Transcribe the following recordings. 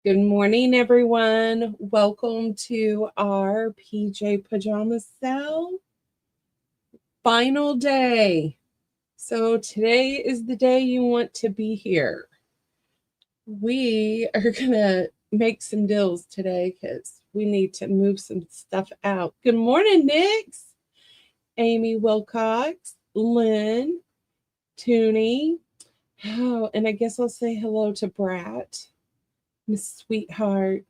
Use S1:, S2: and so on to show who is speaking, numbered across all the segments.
S1: Good morning, everyone. Welcome to our PJ Pajama Cell final day. So, today is the day you want to be here. We are going to make some deals today because we need to move some stuff out. Good morning, Nix, Amy Wilcox, Lynn, Toonie. Oh, and I guess I'll say hello to Brat, Miss Sweetheart.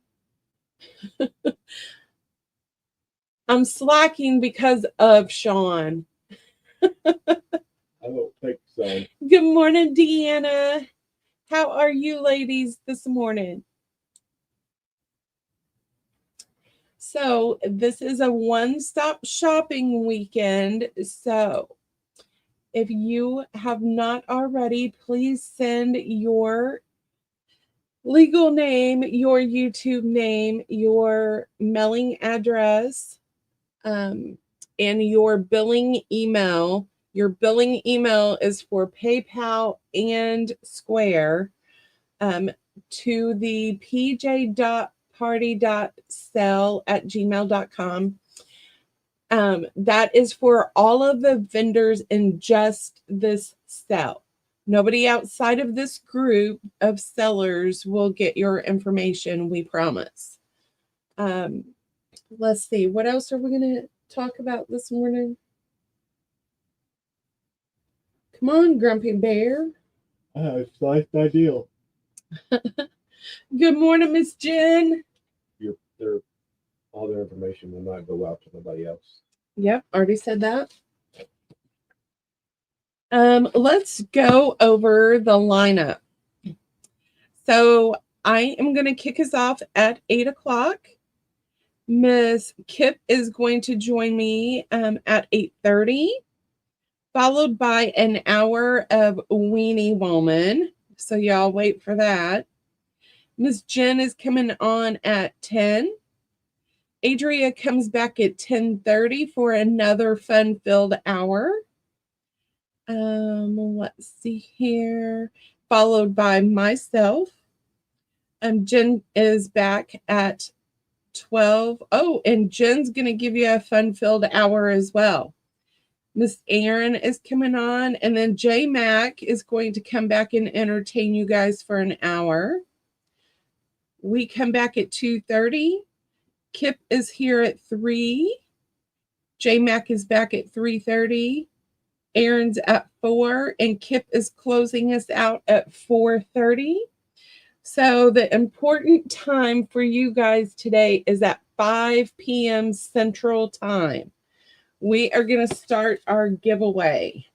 S1: I'm slacking because of Sean.
S2: I don't think so.
S1: Good morning, Deanna. How are you ladies this morning? So, this is a one-stop shopping weekend. So, if you have not already, please send your legal name, your YouTube name, your mailing address, and your billing email. Your billing email is for PayPal and Square to the pj.party.cell@gmail.com. That is for all of the vendors in just this cell. Nobody outside of this group of sellers will get your information, we promise. Let's see, what else are we going to talk about this morning? Come on, Grumpy Bear.
S2: It's nice ideal.
S1: Good morning, Miss Jenn.
S2: All their information will not go out to nobody else.
S1: Yep, already said that. Let's go over the lineup. So I am going to kick us off at 8 o'clock. Miss Kipp is going to join me at 8:30, followed by an hour of Weenie Woman. So y'all wait for that. Miss Jenn is coming on at 10. Adria comes back at 10:30 for another fun-filled hour. Let's see here. Followed by myself. Jenn is back at 12. Oh, and Jenn's going to give you a fun-filled hour as well. Miss Erin is coming on, and then JMac is going to come back and entertain you guys for an hour. We come back at 2:30. Kipp is here at 3. JMac is back at 3:30. Erin's at 4, and Kipp is closing us out at 4:30. So the important time for you guys today is at 5 p.m. Central Time. We are going to start our giveaway.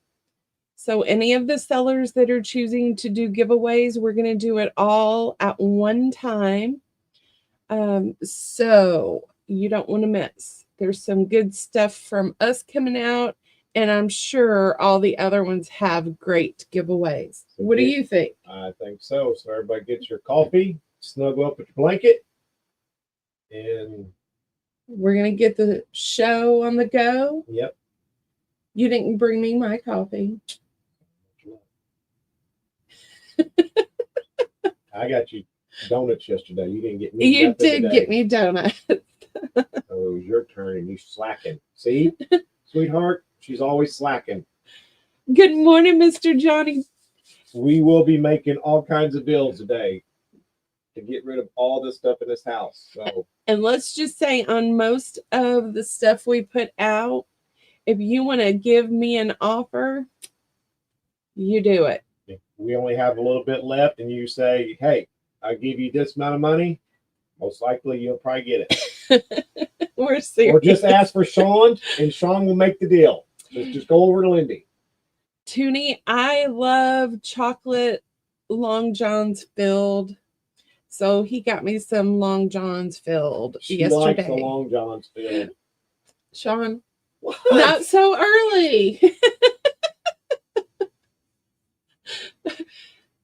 S1: So any of the sellers that are choosing to do giveaways, we're going to do it all at one time. So you don't want to miss. There's some good stuff from us coming out, and I'm sure all the other ones have great giveaways. What do you think?
S2: I think so. So everybody get your coffee, snuggle up with your blanket, and
S1: we're going to get the show on the go.
S2: Yep.
S1: You didn't bring me my coffee.
S2: I got you donuts yesterday. You didn't get me.
S1: You did get me donuts.
S2: So it was your turn, and you slacking. See, sweetheart, she's always slacking.
S1: Good morning, Mr. Johnny.
S2: We will be making all kinds of bills today to get rid of all this stuff in this house. So,
S1: and let's just say on most of the stuff we put out, if you want to give me an offer, you do it.
S2: If we only have a little bit left and you say, hey, I'll give you this amount of money, most likely you'll probably get
S1: it. We're serious.
S2: Or just ask for Sean, and Sean will make the deal. Just go over to Lyndee.
S1: Toonie, I love chocolate Long Johns filled. So he got me some Long Johns filled yesterday.
S2: Likes the Long Johns filled.
S1: Sean, what? Not so early.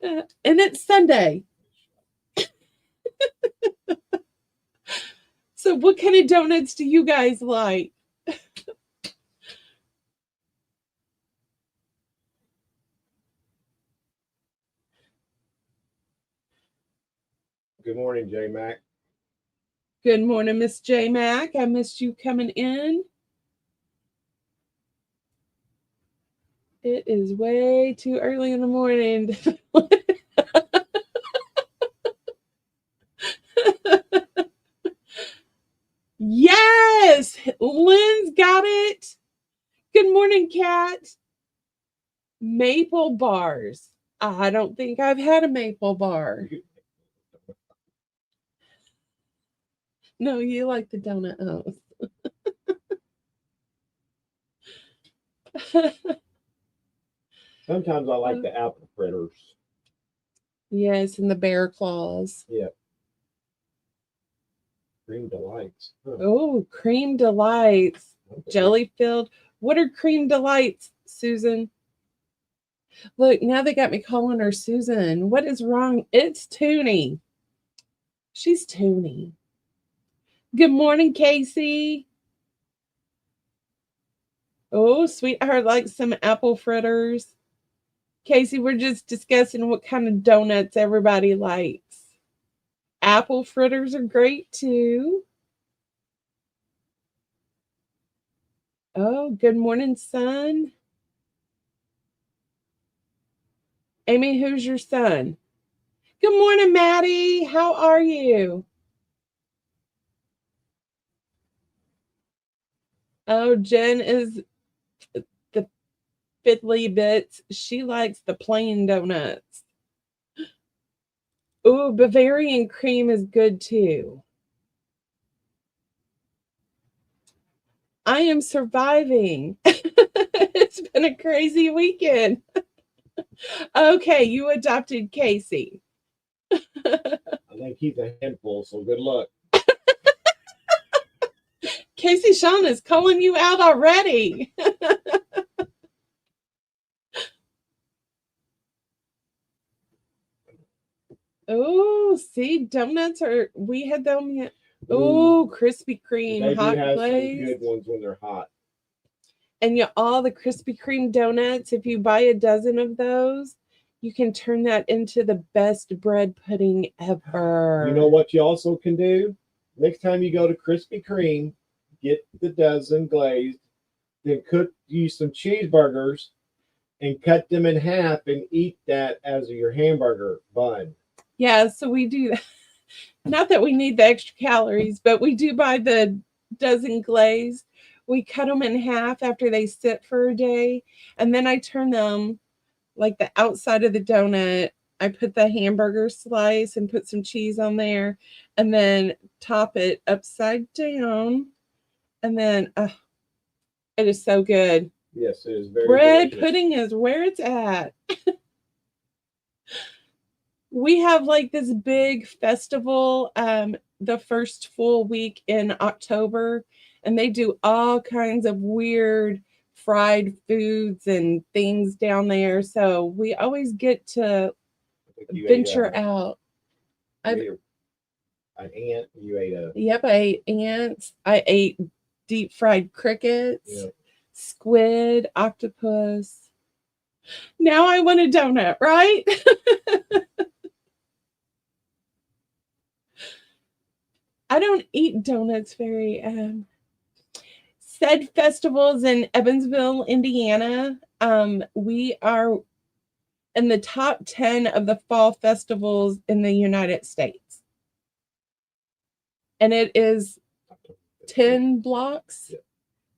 S1: And it's Sunday. So what kind of donuts do you guys like?
S2: Good morning, JMac.
S1: Good morning, Miss JMac. I missed you coming in. It is way too early in the morning. Yes, Lynn's got it. Good morning, Kat. Maple bars. I don't think I've had a maple bar. No, you like the donut oath.
S2: Sometimes I like the apple fritters.
S1: Yes, and the bear claws.
S2: Yeah. Cream delights. Huh.
S1: Oh, cream delights.
S2: Okay.
S1: Jelly filled. What are cream delights, Susan? Look, now they got me calling her Susan. What is wrong? It's Toonie. She's Toonie. Good morning, Casey. Oh, sweetheart likes some apple fritters. Casey, we're just discussing what kind of donuts everybody likes. Apple fritters are great too. Oh, good morning, son. Amy, who's your son? Good morning, Maddie. How are you? Oh, Jenn is the fiddly bits. She likes the plain donuts. Ooh, Bavarian cream is good too. I am surviving. It's been a crazy weekend. Okay, you adopted Casey.
S2: I think he's a handful, so good luck.
S1: Casey Sean is calling you out already. Oh, see, donuts are, we had them yet. Oh, Krispy Kreme,
S2: they
S1: hot
S2: do have
S1: glaze.
S2: some good ones when they're hot.
S1: And all the Krispy Kreme donuts, if you buy a dozen of those, you can turn that into the best bread pudding ever.
S2: You know what you also can do? Next time you go to Krispy Kreme, get the dozen glazed, then cook you some cheeseburgers and cut them in half and eat that as your hamburger bun.
S1: Yeah, so we do that. Not that we need the extra calories, but we do buy the dozen glazed. We cut them in half after they sit for a day, and then I turn them like the outside of the donut. I put the hamburger slice and put some cheese on there, and then top it upside down, and then it is so good.
S2: Yes, it is very
S1: Bread
S2: delicious.
S1: pudding is where it's at. We have like this big festival the first full week in October, and they do all kinds of weird fried foods and things down there. So we always get to venture out.
S2: An ant. You ate a.
S1: Yep, I ate ants. I ate deep fried crickets, squid, octopus. Now I want a donut, right? I don't eat donuts very. Said festivals in Evansville, Indiana. We are in the top 10 of the fall festivals in the United States. And it is 10 blocks.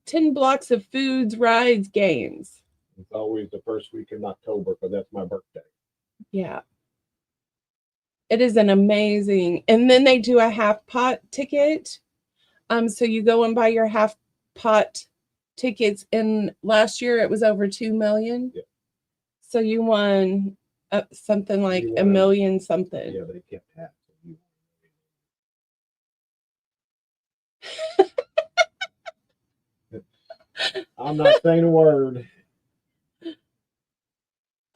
S1: 10 blocks of foods, rides, games.
S2: It's always the first week in October because that's my birthday.
S1: Yeah. It is an amazing, and then they do a half pot ticket. So you go and buy your half pot tickets. And last year it was over 2 million.
S2: Yeah.
S1: So you won something like a million something.
S2: Yeah, they kept half. I'm not saying a word.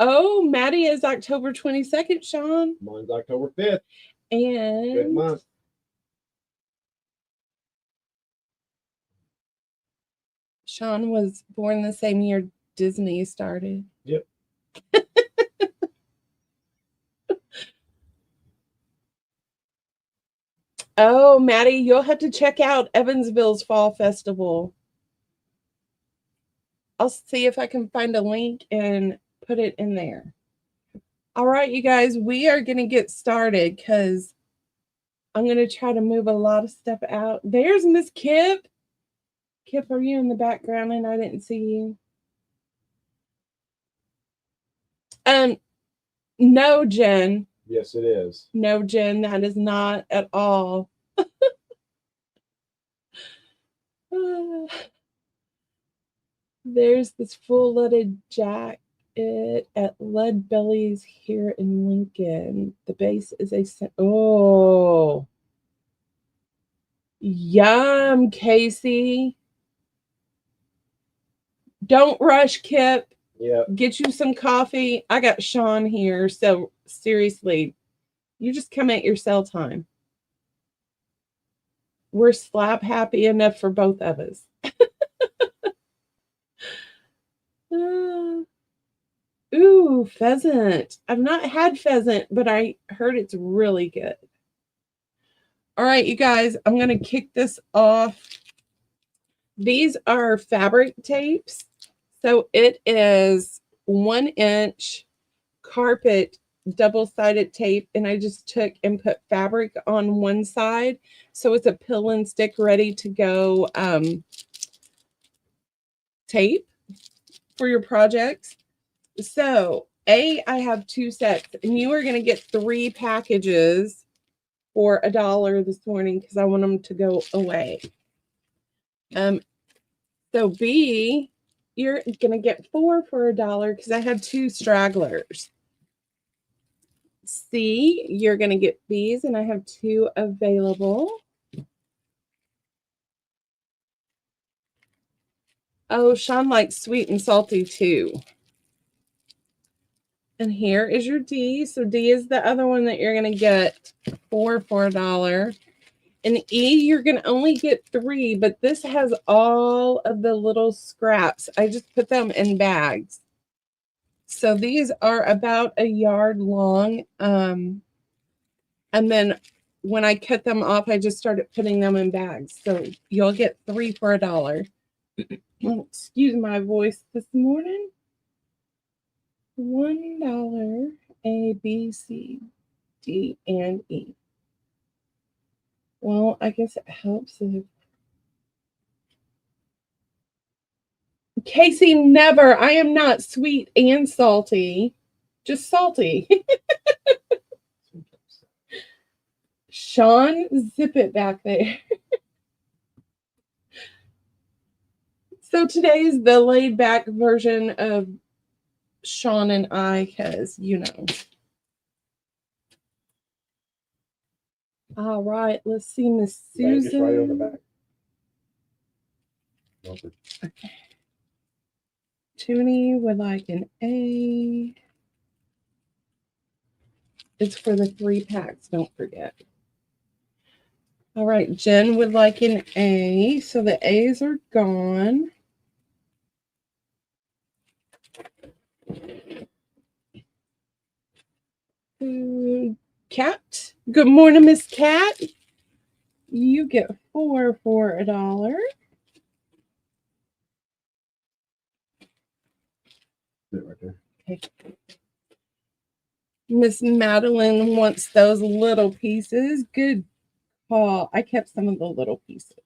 S1: Oh, Maddie is October 22nd, Sean.
S2: Mine's October 5th.
S1: And
S2: good month.
S1: Sean was born the same year Disney started.
S2: Yep.
S1: Oh, Maddie, you'll have to check out Evansville's Fall Festival. I'll see if I can find a link and put it in there. All right, you guys, we are going to get started because I'm going to try to move a lot of stuff out. There's Miss Kipp. Kipp, are you in the background and I didn't see you? No, Jenn.
S2: Yes, it is.
S1: No, Jenn, that is not at all. There's this full-leaded jacket at Lead Bellies here in Lincoln. The base is oh, yum, Casey. Don't rush, Kipp.
S2: Yeah.
S1: Get you some coffee. I got Sean here, so seriously, you just come at your cell time. We're slap happy enough for both of us. Ooh, pheasant. I've not had pheasant, but I heard it's really good. All right, you guys, I'm going to kick this off. These are fabric tapes. So it is 1 inch carpet double-sided tape, and I just took and put fabric on one side. So it's a pill and stick ready to go tape for your projects. So I have 2 sets, and you are going to get 3 packages for $1 this morning because I want them to go away. So B, you're going to get 4 for $1 because I had 2 stragglers. C, you're going to get these, and I have 2 available. Oh, Sean likes sweet and salty too. And here is your D. So D is the other one that you're going to get for $1. And E, you're going to only get 3, but this has all of the little scraps. I just put them in bags. So these are about 1 yard long. And then when I cut them off, I just started putting them in bags. So you'll get 3 for $1. Excuse my voice this morning. $1, A, B, C, D, and E. Well, I guess it helps if Casey, never. I am not sweet and salty, just salty. Sean, zip it back there. So today is the laid back version of Sean and I, because, you know. All right, let's see, Miss Susan.
S2: Just write it on the back.
S1: Okay. Toonie would like an A. It's for the 3 packs, don't forget. All right, Jenn would like an A, so the A's are gone. Cat. Good morning, Miss Cat. You get 4 for $1.
S2: Right there.
S1: Okay. Miss Madeline wants those little pieces. Good call. I kept some of the little pieces.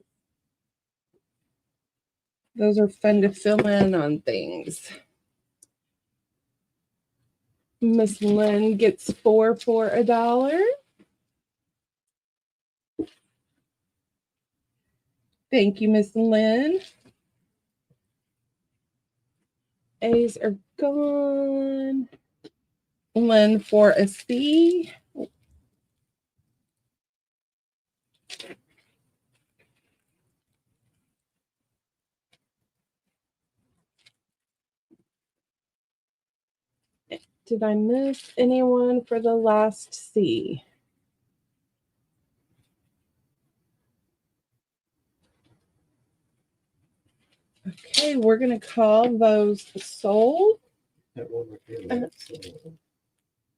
S1: Those are fun to fill in on things. Miss Lynn gets 4 for $1. Thank you, Miss Lynn. A's are gone. Lynn for a C. Did I miss anyone for the last C? Okay, we're going to call those sold.
S2: That one right there.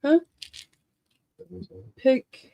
S1: Huh? Pick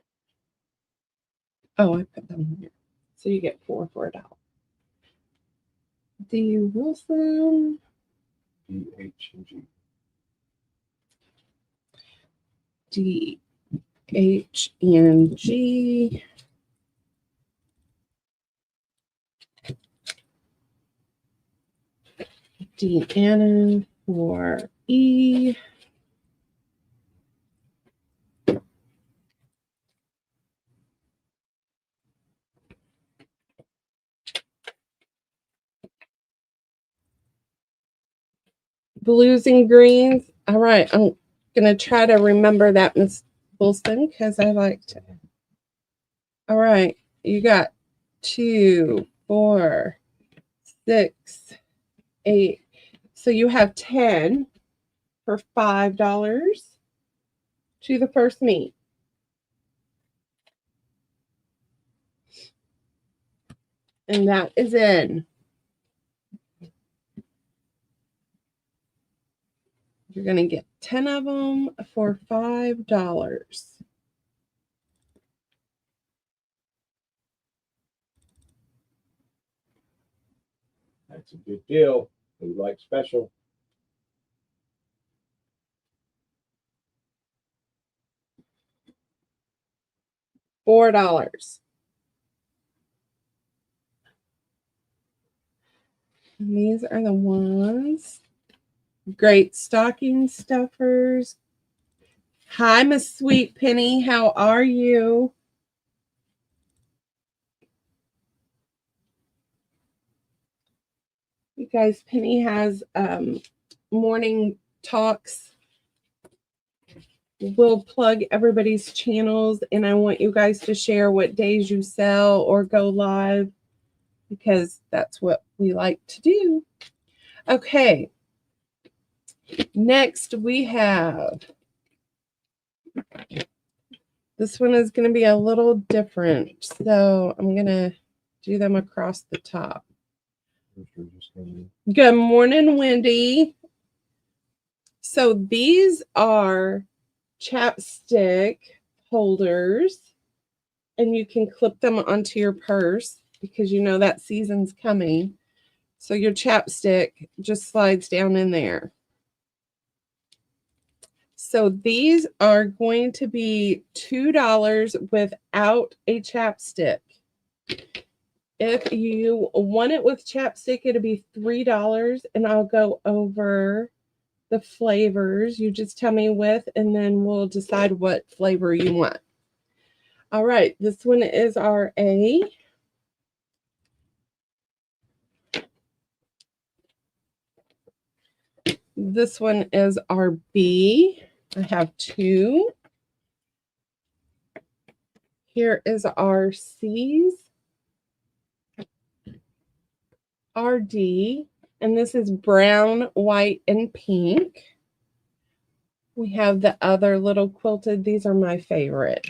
S1: Oh, I put them here. So you get 4 for $1. D. Wilson.
S2: D, H, and G.
S1: D, H, and G. Deanna for E. Blues and greens. All right, I'm going to try to remember that, Miss Wilson, because I like to. All right, you got 2, 4, 6, 8. So you have 10 for $5 to the first meet. And that is in. You're going to get 10 of them for $5.
S2: That's a good deal. We like special.
S1: $4. And these are the ones. Great stocking stuffers. Hi, Miss Sweet Penny. How are you? You guys, Penny has morning talks. We'll plug everybody's channels, and I want you guys to share what days you sell or go live, because that's what we like to do. Okay. Next, we have, this one is going to be a little different. So I'm going to do them across the top. Good morning, Wendy. So these are chapstick holders, and you can clip them onto your purse because you know that season's coming. So your chapstick just slides down in there. So these are going to be $2 without a chapstick. If you want it with chapstick, it'll be $3, and I'll go over the flavors. You just tell me with, and then we'll decide what flavor you want. All right, this one is our A. This one is our B. I have 2. Here is our C's, our D, and this is brown, white, and pink. We have the other little quilted. These are my favorite.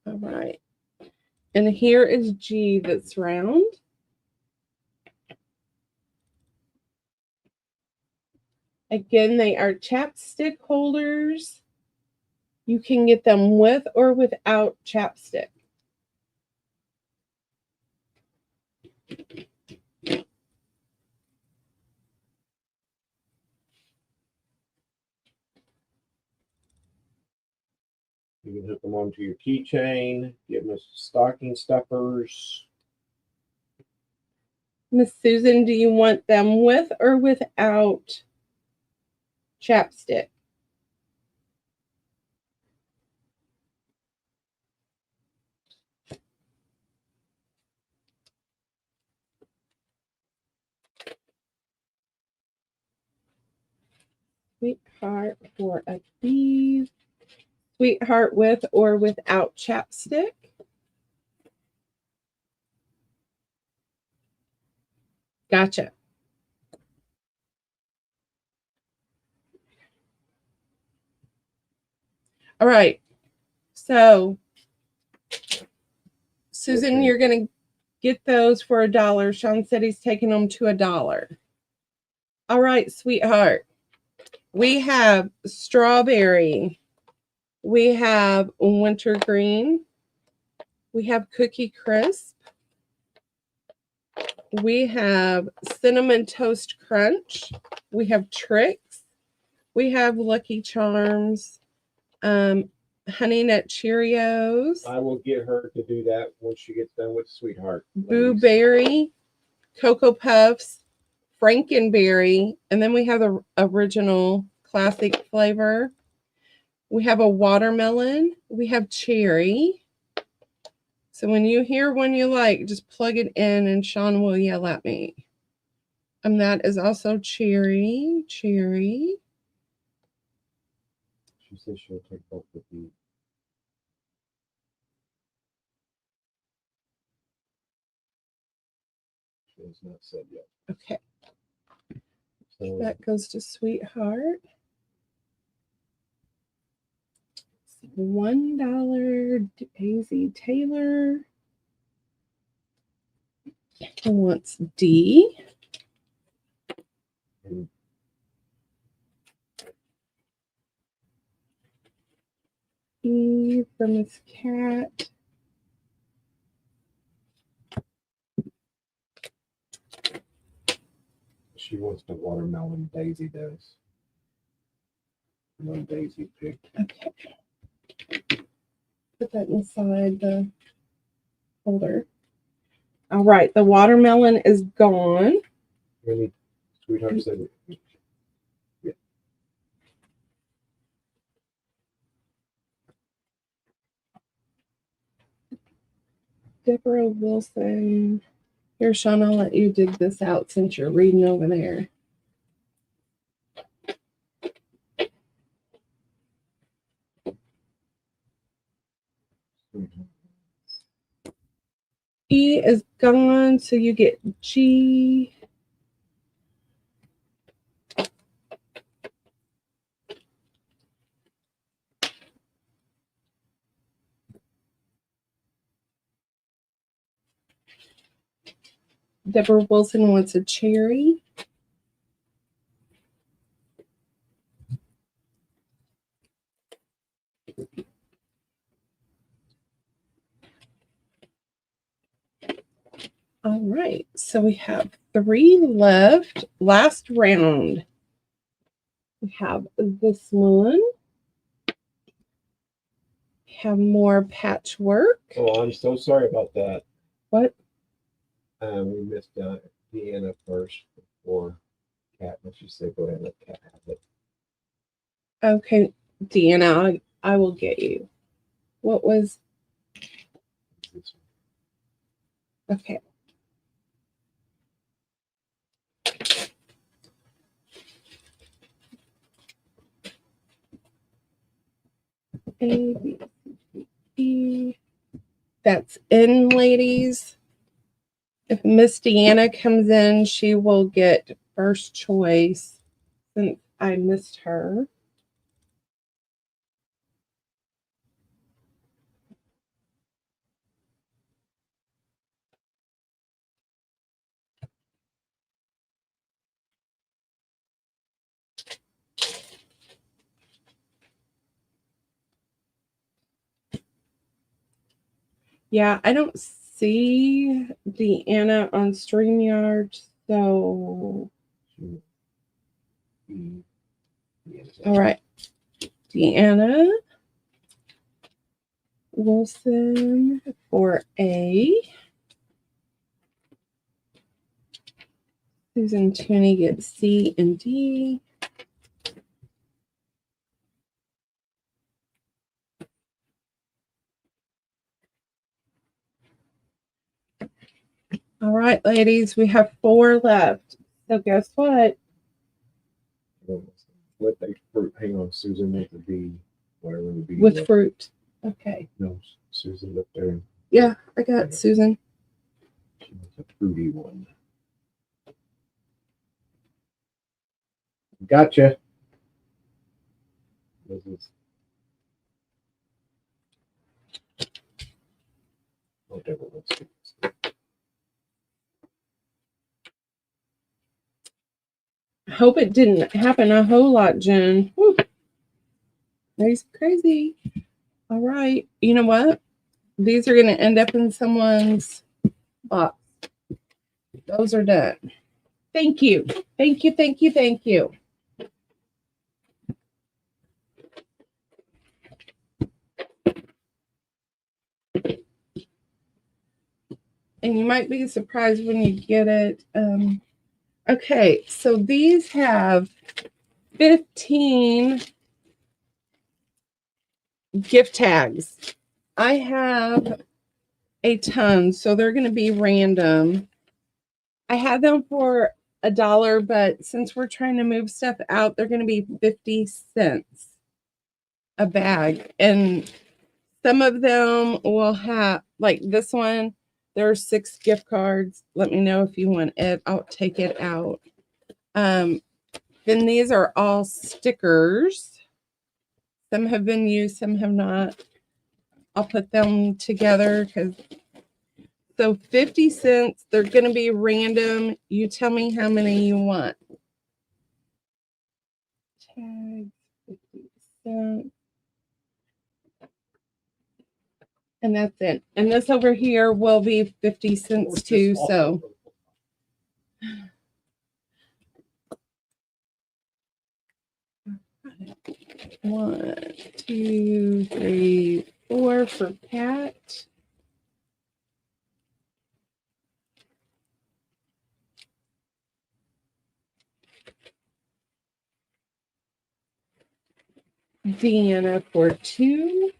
S1: All right. And here is G that's round. Again, they are chapstick holders. You can get them with or without chapstick.
S2: You can hook them onto your keychain, give them stocking stuffers.
S1: Miss Susan, do you want them with or without chapstick? Sweetheart for a B. Sweetheart with or without chapstick. Gotcha. All right. So, Susan,
S2: Okay.
S1: you're going to get those for $1. Sean said he's taking them to $1. All right, sweetheart. We have strawberry. We have wintergreen. We have cookie crisp. We have cinnamon toast crunch. We have tricks. We have Lucky Charms. Honey Nut Cheerios.
S2: I will get her to do that once she gets done with Sweetheart.
S1: Boo Berry. Cocoa Puffs. Frankenberry. And then we have the original classic flavor. We have a watermelon. We have cherry. So when you hear one you like, just plug it in and Sean will yell at me. And that is also cherry. Cherry.
S2: She says she'll take both of these. She has not said yet.
S1: Okay.
S2: So
S1: That goes to Sweetheart. $1 Daisy Taylor. Who wants D? E for Miss Cat.
S2: she wants the watermelon. Daisy does. One Daisy picked.
S1: Okay. Put that inside the folder. All right, the watermelon is gone.
S2: Really, Sweetheart said it. Yeah.
S1: Deborah Wilson. Here, Sean, I'll let you dig this out since you're reading over there. E is gone, so you get G. Deborah Wilson wants a cherry. All right, so we have 3 left. Last round. We have this one. We have more patchwork.
S2: Oh, I'm so sorry about that.
S1: What?
S2: We missed Deanna first before Cat. Let's just say go ahead and let Cat have it.
S1: Okay, Deanna, I will get you. What was? Okay. A, B, C, E. That's in, ladies. If Miss Deanna comes in, she will get first choice since I missed her. Yeah, I don't see Deanna on StreamYard, so. All right. Deanna Wilson for A. Susan Tooney gets C and D. All right, ladies, we have 4 left. So guess what?
S2: Let the fruit. Hang on, Susan with the B. Whatever the B.
S1: With fruit. Okay.
S2: No, Susan up there.
S1: Yeah, I got Susan.
S2: She wants a fruity one. Gotcha. This is. Whatever. Let's see.
S1: I hope it didn't happen a whole lot, Jen. Whew. He's crazy. All right. You know what? These are going to end up in someone's box. Those are done. Thank you. Thank you. Thank you. Thank you. And you might be surprised when you get it. Okay, so these have 15 gift tags. I have a ton, so they're going to be random. I had them for $1, but since we're trying to move stuff out, they're going to be 50 cents a bag. And some of them will have, like this one, there are 6 gift cards. Let me know if you want it. I'll take it out. Then these are all stickers. Some have been used, some have not. I'll put them together because so 50 cents, they're going to be random. You tell me how many you want. Tag 50 cents. And that's it. And this over here will be 50 cents too. So 1, 2, 3, 4 for Pat. Deanna for 2.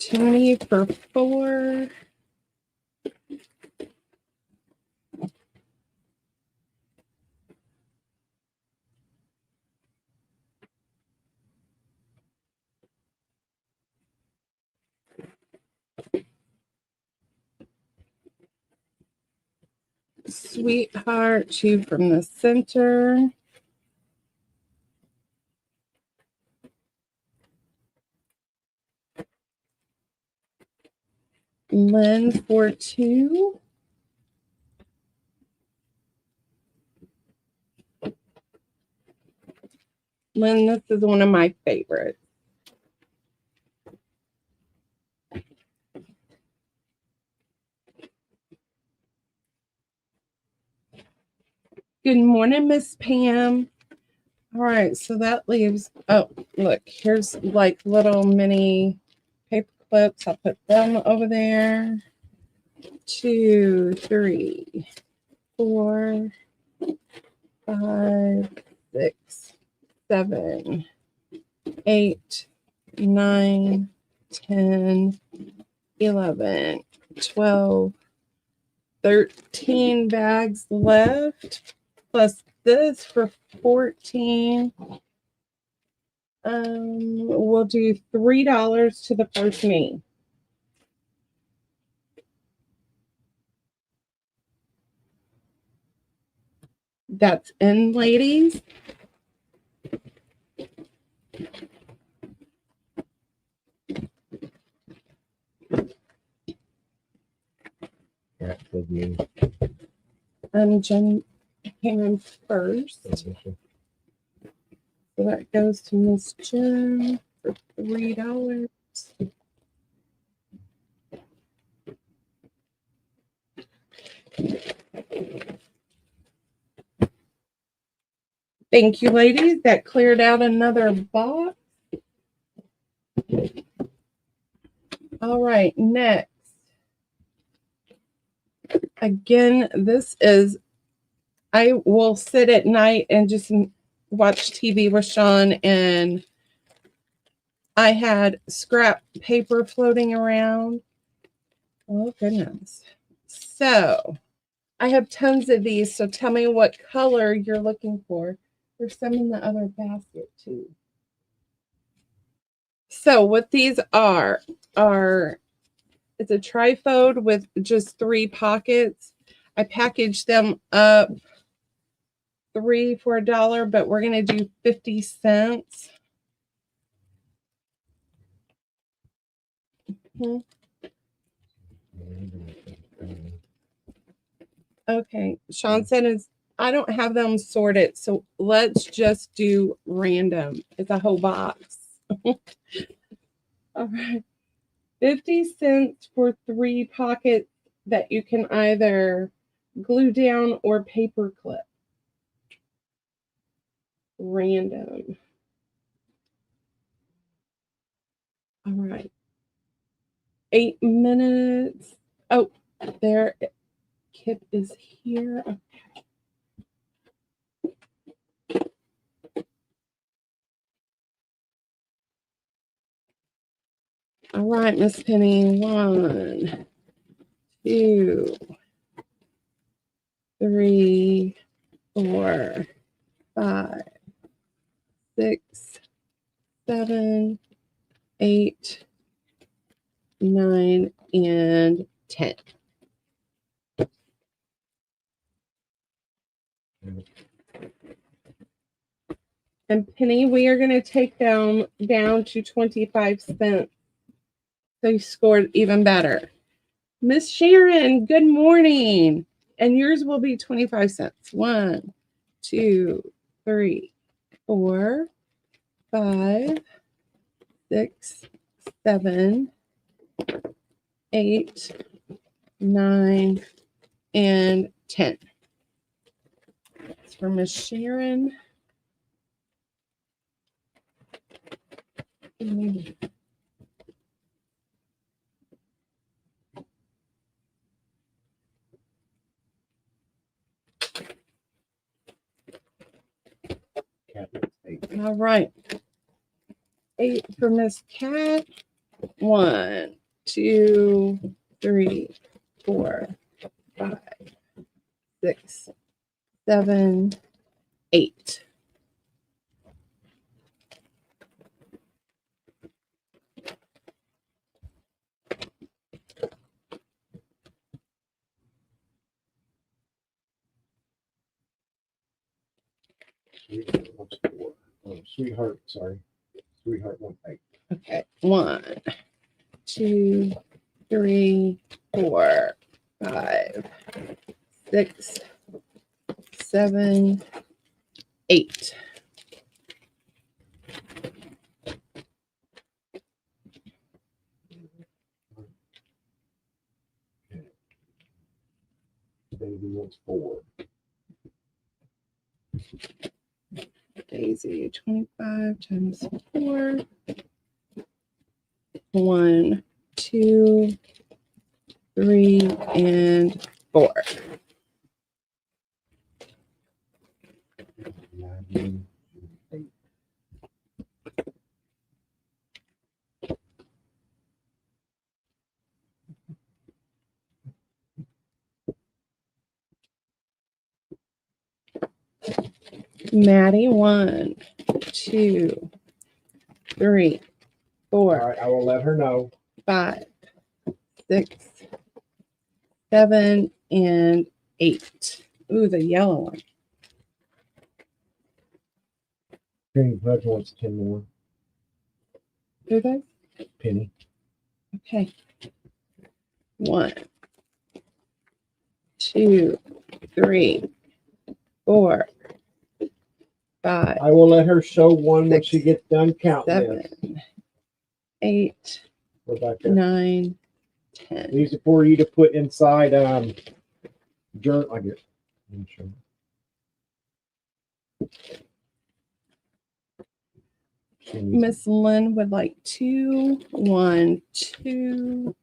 S1: Tony for 4. Sweetheart, 2 from the center. Lynn for 2. Lynn, this is one of my favorites. Good morning, Miss Pam. All right, so that leaves, oh, look, here's like little mini paper clips. I'll put them over there. 2, 3, 4, 5, 6, 7, 8, 9, 10, 11, 12, 13 bags left, plus this for 14. We'll do $3 to the first me. That's in, ladies. Jenn came in first. So that goes to Miss Jenn for $3. Thank you, ladies. That cleared out another box. All right, next. Again, this is, I will sit at night and just watch TV with Sean, and I had scrap paper floating around. Oh, goodness. So I have tons of these, so tell me what color you're looking for. There's some in the other basket, too. So what these are it's a trifold with just 3 pockets. I packaged them up 3 for $1, but we're going to do 50 cents. Okay. Sean said I don't have them sorted, so let's just do random. It's a whole box. All right. 50 cents for 3 pockets that you can either glue down or paper clip. Random. All right. 8 minutes. Oh, there. Kipp is here. Okay. All right, Miss Penny. 1, 2, 3, 4, 5, 6, 7, 8, 9, and 10. And Penny, we are going to take them down to 25 cents. So you scored even better. Miss Sharon, good morning. And yours will be 25 cents. 1, 2, 3, 4, 5, 6, 7, 8, 9, and 10. That's for Miss Sharon. All right. 8 for Miss Cat. 1, 2, 3, 4, 5, 6, 7, 8.
S2: Sweetheart, sorry. Sweetheart 1-8.
S1: Okay. 1, 2, 3, 4, 5, 6, 7, 8.
S2: Baby wants 4.
S1: Daisy, 25 times 4. 1, 2, 3, and 4.
S2: 9, 8.
S1: Maddie, 1, 2, 3, 4.
S2: All right, I will let her know.
S1: 5, 6, 7, and 8. Ooh, the yellow one.
S2: Penny Pudge wants 10 more.
S1: Who does?
S2: Penny.
S1: Okay. 1, 2, 3, 4, 5.
S2: I will let her show one when
S1: 6,
S2: she gets done counting
S1: 7,
S2: this.
S1: 8,
S2: Rebecca.
S1: 9, 10.
S2: These are for you to put inside journal. I get.
S1: Miss Lynn would like 2, 1, 2.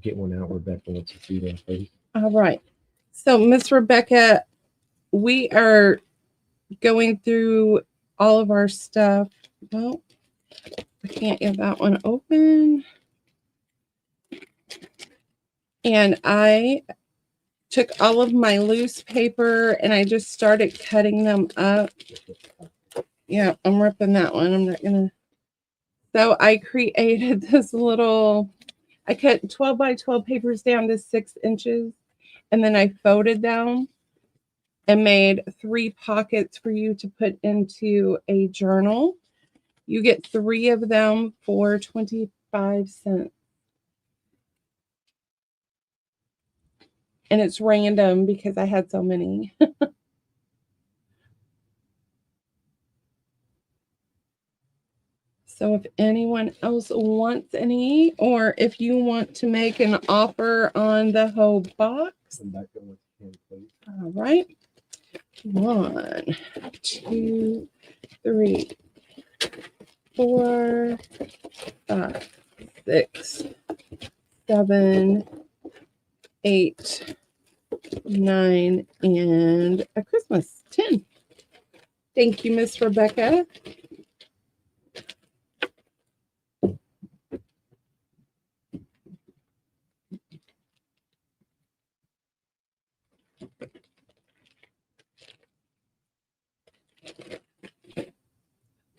S2: Get one out, Rebecca wants to see that face.
S1: All right. So, Miss Rebecca, we are going through all of our stuff. Well, I can't get that one open. And I took all of my loose paper and I just started cutting them up. Yeah, I'm ripping that one. I'm not gonna. So I created this little, I cut 12 by 12 papers down to 6 inches. And then I folded them and made 3 pockets for you to put into a journal. You get 3 of them for 25 cents. And it's random because I had so many. So if anyone else wants any, or if you want to make an offer on the whole box. All right. 1, 2, 3, 4, 5, 6, 7, 8, 9, and a Christmas 10. Thank you, Miss Rebecca.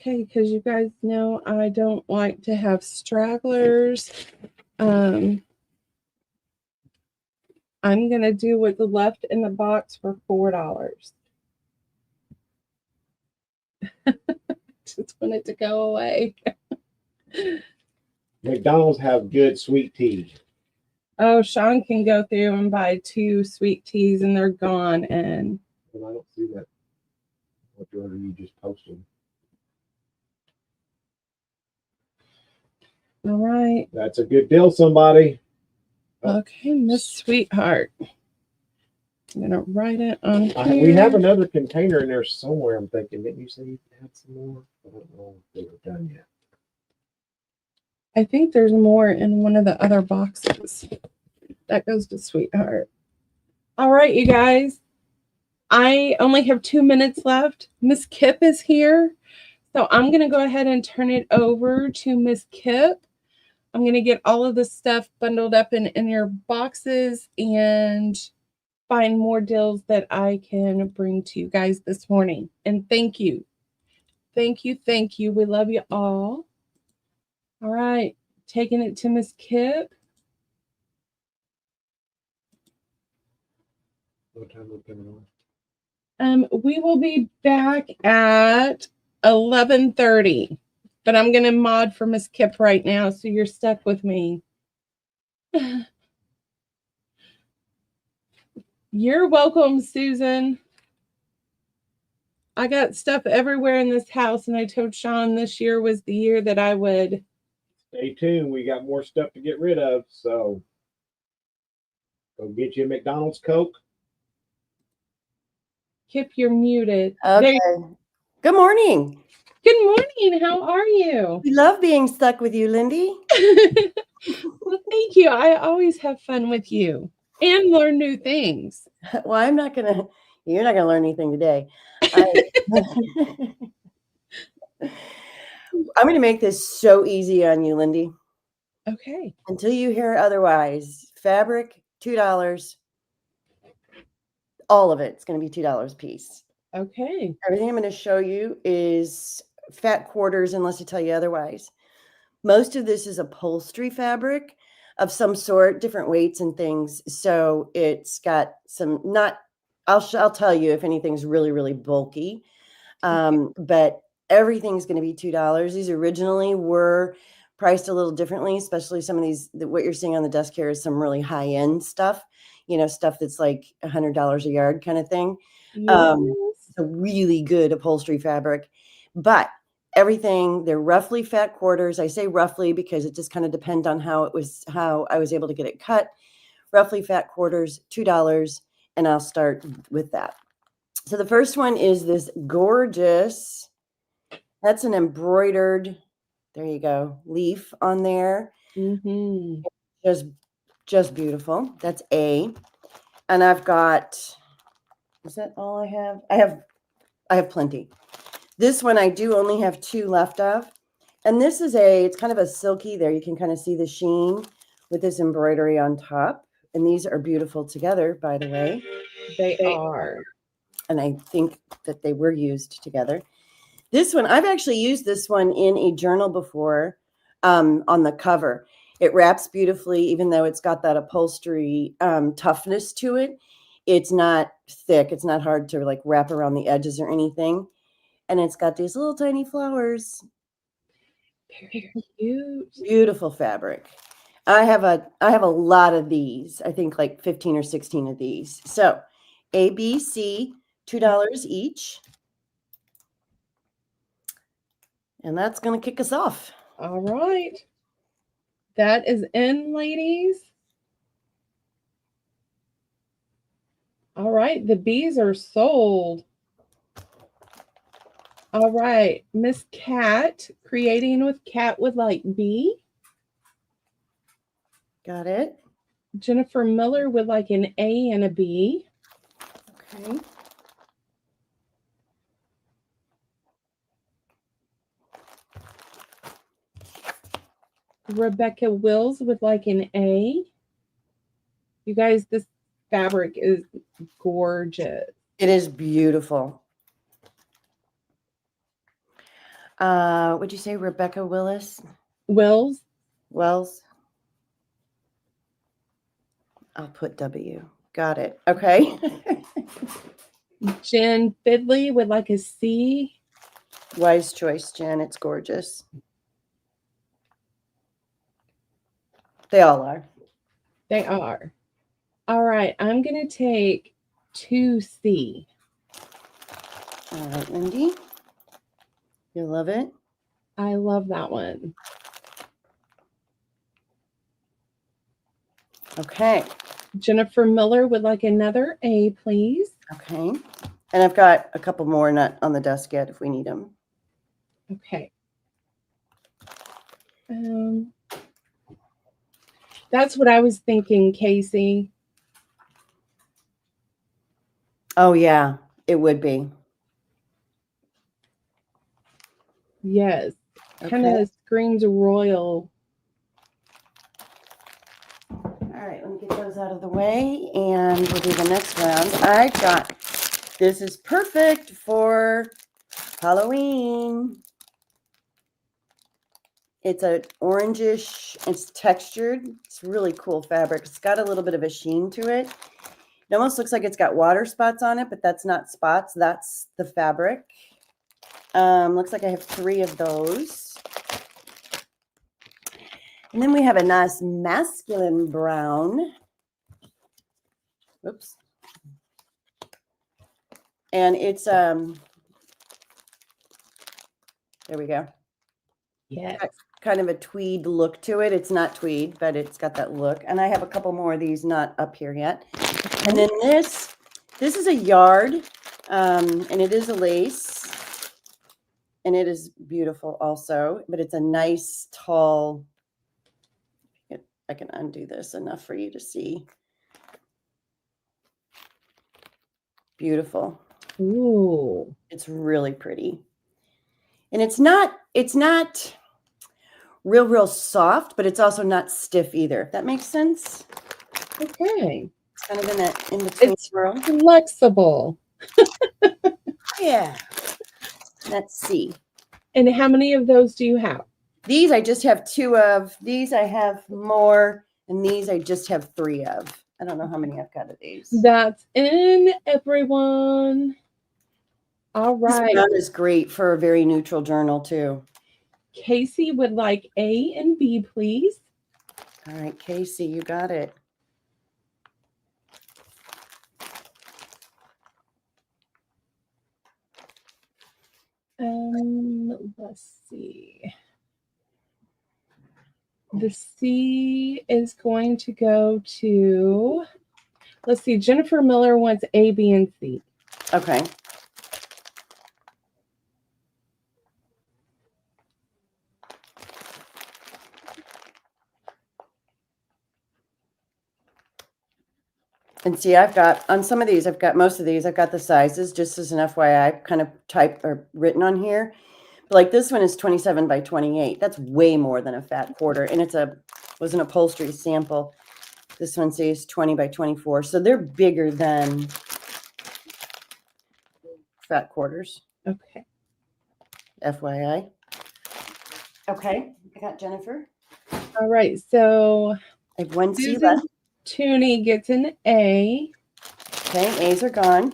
S1: Okay, because you guys know I don't like to have stragglers. I'm going to do what's left in the box for $4. Just want it to go away.
S2: McDonald's have good sweet tea.
S1: Oh, Sean can go through and buy 2 sweet teas and they're gone. And
S2: I don't see that. What order you just posted?
S1: All right.
S2: That's a good deal, somebody.
S1: Okay, Miss Sweetheart. I'm going to write it on here.
S2: We have another container in there somewhere, I'm thinking. Didn't you say you had some more? I don't know if they were done yet.
S1: I think there's more in one of the other boxes. That goes to Sweetheart. All right, you guys. I only have 2 minutes left. Miss Kipp is here. So I'm going to go ahead and turn it over to Miss Kipp. I'm going to get all of this stuff bundled up in your boxes and find more deals that I can bring to you guys this morning. And thank you. Thank you. Thank you. We love you all. All right. Taking it to Miss Kipp.
S2: What time are we coming on?
S1: We will be back at 11:30. But I'm going to mod for Miss Kipp right now, so you're stuck with me. You're welcome, Susan. I got stuff everywhere in this house, and I told Sean this year was the year that I would.
S2: Stay tuned. We got more stuff to get rid of, so go get you a McDonald's Coke.
S1: Kip, you're muted.
S3: Okay. Good morning.
S1: Good morning. How are you?
S3: We love being stuck with you, Lyndee.
S1: Well, thank you. I always have fun with you and learn new things.
S3: Well, you're not going to learn anything today. I'm going to make this so easy on you, Lyndee.
S1: Okay.
S3: Until you hear otherwise. Fabric, $2. All of it's going to be $2 a piece.
S1: Okay.
S3: Everything I'm going to show you is fat quarters unless I tell you otherwise. Most of this is upholstery fabric of some sort, different weights and things. So it's got some I'll tell you if anything's really, really bulky. But everything's going to be $2. These originally were priced a little differently, especially some of these, what you're seeing on the desk here is some really high end stuff, stuff that's like $100 a yard kind of thing.
S1: Yes.
S3: It's a really good upholstery fabric, but everything, they're roughly fat quarters. I say roughly because it just kind of depends on how I was able to get it cut. Roughly fat quarters, $2. And I'll start with that. So the first one is this gorgeous, that's an embroidered, there you go, leaf on there.
S1: Mm-hmm.
S3: Just beautiful. That's A. And I've got, is that all I have? I have plenty. This one I do only have 2 left of. And this is it's kind of a silky, there you can kind of see the sheen with this embroidery on top. And these are beautiful together, by the way.
S1: They are.
S3: And I think that they were used together. This one, I've actually used this one in a journal before on the cover. It wraps beautifully, even though it's got that upholstery toughness to it. It's not thick. It's not hard to like wrap around the edges or anything. And it's got these little tiny flowers.
S1: Very cute.
S3: Beautiful fabric. I have a lot of these. I think like 15 or 16 of these. So A, B, C, $2 each. And that's going to kick us off.
S1: All right. That is in, ladies. All right. The bees are sold. All right. Miss Cat, creating with Cat would like B.
S3: Got it.
S1: Jennifer Miller would like an A and a B.
S3: Okay.
S1: Rebecca Wills would like an A. You guys, this fabric is gorgeous.
S3: It is beautiful. Would you say Rebecca Willis?
S1: Wills?
S3: Wells? I'll put W. Got it. Okay.
S1: Jenn Fidley would like a C.
S3: Wise choice, Jen. It's gorgeous. They all are.
S1: They are. All right. I'm going to take 2C.
S3: All right, Lyndee. You love it?
S1: I love that one.
S3: Okay.
S1: Jennifer Miller would like another A, please.
S3: Okay. And I've got a couple more not on the desk yet if we need them.
S1: Okay. That's what I was thinking, Casey.
S3: Oh, yeah, it would be.
S1: Yes. Kind
S3: Okay.
S1: of screams royal.
S3: All right, let me get those out of the way and we'll do the next round. This is perfect for Halloween. It's an orangish, it's textured. It's really cool fabric. It's got a little bit of a sheen to it. It almost looks like it's got water spots on it, but that's not spots. That's the fabric. Looks like I have 3 of those. And then we have a nice masculine brown. Oops. And it's, there we go.
S1: Yes.
S3: Kind of a tweed look to it. It's not tweed, but it's got that look. And I have a couple more of these not up here yet. And then this is a yard, and it is a lace. And it is beautiful also, but it's a nice, tall, I can undo this enough for you to see. Beautiful.
S1: Ooh.
S3: It's really pretty. And it's not real soft, but it's also not stiff either. If that makes sense.
S1: Okay.
S3: It's kind of in that in between world.
S1: Flexible.
S3: Yeah. Let's see.
S1: And how many of those do you have?
S3: These I just have 2 of. These I have more, and these I just have 3 of. I don't know how many I've got of these.
S1: That's in, everyone. All right.
S3: This brown is great for a very neutral journal too.
S1: Casey would like A and B, please.
S3: All right, Casey, you got it.
S1: Let's see. The C is going to go to, let's see, Jennifer Miller wants A, B, and C.
S3: Okay. And see, I've got, on some of these, most of these, I've got the sizes, just as an FYI, kind of typed or written on here. But like this one is 27 by 28. That's way more than a fat quarter. And was an upholstery sample. This one says 20 by 24. So they're bigger than fat quarters.
S1: Okay.
S3: FYI. Okay. I got Jennifer.
S1: All right. So
S3: I have 1 C
S1: Susan
S3: left.
S1: Tooney gets an A.
S3: Okay. A's are gone.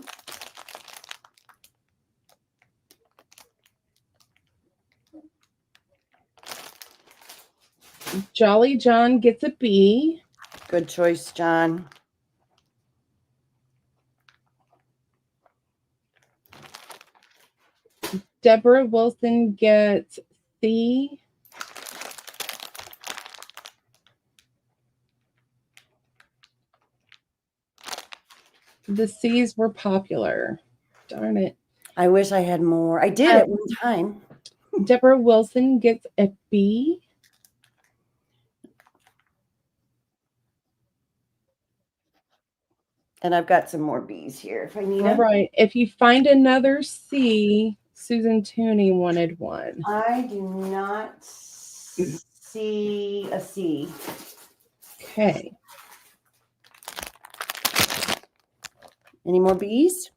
S1: Jolly John gets a B.
S3: Good choice, John.
S1: Deborah Wilson gets C. The C's were popular. Darn it.
S3: I wish I had more. I did at one time.
S1: Deborah Wilson gets a B.
S3: And I've got some more B's here if I need
S1: All
S3: them.
S1: right. If you find another C, Susan Tooney wanted one.
S3: I do not see a C.
S1: Okay.
S3: Any more B's?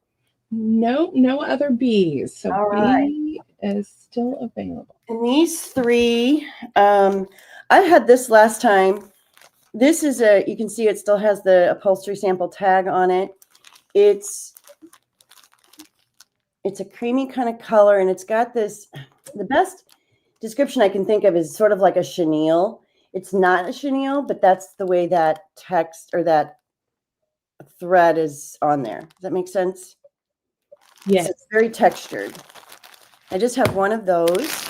S1: No other B's. So
S3: All
S1: B
S3: right.
S1: is still available.
S3: And these three, I had this last time. This is you can see it still has the upholstery sample tag on it. It's a creamy kind of color, and it's got this, the best description I can think of is sort of like a chenille. It's not a chenille, but that's the way that text or that thread is on there. Does that make sense?
S1: Yes.
S3: So it's very textured. I just have one of those.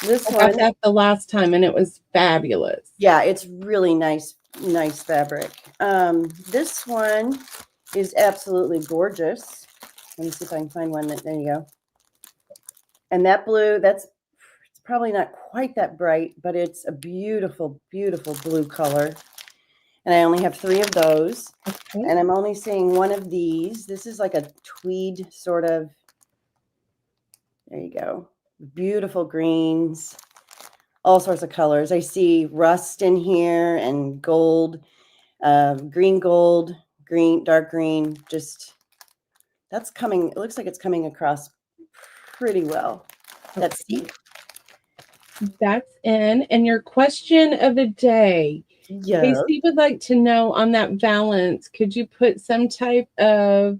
S3: This
S1: I
S3: one,
S1: got that the last time and it was fabulous.
S3: yeah, it's really nice fabric. This one is absolutely gorgeous. Let me see if I can find one there you go. And that blue, it's probably not quite that bright, but it's a beautiful, beautiful blue color. And I only have 3 of those.
S1: Okay.
S3: And I'm only seeing one of these. This is like a tweed sort of, there you go. Beautiful greens, all sorts of colors. I see rust in here and gold, green gold, green, dark green, just that's coming. It looks like it's coming across pretty well. Let's see.
S1: That's in. And your question of the day.
S3: Yeah.
S1: Casey would like to know on that valance, could you put some type of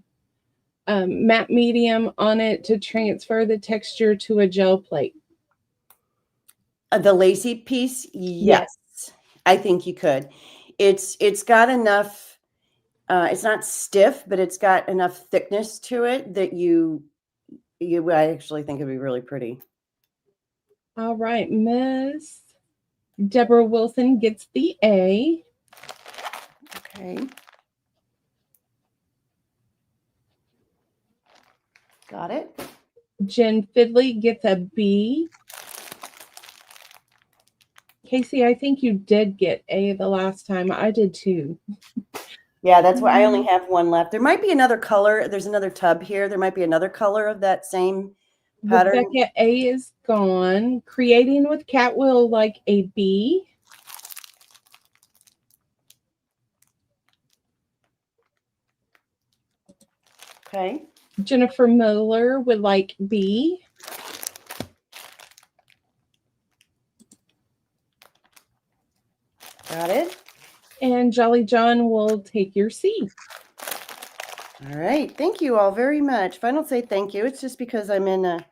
S1: matte medium on it to transfer the texture to a gel plate?
S3: The lacy piece, yes. I think you could. It's got enough. It's not stiff, but it's got enough thickness to it that I actually think it'd be really pretty.
S1: All right, Miss Deborah Wilson gets the A.
S3: Okay. Got it.
S1: Jenn Fidley gets a B. Casey, I think you did get A the last time. I did too.
S3: Yeah, that's why I only have one left. There might be another color. There's another tub here. There might be another color of that same pattern.
S1: Rebecca A is gone. Creating with Cat will like a B.
S3: Okay.
S1: Jennifer Miller would like B.
S3: Got it.
S1: And Jolly John will take your C.
S3: All right. Thank you all very much. If I don't say thank you, it's just because I'm in a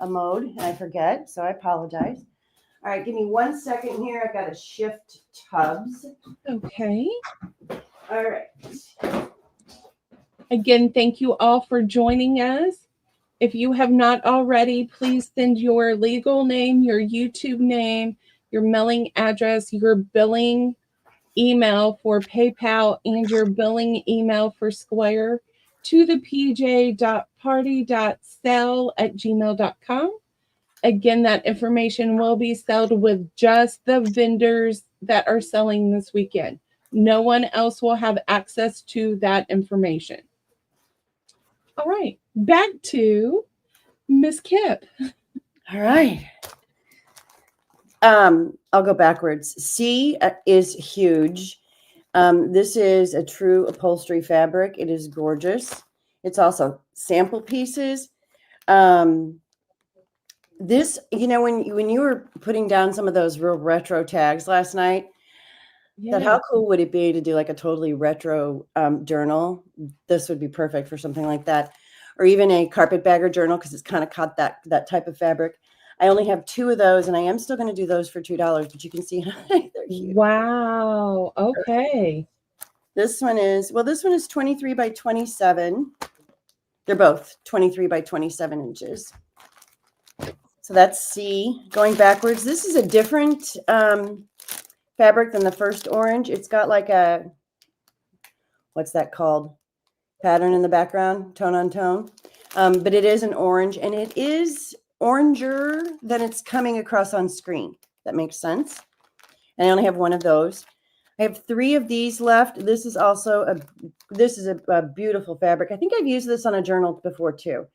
S3: mode and I forget. So I apologize. All right. Give me 1 second here. I've got to shift tubs.
S1: Okay.
S3: All right.
S1: Again, thank you all for joining us. If you have not already, please send your legal name, your YouTube name, your mailing address, your billing email for PayPal, and your billing email for Square to the pj.party.sell@gmail.com. Again, that information will be sold with just the vendors that are selling this weekend. No one else will have access to that information. All right, back to Miss Kipp.
S3: All right. I'll go backwards. C is huge. This is a true upholstery fabric. It is gorgeous. It's also sample pieces. This, when you were putting down some of those real retro tags last night, that how cool would it be to do like a totally retro journal? This would be perfect for something like that, or even a carpetbagger journal because it's kind of caught that type of fabric. I only have 2 of those, and I am still going to do those for $2, but you can see they're huge.
S1: Wow. Okay.
S3: This one is 23 by 27. They're both 23 by 27 inches. So that's C. Going backwards, this is a different fabric than the first orange. It's got like a, what's that called? Pattern in the background, tone on tone. But it is an orange, and it is oranger than it's coming across on screen. That makes sense. And I only have 1 of those. I have 3 of these left. This is also a beautiful fabric. I think I've used this on a journal before too.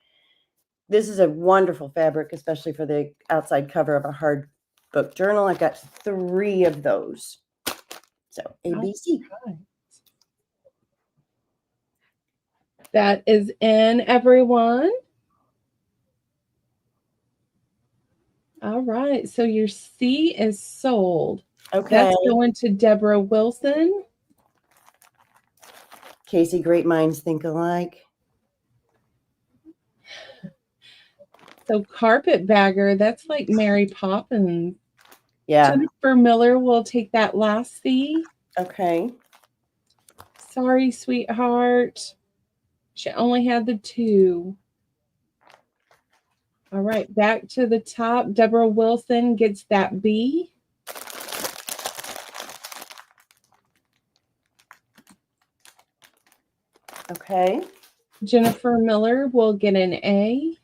S3: This is a wonderful fabric, especially for the outside cover of a hard book journal. I've got 3 of those. So ABC.
S1: Okay. That is in, everyone. All right. So your C is sold.
S3: Okay.
S1: That's going to Deborah Wilson.
S3: Casey, great minds think alike.
S1: So carpetbagger, that's like Mary Poppins.
S3: Yeah.
S1: Jennifer Miller will take that last C.
S3: Okay.
S1: Sorry, sweetheart. She only had the 2. All right, back to the top. Deborah Wilson gets that B.
S3: Okay.
S1: Jennifer Miller will get an A.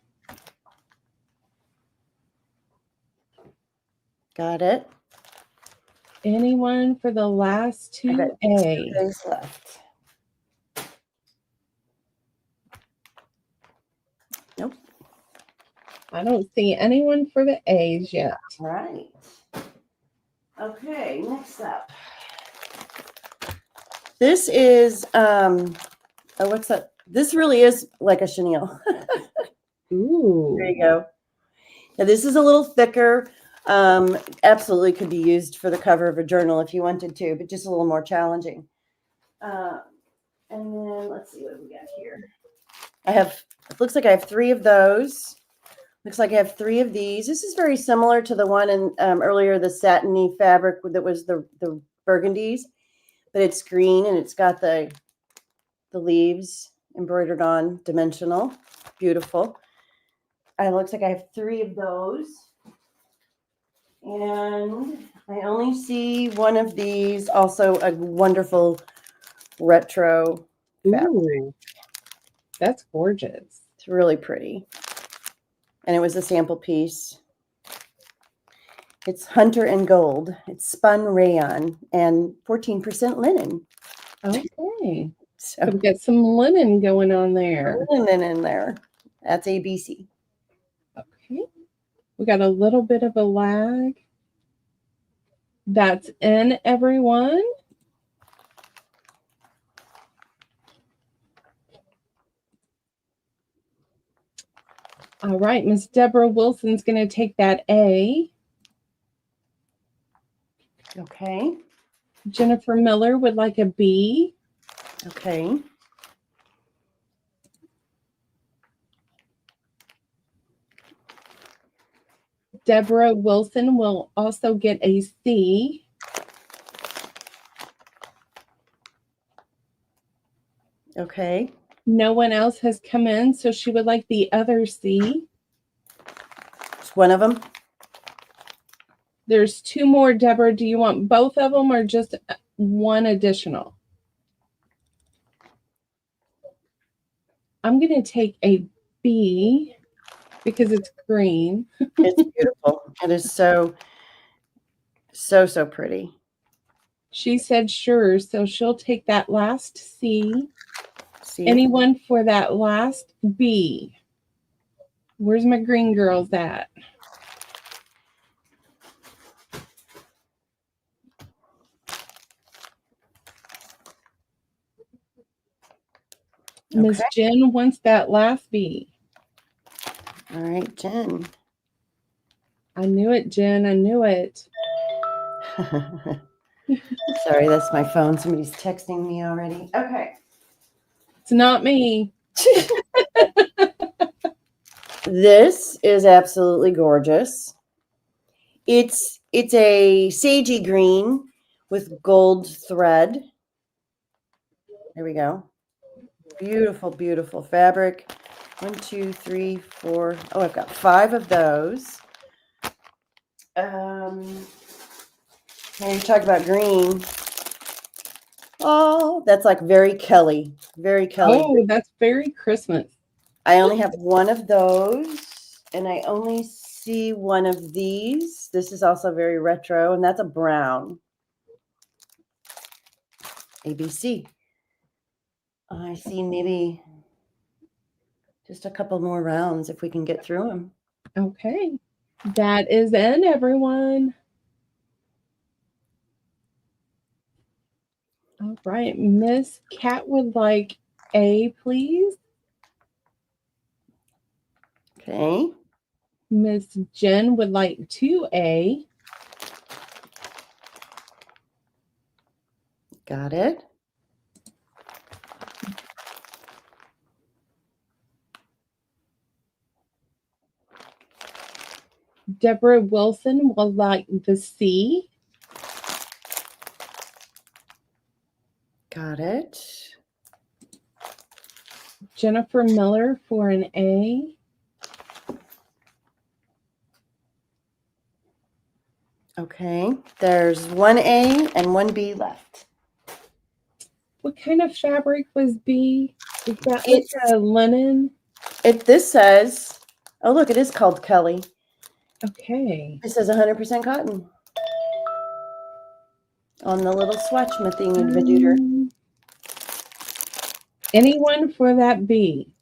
S3: Got it.
S1: Anyone for the last 2
S3: got
S1: A?
S3: 2 days left. Nope.
S1: I don't see anyone for the A's yet.
S3: All right. Okay, next up. This is what's that? This really is like a chenille.
S1: Ooh.
S3: There you go. Now this is a little thicker. Absolutely could be used for the cover of a journal if you wanted to, but just a little more challenging. And then let's see what we got here. It looks like I have 3 of those. Looks like I have 3 of these. This is very similar to the one in earlier, the satiny fabric that was the burgundies, but it's green and it's got the leaves embroidered on, dimensional, beautiful. It looks like I have 3 of those. And I only see 1 of these, also a wonderful retro fabric.
S1: Ooh. That's gorgeous.
S3: It's really pretty. And it was a sample piece. It's Hunter and Gold. It's spun rayon and 14% linen.
S1: Okay.
S3: So
S1: we've got some linen going on there.
S3: linen in there. That's ABC.
S1: Okay. We got a little bit of a lag. That's in, everyone. All right, Miss Deborah Wilson's going to take that A.
S3: Okay.
S1: Jennifer Miller would like a B.
S3: Okay.
S1: Deborah Wilson will also get a C.
S3: Okay.
S1: No one else has come in, so she would like the other C.
S3: Just 1 of them.
S1: There's 2 more, Deborah. Do you want both of them or just 1 additional? I'm going to take a B because it's green.
S3: It's beautiful. It is so pretty.
S1: She said sure, so she'll take that last C.
S3: See?
S1: Anyone for that last B? Where's my green girls at? Okay. Miss Jenn wants that last B.
S3: All right, Jen.
S1: I knew it, Jen. I knew it.
S3: Sorry, that's my phone. Somebody's texting me already. Okay.
S1: It's not me.
S3: This is absolutely gorgeous. It's a sagey green with gold thread. There we go. Beautiful, beautiful fabric. 1, 2, 3, 4. Oh, I've got 5 of those. Now you talk about green. Oh, that's like very Kelly. Very Kelly.
S1: Oh, that's very Christmas.
S3: I only have 1 of those, and I only see 1 of these. This is also very retro, and that's a brown. ABC. I see maybe just a couple more rounds if we can get through them.
S1: Okay. That is in, everyone. All right. Miss Cat would like A, please.
S3: Okay.
S1: Miss Jenn would like 2A.
S3: Got it.
S1: Deborah Wilson will like the C.
S3: Got it.
S1: Jennifer Miller for an A.
S3: Okay. There's 1A and 1B left.
S1: What kind of fabric was B? Is that like
S3: It's
S1: a linen?
S3: this says, oh look, it is called Kelly.
S1: Okay.
S3: It says 100% cotton on the little swatchma thingy.
S1: Anyone for that B?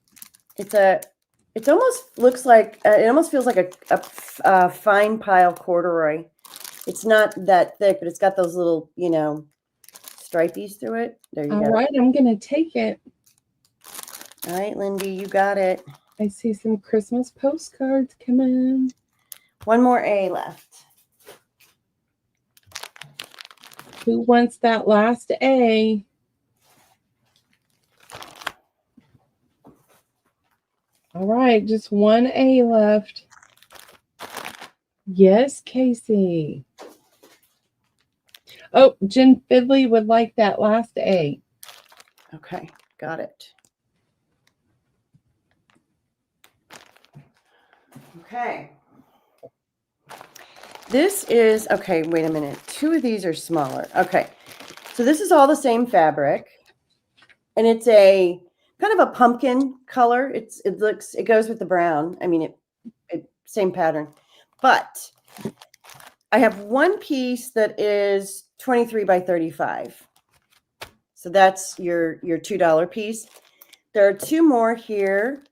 S3: It almost looks like, it almost feels like a fine pile corduroy. It's not that thick, but it's got those little, you know, stripies through it. There you go.
S1: All right, I'm going to take it.
S3: All right, Lyndee, you got it.
S1: I see some Christmas postcards coming.
S3: 1 more A left.
S1: Who wants that last A? All right, just 1 A left. Yes, Casey. Oh, Jen Fidley would like that last A.
S3: Okay, got it. Okay. This is, okay, wait a minute. 2 of these are smaller. Okay. So this is all the same fabric. And it's a kind of a pumpkin color. It goes with the brown. I mean, it same pattern. But I have 1 piece that is 23 by 35. So that's your $2 piece. There are 2 more here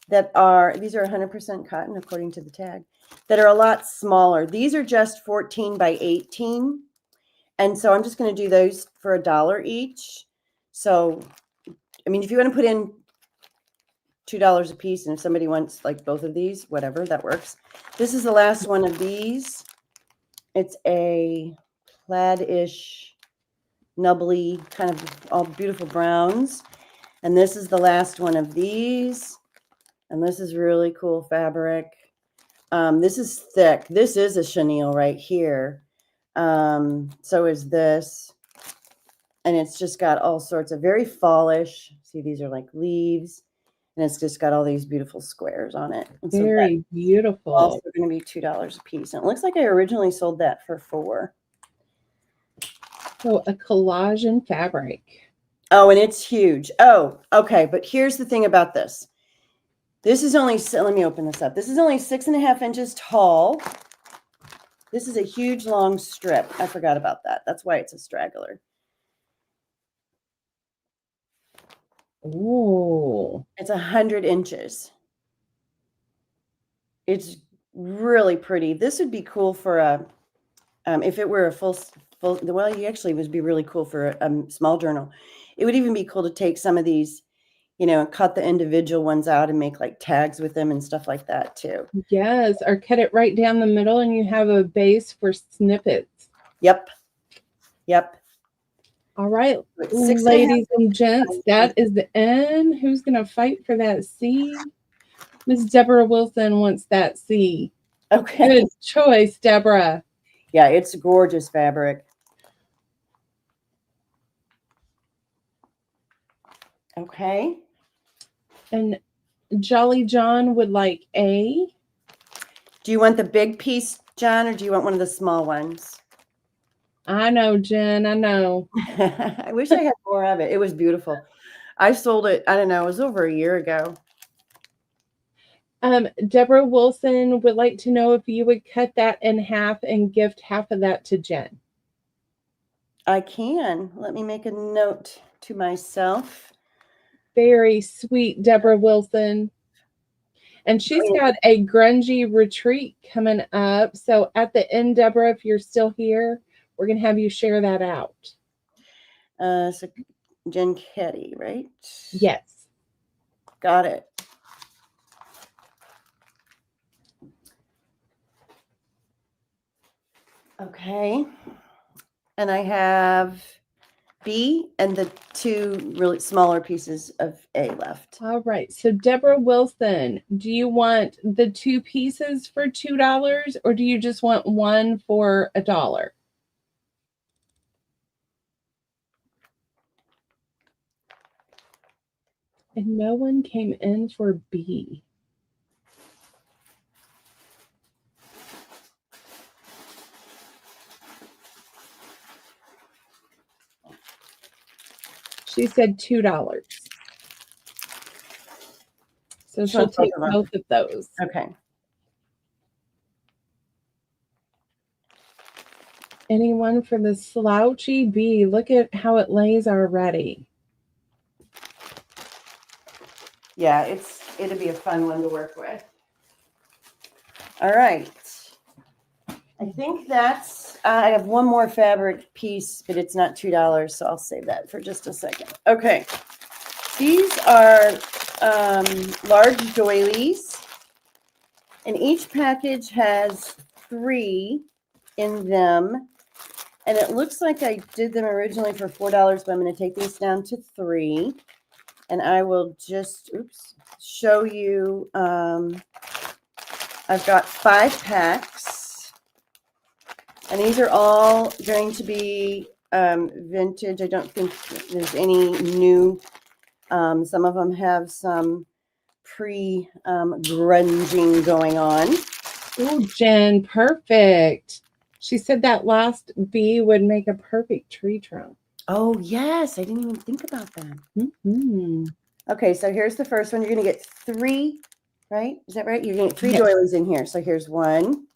S3: that are, these are 100% cotton according to the tag, that are a lot smaller. These are just 14 by 18. And so I'm just going to do those for $1 each. So, I mean, if you want to put in $2 a piece, and if somebody wants like both of these, whatever, that works. This is the last one of these. It's a plaid-ish, nubbly, kind of all beautiful browns. And this is the last one of these. And this is really cool fabric. This is thick. This is a chenille right here. So is this. And it's just got all sorts of very fallish. See, these are like leaves. And it's just got all these beautiful squares on it. And
S1: Very
S3: so
S1: beautiful.
S3: also going to be $2 a piece. And it looks like I originally sold that for $4.
S1: So a collage in fabric.
S3: Oh, and it's huge. Oh, okay. But here's the thing about this. This is only, let me open this up. This is only 6.5 inches tall. This is a huge long strip. I forgot about that. That's why it's a straggler.
S1: Oh,
S3: It's 100 inches. It's really pretty. This would be cool for a, if it were a full, well, you actually would be really cool for a small journal. It would even be cool to take some of these, you know, and cut the individual ones out and make like tags with them and stuff like that too.
S1: yes. Or cut it right down the middle and you have a base for snippets.
S3: Yep. Yep.
S1: All right,
S3: 6.5.
S1: ladies and gents, that is the end. Who's going to fight for that C? Miss Deborah Wilson wants that C.
S3: Okay.
S1: Good choice, Deborah.
S3: Yeah, it's gorgeous fabric. Okay.
S1: And Jolly John would like A.
S3: Do you want the big piece, John, or do you want one of the small ones?
S1: I know, Jen. I know.
S3: I wish I had more of it. It was beautiful. I sold it, I don't know, it was over a year ago.
S1: Deborah Wilson would like to know if you would cut that in half and gift half of that to Jen.
S3: I can. Let me make a note to myself.
S1: Very sweet, Deborah Wilson. And she's got a grungy retreat coming up. So at the end, Deborah, if you're still here, we're going to have you share that out.
S3: So Jen Ketty, right?
S1: Yes.
S3: Got it. Okay. And I have B and the two really smaller pieces of A left.
S1: All right. So Deborah Wilson, do you want the 2 pieces for $2 or do you just want one for $1? And no one came in for B. She said $2. So she'll take both of those.
S3: Okay.
S1: Anyone for the slouchy B? Look at how it lays already.
S3: Yeah, it'll be a fun one to work with. All right. I think that's, I have one more fabric piece, but it's not $2, so I'll save that for just a second. Okay. These are large doilies, and each package has 3 in them. And it looks like I did them originally for $4, but I'm going to take these down to 3. And I will just, show you. I've got 5 packs. And these are all going to be vintage. I don't think there's any new. Some of them have some grunging going on.
S1: Oh, Jen, perfect. She said that last B would make a perfect tree trunk.
S3: Oh, yes. I didn't even think about that.
S1: Mm-hmm.
S3: Okay, so here's the first one. You're going to get 3, right? Is that right? You're going to get 3 doilies in here. So here's one.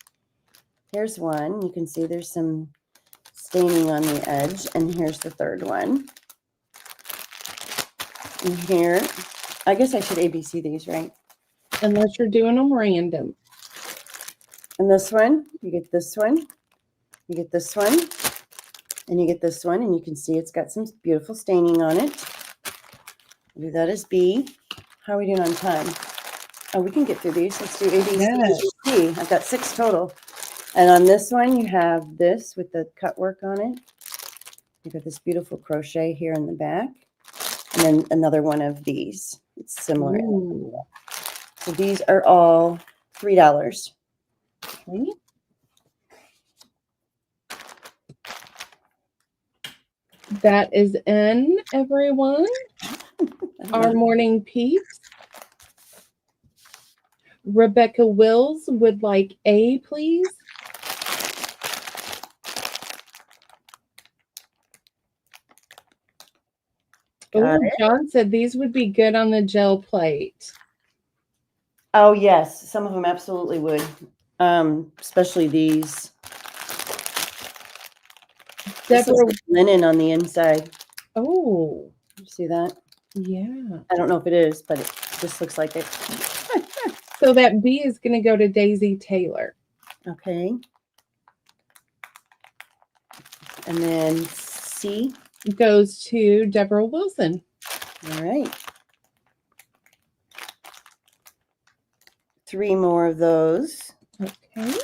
S3: Here's one. You can see there's some staining on the edge. And here's the third one. And here, I guess I should ABC these, right?
S1: Unless you're doing them random.
S3: And this one, you get this one. You get this one. And you get this one. And you can see it's got some beautiful staining on it. I'll do that as B. How are we doing on time? Oh, we can get through these. Let's do A, B, C. I've got 6 total. And on this one, you have this with the cut work on it. You've got this beautiful crochet here in the back. And then another one of these. It's similar.
S1: Ooh.
S3: So these are all $3. Okay.
S1: That is in, everyone. Our morning piece. Rebecca Wills would like A, please. Oh, John said these would be good on the gel plate.
S3: Oh, yes. Some of them absolutely would. Especially these. This is linen on the inside.
S1: Oh.
S3: You see that?
S1: Yeah.
S3: I don't know if it is, but it just looks like it.
S1: So that B is going to go to Daisy Taylor.
S3: Okay. And then C
S1: goes to Deborah Wilson.
S3: All right. 3 more of those.
S1: Okay.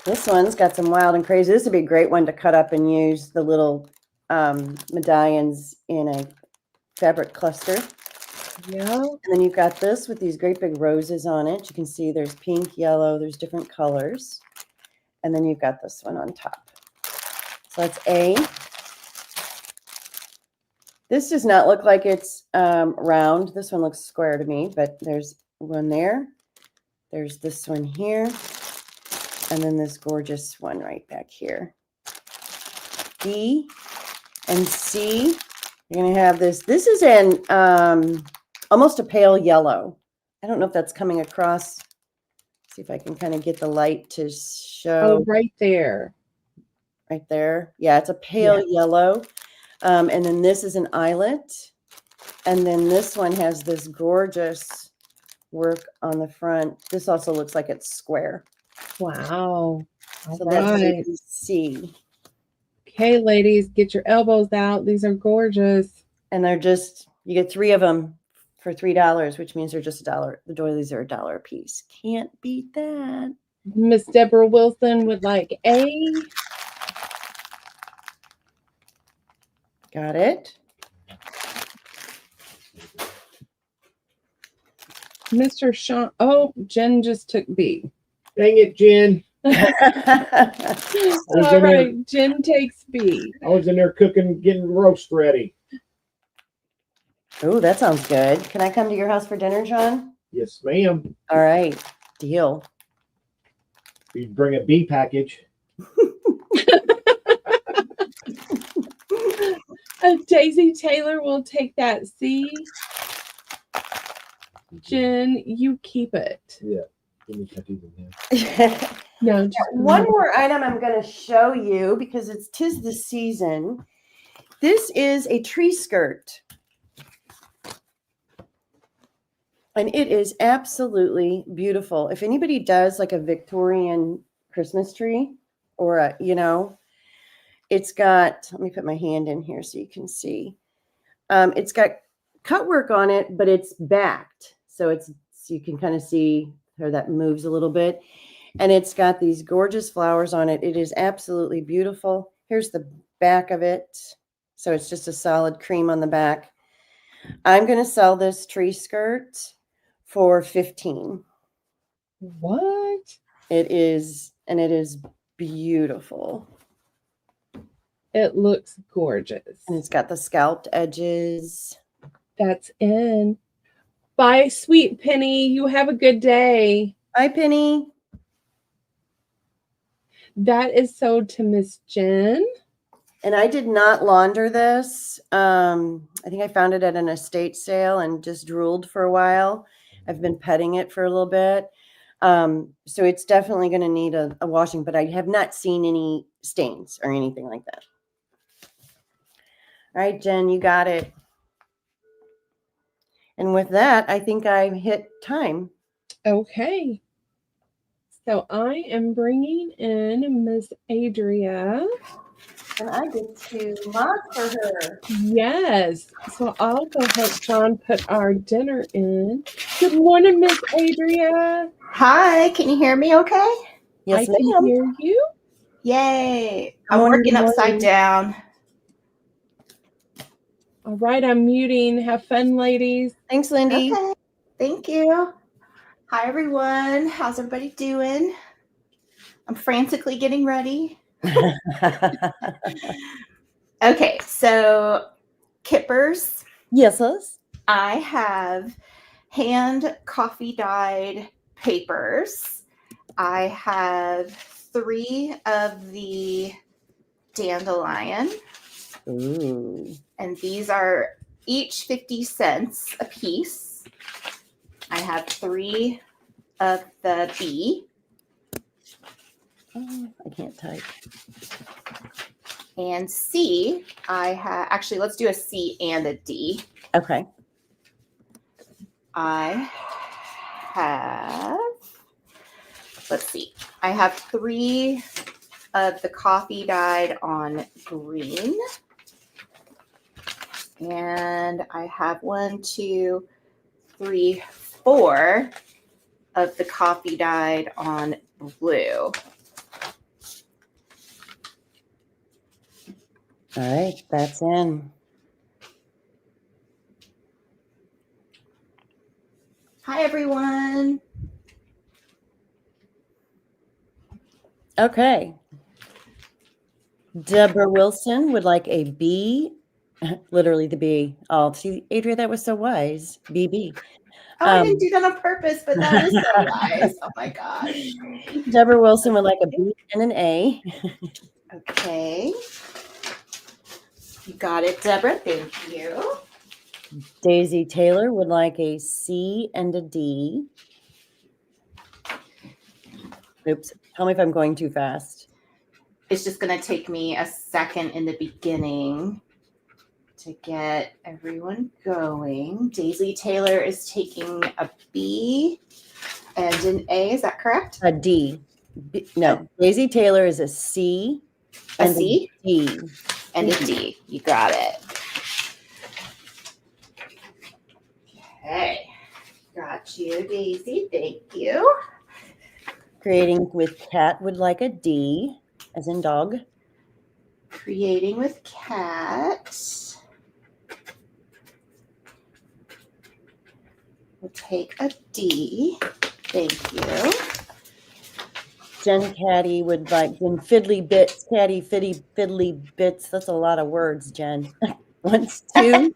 S3: This one's got some wild and crazy. This would be a great one to cut up and use the little medallions in a fabric cluster.
S1: Yeah.
S3: And then you've got this with these great big roses on it. You can see there's pink, yellow, there's different colors. And then you've got this one on top. So that's A. This does not look like it's round. This one looks square to me, but there's one there. There's this one here. And then this gorgeous one right back here. B and C. You're going to have this. This is in almost a pale yellow. I don't know if that's coming across. See if I can kind of get the light to show.
S1: Oh, right there.
S3: Right there. Yeah, it's a pale yellow. And then this is an eyelet. And then this one has this gorgeous work on the front. This also looks like it's square.
S1: Wow. All
S3: So that's
S1: right.
S3: C.
S1: Okay, ladies, get your elbows out. These are gorgeous.
S3: And they're just, you get 3 of them for $3, which means they're just $1. The doilies are $1 a piece. Can't beat that.
S1: Miss Deborah Wilson would like A.
S3: Got it.
S1: Mr. Sean. Oh, Jenn just took B.
S2: Dang it, Jen.
S1: All right, Jenn takes B.
S2: I was in there cooking, getting roast ready.
S3: Oh, that sounds good. Can I come to your house for dinner, John?
S2: Yes, ma'am.
S3: All right. Deal.
S2: You bring a B package.
S1: Daisy Taylor will take that C. Jenn, you keep it.
S2: Yeah. Let me cut these in half.
S1: No, just
S3: One more item I'm going to show you because it's 'tis the season. This is a tree skirt. And it is absolutely beautiful. If anybody does like a Victorian Christmas tree or a, it's got, let me put my hand in here so you can see. It's got cut work on it, but it's backed. So you can kind of see how that moves a little bit. And it's got these gorgeous flowers on it. It is absolutely beautiful. Here's the back of it. So it's just a solid cream on the back. I'm going to sell this tree skirt for $15.
S1: What?
S3: It is beautiful.
S1: It looks gorgeous.
S3: And it's got the scalped edges.
S1: That's in. Bye, sweet Penny. You have a good day.
S3: Bye, Penny.
S1: That is sold to Miss Jenn.
S3: And I did not launder this. I think I found it at an estate sale and just drooled for a while. I've been petting it for a little bit. So it's definitely going to need a washing, but I have not seen any stains or anything like that. All right, Jenn, you got it. And with that, I think I hit time.
S1: Okay. So I am bringing in Miss Adria.
S3: And I get to mod for her.
S1: Yes. So I'll go help John put our dinner in. Good morning, Miss Adria.
S4: Hi, can you hear me okay?
S3: Yes,
S1: I can
S3: ma'am.
S1: hear you.
S4: Yay. I'm
S1: Morning,
S4: working upside
S1: morning.
S4: down.
S1: All right, I'm muting. Have fun, ladies.
S3: Thanks, Lyndee.
S4: Okay. Thank you. Hi, everyone. How's everybody doing? I'm frantically getting ready. Okay, so Kippers,
S3: Yes, us.
S4: I have hand coffee dyed papers. I have 3 of the dandelion.
S3: Ooh.
S4: And these are each 50 cents a piece. I have 3 of the bee.
S3: Oh, I can't type.
S4: And C, I have, actually, let's do a C and a D.
S3: Okay.
S4: I have, let's see, I have 3 of the coffee dyed on green. And I have 1, 2, 3, 4 of the coffee dyed on blue.
S3: All right, that's in.
S4: Hi, everyone.
S3: Okay. Deborah Wilson would like a B, literally the B. Oh, see, Adria, that was so wise. BB.
S4: Oh, I didn't do that on purpose, but that is so wise. Oh my gosh.
S3: Deborah Wilson would like a B and an A.
S4: Okay. You got it, Deborah. Thank you.
S3: Daisy Taylor would like a C and a D. Oops. Tell me if I'm going too fast.
S4: It's just going to take me a second in the beginning to get everyone going. Daisy Taylor is taking a B and an A. Is that correct?
S3: A D. No, Daisy Taylor is a C.
S4: A C?
S3: A D.
S4: And a D. You got it. Okay. Got you, Daisy. Thank you.
S3: Creating with Cat would like a D, as in dog.
S4: Creating with Cat. We'll take a D. Thank you.
S3: Jen Caddy would like Jen Fiddly Bits, Caddy Fiddly Bits. That's a lot of words, Jen. Wants two.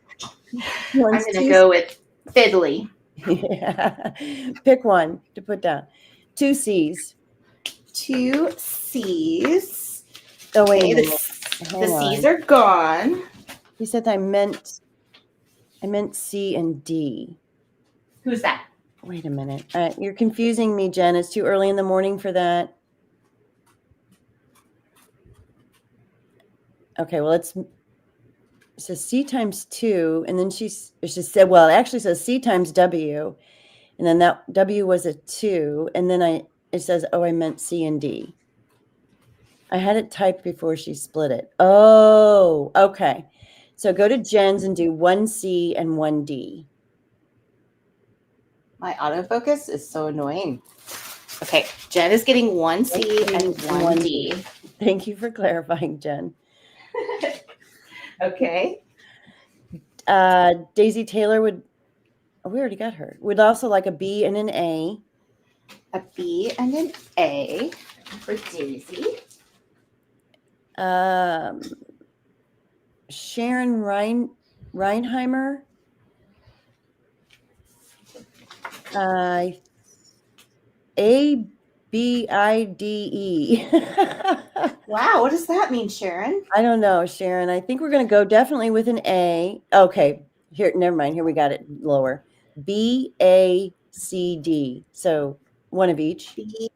S4: I'm going to go with Fiddly.
S3: Yeah. Pick one to put down. 2 C's.
S4: 2 C's.
S3: Oh, wait
S4: Okay,
S3: a minute.
S4: the C's are gone.
S3: You said I meant C and D.
S4: Who's that?
S3: Wait a minute. You're confusing me, Jen. It's too early in the morning for that. Okay, well, it says C times 2, and then she said, well, it actually says C times W, and then that W was a 2, and then it says, oh, I meant C and D. I had it typed before she split it. Oh, okay. So go to Jen's and do 1 C and 1 D.
S4: My autofocus is so annoying. Okay, Jen is getting 1 C and 1 D.
S3: Thank you for clarifying, Jen.
S4: Okay.
S3: Daisy Taylor we already got her, would also like a B and an A.
S4: A B and an A for Daisy.
S3: Sharon Reinheimer. A B I D E.
S4: Wow, what does that mean, Sharon?
S3: I don't know, Sharon. I think we're going to go definitely with an A. Okay, here, never mind. Here we got it lower. B A C D. So one of each.
S4: B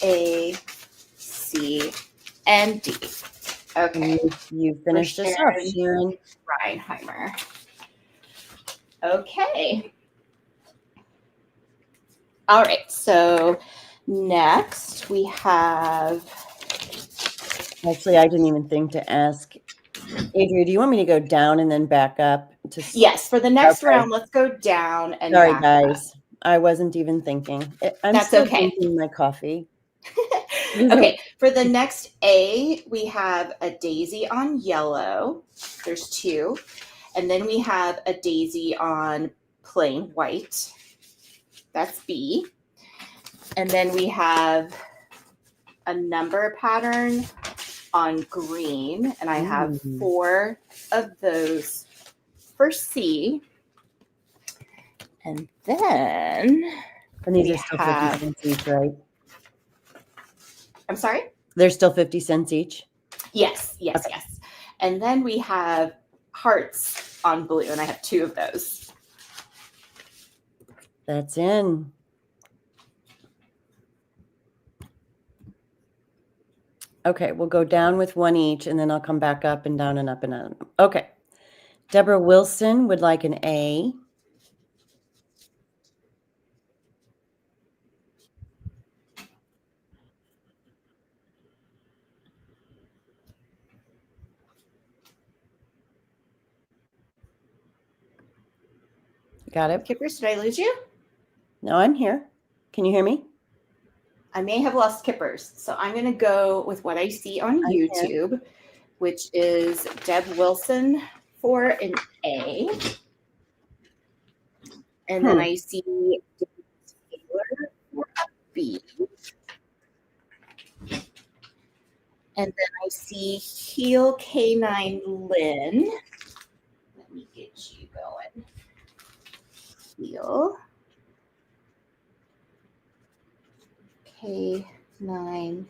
S4: A C and D. Okay.
S3: You finished us off, Sharon
S4: Reinheimer. Okay. All right. So next we have.
S3: Actually, I didn't even think to ask. Adria, do you want me to go down and then back up?
S4: Yes, for the next round, let's go down and
S3: sorry,
S4: back
S3: guys.
S4: up.
S3: I wasn't even thinking.
S4: That's
S3: still
S4: okay.
S3: drinking my coffee.
S4: Okay, for the next A, we have a daisy on yellow. There's 2. And then we have a daisy on plain white. That's B. And then we have a number pattern on green. And I have 4 of those for C. And then
S3: these are still 50 cents each, right?
S4: I'm sorry?
S3: They're still 50 cents each?
S4: Yes.
S3: Okay.
S4: Yes. And then we have hearts on blue, and I have 2 of those.
S3: That's in. Okay, we'll go down with 1 each, and then I'll come back up and down and up and down. Okay. Deborah Wilson would like an A. Got it.
S4: Kippers, did I lose you?
S3: No, I'm here. Can you hear me?
S4: I may have lost Kippers. So I'm going to go with what I see on YouTube, which is Deb Wilson for an A. And then I see Taylor for a B. And then I see Heel K9 Lynn. Let me get you going. Heel K9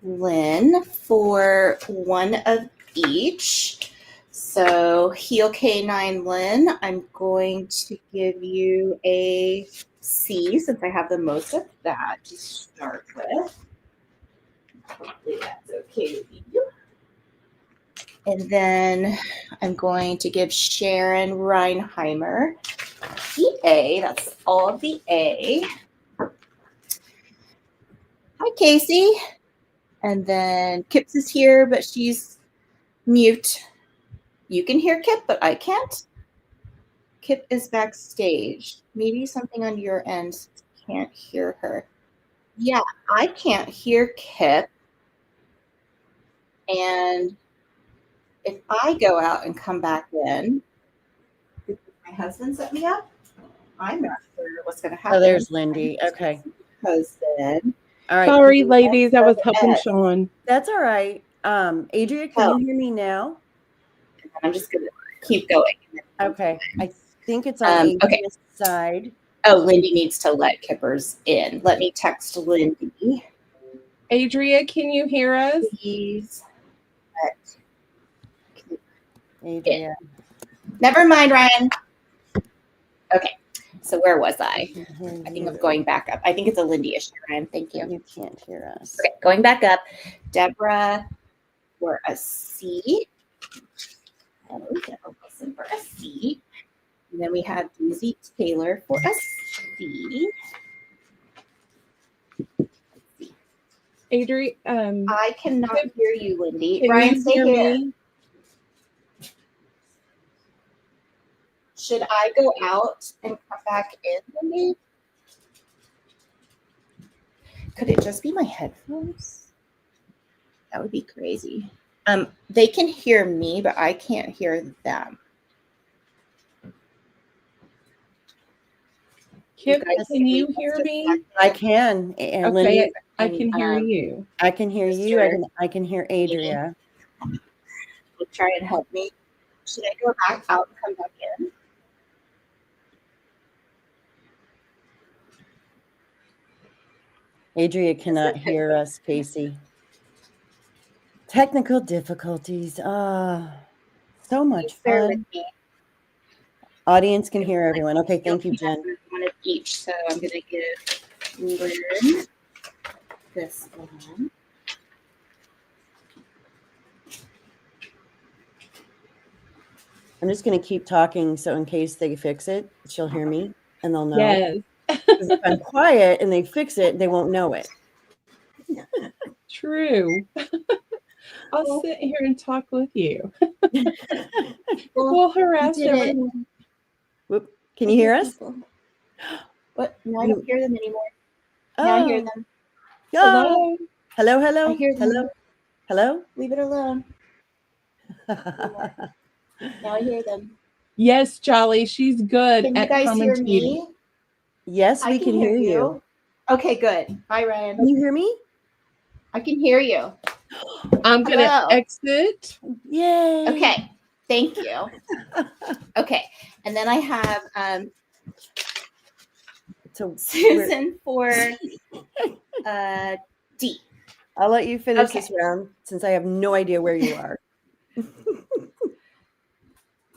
S4: Lynn for one of each. So Heel K9 Lynn, I'm going to give you a C since I have the most of that to start with. Hopefully that's okay with you. And then I'm going to give Sharon Reinheimer the A. That's all of the A. Hi, Casey. And then Kips is here, but she's mute. You can hear Kipp, but I can't. Kipp is backstage. Maybe something on your end can't hear her. Yeah, I can't hear Kipp. And if I go out and come back in, did my husband set me up? I'm not sure what's going to happen.
S3: Oh, there's Lyndee. Okay.
S4: Because then,
S3: All right.
S1: Sorry, ladies. I was helping Sean.
S3: That's all right. Adria, can you hear me now?
S4: I'm just going to keep going.
S3: Okay. I think it's on Adria's side.
S4: Oh, Lyndee needs to let Kippers in. Let me text Lyndee.
S1: Adria, can you hear us?
S4: Please let
S3: Adria.
S4: Never mind, Ryan. Okay. So where was I? I think I'm going back up. I think it's a Lyndee issue, Ryan. Thank you.
S3: You can't hear us.
S4: Okay, going back up. Deborah for a C. Oh, Deborah Wilson for a C. And then we have Daisy Taylor for a C.
S1: Adria,
S4: I cannot hear you, Lyndee.
S1: can
S4: Ryan,
S1: you
S4: stay
S1: hear
S4: here.
S1: me?
S4: Should I go out and come back in, Lyndee? Could it just be my headphones? That would be crazy. They can hear me, but I can't hear them.
S1: Kipp, can you hear me?
S3: I can. And
S1: Okay,
S3: Lyndee,
S1: I can hear you.
S3: I can hear you. I can hear Adria.
S4: Will try and help me. Should I go back out and come back in?
S3: Adria cannot hear us, Casey. Technical difficulties. So much
S4: Bear
S3: fun.
S4: with me.
S3: Audience can hear everyone. Okay, thank you, Jen.
S4: One of each, so I'm going to give Lynn this one.
S3: I'm just going to keep talking, so in case they fix it, she'll hear me, and they'll know.
S1: Yes.
S3: 'Cause if I'm quiet and they fix it, they won't know it.
S1: True. I'll sit here and talk with you. We'll harass everyone.
S3: Whoop. Can you hear us?
S4: What? No, I don't hear them anymore.
S3: Oh.
S4: Now I hear them.
S3: Hello. Hello, hello.
S4: I hear them.
S3: Hello. Hello.
S4: Leave it alone. Now I hear them.
S1: Yes, Jolly, she's good
S4: Can you
S1: at
S4: guys hear
S1: commentating.
S4: me?
S3: Yes, we can hear you.
S4: Okay, good. Hi, Ryan.
S3: Can you hear me?
S4: I can hear you.
S1: I'm going to exit.
S3: Yay.
S4: Okay. Thank you. Okay. And then I have
S3: So
S4: Susan for D.
S3: I'll let you finish this round since I have no idea where you are.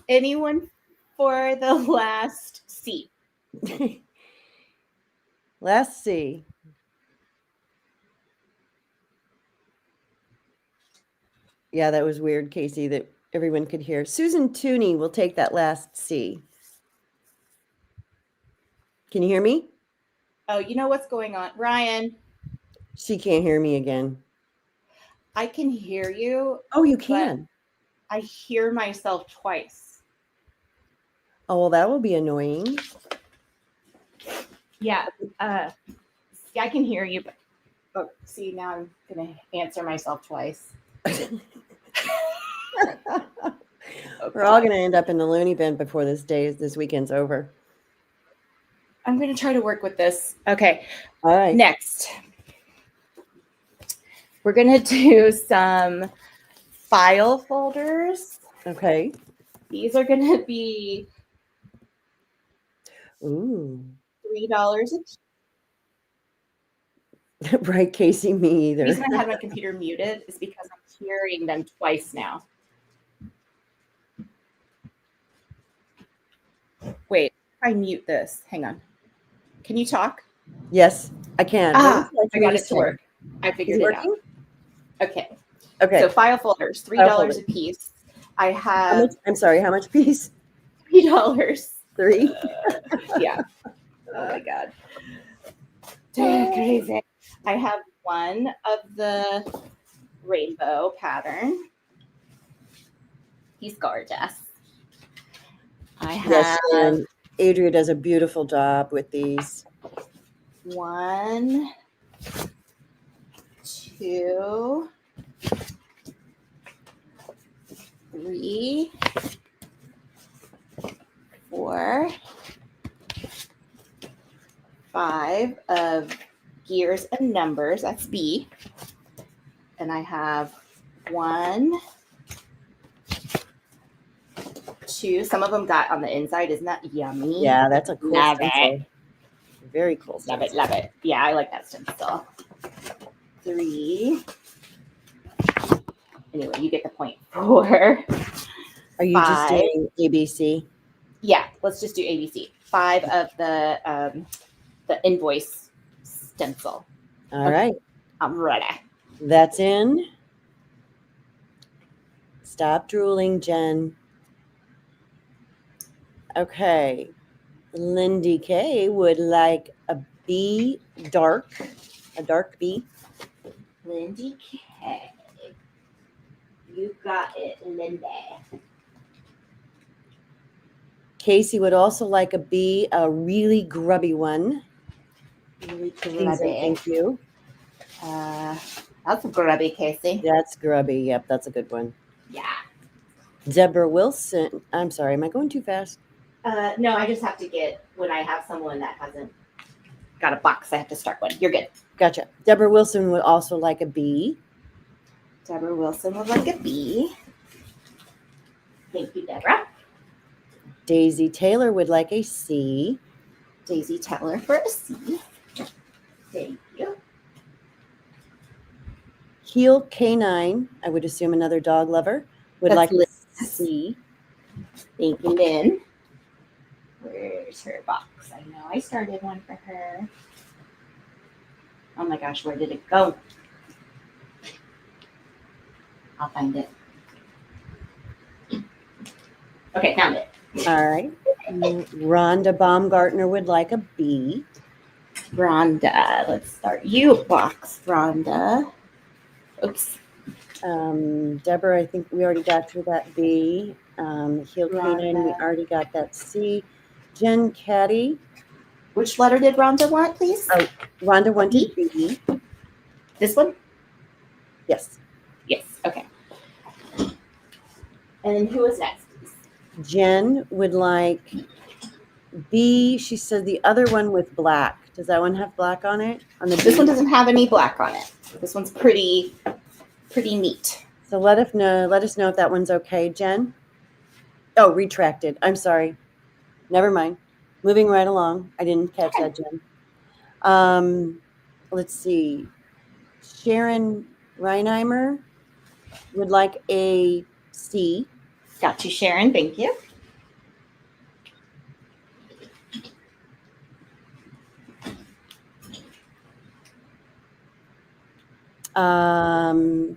S4: Anyone for the last C?
S3: Last C. Yeah, that was weird, Casey, that everyone could hear. Susan Tooney will take that last C. Can you hear me?
S4: Oh, you know what's going on. Ryan.
S3: She can't hear me again.
S4: I can hear you.
S3: Oh, you can.
S4: I hear myself twice.
S3: Oh, well, that will be annoying.
S4: Yeah. See, I can hear you, but see, now I'm going to answer myself twice.
S3: We're all going to end up in the loony bin before this weekend's over.
S4: I'm going to try to work with this. Okay.
S3: All right.
S4: Next, we're going to do some file folders.
S3: Okay.
S4: These are going to be
S3: Ooh.
S4: $3 a piece.
S3: Right, Casey, me
S4: The
S3: either.
S4: reason I have my computer muted is because I'm hearing them twice now. Wait, if I mute this, hang on. Can you talk?
S3: Yes, I can.
S4: Ah,
S3: What would
S4: I
S3: you like
S4: got
S3: me
S4: it to
S3: say?
S4: work. I
S3: Is
S4: figured
S3: it
S4: it out.
S3: working?
S4: Okay.
S3: Okay.
S4: So file folders, $3
S3: File folders.
S4: a piece. I
S3: How
S4: have
S3: much, I'm sorry, how much piece?
S4: $3.
S3: 3?
S4: Yeah. Oh my God. Crazy. I have one of the rainbow pattern. He's gorgeous. I
S3: Yes,
S4: have
S3: and Adria does a beautiful job with these.
S4: 1, 2, 3, 4, 5 of gears and numbers. That's B. And I have 1, 2. Some of them got on the inside. Isn't that yummy?
S3: Yeah, that's a cool
S4: Love
S3: stencil.
S4: it.
S3: Very cool
S4: Love it.
S3: stencil.
S4: Love it. Yeah, I like that stencil. 3. Anyway, you get the point. 4.
S3: Are you just
S4: 5.
S3: doing ABC?
S4: Yeah, let's just do ABC. 5 of the invoice stencil.
S3: All right.
S4: I'm ready.
S3: That's in. Stop drooling, Jen. Okay. Lyndee Kay would like a B dark, a dark B.
S4: Lyndee Kay. You got it, Lyndee.
S3: Casey would also like a B, a really grubby one.
S4: Really
S3: Please and
S4: grubby.
S3: thank you.
S4: That's grubby, Casey.
S3: That's grubby. Yep, that's a good one.
S4: Yeah.
S3: Deborah Wilson. I'm sorry, am I going too fast?
S4: No, I just have to get, when I have someone that hasn't got a box, I have to start one. You're good.
S3: Gotcha. Deborah Wilson would also like a B.
S4: Deborah Wilson would like a B. Thank you, Deborah.
S3: Daisy Taylor would like a C.
S4: Daisy Taylor for a C. Thank you.
S3: Heel Canine, I would assume another dog lover, would
S4: That's
S3: like a
S4: Liz.
S3: C.
S4: Thank you, Lynn. Where's her box? I know I started one for her. Oh my gosh, where did it go? I'll find it. Okay, found it.
S3: All right. Rhonda Baumgartner would like a B.
S4: Rhonda, let's start you a box, Rhonda. Oops.
S3: Deborah, I think we already got through that B. Heel Canine, we
S4: Rhonda.
S3: already got that C. Jen Caddy,
S4: Which letter did Rhonda want, please?
S3: Oh. Rhonda wanted B.
S4: This one?
S3: Yes.
S4: Yes. Okay. And who is next, please?
S3: Jenn would like B. She said the other one with black. Does that one have black on it? On the
S4: This
S3: B?
S4: one doesn't have any black on it. This one's pretty neat.
S3: So let us know if that one's okay, Jen. Oh, retracted. I'm sorry. Never mind. Moving right along. I didn't catch that, Jen. Let's see. Sharon Reinheimer would like a C.
S4: Got you, Sharon. Thank you.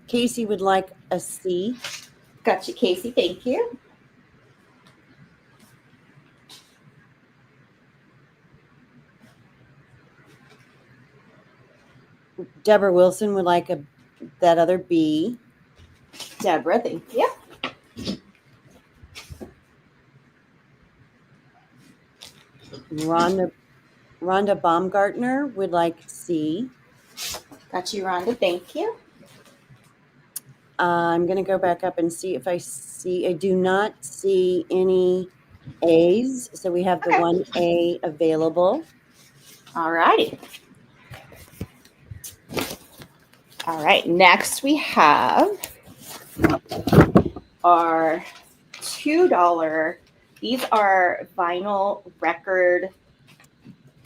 S3: Casey would like a C.
S4: Got you, Casey. Thank you.
S3: Deborah Wilson would like that other B.
S4: Deborah, thank you.
S3: Rhonda Baumgartner would like C.
S4: Got you, Rhonda. Thank you.
S3: I'm going to go back up and see if I do not see any A's. So we have the
S4: Okay.
S3: one A available.
S4: All righty. All right, next we have our $2. These are vinyl record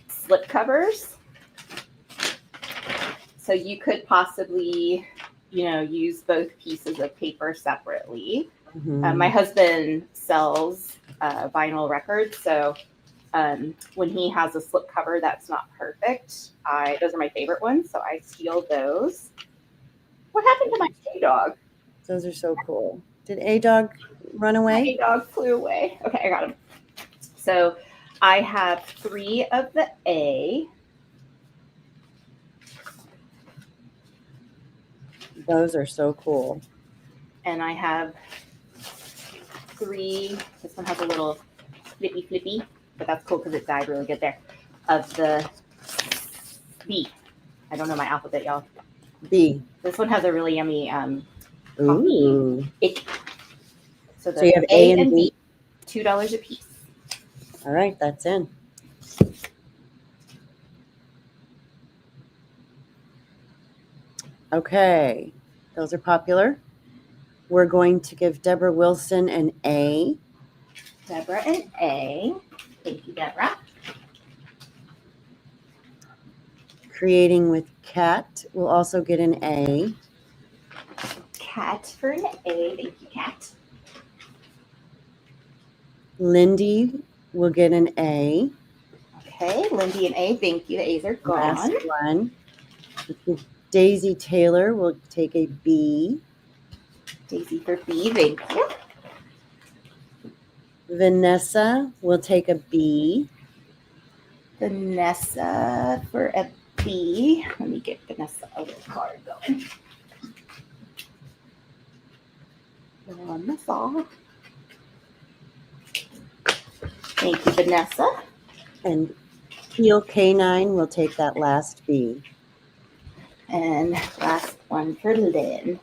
S4: slip covers. So you could possibly, use both pieces of paper separately.
S3: Mhm.
S4: My husband sells vinyl records, so when he has a slip cover that's not perfect, those are my favorite ones, so I steal those. What happened to my A-Dog?
S3: Those are so cool. Did A-Dog run away?
S4: A-Dog flew away. Okay, I got him. So I have 3 of the A.
S3: Those are so cool.
S4: And I have 3. This one has a little flippy, but that's cool because it died really good there. Of the B. I don't know my alphabet, y'all.
S3: B.
S4: This one has a really yummy
S3: Ooh.
S4: coffee. So
S3: you have A and B?
S4: $2 a piece.
S3: All right, that's in. Okay, those are popular. We're going to give Deborah Wilson an A.
S4: Deborah an A. Thank you, Deborah.
S3: Creating with Kat will also get an A.
S4: Cat for an A. Thank you, Cat.
S3: Lyndee will get an A.
S4: Okay, Lyndee an A. Thank you. The A's are gone.
S3: Last one. Daisy Taylor will take a B.
S4: Daisy for B. Thank you.
S3: Vanessa will take a B.
S4: Vanessa for a B. Let me get Vanessa a little card going. Vanessa. Thank you, Vanessa.
S3: And Heel K9 will take that last B.
S4: And last one for Lynn.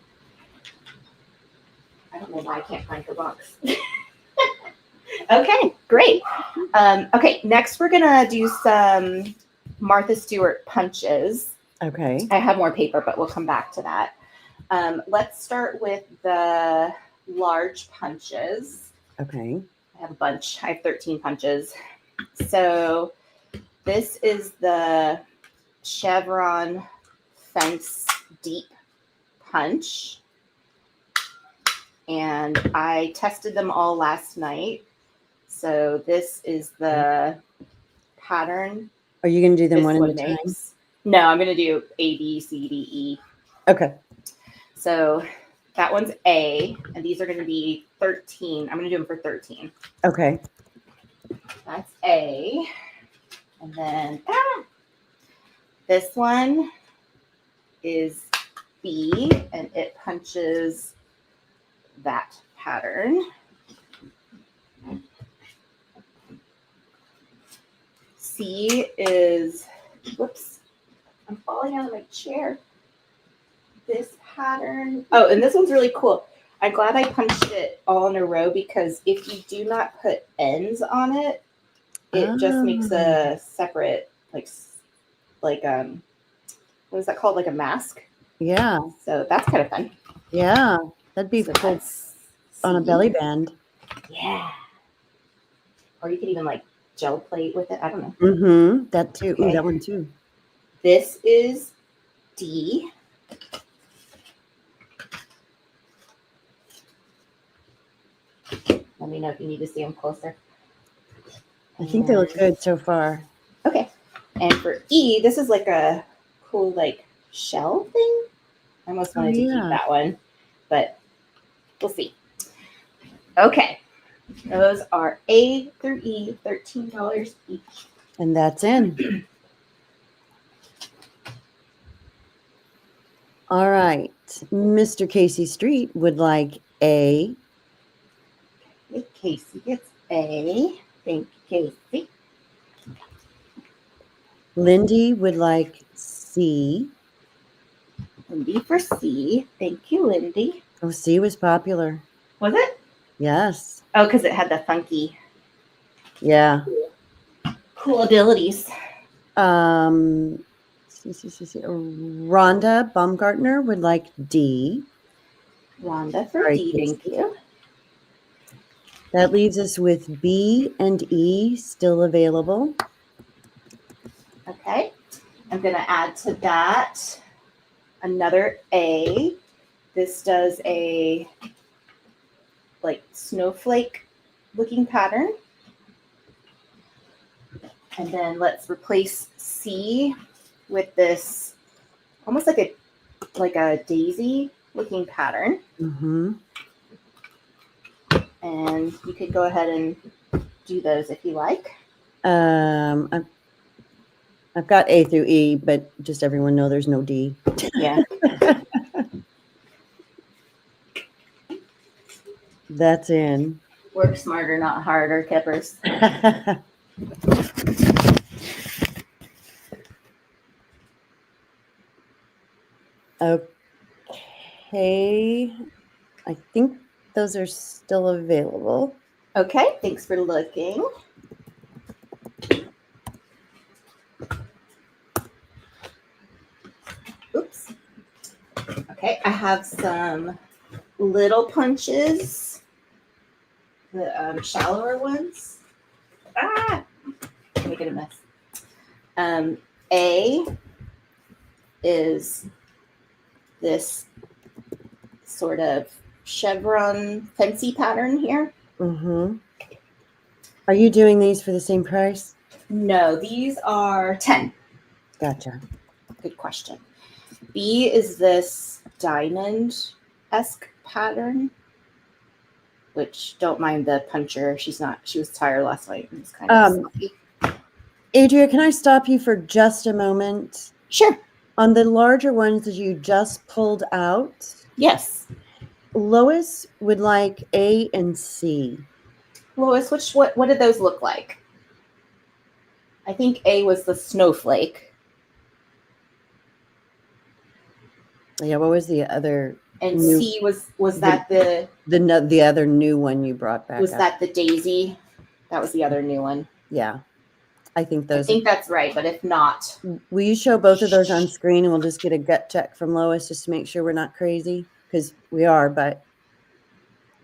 S4: I don't know why I can't find her box. Okay, great. Okay, next we're gonna do some Martha Stewart punches.
S3: Okay.
S4: I have more paper, but we'll come back to that. Let's start with the large punches.
S3: Okay.
S4: I have a bunch. I have 13 punches. So this is the chevron fence deep punch. And I tested them all last night. So this is the pattern.
S3: Are you going to do them
S4: this
S3: one
S4: one
S3: at a time?
S4: makes. No, I'm going to do A, B, C, D, E.
S3: Okay.
S4: So that one's A, and these are going to be 13. I'm going to do them for 13.
S3: Okay.
S4: That's A. And then this one is B, and it punches that pattern. C is, whoops, I'm falling out of my chair. This pattern, oh, and this one's really cool. I'm glad I punched it all in a row because if you do not put ends on it, it just makes a separate, like what is that called? Like a mask.
S3: Yeah.
S4: So that's kind of fun.
S3: Yeah. That'd be
S4: So
S3: cool
S4: that's
S3: on a
S4: C.
S3: belly band.
S4: Yeah. Or you could even like gel plate with it. I don't know.
S3: Mm-hmm. That too.
S4: Okay.
S3: Ooh, that one too.
S4: This is D. Let me know if you need to see them closer.
S3: I think they look good so far.
S4: Okay. And for E, this is like a cool like shell thing. I almost wanted to keep that one, but we'll see. Okay. Those are A through E, $13 each.
S3: And that's in. All right. Mr. Casey Street would like A.
S4: Okay, Casey gets A. Thank you, Casey.
S3: Lyndee would like C.
S4: Lyndee for C. Thank you, Lyndee.
S3: Oh, C was popular.
S4: Was it?
S3: Yes.
S4: Oh, because it had the funky,
S3: Yeah.
S4: cool abilities.
S3: Rhonda Baumgartner would like D.
S4: Rhonda for
S3: Sorry,
S4: D, thank
S3: Casey.
S4: you.
S3: That leaves us with B and E still available.
S4: Okay. I'm going to add to that another A. This does a like snowflake looking pattern. And then let's replace C with this almost like a daisy looking pattern.
S3: Mm-hmm.
S4: And you could go ahead and do those if you like.
S3: I've got A through E, but just everyone know there's no D.
S4: Yeah.
S3: That's in.
S4: Work smarter, not harder, Kippers.
S3: Okay. I think those are still available.
S4: Okay, thanks for looking. Oops. Okay, I have some little punches, the shallower ones. Ah, making a mess. A is this sort of chevron fancy pattern here.
S3: Mm-hmm. Are you doing these for the same price?
S4: No, these are 10.
S3: Gotcha.
S4: Good question. B is this diamond-esque pattern, which don't mind the puncher. She was tired last night. It was kind of sloppy.
S3: Adria, can I stop you for just a moment?
S4: Sure.
S3: On the larger ones that you just pulled out,
S4: Yes.
S3: Lois would like A and C.
S4: Lois, what did those look like? I think A was the snowflake.
S3: Yeah, what was the other?
S4: And C was that the
S3: other new one you brought back?
S4: Was
S3: up?
S4: that the daisy? That was the other new one.
S3: Yeah, I think
S4: I think that's right, but if not,
S3: will you show both of those on screen and we'll just get a gut check from Lois just to make sure we're not crazy, because we are. But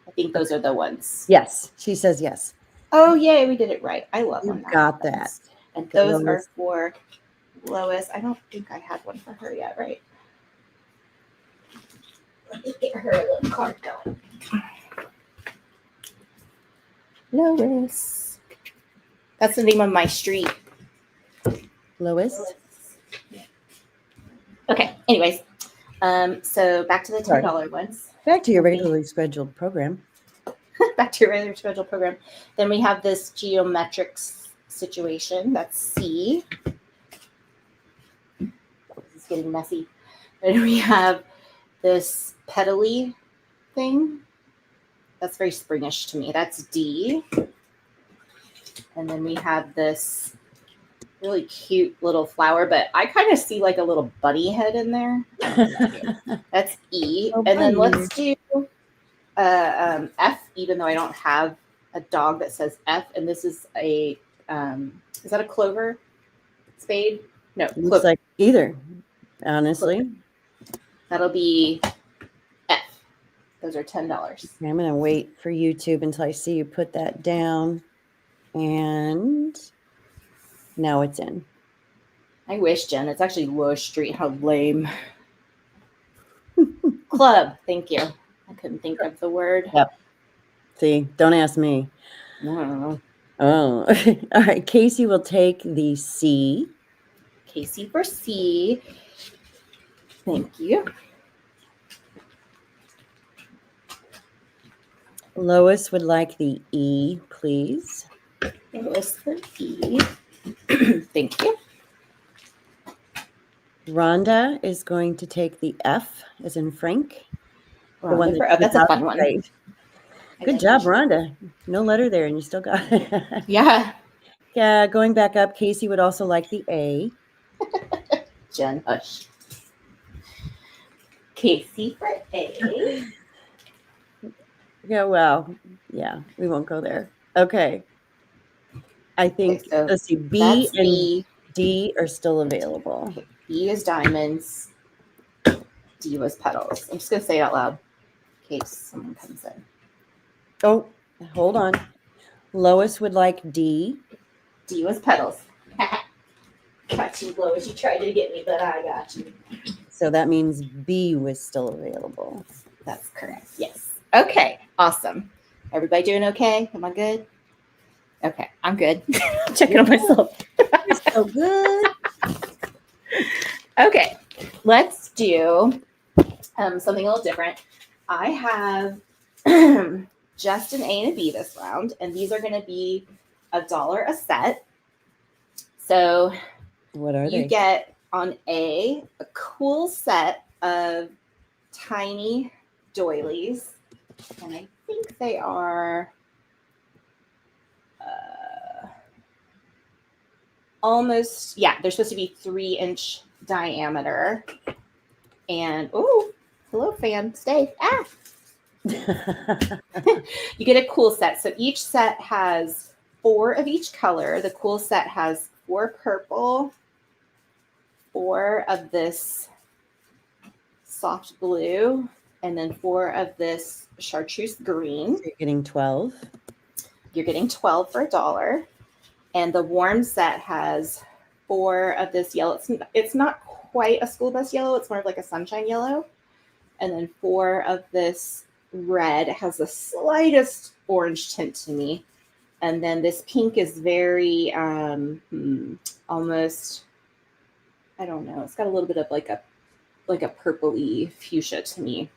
S4: I think those are the ones.
S3: Yes, she says yes.
S4: Oh yay, we did it right. I love when
S3: You
S4: that
S3: got
S4: happens.
S3: that.
S4: And those
S3: Lois.
S4: are for Lois. I don't think I had one for her yet, right? Let me get her a little card going. Lois. That's the name of my street.
S3: Lois.
S4: Okay. Anyways, so back to the $10 ones.
S3: Back to your regularly scheduled program.
S4: Back to your regular scheduled program. Then we have this geometrics situation. That's C. This is getting messy. Then we have this petally thing. That's very springish to me. That's D. And then we have this really cute little flower, but I kind of see like a little bunny head in there. That's E.
S3: Oh,
S4: and then
S3: bunny.
S4: let's do F, even though I don't have a dog that says F. And this is is that a clover spade? No,
S3: Looks
S4: clover.
S3: like either, honestly.
S4: Clover. That'll be F. Those are $10.
S3: Okay, I'm going to wait for YouTube until I see you put that down. And now it's in.
S4: I wish, Jen. It's actually Low Street. How lame. Club. Thank you. I couldn't think of the word.
S3: Yep. See, don't ask me.
S4: No.
S3: Oh, all right. Casey will take the C.
S4: Casey for C. Thank you.
S3: Lois would like the E, please.
S4: Lois for E. Thank you.
S3: Rhonda is going to take the F, as in Frank.
S4: The one that's a fun one.
S3: Right. Good job, Rhonda. No letter there, and you still got it.
S4: Yeah.
S3: Yeah, going back up, Casey would also like the A.
S4: Jen, hush. Casey for A.
S3: Yeah, well, yeah, we won't go there. Okay. I think,
S4: Okay, so
S3: let's see, B
S4: that's
S3: and
S4: B.
S3: D are still available.
S4: Okay, B is diamonds. D was petals. I'm just gonna say it out loud in case someone comes in.
S3: Oh, hold on. Lois would like D.
S4: D was petals. Got you, Lois. You tried to get me, but I got you.
S3: So that means B was still available.
S4: That's correct. Yes. Okay. Awesome. Everybody doing okay? Am I good? Okay, I'm good. I'm checking on myself.
S3: You're so good.
S4: Okay, let's do something a little different. I have just an A and a B this round, and these are going to be $1 a set. So
S3: What are
S4: you
S3: they?
S4: get on a cool set of tiny doilies, and I think they are almost, yeah, they're supposed to be 3-inch diameter. And oh, hello, fan, stay. Ah, you get a cool set. So each set has 4 of each color. The cool set has 4 purple, 4 of this soft blue, and then 4 of this chartreuse green.
S3: You're getting 12.
S4: You're getting 12 for $1. And the warm set has 4 of this yellow. It's not quite a school bus yellow. It's more of like a sunshine yellow. And then 4 of this red. It has the slightest orange tint to me. And then this pink is very almost, I don't know. It's got a little bit of like a purpley fuchsia to me.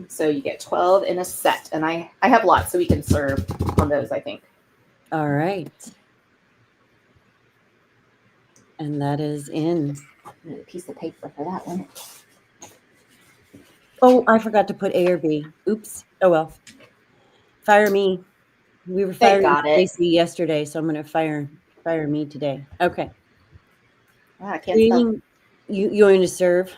S4: So you get 12 in a set. And I have lots, so we can serve on those, I think.
S3: All right. And that is in.
S4: I need a piece of paper for that one.
S3: Oh, I forgot to put A or B. Oops. Oh, well. Fire me. We were
S4: They
S3: firing
S4: got it.
S3: Stacy yesterday, so I'm going to fire me today. Okay.
S4: Wow, I can't spell.
S3: You want me to serve?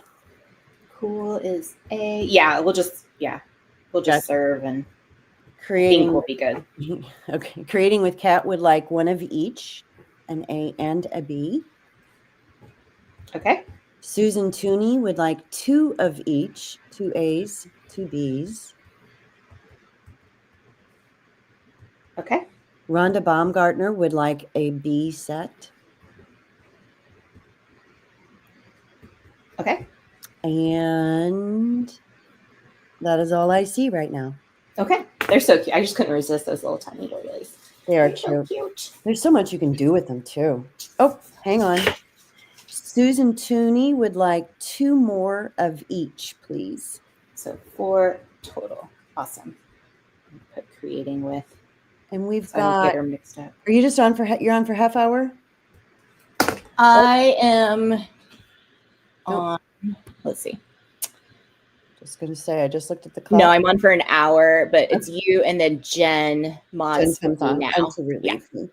S4: Cool is A. Yeah, we'll just
S3: Gotcha.
S4: serve, and
S3: Creating
S4: pink will be good.
S3: Okay. Creating with Cat would like 1 of each, an A and a B.
S4: Okay.
S3: Susan Tooney would like 2 of each, 2 A's, 2 B's.
S4: Okay.
S3: Rhonda Baumgartner would like a B set.
S4: Okay.
S3: And that is all I see right now.
S4: Okay. They're so cute. I just couldn't resist those little tiny doilies.
S3: They are
S4: They're so
S3: cute.
S4: cute.
S3: There's so much you can do with them too. Oh, hang on. Susan Tooney would like 2 more of each, please.
S4: So 4 total. Awesome. Put creating with.
S3: And we've
S4: So I don't
S3: got.
S4: get her mixed up.
S3: Are you just on for? You're on for half hour?
S4: I am on. Let's see.
S3: Just gonna say, I just looked at the clock.
S4: No, I'm on for an hour, but it's you and then Jenn mods
S3: Jen
S4: with
S3: comes
S4: me
S3: on.
S4: now.
S3: Absolutely.
S4: Yeah.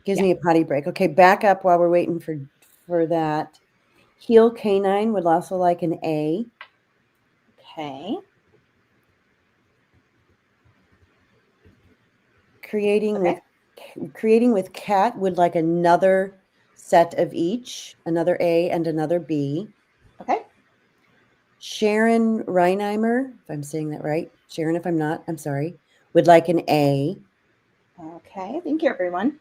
S3: Gives me a potty break. Okay, back up while we're waiting for that. Heel Canine would also like an A.
S4: Okay.
S3: Creating with Cat would like another set of each, another A and another B.
S4: Okay.
S3: Sharon Reinheimer, if I'm saying that right. Sharon, if I'm not, I'm sorry, would like an A.
S4: Okay. Thank you, everyone.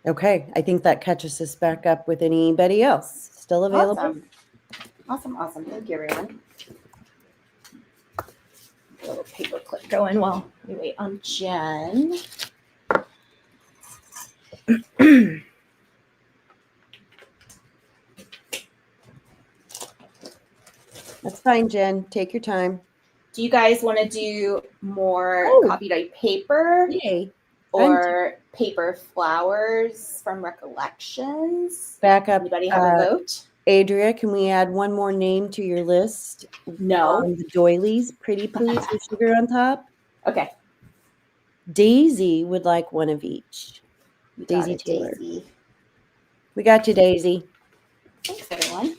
S3: Okay, I think that catches us back up with anybody else still available.
S4: Awesome. Thank you, everyone. A little paper clip going while we wait on Jenn.
S3: That's fine, Jen. Take your time.
S4: Do you guys want to do more copy dyed paper
S3: Yay.
S4: or paper flowers from Recollections?
S3: Back up.
S4: Anybody have a vote?
S3: Adria, can we add one more name to your list?
S4: No.
S3: The doilies, pretty please, with sugar on top.
S4: Okay.
S3: Daisy would like 1 of each.
S4: We got
S3: Daisy
S4: it,
S3: Taylor.
S4: Daisy.
S3: We got you, Daisy.
S4: Thanks, everyone.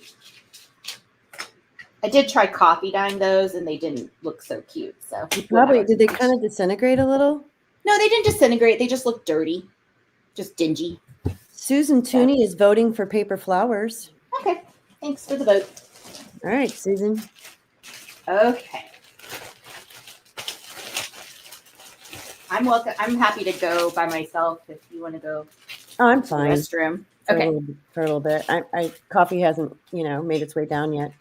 S4: I did try copy dyeing those, and they didn't look so cute. So
S3: Probably did they kind of disintegrate a little?
S4: No, they didn't disintegrate. They just look dirty, just dingy.
S3: Susan Tooney is voting for paper flowers.
S4: Okay, thanks for the vote.
S3: All right, Susan.
S4: Okay. I'm welcome. I'm happy to go by myself if you want to go
S3: Oh, I'm
S4: to the
S3: fine.
S4: restroom.
S3: For
S4: Okay.
S3: a little bit. I coffee hasn't, made its way down yet.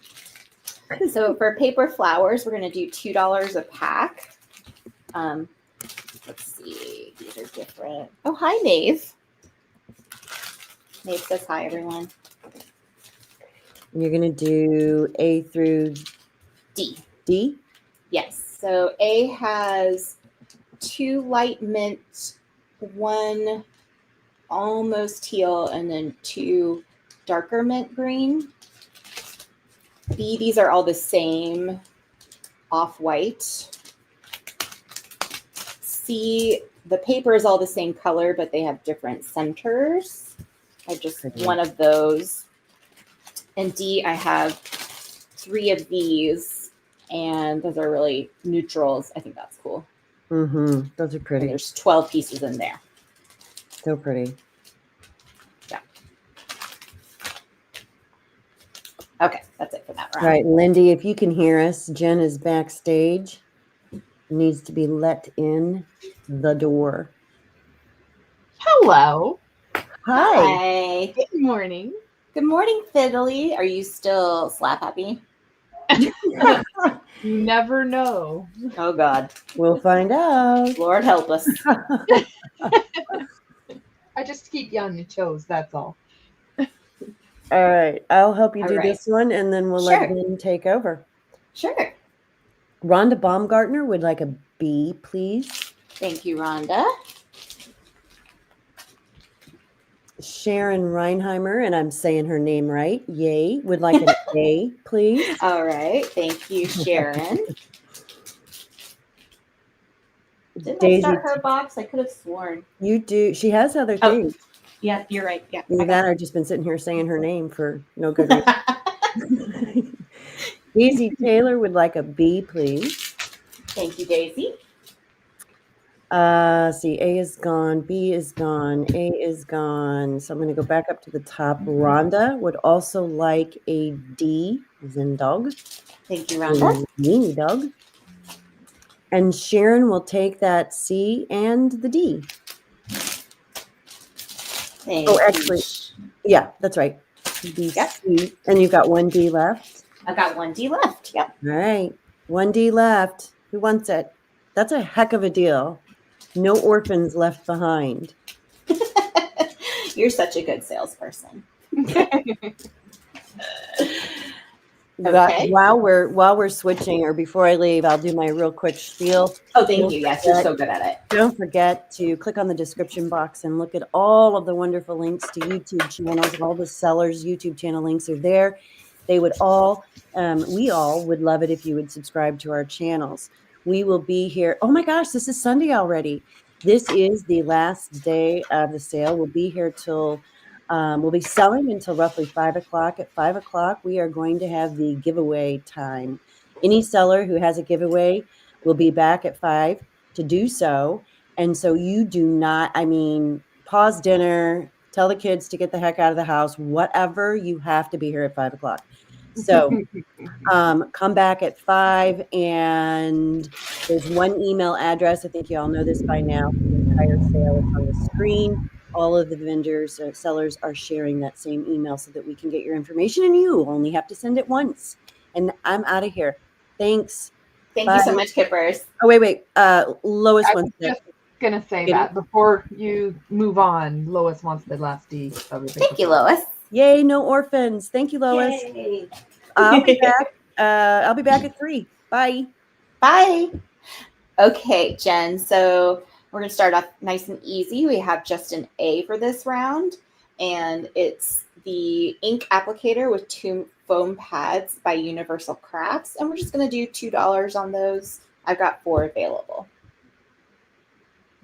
S4: So for paper flowers, we're going to do $2 a pack. Let's see. These are different. Oh, hi, Maeve. Maeve says hi, everyone.
S3: And you're going to do A through
S4: D.
S3: D?
S4: Yes. So A has 2 light mint, 1 almost teal, and then 2 darker mint green. B, these are all the same off-white. C, the paper is all the same color, but they have different centers. I have just one of those. And D, I have 3 of these, and those are really neutrals. I think that's cool.
S3: Mm-hmm. Those are pretty.
S4: And there's 12 pieces in there.
S3: So pretty.
S4: Yeah. Okay, that's it for that round.
S3: All right, Lyndee, if you can hear us, Jenn is backstage. Needs to be let in the door.
S5: Hello.
S3: Hi.
S5: Good morning.
S4: Good morning, Fiddly. Are you still slap happy?
S5: You never know.
S4: Oh, God.
S3: We'll find out.
S4: Lord help us.
S5: I just keep you on your toes, that's all.
S3: All right, I'll help you
S4: All
S3: do
S4: right.
S3: this one, and then we'll let Jenn take over.
S4: Sure.
S3: Rhonda Baumgartner would like a B, please.
S4: Thank you, Rhonda.
S3: Sharon Reinheimer, and I'm saying her name right, yay, would like an A, please.
S4: All right. Thank you, Sharon. Didn't I start her box? I could have sworn.
S3: You do. She has other things.
S4: Yeah, you're right. Yeah.
S3: Either that or just been sitting here saying her name for no good reason. Daisy Taylor would like a B, please.
S4: Thank you, Daisy.
S3: See, A is gone, B is gone, A is gone. So I'm going to go back up to the top. Rhonda would also like a D, as in dog.
S4: Thank you, Rhonda.
S3: Meanie dog. And Sharon will take that C and the D. Actually, yeah, that's right. B,
S4: Yep.
S3: C. And you've got 1 D left.
S4: I've got 1 D left. Yep.
S3: All right. 1 D left. Who wants it? That's a heck of a deal. No orphans left behind.
S4: You're such a good salesperson.
S3: Okay. While we're switching, or before I leave, I'll do my real quick spiel.
S4: Oh, thank you. Yes, you're so good at it.
S3: Don't forget to click on the description box and look at all of the wonderful links to YouTube channels. All the sellers' YouTube channel links are there. They would all, we all would love it if you would subscribe to our channels. We will be here. Oh my gosh, this is Sunday already. This is the last day of the sale. We'll be here till, we'll be selling until roughly 5 o'clock. At 5 o'clock, we are going to have the giveaway time. Any seller who has a giveaway will be back at 5 to do so. And so you do not, pause dinner, tell the kids to get the heck out of the house, whatever, you have to be here at 5 o'clock. So come back at 5, and there's one email address. I think you all know this by now. The entire sale is on the screen. All of the vendors, sellers are sharing that same email so that we can get your information, and you only have to send it once. And I'm out of here. Thanks.
S4: Thank you so much, Kippers.
S3: Oh, wait. Lois wants to.
S5: Going to say that before you move on. Lois wants the last D.
S4: Thank you, Lois.
S3: Yay, no orphans. Thank you, Lois.
S4: Yay.
S3: I'll be back. I'll be back at 3. Bye.
S4: Bye. Okay, Jen. So we're going to start off nice and easy. We have just an A for this round, and it's the ink applicator with 2 foam pads by Universal Crafts, and we're just going to do $2 on those. I've got 4 available.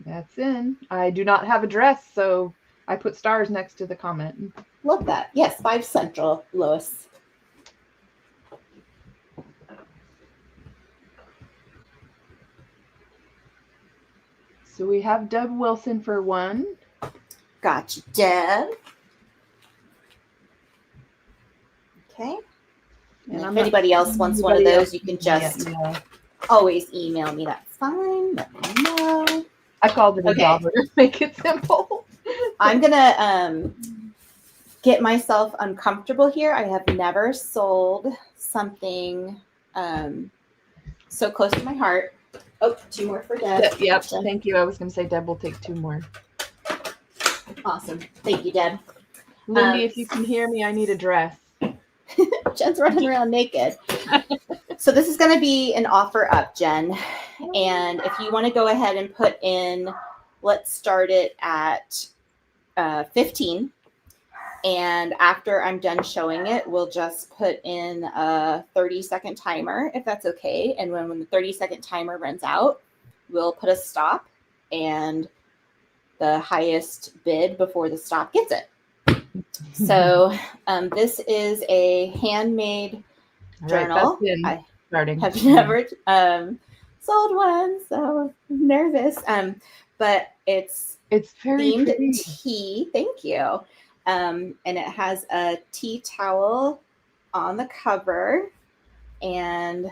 S5: That's in. I do not have a dress, so I put stars next to the comment.
S4: Love that. Yes, 5 Central, Lois.
S5: So we have Deb Wilson for 1.
S4: Gotcha, Deb. Okay. And if anybody else wants one of those, you can just always email me. That's fine. Let me know.
S5: I called it a jobber to make it simple.
S4: I'm gonna get myself uncomfortable here. I have never sold something so close to my heart. Oh, 2 more for Deb.
S5: Yep. Thank you. I was going to say Deb will take 2 more.
S4: Awesome. Thank you, Deb.
S5: Lyndee, if you can hear me, I need a dress.
S4: Jen's running around naked. So this is going to be an offer up, Jenn. And if you want to go ahead and put in, let's start it at 15. And after I'm done showing it, we'll just put in a 30-second timer, if that's okay. And when the 30-second timer runs out, we'll put a stop, and the highest bid before the stop gets it. So this is a handmade journal. I have never sold one, so I'm nervous. But it's
S5: very
S4: themed
S5: pretty.
S4: tea. Thank you. And it has a tea towel on the cover, and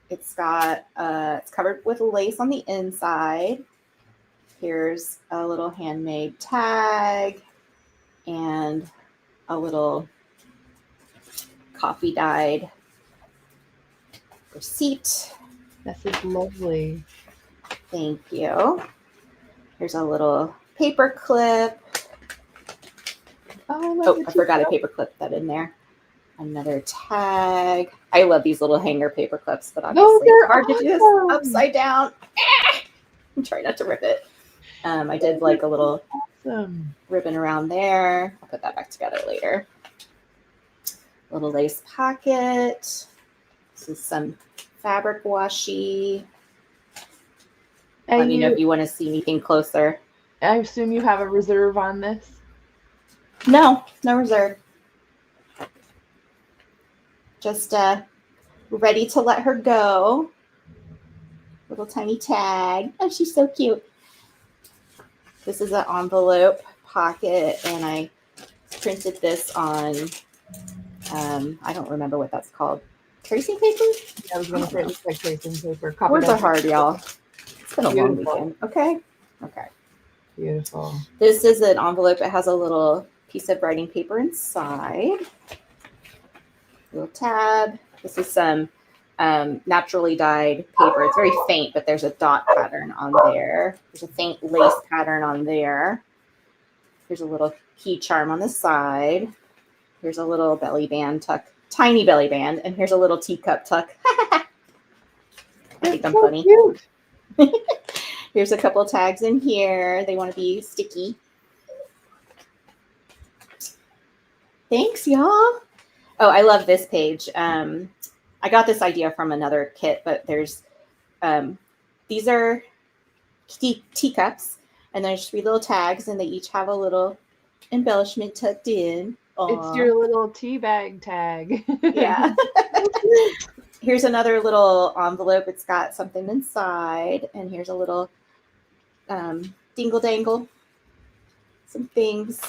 S4: it's got it's covered with lace on the inside. Here's a little handmade tag and a little coffee dyed receipt.
S5: This is lovely.
S4: Thank you. Here's a little paper clip. Oh, I forgot to paper clip that in there. Another tag. I love these little hanger paper clips, but obviously it's hard to do this upside down. I'm trying not to rip it. I did like a little ribbon around there. I'll put that back together later. Little lace pocket. This is some fabric washi. Let me know if you want to see anything closer.
S5: I assume you have a reserve on this?
S4: No reserve. Just ready to let her go. Little tiny tag. Oh, she's so cute. This is an envelope pocket, and I printed this on, I don't remember what that's called. Tracing paper?
S5: I was going to say it looks like tracing paper.
S4: Words are hard, y'all. It's been a long weekend. Okay.
S5: Beautiful.
S4: This is an envelope. It has a little piece of writing paper inside. Little tab. This is some naturally dyed paper. It's very faint, but there's a dot pattern on there. There's a faint lace pattern on there. Here's a little key charm on the side. Here's a little belly band tuck, tiny belly band, and here's a little teacup tuck. I think I'm funny. Here's a couple tags in here. They want to be sticky. Thanks, y'all. Oh, I love this page. I got this idea from another kit, but there's these are teacups, and there's 3 little tags, and they each have a little embellishment tucked in. Aww.
S5: It's your little tea bag tag.
S4: Yeah. Here's another little envelope. It's got something inside, and here's a little dingle dangle. Some things.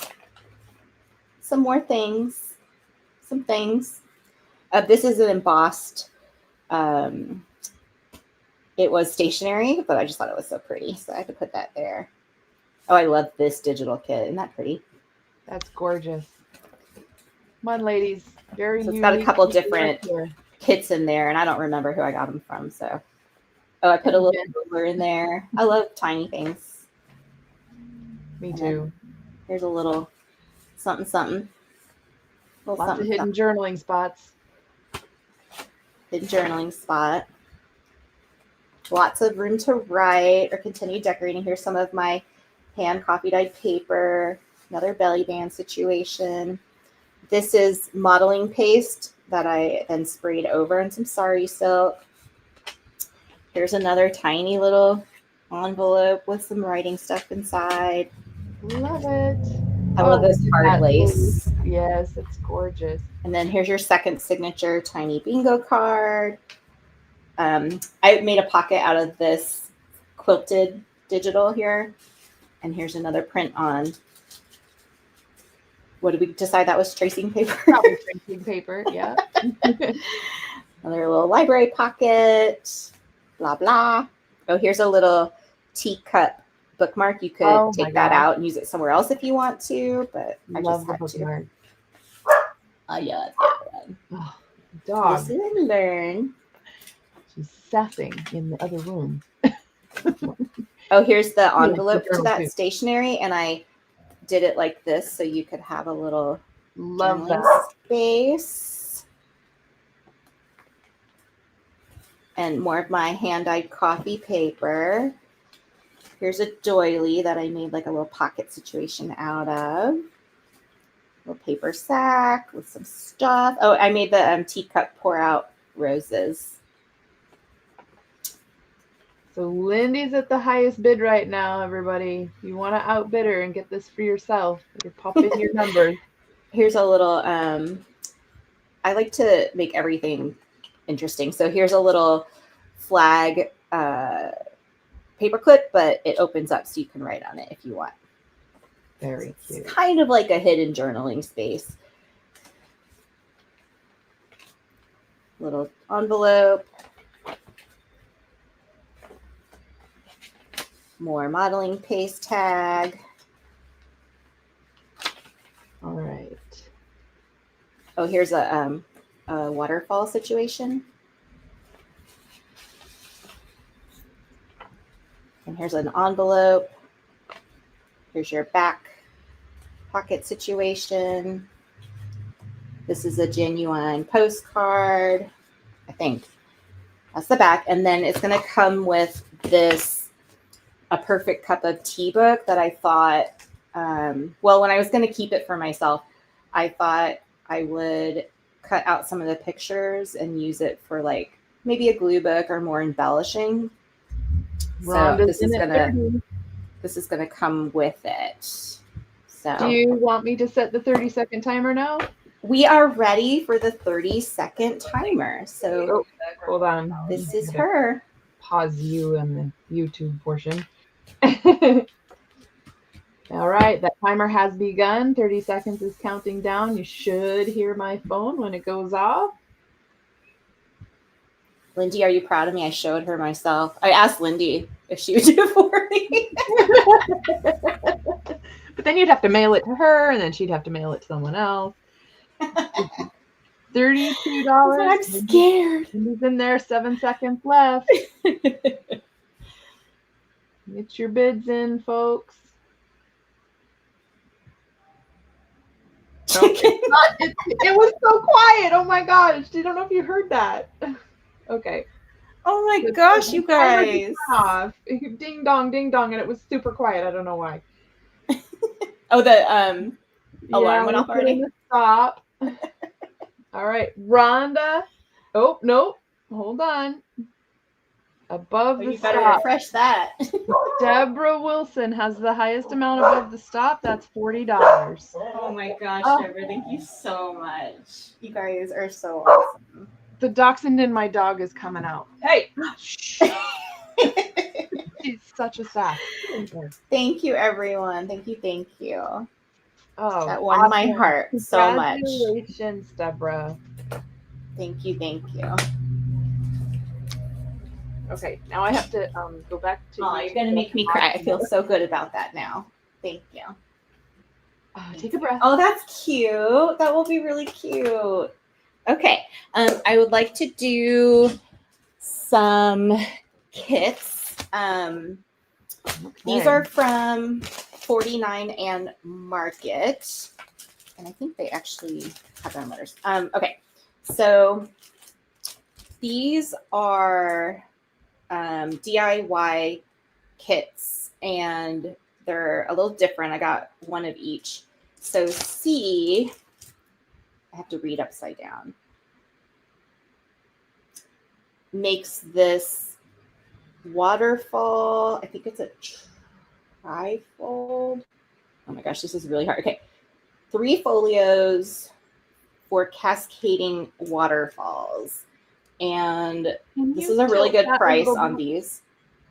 S4: Some more things. Some things. This is an embossed. It was stationary, but I just thought it was so pretty, so I had to put that there. Oh, I love this digital kit. Isn't that pretty?
S5: That's gorgeous. Come on, ladies. Very
S4: so it's got a couple different kits in there, and I don't remember who I got them from. So, oh, I put a little ruler in there. I love tiny things.
S5: Me too.
S4: Here's a little something.
S5: Lots of hidden journaling spots.
S4: Hidden journaling spot. Lots of room to write or continue decorating. Here's some of my hand coffee dyed paper. Another belly band situation. This is modeling paste that I then sprayed over in some sari silk. Here's another tiny little envelope with some writing stuff inside.
S5: Love it.
S4: I love this hard lace.
S5: Yes, it's gorgeous.
S4: And then here's your second signature tiny bingo card. I made a pocket out of this quilted digital here. And here's another print on. What did we decide that was tracing paper?
S5: Probably tracing paper, yeah.
S4: Another little library pocket, blah, blah. Oh, here's a little teacup bookmark. You could take that out and use it somewhere else if you want to, but I
S5: Love
S4: just
S5: the
S4: had to.
S5: bookmark.
S4: I love that one.
S5: Oh, dog.
S4: This is Learn.
S5: She's sassing in the other room.
S4: Oh, here's the
S5: like the
S4: envelope to
S5: journal,
S4: that
S5: too.
S4: stationery, and I did it like this so you could have a little
S5: Love
S4: journaling
S5: that.
S4: space. And more of my hand-dyed coffee paper. Here's a doily that I made like a little pocket situation out of. Little paper sack with some stuff. Oh, I made the teacup pour out roses.
S5: So Lindy's at the highest bid right now, everybody. If you want to outbid her and get this for yourself, you pop in your numbers.
S4: Here's a little, I like to make everything interesting. So here's a little flag paper clip, but it opens up so you can write on it if you want.
S5: Very cute.
S4: It's kind of like a hidden journaling space. Little envelope. More modeling paste tag.
S5: All right.
S4: Oh, here's a waterfall situation. And here's an envelope. Here's your back pocket situation. This is a genuine postcard, I think. That's the back. And then it's going to come with this, A Perfect Cup of Tea book that I thought, well, when I was going to keep it for myself, I thought I would cut out some of the pictures and use it for like maybe a glue book or more embellishing. So this is gonna come with it. So
S5: Do you want me to set the 30-second timer now?
S4: we are ready for the 30-second timer. So
S5: Oh, hold on.
S4: this is her.
S5: Pause you and the YouTube portion. All right, that timer has begun. 30 seconds is counting down. You should hear my phone when it goes off.
S4: Lyndee, are you proud of me? I showed her myself. I asked Lyndee if she would do it for me.
S5: But then you'd have to mail it to her, and then she'd have to mail it to someone else. $32.
S4: I'm scared.
S5: Lindy's in there. 7 seconds left. Get your bids in, folks. Oh, it was so quiet. Oh my gosh. I don't know if you heard that. Okay.
S4: Oh my gosh, you guys.
S5: Off. Ding dong, and it was super quiet. I don't know why.
S4: Oh, the alarm went off already.
S5: Stop. All right, Rhonda. Oh, no. Hold on. Above the
S4: You better
S5: stop.
S4: refresh that.
S5: Deborah Wilson has the highest amount above the stop. That's $40.
S4: Oh my gosh,
S5: Oh.
S4: Deborah, thank you so much. You guys are so awesome.
S5: The dachshund in my dog is coming out. Hey! Shh. She's such a sass.
S4: Thank you, everyone. Thank you.
S5: Oh,
S4: That warmed my heart so much.
S5: Congratulations, Deborah.
S4: Thank you.
S5: Okay, now I have to go back to.
S4: Oh, you're gonna make me cry. I feel so good about that now. Thank you.
S5: Take a breath.
S4: Oh, that's cute. That will be really cute. Okay. I would like to do some kits. These are from 49 and Market. And I think they actually have their own letters. Okay. So these are DIY kits, and they're a little different. I got one of each. So C, I have to read upside down, makes this waterfall. I think it's a trifold. Oh my gosh, this is really hard. Okay. 3 folios for cascading waterfalls. And this is a really good price on these.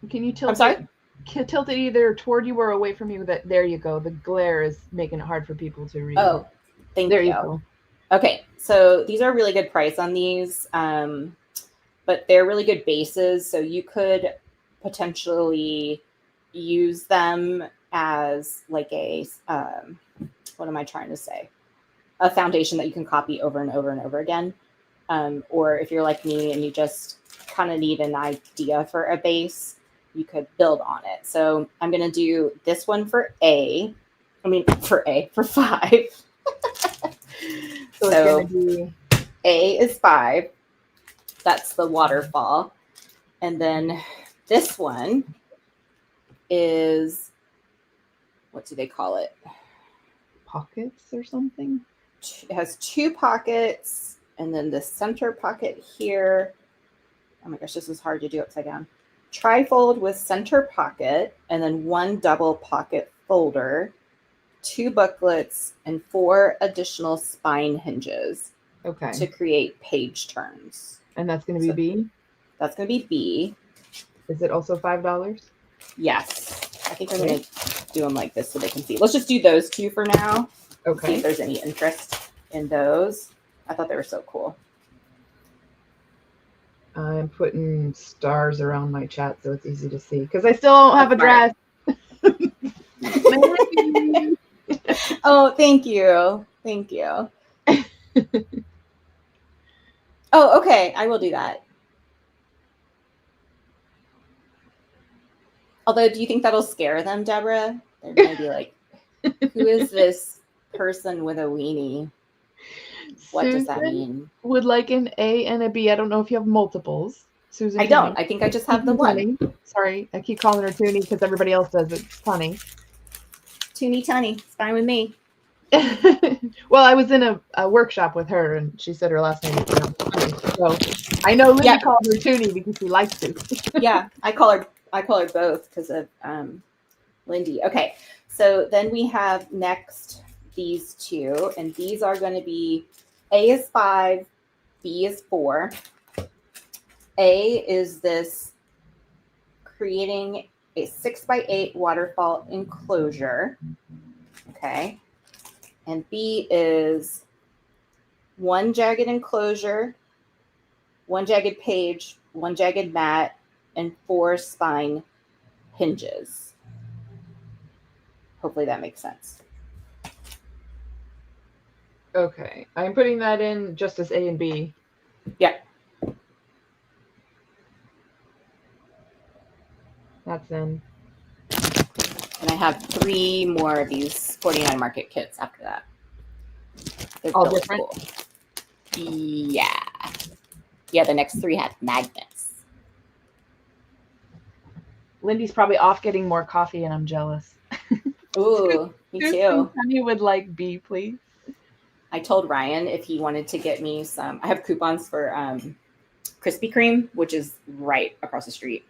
S5: Can you tilt?
S4: I'm sorry?
S5: tilt it either toward you or away from you. There you go. The glare is making it hard for people to read.
S4: Oh, thank
S5: there
S4: you.
S5: you go.
S4: Okay, so these are really good price on these, but they're really good bases. So you could potentially use them as like a, what am I trying to say? A foundation that you can copy over and over and over again. Or if you're like me and you just kind of need an idea for a base, you could build on it. So I'm going to do this one for for 5.
S5: So it's going to be
S4: A is 5. That's the waterfall. And then this one is, what do they call it?
S5: pockets or something.
S4: It has 2 pockets, and then the center pocket here. Oh my gosh, this is hard to do upside down. Trifold with center pocket, and then 1 double pocket folder, 2 booklets, and 4 additional spine hinges
S5: Okay.
S4: to create page turns.
S5: And that's going to be B?
S4: That's going to be B.
S5: Is it also $5?
S4: Yes. I think I'm going to do them like this so they can see. Let's just do those 2 for now. See
S5: Okay.
S4: if there's any interest in those. I thought they were so cool.
S5: I'm putting stars around my chat so it's easy to see because I still don't have a dress.
S4: Oh, thank you. Thank you. Oh, okay. I will do that. Although, do you think that'll scare them, Deborah? They're going to be like, who is this person with a weenie? What does that mean?
S5: Would like an A and a B. I don't know if you have multiples. Susan,
S4: I don't. I think I just have the one.
S5: Toonie. Sorry, I keep calling her Toonie because everybody else does it. It's funny.
S4: Toonie Tunny. It's fine with me.
S5: Well, I was in a workshop with her, and she said her last name is Toonie. So I know Lyndee called her Toonie because she likes to.
S4: Yeah, I call her both because of Lyndee. Okay, so then we have next these 2, and these are going to be A is 5, B is 4. A is this creating a 6x8 waterfall enclosure. Okay. And B is 1 jagged enclosure, 1 jagged page, 1 jagged mat, and 4 spine hinges. Hopefully that makes sense.
S5: Okay, I'm putting that in just as A and B.
S4: Yeah.
S5: That's in.
S4: And I have 3 more of these 49 market kits after that. They're
S5: All
S4: really
S5: different?
S4: cool. Yeah. Yeah, the next 3 have magnets.
S5: Lyndee's probably off getting more coffee, and I'm jealous.
S4: Ooh, me too.
S5: Honey would like B, please.
S4: I told Ryan if he wanted to get me some. I have coupons for Krispy Kreme, which is right across the street.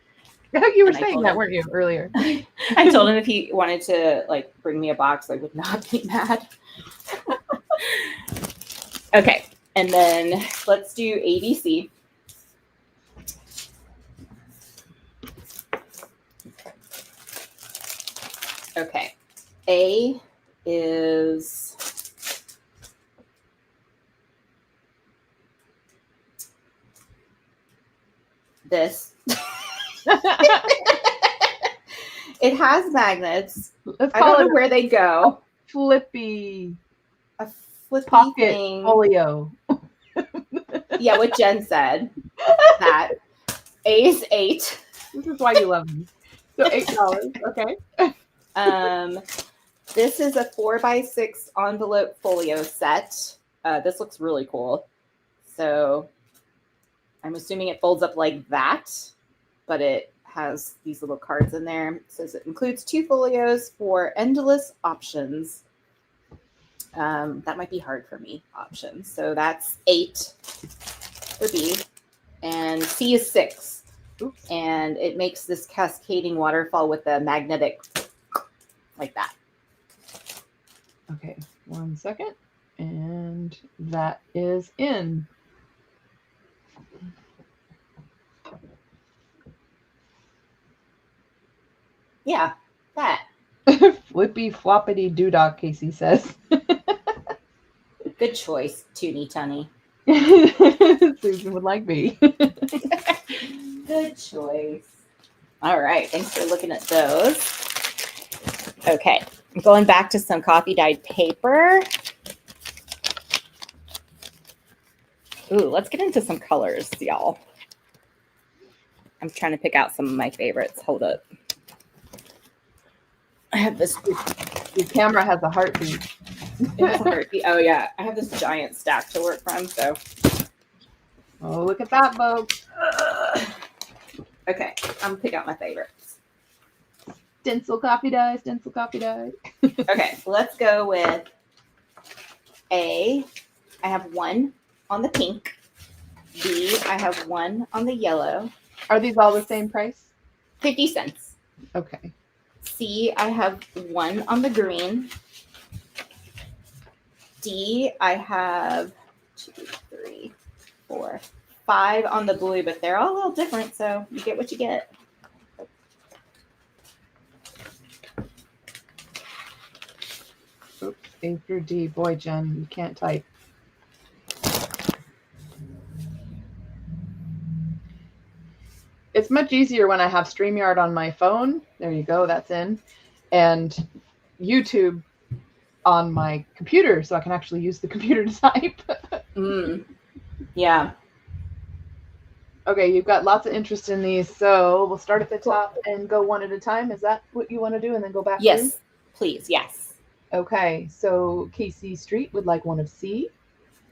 S5: You were saying that, weren't you, earlier?
S4: I told him if he wanted to like bring me a box, I would not be mad. Okay, and then let's do ABC. Okay, A is this. It has magnets.
S5: Let's
S4: I
S5: call
S4: don't
S5: it
S4: know where they go.
S5: Flippy
S4: A flippy
S5: pocket
S4: thing.
S5: folio.
S4: Yeah, what Jen said. That A is 8.
S5: This is why you love me. So $8. Okay.
S4: This is a 4x6 envelope folio set. This looks really cool. So I'm assuming it folds up like that, but it has these little cards in there. It says it includes 2 folios for endless options. That might be hard for me, options. So that's 8 for B. And C is 6.
S5: Oops.
S4: And it makes this cascading waterfall with a magnetic, like that.
S5: Okay, 1 second. And that is in.
S4: Yeah, that.
S5: Flippy floppity doodog, Casey says.
S4: Good choice, Toonie Tunny.
S5: Susan would like me.
S4: Good choice. All right, thanks for looking at those. Okay, I'm going back to some coffee dyed paper. Ooh, let's get into some colors, y'all. I'm trying to pick out some of my favorites. Hold up. I have this.
S5: Your camera has a heartbeat.
S4: It has a heartbeat. Oh yeah, I have this giant stack to work from. So.
S5: Oh, look at that, folks.
S4: Okay, I'm gonna pick out my favorites.
S5: Stencil coffee dye, stencil coffee dye.
S4: Okay, so let's go with A. I have one on the pink. B. I have one on the yellow.
S5: Are these all the same price?
S4: 50 cents.
S5: Okay.
S4: C. I have one on the green. D. I have 2, 3, 4, 5 on the blue, but they're all a little different, so you get what you get.
S5: Oops, A through D. Boy, Jen, you can't type. It's much easier when I have StreamYard on my phone. There you go, that's in. And YouTube on my computer, so I can actually use the computer to type.
S4: Yeah.
S5: Okay, you've got lots of interest in these, so we'll start at the top and go one at a time. Is that what you want to do, and then go back?
S4: Yes,
S5: through?
S4: please. Yes.
S5: Okay, so Casey Street would like one of C.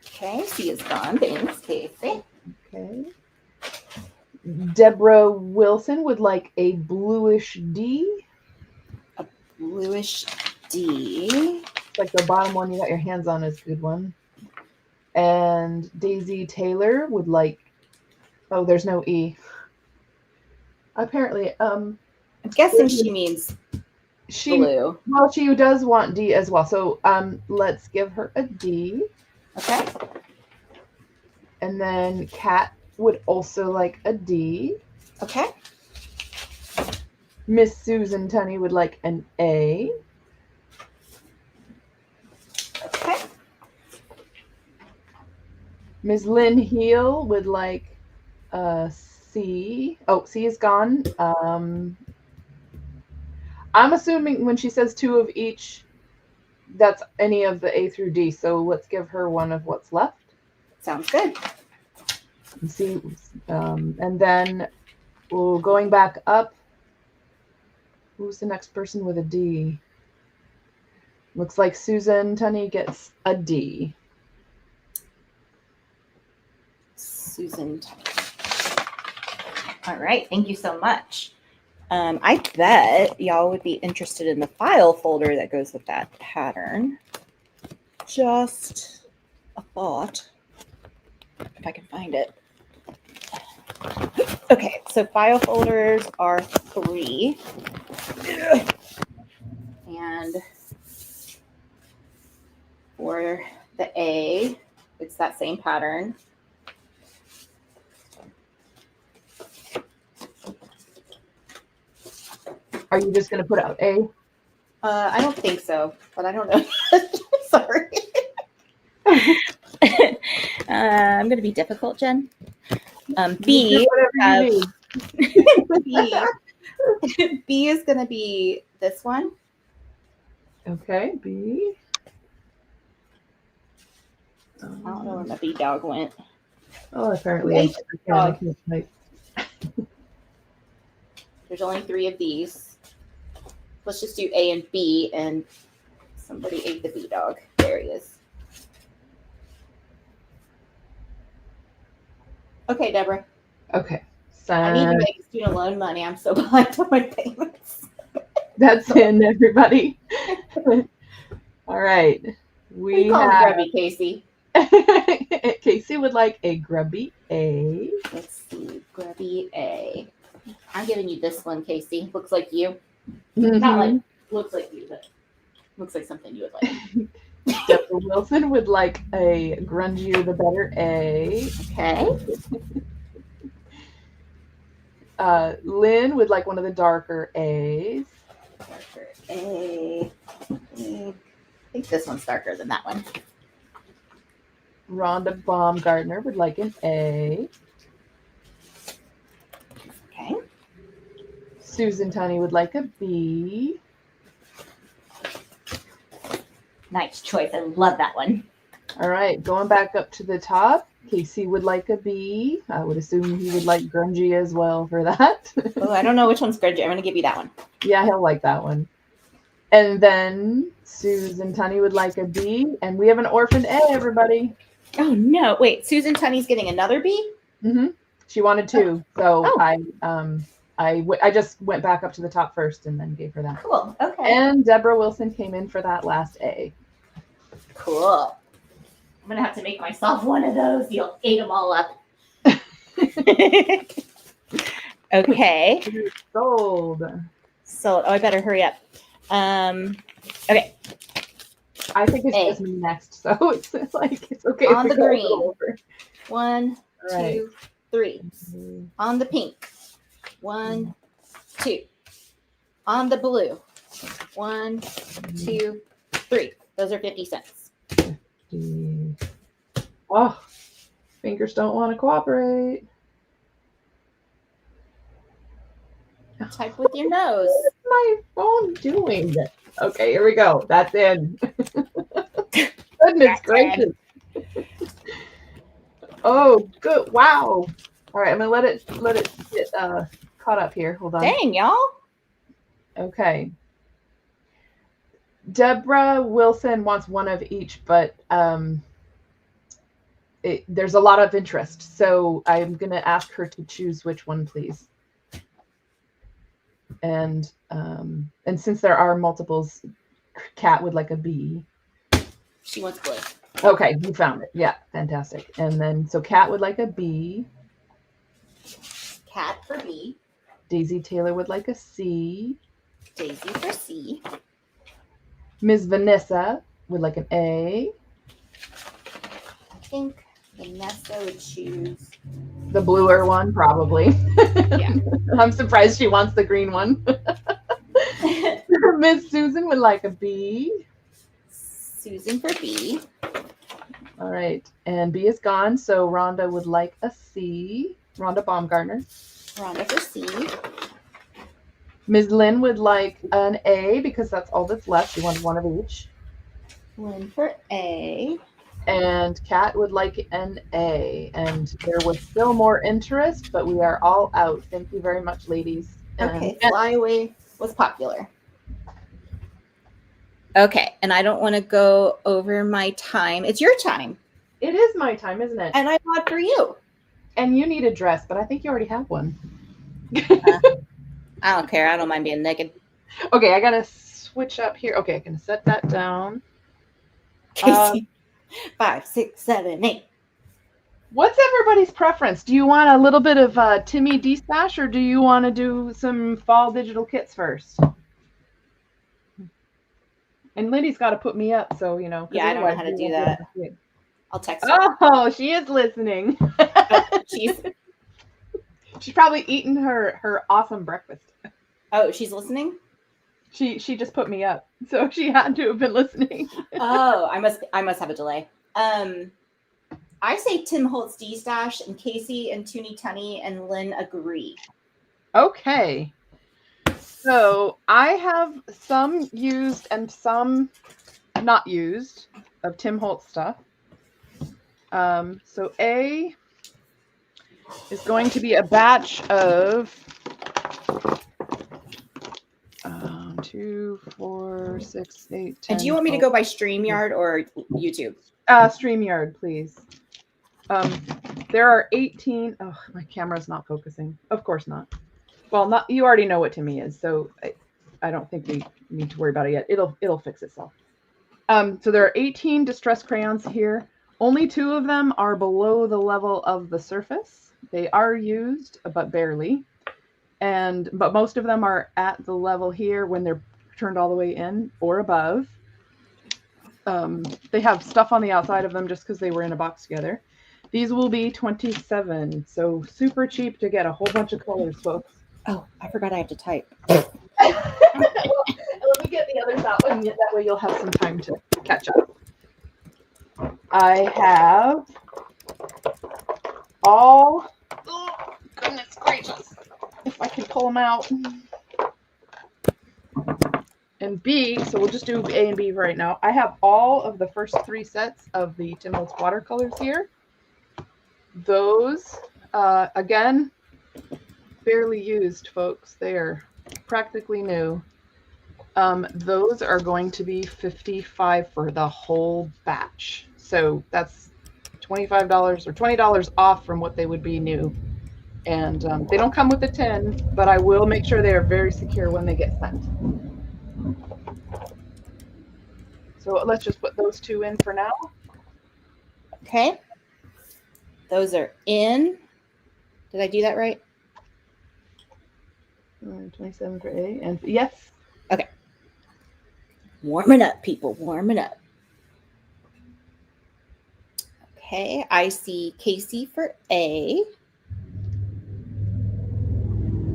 S4: Okay, C is gone. Thanks, Casey.
S5: Okay. Deborah Wilson would like a bluish D.
S4: Bluish D.
S5: It's like the bottom one you got your hands on is a good one. And Daisy Taylor would like, oh, there's no E. Apparently,
S4: I'm guessing she means blue.
S5: Well, she does want D as well. So let's give her a D.
S4: Okay.
S5: And then Kat would also like a D.
S4: Okay.
S5: Miss Susan Tunney would like an A.
S4: Okay.
S5: Ms. Lynn Heel would like a C. Oh, C is gone. I'm assuming when she says 2 of each, that's any of the A through D. So let's give her one of what's left.
S4: Sounds good.
S5: See, and then we'll going back up. Who's the next person with a D? Looks like Susan Tunney gets a D.
S4: Susan. All right. Thank you so much. I bet y'all would be interested in the file folder that goes with that pattern. Just a thought. If I can find it. Okay, so file folders are 3. And for the A, it's that same pattern.
S5: Are you just going to put out A?
S4: I don't think so, but I don't know. Sorry. I'm going to be difficult, Jen. B, B is going to be this one.
S5: Okay, B.
S4: I don't know where my B dog went.
S5: Oh, apparently. I can't type.
S4: There's only 3 of these. Let's just do A and B, and somebody ate the B dog. There he is. Okay, Deborah.
S5: Okay.
S4: I need to make student loan money. I'm so behind on my payments.
S5: That's in, everybody. All right. We
S4: call
S5: have
S4: grubby, Casey.
S5: Casey would like a grubby A.
S4: Let's see, grubby A. I'm giving you this one, Casey. Looks like you.
S5: Mm-hmm.
S4: Not like looks like you, but looks like something you would like.
S5: Deborah Wilson would like a grungier the better A.
S4: Okay.
S5: Lynn would like one of the darker A's.
S4: darker A. I think this one's darker than that one.
S5: Rhonda Baumgartner would like an A.
S4: Okay.
S5: Susan Tunney would like a B.
S6: Nice choice. I love that one.
S5: All right, going back up to the top. Casey would like a B. I would assume he would like grungy as well for that.
S4: Oh, I don't know which one's grungy. I'm going to give you that one.
S5: Yeah, he'll like that one. And then Susan Tunney would like a B. And we have an orphan A, everybody.
S4: Oh, no. Wait, Susan Tunney's getting another B?
S5: Mm-hmm. She wanted two. So
S4: Oh.
S5: I just went back up to the top first and then gave her that.
S4: Cool. Okay.
S5: And Deborah Wilson came in for that last A.
S6: Cool. I'm going to have to make myself one of those. You'll ate them all up.
S4: Okay.
S5: Sold.
S4: So, I better hurry up. Okay.
S5: I think it's
S4: A.
S5: just me next, so it's like it's okay.
S4: On
S5: if
S4: the
S5: we go
S4: green.
S5: over.
S4: 1,
S5: All right.
S4: 2, 3. On the pink. 1, 2. On the blue. 1, 2, 3. Those are 50 cents.
S5: Oh, fingers don't want to cooperate.
S4: Type with your nose.
S5: What is my phone doing? Okay, here we go. That's in. Goodness gracious. Oh, good. Wow. All right, I'm gonna let it get caught up here. Hold on.
S4: Dang, y'all.
S5: Okay. Deborah Wilson wants one of each, but there's a lot of interest, so I'm gonna ask her to choose which one, please. And since there are multiples, Kat would like a B.
S4: She wants blue.
S5: Okay, you found it. Yeah, fantastic. And then so Kat would like a B.
S4: Cat for B.
S5: Daisy Taylor would like a C.
S4: Daisy for C.
S5: Ms. Vanessa would like an A.
S4: I think Vanessa would choose.
S5: The bluer one, probably.
S4: Yeah.
S5: I'm surprised she wants the green one. Miss Susan would like a B.
S4: Susan for B.
S5: All right. And B is gone, so Rhonda would like a C. Rhonda Baumgartner.
S4: Rhonda for C.
S5: Ms. Lynn would like an A because that's all that's left. She wanted one of each.
S4: Lynn for A.
S5: And Kat would like an A. And there was still more interest, but we are all out. Thank you very much, ladies.
S4: Okay,
S5: And
S4: Fly Away was popular. Okay, and I don't want to go over my time. It's your time.
S5: it is my time, isn't it?
S4: And I bought for you.
S5: And you need a dress, but I think you already have one.
S4: I don't care. I don't mind being naked.
S5: Okay, I gotta switch up here. Okay, I'm gonna set that down.
S4: Casey. 5, 6, 7, 8.
S5: What's everybody's preference? Do you want a little bit of Timmy D-Stash, or do you want to do some fall digital kits first? And Lindy's got to put me up, so you know.
S4: Yeah, I don't know how to do that. I'll text her.
S5: Oh, she is listening.
S4: Oh,
S5: She's probably eating her awesome breakfast.
S4: oh, she's listening?
S5: She just put me up, so she had to have been listening.
S4: Oh, I must have a delay. I say Tim Holtz D-Stash and Casey and Toonie Tunney and Lynn agree.
S5: Okay. So I have some used and some not used of Tim Holtz stuff. So A is going to be a batch of 2, 4, 6, 8, 10.
S4: And do you want me to go by StreamYard or YouTube?
S5: StreamYard, please. There are 18. Oh, my camera's not focusing. Of course not. Well, not you already know what Timmy is, so I don't think we need to worry about it yet. It'll fix itself. So there are 18 distress crayons here. Only 2 of them are below the level of the surface. They are used, but barely. But most of them are at the level here when they're turned all the way in or above. They have stuff on the outside of them just because they were in a box together. These will be 27, so super cheap to get a whole bunch of colors, folks.
S4: Oh, I forgot I have to type.
S5: others out, and that way you'll have some time to catch up. I have all, oh, goodness gracious, if I can pull them out. And B, so we'll just do A and B right now. I have all of the first 3 sets of the Tim Holtz watercolors here. Those, again, barely used, folks. They are practically new. Those are going to be $55 for the whole batch. So that's $25 or $20 off from what they would be new. And they don't come with a tin, but I will make sure they are very secure when they get sent. So let's just put those 2 in for now.
S4: Okay. Those are in. Did I do that right?
S5: 27 for A, and yes.
S4: Okay. Warming up, people. Warming up. Okay. I see Casey for A.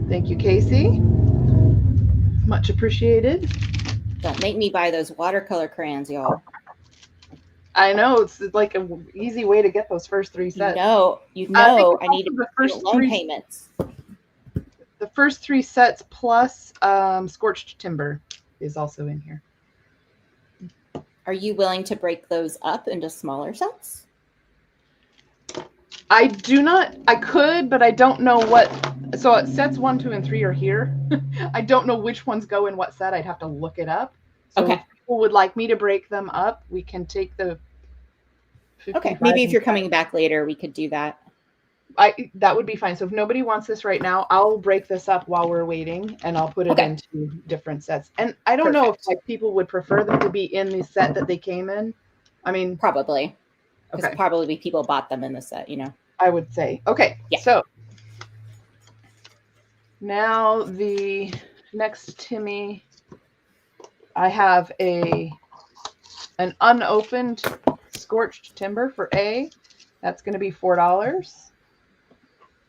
S5: Thank you, Casey. Much appreciated.
S4: Don't make me buy those watercolor crayons, y'all.
S5: I know, it's like an easy way to get those first 3 sets.
S4: You know, I need
S5: the
S4: to
S5: first
S4: loan
S5: 3
S4: payments.
S5: The first 3 sets plus Scorched Timber is also in here.
S4: Are you willing to break those up into smaller sets?
S5: I could, but I don't know what. So sets 1, 2, and 3 are here. I don't know which ones go in what set. I'd have to look it up. So
S4: okay.
S5: If people would like me to break them up, we can take the.
S4: Okay. Maybe if you're coming back later, we could do that.
S5: That would be fine. So if nobody wants this right now, I'll break this up while we're waiting, and I'll put it into different sets. And I don't know if people would prefer them to be in the set that they came in. I mean,
S4: probably. Because probably people bought them in the set, you know.
S5: I would say. Okay. Yeah. So now the next Timmy, I have an unopened Scorched Timber for A. That's going to be $4.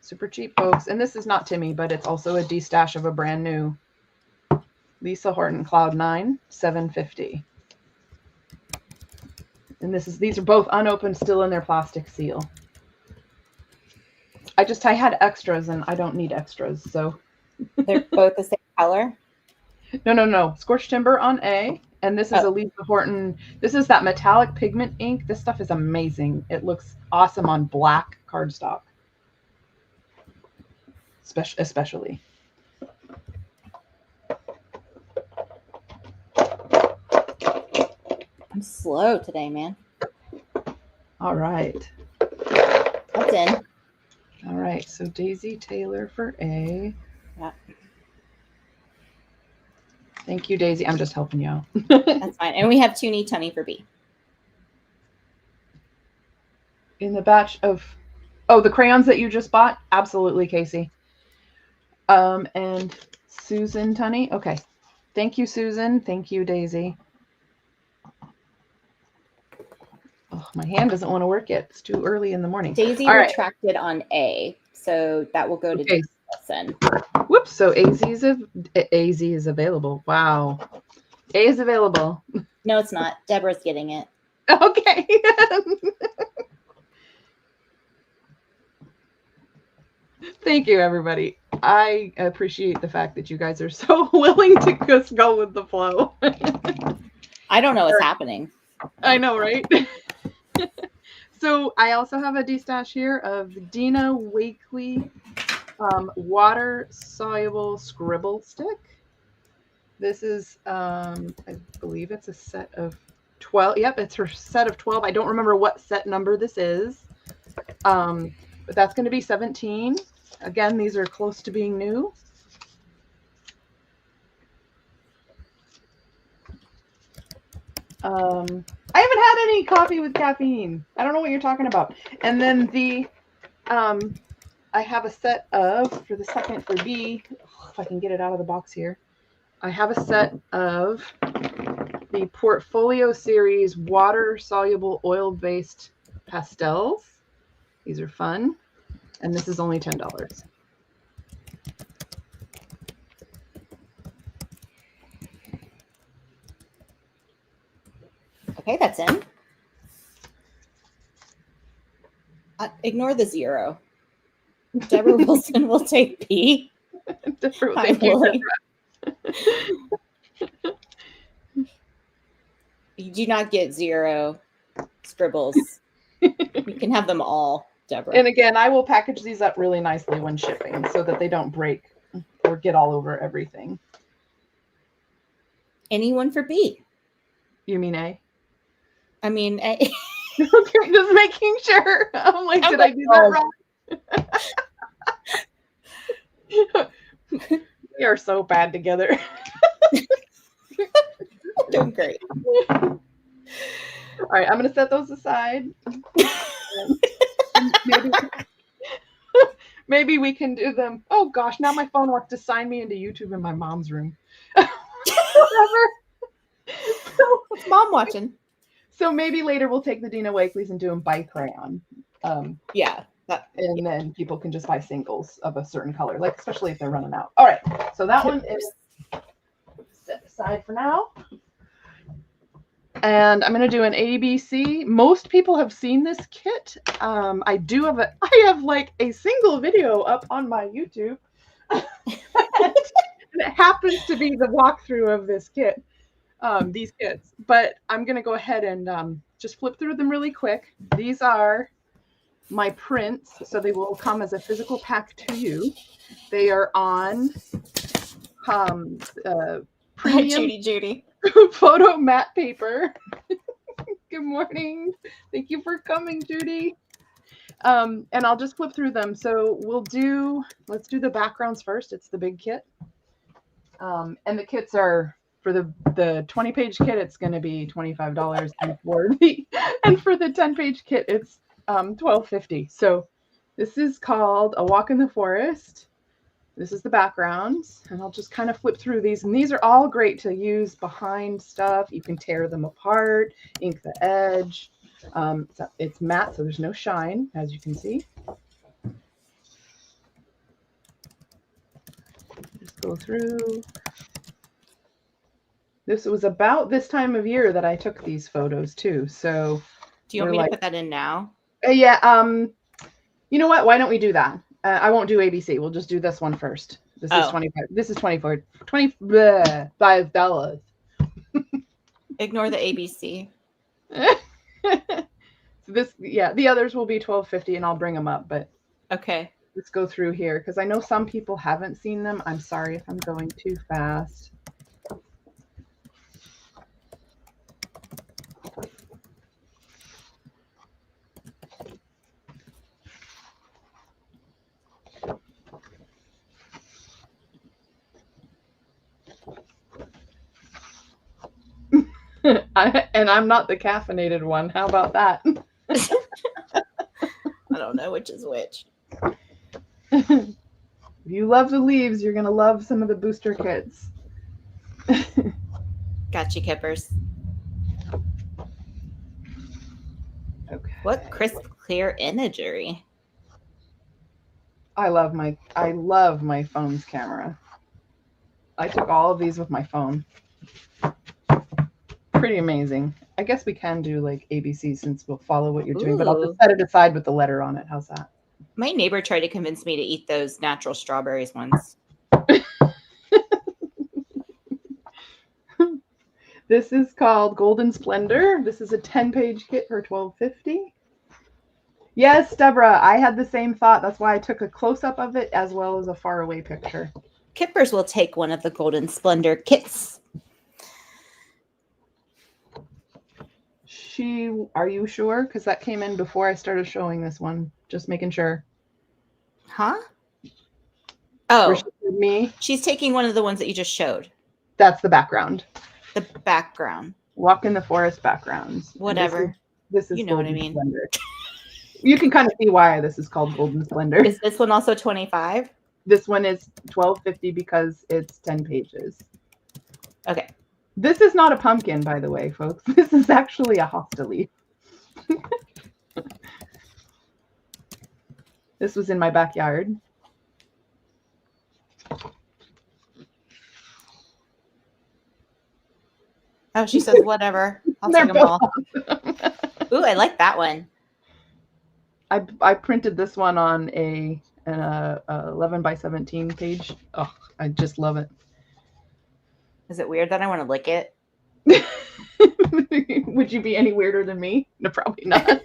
S5: Super cheap, folks. And this is not Timmy, but it's also a D-stash of a brand new Lisa Horton Cloud 9, $7.50. And these are both unopened, still in their plastic seal. I had extras, and I don't need extras, so.
S4: They're both the same color?
S5: No. Scorched Timber on A, and this is a Lisa Horton. This is that metallic pigment ink. This stuff is amazing. It looks awesome on black cardstock. Especially.
S4: I'm slow today, man.
S5: All right.
S4: That's in.
S5: All right. So Daisy Taylor for A.
S4: Yeah.
S5: Thank you, Daisy. I'm just helping you out.
S4: That's fine. And we have Toonie Tummy for B.
S5: In the batch of, the crayons that you just bought? Absolutely, Casey. And Susan Tunney. Okay. Thank you, Susan. Thank you, Daisy. Oh, my hand doesn't want to work yet. It's too early in the morning.
S4: Daisy retracted on A, so that will go to Jason.
S5: Whoops. So AZ is available. Wow. A is available.
S4: No, it's not. Deborah's getting it.
S5: Okay. Thank you, everybody. I appreciate the fact that you guys are so willing to just go with the flow.
S4: I don't know what's happening.
S5: I know, right? So I also have a D-stash here of Dina Wakely water soluble scribble stick. This is, I believe it's a set of 12. Yep, it's her set of 12. I don't remember what set number this is, but that's going to be 17. Again, these are close to being new. I haven't had any coffee with caffeine. I don't know what you're talking about. And then I have a set of, for the second for B, if I can get it out of the box here, I have a set of the Portfolio Series water-soluble oil-based pastels. These are fun. And this is only $10.
S4: Okay, that's in. Ignore the 0. Deborah Wilson will take B.
S5: Deborah,
S4: Hi,
S5: thank you.
S4: Lily. You do not get 0 scribbles. You can have them all, Deborah.
S5: And again, I will package these up really nicely when shipping so that they don't break or get all over everything.
S4: Anyone for B?
S5: You mean A?
S4: I mean, A.
S5: Okay, just making sure. I'm like, did I do that wrong? We are so bad together.
S4: Doing great.
S5: All right, I'm going to set those aside. Maybe we can do them. Oh gosh, now my phone wants to sign me into YouTube in my mom's room. Whatever.
S4: What's Mom watching?
S5: So maybe later we'll take the Dina Wakeleys and do them by crayon.
S4: Yeah.
S5: And then people can just buy singles of a certain color, like especially if they're running out. All right, so that one is set aside for now. And I'm going to do an ABC. Most people have seen this kit. I have like a single video up on my YouTube. And it happens to be the walkthrough of this kit, these kits. But I'm going to go ahead and just flip through them really quick. These are my prints, so they will come as a physical pack to you. They are on premium
S4: Judy.
S5: photo matte paper. Good morning. Thank you for coming, Judy. And I'll just flip through them. So let's do the backgrounds first. It's the big kit. And the kits are, for the 20-page kit, it's going to be $25. And for the 10-page kit, it's $12.50. So this is called A Walk in the Forest. This is the backgrounds, and I'll just kind of flip through these. And these are all great to use behind stuff. You can tear them apart, ink the edge. So it's matte, so there's no shine, as you can see. Just go through. This was about this time of year that I took these photos too. So
S4: do you want me to put that in now?
S5: Yeah. You know what? Why don't we do that? I won't do ABC. We'll just do this one first. This is 25. This is $25.
S4: Ignore the ABC.
S5: The others will be $12.50, and I'll bring them up. But
S4: okay,
S5: let's go through here because I know some people haven't seen them. I'm sorry if I'm going too fast. And I'm not the caffeinated one. How about that?
S4: I don't know which is which.
S5: If you love the leaves, you're going to love some of the booster kits.
S4: Got you, Kippers.
S5: Okay.
S4: What crisp, clear imagery.
S5: I love my phone's camera. I took all of these with my phone. Pretty amazing. I guess we can do like ABC since we'll follow what you're doing, but I'll just set it aside with the letter on it. How's that?
S4: My neighbor tried to convince me to eat those natural strawberries once.
S5: This is called Golden Splendor. This is a 10-page kit for $12.50. Yes, Deborah, I had the same thought. That's why I took a close-up of it as well as a faraway picture.
S4: Kippers will take one of the Golden Splendor kits.
S5: Are you sure? Because that came in before I started showing this one. Just making sure.
S4: Huh? Oh,
S5: me.
S4: She's taking one of the ones that you just showed.
S5: That's the background.
S4: The background.
S5: Walk in the forest backgrounds.
S4: Whatever.
S5: This is
S4: you know
S5: Golden
S4: what I mean.
S5: Splendor. You can kind of see why this is called Golden Splendor.
S4: Is this one also 25?
S5: This one is $12.50 because it's 10 pages.
S4: Okay.
S5: This is not a pumpkin, by the way, folks. This is actually a hosta leaf. This was in my backyard.
S4: Oh, she says whatever. I'll
S5: They're
S4: take them all.
S5: both
S4: Ooh, I like that one.
S5: I printed this one on an 11 by 17 page. Oh, I just love it.
S4: Is it weird that I want to lick it?
S5: Would you be any weirder than me? No, probably not.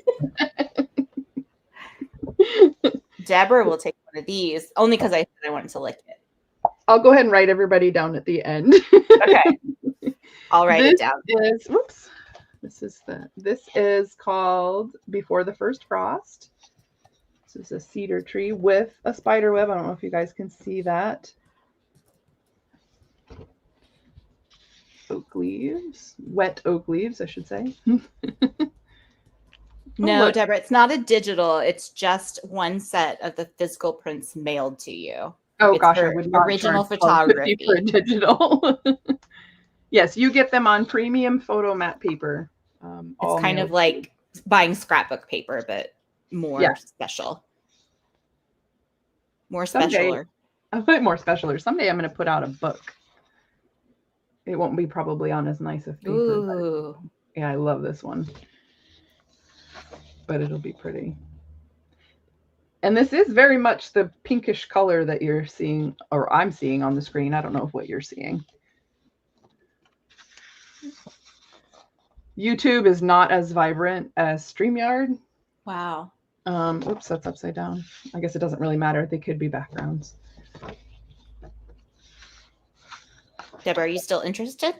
S4: Deborah will take one of these only because I said I wanted to lick it.
S5: I'll go ahead and write everybody down at the end.
S4: Okay. I'll write it down.
S5: This is called Before the First Frost. This is a cedar tree with a spider web. I don't know if you guys can see that. Oak leaves, wet oak leaves, I should say.
S4: No,
S5: look.
S4: Deborah, it's not a digital. It's just one set of the physical prints mailed to you.
S5: Oh
S4: It's
S5: gosh, I
S4: for
S5: would not
S4: original
S5: charge $12.50
S4: photography.
S5: for a digital. Yes, you get them on premium photo mat paper.
S4: It's kind of like buying scrapbook paper, but more special. More special.
S5: A bit more special. Or someday I'm going to put out a book. It won't be probably on as nice of paper.
S4: Ooh.
S5: Yeah, I love this one. But it'll be pretty. And this is very much the pinkish color that you're seeing, or I'm seeing on the screen. I don't know what you're seeing. YouTube is not as vibrant as StreamYard.
S4: Wow.
S5: Oops, that's upside down. I guess it doesn't really matter. They could be backgrounds.
S4: Deborah, are you still interested?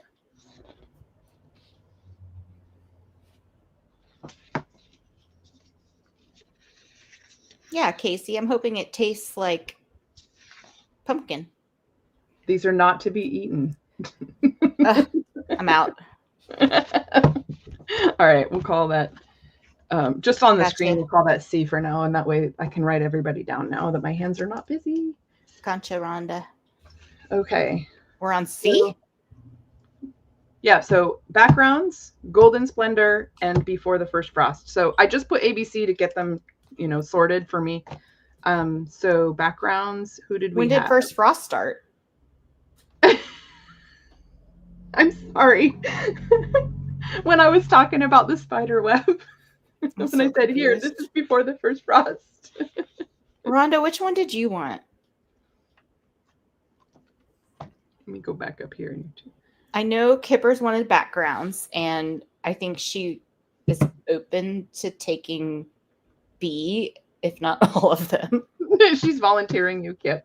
S4: Yeah, Casey, I'm hoping it tastes like pumpkin.
S5: These are not to be eaten.
S4: I'm out.
S5: All right, we'll call that, just on the
S4: Gotcha.
S5: screen, we'll call that C for now, and that way I can write everybody down now that my hands are not busy.
S4: Gotcha, Rhonda.
S5: Okay.
S4: We're on C?
S5: Yeah, so backgrounds, Golden Splendor, and Before the First Frost. So I just put ABC to get them, sorted for me. So backgrounds, who did we have?
S4: When did First Frost start?
S5: I'm sorry. When I was talking about the spider web, when I said, here, this is Before the First Frost.
S4: Rhonda, which one did you want?
S5: Let me go back up here.
S4: I know Kipper's wanted backgrounds, and I think she is open to taking B, if not all of them.
S5: She's volunteering you, Kipp.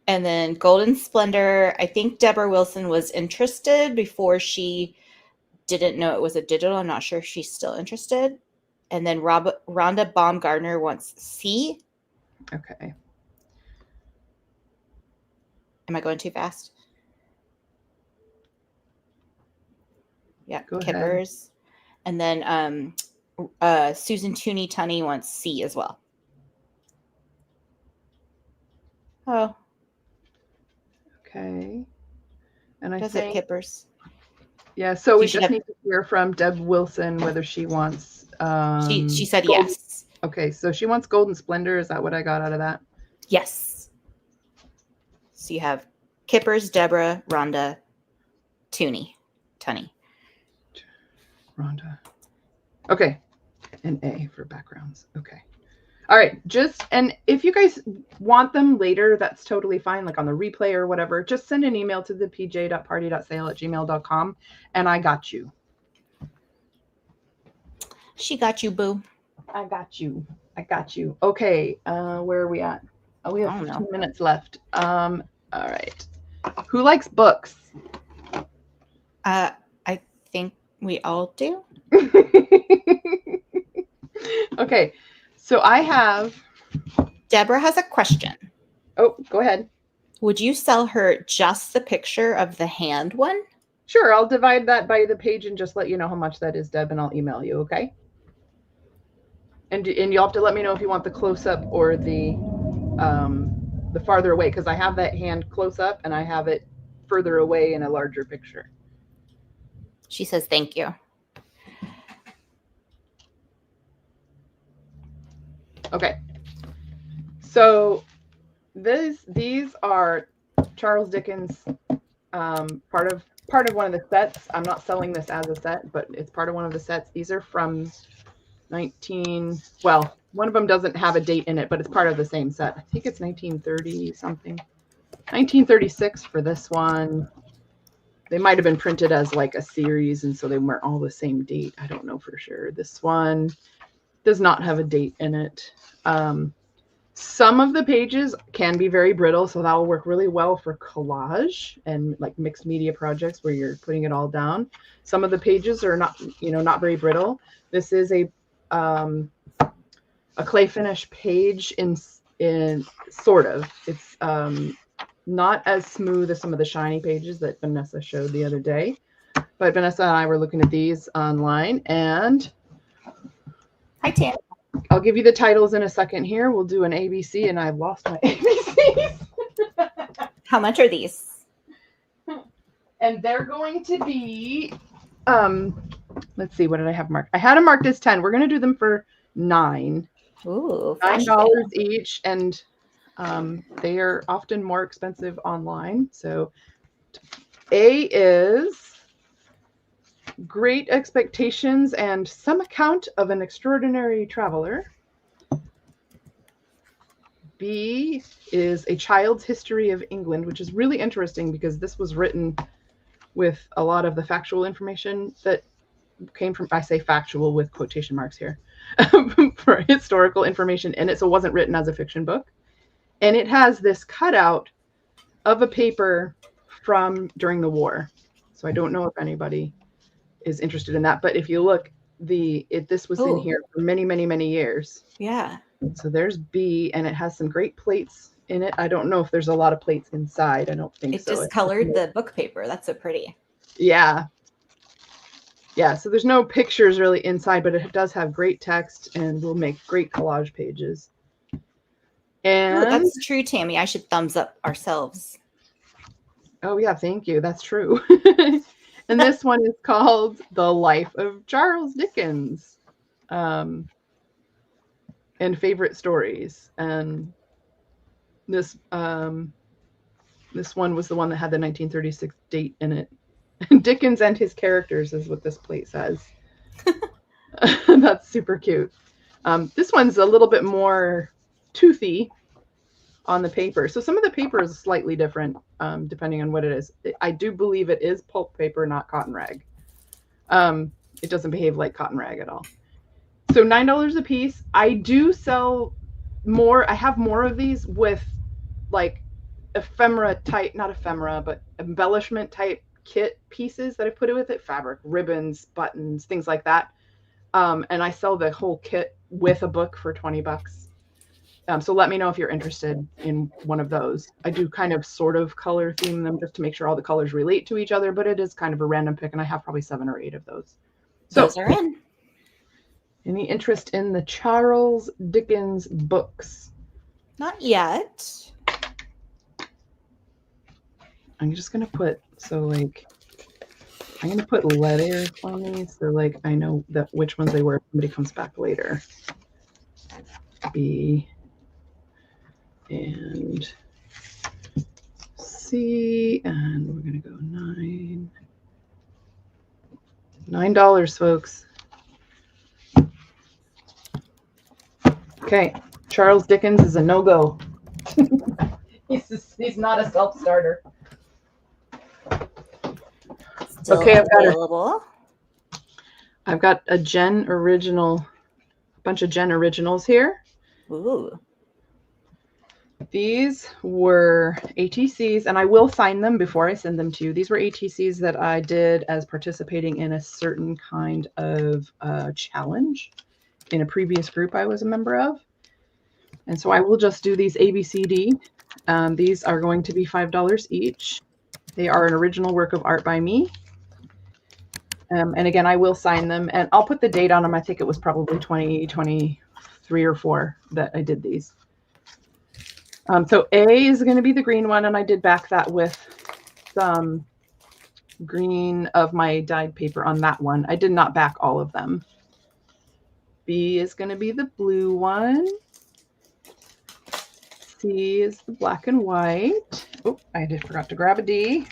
S4: And then Golden Splendor, I think Deborah Wilson was interested before she didn't know it was a digital. I'm not sure if she's still interested. And then Rhonda Baumgartner wants C.
S5: Okay.
S4: Am I going too fast? Yeah,
S5: Go ahead.
S4: Kippers. And then Susan Tooney Tunney wants C as well. Oh.
S5: Okay. And I
S4: Does
S5: think
S4: it Kippers?
S5: Yeah, so we
S4: You should
S5: just
S4: have-
S5: need to hear from Deb Wilson whether she wants
S4: She said
S5: Golden-
S4: yes.
S5: Okay, so she wants Golden Splendor. Is that what I got out of that?
S4: Yes. So you have Kippers, Deborah, Rhonda, Tunney.
S5: Rhonda. Okay. And A for backgrounds. Okay. All right. And if you guys want them later, that's totally fine. Like on the replay or whatever, just send an email to the pj.party.sale@gmail.com and I got you.
S4: She got you, boo.
S5: I got you. Okay. Where are we at? Oh, we have 15 minutes left. All right. Who likes books?
S4: I think we all do.
S5: Okay. So I have.
S4: Deborah has a question.
S5: Oh, go ahead.
S4: Would you sell her just the picture of the hand one?
S5: Sure. I'll divide that by the page and just let you know how much that is, Deb, and I'll email you. Okay. And you'll have to let me know if you want the close up or the farther away, because I have that hand close up and I have it further away in a larger picture.
S4: She says thank you.
S5: Okay. So these are Charles Dickens, part of part of one of the sets. I'm not selling this as a set, but it's part of one of the sets. These are from well, one of them doesn't have a date in it, but it's part of the same set. I think it's 1930 something. 1936 for this one. They might have been printed as like a series, and so they weren't all the same date. I don't know for sure. This one does not have a date in it. Some of the pages can be very brittle, so that will work really well for collage and like mixed media projects where you're putting it all down. Some of the pages are not, not very brittle. This is a clay finish page in sort of. It's not as smooth as some of the shiny pages that Vanessa showed the other day. But Vanessa and I were looking at these online, and
S4: Hi, Tam.
S5: I'll give you the titles in a second here. We'll do an ABC, and I've lost my ABCs.
S4: How much are these?
S5: And they're going to be, let's see, what did I have marked? I had them marked as 10. We're going to do them for $9.
S4: Ooh,
S5: $9 each, and they are often more expensive online. So A is Great Expectations and Some Account of an Extraordinary Traveler. B is A Child's History of England, which is really interesting because this was written with a lot of the factual information that came from, I say factual with quotation marks here, for historical information in it. So it wasn't written as a fiction book. And it has this cutout of a paper from during the war. So I don't know if anybody is interested in that, but if you look, this was in here for many, many, many years.
S4: Yeah.
S5: So there's B, and it has some great plates in it. I don't know if there's a lot of plates inside. I don't think so.
S4: It just colored the book paper. That's so pretty.
S5: Yeah. Yeah, so there's no pictures really inside, but it does have great text and will make great collage pages. And
S4: that's true, Tammy. I should thumbs up ourselves.
S5: Oh yeah, thank you. That's true. And this one is called The Life of Charles Dickens, and Favorite Stories. And this one was the one that had the 1936 date in it. Dickens and His Characters is what this plate says. That's super cute. This one's a little bit more toothy on the paper. So some of the paper is slightly different depending on what it is. I do believe it is pulp paper, not cotton rag. It doesn't behave like cotton rag at all. So $9 a piece. I do sell more. I have more of these with like ephemera type, not ephemera, but embellishment type kit pieces that I put it with it. Fabric, ribbons, buttons, things like that. And I sell the whole kit with a book for $20. So let me know if you're interested in one of those. I do kind of sort of color theme them just to make sure all the colors relate to each other, but it is kind of a random pick, and I have probably 7 or 8 of those. So
S4: those are in.
S5: Any interest in the Charles Dickens books?
S4: Not yet.
S5: I'm just going to put, I'm going to put letters on these so like I know that which ones they were if somebody comes back later. B and C, and we're going to go $9, folks. Okay, Charles Dickens is a no-go. He's not a self-starter.
S4: Still
S5: okay,
S4: available.
S5: I've got a Jenn original, a bunch of Jenn originals here.
S4: Ooh.
S5: These were ATCs, and I will sign them before I send them to you. These were ATCs that I did as participating in a certain kind of challenge in a previous group I was a member of. And so I will just do these ABCD. These are going to be $5 each. They are an original work of art by me. And again, I will sign them, and I'll put the date on them. I think it was probably 2023 or 4 that I did these. So A is going to be the green one, and I did back that with some green of my dyed paper on that one. I did not back all of them. B is going to be the blue one. C is the black and white. Oh, I forgot to grab a D.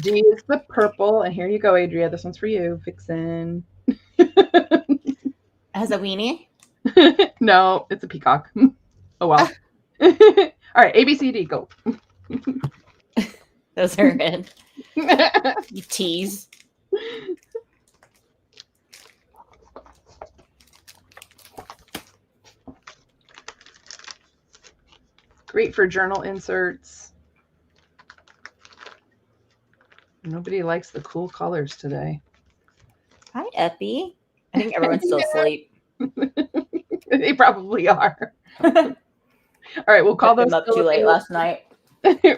S5: D is the purple, and here you go, Adria. This one's for you, Vixen.
S4: Has a weenie?
S5: No, it's a peacock. Oh well. All right, A, B, C, D, go.
S4: Those are in. You tease.
S5: Great for journal inserts. Nobody likes the cool colors today.
S4: Hi, Epi. I think everyone's still asleep.
S5: They probably are. All right, we'll call those
S4: up too late last night.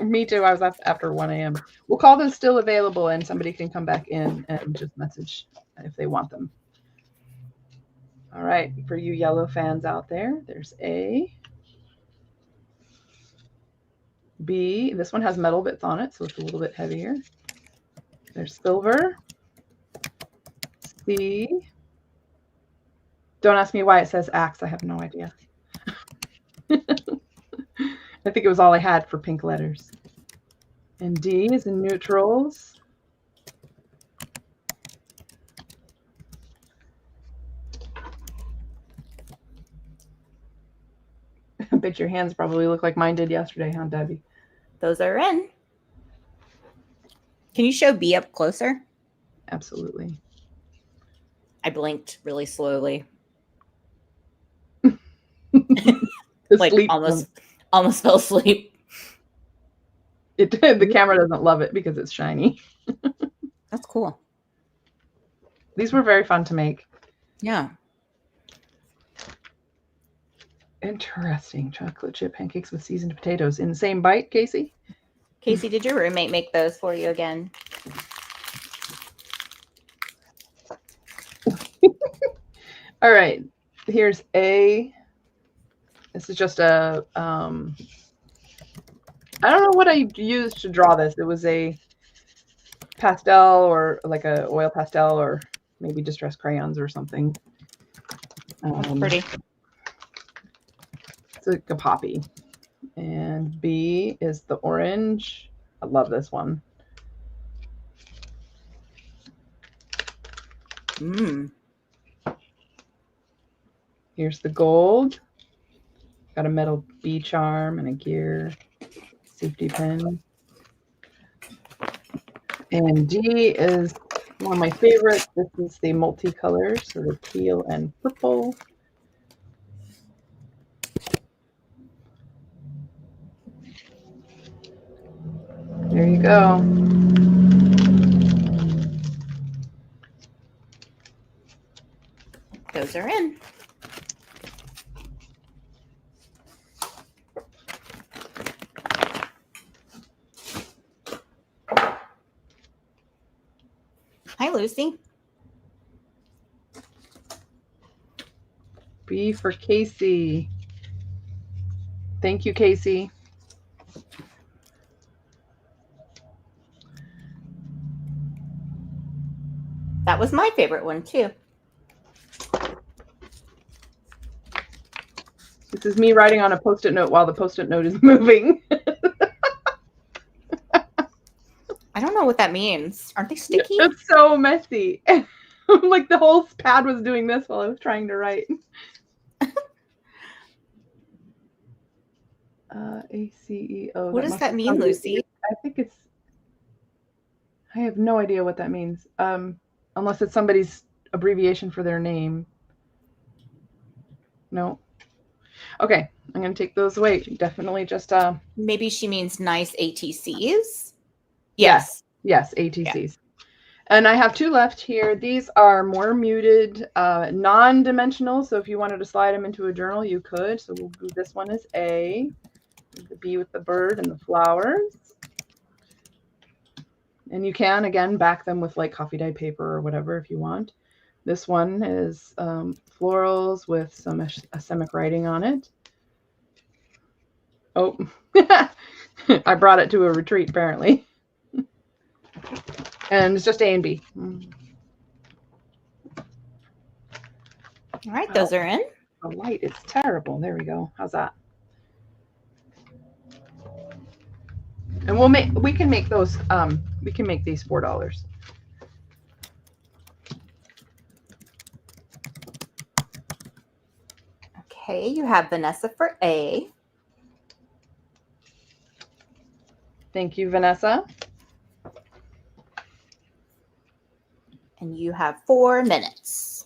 S5: Me too. I was up after 1 a.m. We'll call those still available, and somebody can come back in and just message if they want them. All right, for you yellow fans out there, there's A. B. This one has metal bits on it, so it's a little bit heavier. There's silver. C. Don't ask me why it says axe. I have no idea. I think it was all I had for pink letters. And D is in neutrals. I bet your hands probably look like mine did yesterday, huh, Debbie?
S4: Those are in. Can you show B up closer?
S5: Absolutely.
S4: I blinked really slowly.
S5: Like
S4: almost fell asleep.
S5: The camera doesn't love it because it's shiny.
S4: That's cool.
S5: These were very fun to make.
S4: Yeah.
S5: Interesting. Chocolate chip pancakes with seasoned potatoes in the same bite, Casey?
S4: Casey, did your roommate make those for you again?
S5: All right. Here's A. This is just a, I don't know what I used to draw this. It was a pastel or like a oil pastel or maybe distress crayons or something.
S4: Pretty.
S5: It's like a poppy. And B is the orange. I love this one. Here's the gold. Got a metal bee charm and a gear safety pin. And D is one of my favorites. This is the multicolors, so the teal and purple. There you go.
S4: Those are in. Hi, Lucy.
S5: B for Casey. Thank you, Casey.
S4: That was my favorite one, too.
S5: This is me writing on a Post-it note while the Post-it note is moving.
S4: I don't know what that means. Aren't they sticky?
S5: It's so messy. Like the whole pad was doing this while I was trying to write. ACEO.
S4: What does that mean, Lucy?
S5: I think it's. I have no idea what that means. Unless it's somebody's abbreviation for their name. No. Okay, I'm gonna take those away. Definitely just
S4: Maybe she means nice ATCs.
S5: Yes, ATCs. Yeah. And I have two left here. These are more muted, non-dimensional. So if you wanted to slide them into a journal, you could. So we'll do this one as A, the bee with the bird and the flowers. And you can, again, back them with like coffee dye paper or whatever if you want. This one is florals with some asemic writing on it. Oh, I brought it to a retreat apparently. And it's just A and B.
S4: All right, those are in.
S5: The light is terrible. There we go. How's that? And we can make those We can make these $4.
S4: Okay, you have Vanessa for A.
S5: Thank you, Vanessa.
S4: And you have 4 minutes.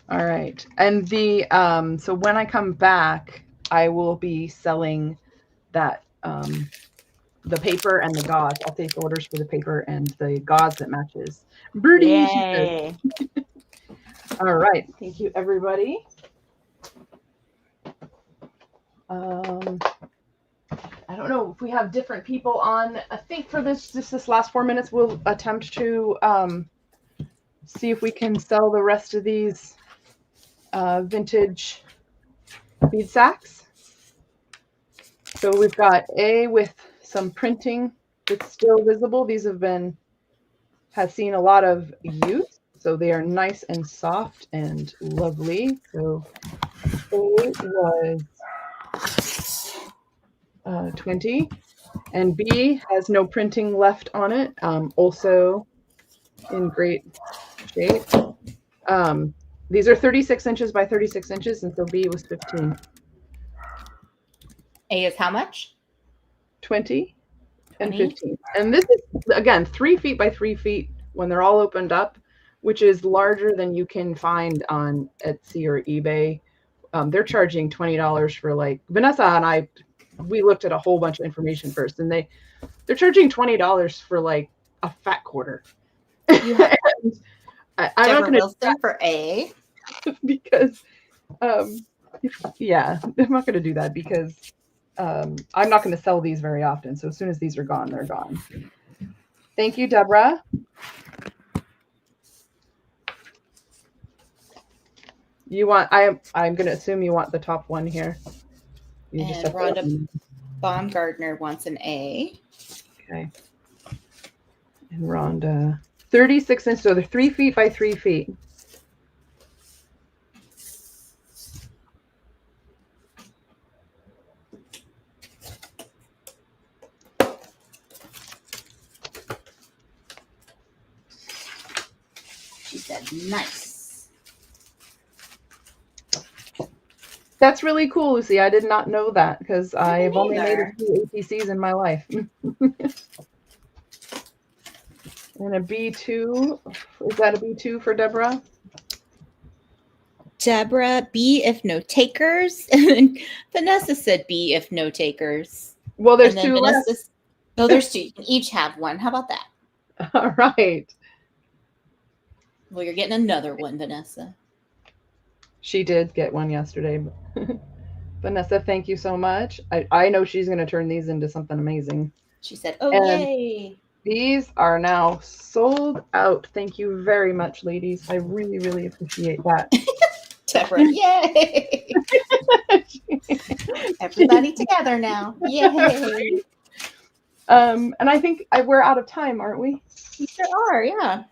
S5: All right. And the so when I come back, I will be selling that the paper and the gauze. I'll take orders for the paper and the gauze that matches. Birdie, she says.
S4: Yay.
S5: All right. Thank you, everybody. I don't know if we have different people on. I think for this last 4 minutes, we'll attempt to see if we can sell the rest of these vintage bead sacks. So we've got A with some printing that's still visible. These have seen a lot of use, so they are nice and soft and lovely. So A was 20, and B has no printing left on it. Also in great shape. These are 36 inches by 36 inches, and so B was 15.
S4: A is how much?
S5: 20 and
S4: 20.
S5: 15. And this is, again, 3 feet by 3 feet when they're all opened up, which is larger than you can find on Etsy or eBay. They're charging $20 for, like, Vanessa and I, we looked at a whole bunch of information first, and they're charging $20 for, like, a fat quarter.
S4: You have
S5: I'm not
S4: Deborah
S5: going to
S4: Wilson for A.
S5: because yeah, I'm not going to do that because I'm not going to sell these very often. So as soon as these are gone, they're gone. Thank you, Deborah. You want, I'm going to assume you want the top one here. You
S4: And
S5: just have to
S4: Rhonda
S5: open-
S4: Baumgartner wants an A.
S5: Okay. And Rhonda, 36 inches, so they're 3 feet by 3 feet.
S4: She said, nice.
S5: That's really cool, Lucy. I did not know that because I've only made a
S4: neither.
S5: few APCs in my life. And a B2, is that a B2 for Deborah?
S4: Deborah, B if no takers. And Vanessa said B if no takers.
S5: Well, there's
S4: And then
S5: two left.
S4: Vanessa's, oh, there's 2. You can each have one. How about that?
S5: All right.
S4: Well, you're getting another one, Vanessa.
S5: She did get one yesterday. Vanessa, thank you so much. I know she's going to turn these into something amazing.
S4: She said, oh,
S5: And
S4: yay.
S5: these are now sold out. Thank you very much, ladies. I really, really appreciate that.
S4: Deborah, yay. Everybody together now. Yay.
S5: And I think we're out of time, aren't we?
S4: You sure are, yeah.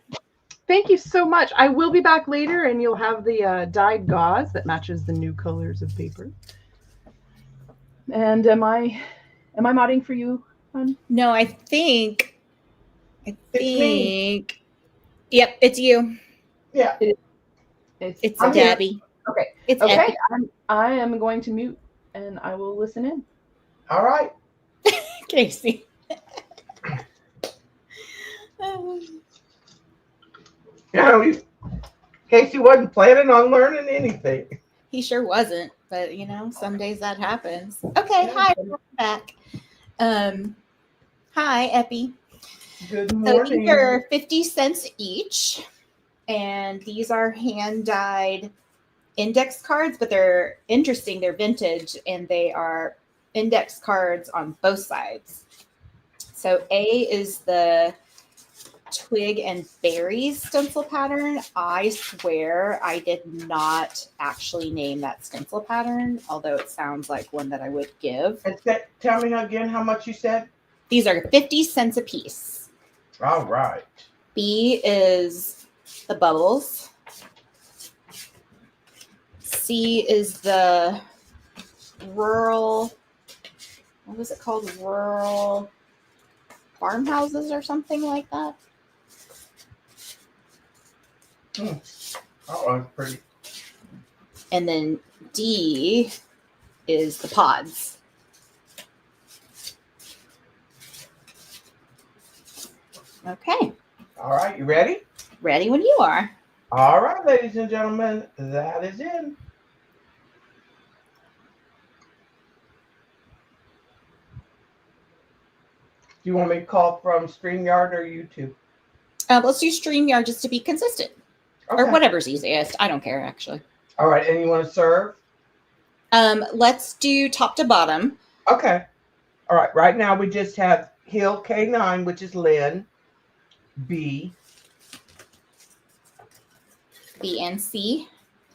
S5: Thank you so much. I will be back later, and you'll have the dyed gauze that matches the new colors of paper. And am I modding for you, hon?
S4: No, I think. Yep, it's you.
S2: Yeah.
S4: It's
S5: I'm here.
S4: Debbie.
S5: Okay.
S4: It's
S5: Okay.
S4: Epic.
S5: I am going to mute, and I will listen in.
S2: All right.
S4: Casey.
S2: Yeah, Casey wasn't planning on learning anything.
S4: He sure wasn't, but some days that happens. Okay, hi, welcome back. Hi, Epi.
S2: Good
S4: So
S2: morning.
S4: these are 50 cents each, and these are hand-dyed index cards, but they're interesting. They're vintage, and they are index cards on both sides. So A is the twig and berries stencil pattern. I swear I did not actually name that stencil pattern, although it sounds like one that I would give.
S7: Tell me again how much you said.
S4: These are 50 cents a piece.
S7: All right.
S4: B is the bubbles. C is the rural, what was it called? Rural farmhouses or something like that.
S7: Oh, that's pretty.
S4: And then D is the pods. Okay,
S7: All right, you ready?
S4: ready when you are.
S7: All right, ladies and gentlemen, that is in. Do you want me to call from StreamYard or YouTube?
S4: Let's do StreamYard just to be consistent.
S7: Okay.
S4: Or whatever's easiest. I don't care, actually.
S7: All right, and you want to serve?
S4: Let's do top to bottom.
S7: Okay. All right, right now we just have Hill K9, which is Lynn, B.
S4: B and C.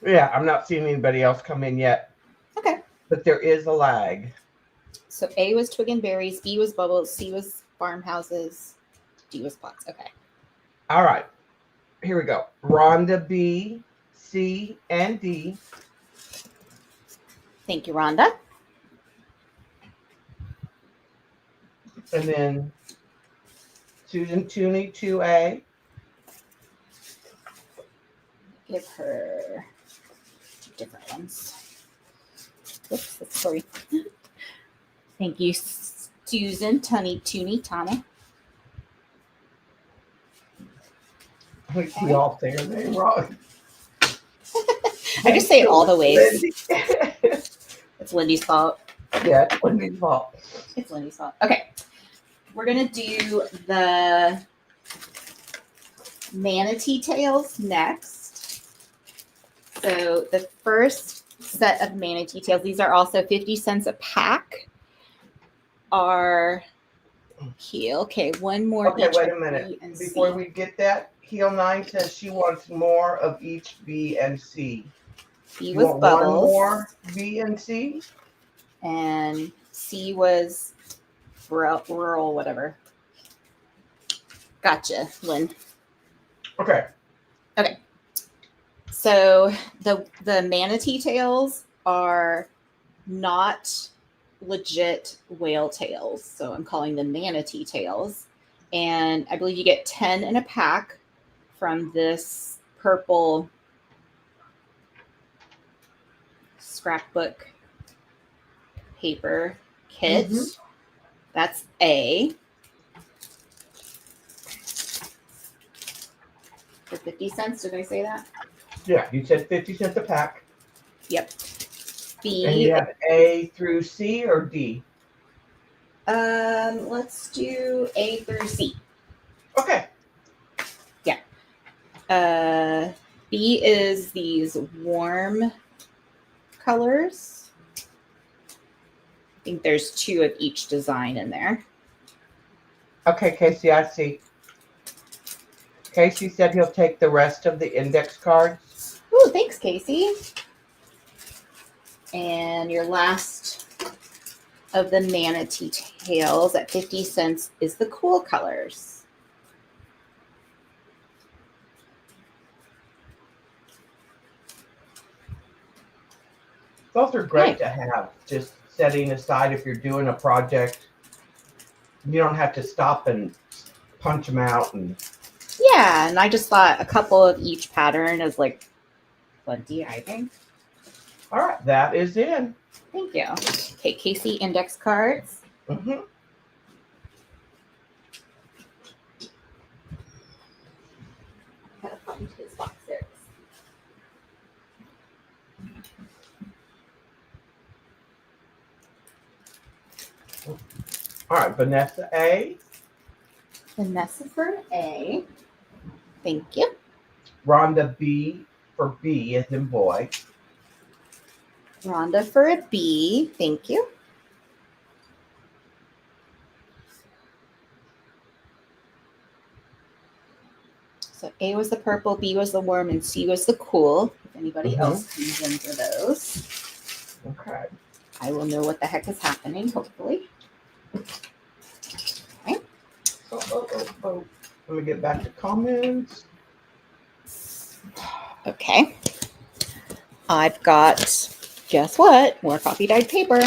S7: Yeah, I'm not seeing anybody else come in yet.
S4: Okay.
S7: But there is a lag.
S4: So A was twig and berries, B was bubbles, C was farmhouses, D was pots. Okay.
S7: All right. Here we go. Rhonda B, C, and D.
S4: Thank you, Rhonda.
S7: And then Susan Tooney, 2A.
S4: Give her two different ones. Oops, that's sorry. Thank you, Susan Tooney Tana.
S7: I think we all say her name wrong.
S4: I just say it all the ways.
S7: Lyndee.
S4: It's Lindy's fault.
S7: Yeah, it's Lindee's fault.
S4: It's Lindy's fault. Okay. We're going to do the manatee tails next. So the first set of manatee tails, these are also 50 cents a pack, are here. Okay, one more.
S7: Okay,
S4: each
S7: wait a
S4: of
S7: minute.
S4: B and
S7: Before
S4: C.
S7: we get that, Heel 9 says she wants more of each B and C.
S4: B
S7: You
S4: was
S7: want
S4: bubbles.
S7: one more B and C?
S4: And C was rural, whatever. Gotcha, Lynn.
S7: Okay.
S4: So the manatee tails are not legit whale tails. So I'm calling them manatee tails. And I believe you get 10 in a pack from this purple scrapbook paper kit.
S7: Mhm.
S4: That's A. For 50 cents, did I say that?
S7: Yeah, you said 50 cents a pack.
S4: Yep. B.
S7: And you have A through C or D?
S4: Let's do A through C.
S7: Okay.
S4: B is these warm colors. I think there's 2 of each design in there.
S7: Okay, Casey, I see. Casey said he'll take the rest of the index cards.
S4: Ooh, thanks, Casey. And your last of the manatee tails at 50 cents is the cool colors.
S7: Those are great
S4: Right.
S7: to have, just setting aside if you're doing a project. You don't have to stop and punch them out. And
S4: Yeah, and I just thought a couple of each pattern is like plenty, I think.
S7: all right, that is in.
S4: Thank you. Okay, Casey index cards.
S7: Mm-hmm.
S4: Gotta find his box there.
S7: All right, Vanessa A,
S4: Vanessa for A. Thank you.
S7: Rhonda B for B as in boy,
S4: Rhonda for a B. Thank you. So A was the purple, B was the warm, and C was the cool. If anybody else comes in for those,
S7: okay.
S4: I will know what the heck is happening, hopefully.
S7: Oh. Let me get back to comments.
S4: Okay. I've got, guess what? More coffee dyed paper.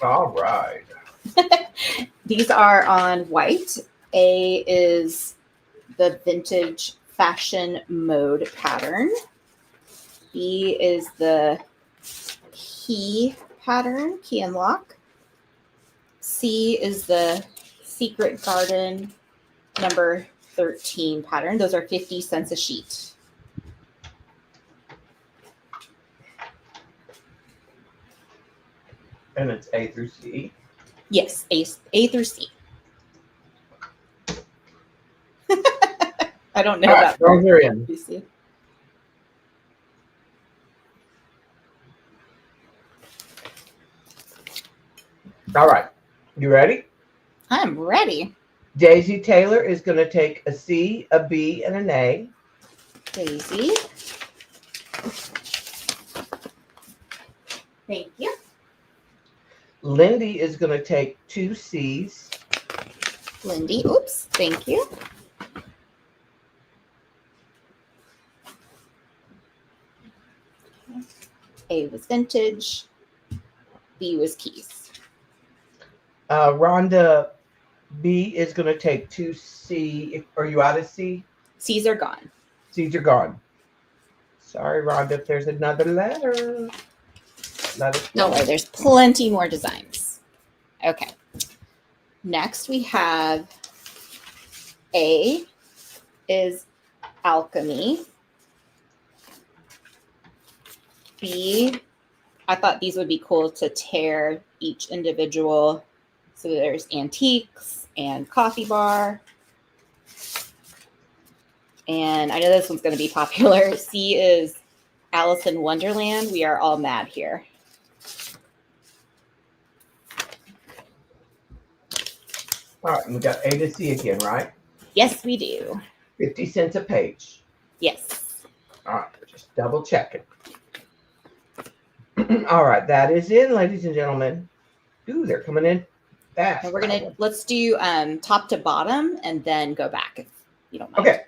S7: All right.
S4: These are on white. A is the vintage fashion mode pattern. B is the key pattern, key and lock. C is the secret garden number 13 pattern. Those are 50 cents a sheet.
S7: And it's A through C.
S4: Yes, A through C. I don't know
S7: All right,
S4: that.
S7: those are in.
S4: You see?
S7: All right. You ready?
S4: I'm ready.
S7: Daisy Taylor is going to take a C, a B, and an A.
S4: Daisy. Thank you.
S7: Lyndee is going to take 2 C's.
S4: Lyndee. Oops. Thank you. A was vintage. B was keys.
S7: Rhonda B is going to take 2 C. Are you out of C?
S4: C's are gone.
S7: C's are gone. Sorry, Rhonda, if there's another letter. Let us know.
S4: Don't worry, there's plenty more designs. Okay. Next we have A is alchemy. B, I thought these would be cool to tear each individual. So there's antiques and coffee bar. And I know this one's going to be popular. C is Alice in Wonderland. We are all mad here.
S7: All right, we got A to C again, right?
S4: Yes, we do.
S7: 50 cents a page.
S4: Yes.
S7: All right, just double checking. All right, that is in, ladies and gentlemen. Ooh, they're coming in fast.
S4: And we're gonna let's do top to bottom and then go back if you don't mind.
S7: Okay.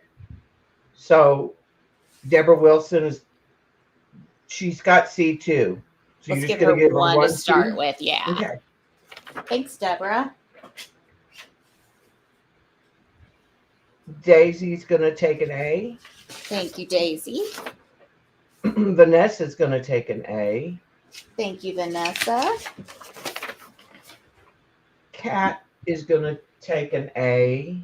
S7: So Deborah Wilson she's got C2. So
S4: Let's
S7: you're
S4: give
S7: just
S4: her
S7: gonna give her
S4: one to
S7: C?
S4: start with. Yeah.
S7: Okay.
S4: Thanks, Deborah.
S7: Daisy's gonna take an A.
S4: Thank you, Daisy.
S7: Vanessa's gonna take an A.
S4: Thank you, Vanessa.
S7: Kat is gonna take an A.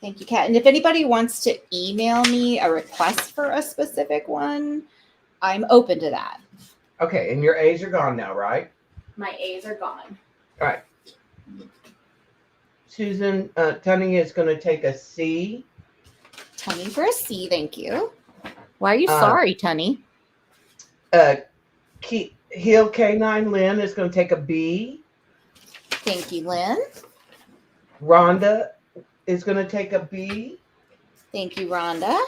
S4: Thank you, Kat. And if anybody wants to email me a request for a specific one, I'm open to that.
S7: Okay, and your A's are gone now, right?
S6: My A's are gone.
S7: All right. Susan Tunning is going to take a C.
S4: Tunny for a C, thank you. Why are you
S7: Uh,
S4: sorry, Tunny?
S7: Heel K9 Lynn is going to take a B.
S4: Thank you, Lynn.
S7: Rhonda is going to take a B.
S4: Thank you, Rhonda.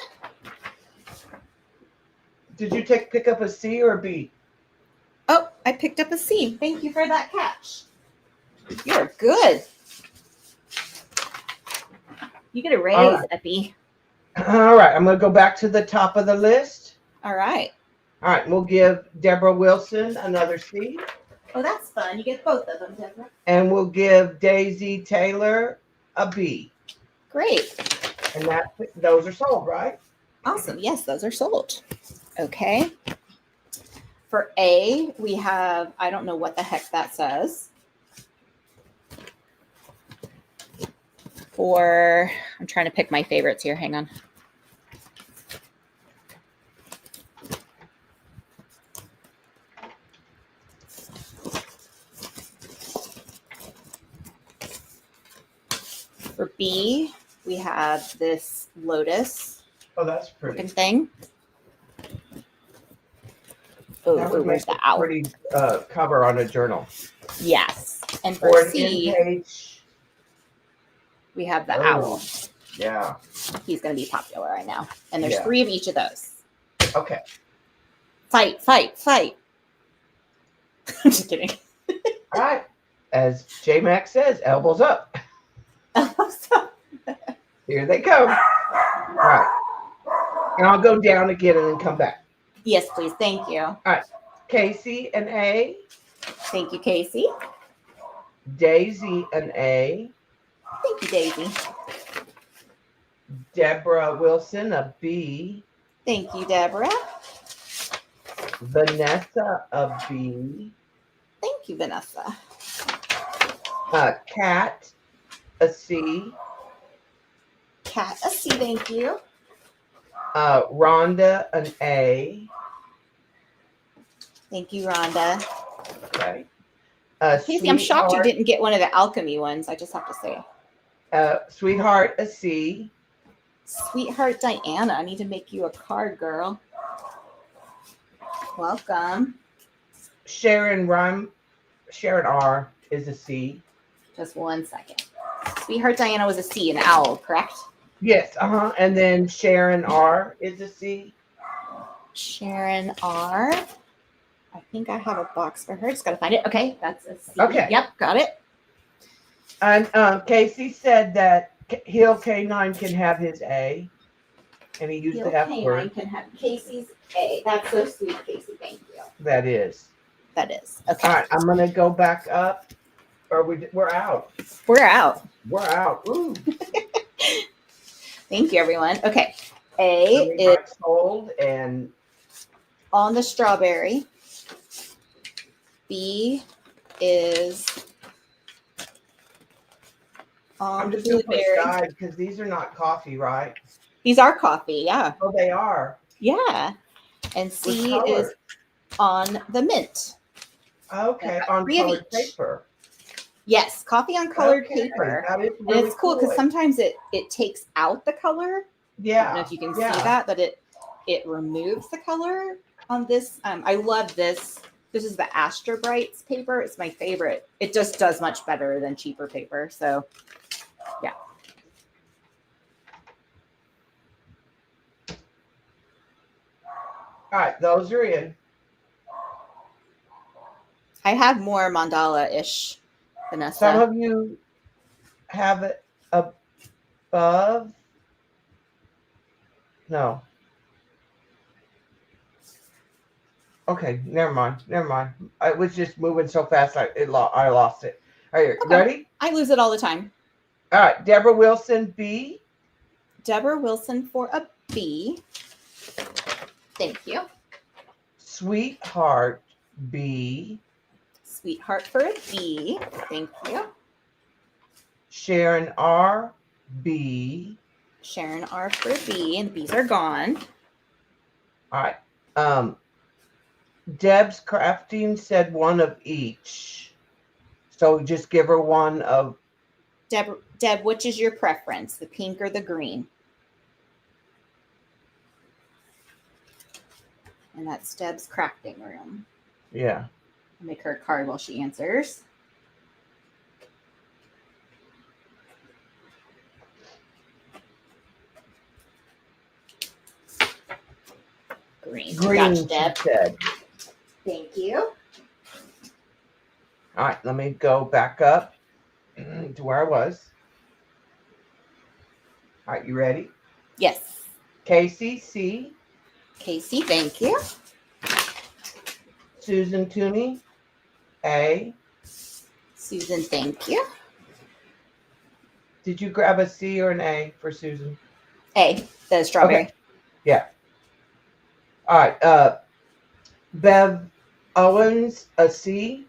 S7: Did you pick up a C or a B?
S4: Oh, I picked up a C. Thank you for that catch. You're good. You get a raise,
S7: All right.
S4: Epi.
S7: All right, I'm going to go back to the top of the list.
S4: All right.
S7: All right, we'll give Deborah Wilson another C.
S6: Oh, that's fun. You get both of them, Deborah.
S7: And we'll give Daisy Taylor a B.
S4: Great.
S7: And those are sold, right?
S4: Awesome. Yes, those are sold. Okay. For A, we have, I don't know what the heck that says. For, I'm trying to pick my favorites here. Hang on. For B, we have this lotus
S7: Oh, that's
S4: looking
S7: pretty.
S4: thing. Oh,
S7: That would
S4: where's
S7: make
S4: the
S7: a
S4: owl?
S7: pretty cover on a journal.
S4: Yes. And
S7: Or
S4: for
S7: an
S4: C,
S7: in-page.
S4: we have the
S7: Oh.
S4: owl.
S7: Yeah.
S4: He's going to be popular right now. And there's
S7: Yeah.
S4: 3 of each of those.
S7: Okay.
S4: Fight, fight, fight. I'm just kidding.
S7: All right. As JMac says, elbows up. Here they come. All right. And I'll go down again and then come back.
S4: Yes, please. Thank you.
S7: Casey and A.
S4: Thank you, Casey.
S7: Daisy an A.
S4: Thank you, Daisy.
S7: Deborah Wilson a B.
S4: Thank you, Deborah.
S7: Vanessa a B.
S4: Thank you, Vanessa.
S7: Kat a C.
S4: Kat, a C, thank you.
S7: Rhonda an A.
S4: Thank you, Rhonda.
S7: Okay.
S4: Casey, I'm shocked you
S7: Sweetheart-
S4: didn't get one of the alchemy ones. I just have to say.
S7: Sweetheart a C.
S4: Sweetheart Diana, I need to make you a card, girl. Welcome.
S7: Sharon R is a C.
S4: Just 1 second. Sweetheart Diana was a C, an owl, correct?
S7: Yes, and then Sharon R is a C.
S4: Sharon R. I think I have a box for her. Just gotta find it. Okay, that's a C.
S7: Okay.
S4: Yep, got it.
S7: And Casey said that Hill K9 can have his A, and he used to have
S4: Canine
S7: word.
S4: can have Casey's A. That's so sweet, Casey. Thank you.
S7: That is.
S4: That is. Okay.
S7: All right, I'm gonna go back up. Or we're out.
S4: We're out.
S7: We're out. Ooh.
S4: Thank you, everyone. Okay. A
S7: Somebody
S4: is
S7: got sold and
S4: on the strawberry. B is on
S7: I'm
S4: the
S7: just gonna put
S4: blueberry.
S7: side because these are not coffee, right?
S4: These are coffee, yeah.
S7: Oh, they are.
S4: Yeah. And C
S7: What color?
S4: is on the mint.
S7: Okay,
S4: Yeah,
S7: on
S4: 3 of
S7: colored
S4: each.
S7: paper.
S4: Yes, coffee on colored
S7: Okay,
S4: paper.
S7: that is
S4: And
S7: really
S4: it's cool because sometimes it takes out the color. I
S7: Yeah.
S4: don't know if you can
S7: yeah.
S4: see that, but it removes the color on this. I love this. This is the Astra Brights paper. It's my favorite. It just does much better than cheaper paper. So, yeah.
S7: All right, those are in.
S4: I have more mandala-ish, Vanessa.
S7: Some of you have it above. No. Okay, never mind. I was just moving so fast, I lost it. Are you
S4: Okay.
S7: ready?
S4: I lose it all the time.
S7: All right, Deborah Wilson, B.
S4: Deborah Wilson for a B. Thank you.
S7: Sweetheart, B.
S4: Sweetheart for a B. Thank you.
S7: Sharon R, B.
S4: Sharon R for a B, and the B's are gone.
S7: All right. Deb's crafting said one of each. So just give her one of.
S4: Deb, which is your preference, the pink or the green? And that's Deb's crafting room.
S7: Yeah.
S4: I'll make her a card while she answers. Green.
S7: Green,
S4: Gotcha, Deb.
S7: she said.
S4: Thank you.
S7: All right, let me go back up to where I was. All right, you ready?
S4: Yes.
S7: Casey, C.
S4: Casey, thank you.
S7: Susan Toomey, A.
S4: Susan, thank you.
S7: Did you grab a C or an A for Susan?
S4: A, the strawberry.
S7: Okay. Yeah. All right. Bev Owens, a C.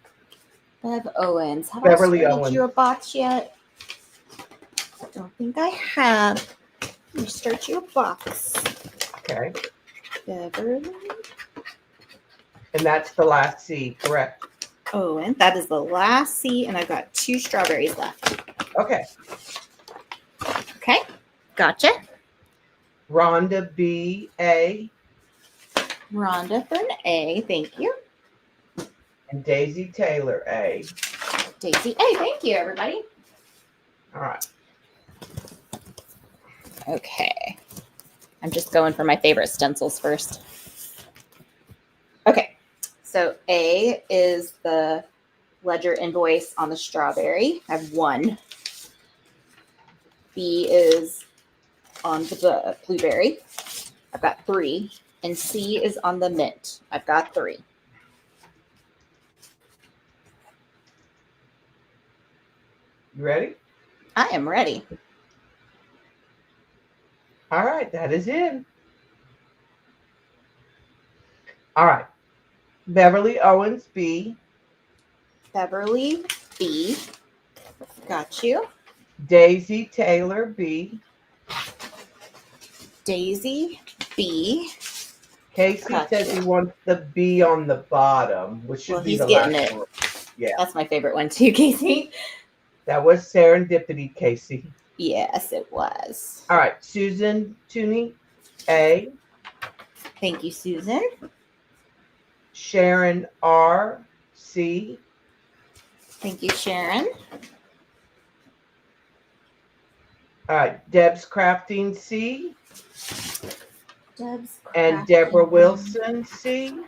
S4: Bev Owens. Have
S7: Beverly
S4: I started you a
S7: Owens.
S4: box yet? I don't think I have. Let me start you a box.
S7: Okay.
S4: Beverly
S7: And that's the last C, correct?
S4: Owen. That is the last C, and I've got 2 strawberries left.
S7: Okay.
S4: Okay. Gotcha.
S7: Rhonda B, A.
S4: Rhonda for an A. Thank you.
S7: And Daisy Taylor, A.
S4: Daisy A. Thank you, everybody.
S7: All right.
S4: Okay. I'm just going for my favorite stencils first. Okay. So A is the ledger invoice on the strawberry. I have 1. B is on the blueberry. I've got 3. And C is on the mint. I've got 3.
S7: You ready?
S4: I am ready.
S7: All right, that is in. All right. Beverly Owens B.
S4: Beverly B. Got you.
S7: Daisy Taylor B.
S4: Daisy B.
S7: Casey
S4: Gotcha.
S7: says he wants the B on the bottom, which should
S4: Well,
S7: be
S4: he's
S7: the
S4: getting
S7: last
S4: it.
S7: one. Yeah,
S4: That's my favorite one too, Casey.
S7: that was serendipity, Casey.
S4: Yes, it was.
S7: All right, Susan Tooney A.
S4: Thank you, Susan.
S7: Sharon R. C.
S4: Thank you, Sharon.
S7: All right, Deb's Crafting C.
S4: Deb's
S7: And
S4: Crafting.
S7: Deborah Wilson C.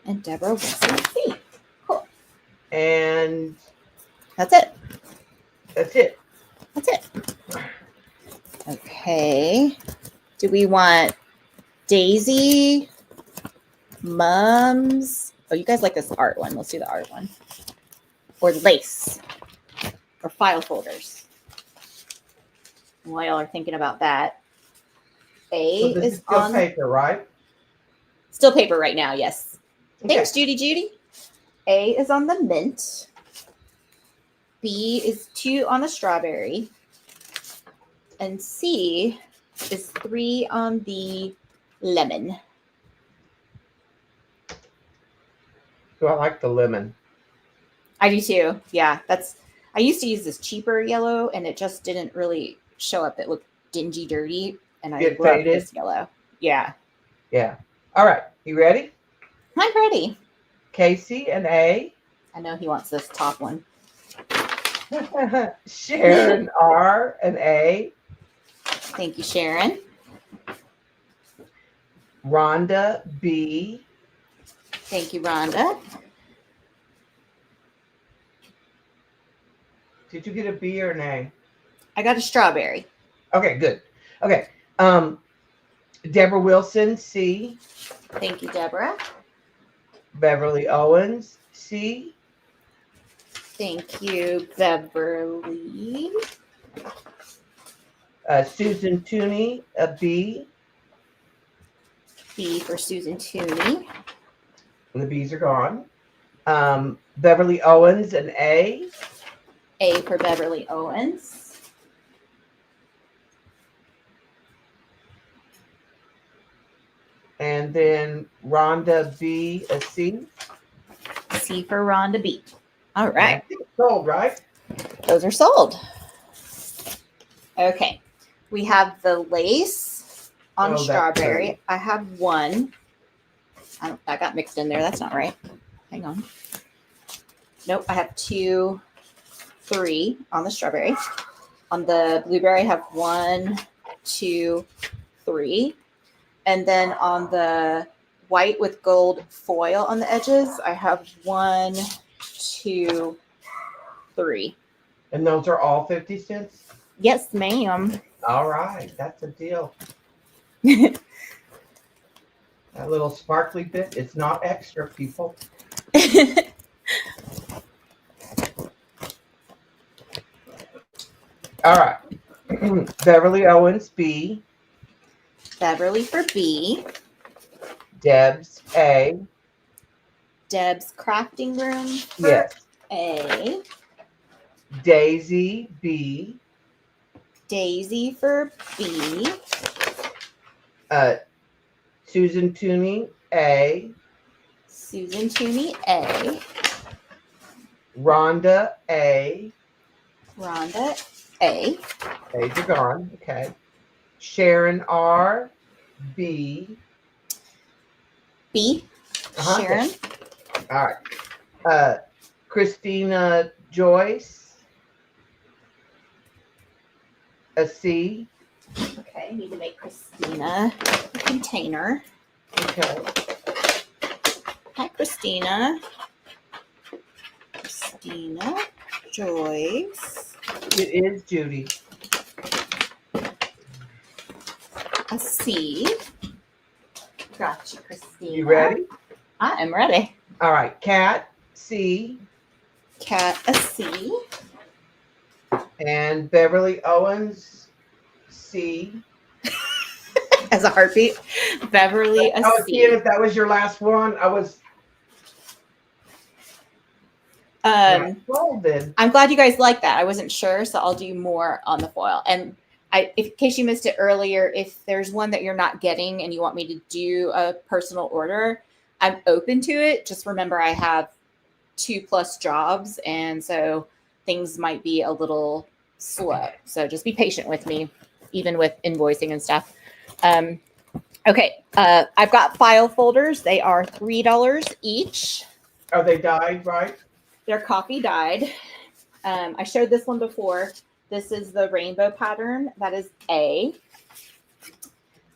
S4: And Deborah Wilson C. Cool.
S7: And
S4: That's it.
S7: that's it.
S4: That's it. Okay. Do we want Daisy, Mums? Oh, you guys like this art one. Let's do the art one. Or lace. Or
S7: So
S4: file folders. While y'all are thinking about that. A
S7: this is
S4: is
S7: still
S4: on
S7: paper, right?
S4: still paper right now, yes.
S7: Okay.
S4: Thanks, Judy. A is on the mint. B is 2 on the strawberry. And C is 3 on the lemon.
S7: So I like the lemon.
S4: I do too. Yeah, I used to use this cheaper yellow and it just didn't really show up. It looked dingy, dirty, and I
S7: Get
S4: love
S7: faded?
S4: this yellow. Yeah.
S7: Yeah. All right. You ready?
S4: I'm ready.
S7: Casey and A.
S4: I know he wants this top one.
S7: Sharon R. and A.
S4: Thank you, Sharon.
S7: Rhonda B.
S4: Thank you, Rhonda.
S7: Did you get a B or an A?
S4: I got a strawberry.
S7: Okay, good. Okay. Deborah Wilson C.
S4: Thank you, Deborah.
S7: Beverly Owens C.
S4: Thank you, Beverly.
S7: Susan Tooney, a B.
S4: B for Susan Tooney.
S7: The B's are gone. Beverly Owens, an A.
S4: A for Beverly Owens.
S7: And then Rhonda B, a C.
S4: C for Rhonda B. All right.
S7: Sold, right?
S4: Those are sold. Okay. We have the lace on
S7: Oh, that's
S4: strawberry.
S7: pretty.
S4: I have one. I got mixed in there. That's not right. Hang on. Nope. I have 2, 3 on the strawberry. On the blueberry, I have 1, 2, 3. And then on the white with gold foil on the edges, I have 1, 2, 3.
S7: And those are all 50 cents?
S4: Yes, ma'am.
S7: All right. That's a deal. That little sparkly bit, it's not extra, people. All right. Beverly Owens B.
S4: Beverly for B.
S7: Deb's A.
S4: Deb's crafting room for
S7: Yes.
S4: A.
S7: Daisy B.
S4: Daisy for B.
S7: Susan Tooney A.
S4: Susan Tooney A.
S7: Rhonda A.
S4: Rhonda A.
S7: A's are gone. Okay. Sharon R. B.
S4: B.
S7: Uh-huh.
S4: Sharon.
S7: All right. Christina Joyce. A C.
S4: Okay, need to make Christina a container.
S7: Okay.
S4: Hi, Christina. Christina Joyce.
S7: It is Judy.
S4: A C. Gotcha, Christina.
S7: You ready?
S4: I am ready.
S7: All right. Cat C.
S4: Cat a C.
S7: And Beverly Owens, C.
S4: As a heartbeat. Beverly,
S7: I
S4: a
S7: was
S4: C.
S7: seeing if that was your last one. I was then.
S4: I'm glad you guys like that. I wasn't sure, so I'll do more on the foil. And in case you missed it earlier, if there's one that you're not getting and you want me to do a personal order, I'm open to it. Just remember I have 2+ jobs, and so things might be a little slow. So just be patient with me, even with invoicing and stuff. Okay, I've got file folders. They are $3 each.
S7: Are they dyed, right?
S4: They're coffee dyed. I showed this one before. This is the rainbow pattern. That is A.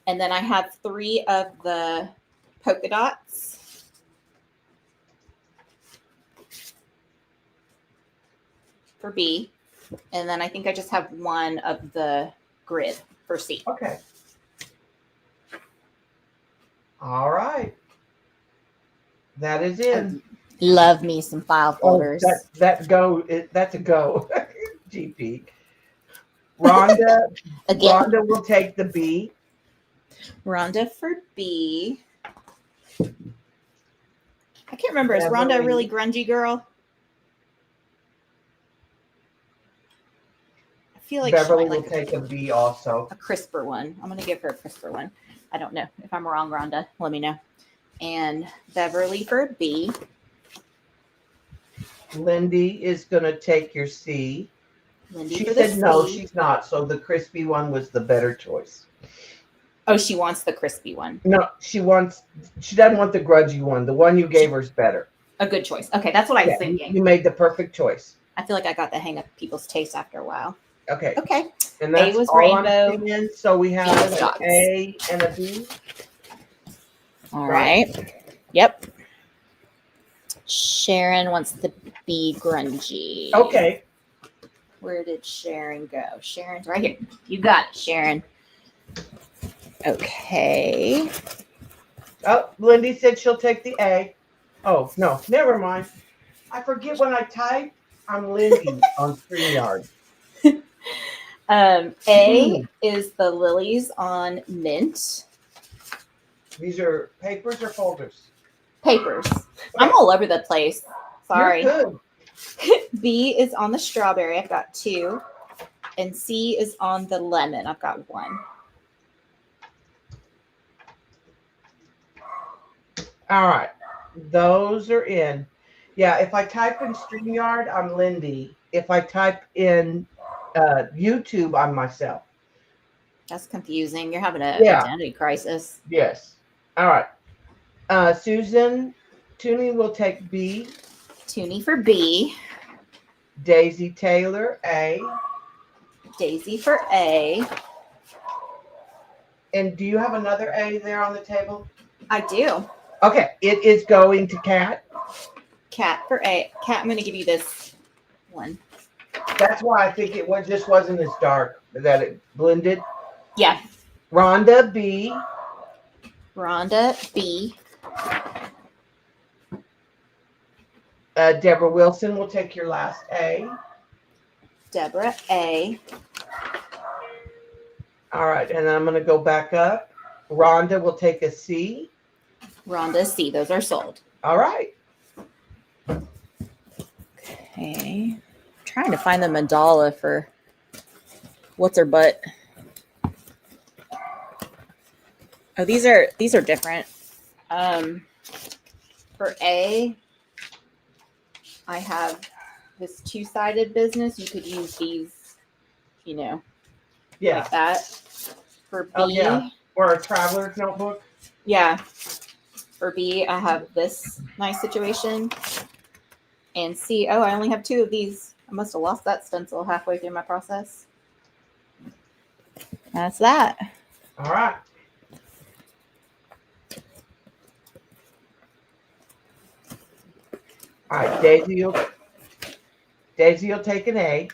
S4: And then I have 3 of the polka dots. For B. And then I think I just have 1 of the grid for C.
S7: Okay. All right. That is in.
S4: Love me some file folders.
S7: That's a go. GP. Rhonda will take the B.
S4: Rhonda for B. I can't remember. Is Rhonda a really grungy girl? I feel like
S7: Beverly
S4: she might
S7: will take a B also.
S4: a crisper one. I'm going to give her a crisper one. I don't know. If I'm wrong, Rhonda, let me know. And Beverly for B.
S7: Lyndee is going to take your C.
S4: Lyndee
S7: She
S4: for the
S7: said no,
S4: C.
S7: she's not. So the crispy one was the better choice.
S4: Oh, she wants the crispy one.
S7: No, she doesn't want the grudgy one. The one you gave her is better.
S4: A good choice. Okay, that's what I was thinking.
S7: You made the perfect choice.
S4: I feel like I got the hang of people's taste after a while.
S7: Okay.
S4: Okay.
S7: And that's
S4: A was
S7: all
S4: rainbow.
S7: I'm seeing. So we have
S4: Phoenix
S7: an
S4: dots.
S7: A and a B.
S4: All right. Yep. Sharon wants the B grungy.
S7: Okay.
S4: Where did Sharon go? Sharon's right here. You got it, Sharon. Okay.
S7: Oh, Lyndee said she'll take the A. Oh, no, never mind. I forget when I type. I'm Lyndee on StreamYard.
S4: A is the lilies on mint.
S7: These are papers or folders?
S4: Papers. I'm all over the place. Sorry.
S7: You're good.
S4: B is on the strawberry. I've got 2. And C is on the lemon. I've got 1.
S7: All right. Those are in. Yeah, if I type in StreamYard, I'm Lyndee. If I type in YouTube, I'm myself.
S4: That's confusing. You're having an identity crisis.
S7: Yes. All right. Susan, Toonie will take B.
S4: Toonie for B.
S7: Daisy Taylor, A.
S4: Daisy for A.
S7: And do you have another A there on the table?
S4: I do.
S7: Okay. It is going to Kat.
S4: Cat for A. Cat, I'm going to give you this one.
S7: That's why I think it just wasn't as dark, that it blended.
S4: Yeah.
S7: Rhonda, B.
S4: Rhonda, B.
S7: Deborah Wilson will take your last A.
S4: Deborah, A.
S7: All right, and then I'm going to go back up. Rhonda will take a C.
S4: Rhonda, C. Those are sold.
S7: All right.
S4: Okay. I'm trying to find the mandala for what's her butt. Oh, these are different. For A, I have this 2-sided business. You could use these, like that. For B,
S7: Oh, yeah. Or a traveler's notebook.
S4: Yeah. For B, I have this nice situation. And C, I only have 2 of these. I must have lost that stencil halfway through my process. That's that.
S7: All right. All right, Daisy will take an A.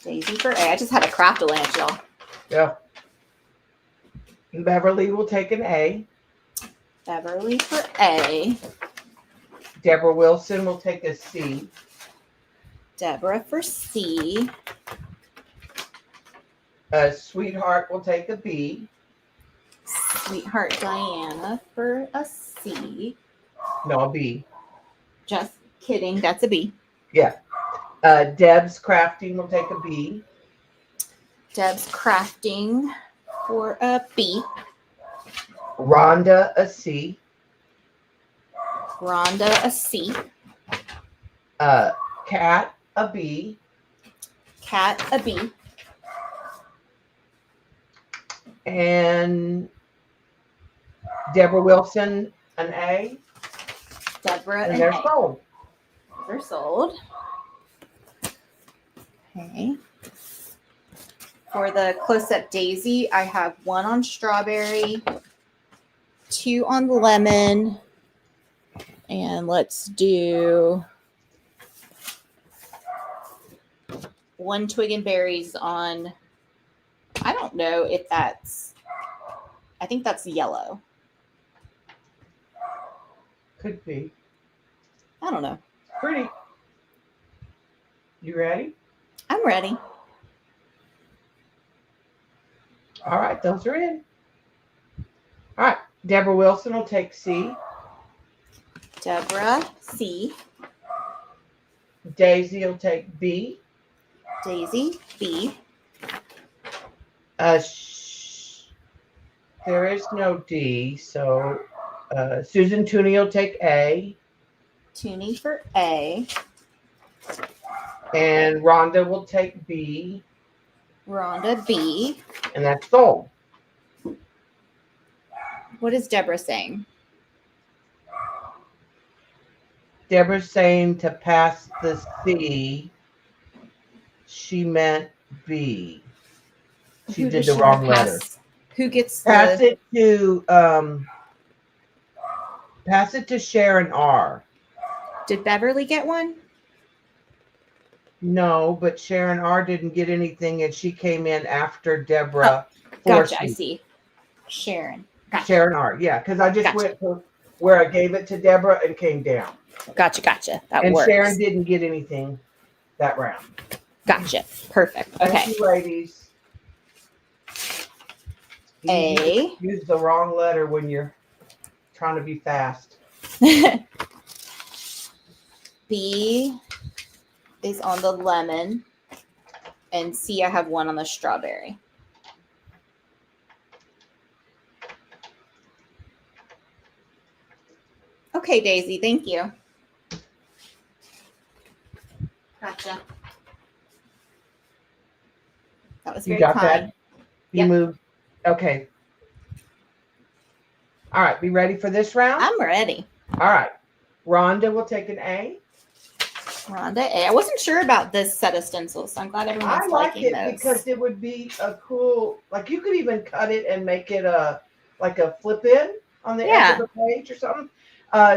S4: Daisy for A. I just had a craft-a-lanch, y'all.
S7: Yeah. Beverly will take an A.
S4: Beverly for A.
S7: Deborah Wilson will take a C.
S4: Deborah for C.
S7: Sweetheart will take a B.
S4: Sweetheart Diana for a C.
S7: No, a B.
S4: Just kidding. That's a B.
S7: Yeah. Deb's Crafting will take a B.
S4: Deb's Crafting for a B.
S7: Rhonda a C.
S4: Rhonda a C.
S7: Kat a B.
S4: Kat a B.
S7: And Deborah Wilson an A.
S4: Deborah
S7: And
S4: an
S7: they're
S4: A.
S7: sold.
S4: They're sold. Okay. For the close-up daisy, I have 1 on strawberry, 2 on lemon, and let's do 1 twig and berries on, I don't know if that's, I think that's yellow.
S7: Could be.
S4: I don't know.
S7: Pretty. You ready?
S4: I'm ready.
S7: All right, those are in. All right, Deborah Wilson will take C.
S4: Deborah, C.
S7: Daisy will take B.
S4: Daisy, B.
S7: There is no D, so Susan Tooney will take A.
S4: Toonie for A.
S7: And Rhonda will take B.
S4: Rhonda, B.
S7: And that's sold.
S4: What is Deborah saying?
S7: Deborah's saying to pass the C, she meant B. She
S4: Who
S7: did
S4: does
S7: the
S4: she
S7: wrong
S4: pass?
S7: letter.
S4: Who gets
S7: Pass
S4: the...
S7: it to Sharon R.
S4: Did Beverly get one?
S7: No, but Sharon R didn't get anything, and she came in after Deborah.
S4: Gotcha, I see. Sharon. Gotcha.
S7: Sharon R. Yeah, because I just
S4: Gotcha.
S7: went to where I gave it to Deborah and came down.
S4: Gotcha. That
S7: And
S4: works.
S7: Sharon didn't get anything that round.
S4: Gotcha. Perfect. Okay.
S7: Thank you, ladies.
S4: A.
S7: Use the wrong letter when you're trying to be fast.
S4: B is on the lemon. And C, I have 1 on the strawberry. Okay, Daisy, thank you. Gotcha. That was
S7: You
S4: very
S7: got
S4: kind.
S7: that? You
S4: Yep.
S7: moved. Okay. All right. Be ready for this round?
S4: I'm ready.
S7: All right. Rhonda will take an A.
S4: Rhonda A. I wasn't sure about this set of stencils, so I'm glad everyone's
S7: I like
S4: liking
S7: it
S4: those.
S7: because it would be a cool, like you could even cut it and make it like a flip in on the edge of the page or something.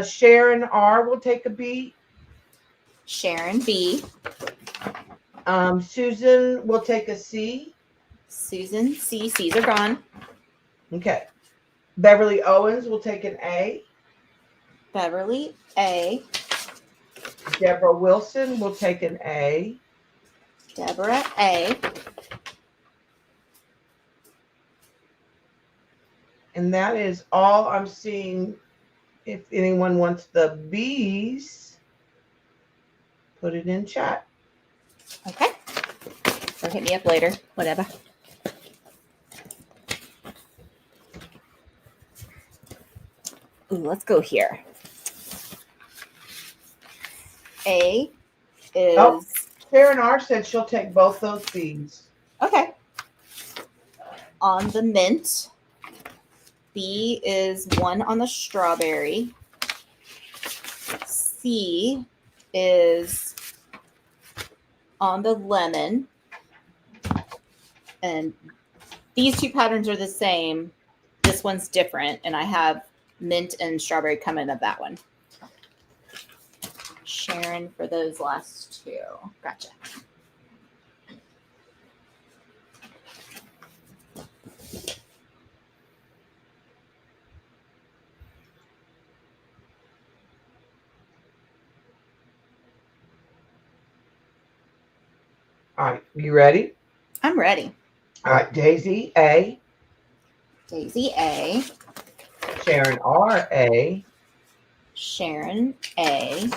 S7: Sharon R will take a B.
S4: Sharon B.
S7: Susan will take a C.
S4: Susan C. C's are gone.
S7: Okay. Beverly Owens will take an A.
S4: Beverly A.
S7: Deborah Wilson will take an A.
S4: Deborah A.
S7: And that is all I'm seeing. If anyone wants the B's, put it in chat.
S4: Okay. Or hit me up later. Whatever. Ooh, let's go here. A is...
S7: Oh. Sharon R said she'll take both those B's.
S4: Okay. On the mint. B is 1 on the strawberry. C is on the lemon. And these 2 patterns are the same. This one's different, and I have mint and strawberry coming of that one. Sharon for those last 2. Gotcha.
S7: All right, you ready?
S4: I'm ready.
S7: All right, Daisy A,
S4: Daisy A,
S7: Sharon R A,
S4: Sharon A,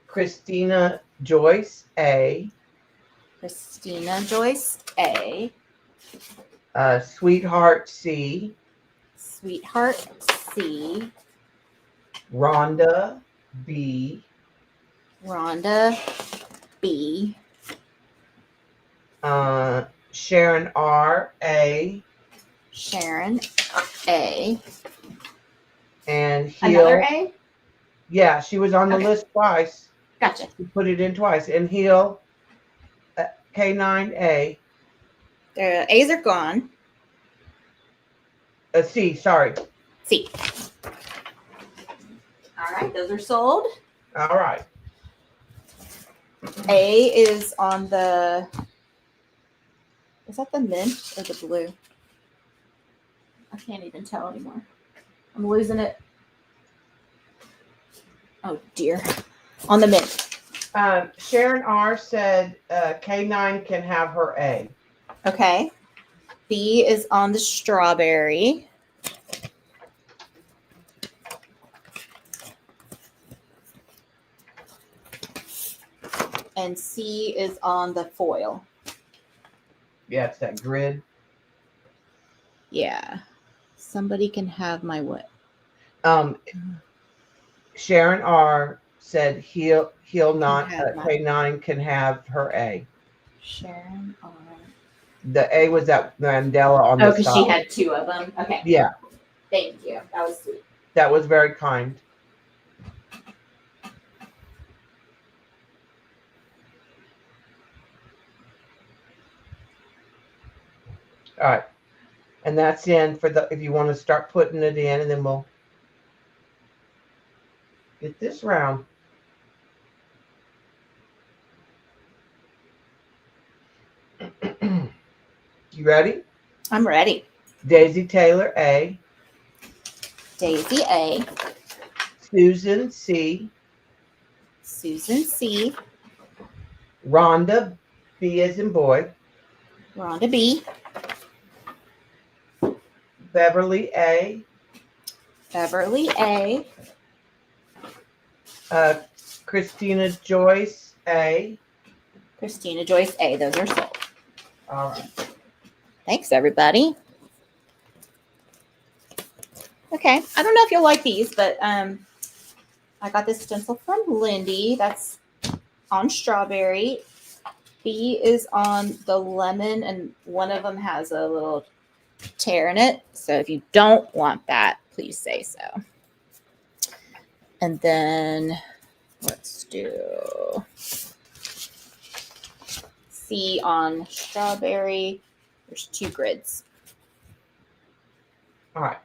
S7: Christina Joyce A,
S4: Christina Joyce A,
S7: Sweetheart C,
S4: Sweetheart C,
S7: Rhonda B,
S4: Rhonda B,
S7: Sharon R A,
S4: Sharon A.
S7: and
S6: Another
S7: Heal.
S6: A?
S7: Yeah, she was on the
S4: Okay.
S7: list twice.
S4: Gotcha.
S7: She put it in twice. And Heal K9A.
S4: The A's are gone.
S7: C, sorry.
S4: C. All right, those are sold.
S7: All right.
S4: A is on the. Is that the mint or the blue? I can't even tell anymore. I'm losing it. Oh dear. On the mint.
S7: Sharon R said K9 can have her A.
S4: Okay. B is on the strawberry. And C is on the foil.
S7: Yeah, it's that grid.
S4: Yeah. Somebody can have my what?
S7: Sharon R said he'll not
S4: have mine.
S7: K9 can have her A.
S4: Sharon R.
S7: The A was that Mandela on
S6: Oh,
S7: the
S6: because she
S7: side.
S6: had two of them. Okay.
S7: Yeah,
S6: Thank you. That was sweet.
S7: that was very kind. All right. And that's in for the, if you want to start putting it in, and then we'll get this round. You ready?
S4: I'm ready.
S7: Daisy Taylor A,
S4: Daisy A,
S7: Susan C,
S4: Susan C,
S7: Rhonda B as in boy,
S4: Rhonda B,
S7: Beverly A,
S4: Beverly A,
S7: Christina Joyce A.
S4: Christina Joyce A. Those are sold.
S7: All right.
S4: Thanks, everybody. Okay, I don't know if you'll like these, but I got this stencil from Lyndee. That's on strawberry. B is on the lemon, and one of them has a little tear in it. So if you don't want that, please say so. And then let's do C on strawberry. There's 2 grids.
S7: All right.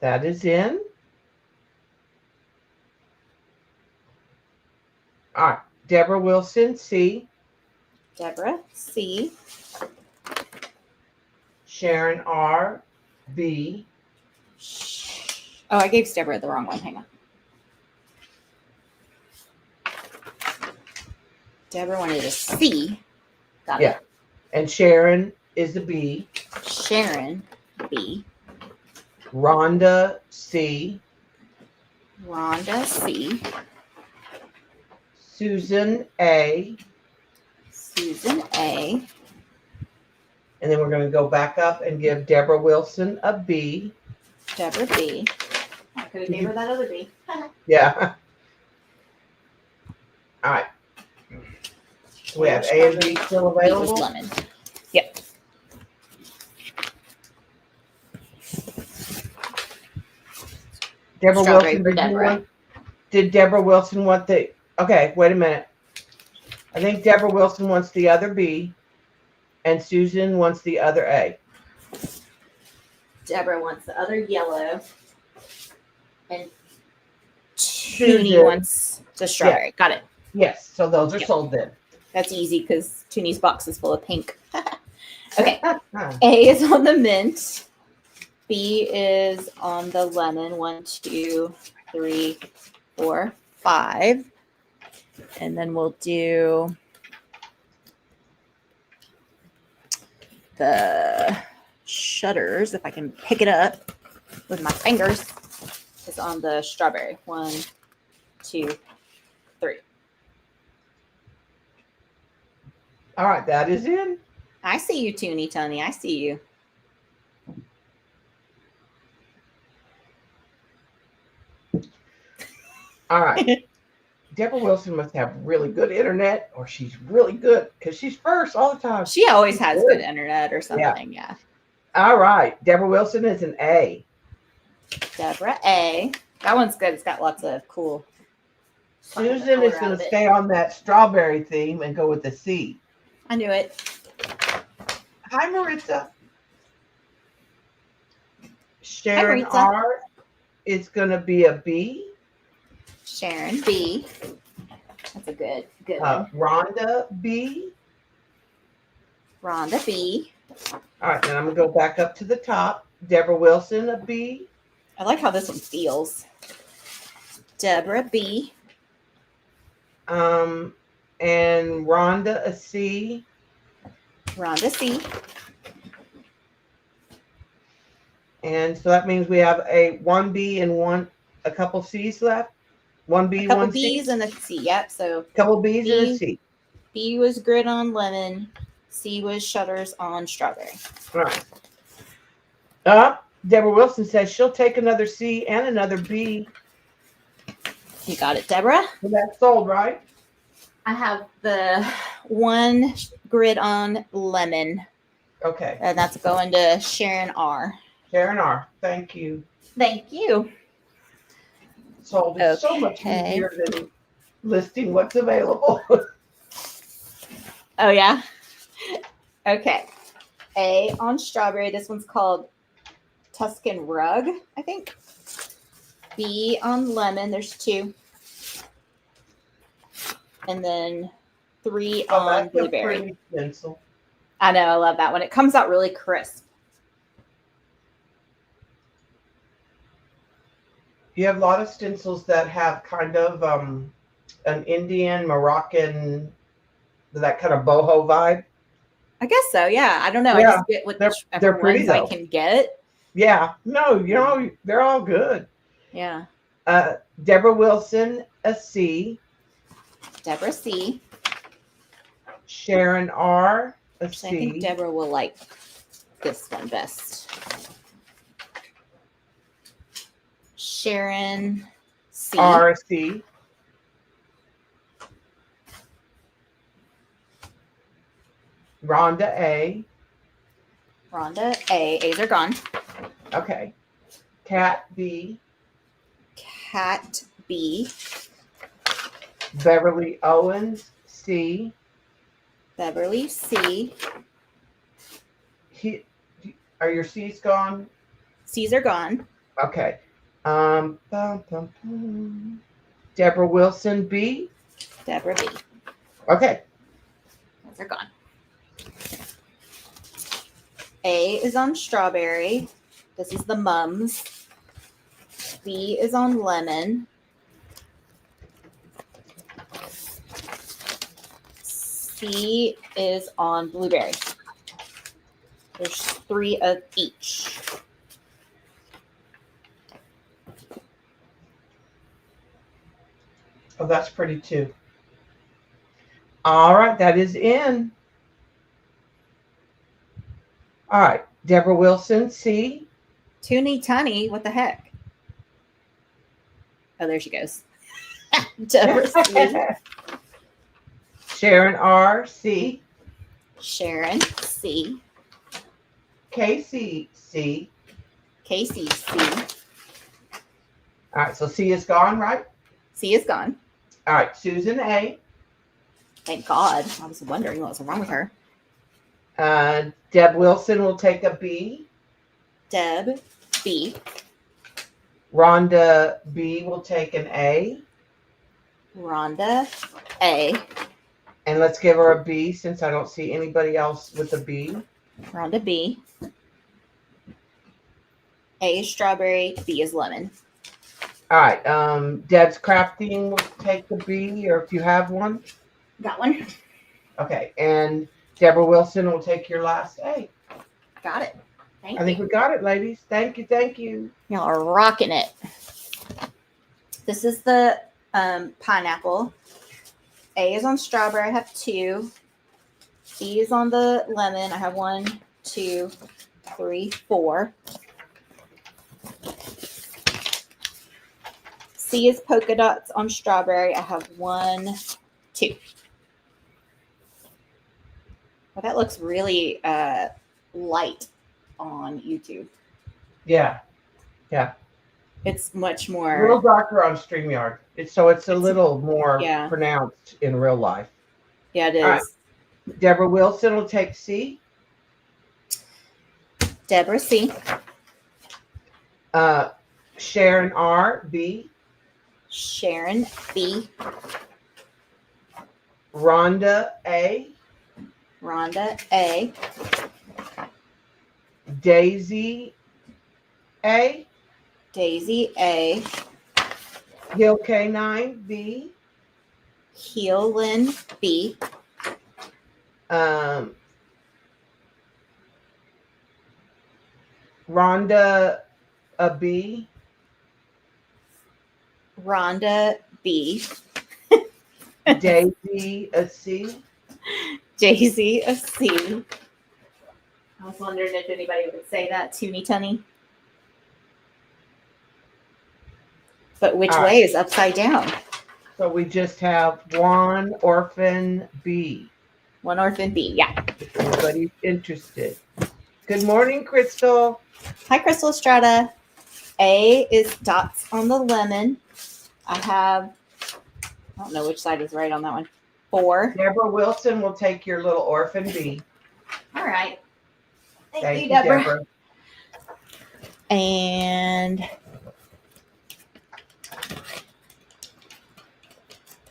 S7: That is in. All right. Deborah Wilson, C.
S4: Deborah C.
S7: Sharon R. B.
S4: Oh, I gave Deborah the wrong one. Hang on. Deborah wanted a C. Got
S7: Yeah. And Sharon is a B.
S4: it. Sharon B.
S7: Rhonda C.
S4: Rhonda C.
S7: Susan A.
S4: Susan A.
S7: And then we're going to go back up and give Deborah Wilson a B.
S4: Deborah B.
S6: I could have gave her that other B.
S7: Yeah. All right. We have A and B still
S4: B was
S7: available.
S4: lemon. Yep.
S7: Deborah
S4: Strawberry
S7: Wilson,
S4: for Deborah.
S7: did Deborah Wilson want the, okay, wait a minute. I think Deborah Wilson wants the other B and Susan wants the other A.
S4: Deborah wants the other yellow. And
S7: Susan.
S4: Toonie wants the strawberry. Got it.
S7: Yes, so those are
S4: Yep.
S7: sold then.
S4: That's easy because Toonie's box is full of pink. Okay.
S7: Ah,
S4: A is on the mint. B is on the lemon. 1, 2, 3, 4, 5. And then we'll do the shutters, if I can pick it up with my fingers, is on the strawberry. 1, 2, 3.
S7: All right, that is in.
S4: I see you, Toonie Tony. I see you.
S7: All right. Deborah Wilson must have really good internet, or she's really good because she's first all the time.
S4: She always has good internet or something. Yeah.
S7: All right. Deborah Wilson is an A.
S4: Deborah A. That one's good. It's got lots of cool.
S7: Susan is going to stay on that strawberry theme and go with the C.
S4: I knew it.
S7: Hi, Maritza. Sharon
S4: Maritza.
S7: R is going to be a B.
S4: Sharon B. That's a good one.
S7: Rhonda B.
S4: Rhonda B.
S7: All right, then I'm going to go back up to the top. Deborah Wilson, a B.
S4: I like how this one feels. Deborah B.
S7: And Rhonda, a C.
S4: Rhonda C.
S7: And so that means we have a 1B and a couple C's left. 1B,
S4: A couple
S7: 1C.
S4: B's and a C. Yep. So
S7: Couple B's and a
S4: B.
S7: C.
S4: B was grid on lemon. C was shutters on strawberry.
S7: All right. Deborah Wilson says she'll take another C and another B.
S4: You got it, Deborah.
S7: So that's sold, right?
S4: I have the 1 grid on lemon,
S7: Okay.
S4: and that's going to Sharon R.
S7: Sharon R. Thank you.
S4: Thank you.
S7: Sold is so much
S4: Okay.
S7: easier than listing what's available.
S4: Oh, yeah? Okay. A on strawberry. This one's called Tuscan Rug, I think. B on lemon. There's 2. And then 3 on
S7: That's a
S4: blueberry.
S7: pretty stencil.
S4: I know. I love that one. It comes out really crisp.
S7: You have a lot of stencils that have kind of an Indian, Moroccan, that kind of boho vibe.
S4: I guess so. Yeah. I don't know.
S7: Yeah,
S4: I just get
S7: they're
S4: whichever
S7: pretty,
S4: ones I
S7: though.
S4: can get.
S7: Yeah. No, they're all good.
S4: Yeah.
S7: Deborah Wilson, a C.
S4: Deborah C.
S7: Sharon R, a
S4: I
S7: C.
S4: think Deborah will like this one best. Sharon C.
S7: R, C. Rhonda A.
S4: Rhonda A. A's are gone.
S7: Okay. Cat B.
S4: Cat B.
S7: Beverly Owens C.
S4: Beverly C.
S7: Are your C's gone?
S4: C's are gone.
S7: Okay. Deborah Wilson B.
S4: Deborah B.
S7: Okay.
S4: Those are gone. A is on strawberry. This is the mums. B is on lemon. C is on blueberry. There's 3 of each.
S7: Oh, that's pretty too. All right, that is in. All right, Deborah Wilson, C.
S4: Toonie Tunny, what the heck? Oh, there she goes. Deborah C.
S7: Sharon R, C.
S4: Sharon C.
S7: Casey, C.
S4: Casey C.
S7: All right, so C is gone, right?
S4: C is gone.
S7: All right, Susan A.
S4: Thank God. I was wondering what was wrong with her.
S7: Deb Wilson will take a B.
S4: Deb B.
S7: Rhonda B will take an A.
S4: Rhonda A.
S7: And let's give her a B since I don't see anybody else with a B.
S4: Rhonda B. A is strawberry. B is lemon.
S7: All right. Deb's crafting will take the B, or if you have one.
S6: Got one.
S7: Okay. And Deborah Wilson will take your last A.
S6: Got it. Thank
S7: I think
S6: you.
S7: we got it, ladies. Thank you. Thank you.
S6: Y'all are rocking it. This is the pineapple. A is on strawberry. I have 2. B is on the lemon. I have 1, 2, 3, 4. C is polka dots on strawberry. I have 1, 2. Well, that looks really light on YouTube.
S7: Yeah. Yeah.
S6: It's much
S7: A little
S6: more.
S7: darker on StreamYard. It's a little more
S6: yeah.
S7: pronounced in real life.
S6: Yeah, it is.
S7: All right. Deborah Wilson will take C.
S6: Deborah C.
S7: Sharon R. B.
S6: Sharon B.
S7: Rhonda A.
S6: Rhonda A.
S7: Daisy A.
S6: Daisy A.
S7: Hill K9 B.
S6: Heelin B.
S7: Rhonda a B.
S6: Rhonda B.
S7: Daisy a C.
S6: Daisy a C. I was wondering if anybody would say that to me, Tunny. But which
S7: All
S6: way
S7: right.
S6: is upside down?
S7: So we just have one orphan B.
S6: One orphan B. Yeah.
S7: If anybody's interested. Good morning, Crystal.
S6: Hi, Crystal Estrada. A is dots on the lemon. I have, I don't know which side is right on that one. 4.
S7: Deborah Wilson will take your little orphan B.
S6: All right. Thank
S7: Thank
S6: you,
S7: you,
S6: Deborah.
S7: Deborah.
S6: And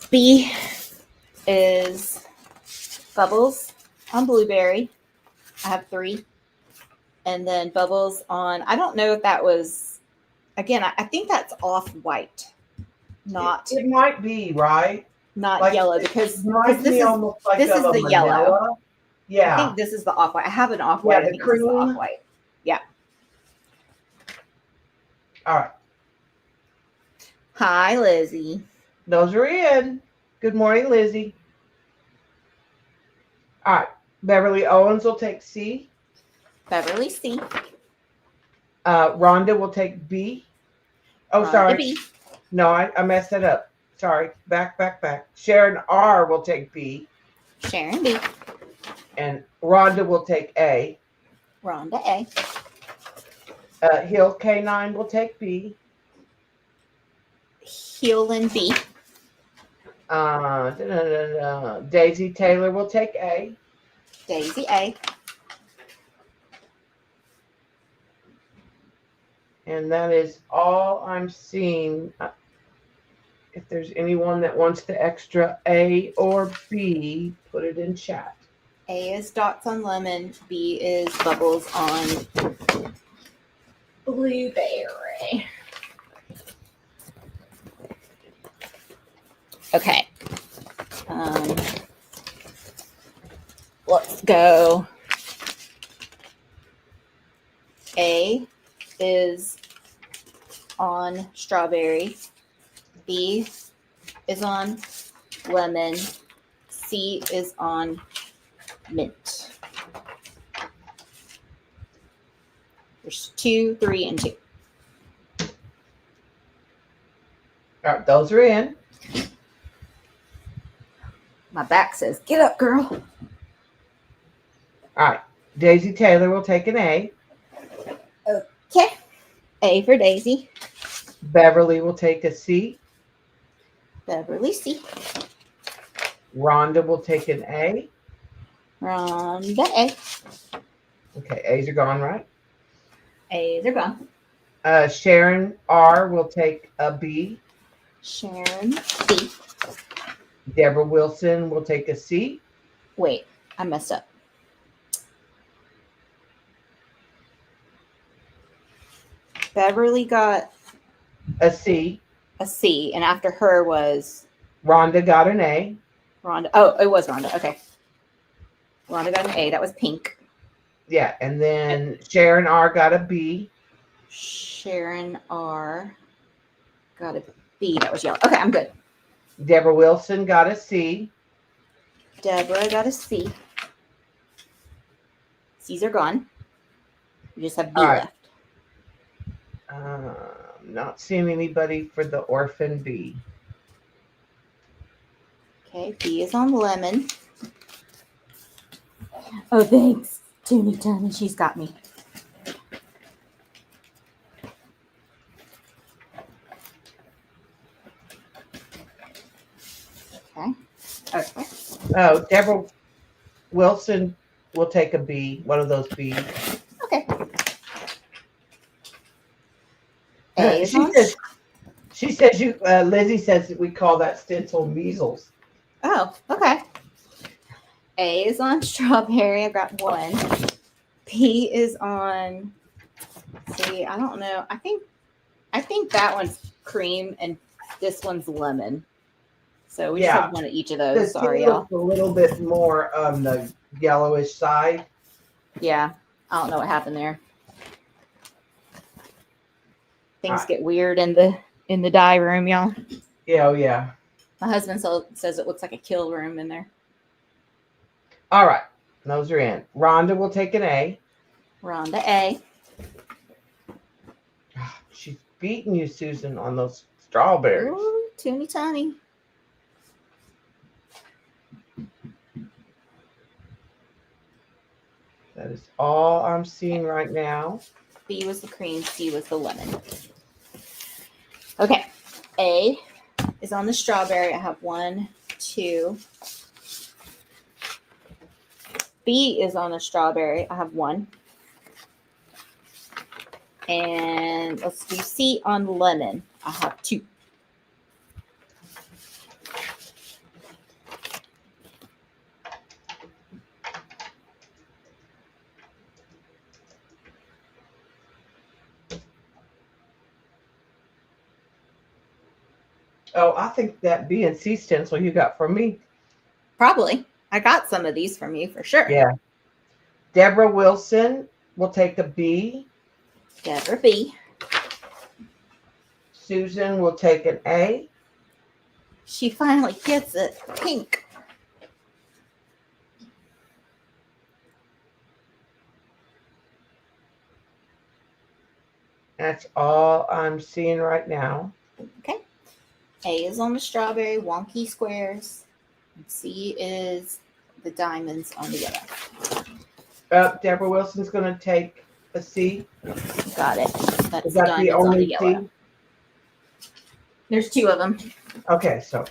S6: B is bubbles on blueberry. I have 3. And then bubbles on, I don't know if that was, again, I think that's off-white, not
S7: It might be, right?
S6: not
S7: Like,
S6: yellow, because
S7: Reminds
S6: this
S7: me
S6: is,
S7: almost like
S6: this
S7: of
S6: is
S7: a
S6: the yellow.
S7: vanilla.
S6: I
S7: Yeah.
S6: think this is the off-white. I have an off-white.
S7: Yeah,
S6: I
S7: the
S6: think this is the
S7: cream.
S6: off-white. Yeah.
S7: All right.
S6: Hi, Lizzie.
S7: Those are in. Good morning, Lizzie. All right. Beverly Owens will take C.
S6: Beverly C.
S7: Rhonda will take B. Oh,
S6: Rhonda
S7: sorry.
S6: B.
S7: No, I messed that up. Sorry. Back. Sharon R will take B.
S6: Sharon B.
S7: And Rhonda will take A.
S6: Rhonda A.
S7: Hill K9 will take B.
S6: Heelin B.
S7: Daisy Taylor will take A.
S6: Daisy A.
S7: And that is all I'm seeing. If there's anyone that wants the extra A or B, put it in chat.
S6: A is dots on lemon. B is bubbles on blueberry. Okay. Let's go. A is on strawberry. B is on lemon. C is on mint. There's 2, 3, and 2.
S7: All right, those are in.
S6: My back says, get up, girl.
S7: All right. Daisy Taylor will take an A.
S6: Okay. A for Daisy.
S7: Beverly will take a C.
S6: Beverly C.
S7: Rhonda will take an A.
S6: Rhonda A.
S7: Okay, A's are gone, right?
S6: A's are gone.
S7: Sharon R will take a B.
S6: Sharon B.
S7: Deborah Wilson will take a C.
S6: Wait, I messed up. Beverly got
S7: A C.
S6: a C, and after her was
S7: Rhonda got an A.
S6: Rhonda. Oh, it was Rhonda. Okay. Rhonda got an A. That was pink.
S7: Yeah, and then Sharon R got a B.
S6: Sharon R got a B. That was yellow. Okay, I'm good.
S7: Deborah Wilson got a C.
S6: Deborah got a C. C's are gone. We just have B
S7: All right.
S6: left.
S7: Not seeing anybody for the orphan B.
S6: Okay, B is on lemon. Oh, thanks. Toony Tony, she's got me. Okay. Okay.
S7: Oh, Deborah Wilson will take a B, one of those B's.
S6: Okay. A is on.
S7: She says you. Lizzie says that we call that stencil measles.
S6: Oh, okay. A is on strawberry. I got one. P is on. See, I don't know. I think that one's cream and this one's lemon. So we just have one of each of those.
S7: The
S6: Sorry,
S7: T
S6: y'all.
S7: looks a little bit more on the yellowish side.
S6: Yeah, I don't know what happened there. Things
S7: Right.
S6: get weird in the dye room, y'all.
S7: Yeah, oh yeah.
S6: My husband says it looks like a kill room in there.
S7: All right, those are in. Rhonda will take an A.
S6: Rhonda A.
S7: She's beating you, Susan, on those strawberries.
S6: Ooh, toony tiny.
S7: That is all I'm seeing right now.
S6: B was the cream, C was the lemon. Okay, A is on the strawberry. I have 1, 2. B is on the strawberry. I have 1. And let's do C on lemon. I have 2.
S7: Oh, I think that B and C stencil you got from me.
S6: Probably. I got some of these from you for sure.
S7: Yeah. Deborah Wilson will take a B.
S6: Deborah B.
S7: Susan will take an A.
S6: She finally gets it. Pink.
S7: That's all I'm seeing right now.
S6: Okay. A is on the strawberry, wonky squares. And C is the diamonds on the yellow.
S7: Deborah Wilson's going to take a C.
S6: Got it. That's
S7: Is that
S6: diamonds
S7: the
S6: on the
S7: only
S6: yellow.
S7: C?
S6: There's 2 of them.
S7: Okay, so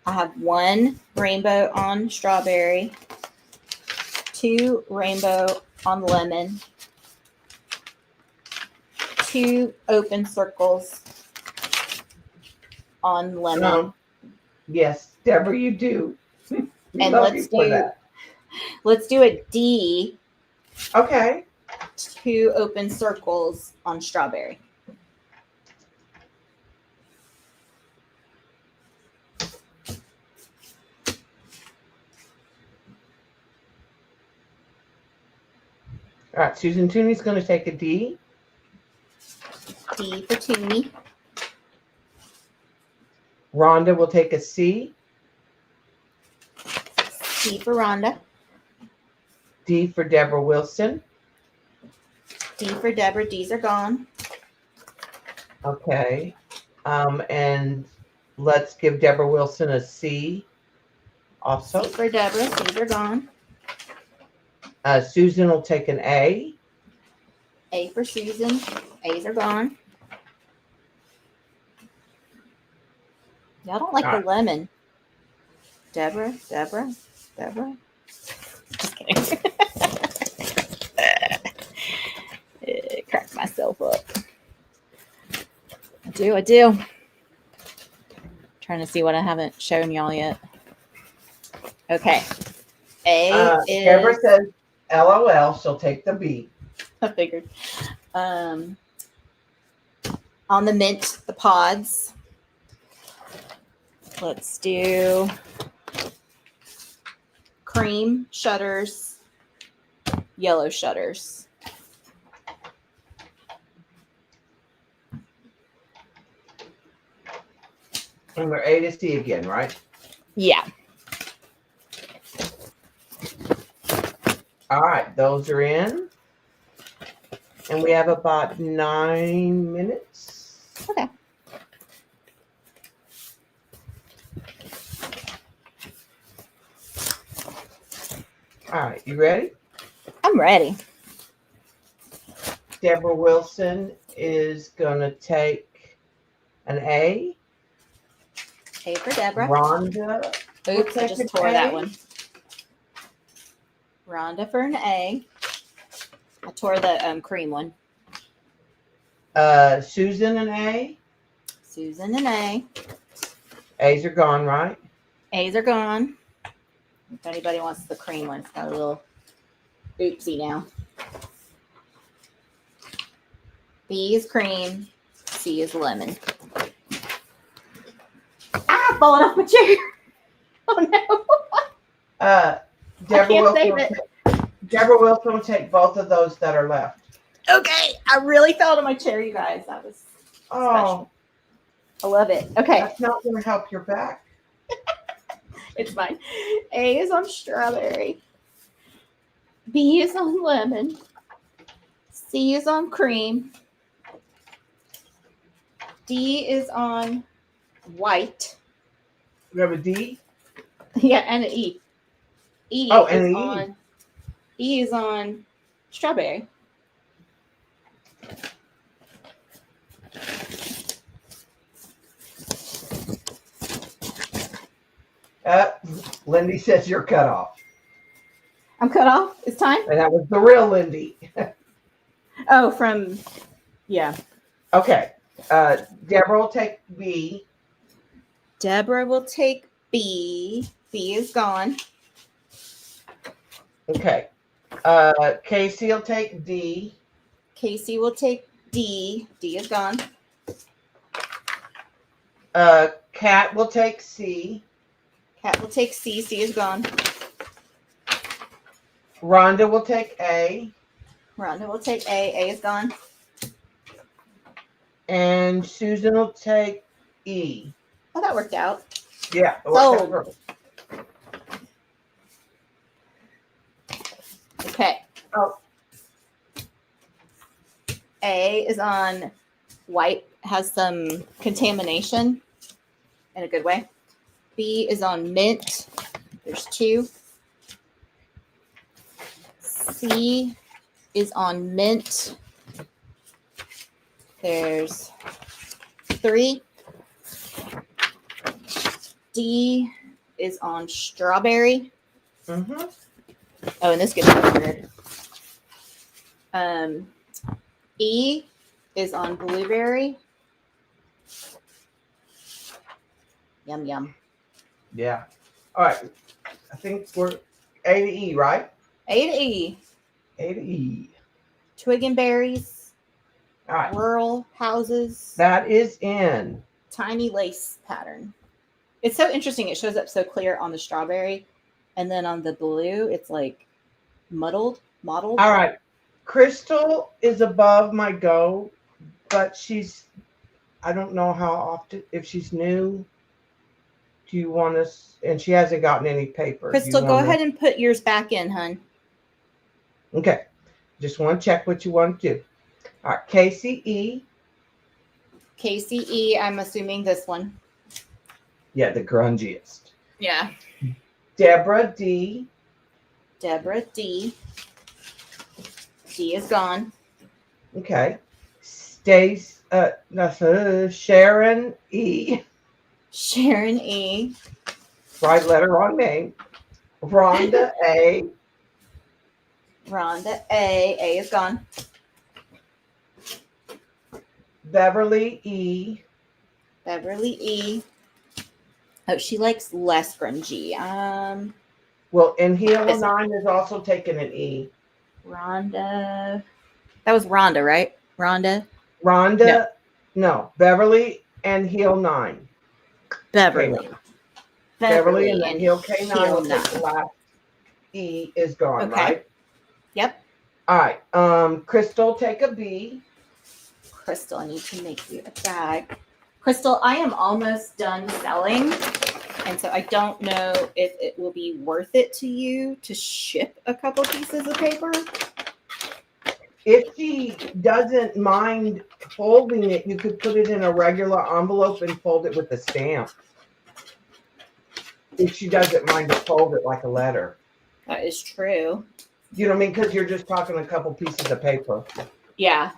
S6: I have 1 rainbow on strawberry, 2 rainbow on lemon, 2 open circles on lemon.
S7: yes, Deborah, you do. We
S6: And
S7: love you for that.
S6: let's do a D,
S7: Okay.
S6: 2 open circles on strawberry.
S7: All right, Susan Tooney's going to take a D.
S6: D for Tooney.
S7: Rhonda will take a C.
S6: C for Rhonda.
S7: D for Deborah Wilson.
S6: D for Deborah. D's are gone.
S7: Okay. And let's give Deborah Wilson a C also.
S6: C for Deborah. C's are gone.
S7: Susan will take an A.
S6: A for Susan. A's are gone. Y'all don't like
S7: All
S6: the
S7: right.
S6: lemon. Deborah. Just kidding. Crack myself up. I do. Trying to see what I haven't shown y'all yet. Okay. A is.
S7: Deborah says LOL. She'll take the B.
S6: I figured. On the mint, the pods. Let's do cream shutters, yellow shutters.
S7: And we're A to C again, right?
S6: Yeah.
S7: All right, those are in. And we have about 9 minutes.
S6: Okay.
S7: All right, you ready?
S6: I'm ready.
S7: Deborah Wilson is going to take an A.
S6: A for Deborah.
S7: Rhonda.
S6: Oops, I
S7: take
S6: just
S7: an
S6: tore that
S7: A.
S6: one. Rhonda for an A. I tore the cream one.
S7: Susan an A.
S6: Susan an A.
S7: A's are gone, right?
S6: A's are gone. If anybody wants the cream one, it's got a little oopsie now. B is cream. C is lemon. Ah, falling off my chair. Oh no.
S7: Deborah Wilson will take both of those that are left.
S6: Okay, I really fell to my chair, you guys. That was
S7: Oh,
S6: special. I love it. Okay,
S7: that's not going to help your back.
S6: it's fine. A is on strawberry. B is on lemon. C is on cream. D is on white.
S7: You have a D?
S6: Yeah, and an E. E
S7: Oh,
S6: is
S7: and an E.
S6: on E is on strawberry.
S7: Lyndee says you're cut off.
S6: I'm cut off. It's time.
S7: And that was the real Lyndee.
S6: Oh, from yeah.
S7: Okay. Deborah will take B.
S6: Deborah will take B. B is gone.
S7: Okay. Casey will take D.
S6: Casey will take D. D is gone.
S7: Kat will take C.
S6: Kat will take C. C is gone.
S7: Rhonda will take A.
S6: Rhonda will take A. A is gone.
S7: And Susan will take E.
S6: Oh, that worked out.
S7: Yeah.
S6: Sold. Okay.
S7: Oh.
S6: A is on white, has some contamination in a good way. B is on mint. There's 2. C is on mint. There's 3. D is on strawberry.
S7: Mm-hmm.
S6: Oh, and this gets weird. E is on blueberry. Yum, yum.
S7: Yeah. All right. I think we're A to E, right?
S6: A to E.
S7: A to E.
S6: Twig and berries.
S7: All right.
S6: Rural houses.
S7: That is in.
S6: Tiny lace pattern. It's so interesting. It shows up so clear on the strawberry. And then on the blue, it's like mottled.
S7: All right. Crystal is above my go, but I don't know how often, if she's new. Do you want us, and she hasn't gotten any paper.
S6: Crystal, go ahead and put yours back in, hun.
S7: Okay. Just want to check what you want to do. All right. Casey E.
S6: Casey E. I'm assuming this one.
S7: Yeah, the grungiest.
S6: Yeah.
S7: Deborah D.
S6: Deborah D. D is gone.
S7: Okay. Sharon E.
S6: Sharon E.
S7: Right letter, wrong name. Rhonda A.
S6: Rhonda A. A is gone.
S7: Beverly E.
S6: Beverly E. Oh, she likes less grungy.
S7: Well, and Hila 9 is also taking an E.
S6: Rhonda. That was Rhonda, right? Rhonda.
S7: Rhonda. No, Beverly and Heel 9.
S6: Beverly.
S7: Beverly and then Heel K9
S6: Heel
S7: will take the
S6: 9.
S7: last E is gone,
S6: Okay.
S7: right?
S6: Yep.
S7: All right. Crystal, take a B.
S6: Crystal, I need to make you a bag. Crystal, I am almost done selling. And so I don't know if it will be worth it to you to ship a couple pieces of paper.
S7: If she doesn't mind folding it, you could put it in a regular envelope and fold it with a stamp. If she doesn't mind to fold it like a letter.
S6: That is true.
S7: You know what I mean? Because you're just talking a couple pieces of paper.
S6: Yeah.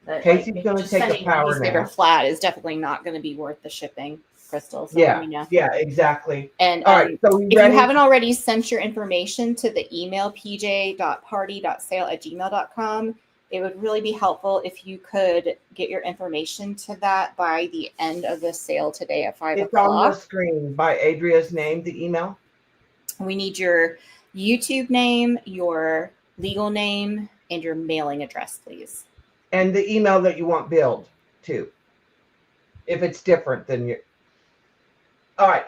S6: But,
S7: Casey's
S6: like,
S7: going to
S6: just
S7: take a
S6: sending
S7: power
S6: newspaper
S7: nap.
S6: flat is definitely not going to be worth the shipping, Crystal. So let me know.
S7: Yeah, exactly.
S6: And
S7: All right, so
S6: if you haven't already sent your information to the email pj.party.sale@gmail.com, it would really be helpful if you could get your information to that by the end of the sale today at 5
S7: It's on the
S6: o'clock.
S7: screen by Adria's name, the email.
S6: We need your YouTube name, your legal name, and your mailing address, please.
S7: And the email that you want billed to. If it's different than you. All right,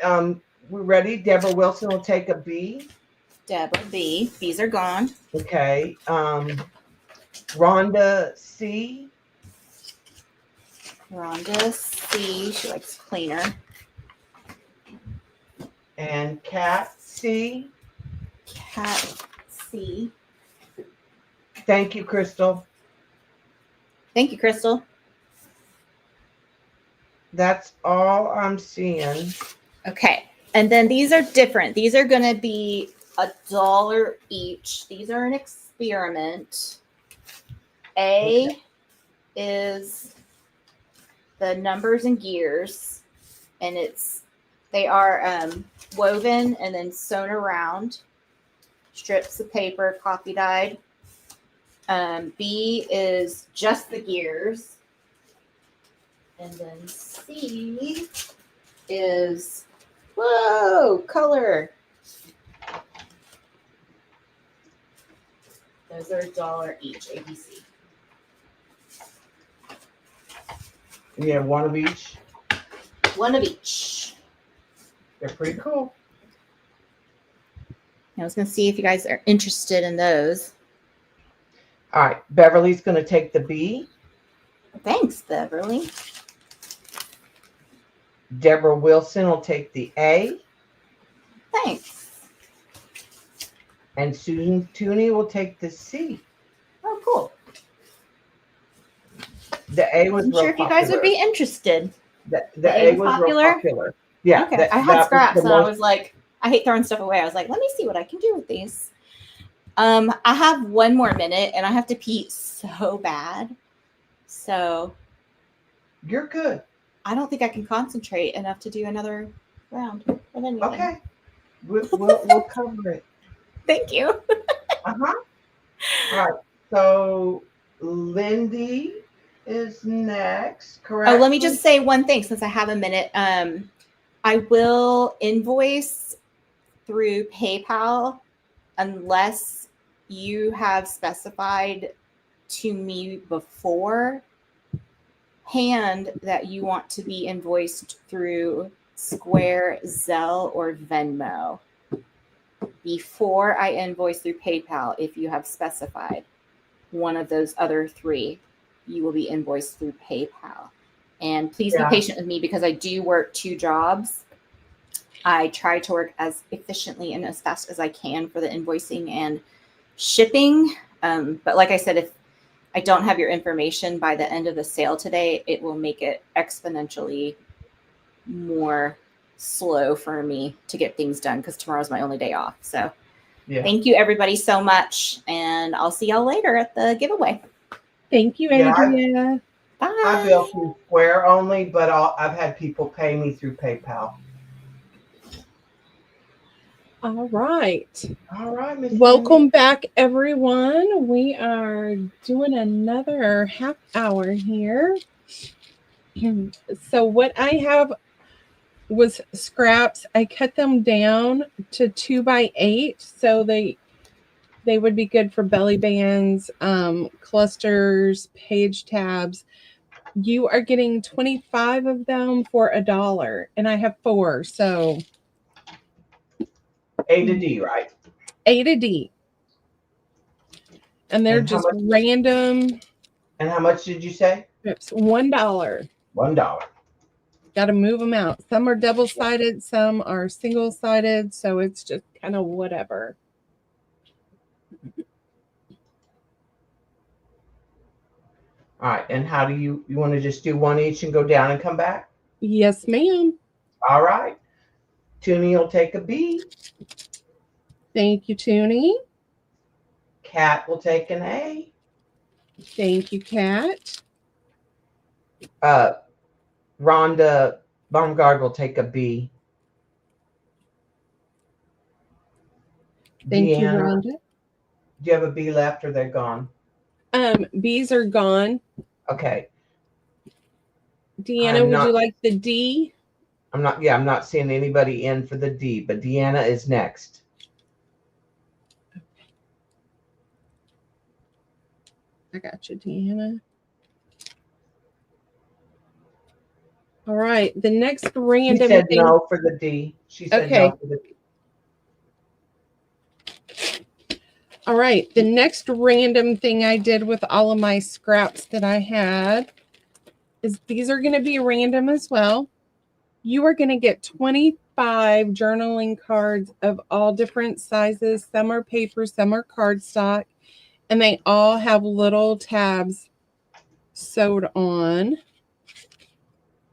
S7: we're ready. Deborah Wilson will take a B.
S6: Deborah B. B's are gone.
S7: Okay. Rhonda C.
S6: Rhonda C. She likes cleaner.
S7: And Kat C.
S6: Cat C.
S7: Thank you, Crystal.
S6: Thank you, Crystal.
S7: That's all I'm seeing.
S6: Okay. And then these are different. These are going to be $1 each. These are an experiment. A is the numbers and gears, and they are woven and then sewn around strips of paper, copy dyed. B is just the gears, and then C is color. Those are $1 each, ABC.
S7: You have one of each.
S6: One of each.
S7: They're pretty cool.
S6: I was going to see if you guys are interested in those.
S7: All right, Beverly's going to take the B.
S6: Thanks, Beverly.
S7: Deborah Wilson will take the A.
S6: Thanks.
S7: And Susan Tooney will take the C.
S6: Oh, cool.
S7: The A was
S6: I'm
S7: real
S6: sure if you guys would be interested.
S7: The
S6: A
S7: A
S6: was
S7: was
S6: popular?
S7: real popular. Yeah.
S6: Okay. I had scraps and I was like, I hate throwing stuff away. I was like, let me see what I can do with these. I have 1 more minute and I have to pee so bad. So
S7: You're good.
S6: I don't think I can concentrate enough to do another round of anything.
S7: Okay. We'll cover it.
S6: Thank you.
S7: Uh-huh. All right. So Lyndee is next, correct?
S6: Oh, let me just say one thing since I have a minute. I will invoice through PayPal unless you have specified to me beforehand that you want to be invoiced through Square, Zelle, or Venmo. Before I invoice through PayPal, if you have specified one of those other 3, you will be invoiced through PayPal. And please be patient with me because I do work 2 jobs. I try to work as efficiently and as fast as I can for the invoicing and shipping. But like I said, if I don't have your information by the end of the sale today, it will make it exponentially more slow for me to get things done because tomorrow's my only day off. So thank you everybody so much. And I'll see y'all later at the giveaway.
S1: Thank you, Adria.
S6: Bye.
S7: I bill through Square only, but I've had people pay me through PayPal.
S1: All right.
S7: All right, Miss
S1: Welcome back, everyone. We are doing another half hour here. So what I have was scraps. I cut them down to 2x8, so they would be good for belly bands, clusters, page tabs. You are getting 25 of them for $1, and I have 4, so
S7: A to D, right?
S1: A to D. And they're
S7: And how
S1: just
S7: much-
S1: random.
S7: And how much did you say?
S1: It's $1.
S7: $1.
S1: Got to move them out. Some are double-sided, some are single-sided, so it's just kind of whatever.
S7: All right. And how do you want to just do one each and go down and come back?
S1: Yes, ma'am.
S7: All right. Toonie will take a B.
S1: Thank you, Toonie.
S7: Cat will take an A.
S1: Thank you, Kat.
S7: Rhonda Baumgard will take a B.
S1: Thank you,
S7: Deanna,
S1: Rhonda.
S7: do you have a B left or they're gone?
S1: B's are gone.
S7: Okay.
S1: Deanna, would you like the D?
S7: I'm not seeing anybody in for the D, but Deanna is next.
S1: I got you, Deanna. All right. The next
S7: She
S1: random
S7: said
S1: thing.
S7: no for the D. She said
S1: Okay.
S7: no for the D.
S1: All right. The next random thing I did with all of my scraps that I had is these are going to be random as well. You are going to get 25 journaling cards of all different sizes. Some are paper, some are cardstock, and they all have little tabs sewed on.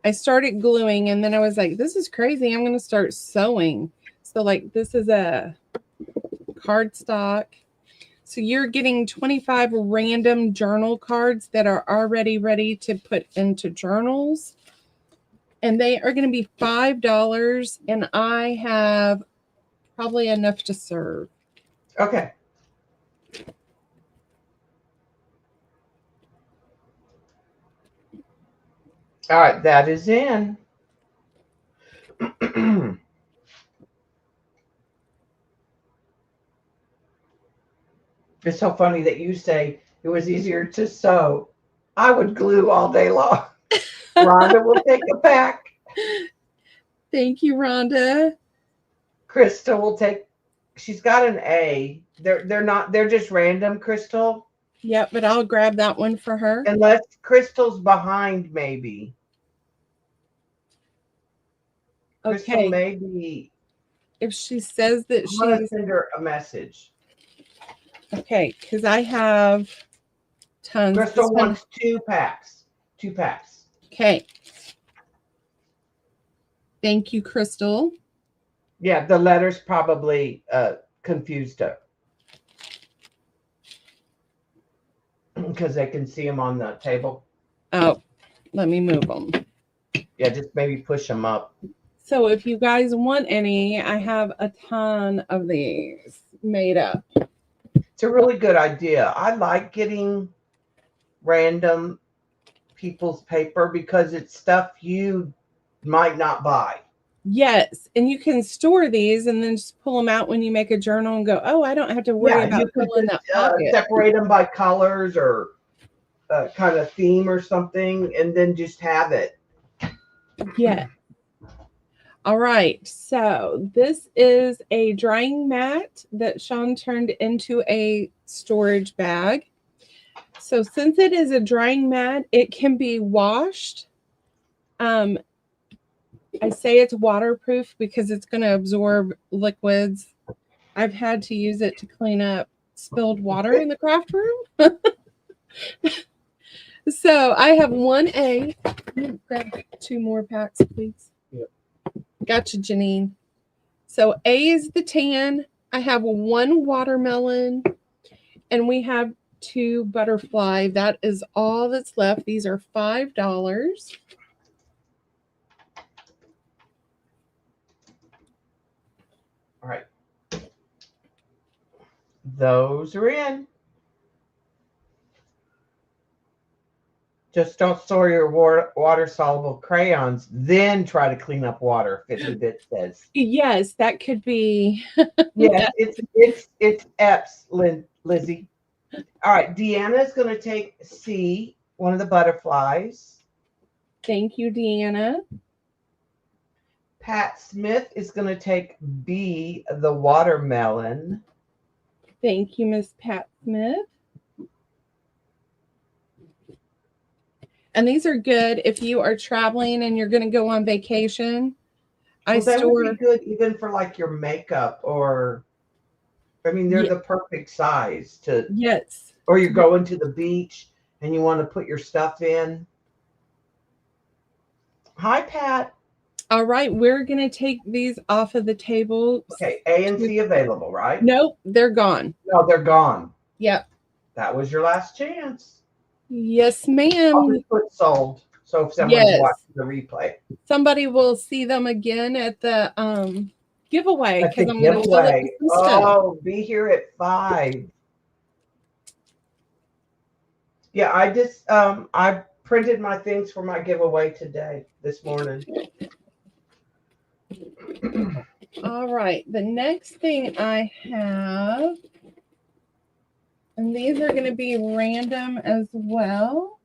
S1: I started gluing, and then I was like, this is crazy. I'm going to start sewing. So, like, this is a cardstock. So you're getting 25 random journal cards that are already ready to put into journals. And they are going to be $5. And I have probably enough to serve.
S7: Okay. All right, that is in. It's so funny that you say it was easier to sew. I would glue all day long. Rhonda will take a pack.
S1: Thank you, Rhonda.
S7: Crystal will take. She's got an A. They're just random, Crystal.
S1: Yep, but I'll grab that one for her.
S7: Unless Crystal's behind, maybe. Crystal,
S1: Okay.
S7: maybe.
S1: If she says that
S7: I'm gonna
S1: she's
S7: send her a message.
S1: okay, because I have tons.
S7: Crystal
S1: This one-
S7: wants 2 packs. 2 packs.
S1: Okay. Thank you, Crystal.
S7: Yeah, the letters probably confused her. Because they can see them on the table.
S1: Oh, let me move them.
S7: Yeah, just maybe push them up.
S1: So if you guys want any, I have a ton of these made up.
S7: It's a really good idea. I like getting random people's paper because it's stuff you might not buy.
S1: Yes, and you can store these and then just pull them out when you make a journal and go, oh, I don't have to worry about
S7: you could
S1: filling that pocket.
S7: separate them by colors or kind of theme or something, and then just have it.
S1: Yeah. All right. So this is a drying mat that Sean turned into a storage bag. So since it is a drying mat, it can be washed. I say it's waterproof because it's going to absorb liquids. I've had to use it to clean up spilled water in the craft room. So I have 1A. Grab 2 more packs, please.
S2: Yep.
S1: Gotcha, Janine. So A is the tan. I have 1 watermelon, and we have 2 butterfly. That is all that's left. These are $5.
S7: All right. Those are in. Just don't store your water-soluble crayons, then try to clean up water, Fitbit says.
S1: Yes, that could be.
S7: Yes, it's Epps, Lizzie. All right, Deanna's going to take C, one of the butterflies.
S1: Thank you, Deanna.
S7: Pat Smith is going to take B, the watermelon.
S1: Thank you, Miss Pat Smith. And these are good if you are traveling and you're going to go on vacation.
S7: Well, that would be good even for like your makeup or, I mean, they're the perfect size to.
S1: Yes.
S7: Or you're going to the beach and you want to put your stuff in. Hi, Pat.
S1: All right, we're going to take these off of the table.
S7: Okay, A and C available, right?
S1: Nope, they're gone.
S7: No, they're gone.
S1: Yep.
S7: That was your last chance.
S1: Yes, ma'am.
S7: I'll just put sold. So if someone's watching the replay.
S1: Somebody will see them again at the giveaway.
S7: At the giveaway. Oh, be here at 5. Yeah, I just I printed my things for my giveaway this morning.
S1: All right, the next thing I have, and these are going to be random as well.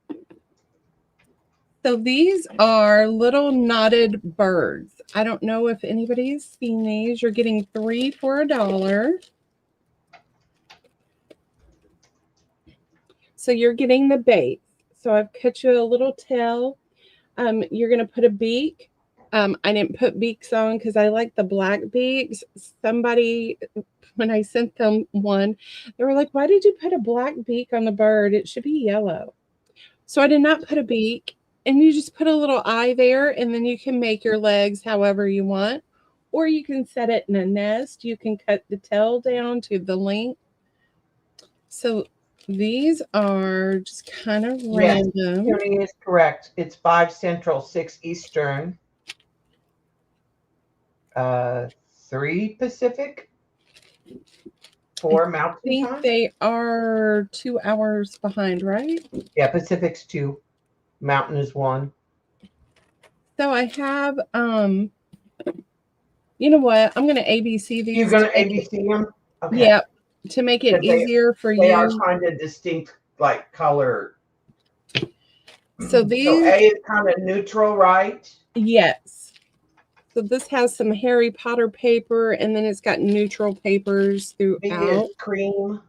S1: So these are little knotted birds. I don't know if anybody's seen these. You're getting 3 for $1. So you're getting the bait. So I've cut you a little tail. You're going to put a beak. I didn't put beaks on because I like the black beaks. Somebody, when I sent them one, they were like, why did you put a black beak on the bird? It should be yellow. So I did not put a beak. And you just put a little eye there, and then you can make your legs however you want. Or you can set it in a nest. You can cut the tail down to the length. So these are just kind of random.
S7: Yes, is correct. It's 5 Central, 6 Eastern, 3 Pacific, 4 Mountain
S1: I think
S7: time.
S1: they are 2 hours behind, right?
S7: Yeah, Pacific's 2. Mountain is 1.
S1: So I have, you know what? I'm going to ABC these.
S7: You're going to ABC them?
S1: Okay. Yeah, to make it easier for you.
S7: They are kind of distinct, like color.
S1: So these.
S7: So A is kind of neutral, right?
S1: Yes. So this has some Harry Potter paper, and then it's got neutral papers throughout.
S7: B is cream.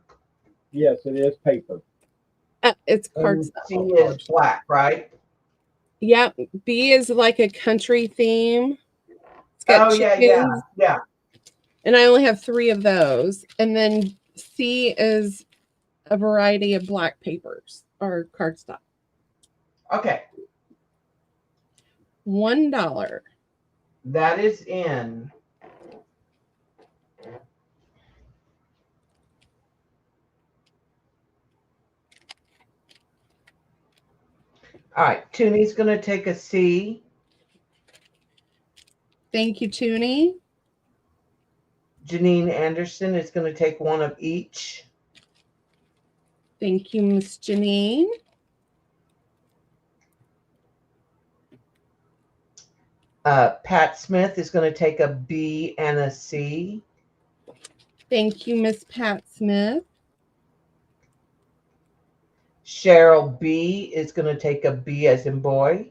S2: Yes, it is paper.
S1: It's cardstock.
S7: C is black, right?
S1: Yep. B is like a country theme. It's got chickens.
S7: yeah.
S1: And I only have 3 of those. And then C is a variety of black papers or cardstock.
S7: Okay.
S1: $1.
S7: That is in. All right, Toonie's going to take a C.
S1: Thank you, Toonie.
S7: Janine Anderson is going to take 1 of each.
S1: Thank you, Miss Janine.
S7: Pat Smith is going to take a B and a C.
S1: Thank you, Miss Pat Smith.
S7: Cheryl B is going to take a B as in boy.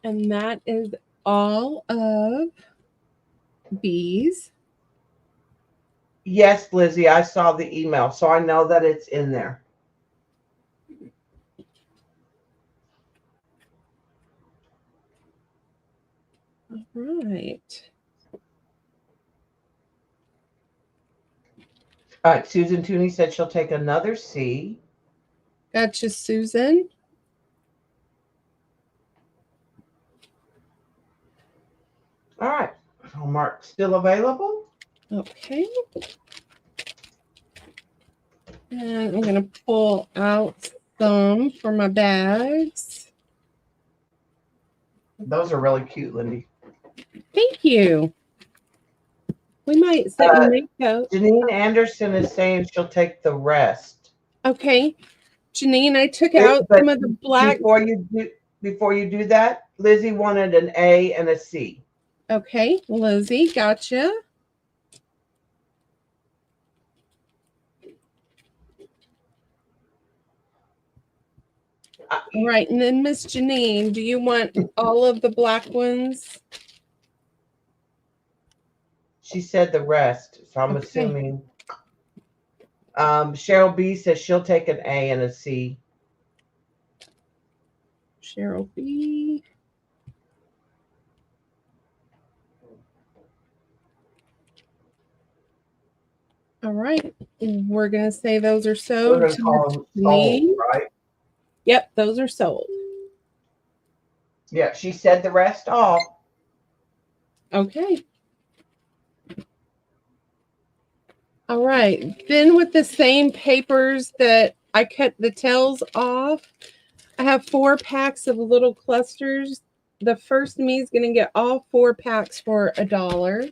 S1: And that is all of B's.
S7: Yes, Lizzie, I saw the email, so I know that it's in there.
S1: All right.
S7: All right, Susan Tooney said she'll take another C.
S1: Gotcha, Susan.
S7: All right, Mark still available?
S1: Okay. And I'm going to pull out some for my bags.
S7: Those are really cute, Lyndee.
S1: Thank you. We might set your makeup.
S7: Janine Anderson is saying she'll take the rest.
S1: Okay. Janine, I took out some of the black.
S7: Before you do that, Lizzie wanted an A and a C.
S1: Okay, Lizzie, gotcha. All right, and then Miss Janine, do you want all of the black ones?
S7: She said the rest, so I'm
S1: Okay.
S7: assuming. Cheryl B says she'll take an A and a C.
S1: Cheryl B. All right, we're gonna say those are
S7: We're
S1: sold
S7: gonna
S1: to
S7: call
S1: Miss
S7: them
S1: Janine.
S7: sold, right?
S1: Yep, those are sold.
S7: Yeah, she said the rest off.
S1: Okay. All right, then with the same papers that I cut the tails off, I have 4 packs of little clusters. The first me is going to get all 4 packs for $1.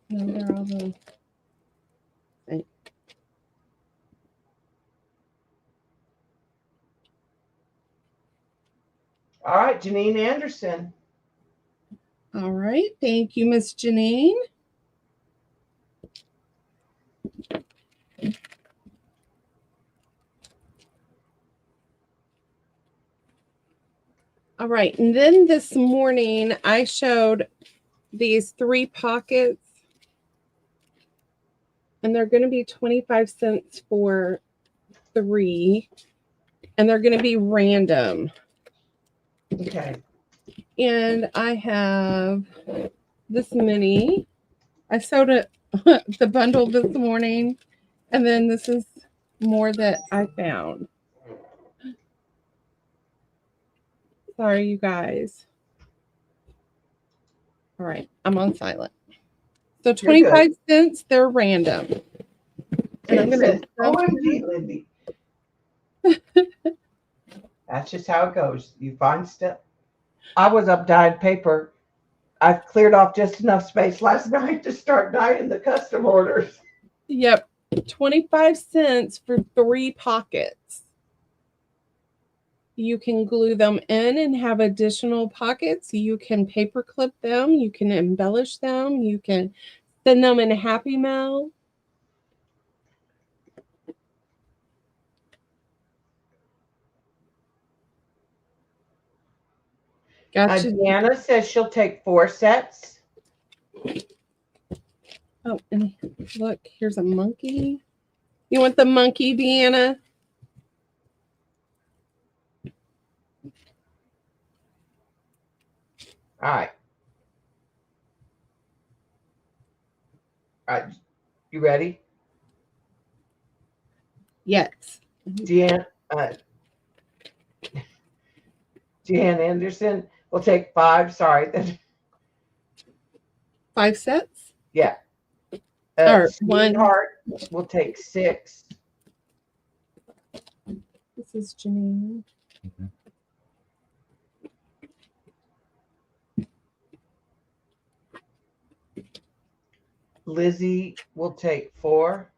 S1: No, they're all the same.
S7: All right, Janine Anderson.
S1: All right, thank you, Miss Janine. All right, and then this morning I showed these 3 pockets, and they're going to be 25 cents for 3, and they're going to be random.
S7: Okay.
S1: And I have this many. I sewed it the bundle this morning, and then this is more that I found. Sorry, you guys. All right, I'm on silent. So 25 cents, they're random. And I'm gonna
S7: OMG, Lyndee. That's just how it goes. You find stuff. I was up dyeing paper. I cleared off just enough space last night to start dyeing the custom orders.
S1: Yep, 25 cents for 3 pockets. You can glue them in and have additional pockets. You can paper clip them. You can embellish them. You can send them in a Happy Mail. Gotcha.
S7: Deanna says she'll take 4 sets.
S1: Oh, and look, here's a monkey. You want the monkey, Deanna?
S7: All right. All right. You ready?
S1: Yes.
S7: Deanna Anderson will take 5. Sorry.
S1: 5 sets?
S7: Yeah.
S1: Or 1.
S7: Sweetheart will take 6.
S1: This is Janine.
S7: Lizzie will take 4.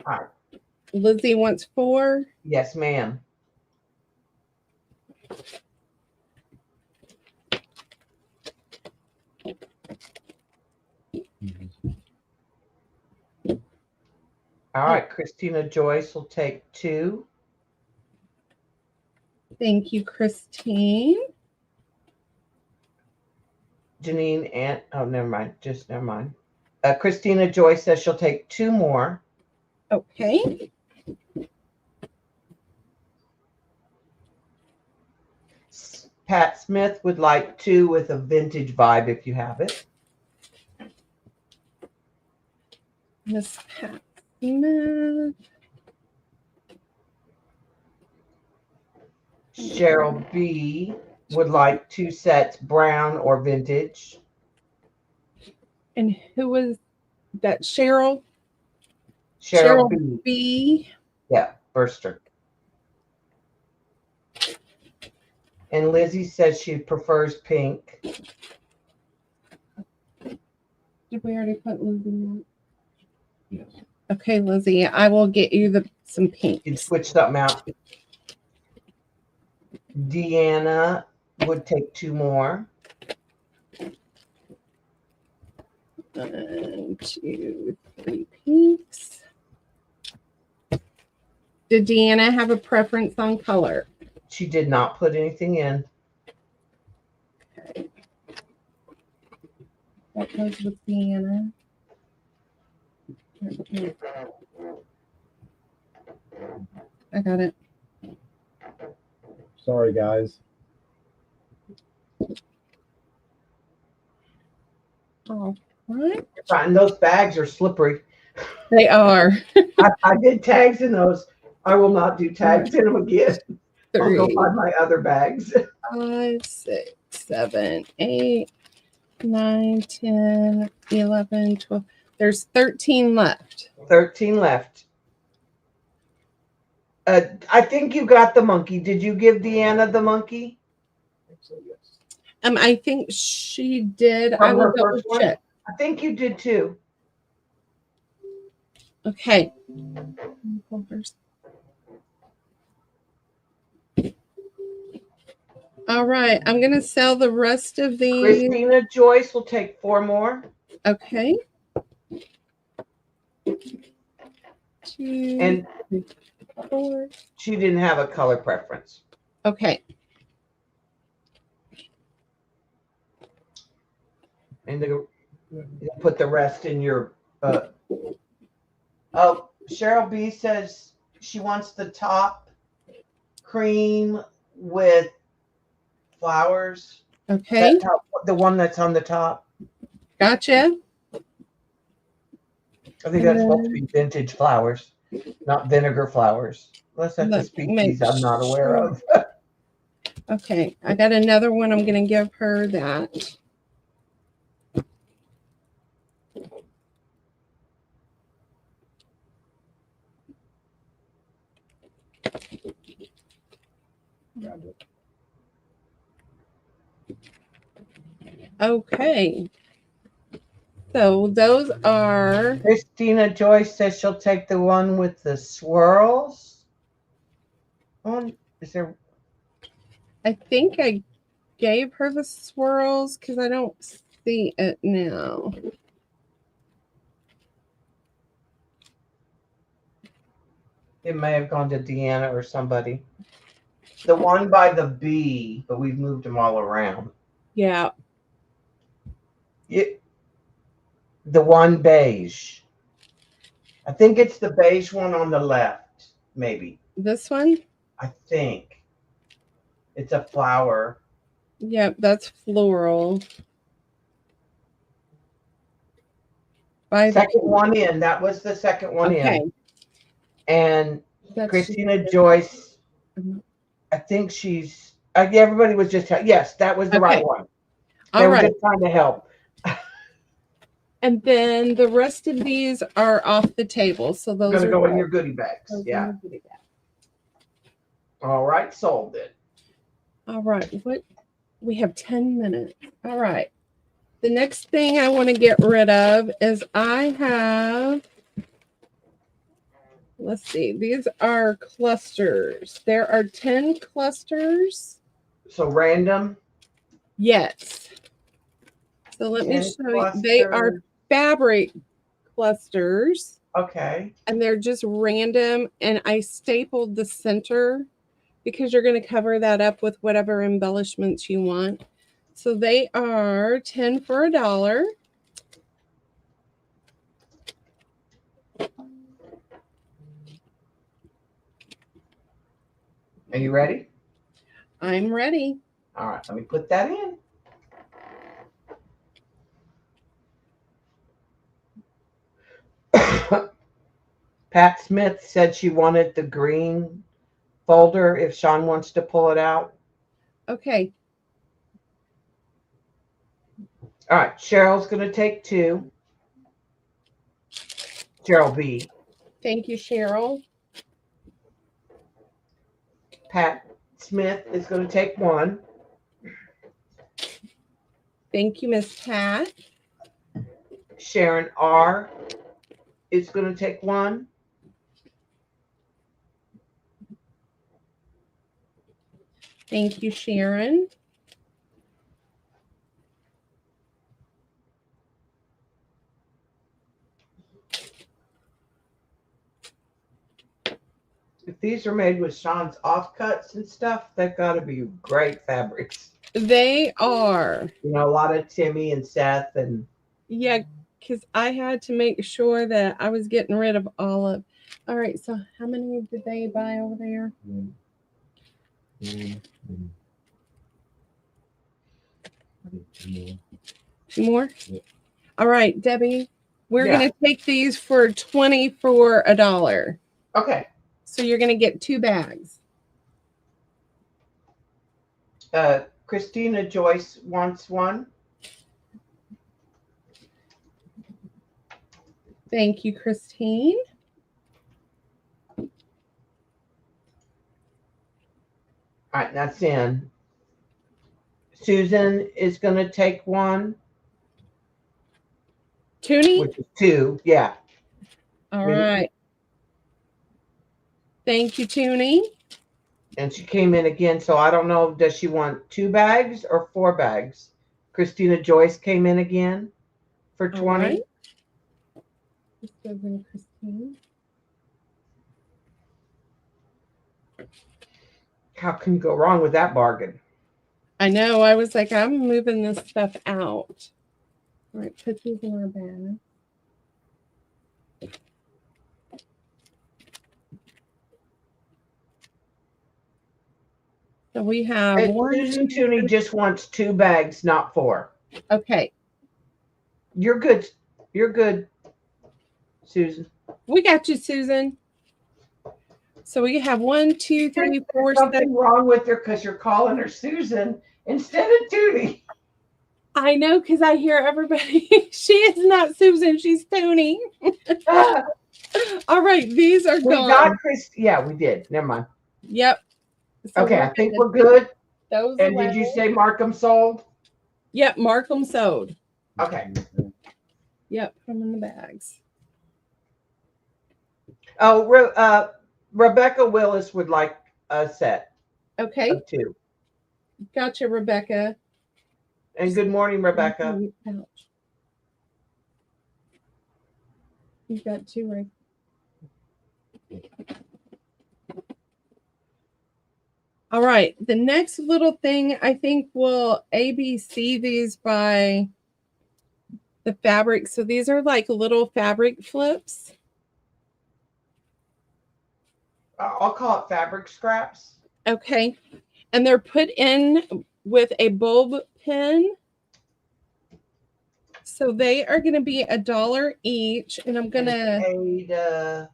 S7: All right.
S1: Lizzie wants 4.
S7: Yes, ma'am. All right, Christina Joyce will take 2.
S1: Thank you, Christine.
S7: Janine and never mind. Just never mind. Christina Joyce says she'll take 2 more.
S1: Okay.
S7: Pat Smith would like 2 with a vintage vibe if you have it.
S1: Miss Pat Smith.
S7: Cheryl B would like 2 sets, brown or vintage.
S1: And who was that? Cheryl?
S7: Cheryl B.
S1: B.
S7: Yeah, Burster. And Lizzie says she prefers pink.
S1: Did we already put Lizzie in?
S2: Yes.
S1: Okay, Lizzie, I will get you some
S7: You
S1: pinks.
S7: switch something out. Deanna would take 2 more.
S1: 1, 2, 3 pinks. Did Deanna have a preference on color?
S7: She did not put anything in.
S1: That goes with Deanna. I got it.
S2: Sorry, guys.
S1: All right.
S7: And those bags are slippery.
S1: They are.
S7: I did tags in those. I will not do tags in them again. I'll go
S1: 3,
S7: find my other bags.
S1: 5, 6, 7, 8, 9, 10, 11, 12. There's 13 left.
S7: 13 left. I think you got the monkey. Did you give Deanna the monkey?
S2: So, yes.
S1: I think she did.
S7: From
S1: I will
S7: her
S1: double
S7: first one?
S1: check.
S7: I think you did too.
S1: Okay. All right. I'm going to sell the rest of these.
S7: Christina Joyce will take 4 more.
S1: Okay. 2,
S7: And
S1: 3, 4.
S7: she didn't have a color preference.
S1: Okay.
S7: And you put the rest in your. Oh, Cheryl B says she wants the top cream with flowers.
S1: Okay.
S7: The one that's on the top.
S1: Gotcha.
S7: I think that's supposed to be vintage flowers, not vinegar flowers. Unless that's a
S1: Let me make
S7: species I'm not aware
S1: sure.
S7: of.
S1: Okay. I got another one. I'm going to give her that. Okay. So those are.
S7: Christina Joyce says she'll take the one with the swirls. Oh, is there?
S1: I think I gave her the swirls because I don't see it now.
S7: It may have gone to Deanna or somebody. The one by the B, but we've moved them all around.
S1: Yeah.
S7: The one beige. I think it's the beige one on the left, maybe.
S1: This one?
S7: I think. It's a flower.
S1: Yep, that's floral. By the
S7: Second one in. That was the second one
S1: okay.
S7: in. And
S1: That's
S7: Christina Joyce, I think she's. Everybody was just. Yes, that was the right one. They were just trying to help.
S1: And then the rest of these are off the table. So those
S7: Going to
S1: are
S7: go in your goodie bags. Yeah. All right, sold it.
S1: All right. What? We have 10 minutes. All right. The next thing I want to get rid of is I have. Let's see. These are clusters. There are 10 clusters.
S7: So random?
S1: Yes. So let me show you. They are fabric clusters.
S7: Okay.
S1: And they're just random. And I stapled the center because you're going to cover that up with whatever embellishments you want. So they are 10 for $1.
S7: Are you ready?
S1: I'm ready.
S7: All right, let me put that in. Pat Smith said she wanted the green folder if Sean wants to pull it out.
S1: Okay.
S7: All right, Cheryl's going to take 2. Cheryl B.
S1: Thank you, Cheryl.
S7: Pat Smith is going to take 1.
S1: Thank you, Miss Pat.
S7: Sharon R is going to take 1.
S1: Thank you, Sharon.
S7: If these are made with Sean's offcuts and stuff, they've got to be great fabrics.
S1: They are.
S7: You know, a lot of Timmy and Seth and
S1: Yeah, because I had to make sure that I was getting rid of all of. All right, so how many did they buy over there? 2 more?
S2: Yeah.
S1: All right, Debbie, we're
S7: Yeah.
S1: going to take these for 20 for $1.
S7: okay.
S1: So you're going to get 2 bags.
S7: Christina Joyce wants 1.
S1: Thank you, Christine.
S7: All right, that's in. Susan is going to take 1,
S1: Toonie?
S7: which is 2. Yeah.
S1: All right. Thank you, Toonie.
S7: And she came in again, so I don't know, does she want 2 bags or 4 bags? Christina Joyce came in again for 20.
S1: All right. Just go to Christine.
S7: How can you go wrong with that bargain?
S1: I know. I was like, I'm moving this stuff out. All right, put these in our bag. So we have
S7: And
S1: one.
S7: Susan Tooney just wants 2 bags, not 4.
S1: Okay.
S7: You're good. You're good, Susan.
S1: We got you, Susan. So we have 1, 2, 3, 4, 7.
S7: Something wrong with her because you're calling her Susan instead of Tooney.
S1: I know, because I hear everybody. She is not Susan. She's Tony. All right, these are
S7: We
S1: gone.
S7: got Chris. Yeah, we did. Never mind.
S1: Yep. So
S7: Okay, I think
S1: gonna
S7: we're good.
S1: Those
S7: And
S1: away.
S7: did you say Markham sold?
S1: Yep, mark them sold.
S7: Okay.
S1: Yep, put them in the bags.
S7: Oh, Rebecca Willis would like a set
S1: Okay,
S7: of 2.
S1: gotcha, Rebecca.
S7: And good morning, Rebecca.
S1: Ouch. You've got 2 right. All right, the next little thing, I think we'll ABC these by the fabric. So these are like little fabric flips.
S7: I'll call it fabric scraps.
S1: Okay, and they're put in with a bulb pin. So they are going to be $1 each, and I'm going to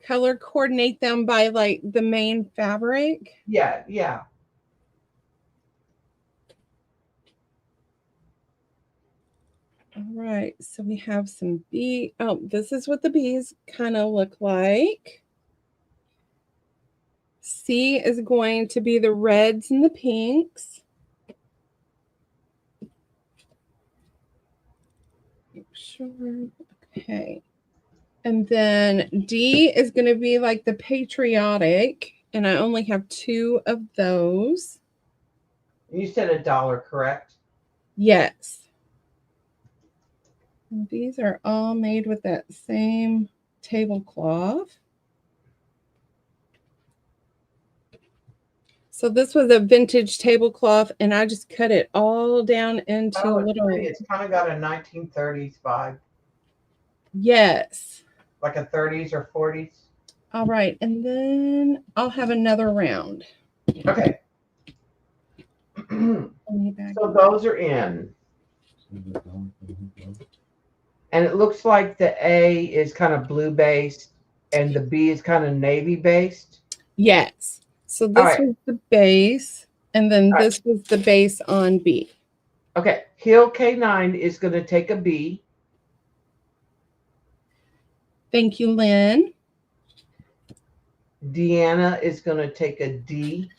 S1: color coordinate them by like the main fabric.
S7: Yeah, yeah.
S1: All right, so we have some bee. Oh, this is what the bees kind of look like. C is going to be the reds and the pinks. Sure. Okay. And then D is going to be like the patriotic, and I only have 2 of those.
S7: You said $1, correct?
S1: Yes. And these are all made with that same tablecloth. So this was a vintage tablecloth, and I just cut it all down into little.
S7: It's kind of got a 1930s vibe,
S1: Yes.
S7: like a 30s or 40s.
S1: All right, and then I'll have another round.
S7: Okay. So those are in. And it looks like the A is kind of blue based and the B is kind of navy based.
S1: Yes. So this was the base, and then
S7: All
S1: this was the base on B.
S7: Okay. Hill K9 is going to take a B.
S1: Thank you, Lynn.
S7: Deanna is going to take a D.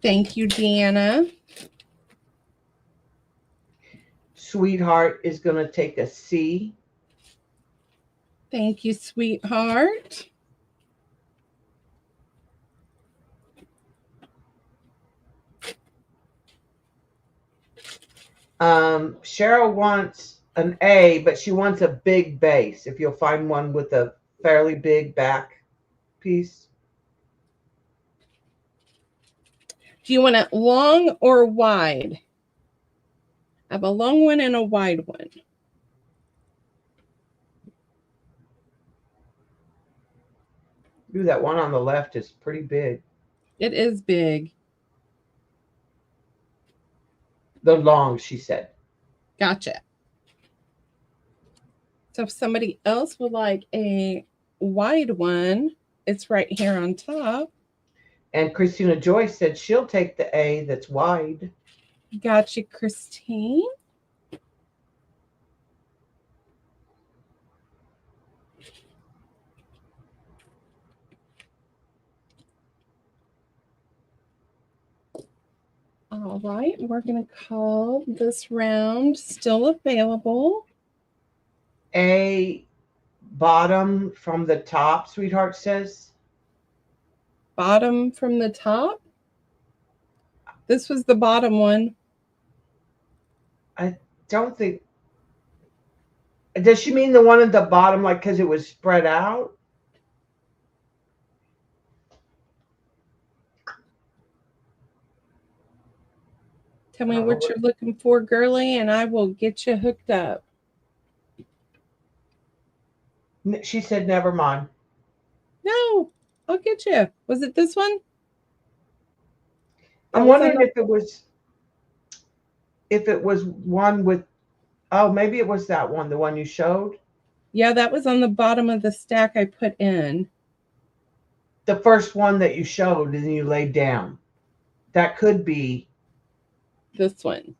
S1: Thank you, Deanna.
S7: Sweetheart is going to take a C.
S1: Thank you, sweetheart.
S7: Cheryl wants an A, but she wants a big base. If you'll find one with a fairly big back piece.
S1: Do you want it long or wide? I have a long one and a wide one.
S7: Ooh, that one on the left is pretty big.
S1: It is big.
S7: The long, she said.
S1: Gotcha. So if somebody else would like a wide one, it's right here on top.
S7: And Christina Joyce said she'll take the A that's wide.
S1: Gotcha, Christine. All right, we're going to call this round still available.
S7: A bottom from the top, sweetheart says.
S1: Bottom from the top. This was the bottom one.
S7: I don't think. Does she mean the one at the bottom, like because it was spread out?
S1: Tell me what you're looking for, girly, and I will get you hooked up.
S7: She said, never mind.
S1: No, I'll get you. Was it this one?
S7: I'm wondering if it was one with, oh, maybe it was that one, the one you showed.
S1: Yeah, that was on the bottom of the stack I put in.
S7: The first one that you showed and then you laid down. That could be
S1: this one.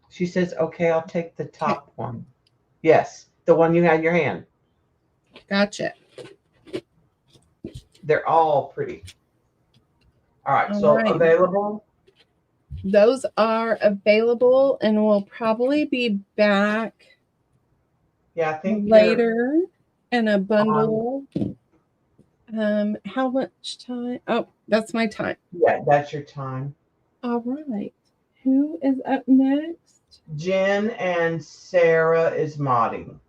S7: She says, okay, I'll take the top one. Yes, the one you had in your hand.
S1: Gotcha.
S7: They're all pretty. All right, so available?
S1: Those are available and will probably be back
S7: I think
S1: later in a bundle. How much time? Oh, that's my time.
S7: Yeah, that's your time.
S1: All right. Who is up next?
S7: Jenn and Sarah is modding.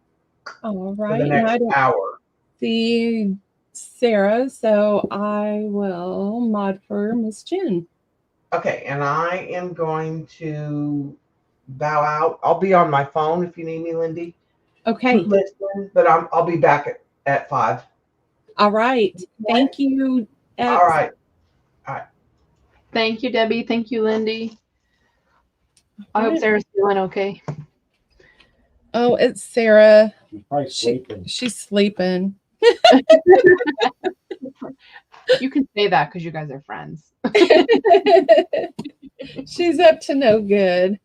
S1: All right.
S7: For the next hour.
S1: See Sarah, so I will mod for Miss Jenn.
S7: Okay, and I am going to bow out. I'll be on my phone if you need me, Lyndee.
S1: Okay.
S7: Listen, but I'll be back at 5.
S1: All right. Thank you.
S7: All right.
S5: Thank you, Debbie. Thank you, Lyndee. I hope Sarah's feeling okay.
S1: Oh, it's Sarah.
S2: Sleeping.
S1: She's sleeping.
S5: You can say that because you guys are friends.
S1: She's up to no good.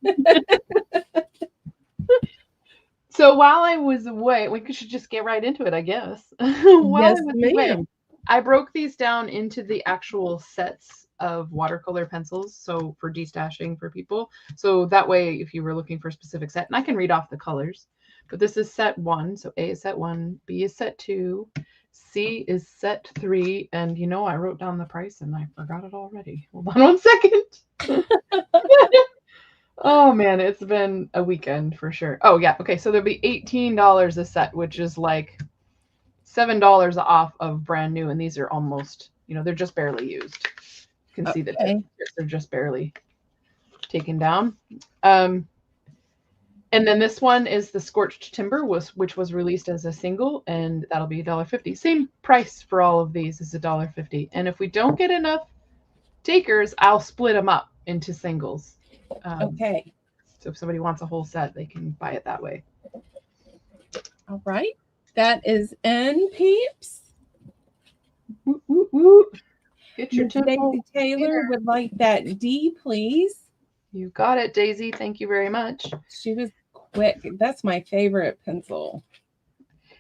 S5: So while I was away, we should just get right into it, I guess. Yes, ma'am. I broke these down into the actual sets of watercolor pencils. So for destashing for people. So that way, if you were looking for a specific set, and I can read off the colors, but this is set 1. So A is set 1, B is set 2, C is set 3. And you know, I wrote down the price and I forgot it already. Hold on 1 second. Oh man, it's been a weekend for sure. Oh yeah. Okay. So there'll be $18 a set, which is like $7 off of brand new. And these are almost, they're just barely used. You can see that they're just barely taken down. And then this one is the Scorched Timber, which was released as a single, and that'll be $1.50. Same price for all of these is $1.50. And if we don't get enough takers, I'll split them up into singles.
S1: Okay.
S5: So if somebody wants a whole set, they can buy it that way.
S1: All right. That is in, peeps.
S5: Woo, woo, woo. Get your
S1: Miss
S5: tempo.
S1: Daisy Taylor would like that D, please.
S5: You got it, Daisy. Thank you very much.
S1: She was quick. That's my favorite pencil.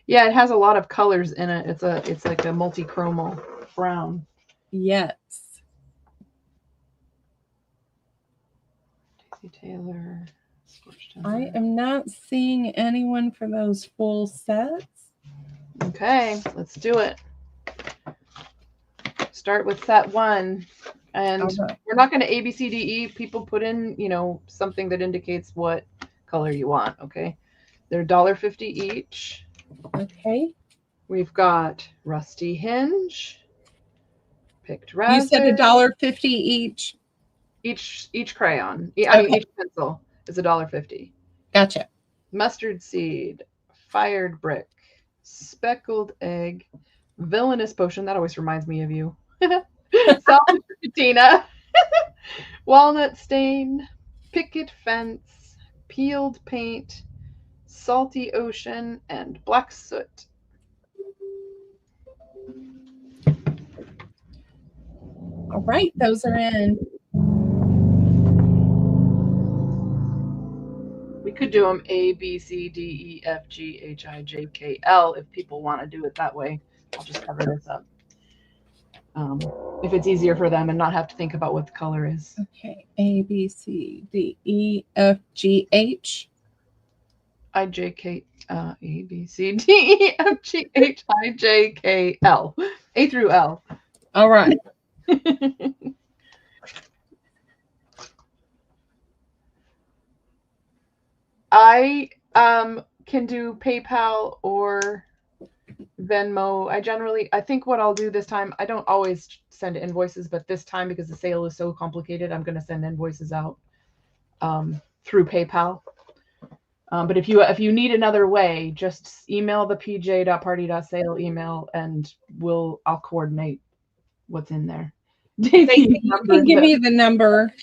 S5: Yeah, it has a lot of colors in it. It's like a multi-chromal brown.
S1: Yes.
S5: Daisy Taylor.
S1: I am not seeing anyone for those full sets.
S5: Okay, let's do it. Start with set 1. And
S1: Okay.
S5: we're not going to A, B, C, D, E. People put in, something that indicates what color you want, okay? They're $1.50 each.
S1: Okay.
S5: We've got Rusty Hinge, Picked
S1: You
S5: Raspberry.
S1: said $1.50 each.
S5: Each crayon. I mean, each pencil is $1.50.
S1: Gotcha.
S5: Mustard Seed, Fired Brick, Speckled Egg, Villainous Potion. That always reminds me of you. Salted Patina, Walnut Stain, Picket Fence, Peeled Paint, Salty Ocean, and Black Soot.
S1: All right, those are in.
S5: We could do them A, B, C, D, E, F, G, H, I, J, K, L if people want to do it that way. I'll just cover this up. If it's easier for them and not have to think about what the color is.
S1: Okay, A, B, C, D, E, F, G, H.
S5: I, J, K, A, B, C, D, E, F, G, H, I, J, K, L. A through L.
S1: All right.
S5: I can do PayPal or Venmo. I think what I'll do this time, I don't always send invoices, but this time because the sale is so complicated, I'm going to send invoices out through PayPal. But if you need another way, just email the pj.party.sale email and I'll coordinate what's in there.
S1: Daisy, you can give me the number.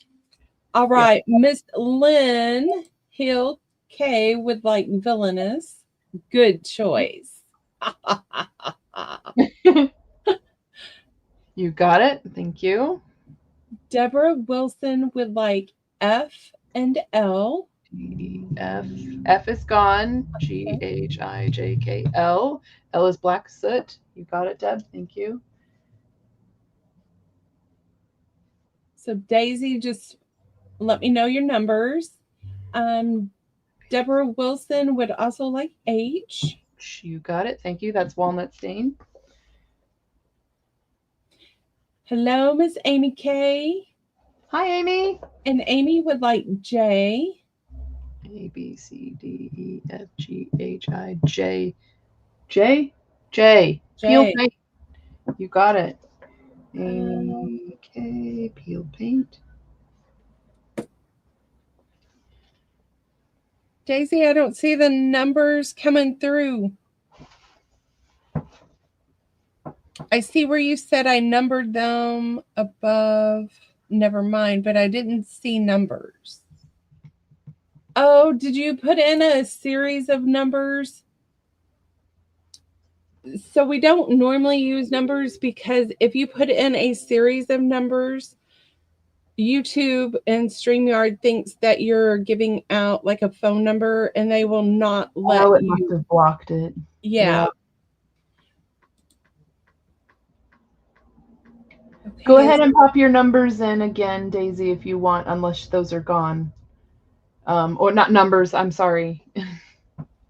S1: All right, yeah. Miss Lynn Hill K would like Villainous. Good choice.
S5: You got it. Thank you.
S1: Deborah Wilson would like F and L.
S5: F. F is gone. G, H, I, J, K, L. L is Black Soot. You got it, Deb. Thank you.
S1: So Daisy, just let me know your numbers. Deborah Wilson would also like H.
S5: You got it. Thank you. That's Walnut Stain.
S1: Hello, Miss Amy K.
S5: Hi, Amy.
S1: And Amy would like J.
S5: A, B, C, D, E, F, G, H, I, J. J? J. Peel paint. You got it. Amy K. Peel paint.
S1: Daisy, I don't see the numbers coming through. I see where you said I numbered them above. Never mind, but I didn't see numbers. Oh, did you put in a series of numbers? So we don't normally use numbers because if you put in a series of numbers, YouTube and StreamYard thinks that you're giving out like a phone number and they will not let
S5: it
S1: you.
S5: Must have blocked it.
S1: Yeah.
S5: Okay. Go ahead and pop your numbers in again, Daisy, if you want, unless those are gone. Or not numbers, I'm sorry.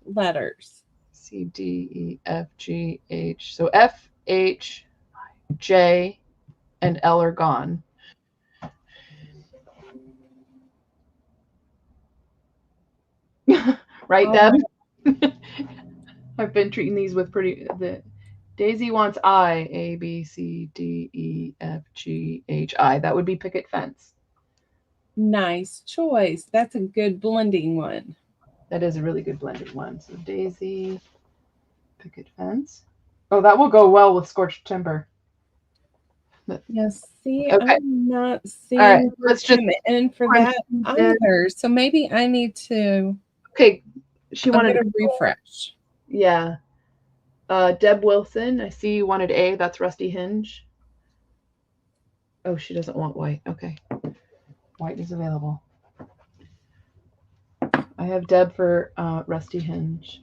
S1: Letters.
S5: C, D, E, F, G, H. So F, H, J, and L are gone. Right, Deb? I've been treating these with Daisy wants I, A, B, C, D, E, F, G, H, I. That would be Picket Fence.
S1: Nice choice. That's a good blending one.
S5: That is a really good blended one. So Daisy, Picket Fence. Oh, that will go well with Scorched Timber.
S1: Yes, see,
S5: okay.
S1: I'm not seeing
S5: right, let's just
S1: in for that either. So maybe I need to.
S5: Okay, she wanted
S1: to refresh.
S5: Yeah. Deb Wilson, I see you wanted A. That's Rusty Hinge. Oh, she doesn't want white. Okay. White is available. I have Deb for Rusty Hinge.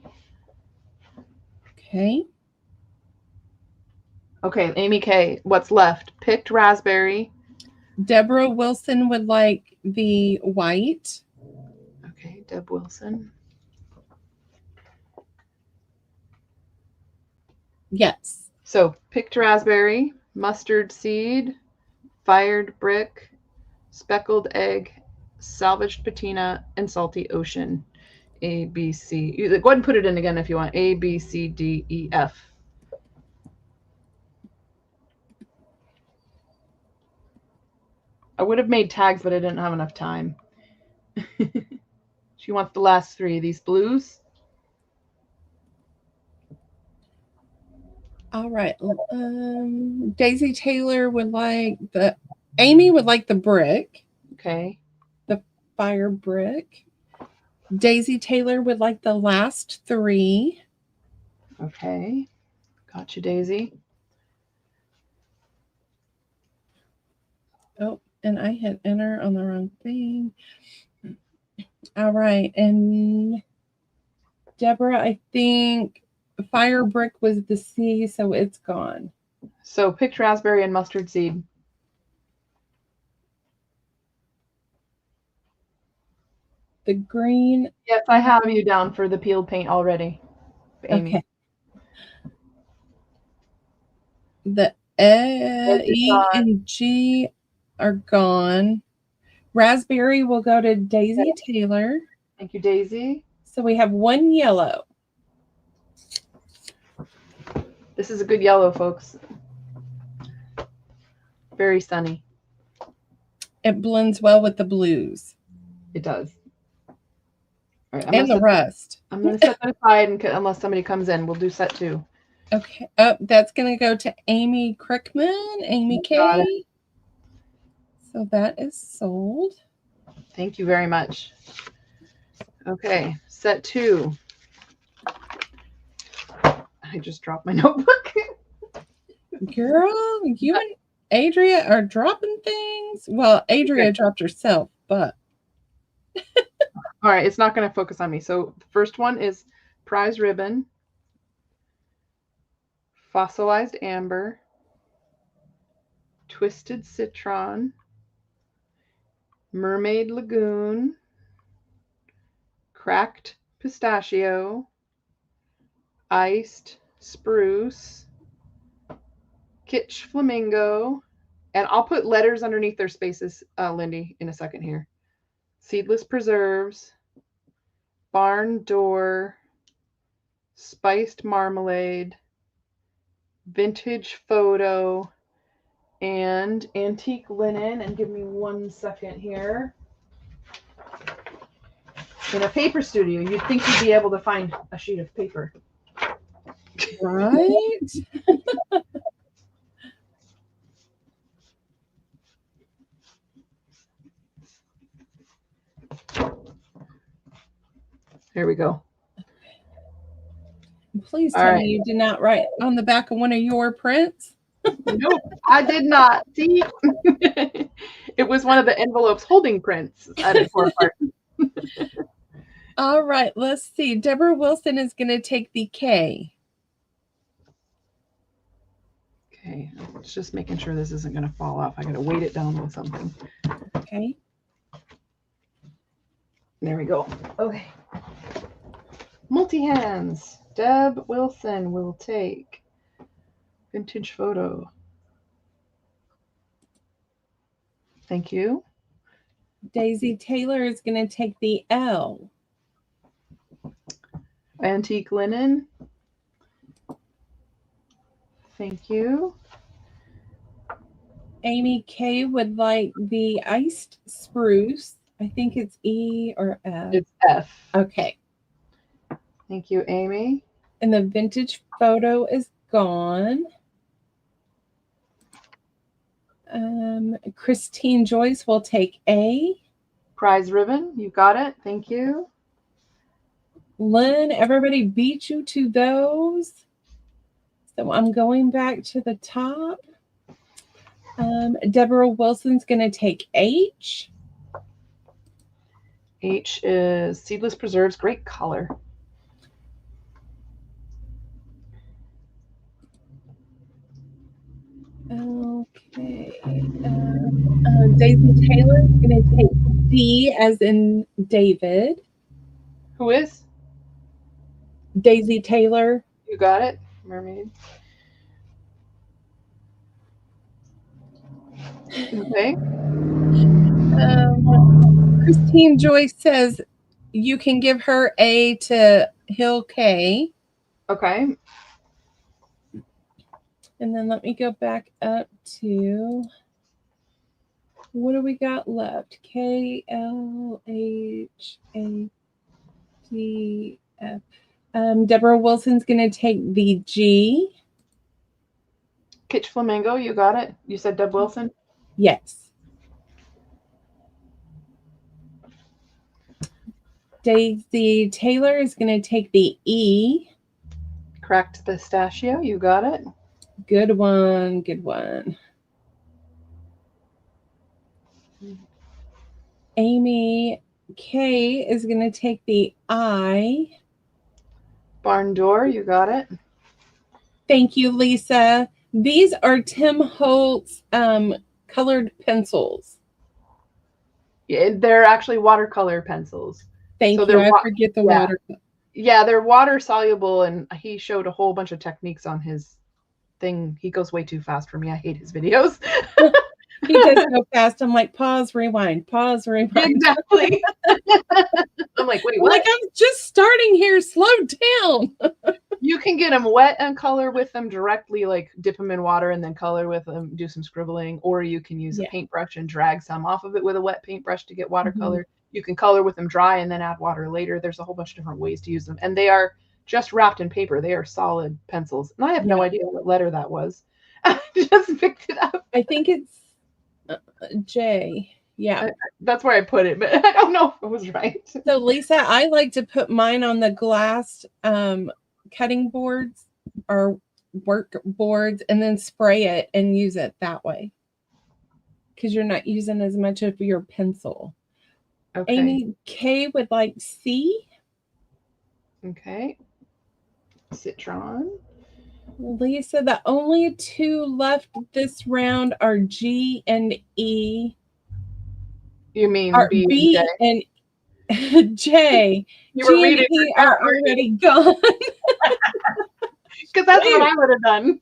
S1: Okay.
S5: Okay, Amy Kay, what's left? Picked raspberry.
S1: Deborah Wilson would like the white.
S5: Okay, Deb Wilson.
S1: Yes.
S5: So picked raspberry, mustard seed, fired brick, speckled egg, salvaged patina, and salty ocean. A, B, C. Go ahead and put it in again if you want. A, B, C, D, E, F. I would have made tags, but I didn't have enough time. She wants the last three. These blues.
S1: All right. Daisy Taylor would like Amy would like the brick.
S5: Okay.
S1: The fire brick. Daisy Taylor would like the last three.
S5: Okay. Gotcha, Daisy.
S1: Oh, and I hit enter on the wrong thing. All right. And Deborah, I think fire brick was the C, so it's gone.
S5: So picked raspberry and mustard seed.
S1: The green.
S5: Yes, I have you down for the peeled paint already, Amy.
S1: Okay. The E and G are gone. Raspberry will go to Daisy Taylor.
S5: Thank you, Daisy.
S1: So we have one yellow.
S5: This is a good yellow, folks. Very sunny.
S1: It blends well with the blues.
S5: It does. All right,
S1: and the rust.
S5: I'm going to set that aside unless somebody comes in. We'll do set 2.
S1: Okay. Oh, that's going to go to Amy Crickman, Amy Kay. So that is sold.
S5: Thank you very much. Okay, set 2. I just dropped my notebook.
S1: Girl, you and Adria are dropping things. Well, Adria dropped herself, but.
S5: All right, it's not going to focus on me. So the first one is prize ribbon, fossilized amber, twisted citron, mermaid lagoon, cracked pistachio, iced spruce, kitsch flamingo, and I'll put letters underneath their spaces, Lyndee, in a second here. Seedless preserves, barn door, spiced marmalade, vintage photo, and antique linen. And give me 1 second here. In a paper studio, you'd think you'd be able to find a sheet of paper.
S1: Right?
S5: There we go.
S1: Please tell me you did not write on the back of one of your prints.
S5: Nope, I did not. See? It was one of the envelopes holding prints. I didn't fall apart.
S1: All right, let's see. Deborah Wilson is going to take the K.
S5: Okay, it's just making sure this isn't going to fall off. I got to weight it down with something.
S1: Okay.
S5: There we go. Okay. Multi-hands. Deb Wilson will take vintage photo. Thank you.
S1: Daisy Taylor is going to take the L.
S5: Antique linen. Thank you.
S1: Amy Kay would like the iced spruce. I think it's E or F.
S5: It's F.
S1: Okay.
S5: Thank you, Amy.
S1: And the vintage photo is gone. Christine Joyce will take A.
S5: Prize ribbon. You got it. Thank you.
S1: Lynn, everybody beat you to those. So I'm going back to the top. Deborah Wilson's going to take H.
S5: H is seedless preserves, great color.
S1: Okay. Daisy Taylor is going to take D as in David.
S5: Who is?
S1: Daisy Taylor.
S5: You got it, mermaid. Okay.
S1: Christine Joyce says you can give her A to Hill K.
S5: Okay.
S1: And then let me go back up to, what do we got left? K, L, H, A, D, F. Deborah Wilson's going to take the G.
S5: Kitsch Flamingo, you got it? You said Deb Wilson?
S1: Yes. Daisy Taylor is going to take the E.
S5: Cracked Pistachio, you got it?
S1: Good one. Good one. Amy K is going to take the I.
S5: Barn Door, you got it?
S1: Thank you, Lisa. These are Tim Holtz colored pencils.
S5: Yeah, they're actually watercolor pencils.
S1: Thank you. I forget the water.
S5: Yeah, they're water soluble, and he showed a whole bunch of techniques on his thing. He goes way too fast for me. I hate his videos.
S1: He does go fast. I'm like, pause, rewind, pause, rewind.
S5: Exactly. I'm like, wait, what?
S1: Like, I'm just starting here. Slow down.
S5: You can get them wet and color with them directly, like dip them in water and then color with them, do some scribbling, or you can use a paintbrush and drag some off of it with a wet paintbrush to get watercolor. You can color with them dry and then add water later. There's a whole bunch of different ways to use them. And they are just wrapped in paper. They are solid pencils. And I have no idea what letter that was. I just picked it up.
S1: I think it's J. Yeah.
S5: That's where I put it, but I don't know if it was right.
S1: So, Lisa, I like to put mine on the glass cutting boards or work boards and then spray it and use it that way. Because you're not using as much of your pencil.
S5: Okay.
S1: Amy K would like C.
S5: Okay. Citron.
S1: Lisa, the only two left this round are G and E.
S5: You mean
S1: B and J?
S5: You were
S1: G and
S5: reading
S1: E are already gone.
S5: Because that's what I would have done.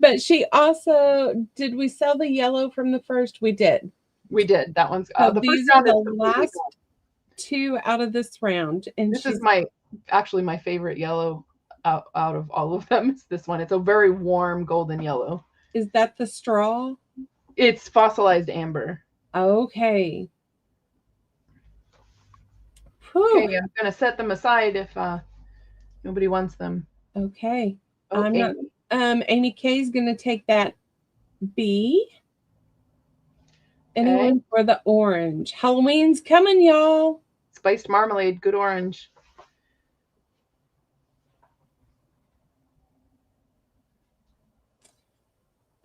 S1: But she also, did we sell the yellow from the first? We did.
S5: We did. That one's
S1: So
S5: the
S1: these
S5: first round
S1: are the
S5: is
S1: last two out of this round. And
S5: this is my favorite yellow out of all of them. It's this one. It's a very warm golden yellow.
S1: Is that the straw?
S5: It's fossilized amber.
S1: Okay.
S5: Okay, I'm gonna set them aside if nobody wants them.
S1: Okay.
S5: Oh,
S1: I'm not. Amy K is gonna take that B. Anyone for the orange? Halloween's coming, y'all.
S5: Spiced marmalade, good orange.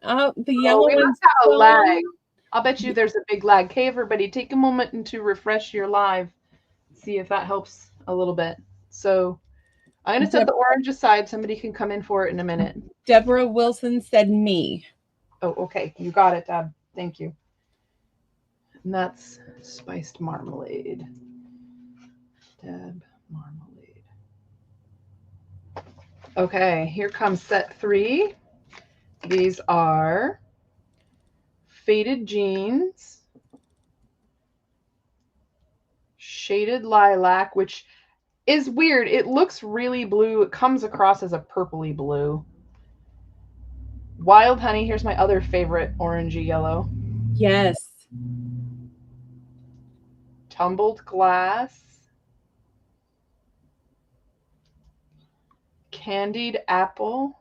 S1: Oh, the yellow
S5: we
S1: one's
S5: must have a lag. I'll bet you there's a big lag. Okay, everybody, take a moment to refresh your live. See if that helps a little bit. So I'm going to set the orange aside. Somebody can come in for it in a minute.
S1: Deborah Wilson said me.
S5: Oh, okay. You got it, Deb. Thank you. And that's spiced marmalade. Deb marmalade. Okay, here comes set 3. These are faded jeans, shaded lilac, which is weird. It looks really blue. It comes across as a purpley blue. Wild honey. Here's my other favorite orangey yellow.
S1: Yes.
S5: Tumbled glass. Candied apple.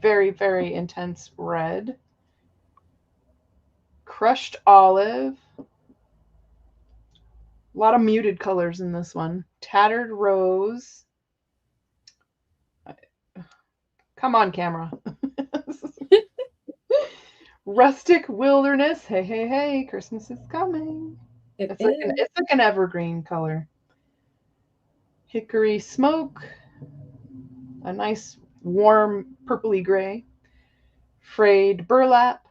S5: Very, very intense red. Crushed olive. A lot of muted colors in this one. Tattered rose. Come on, camera. Rustic Wilderness. Hey, hey, hey. Christmas is coming. It's like an evergreen color. Hickory Smoke. A nice, warm, purpley gray. Frayed Burlap.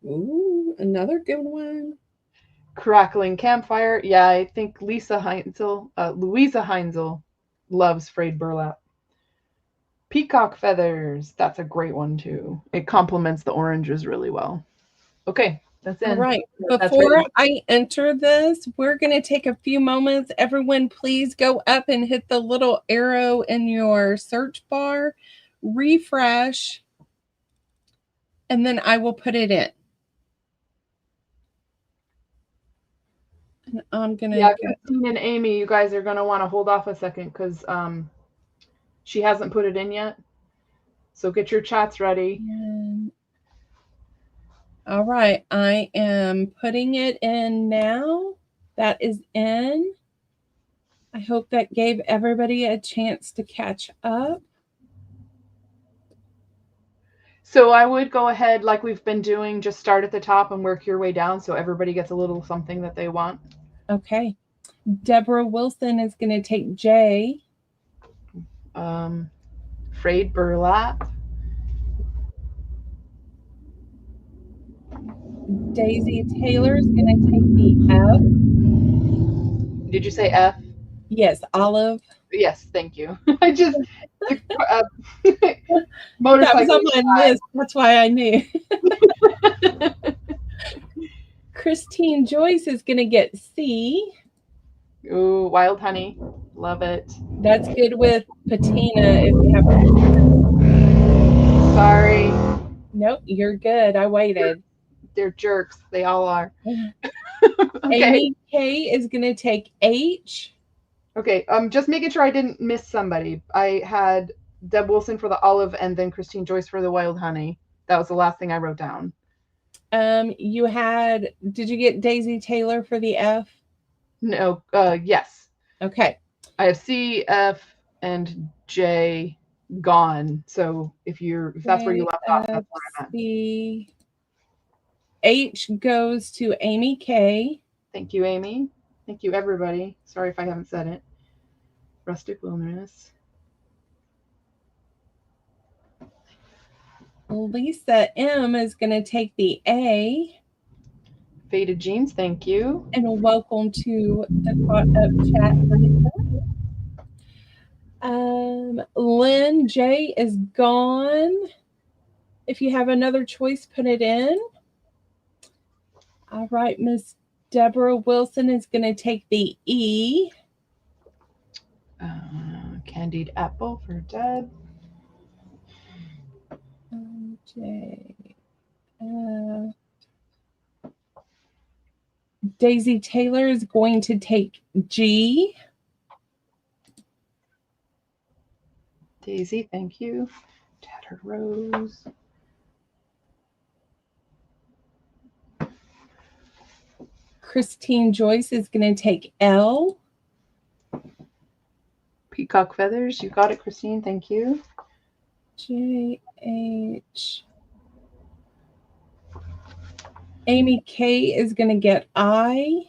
S1: Ooh, another good one.
S5: Crackling Campfire. Yeah, I think Louisa Heinzel loves Frayed Burlap. Peacock Feathers. That's a great one too. It complements the oranges really well. Okay, that's in.
S1: All right.
S5: That's
S1: Before
S5: ready.
S1: I enter this, we're going to take a few moments. Everyone, please go up and hit the little arrow in your search bar, refresh, and then I will put it in. And I'm going to
S5: Christine and Amy, you guys are going to want to hold off a second because she hasn't put it in yet. So get your chats ready.
S1: All right. I am putting it in now. That is in. I hope that gave everybody a chance to catch up.
S5: So I would go ahead like we've been doing, just start at the top and work your way down so everybody gets a little something that they want.
S1: Okay. Deborah Wilson is going to take J.
S5: Frayed Burlap.
S1: Daisy Taylor is going to take the F.
S5: Did you say F?
S1: Yes, Olive.
S5: Yes, thank you. I just
S1: motorcycle. That was on my list. That's why I knew. Christine Joyce is going to get C.
S5: Ooh, Wild Honey. Love it.
S1: That's good with patina if you have.
S5: Sorry.
S1: Nope, you're good. I waited.
S5: They're jerks. They all are.
S1: Okay. Amy Kay is going to take H.
S5: Okay, just making sure I didn't miss somebody. I had Deb Wilson for the olive and then Christine Joyce for the wild honey. That was the last thing I wrote down.
S1: You had, did you get Daisy Taylor for the F?
S5: No, yes.
S1: Okay.
S5: I have C, F, and J gone. So if that's where you left off, that's where I'm at.
S1: The H goes to Amy K.
S5: Thank you, Amy. Thank you, everybody. Sorry if I haven't said it. Rustic Wilderness.
S1: Lisa M is going to take the A.
S5: Faded Jeans, thank you.
S1: And welcome to the Caught Up Chat, Lisa. Lynn J is gone. If you have another choice, put it in. All right, Miss Deborah Wilson is going to take the E.
S5: Candied Apple for Deb.
S1: J. Daisy Taylor is going to take G.
S5: Daisy, thank you. Tattered Rose.
S1: Christine Joyce is going to take L.
S5: Peacock Feathers, you got it, Christine, thank you.
S1: J, H. Amy K is going to get I.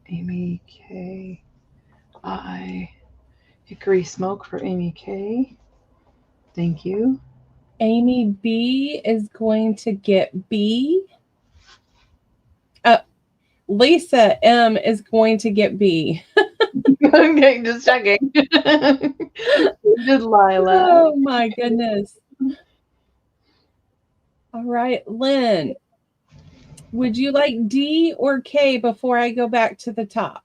S5: Amy K. I. Hickory Smoke for Amy K. Thank you.
S1: Amy B is going to get B. Lisa M is going to get B.
S5: Okay, just checking. Good, Lila.
S1: Oh my goodness. All right, Lynn. Would you like D or K before I go back to the top?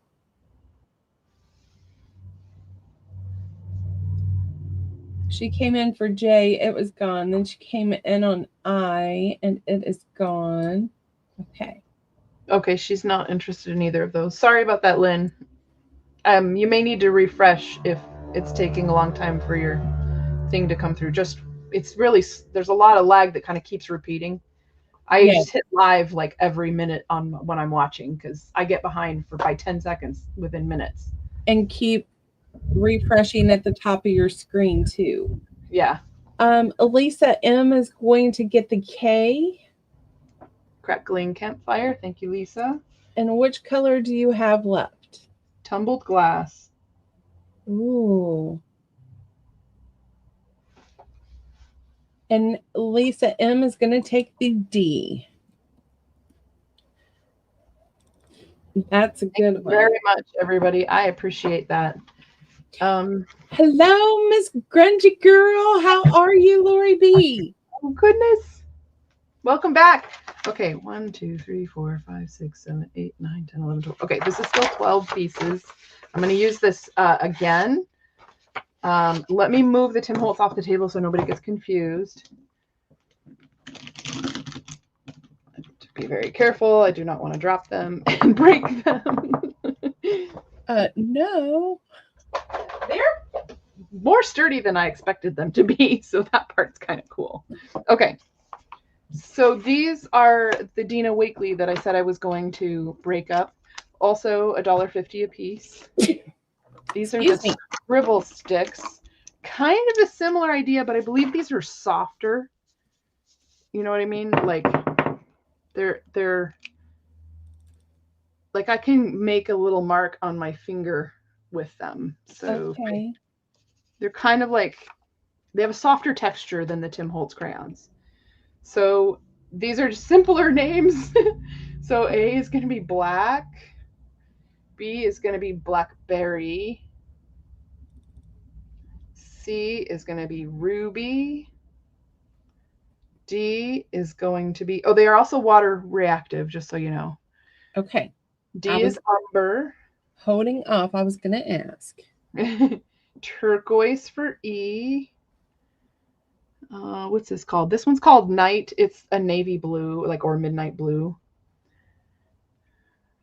S1: She came in for J, it was gone. Then she came in on I, and it is gone. Okay.
S5: Okay, she's not interested in either of those. Sorry about that, Lynn. You may need to refresh if it's taking a long time for your thing to come through. It's really, there's a lot of lag that kind of keeps repeating. I just hit live like every minute when I'm watching because I get behind by 10 seconds within minutes.
S1: And keep refreshing at the top of your screen too.
S5: Yeah.
S1: Lisa M is going to get the K.
S5: Crackling campfire. Thank you, Lisa.
S1: And which color do you have left?
S5: Tumbled glass.
S1: Ooh. And Lisa M is going to take the D. That's a good one.
S5: Very much, everybody. I appreciate that.
S1: Hello, Miss Grungy Girl. How are you, Lori B?
S5: Oh, goodness. Welcome back. Okay, 1, 2, 3, 4, 5, 6, 7, 8, 9, 10, 11, 12. Okay, this is still 12 pieces. I'm going to use this again. Let me move the Tim Holtz off the table so nobody gets confused. To be very careful. I do not want to drop them and break them.
S1: No.
S5: They're more sturdy than I expected them to be, so that part's kind of cool. Okay. So these are the Dina Wakley that I said I was going to break up. Also $1.50 a piece. These are the scribble sticks. Kind of a similar idea, but I believe these are softer. You know what I mean? Like they're like I can make a little mark on my finger with them. So
S1: okay.
S5: They're kind of like, they have a softer texture than the Tim Holtz crayons. So these are just simpler names. So A is going to be black. B is going to be blackberry. C is going to be ruby. D is going to be, oh, they are also water reactive, just so you know.
S1: Okay.
S5: D is umber.
S1: Holding off, I was going to ask.
S5: Turquoise for E. What's this called? This one's called Night. It's a navy blue, like, or midnight blue.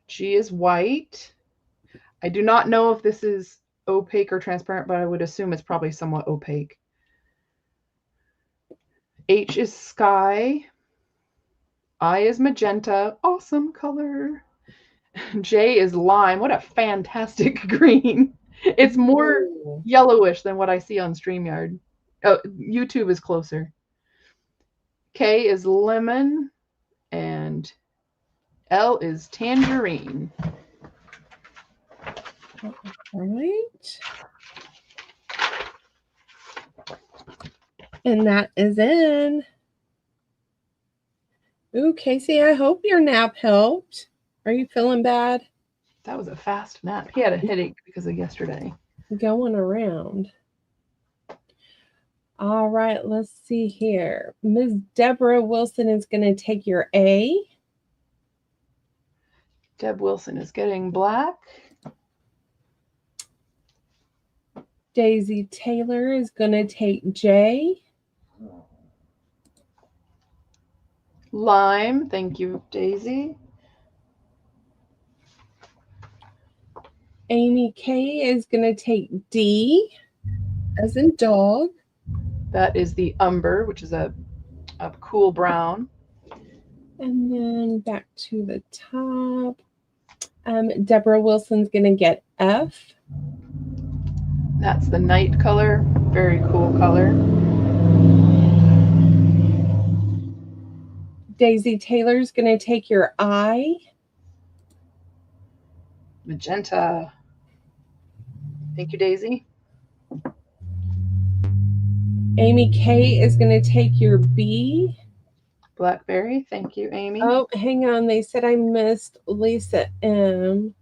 S5: G is white. I do not know if this is opaque or transparent, but I would assume it's probably somewhat opaque. H is sky. I is magenta. Awesome color. J is lime. What a fantastic green. It's more yellowish than what I see on StreamYard. Oh, YouTube is closer. K is lemon. And L is tangerine.
S1: All right. And that is in. Ooh, Casey, I hope your nap helped. Are you feeling bad?
S5: That was a fast nap. He had a headache because of yesterday.
S1: Going around. All right, let's see here. Ms. Deborah Wilson is going to take your A.
S5: Deb Wilson is getting black.
S1: Daisy Taylor is going to take J.
S5: Lime. Thank you, Daisy.
S1: Amy Kay is going to take D, as in dog.
S5: That is the umber, which is a cool brown.
S1: And then back to the top. Deborah Wilson's going to get F.
S5: That's the night color. Very cool color.
S1: Daisy Taylor's going to take your I.
S5: Magenta. Thank you, Daisy.
S1: Amy K is going to take your B.
S5: Blackberry. Thank you, Amy.
S1: Oh, hang on. They said I missed Lisa M.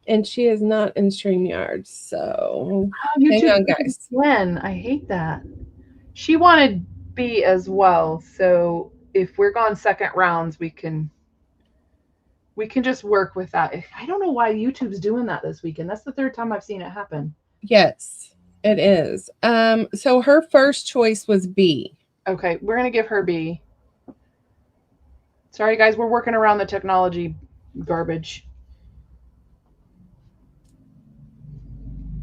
S1: And she is not in StreamYard, so hang on, guys.
S5: Jenn, I hate that. She wanted B as well, so if we're gone second rounds, we can just work with that. I don't know why YouTube's doing that this weekend. That's the third time I've seen it happen.
S1: Yes, it is. So her first choice was B.
S5: Okay, we're gonna give her B. Sorry, guys, we're working around the technology garbage.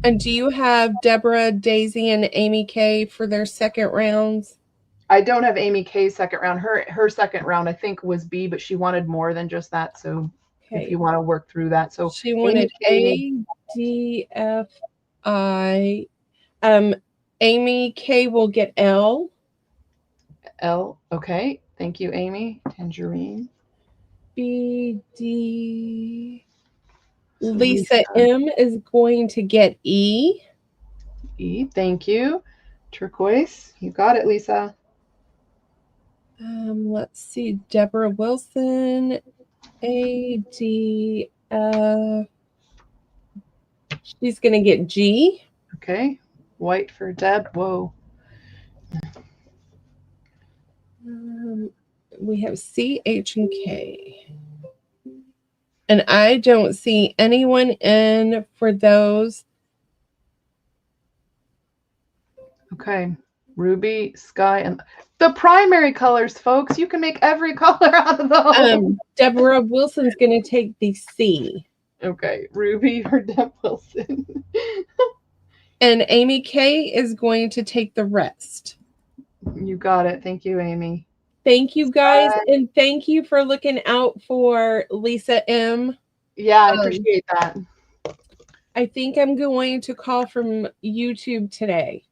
S1: And do you have Deborah, Daisy, and Amy K for their second rounds?
S5: I don't have Amy K's second round. Her second round, I think, was B, but she wanted more than just that. So if you want to work through that. So
S1: she wanted
S5: Amy
S1: ADFI. Amy K will get L.
S5: L. Okay. Thank you, Amy. Tangerine.
S1: BD.
S5: So
S1: Lisa M is going to get E.
S5: E. Thank you. Turquoise. You got it, Lisa.
S1: Let's see. Deborah Wilson. AD. She's going to get G.
S5: Okay. White for Deb. Whoa.
S1: We have C, H, and K. And I don't see anyone in for those.
S5: Okay. Ruby, sky, and the primary colors, folks. You can make every color out of those.
S1: Deborah Wilson's going to take the C.
S5: Okay. Ruby for Deb Wilson.
S1: And Amy K is going to take the rest.
S5: You got it. Thank you, Amy.
S1: Thank you, guys. And thank you for looking out for Lisa M.
S5: Yeah, I appreciate that.
S1: I think I'm going to call from YouTube today.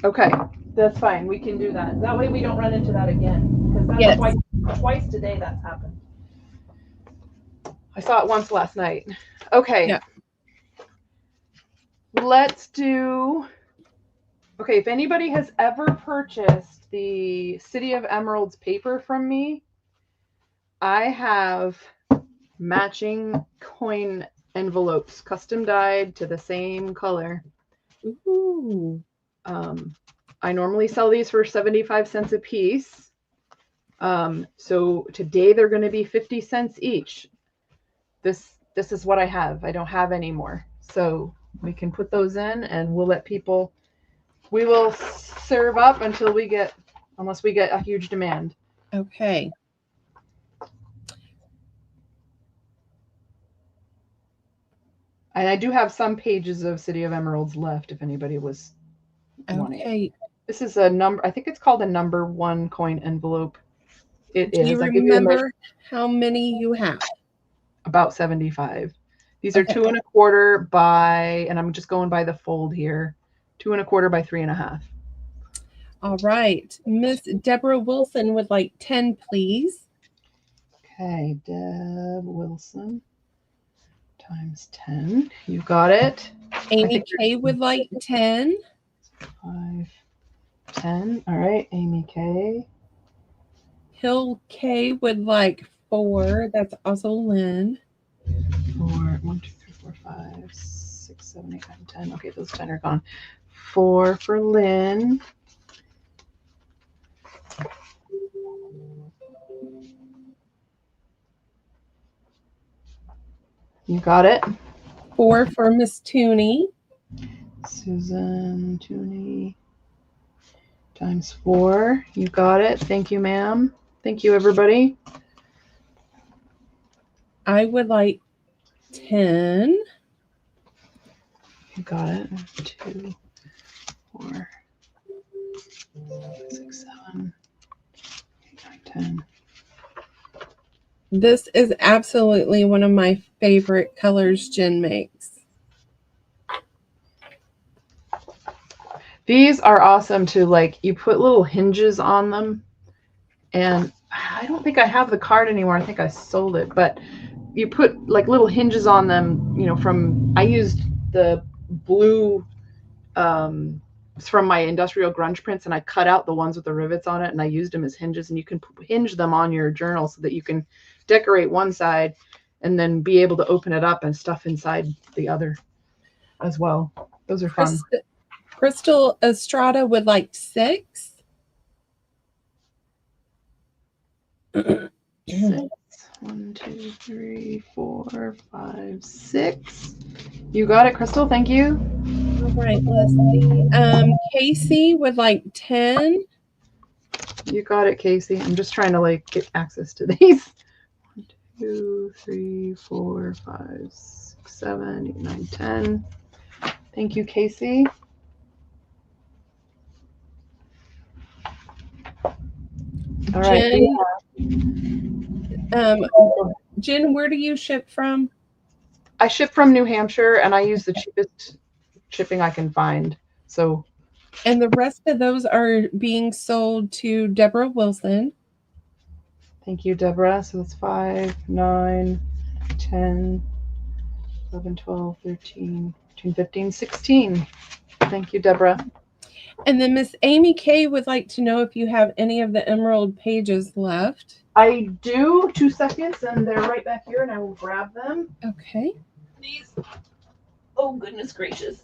S5: Okay, that's fine. We can do that. That way we don't run into that again. Because that's twice today that's happened. I saw it once last night. Okay.
S1: Yeah.
S5: Let's do... Okay, if anybody has ever purchased the City of Emeralds paper from me, I have matching coin envelopes, custom dyed to the same color.
S1: Ooh.
S5: I normally sell these for 75 cents a piece. So today they're going to be 50 cents each. This is what I have. I don't have any more. So we can put those in and we'll let people... We will serve up until we get, unless we get a huge demand.
S1: Okay.
S5: And I do have some pages of City of Emeralds left if anybody was wanting it. This is a number, I think it's called a number 1 coin envelope. It is.
S1: Do you remember how many you have?
S5: About 75. These are 2 1/4 by, and I'm just going by the fold here. 2 1/4 by 3 1/2.
S1: All right. Miss Deborah Wilson would like 10, please.
S5: Okay, Deb Wilson times 10. You got it.
S1: Amy K would like 10.
S5: 5, 10. All right, Amy K.
S1: Hill K would like 4. That's also Lynn.
S5: 4, 1, 2, 3, 4, 5, 6, 7, 8, 9, 10. Okay, those 10 are gone. 4 for Lynn. You got it.
S1: 4 for Miss Tooney.
S5: Susan Tooney times 4. You got it. Thank you, ma'am. Thank you, everybody.
S1: I would like 10.
S5: You got it. 2, 4, 6, 7, 8, 9, 10.
S1: This is absolutely one of my favorite colors Jenn makes.
S5: These are awesome to, like, you put little hinges on them. And I don't think I have the card anymore. I think I sold it. But you put, like, little hinges on them, you know, from, I used the blue from my industrial grunge prints, and I cut out the ones with the rivets on it, and I used them as hinges. And you can hinge them on your journal so that you can decorate one side and then be able to open it up and stuff inside the other as well. Those are fun.
S1: Crystal Estrada would like 6.
S5: 6. 1, 2, 3, 4, 5, 6. You got it, Crystal. Thank you.
S1: All right, let's see. Casey would like 10.
S5: You got it, Casey. I'm just trying to, like, get access to these. 1, 2, 3, 4, 5, 6, 7, 8, 9, 10. Thank you, Casey. All right.
S1: Jen, where do you ship from?
S5: I ship from New Hampshire, and I use the cheapest shipping I can find. So,
S1: And the rest of those are being sold to Deborah Wilson.
S5: thank you, Deborah. So that's 5, 9, 10, 11, 12, 13, 14, 15, 16. Thank you, Deborah.
S1: And then Miss Amy Kay would like to know if you have any of the emerald pages left.
S5: I do. 2 seconds, and they're right back here, and I will grab them.
S1: Okay.
S5: These. Oh, goodness gracious.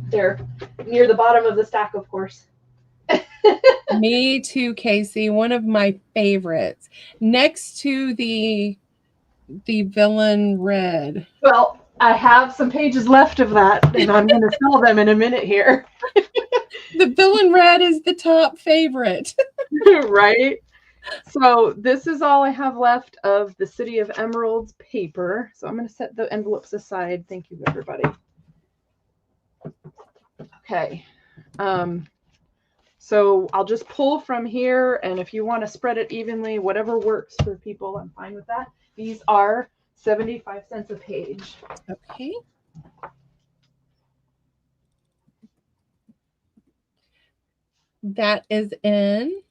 S5: They're near the bottom of the stack, of course.
S1: Me too, Casey. One of my favorites. Next to the villain red.
S5: Well, I have some pages left of that, and I'm going to sell them in a minute here.
S1: The villain red is the top favorite.
S5: Right? So this is all I have left of the City of Emeralds paper. So I'm going to set the envelopes aside. Thank you, everybody. Okay. So I'll just pull from here, and if you want to spread it evenly, whatever works for people, I'm fine with that. These are 75 cents a page.
S1: Okay. That is in.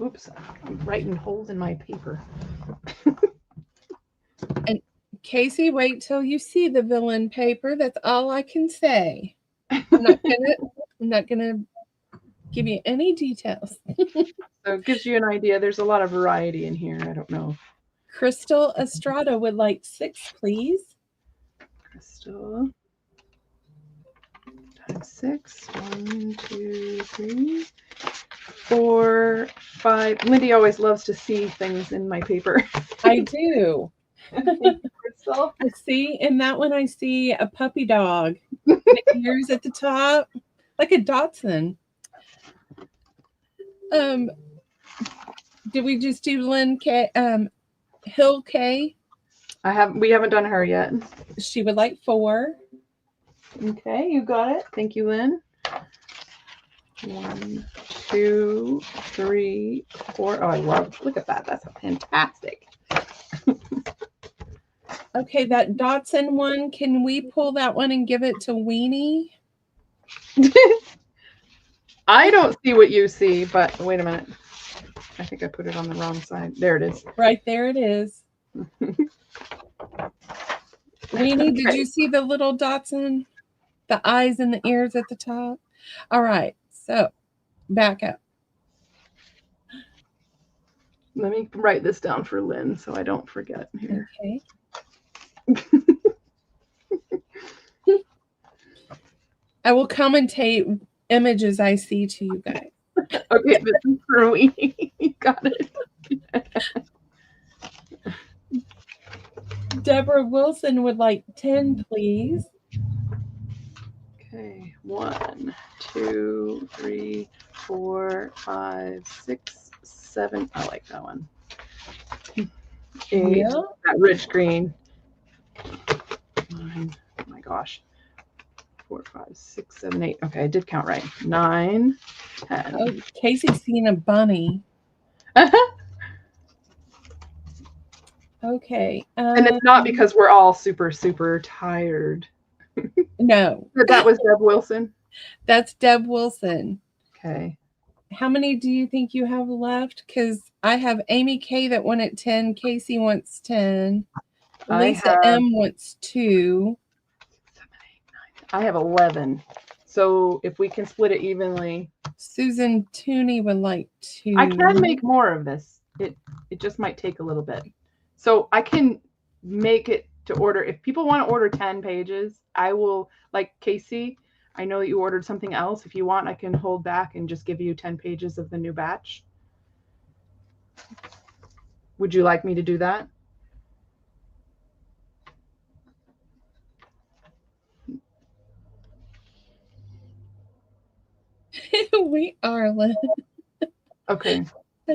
S5: Oops, I'm writing holes in my paper.
S1: And Casey, wait till you see the villain paper. That's all I can say. I'm not gonna give you any details.
S5: So it gives you an idea. There's a lot of variety in here. I don't know.
S1: Crystal Estrada would like 6, please.
S5: Crystal. Times 6. 1, 2, 3, 4, 5. Lyndee always loves to see things in my paper.
S1: I do.
S5: Thank you, Crystal.
S1: See, in that one I see a puppy dog. The ears at the top, like a Dachshund. Did we just do Lynn K? Hill K?
S5: We haven't done her yet.
S1: She would like 4.
S5: Okay, you got it. Thank you, Lynn. 1, 2, 3, 4. Oh, I love. Look at that. That's fantastic.
S1: Okay, that Dotson one, can we pull that one and give it to Weenie?
S5: I don't see what you see, but wait a minute. I think I put it on the wrong side. There it is.
S1: Right there it is. Weenie, did you see the little Dotson? The eyes and the ears at the top? All right, so back up.
S5: Let me write this down for Lynn so I don't forget here.
S1: Okay. I will commentate images I see to you guys.
S5: Okay, this is for Weenie. You got it.
S1: Deborah Wilson would like 10, please.
S5: Okay, 1, 2, 3, 4, 5, 6, 7. I like that one. 8.
S1: Yeah.
S5: That rich green. 9. Oh my gosh. 4, 5, 6, 7, 8. Okay, I did count right. 9, 10.
S1: Oh, Casey's seen a bunny. Okay.
S5: And it's not because we're all super, super tired.
S1: No.
S5: That was Deb Wilson.
S1: That's Deb Wilson.
S5: Okay.
S1: How many do you think you have left? Because I have Amy K that won at 10. Casey wants 10. Lisa M wants 2.
S5: 7, 8, 9. I have 11. So if we can split it evenly.
S1: Susan Tooney would like 2.
S5: I can make more of this. It just might take a little bit. So I can make it to order. If people want to order 10 pages, I will, like Casey, I know that you ordered something else. If you want, I can hold back and just give you 10 pages of the new batch. Would you like me to do that?
S1: We are, Lynn.
S5: Okay.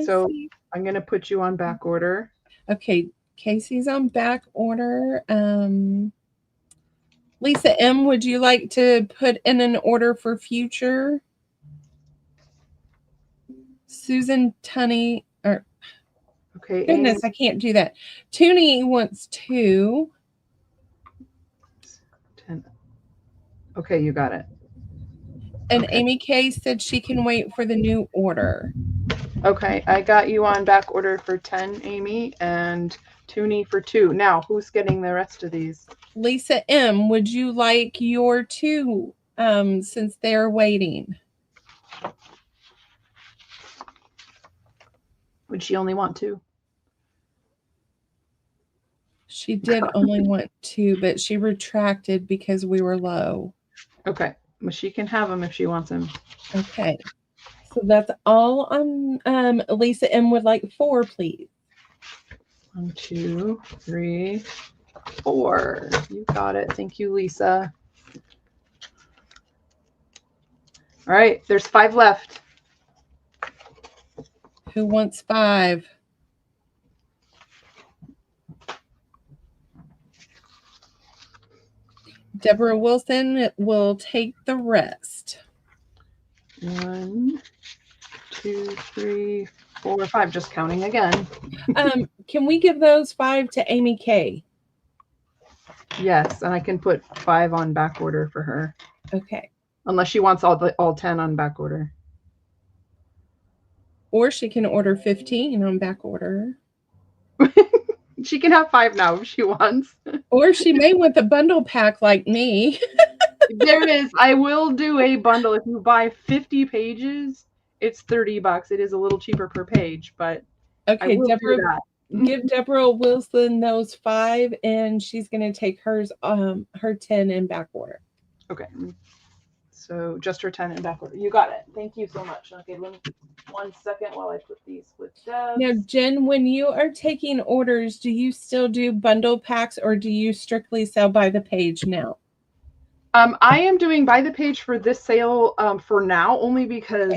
S5: So I'm going to put you on back order.
S1: Okay. Casey's on back order. Lisa M, would you like to put in an order for future? Susan Tunney, or
S5: Okay.
S1: goodness, I can't do that. Tooney wants 2.
S5: 10. Okay, you got it.
S1: And
S5: Okay.
S1: Amy Kay said she can wait for the new order.
S5: Okay, I got you on back order for 10, Amy, and Tooney for 2. Now, who's getting the rest of these?
S1: Lisa M., would you like your 2 since they're waiting?
S5: Would she only want 2?
S1: She did only want 2, but she retracted because we were low.
S5: Okay, well, she can have them if she wants them.
S1: Okay. So that's all on Lisa M. would like 4, please.
S5: 1, 2, 3, 4. You got it. Thank you, Lisa. All right, there's 5 left.
S1: Who wants 5? Deborah Wilson will take the rest.
S5: 1, 2, 3, 4, 5. Just counting again.
S1: Can we give those 5 to Amy Kay?
S5: Yes, and I can put 5 on back order for her.
S1: Okay.
S5: Unless she wants all 10 on back order.
S1: Or she can order 15 on back order.
S5: She can have 5 now if she wants.
S1: Or she may want the bundle pack like me.
S5: There is. I will do a bundle. If you buy 50 pages, it's $30. It is a little cheaper per page, but
S1: Okay,
S5: I will
S1: Deborah,
S5: do that.
S1: give Deborah Wilson those 5, and she's going to take hers, her 10 in back order.
S5: Okay. So just her 10 in back order. You got it. Thank you so much. Okay, let me 1 second while I put these with Deb.
S1: Now, Jen, when you are taking orders, do you still do bundle packs, or do you strictly sell by the page now?
S5: I am doing by the page for this sale for now, only because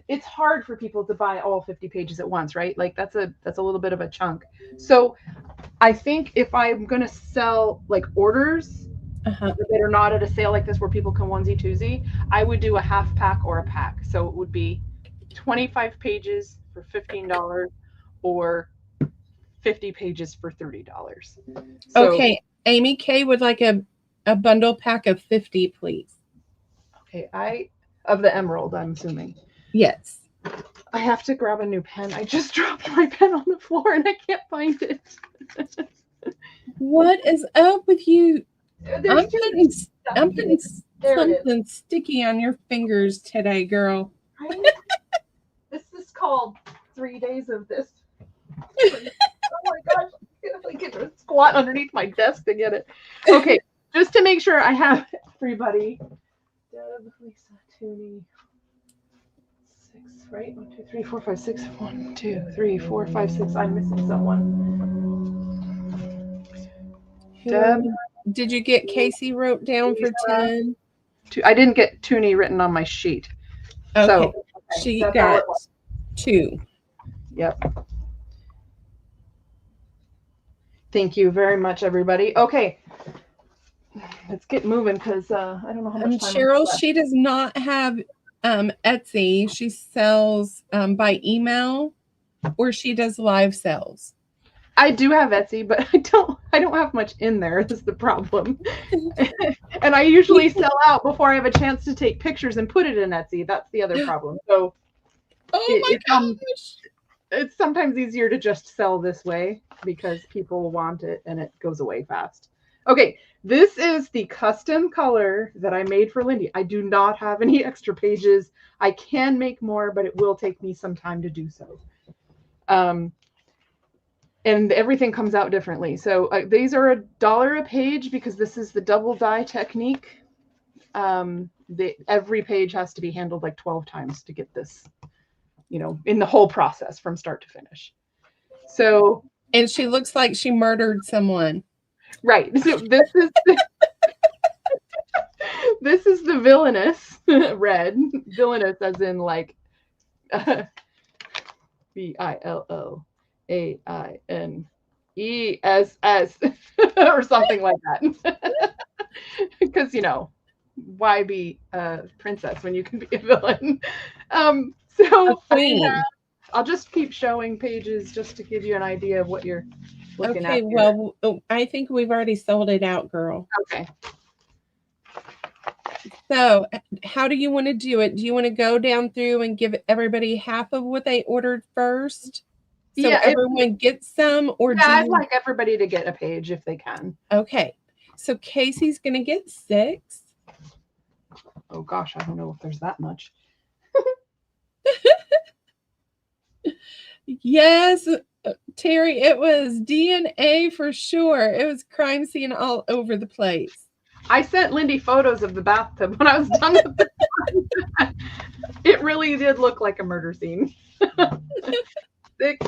S5: it's hard for people to buy all 50 pages at once, right? Like that's a little bit of a chunk. So I think if I'm going to sell like orders that are not at a sale like this where people can onesie twosie, I would do a half pack or a pack. So it would be 25 pages for $15 or 50 pages for $30. So,
S1: okay, Amy Kay would like a bundle pack of 50, please.
S5: Okay, of the emerald, I'm assuming.
S1: Yes.
S5: I have to grab a new pen. I just dropped my pen on the floor and I can't find it.
S1: What is up with you? I'm putting
S5: There
S1: something sticky on your fingers today, girl.
S5: Right? This is called 3 days of this. Oh my gosh. I get to squat underneath my desk to get it. Okay, just to make sure I have everybody. Deb, Lisa, Tooney. 6, right? 1, 2, 3, 4, 5, 6. 1, 2, 3, 4, 5, 6. I'm missing someone. Deb.
S1: Did you get Casey wrote down for 10?
S5: I didn't get Tooney written on my sheet.
S1: Okay.
S5: So,
S1: She got 2.
S5: Yep. Thank you very much, everybody. Okay. Let's get moving because I don't know how much time.
S1: Cheryl, she does not have Etsy. She sells by email, or she does live sales.
S5: I do have Etsy, but I don't have much in there. This is the problem. And I usually sell out before I have a chance to take pictures and put it in Etsy. That's the other problem. So it's sometimes easier to just sell this way because people want it and it goes away fast. Okay, this is the custom color that I made for Lyndee. I do not have any extra pages. I can make more, but it will take me some time to do so. And everything comes out differently. So these are $1 a page because this is the double die technique. Every page has to be handled like 12 times to get this, in the whole process from start to finish. So,
S1: and she looks like she murdered someone. Right.
S5: So this is the villainous red. Villainous as in like VILLOAINESS or something like that. Because why be a princess when you can be a villain? So
S1: queen.
S5: I'll just keep showing pages just to give you an idea of what you're looking
S1: Okay,
S5: at.
S1: well, I think we've already sold it out, girl.
S5: Okay.
S1: So how do you want to do it? Do you want to go down through and give everybody half of what they ordered first? So
S5: Yeah,
S1: everyone gets some, or do
S5: I'd
S1: you...
S5: like everybody to get a page if they can.
S1: Okay, so Casey's going to get 6.
S5: Oh gosh, I don't know if there's that much.
S1: Yes, Terry, it was DNA for sure. It was crime scene all over the place.
S5: I sent Lyndee photos of the bathtub when I was done with it. It really did look like a murder scene. 6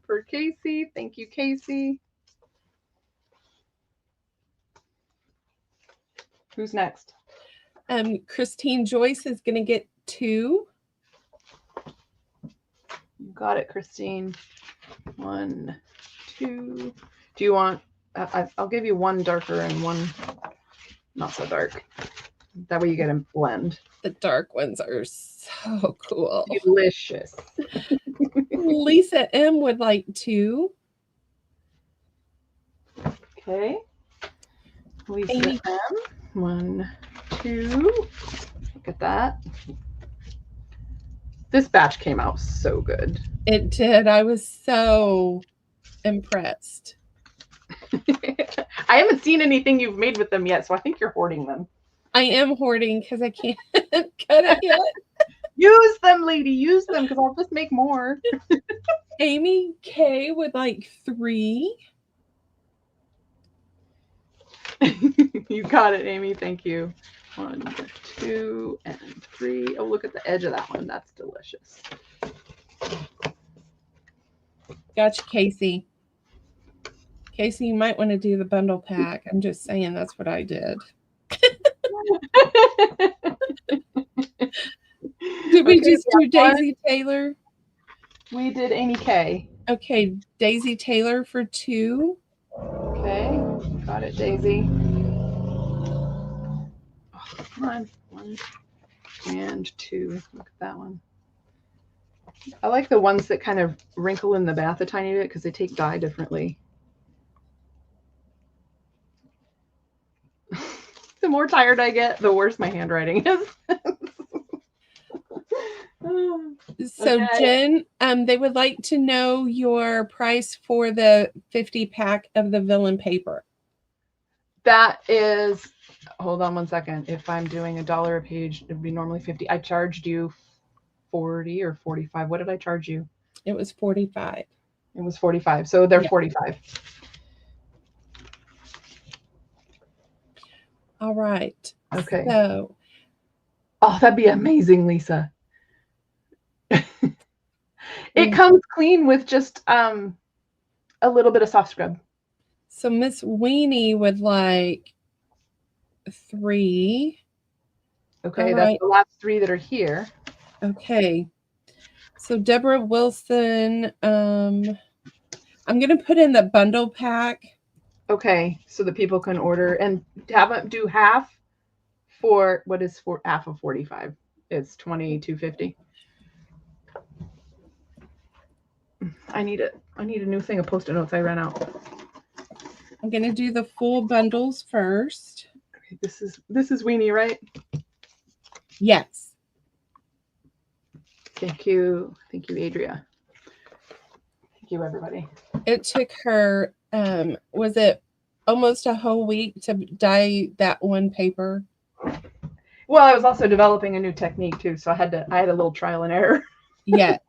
S5: for Casey. Thank you, Casey. Who's next?
S1: Christine Joyce is going to get 2.
S5: You got it, Christine. 1, 2. Do you want? I'll give you one darker and one not so dark. That way you get a blend.
S1: The dark ones are so cool.
S5: Delicious.
S1: Lisa M would like 2.
S5: Okay. Lisa
S1: Amy.
S5: M. 1, 2. Look at that. This batch came out so good.
S1: It did. I was so impressed.
S5: I haven't seen anything you've made with them yet, so I think you're hoarding them.
S1: I am hoarding because I can't cut it yet.
S5: Use them, lady. Use them because I'll just make more.
S1: Amy K would like 3.
S5: You got it, Amy. Thank you. 1, 2, and 3. Oh, look at the edge of that one. That's delicious.
S1: Gotcha, Casey. Casey, you might want to do the bundle pack. I'm just saying that's what I did. Did we just do Daisy Taylor?
S5: We did Amy K.
S1: Okay, Daisy Taylor for 2.
S5: Okay, got it, Daisy. Oh, come on. 1 and 2. Look at that one. I like the ones that kind of wrinkle in the bath a tiny bit because they take dye differently. The more tired I get, the worse my handwriting is.
S1: So
S5: Okay.
S1: Jen, they would like to know your price for the 50 pack of the villain paper.
S5: That is, hold on one second. If I'm doing $1 a page, it'd be normally 50. I charged you 40 or 45. What did I charge you?
S1: It was 45.
S5: It was 45. So they're
S1: Yeah.
S5: 45.
S1: All right.
S5: Okay.
S1: So,
S5: Oh, that'd be amazing, Lisa. It comes clean with just a little bit of soft scrub.
S1: so Miss Weenie would like 3.
S5: Okay,
S1: All
S5: that's
S1: right.
S5: the last 3 that are here.
S1: Okay. So Deborah Wilson, I'm going to put in the bundle pack.
S5: Okay, so that people can order and have them do half for what is for half of 45. It's $22.50. I need a new thing of Post-it notes. I ran out.
S1: I'm going to do the full bundles first.
S5: Okay, this is Weenie, right?
S1: Yes.
S5: Thank you, Adria. Thank you, everybody.
S1: It took her, was it almost a whole week to dye that one paper?
S5: Well, I was also developing a new technique too, so I had a little trial and error.
S1: Yes.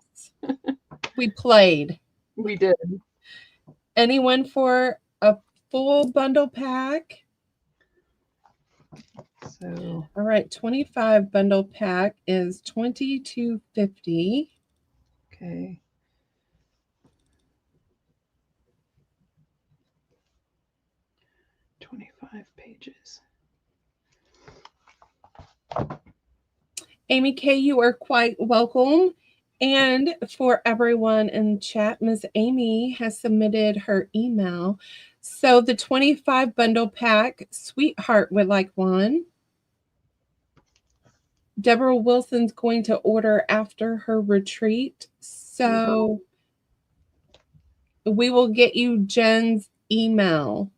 S1: We played.
S5: We did.
S1: Anyone for a full bundle pack?
S5: So,
S1: All right, 25 bundle pack is $22.50.
S5: okay. $25 pages.
S1: Amy K, you are quite welcome. And for everyone in chat, Ms. Amy has submitted her email. So the 25 bundle pack, Sweetheart would like 1. Deborah Wilson's going to order after her retreat. So we will get you Jenn's email.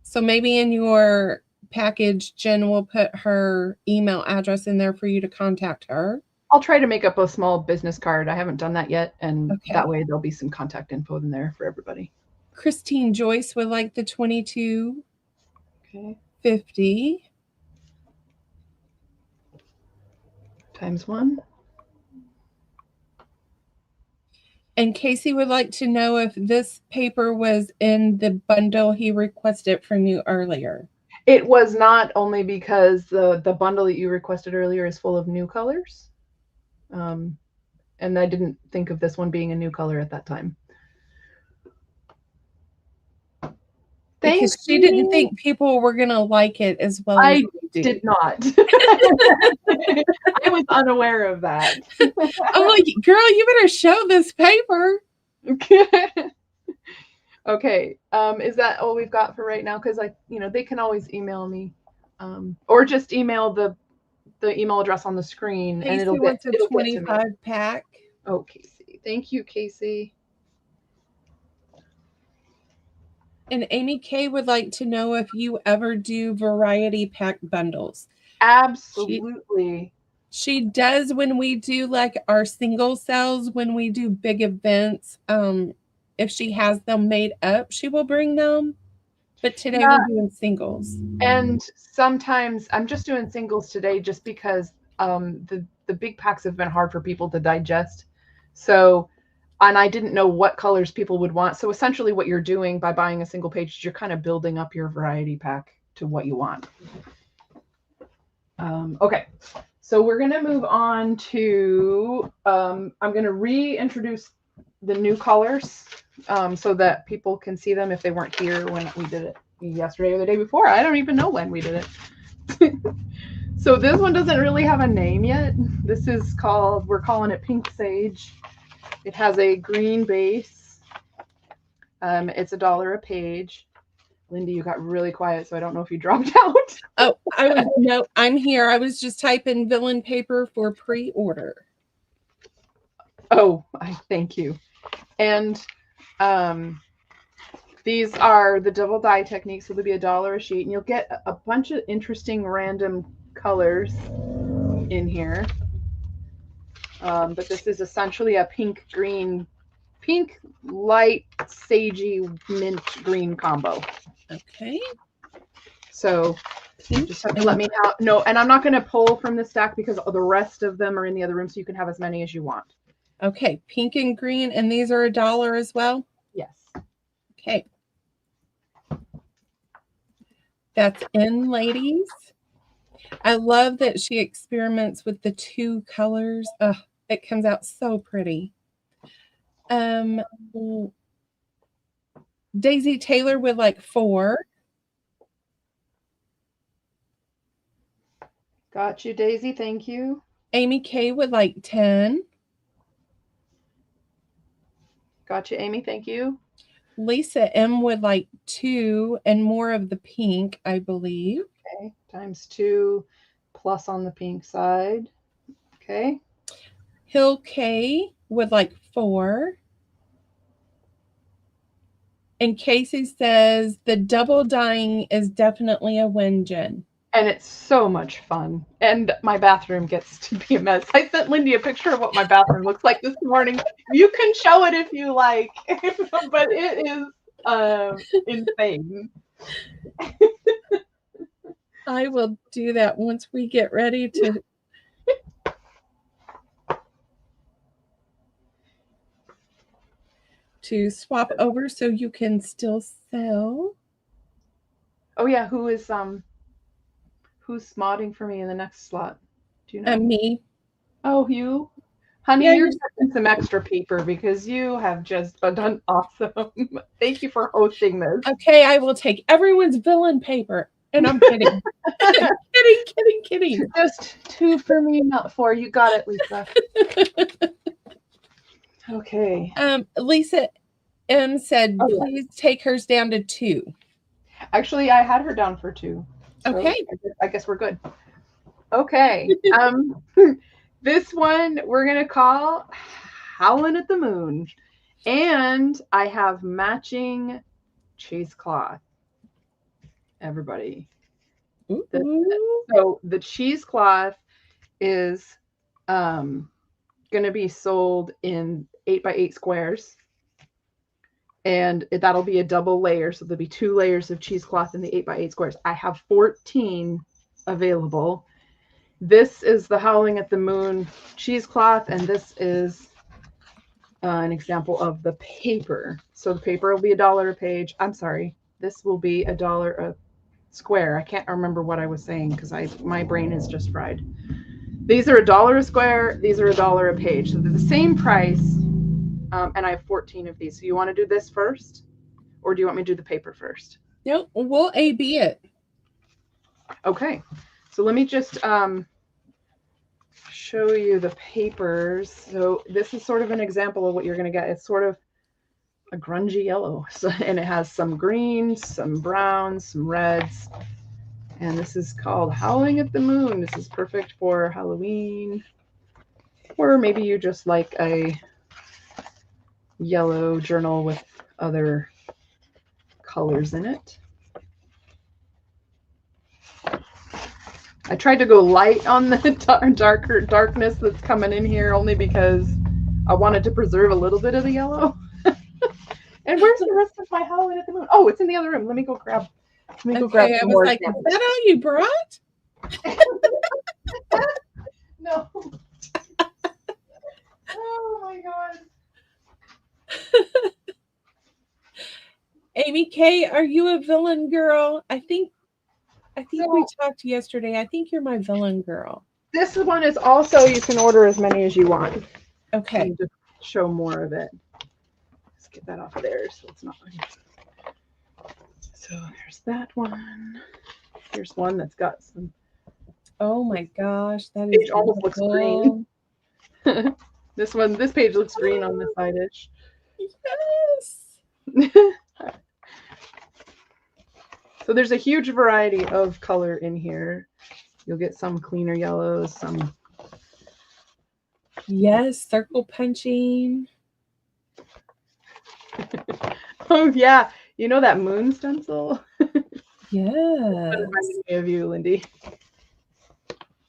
S1: So maybe in your package, Jenn will put her email address in there for you to contact her.
S5: I'll try to make up a small business card. I haven't done that yet. And
S1: Okay.
S5: that way there'll be some contact info in there for everybody.
S1: Christine Joyce would like the 2250.
S5: Okay. ×1.
S1: And Casey would like to know if this paper was in the bundle he requested from you earlier.
S5: It was not, only because the bundle that you requested earlier is full of new colors. And I didn't think of this one being a new color at that time.
S1: Because she didn't think people were going to like it as well as
S5: I did not. I was unaware of that.
S1: I'm like, girl, you better show this paper.
S5: Okay. Is that all we've got for right now? Because they can always email me, or just email the email address on the screen,
S1: Casey
S5: and it'll
S1: wants
S5: get
S1: a 25 pack.
S5: Oh, Casey, thank you, Casey.
S1: And Amy Kay would like to know if you ever do variety pack bundles.
S5: Absolutely.
S1: She does when we do like our single sales, when we do big events. If she has them made up, she will bring them. But today we're doing singles.
S5: And sometimes I'm just doing singles today just because the big packs have been hard for people to digest. So, and I didn't know what colors people would want. So essentially what you're doing by buying a single page is you're kind of building up your variety pack to what you want. Okay, so we're going to move on to, I'm going to reintroduce the new colors so that people can see them if they weren't here when we did it yesterday or the day before. I don't even know when we did it. So this one doesn't really have a name yet. This is called, we're calling it Pink Sage. It has a green base. It's $1 a page. Lyndee, you got really quiet, so I don't know if you dropped out.
S1: Oh, no, I'm here. I was just typing villain paper for pre-order.
S5: Oh, I thank you. And these are the double dye techniques, so they'll be $1 a sheet, and you'll get a bunch of interesting random colors in here. But this is essentially a pink light sagey mint green combo.
S1: Okay.
S5: So just have to let me know. And I'm not going to pull from the stack because the rest of them are in the other room, so you can have as many as you want.
S1: Okay, pink and green, and these are $1 as well?
S5: Yes.
S1: Okay. That's in, ladies. I love that she experiments with the 2 colors. It comes out so pretty. Daisy Taylor would like 4.
S5: Got you, Daisy. Thank you.
S1: Amy Kay would like 10.
S5: Got you, Amy. Thank you.
S1: Lisa M would like 2 and more of the pink, I believe.
S5: Okay, ×2 plus on the pink side. Okay.
S1: Hill K would like 4. And Casey says the double dyeing is definitely a win, Jenn.
S5: And it's so much fun. And my bathroom gets to be a mess. I sent Lyndee a picture of what my bathroom looks like this morning. You can show it if you like, but it is insane.
S1: I will do that once we get ready to swap over so you can still sell.
S5: Oh yeah, who's modding for me in the next slot? Do you know?
S1: Me.
S5: Oh, you? Honey,
S1: Yeah,
S5: you're getting some extra paper because you have just done awesome. Thank you for hosting this.
S1: Okay, I will take everyone's villain paper. And I'm kidding. kidding.
S5: Just 2 for me, not 4. You got it, Lisa. Okay.
S1: Lisa M said, please take hers down to 2.
S5: Actually, I had her down for 2. So
S1: okay.
S5: I guess we're good. Okay. This one we're going to call Howlin' at the Moon. And I have matching cheesecloth. Everybody. So the cheesecloth is going to be sold in 8x8 squares. And that'll be a double layer. So there'll be 2 layers of cheesecloth in the 8x8 squares. I have 14 available. This is the Howling at the Moon cheesecloth, and this is an example of the paper. So the paper will be $1 a page. I'm sorry, this will be $1 a square. I can't remember what I was saying because my brain is just fried. These are $1 a square. These are $1 a page. So they're the same price, and I have 14 of these. So you want to do this first, or do you want me to do the paper first?
S1: No, we'll A/B it.
S5: Okay, so let me just show you the papers. So this is sort of an example of what you're going to get. It's sort of a grungy yellow, so, and it has some greens, some browns, some reds, and this is called Howling at the Moon. This is perfect for Halloween, or maybe you just like a yellow journal with other colors in it. I tried to go light on the darkness that's coming in here only because I wanted to preserve a little bit of the yellow. And where's the rest of my Howling at the Moon? Oh, it's in the other room. Let me go grab
S1: I
S5: some
S1: was
S5: more.
S1: like, is that all you brought?
S5: No. Oh my God.
S1: Amy Kay, are you a villain girl? I think we talked yesterday. I think you're my villain girl.
S5: This one is also, you can order as many as you want.
S1: Okay.
S5: Just show more of it. Let's get that off of there so it's not. So there's that one. Here's one that's got some.
S1: Oh my gosh, that
S5: Page
S1: is
S5: almost looks green. This page looks green on the side-ish.
S1: Yes.
S5: So there's a huge variety of color in here. You'll get some cleaner yellows, some.
S1: Yes, circle punching.
S5: Oh yeah, you know that moon stencil?
S1: Yes.
S5: That reminded me of you, Lyndee.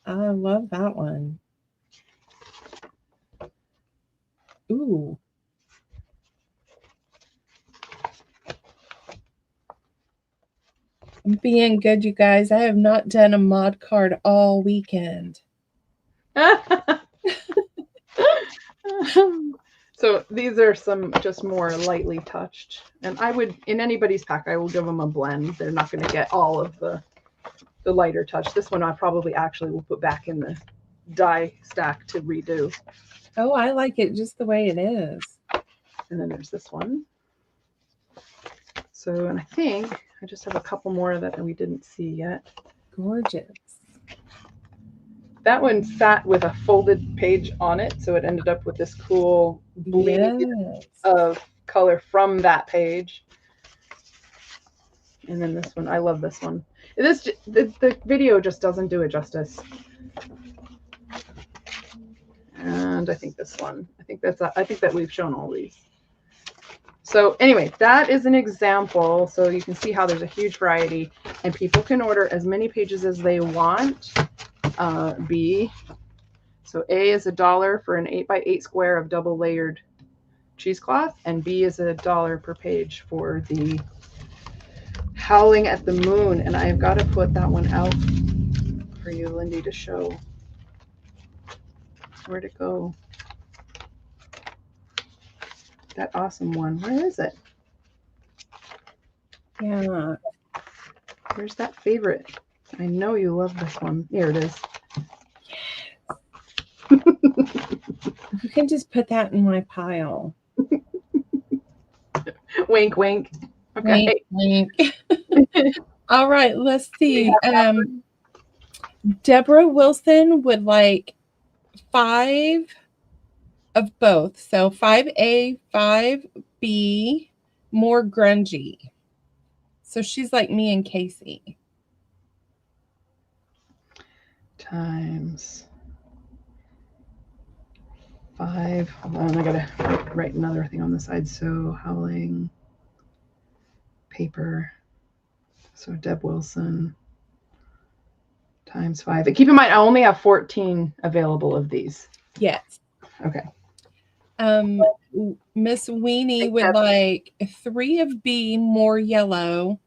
S1: I love that one. Ooh. I'm being good, you guys. I have not done a mod card all weekend.
S5: So these are some just more lightly touched. And I would, in anybody's pack, I will give them a blend. They're not going to get all of the lighter touch. This one I probably actually will put back in the die stack to redo.
S1: Oh, I like it just the way it is.
S5: And then there's this one. So, and I think I just have a couple more that we didn't see yet.
S1: Gorgeous.
S5: That one sat with a folded page on it, so it ended up with this cool bleed of color from that page. And then this one, I love this one. The video just doesn't do it justice. And I think this one, I think that we've shown all these. So anyway, that is an example. So you can see how there's a huge variety, and people can order as many pages as they want. B. So A is $1 for an 8x8 square of double layered cheesecloth, and B is $1 per page for the Howling at the Moon. And I've got to put that one out for you, Lyndee, to show. Where'd it go? That awesome one. Where is it?
S1: Yeah.
S5: Where's that favorite? I know you love this one. Here it is.
S1: You can just put that in my pile.
S5: Wink, wink. Okay.
S1: Wink, wink. All right, let's see. Deborah Wilson would like 5 of both. So 5A, 5B, more grungy. So she's like me and Casey.
S5: times 5. Hold on, I gotta write another thing on the side. So howling paper. So Deb Wilson times 5. And keep in mind, I only have 14 available of these.
S1: Yes.
S5: Okay.
S1: Miss Weenie would like 3 of B, more yellow,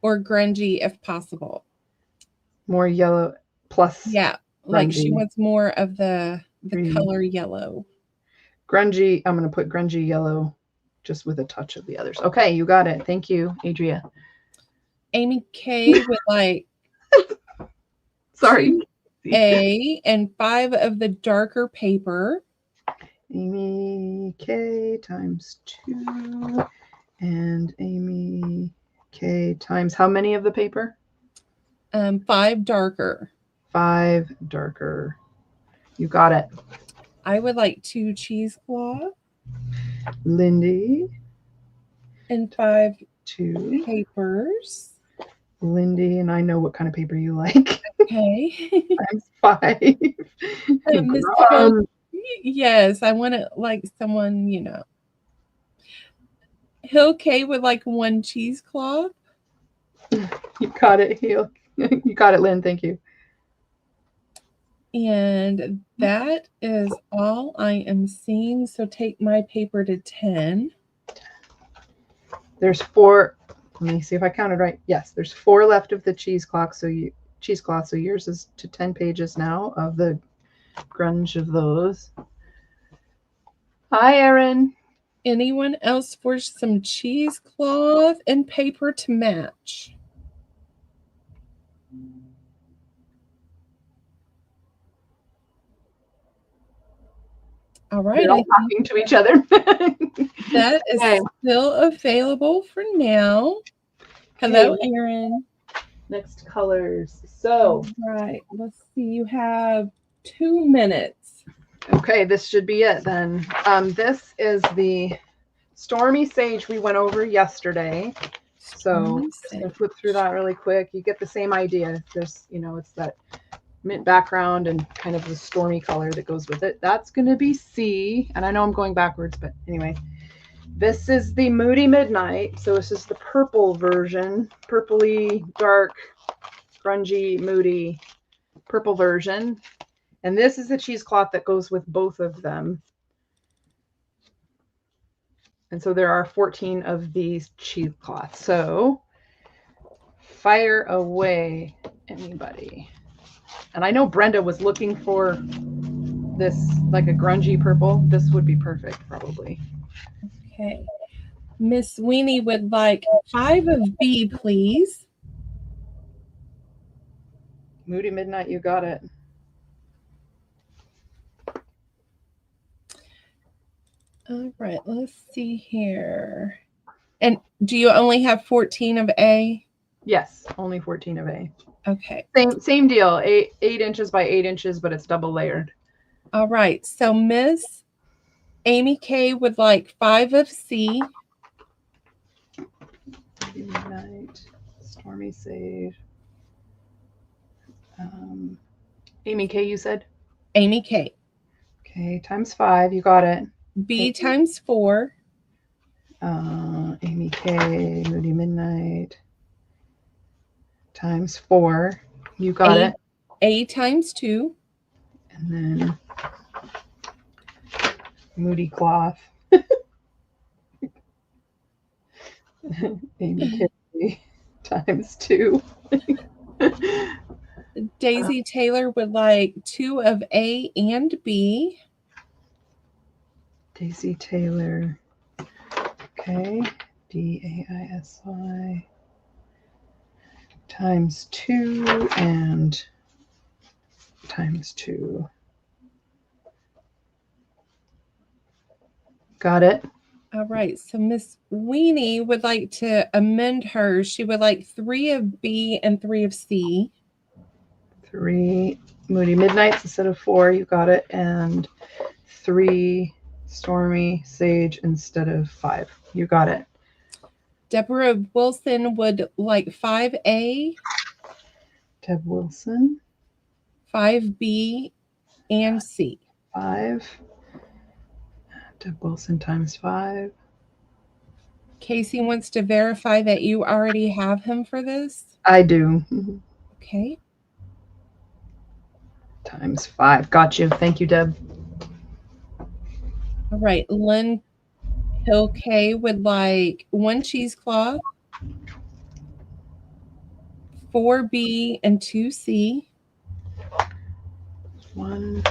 S1: or grungy if possible.
S5: More yellow plus.
S1: Yeah, like she
S5: grungy.
S1: wants more of the
S5: Green.
S1: color yellow.
S5: Grungy. I'm going to put grungy yellow just with a touch of the others. Okay, you got it. Thank you, Adria.
S1: Amy Kay would like
S5: Sorry.
S1: 2A and 5 of the darker paper.
S5: Amy K times 2 and Amy K times how many of the paper?
S1: 5 darker.
S5: 5 darker. You got it.
S1: I would like 2 cheesecloth
S5: Lyndee.
S1: and 5
S5: 2.
S1: papers.
S5: Lyndee, and I know what kind of paper you like.
S1: Okay.
S5: Times 5.
S1: Miss Hill, yes, I want it like someone, you know. Hill K would like 1 cheesecloth.
S5: You got it, Hill. You got it, Lynn. Thank you.
S1: And that is all I am seeing. So take my paper to 10.
S5: There's 4. Let me see if I counted right. Yes, there's 4 left of the cheesecloth. So yours is to 10 pages now of the grunge of those. Hi, Erin.
S1: Anyone else for some cheesecloth and paper to match? All right.
S5: They're all talking to each other.
S1: That is
S5: Okay.
S1: still available for now. Hello,
S5: Okay.
S1: Erin.
S5: Next colors. So,
S1: All right. Let's see. You have 2 minutes.
S5: okay, this should be it then. This is the Stormy Sage we went over yesterday. So I'm just going to flip through that really quick. You get the same idea. There's, you know, it's that mint background and kind of the stormy color that goes with it. That's going to be C. And I know I'm going backwards, but anyway. This is the Moody Midnight. So this is the purple version. Purpley, dark, grungy, moody, purple version. And this is the cheesecloth that goes with both of them. And so there are 14 of these cheesecloths. So fire away, anybody. And I know Brenda was looking for this, like a grungy purple. This would be perfect, probably.
S1: Okay. Miss Weenie would like 5 of B, please.
S5: Moody Midnight, you got it.
S1: All right, let's see here. And do you only have 14 of A?
S5: Yes, only 14 of A.
S1: Okay.
S5: Same deal. 8 inches by 8 inches, but it's double layered.
S1: All right. So Miss Amy Kay would like 5 of C.
S5: Midnight, Stormy Sage. Amy K, you said?
S1: Amy Kay.
S5: Okay, times 5. You got it.
S1: B times 4.
S5: Amy K, Moody Midnight, times 4. You got it.
S1: A times 2.
S5: And then Moody Cloth. Amy K times 2.
S1: Daisy Taylor would like 2 of A and B.
S5: Daisy Taylor. Okay. DAISY times 2 and times 2. Got it.
S1: All right. So Miss Weenie would like to amend hers. She would like 3 of B and 3 of C.
S5: 3 Moody Midnights instead of 4. You got it. And 3 Stormy Sage instead of 5. You got it.
S1: Deborah Wilson would like 5A.
S5: Deb Wilson.
S1: 5B, and C.
S5: 5. Deb Wilson times 5.
S1: Casey wants to verify that you already have him for this.
S5: I do.
S1: Okay.
S5: Times 5. Got you. Thank you, Deb.
S1: All right. Lyndee Kay would like 1 cheesecloth, 4B, and 2C.
S5: 1.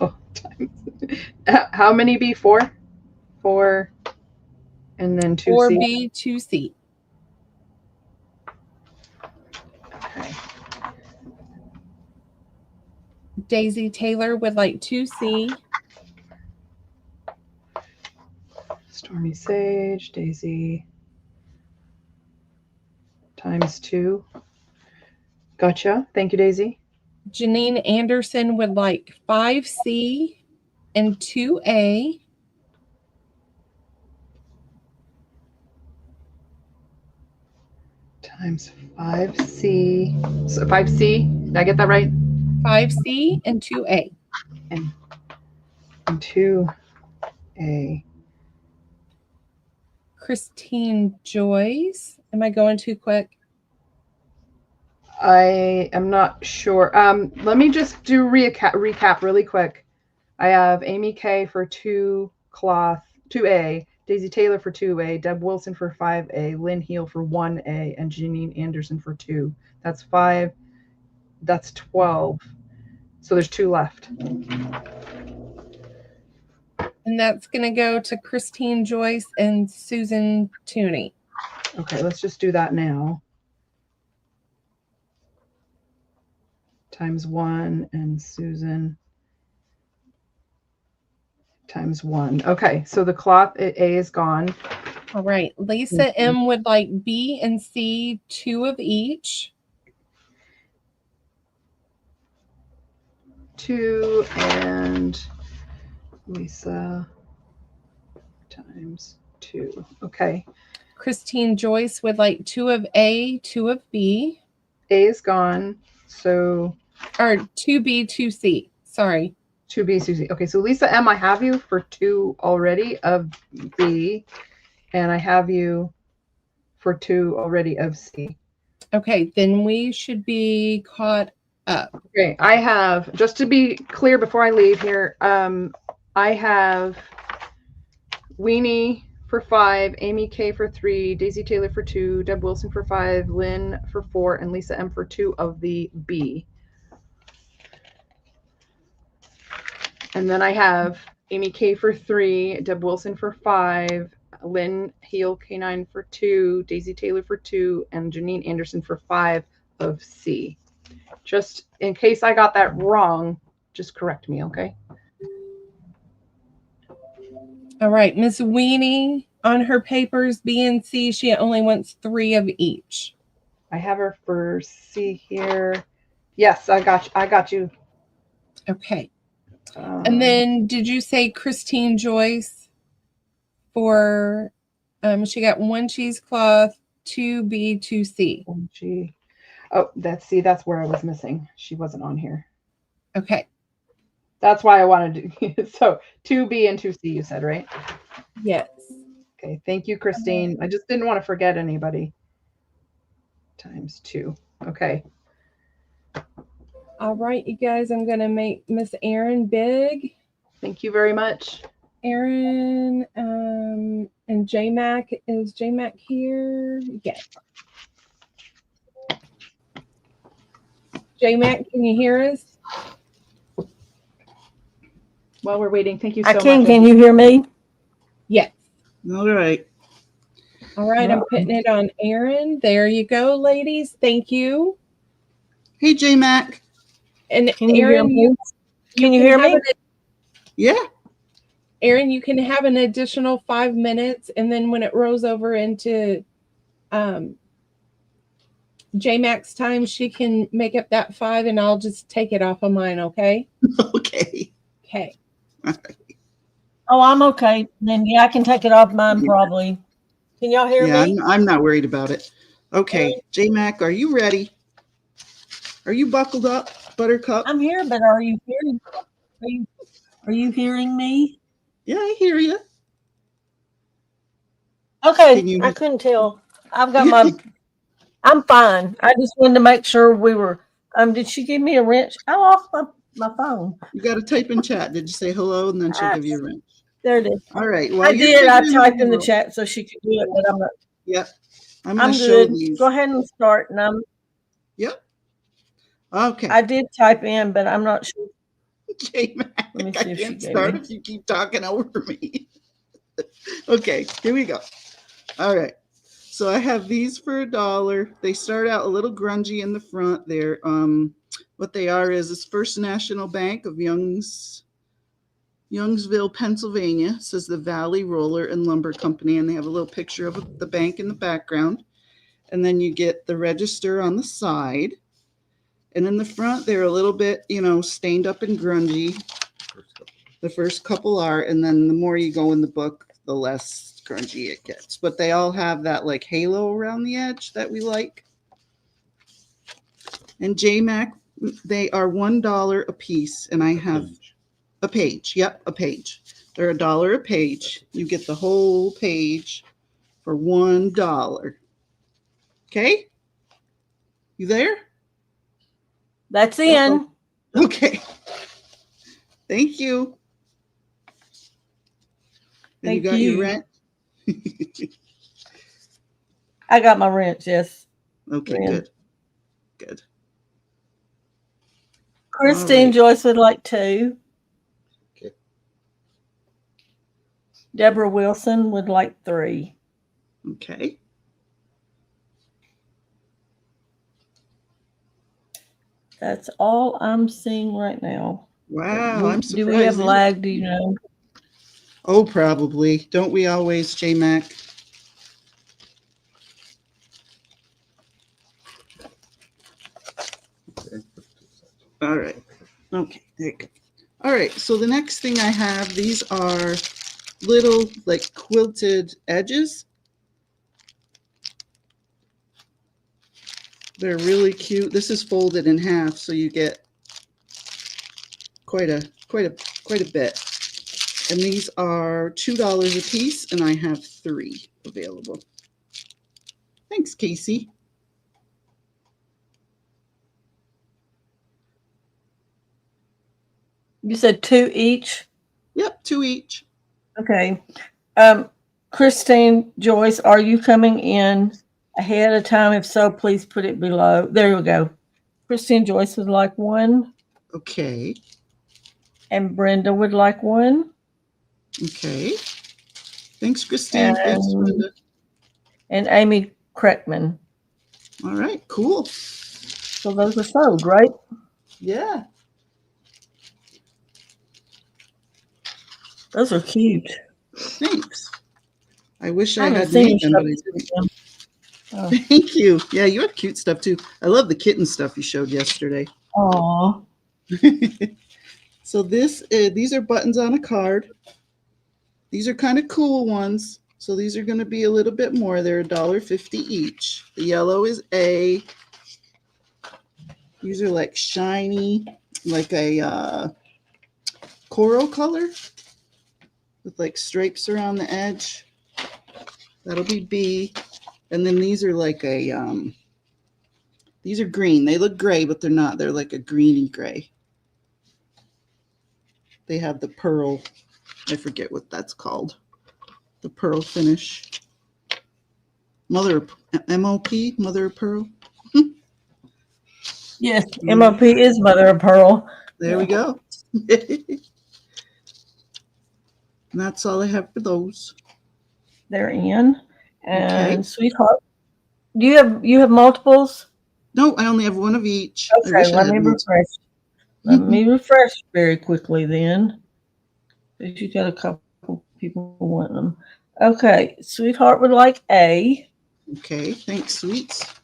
S5: Oh, times. How many B? 4? 4. And then 2C.
S1: 4B, 2C.
S5: Okay.
S1: Daisy Taylor would like 2C.
S5: Stormy Sage, Daisy times 2. Gotcha. Thank you, Daisy.
S1: Janine Anderson would like 5C and 2A.
S5: Times 5C. So 5C. Did I get that right?
S1: 5C and 2A.
S5: And 2A.
S1: Christine Joyce. Am I going too quick?
S5: I am not sure. Let me just do recap really quick. I have Amy Kay for 2 cloth, 2A, Daisy Taylor for 2A, Deb Wilson for 5A, Lynn Heel for 1A, and Janine Anderson for 2. That's 5. That's 12. So there's 2 left.
S1: And that's going to go to Christine Joyce and Susan Tooney.
S5: Okay, let's just do that now. Times 1 and Susan times 1. Okay, so the cloth A is gone.
S1: All right. Lisa M would like B and C, 2 of each.
S5: 2 and Lisa times 2. Okay.
S1: Christine Joyce would like 2 of A, 2 of B.
S5: A is gone. So
S1: Or 2B, 2C. Sorry.
S5: 2B, 2C. Okay, so Lisa M, I have you for 2 already of B, and I have you for 2 already of C.
S1: Okay, then we should be caught up.
S5: Okay, I have, just to be clear before I leave here, I have Weenie for 5, Amy Kay for 3, Daisy Taylor for 2, Deb Wilson for 5, Lynn for 4, and Lisa M for 2 of the B. And then I have Amy Kay for 3, Deb Wilson for 5, Lynn Heel K9 for 2, Daisy Taylor for 2, and Janine Anderson for 5 of C. Just in case I got that wrong, just correct me, okay?
S1: All right, Miss Weenie, on her papers, B and C, she only wants 3 of each.
S5: I have her for C here. Yes, I got you.
S1: Okay. And then did you say Christine Joyce for, she got 1 cheesecloth, 2B, 2C.
S5: 1G. Oh, that's where I was missing. She wasn't on here.
S1: Okay.
S5: That's why I wanted to. So 2B and 2C, you said, right?
S1: Yes.
S5: Okay. Thank you, Christine. I just didn't want to forget anybody. Times 2. Okay.
S1: All right, you guys, I'm going to make Miss Erin big.
S5: Thank you very much.
S1: Erin, and JMac. Is JMac here? Yes. JMac, can you hear us?
S5: While we're waiting, thank you so much.
S3: Can you hear me?
S1: Yes.
S8: All right.
S1: All right, I'm putting it on Erin. There you go, ladies. Thank you.
S8: Hey, JMac.
S1: And
S3: Can you
S1: Erin,
S3: hear me? Can you hear me?
S8: Yeah.
S1: Erin, you can have an additional 5 minutes, and then when it rolls over into JMac's time, she can make up that 5, and I'll just take it off of mine, okay?
S8: Okay.
S1: Okay.
S8: All right.
S9: Oh, I'm okay. Then yeah, I can take it off mine
S8: Yeah,
S9: probably. Can y'all hear
S8: yeah,
S9: me?
S8: I'm not worried about it. Okay, JMac, are you ready? Are you buckled up, Buttercup?
S9: I'm here, but are you hearing? Are you hearing me?
S8: Yeah, I hear you.
S9: Okay,
S8: Can you?
S9: I couldn't tell. I've got my. I'm fine. I just wanted to make sure we were. Did she give me a wrench? I lost my phone.
S8: You got to type in chat. Did you say hello, and then she'll give you a wrench?
S9: There it is.
S8: All right. Well,
S9: I
S8: you're
S9: did. I
S8: figuring
S9: typed
S8: out
S9: in the
S8: how-
S9: chat so she could do it, but I'm not.
S8: Yep. I'm going
S9: I'm
S8: to show
S9: good.
S8: these.
S9: Go ahead and start. And
S8: Yep. Okay.
S9: I did type in, but I'm not sure.
S8: JMac,
S9: Let me
S8: I
S9: see if she
S8: can't
S9: gave
S8: start
S9: me.
S8: if you keep talking over me. Okay, here we go. All right. So I have these for $1. They start out a little grungy in the front. They're what they are is First National Bank of Youngsville, Pennsylvania. It says the Valley Roller and Lumber Company, and they have a little picture of the bank in the background. And then you get the register on the side. And in the front, they're a little bit, stained up and grungy. The first couple are, and then the more you go in the book, the less grungy it gets. But they all have that like halo around the edge that we like. And JMac, they are $1 a piece, and I have a page. Yep, a page. They're $1 a page. You get the whole page for $1. Okay? You there?
S9: That's in.
S8: Okay. Thank you. And you
S9: Thank
S8: got
S9: you.
S8: your rent?
S9: I got my wrench. Yes.
S8: Okay,
S9: Ren.
S8: good. Good.
S9: Christine
S8: right.
S9: Joyce would like 2.
S2: Okay.
S9: Deborah Wilson would like 3.
S8: Okay.
S9: That's all I'm seeing right now.
S8: Wow, I'm surprised.
S9: Do we have lag? Do you know?
S8: Oh, probably. Don't we always, JMac? All right. Okay, there you go. All right, so the next thing I have, these are little like quilted edges. They're really cute. This is folded in half, so you get quite a bit. And these are $2 a piece, and I have 3 available. Thanks, Casey.
S9: You said 2 each?
S8: Yep, 2 each.
S9: Okay. Christine Joyce, are you coming in ahead of time? If so, please put it below. There we go. Christine Joyce would like 1.
S8: Okay.
S9: And Brenda would like 1.
S8: Okay. Thanks, Christine. Thanks, Brenda.
S9: And Amy Kreckman.
S8: All right, cool.
S9: So those are sold, right?
S8: Yeah.
S9: Those are cute.
S8: Thanks. I wish I
S9: haven't
S8: had
S9: seen
S8: made them, but I
S9: stuff
S8: didn't.
S9: with them. Oh.
S8: Thank you. Yeah, you have cute stuff too. I love the kitten stuff you showed yesterday.
S9: Aw.
S8: So these are buttons on a card. These are kind of cool ones. So these are going to be a little bit more. They're $1.50 each. The yellow is A. These are like shiny, like a coral color with like stripes around the edge. That'll be B. And then these are like these are green. They look gray, but they're not. They're like a greeny gray. They have the pearl. I forget what that's called. The pearl finish. MOP, mother of pearl.
S9: Yes, MOP is mother of pearl.
S8: There we go. And that's all I have for those.
S9: They're in. And
S8: Okay.
S9: Sweetheart, do you have multiples?
S8: No, I only have one of each. I
S9: Okay,
S8: wish I
S9: let
S8: had
S9: me
S8: multiple.
S9: refresh. Let me refresh very quickly then. Because you got a couple people wanting them. Okay, Sweetheart would like A.
S8: Okay, thanks, sweets.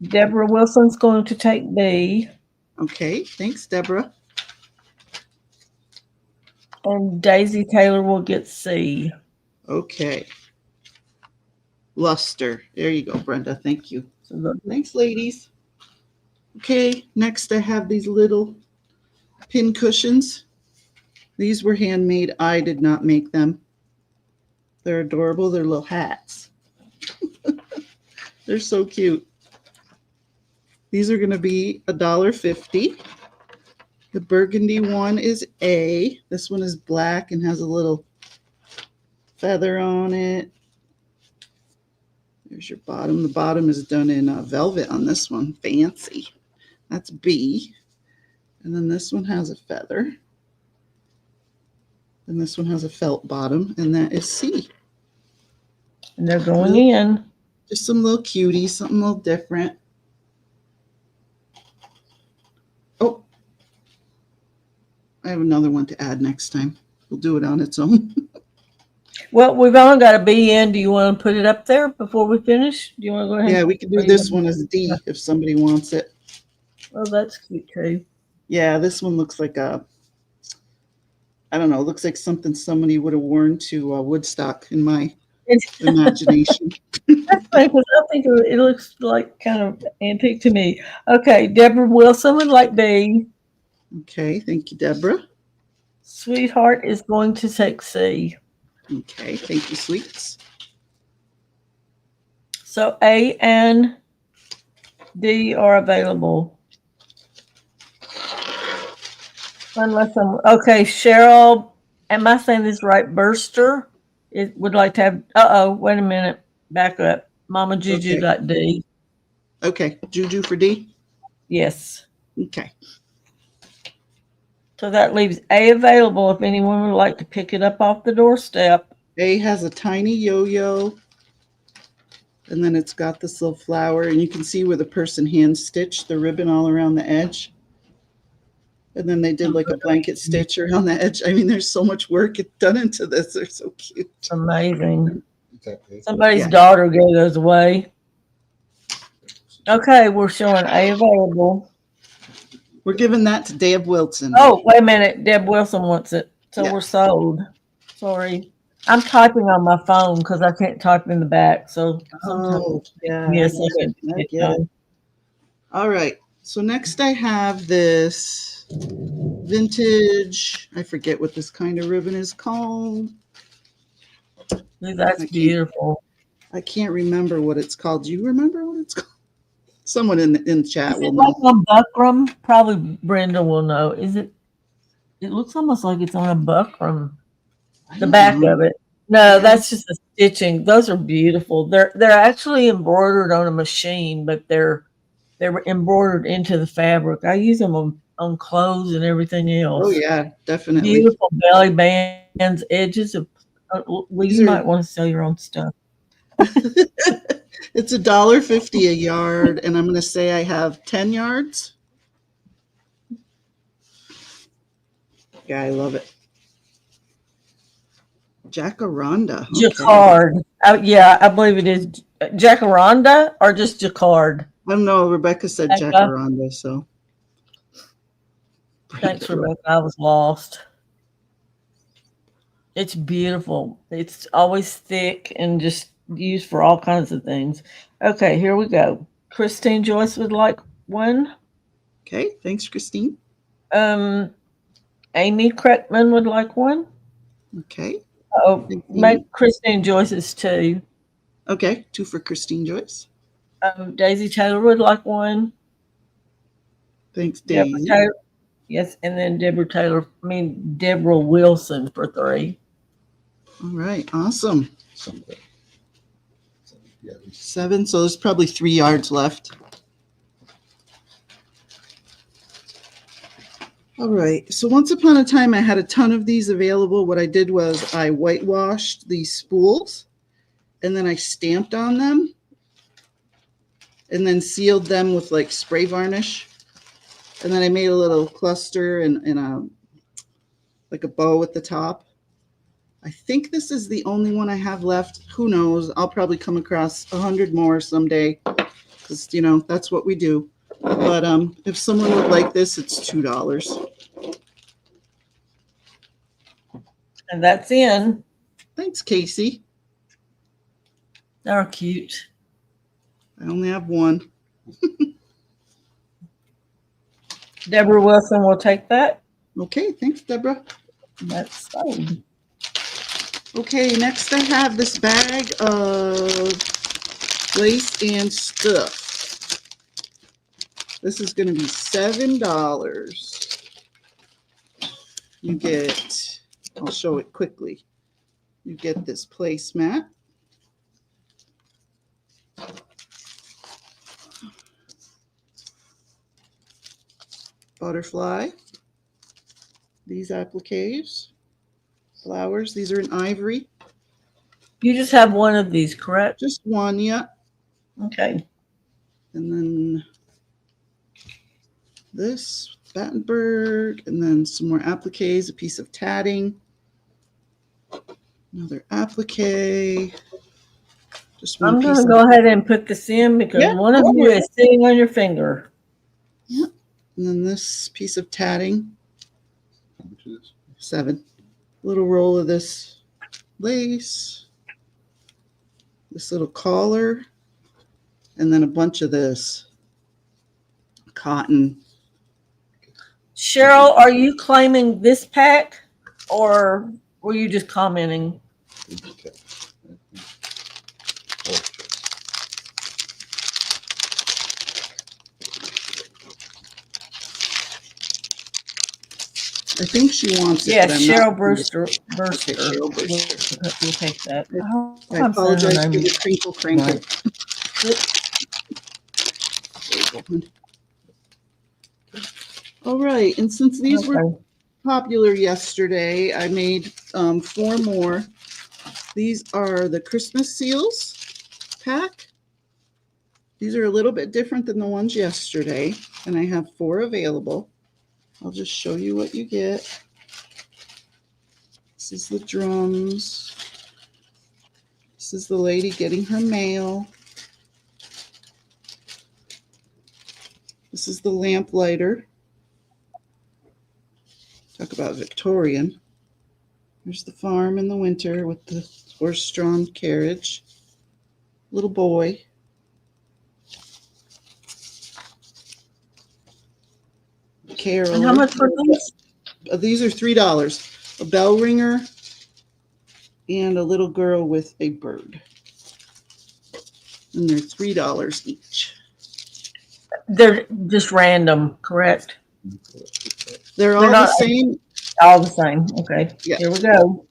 S9: Deborah Wilson's going to take B.
S8: Okay, thanks, Deborah.
S9: And Daisy Taylor will get C.
S8: Okay. Luster. There you go, Brenda. Thank you.
S9: So the-
S8: Thanks, ladies. Okay, next I have these little pin cushions. These were handmade. I did not make them. They're adorable. They're little hats. They're so cute. These are going to be $1.50. The burgundy one is A. This one is black and has a little feather on it. There's your bottom. The bottom is done in velvet on this one. Fancy. That's B. And then this one has a feather. And this one has a felt bottom. And that is C.
S9: And they're going in.
S8: Just some little cuties, something a little different. Oh, I have another one to add next time. We'll do it on its own.
S9: Well, we've only got a B in. Do you want to put it up there before we finish? Do you want to go ahead?
S8: Yeah, we can do this one as D if somebody wants it.
S9: Oh, that's cute too.
S8: Yeah, this one looks like a, I don't know, it looks like something somebody would have worn to Woodstock in my imagination.
S9: That's funny because I think it looks like kind of antique to me. Okay, Deborah Wilson would like B.
S8: Okay, thank you, Deborah.
S9: Sweetheart is going to take C.
S8: Okay, thank you, sweets.
S9: So A and D are available. Unless I'm okay, Cheryl. Am I saying this right? Burster it would like to have. Wait a minute. Back up. Mama Juju
S8: Okay.
S9: got D.
S8: Okay, Juju for D?
S9: Yes.
S8: Okay.
S9: So that leaves A available if anyone would like to pick it up off the doorstep.
S8: A has a tiny yo-yo, and then it's got this little flower, and you can see where the person hand stitched the ribbon all around the edge. And then they did like a blanket stitch around the edge. I mean, there's so much work done into this. They're so cute.
S9: It's amazing.
S2: Exactly.
S9: Somebody's daughter gave those away. Okay, we're showing A available.
S8: We're giving that to Deb Wilson.
S9: Oh, wait a minute. Deb Wilson wants it. So
S8: Yeah.
S9: we're sold. Sorry. I'm typing on my phone because I can't type in the back. So sometimes,
S8: yeah.
S9: yes,
S8: I get it. All right. So next I have this vintage, I forget what this kind of ribbon is called.
S9: That's beautiful.
S8: I can't remember what it's called. Do you remember what it's called? Someone in the chat
S9: Is
S8: will
S9: it
S8: know.
S9: like on buckram? Probably Brenda will know. Is it? It looks almost like it's on a buckram. The back of it. No, that's just the stitching. Those are beautiful. They're actually embroidered on a machine, but they're embroidered into the fabric. I use them on clothes and everything else.
S8: Oh yeah, definitely.
S9: Beautiful belly bands, edges of. Well, you might want to sell your own stuff.
S8: It's $1.50 a yard, and I'm going to say I have 10 yards. Yeah, I love it. Jacaranda. Okay.
S9: Jacquard. Yeah, I believe it is Jacaranda or just Jacquard.
S8: I don't know. Rebecca said Jacaranda, so.
S9: Thanks, Rebecca. I was lost. It's beautiful. It's always thick and just used for all kinds of things. Okay, here we go. Christine Joyce would like one.
S8: Okay, thanks, Christine.
S9: Amy Kreckman would like one.
S8: Okay.
S9: Oh, make Christine Joyce's two.
S8: Okay, two for Christine Joyce.
S9: Daisy Taylor would like one.
S8: Thanks, Daisy.
S9: Yes, and then Deborah Wilson for 3.
S8: All right, awesome. 7, so there's probably 3 yards left. All right, so once upon a time, I had a ton of these available. What I did was I whitewashed these spools, and then I stamped on them, and then sealed them with like spray varnish. And then I made a little cluster and like a bow at the top. I think this is the only one I have left. Who knows? I'll probably come across 100 more someday because, that's what we do. But if someone would like this, it's $2.
S9: And that's in.
S8: Thanks, Casey.
S9: They're cute.
S8: I only have one.
S9: Deborah Wilson will take that.
S8: Okay, thanks, Deborah.
S9: That's sold.
S8: Okay, next I have this bag of lace and stuff. This is going to be $7. You get, I'll show it quickly. You get this placemat. Butterfly. These appliques. Flowers. These are in ivory.
S9: You just have one of these, correct?
S8: Just one, yeah.
S9: Okay.
S8: And then this Battenberg, and then some more appliques, a piece of tatting, another applique. Just one
S9: I'm
S8: piece.
S9: going to go ahead and put this in because one of you is sitting on your finger.
S8: Yeah. And then this piece of tatting. $7. Little roll of this lace. This little collar. And then a bunch of this cotton.
S9: Cheryl, are you claiming this pack or were you just commenting?
S8: I think she wants it.
S9: Yes,
S8: but I'm
S9: Cheryl
S8: not-
S9: Brewster.
S8: Okay, Cheryl Brewster.
S9: We'll take that.
S8: I apologize for the crinkle crinkle. All right, and since these were popular yesterday, I made 4 more. These are the Christmas seals pack. These are a little bit different than the ones yesterday, and I have 4 available. I'll just show you what you get. This is the drums. This is the lady getting her mail. This is the lamp lighter. Talk about Victorian. Here's the farm in the winter with the horse-drawn carriage. Little boy. Carol.
S9: And how much for these?
S8: These are $3. A bell ringer and a little girl with a bird. And they're $3 each.
S9: They're just random, correct?
S8: They're all the same.
S9: All the same. Okay.
S8: Yeah.
S9: Here we go.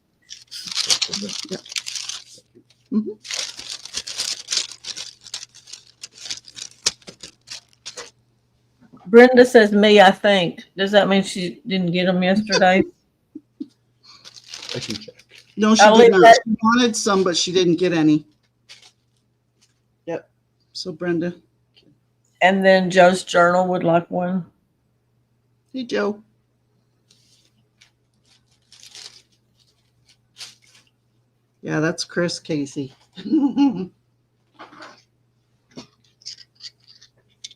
S8: Yeah. Mm-hmm.
S9: Brenda says me, I think. Does that mean she didn't get them yesterday?
S2: I can check.
S8: No, she did not. She wanted some, but she didn't get any. Yep. So Brenda.
S9: And then Joe's Journal would like one.
S8: Hey, Joe. Yeah, that's Chris Casey.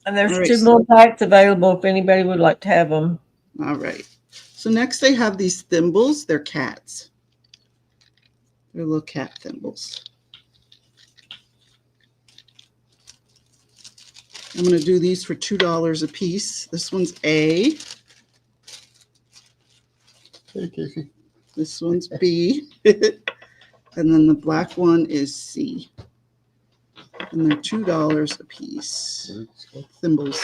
S9: And there's
S8: All right,
S9: 2 more packs available if anybody would like to have them.
S8: All right. So next they have these thimbles. They're cats. They're little cat thimbles. I'm going to do these for $2 a piece. This one's A.
S2: Hey, Casey.
S8: This one's B. And then the black one is C. And they're $2 a piece. Thimbles.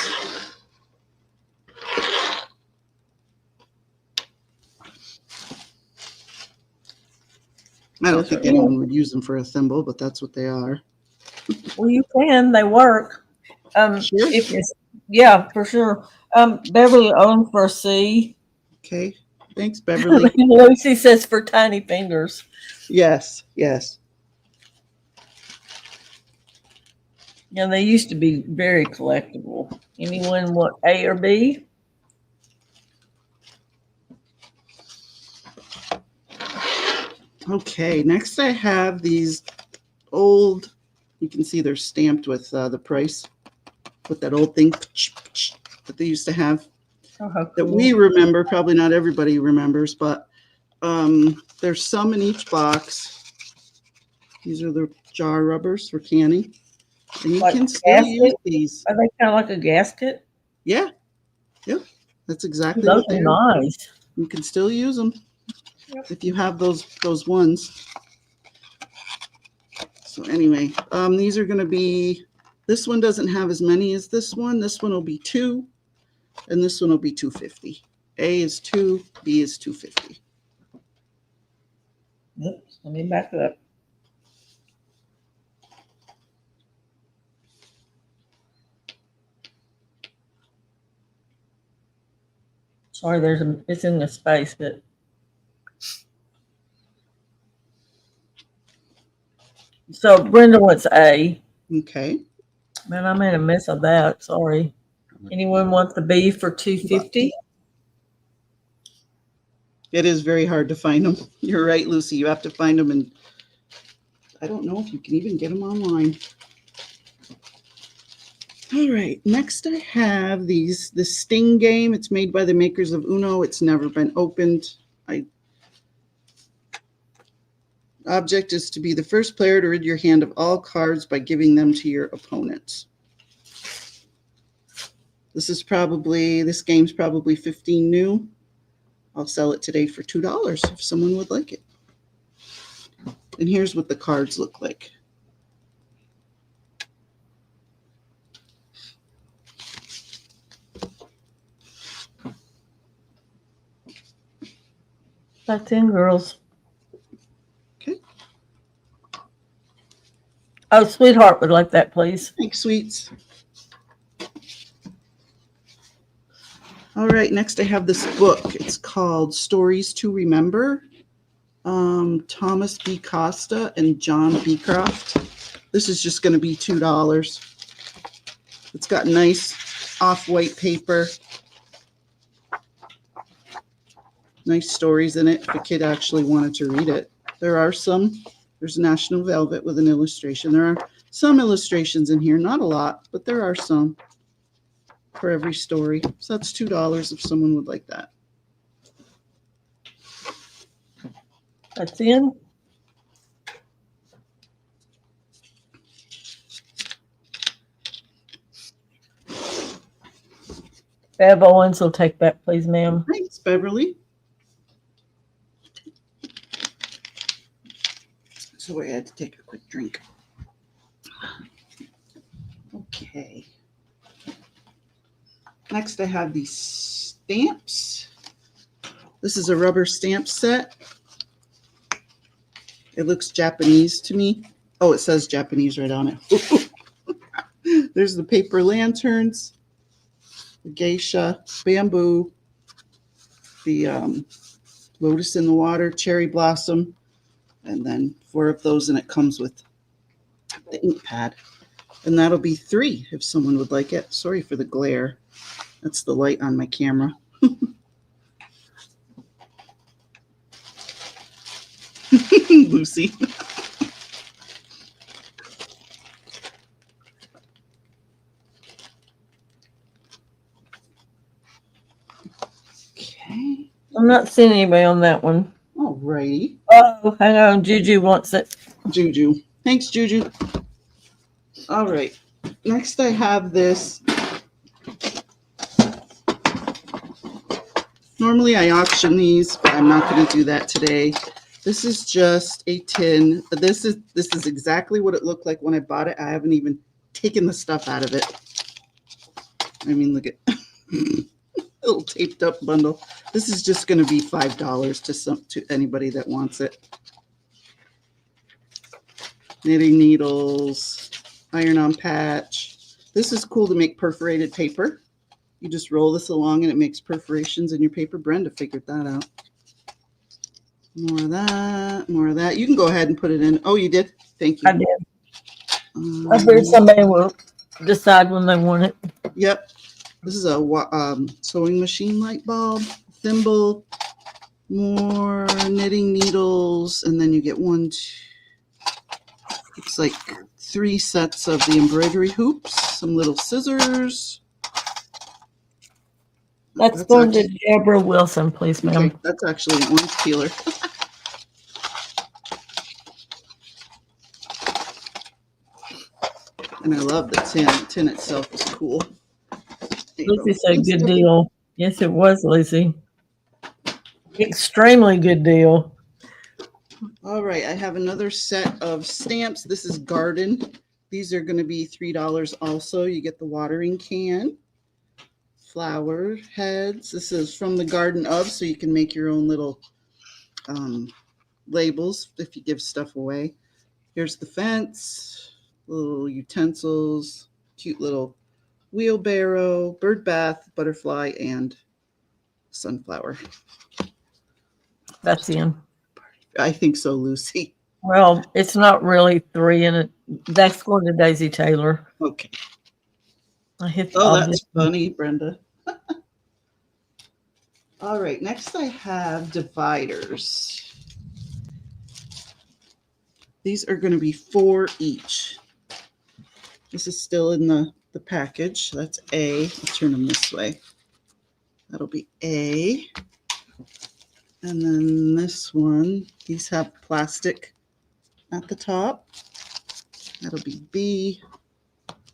S8: I don't think anyone would use them for a thimble, but that's what they are.
S9: Well, you can. They work.
S8: Sure.
S9: If it's, yeah, for sure. Beverly owns for a C.
S8: Okay. Thanks, Beverly.
S9: Lucy says for tiny fingers.
S8: Yes, yes.
S9: Yeah, they used to be very collectible. Anyone want A or B?
S8: Okay, next I have these old, you can see they're stamped with the price, with that old thing that they used to have.
S9: Oh, how
S8: That
S9: cool.
S8: we remember. Probably not everybody remembers, but There's some in each box. These are the jar rubbers for canning. And you
S9: Like
S8: can still
S9: gasket?
S8: use these.
S9: Are they kind of like a gasket?
S8: Yeah. Yep. That's exactly
S9: Those
S8: what they
S9: are
S8: are.
S9: nice.
S8: You can still use them if you have those ones. So anyway, these are going to be, this one doesn't have as many as this one. This one will be 2, and this one will be $2.50. A is 2, B is $2.50.
S9: Oops, let me back up. Sorry, it's in the space, but so Brenda wants A.
S8: Okay.
S9: Man, I made a mess of that. Sorry. Anyone want the B for $2.50?
S8: It is very hard to find them. You're right, Lucy. You have to find them, and I don't know if you can even get them online. All right, next I have the Sting game. It's made by the makers of Uno. It's never been opened. Object is to be the first player to rid your hand of all cards by giving them to your opponent. This game's probably 15 new. I'll sell it today for $2 if someone would like it. And here's what the cards look like.
S9: That's in, girls.
S8: Okay.
S9: Oh, Sweetheart would like that, please.
S8: Thanks, sweets. All right, next I have this book. It's called Stories to Remember. Thomas B. Costa and John Beecroft. This is just going to be $2. It's got nice off-white paper. Nice stories in it if a kid actually wanted to read it. There's National Velvet with an illustration. There are some illustrations in here, not a lot, but there are some for every story. So that's $2 if someone would like that.
S9: That's in. Bev Owens will take that, please, ma'am.
S8: Thanks, Beverly. So I had to take a quick drink. Okay. Next, I have these stamps. This is a rubber stamp set. It looks Japanese to me. Oh, it says Japanese right on it. There's the paper lanterns, the geisha, bamboo, the lotus in the water, cherry blossom, and then 4 of those, and it comes with the ink pad. And that'll be $3 if someone would like it. Sorry for the glare. That's the light on my camera. Lucy. Okay.
S9: I'm not seeing anybody on that one.
S8: All righty.
S9: Oh, hang on. Juju wants it.
S8: Juju. Thanks, Juju. All right. Next, I have this. Normally, I auction these, but I'm not going to do that today. This is just a tin. This is exactly what it looked like when I bought it. I haven't even taken the stuff out of it. I mean, look at little taped up bundle. This is just going to be $5 to anybody that wants it. Knitting needles, iron-on patch. This is cool to make perforated paper. You just roll this along and it makes perforations in your paper. Brenda figured that out. More of that, more of that. You can go ahead and put it in. Oh, you did? Thank you.
S9: I did. I figured somebody will decide when they want it.
S8: Yep. This is a sewing machine light bulb, thimble, more knitting needles, and then you get it's like 3 sets of the embroidery hoops, some little scissors,
S9: That's
S8: That's
S9: going to
S8: actually,
S9: Deborah Wilson, please, ma'am.
S8: okay, that's actually an orange peeler. And I love the tin. The tin itself is cool. There you go.
S9: Lucy said
S8: Thanks,
S9: good
S8: Debbie.
S9: deal. Yes, it was, Lucy. Extremely good deal.
S8: All right, I have another set of stamps. This is garden. These are going to be $3 also. You get the watering can, flower heads. This is from the Garden of, so you can make your own little labels if you give stuff away. Here's the fence, little utensils, cute little wheelbarrow, bird bath, butterfly, and sunflower.
S9: That's in.
S8: I think so, Lucy.
S9: Well, it's not really 3 in it. That's going to Daisy Taylor.
S8: Okay.
S9: I'll
S8: That's funny, Brenda. All right, next I have dividers. These are going to be 4 each. This is still in the package. That's A. I'll turn them this way. That'll be A. And then this one, these have plastic at the top. That'll be B.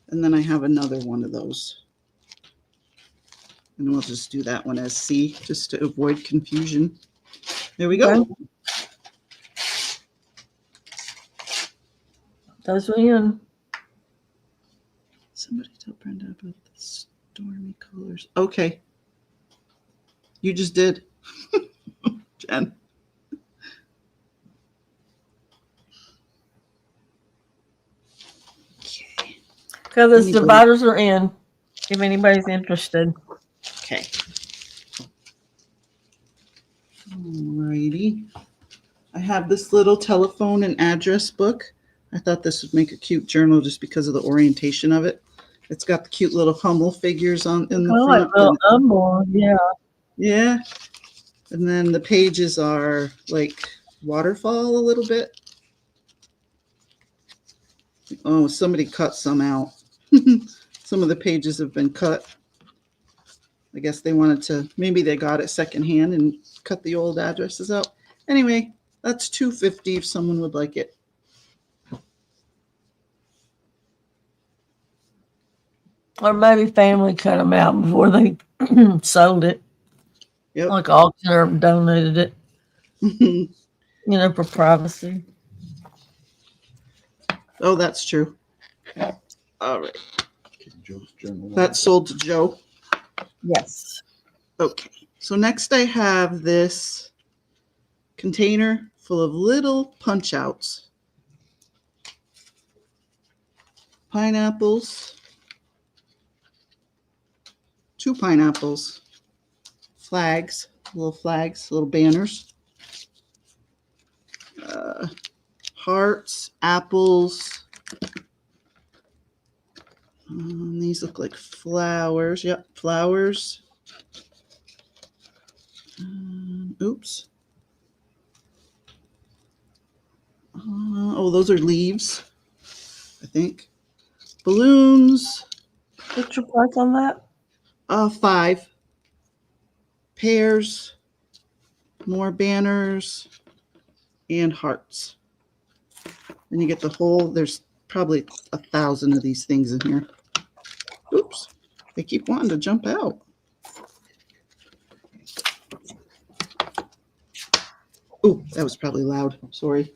S8: And then I have another one of those. And we'll just do that one as C, just to avoid confusion. There we go.
S9: Okay. Those are in.
S8: Somebody tell Brenda about the stormy colors. Okay. You just did. Jen. Okay.
S9: Because those
S8: Anybody?
S9: dividers are in, if anybody's interested.
S8: Okay. Alrighty. I have this little telephone and address book. I thought this would make a cute journal just because of the orientation of it. It's got the cute little Hummel figures in the front.
S9: Well, more, yeah.
S8: Yeah. And then the pages are like waterfall a little bit. Oh, somebody cut some out. Some of the pages have been cut. I guess they wanted to, maybe they got it secondhand and cut the old addresses out. Anyway, that's $2.50 if someone would like it.
S9: Or maybe family cut them out before they sold it.
S8: Yep.
S9: Like auction or donated it, for privacy.
S8: Oh, that's true. All right. That's sold to Joe.
S9: Yes.
S8: Okay. So next I have this container full of little punch outs. Pineapples. 2 pineapples. Flags, little banners. Hearts, apples. These look like flowers. Yep, flowers. Oops. Those are leaves, I think. Balloons.
S9: What's your price on that?
S8: 5. Pears. More banners. And hearts. And you get the whole, there's probably 1,000 of these things in here. Oops. They keep wanting to jump out. Ooh, that was probably loud. Sorry.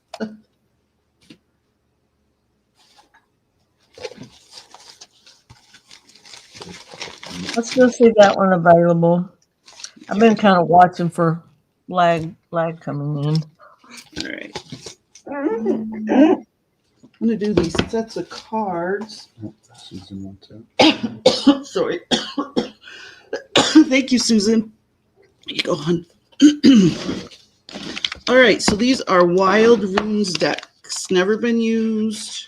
S9: Let's go see that one available. I've been kind of watching for lag coming in.
S8: All right. I'm going to do these sets of cards.
S10: Susan wants out.
S8: Sorry. Thank you, Susan. Here you go, hon. All right, so these are Wild Runes decks. Never been used.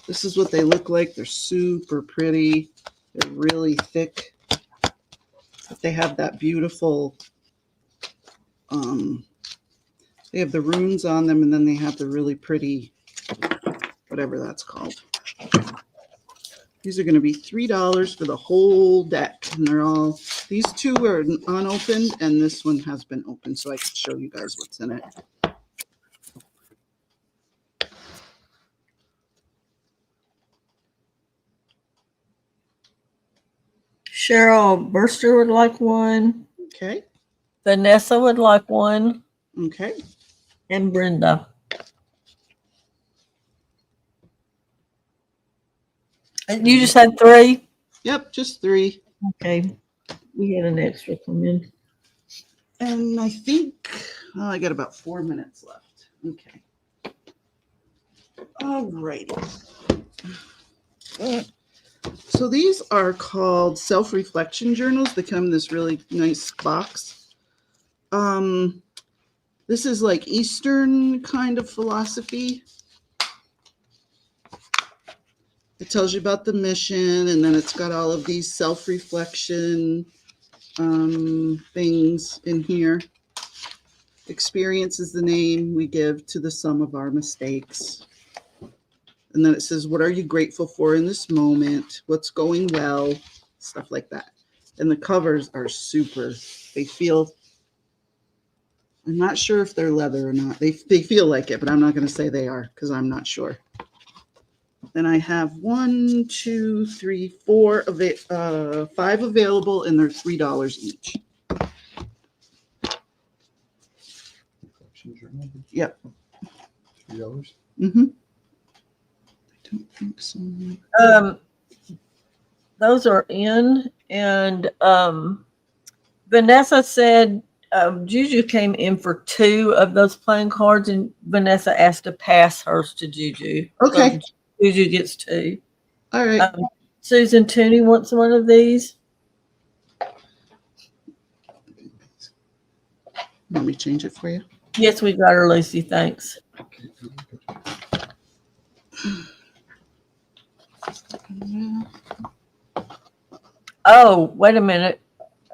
S8: This is what they look like. They're super pretty. They're really thick. They have that beautiful, they have the runes on them, and then they have the really pretty, whatever that's called. These are going to be $3 for the whole deck. And they're all, these two are unopened and this one has been opened. So I can show you guys what's in it.
S9: Cheryl Burster would like one.
S8: Okay.
S9: Vanessa would like one.
S8: Okay.
S9: And Brenda. And you just had 3?
S8: Yep, just 3.
S9: Okay. We had an extra come in.
S8: And I think I got about 4 minutes left. Okay. All righty. So these are called self-reflection journals. They come in this really nice box. This is like Eastern kind of philosophy. It tells you about the mission, and then it's got all of these self-reflection things in here. Experience is the name we give to the sum of our mistakes. And then it says, what are you grateful for in this moment? What's going well? Stuff like that. And the covers are super. They feel, I'm not sure if they're leather or not. They feel like it, but I'm not going to say they are because I'm not sure. Then I have 1, 2, 3, 4 of it, 5 available, and they're $3 each. Yep.
S10: $3.
S8: Mm-hmm. I don't think so.
S9: Those are in, and Vanessa said Juju came in for 2 of those playing cards, and Vanessa asked to pass hers to Juju.
S8: Okay.
S9: So Juju gets 2.
S8: All right.
S9: Susan Tooney wants one of these.
S8: Want me to change it for you?
S9: Yes, we got her, Lucy. Thanks. Oh, wait a minute.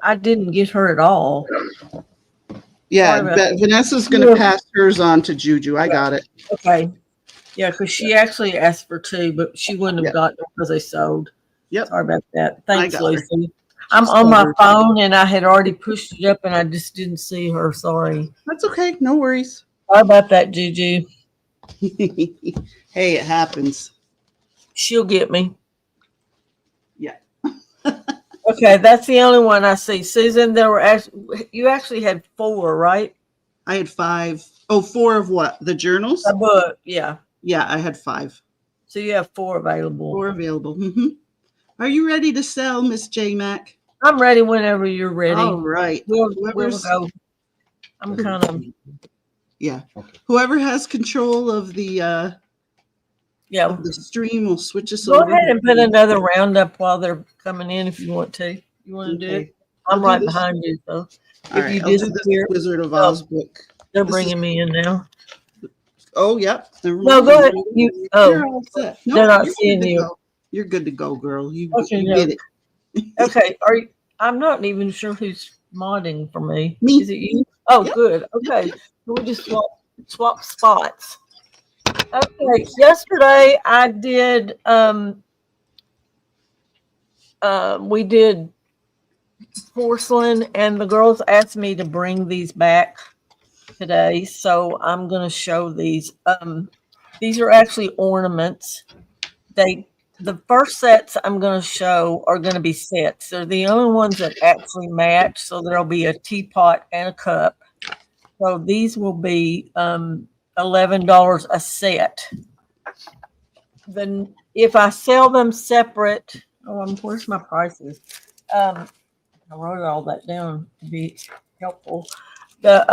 S9: I didn't get her at all.
S8: Yeah, Vanessa's going to pass hers on to Juju. I got it.
S9: Okay. Yeah, because she actually asked for 2, but she wouldn't have gotten them because they sold.
S8: Yep.
S9: Sorry about that. Thanks, Lucy.
S8: Her.
S9: I'm on my phone and I had already pushed it up and I just didn't see her. Sorry.
S8: That's okay. No worries.
S9: Sorry about that, Juju.
S8: Hey, it happens.
S9: She'll get me.
S8: Yeah.
S9: Okay, that's the only one I see. Susan, you actually had 4, right?
S8: I had 5. Oh, 4 of what? The journals?
S9: A book, yeah.
S8: Yeah, I had 5.
S9: So you have 4 available.
S8: 4 available. Mm-hmm. Are you ready to sell, Miss JMac?
S9: I'm ready whenever you're ready.
S8: All right.
S9: We'll go. I'm kind of.
S8: Yeah. Okay. Whoever has control of the of the stream will switch us over.
S9: Go ahead and put another round up while they're coming in if you want to. You want to do it? I'm right behind you, so
S8: if you disappear, Wizard of Oz book.
S9: They're bringing me in now.
S8: Oh, yep.
S9: No, go ahead.
S8: You're all set. No,
S9: they're not seeing you.
S8: You're good to go, girl. You
S9: no.
S8: get it.
S9: Okay. I'm not even sure who's modding for me.
S8: Me.
S9: Is it you? Oh,
S8: yep.
S9: Good. Okay. Yep. We just swap spots. Okay. Yesterday I did we did porcelain and the girls asked me to bring these back today, so I'm going to show these. These are actually ornaments. The first sets I'm going to show are going to be sets. They're the only ones that actually match, so there'll be a teapot and a cup. So these will be $11 a set. Then if I sell them separate, where's my prices? I wrote all that down to be helpful. Gosh,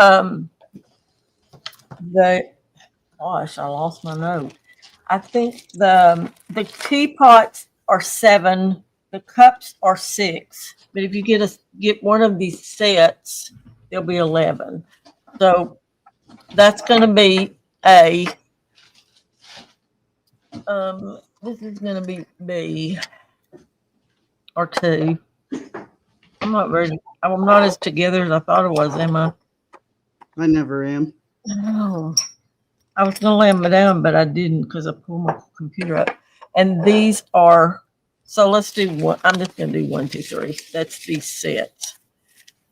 S9: I lost my note. I think the teapots are $7, the cups are $6, but if you get one of these sets, they'll be $11. So that's going to be A. This is going to be B or 2. I'm not ready. I'm not as together as I thought it was, am I?
S8: I never am.
S9: No. I was going to lay them down, but I didn't because I pulled my computer up. And these are So let's do one. I'm just going to do 1, 2, 3. That's these sets.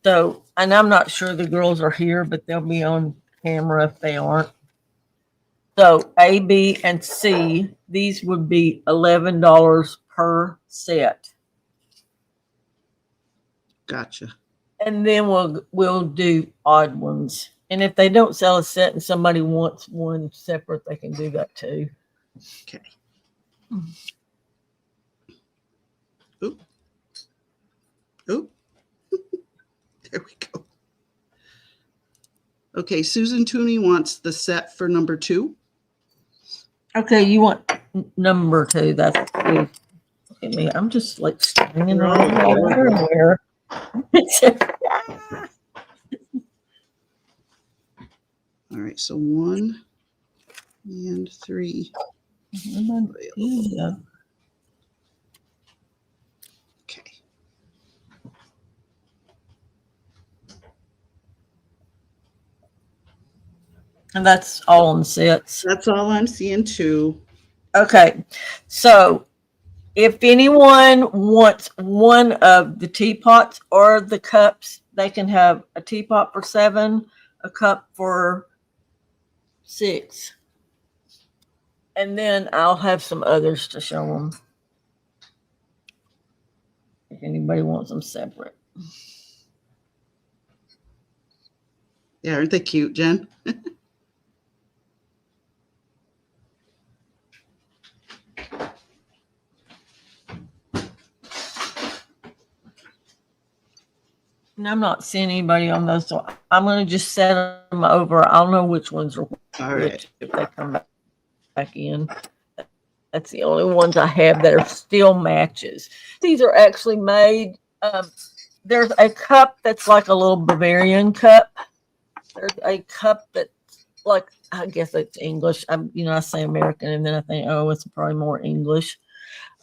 S9: So, and I'm not sure the girls are here, but they'll be on camera if they aren't. So A, B, and C, these would be $11 per set.
S8: Gotcha.
S9: And then we'll do odd ones. And if they don't sell a set and somebody wants one separate, they can do that too.
S8: Okay. Oop. Oop. There we go. Okay, Susan Tooney wants the set for number 2.
S9: Okay, you want number 2. That's good. Look at me. I'm just like standing around everywhere.
S8: All right, so 1 and 3.
S9: Yeah.
S8: Okay.
S9: And that's all on sets.
S8: That's all I'm seeing too.
S9: Okay, so if anyone wants one of the teapots or the cups, they can have a teapot for $7, a cup for $6. And then I'll have some others to show them. If anybody wants them separate.
S8: Yeah, aren't they cute, Jen?
S9: And I'm not seeing anybody on those, so I'm going to just set them over. I'll know which ones are
S8: All
S9: which
S8: right.
S9: if they come back in. That's the only ones I have that are still matches. These are actually made. There's a cup that's like a little Bavarian cup. There's a cup that's like, I guess it's English. I say American, and then I think, oh, it's probably more English.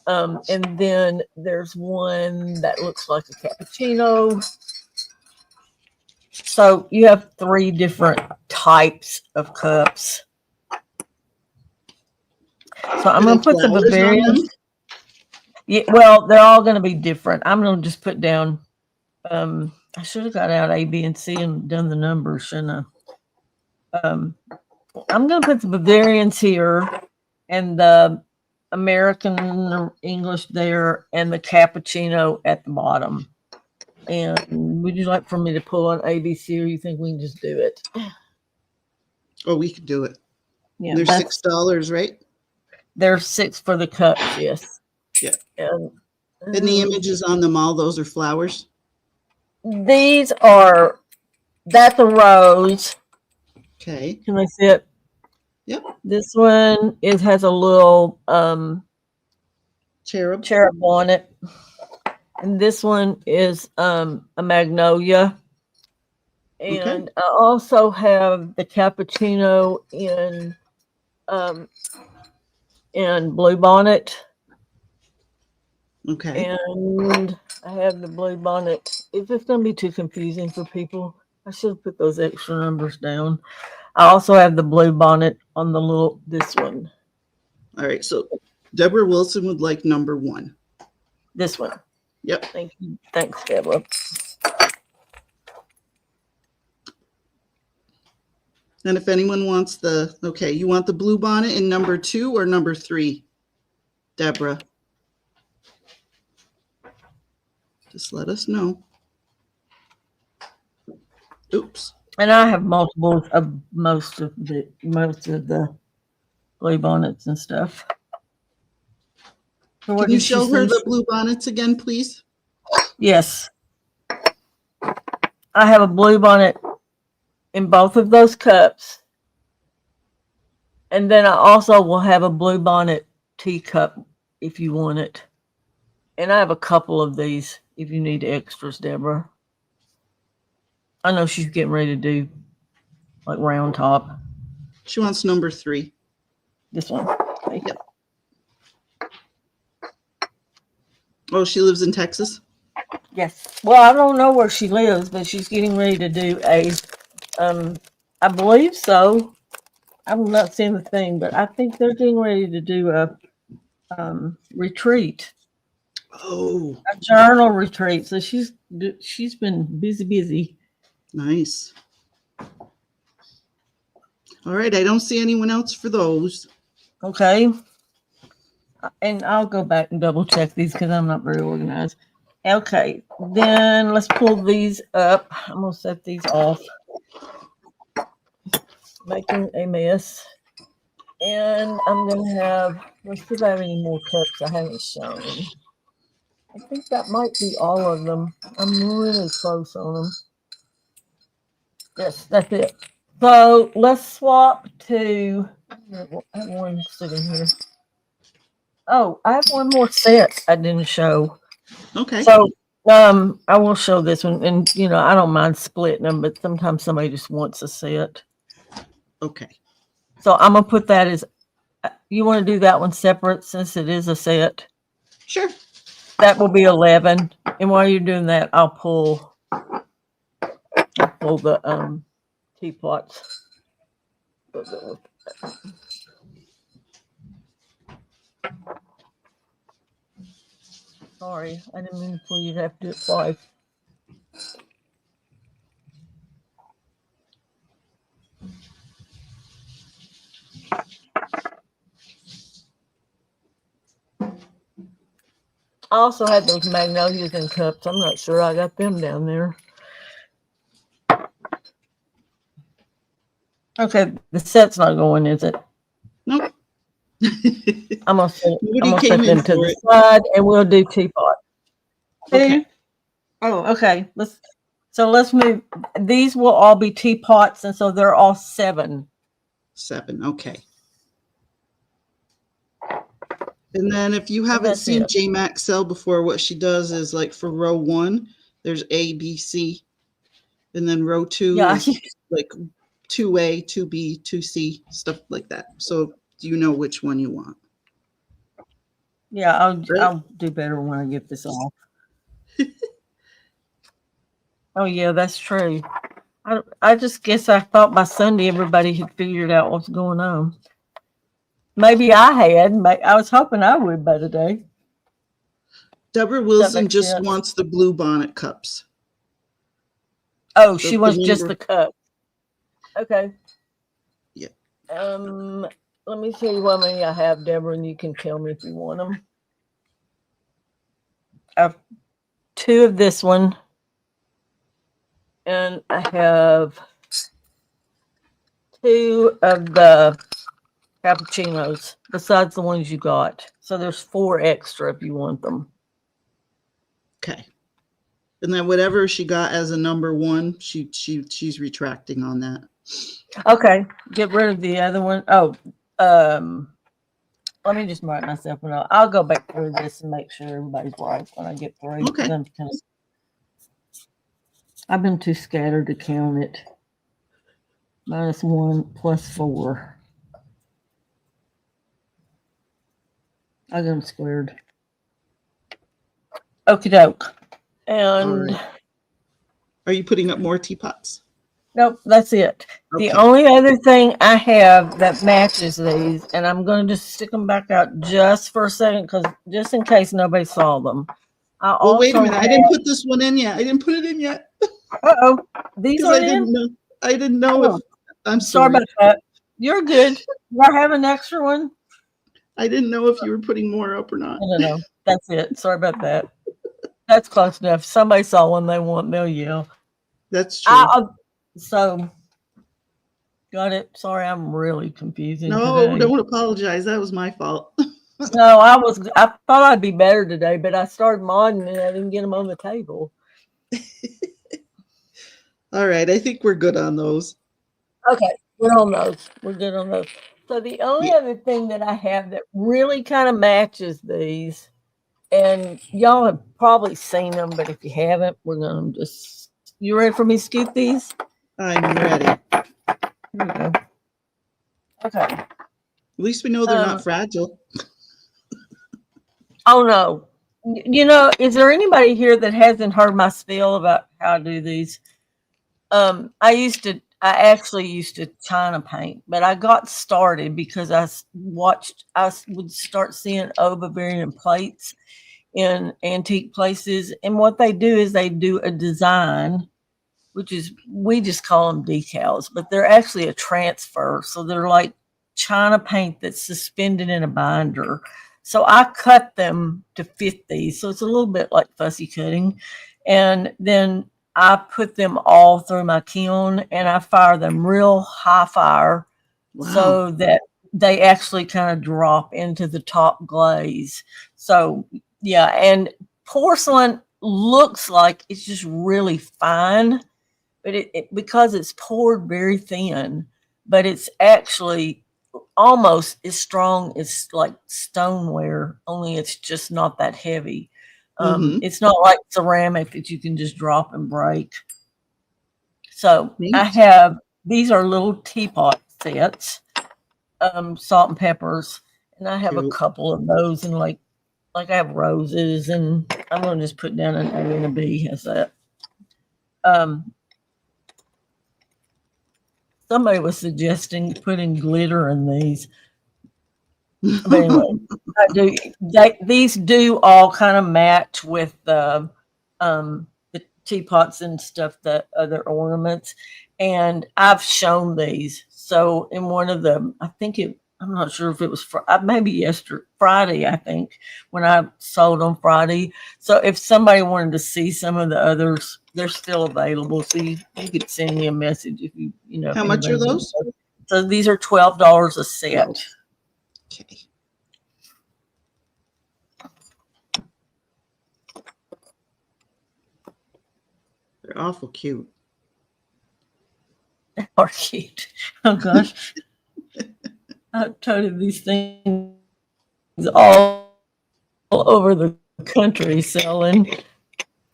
S9: And then there's one that looks like a cappuccino. So you have 3 different types of cups. So I'm going to put the Bavarian. Yeah, well, they're all going to be different. I'm going to just put down. I should have got out A, B, and C and done the numbers, shouldn't I? I'm going to put the Bavarians here and the American English there and the cappuccino at the bottom. And would you like for me to pull on ABC, or you think we can just do it?
S8: Oh, we could do it.
S9: Yeah,
S8: They're $6, right?
S9: They're $6 for the cups, yes.
S8: Yeah.
S9: And
S8: the images on them all, those are flowers?
S9: That's a rose.
S8: Okay.
S9: Can I see it?
S8: Yep.
S9: This one has a little
S8: cherub
S9: on it. And this one is a magnolia. And I also have the cappuccino in blue bonnet.
S8: Okay.
S9: And I have the blue bonnet. Is this going to be too confusing for people? I should have put those extra numbers down. I also have the blue bonnet on this one.
S8: All right. So Deborah Wilson would like number 1.
S9: This one.
S8: Yep.
S9: Thank you. Thanks, Deborah.
S8: And if anyone wants you want the blue bonnet in number 2 or number 3, Deborah? Just let us know. Oops.
S9: And I have multiples of most of the blue bonnets and stuff. So
S8: Can you show her the blue bonnets again, please?
S9: Yes. I have a blue bonnet in both of those cups. And then I also will have a blue bonnet teacup if you want it. And I have a couple of these if you need extras, Deborah. I know she's getting ready to do like round top.
S8: She wants number 3.
S9: This one. Okay.
S8: Yep. Oh, she lives in Texas?
S9: Yes. Well, I don't know where she lives, but she's getting ready to do I believe so. I'm not seeing the thing, but I think they're getting ready to do a retreat
S8: Oh,
S9: A journal retreat. So she's been busy.
S8: nice. All right, I don't see anyone else for those.
S9: Okay. And I'll go back and double check these because I'm not very organized. Okay, then let's pull these up. I'm gonna set these off. Making a mess. And I'm gonna have, let's see if I have any more cups I haven't shown. I think that might be all of them. I'm really close on them. Yes, that's it. So let's swap to, I have one sitting here. Oh, I have one more set I didn't show.
S8: Okay.
S9: So I will show this one, and I don't mind splitting them, but sometimes somebody just wants a set.
S8: Okay.
S9: So I'm gonna put that as, you want to do that one separate since it is a set.
S8: Sure.
S9: That will be 11. And while you're doing that, I'll pull the teapots. Sorry, I didn't mean for you to have to do it twice. I also had those magnolias in cups. I'm not sure I got them down there. Okay, the set's not going, is it?
S8: Nope.
S9: I'm gonna set
S8: Nobody came in
S9: them to
S8: for
S9: the
S8: it.
S9: side, and we'll do teapot.
S8: Okay.
S9: Oh, okay. Let's move. These will all be teapots, and so they're all 7.
S8: 7. Okay. And then if you haven't
S9: that's
S8: seen
S9: it.
S8: JMac sell before, what she does is like for row 1, there's A, B, C. And then row 2
S9: Yeah.
S8: is like 2A, 2B, 2C, stuff like that. So you know which one you want.
S9: Yeah,
S8: Right?
S9: I'll do better when I get this off. Oh yeah, that's true. I just guess I thought by Sunday everybody had figured out what's going on. Maybe I had. I was hoping I would by today.
S8: Deborah Wilson
S9: makes
S8: just
S9: sense.
S8: wants the blue bonnet cups.
S9: Oh,
S8: So
S9: she
S8: the
S9: wants just
S8: number-
S9: the cup. Okay.
S8: Yeah.
S9: Let me tell you how many I have, Deborah, and you can tell me if you want them. I have 2 of this one, and I have 2 of the cappuccinos besides the ones you got. So there's 4 extra if you want them.
S8: Okay. And then whatever she got as a number 1, she's retracting on that.
S9: Okay, get rid of the other one. Oh, let me just write myself a note. I'll go back through this and make sure everybody's right when I get through.
S8: Okay.
S9: I've been too scattered to count it. -1 plus 4. I got them squared. Okie doke. And
S8: All right. Are you putting up more teapots?
S9: nope, that's it.
S8: Okay.
S9: The only other thing I have that matches these, and I'm going to just stick them back out just for a second, because just in case nobody saw them.
S8: Well, wait a minute. I didn't put this one in yet. I didn't put it in yet.
S9: Uh-oh. These
S8: Because
S9: are
S8: I didn't
S9: in?
S8: know. I didn't know
S9: Oh.
S8: if. I'm
S9: Sorry
S8: sorry.
S9: about that. You're good. Do I have an extra one?
S8: I didn't know if you were putting more up or not.
S9: No. That's it. Sorry about that. That's close enough. If somebody saw one they want, they'll yell.
S8: That's true.
S9: So, got it. Sorry, I'm really confusing
S8: No,
S9: today.
S8: don't apologize. That was my fault.
S9: No, I thought I'd be better today, but I started modding and I didn't get them on the table.
S8: All right. I think we're good on those.
S9: Okay, we're on those. We're good on those. So the only other thing that I have that really kind of matches these, and y'all have probably seen them, but if you haven't, we're gonna just. You ready for me to scoop these?
S8: I'm ready. At
S9: Here we go. Okay.
S8: least we know they're not fragile.
S9: Oh no. Is there anybody here that hasn't heard my spiel about how to do these? I actually used to China paint, but I got started because I would start seeing Bavarian plates in antique places. And what they do is they do a design, which is, we just call them decals, but they're actually a transfer. So they're like China paint that's suspended in a binder. So I cut them to fit these. So it's a little bit like fussy cutting. And then I put them all through my kiln and I fire them real high fire so that they actually kind of drop into the top glaze. So yeah, and porcelain looks like it's just really fine, but it because it's poured very thin, but it's actually almost as strong as like stoneware, only it's just not that heavy. It's not like ceramic that you can just drop and break. So
S8: Neat.
S9: I have, these are little teapot sets, salt and peppers, and I have a
S8: Cute.
S9: couple of those, and like I have roses, and I'm gonna just put down an A and a B as that. Somebody was suggesting putting glitter in these. But anyway, these do all kind of match with the teapots and stuff, the other ornaments. And I've shown these. So in one of them, I'm not sure if it was maybe Friday, I think, when I sold on Friday. So if somebody wanted to see some of the others, they're still available. So you could send me a message if you know.
S8: How much are those?
S9: So these are $12 a set.
S8: Okay. They're awful cute.
S9: They are cute. Oh gosh. I've toted these things all over the country selling.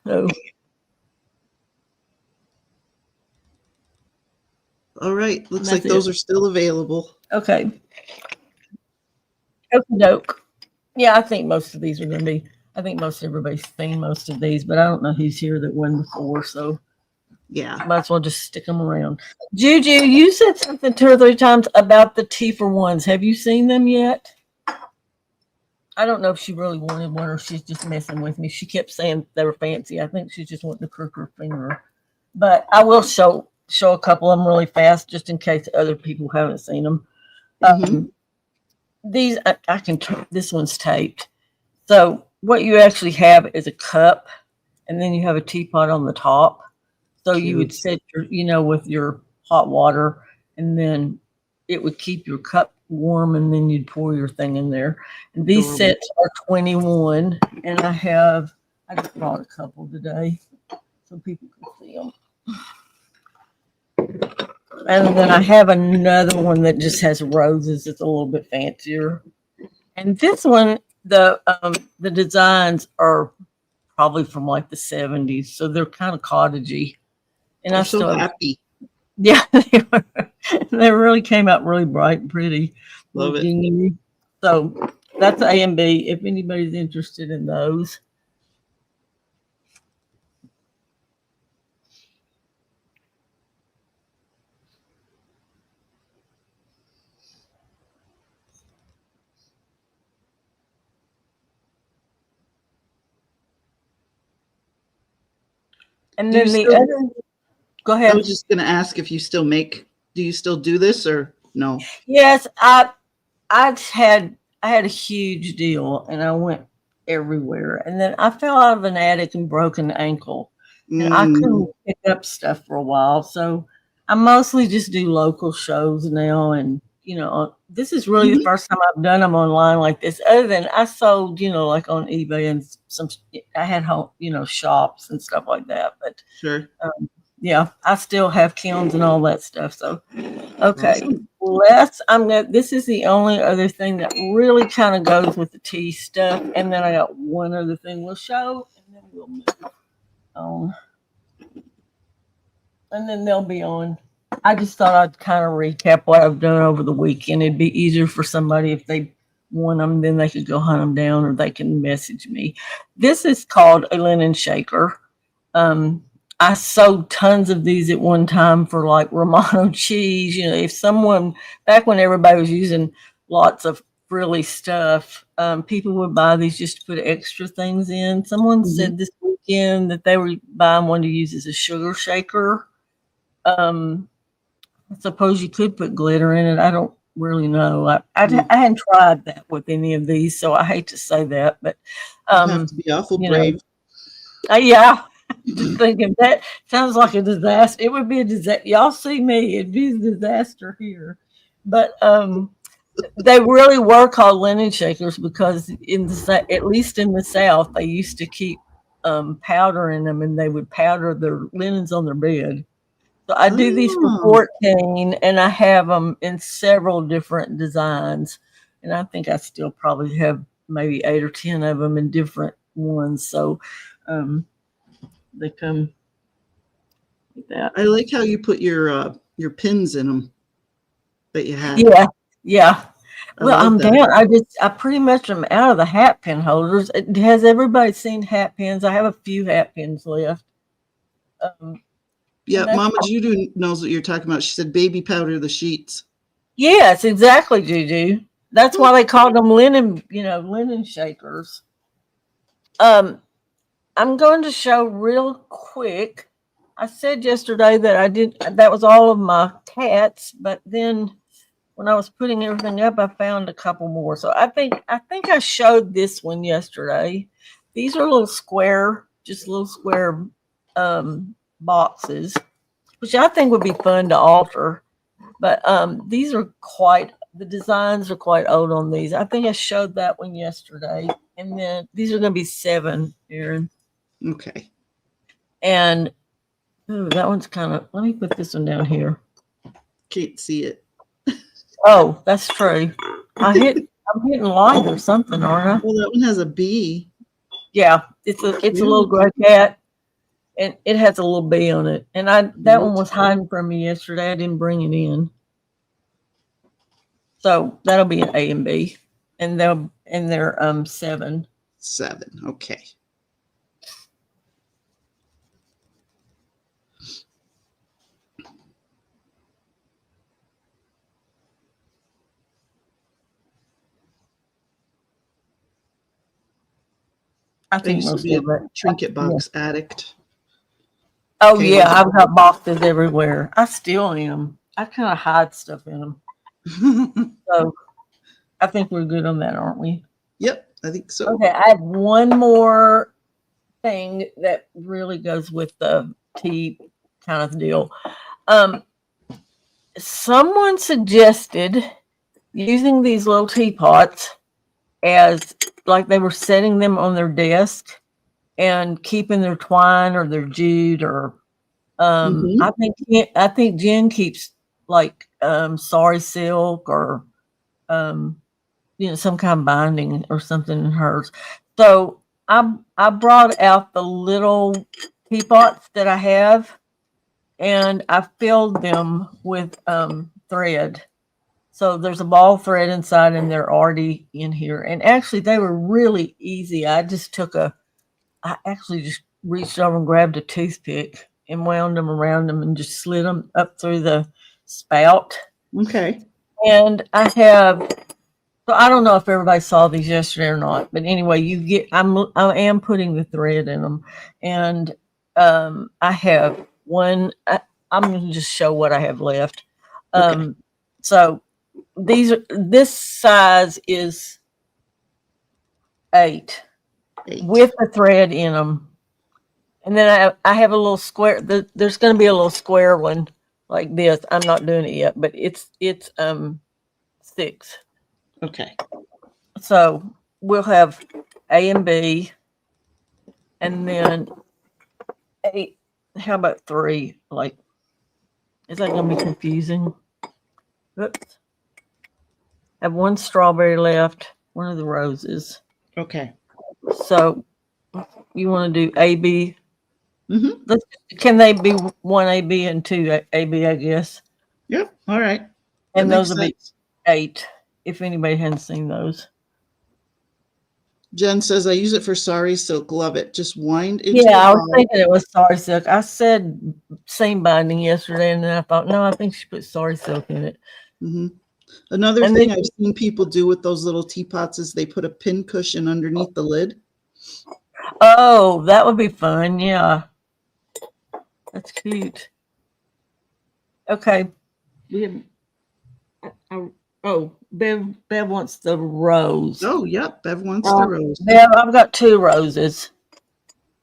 S9: So
S8: All right. Looks like those are still available.
S9: okay. Okie doke. Yeah, I think most of these are going to be, I think most everybody's seen most of these, but I don't know who's here that won before. So
S8: yeah,
S9: might as well just stick them around. Juju, you said something 2 or 3 times about the T for ones. Have you seen them yet? I don't know if she really wanted one or she's just messing with me. She kept saying they were fancy. I think she's just wanting to crook her finger. But I will show a couple of them really fast, just in case other people haven't seen them. These I can turn. This one's taped. So what you actually have is a cup, and then you have a teapot on the top. So you would set your, with your hot water, and then it would keep your cup warm, and then you'd pour your thing in there. And these sets are 21, and I just brought a couple today so people can see them. And then I have another one that just has roses. It's a little bit fancier. And this one, the designs are probably from like the 70s, so they're kind of cottagey. And
S8: I'm so happy.
S9: Yeah, they really came out really bright and pretty.
S8: Love it.
S9: So that's A and B if anybody's interested in those. And then go ahead.
S8: I was just going to ask if you still do you still do this or no?
S9: Yes, I had a huge deal and I went everywhere. And then I fell out of an attic and broke an ankle. And I couldn't pick up stuff for a while. So I mostly just do local shows now. And, this is really the first time I've done them online like this. Other than I sold, like on eBay and I had home, shops and stuff like that. But
S8: sure.
S9: Yeah, I still have kilns and all that stuff. So, okay, awesome. This is the only other thing that really kind of goes with the tea stuff. And then I got one other thing we'll show, and then we'll move on. And then they'll be on. I just thought I'd kind of recap what I've done over the weekend. It'd be easier for somebody if they want them, then they could go hunt them down or they can message me. This is called a linen shaker. I sold tons of these at one time for like Romano cheese. If someone, back when everybody was using lots of frilly stuff, people would buy these just to put extra things in. Someone said this weekend that they were buying one to use as a sugar shaker. I suppose you could put glitter in it. I don't really know. I hadn't tried that with any of these, so I hate to say that, but
S8: You have to be awful brave.
S9: Yeah, just thinking that sounds like a disaster. It would be a disaster. Y'all see me, it'd be a disaster here. But they really were called linen shakers because at least in the South, they used to keep powder in them, and they would powder their linens on their bed. So I do these for 14, and I have them in several different designs. And I think I still probably have maybe 8 or 10 of them in different ones. So they come like that.
S8: I like how you put your pins in them that you have.
S9: Yeah. Well, I'm down. I pretty much am out of the hat pin holders. Has everybody seen hat pins? I have a few hat pins left.
S8: Yeah, Mama Juju knows what you're talking about. She said baby powder the sheets.
S9: Yes, exactly, Juju. That's why they called them linen shakers. I'm going to show real quick. I said yesterday that that was all of my cats, but then when I was putting everything up, I found a couple more. So I think I showed this one yesterday. These are little square boxes, which I think would be fun to alter. But these are the designs are quite old on these. I think I showed that one yesterday. And then these are going to be 7, Erin.
S8: Okay.
S9: And that one's let me put this one down here.
S8: Can't see it.
S9: Oh, that's true. I'm hitting light or something, aren't I?
S8: Well, that one has a bee.
S9: Yeah, it's a little gray cat, and it has a little bee on it. And that one was hiding from me yesterday. I didn't bring it in, so that'll be an A and B, and they're 7.
S8: 7. Okay.
S9: I
S8: used to be a trinket box addict.
S9: Oh, okay, yeah, I've got boxes everywhere. I still am. I kind of hide stuff in them. So I think we're good on that, aren't we?
S8: Yep, I think so.
S9: Okay, I have one more thing that really goes with the tea kind of deal. Someone suggested using these little teapots as like they were setting them on their desk and keeping their twine or their jute or I think Jenn keeps like sari silk or some kind of binding or something in hers. So I brought out the little teapots that I have, and I filled them with thread. So there's a ball thread inside, and they're already in here. And actually, they were really easy. I actually just reached over and grabbed a toothpick and wound them around them and just slid them up through the spout.
S8: Okay.
S9: And I don't know if everybody saw these yesterday or not, but anyway, I am putting the thread in them, and I have one. I'm going to just show what I have left.
S8: Okay.
S9: So this size is 8 with the thread in them, and then I have a little square. There's going to be a little square one like this. I'm not doing it yet, but it's 6.
S8: Okay.
S9: So we'll have A and B, and then 8. How about 3? Like, is that going to be confusing? Oops. I have one strawberry left, one of the roses.
S8: Okay.
S9: So you want to do A, B?
S8: Mm-hmm.
S9: Can they be 1 A, B and 2 A, B, I guess?
S8: Yep. All right.
S9: And those will be 8, if anybody hasn't seen those.
S8: Jenn says, I use it for sari silk. Love it. Just wind into
S9: Yeah, I was thinking it was sari silk. I said seam binding yesterday, and then I thought, no, I think she put sari silk in it.
S8: Mm-hmm. Another
S9: And
S8: thing
S9: then-
S8: I've seen people do with those little teapots is they put a pin cushion underneath the lid.
S9: Oh, that would be fun. Yeah. That's cute. Okay. We have, oh, Bev wants the rose.
S8: Oh, yep. Bev wants the rose.
S9: Bev, I've got 2 roses.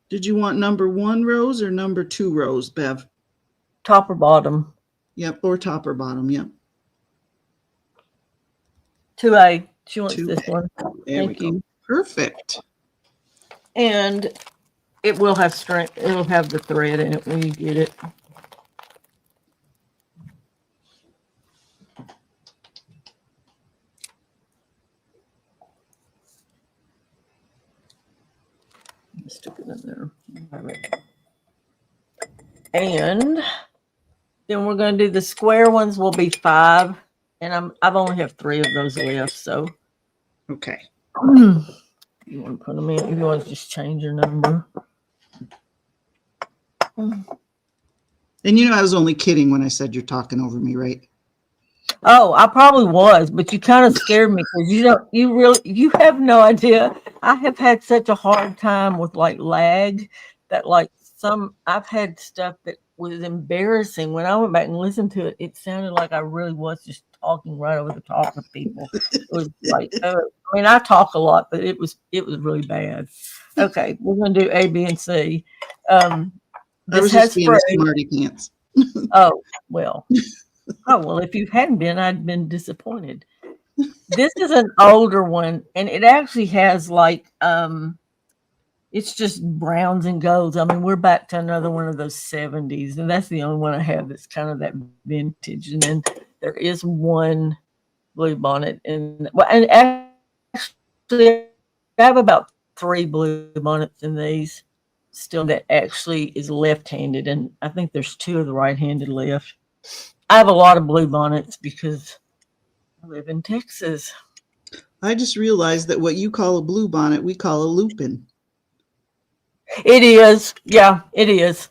S8: Did you want number 1 rose or number 2 rose, Bev?
S9: Top or bottom?
S8: Yep, or top or bottom. Yep.
S9: 2A. She wants
S8: 2A.
S9: this one.
S8: There
S9: Thank
S8: we
S9: you.
S8: go. Perfect.
S9: And it will have strength. It'll have the thread in it when you get it. Stick it in there. And then we're going to do the square ones. Will be 5, and I've only have 3 of those left. So,
S8: Okay.
S9: you want to put them in? You want to just change your number?
S8: And you know, I was only kidding when I said you're talking over me, right?
S9: Oh, I probably was, but you kind of scared me because you have no idea. I have had such a hard time with like lag that I've had stuff that was embarrassing. When I went back and listened to it, it sounded like I really was just talking right over the top of people. It was like, I mean, I talk a lot, but it was really bad. Okay, we're gonna do A, B, and C.
S8: I was just being a smarty pants.
S9: Oh, well. Oh, well, if you hadn't been, I'd been disappointed. This is an older one, and it actually has like, it's just browns and golds. I mean, we're back to another one of those 70s, and that's the only one I have that's kind of that vintage. And then there is one blue bonnet, and actually, I have about 3 blue bonnets in these still that actually is left-handed, and I think there's 2 of the right-handed left. I have a lot of blue bonnets because I live in Texas.
S8: I just realized that what you call a blue bonnet, we call a lupin.
S9: It is. Yeah, it is.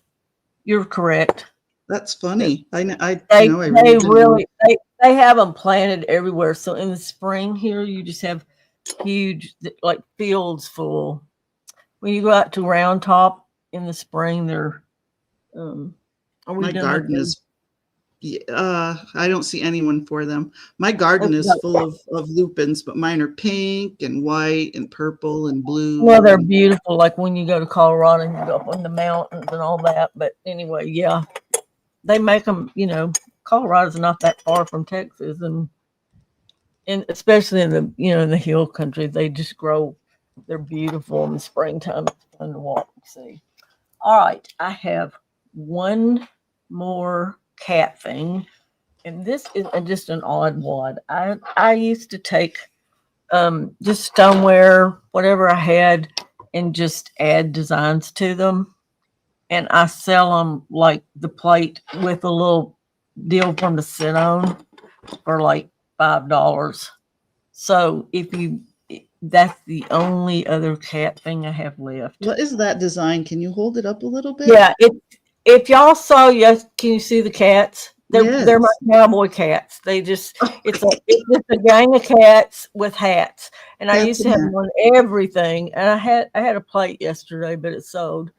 S9: You're correct.
S8: That's funny. I
S9: They
S8: really
S9: really they have them planted everywhere. So in the spring here, you just have huge like fields full. When you go out to Round Top in the spring, they're
S8: my garden is. I don't see anyone for them. My garden is full of lupins, but mine are pink and white and purple and blue.
S9: Well, they're beautiful. Like when you go to Colorado and you go up on the mountains and all that. But anyway, yeah, they make them. You know, Colorado's not that far from Texas, and especially in the in the hill country, they just grow. They're beautiful in the springtime. It's fun to walk and see. All right, I have one more cat thing, and this is just an odd wad. I used to take just stoneware, whatever I had, and just add designs to them, and I sell them like the plate with a little deal from the sit on for like $5. So that's the only other cat thing I have left.
S8: What is that design? Can you hold it up a little bit?
S9: Yeah, if y'all saw, yes, can you see the cats? They're my cowboy cats. It's just a gang of cats with hats. And I used to have them on everything. And I had a plate yesterday, but it sold.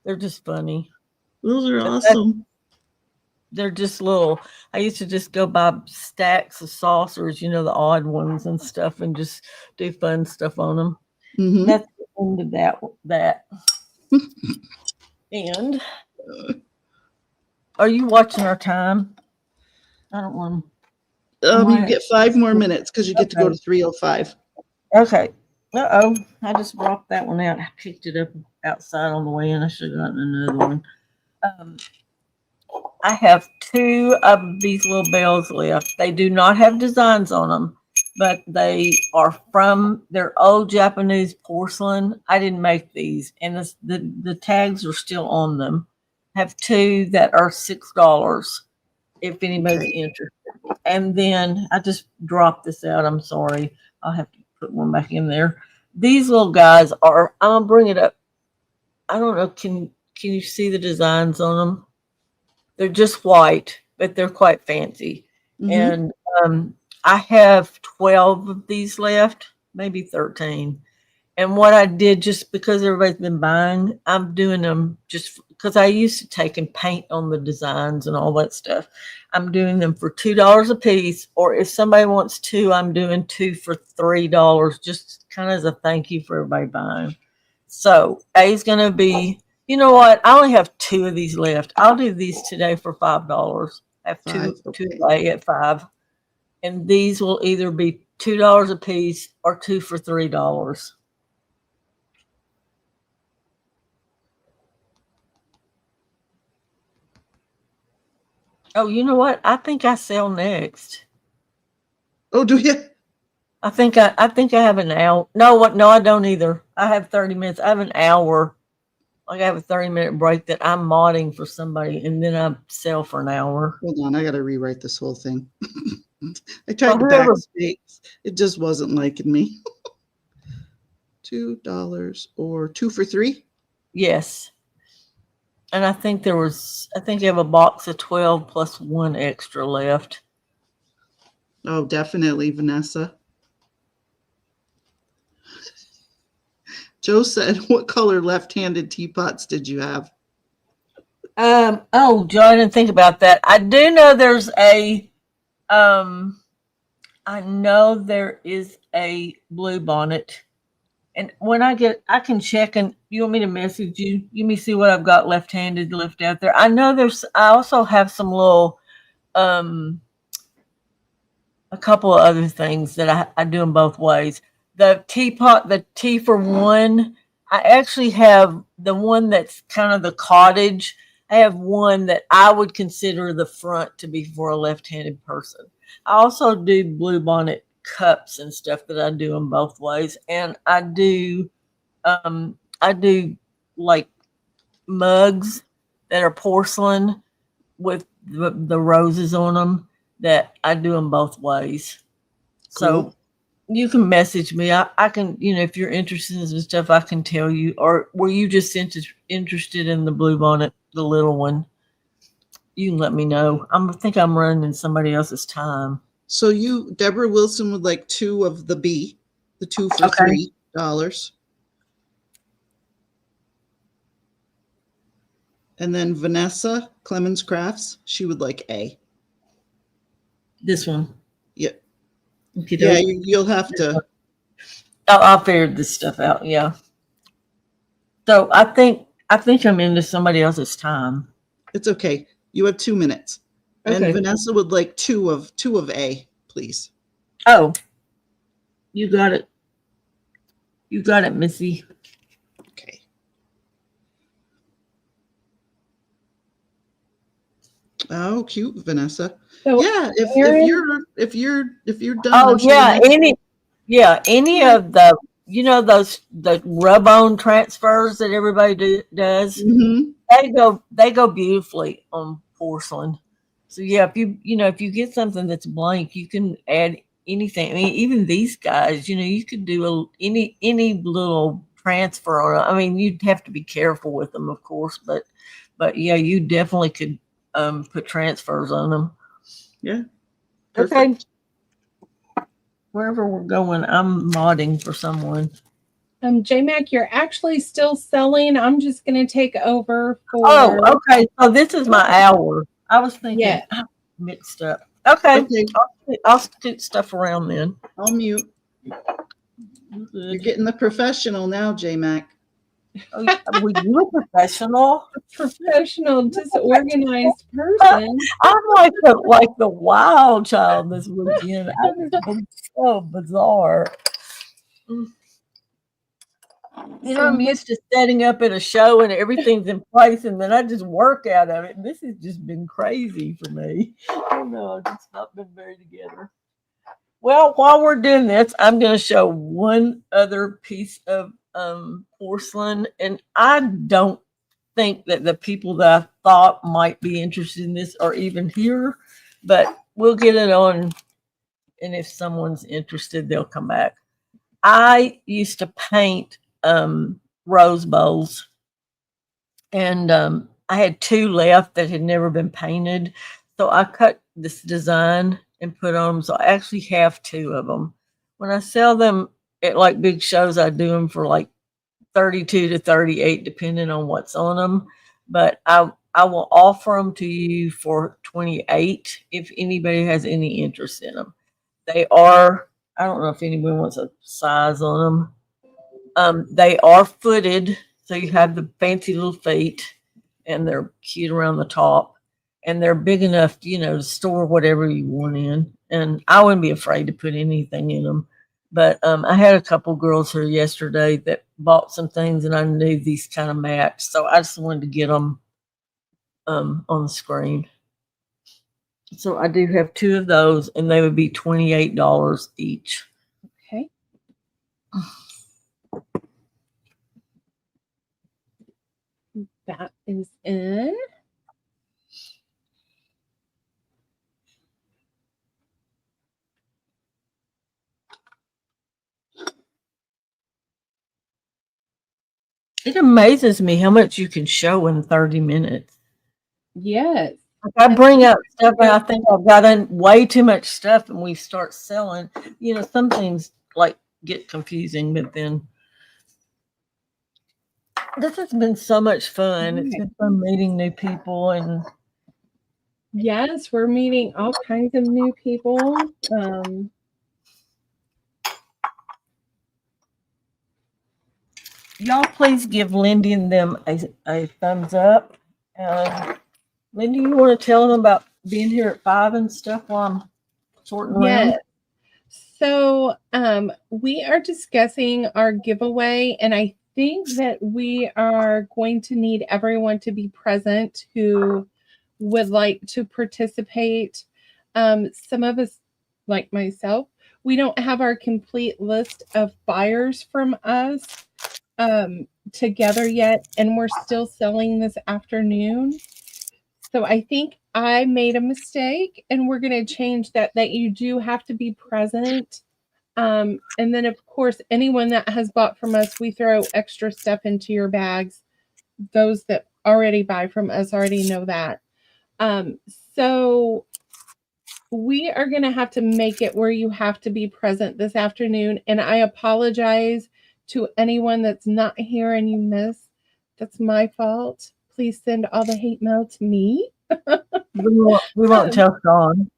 S9: They're just funny.
S8: Those are awesome.
S9: They're just little. I used to just go buy stacks of saucers, the odd ones and stuff, and just do fun stuff on them.
S8: Mm-hmm.
S9: That's the end of that. And are you watching our time? I don't want to.
S8: You get 5 more minutes because you get to go to 3:05.
S9: Okay. Uh-oh. I just dropped that one out. I picked it up outside on the way in. I should have gotten another one. I have 2 of these little bells left. They do not have designs on them, but they're old Japanese porcelain. I didn't make these, and the tags are still on them. I have 2 that are $6 if anybody's interested. And then I just dropped this out. I'm sorry. I'll have to put one back in there. These little guys I'll bring it up. I don't know. Can you see the designs on them? They're just white, but they're quite fancy. Mm-hmm. And I have 12 of these left, maybe 13. And what I did, just because everybody's been buying, I'm doing them just because I used to take and paint on the designs and all that stuff. I'm doing them for $2 a piece, or if somebody wants two, I'm doing two for $3, just kind of as a thank you for everybody buying. So A is going to be, you know what? I only have two of these left. I'll do these today for $5. I have two
S8: Okay.
S9: A at $5, and these will either be $2 a piece or two for $3. Oh, you know what? I think I sell next.
S8: Oh, do you?
S9: I think I have an hour. No, what? No, I don't either. I have 30 minutes. I have an hour. Like I have a 30-minute break that I'm modding for somebody, and then I sell for an hour.
S8: Hold on, I got to rewrite this whole thing. I tried to
S9: whoever-
S8: backspace. It just wasn't liking me. $2 or two for $3?
S9: Yes. And I think you have a box of 12 plus one extra left.
S8: Oh, definitely, Vanessa. Joe said, what color left-handed teapots did you have?
S9: Oh, Joe, I didn't think about that. I do know there's I know there is a blue bonnet. And when I can check, and you want me to message you? Let me see what I've got left-handed left out there. I know I also have some little, a couple of other things that I do them both ways. The teapot, the tea for one, I actually have the one that's kind of the cottage. I have one that I would consider the front to be for a left-handed person. I also do blue bonnet cups and stuff that I do them both ways. And I do like mugs that are porcelain with the roses on them, that I do them both ways.
S8: Cool.
S9: So you can message me. I can, if you're interested in some stuff, I can tell you. Or were you just interested in the blue bonnet, the little one? You can let me know. I think I'm running in somebody else's time.
S8: So Deborah Wilson would like two of the B, the two for $3. And then Vanessa Clemens Crafts, she would like A.
S9: This one.
S8: Yeah.
S9: Okay,
S8: Yeah, you'll have to.
S9: I'll figure this stuff out. Yeah. So I think I'm into somebody else's time.
S8: It's okay. You have 2 minutes.
S9: Okay.
S8: And Vanessa would like two of A, please.
S9: Oh, you got it. You got it, Missy.
S8: Okay. Oh, cute, Vanessa.
S1: So,
S8: Yeah,
S1: Erin?
S8: if you're done.
S9: Oh
S8: I'm sure
S9: yeah,
S8: Vanessa-
S9: any of the the rub-on transfers that everybody does.
S8: Mhm.
S9: They go beautifully on porcelain. So yeah, if you get something that's blank, you can add anything. I mean, even these guys, you could do any little transfer on it. I mean, you'd have to be careful with them, of course, but yeah, you definitely could put transfers on them.
S8: Yeah.
S9: Perfect. Okay. Wherever we're going, I'm modding for someone.
S1: JMac, you're actually still selling. I'm just going to take over for.
S9: Oh, okay. So this is my hour. I was thinking I mixed up. Okay. I'll scoot stuff around then.
S8: I'll mute. You're getting the professional now, JMac.
S9: Oh, were you a professional?
S1: Professional, disorganized person.
S9: I'm like the wild child this weekend. I'm so bizarre. I'm used to setting up at a show and everything's in place, and then I just work out of it. And this has just been crazy for me. Oh no, I've just not been very together. Well, while we're doing this, I'm going to show one other piece of porcelain, and I don't think that the people that I thought might be interested in this are even here, but we'll get it on, and if someone's interested, they'll come back. I used to paint rose bowls, and I had two left that had never been painted, so I cut this design and put on them. So I actually have 2 of them. When I sell them at like big shows, I do them for like 32 to 38, depending on what's on them. But I will offer them to you for 28 if anybody has any interest in them. They are, I don't know if anybody wants a size on them. They are footed, so you have the fancy little feet, and they're cute around the top, and they're big enough, to store whatever you want in. And I wouldn't be afraid to put anything in them. But I had a couple girls here yesterday that bought some things, and I knew these kind of matched, so I just wanted to get them on the screen. So I do have 2 of those, and they would be $28 each.
S1: Okay. That is in.
S9: It amazes me how much you can show in 30 minutes.
S1: Yes.
S9: If I bring out stuff and I think I've got in way too much stuff and we start selling, some things like get confusing, but then this has been so much fun. It's been fun meeting new people, and
S1: yes, we're meeting all kinds of new people.
S9: Y'all please give Lyndee and them a thumbs up. Lyndee, you want to tell them about being here at 5 and stuff while I'm sorting around?
S1: Yes. So we are discussing our giveaway, and I think that we are going to need everyone to be present who would like to participate. Some of us, like myself, we don't have our complete list of buyers from us together yet, and we're still selling this afternoon. So I think I made a mistake, and we're going to change that you do have to be present. And then, of course, anyone that has bought from us, we throw extra stuff into your bags. Those that already buy from us already know that. So we are going to have to make it where you have to be present this afternoon. And I apologize to anyone that's not here and you miss. That's my fault. Please send all the hate mail to me.
S9: We won't tell Sean.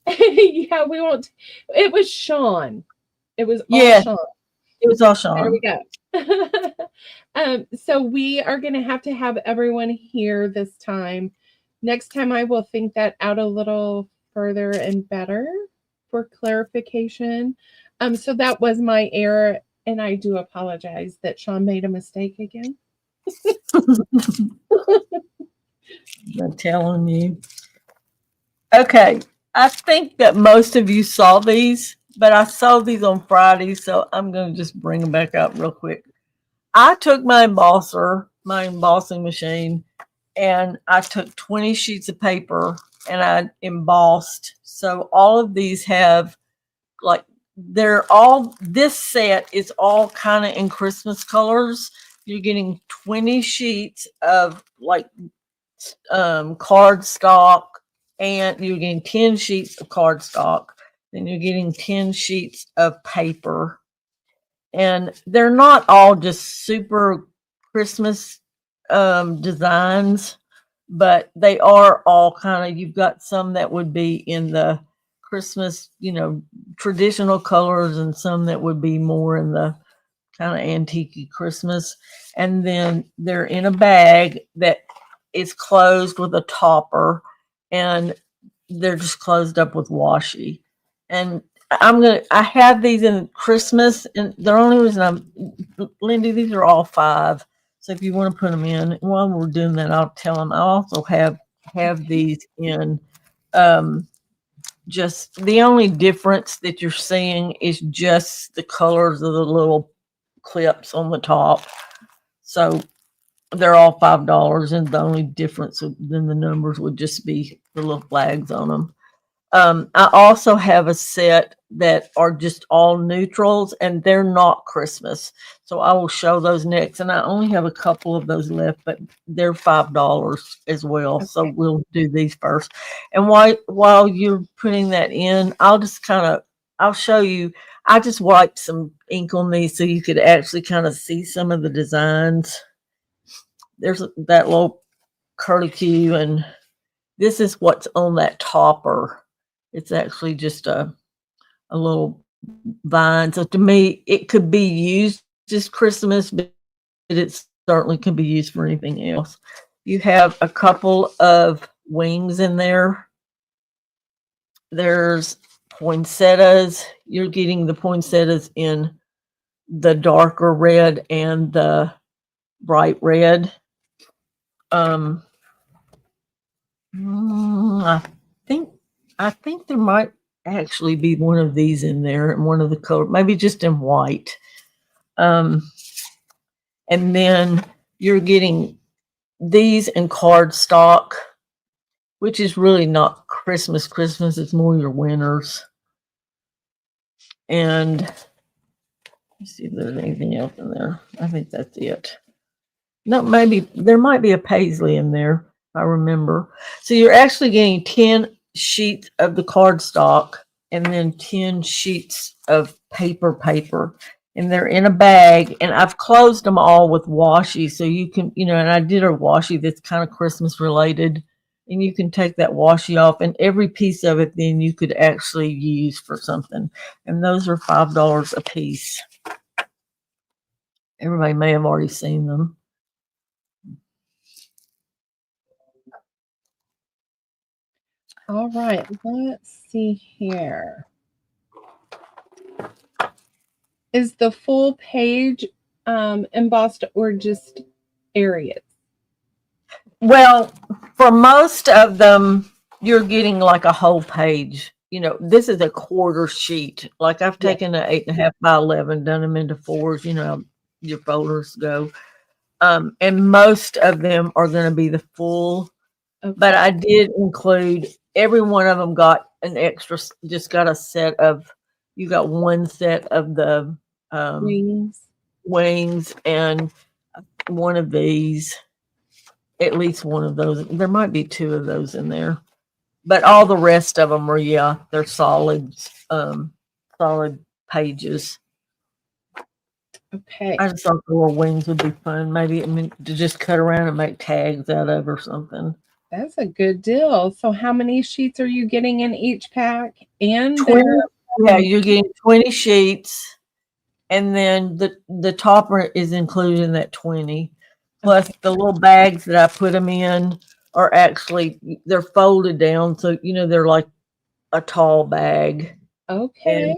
S1: Yeah, we won't. It was Sean. It was all Sean.
S9: It was all Sean.
S1: There we go. So we are going to have everyone here this time. Next time I will think that out a little further and better for clarification. So that was my error, and I do apologize that Sean made a mistake again.
S9: I'm telling you. Okay, I think that most of you saw these, but I saw these on Friday, so I'm going to just bring them back up real quick. I took my embossing machine, and I took 20 sheets of paper and I embossed. So all of these have this set is all kind of in Christmas colors. You're getting 20 sheets of cardstock, and you're getting 10 sheets of cardstock. Then you're getting 10 sheets of paper. And they're not all just super Christmas designs, but they are all kind of, you've got some that would be in the Christmas, traditional colors, and some that would be more in the kind of antique Christmas. And then they're in a bag that is closed with a topper, and they're just closed up with washi. And I have these in Christmas, and the only reason Lyndee, these are all 5. So if you want to put them in, while we're doing that, I'll tell them. I also have these in, just the only difference that you're seeing is just the colors of the little clips on the top. So they're all $5, and the only difference than the numbers would just be the little flags on them. I also have a set that are just all neutrals, and they're not Christmas. So I will show those next. And I only have a couple of those left, but they're $5 as well. So
S1: Okay.
S9: we'll do these first. And while you're putting that in, I'll show you. I just wiped some ink on these so you could actually kind of see some of the designs. There's that little curlicue, and this is what's on that topper. It's actually just a little vine. So to me, it could be used as Christmas, but it certainly can be used for anything else. You have a couple of wings in there. There's poinsettias. You're getting the poinsettias in the darker red and the bright red. I think there might actually be one of these in there and one of the color, maybe just in white. And then you're getting these in cardstock, which is really not Christmas. Christmas is more your winters. And let's see if there's anything else in there. I think that's it. No, maybe there might be a paisley in there, if I remember. So you're actually getting 10 sheets of the cardstock and then 10 sheets of paper. And they're in a bag. And I've closed them all with washi. So you can, and I did a washi that's kind of Christmas related. And you can take that washi off, and every piece of it then you could actually use for something. And those are $5 a piece. Everybody may have already seen them.
S1: All right, let's see here. Is the full page embossed or just areas?
S9: Well, for most of them, you're getting like a whole page. This is a quarter sheet. Like I've taken an 8.5 by 11, done them into fours. Your folders go. And most of them are going to be the full. Okay. But I did include every one of them got an extra. Just got a set of. You got one set of the wings, and one of these. At least one of those. There might be two of those in there, but all the rest of them are they're solid pages.
S1: Okay.
S9: I just thought the little wings would be fun. Maybe to just cut around and make tags out of or something.
S1: That's a good deal. So how many sheets are you getting in each pack? And
S9: 20, you're getting 20 sheets, and then the topper is included in that 20. Plus the little bags that I put them in are actually, they're folded down. So, they're like a tall bag.
S1: Okay.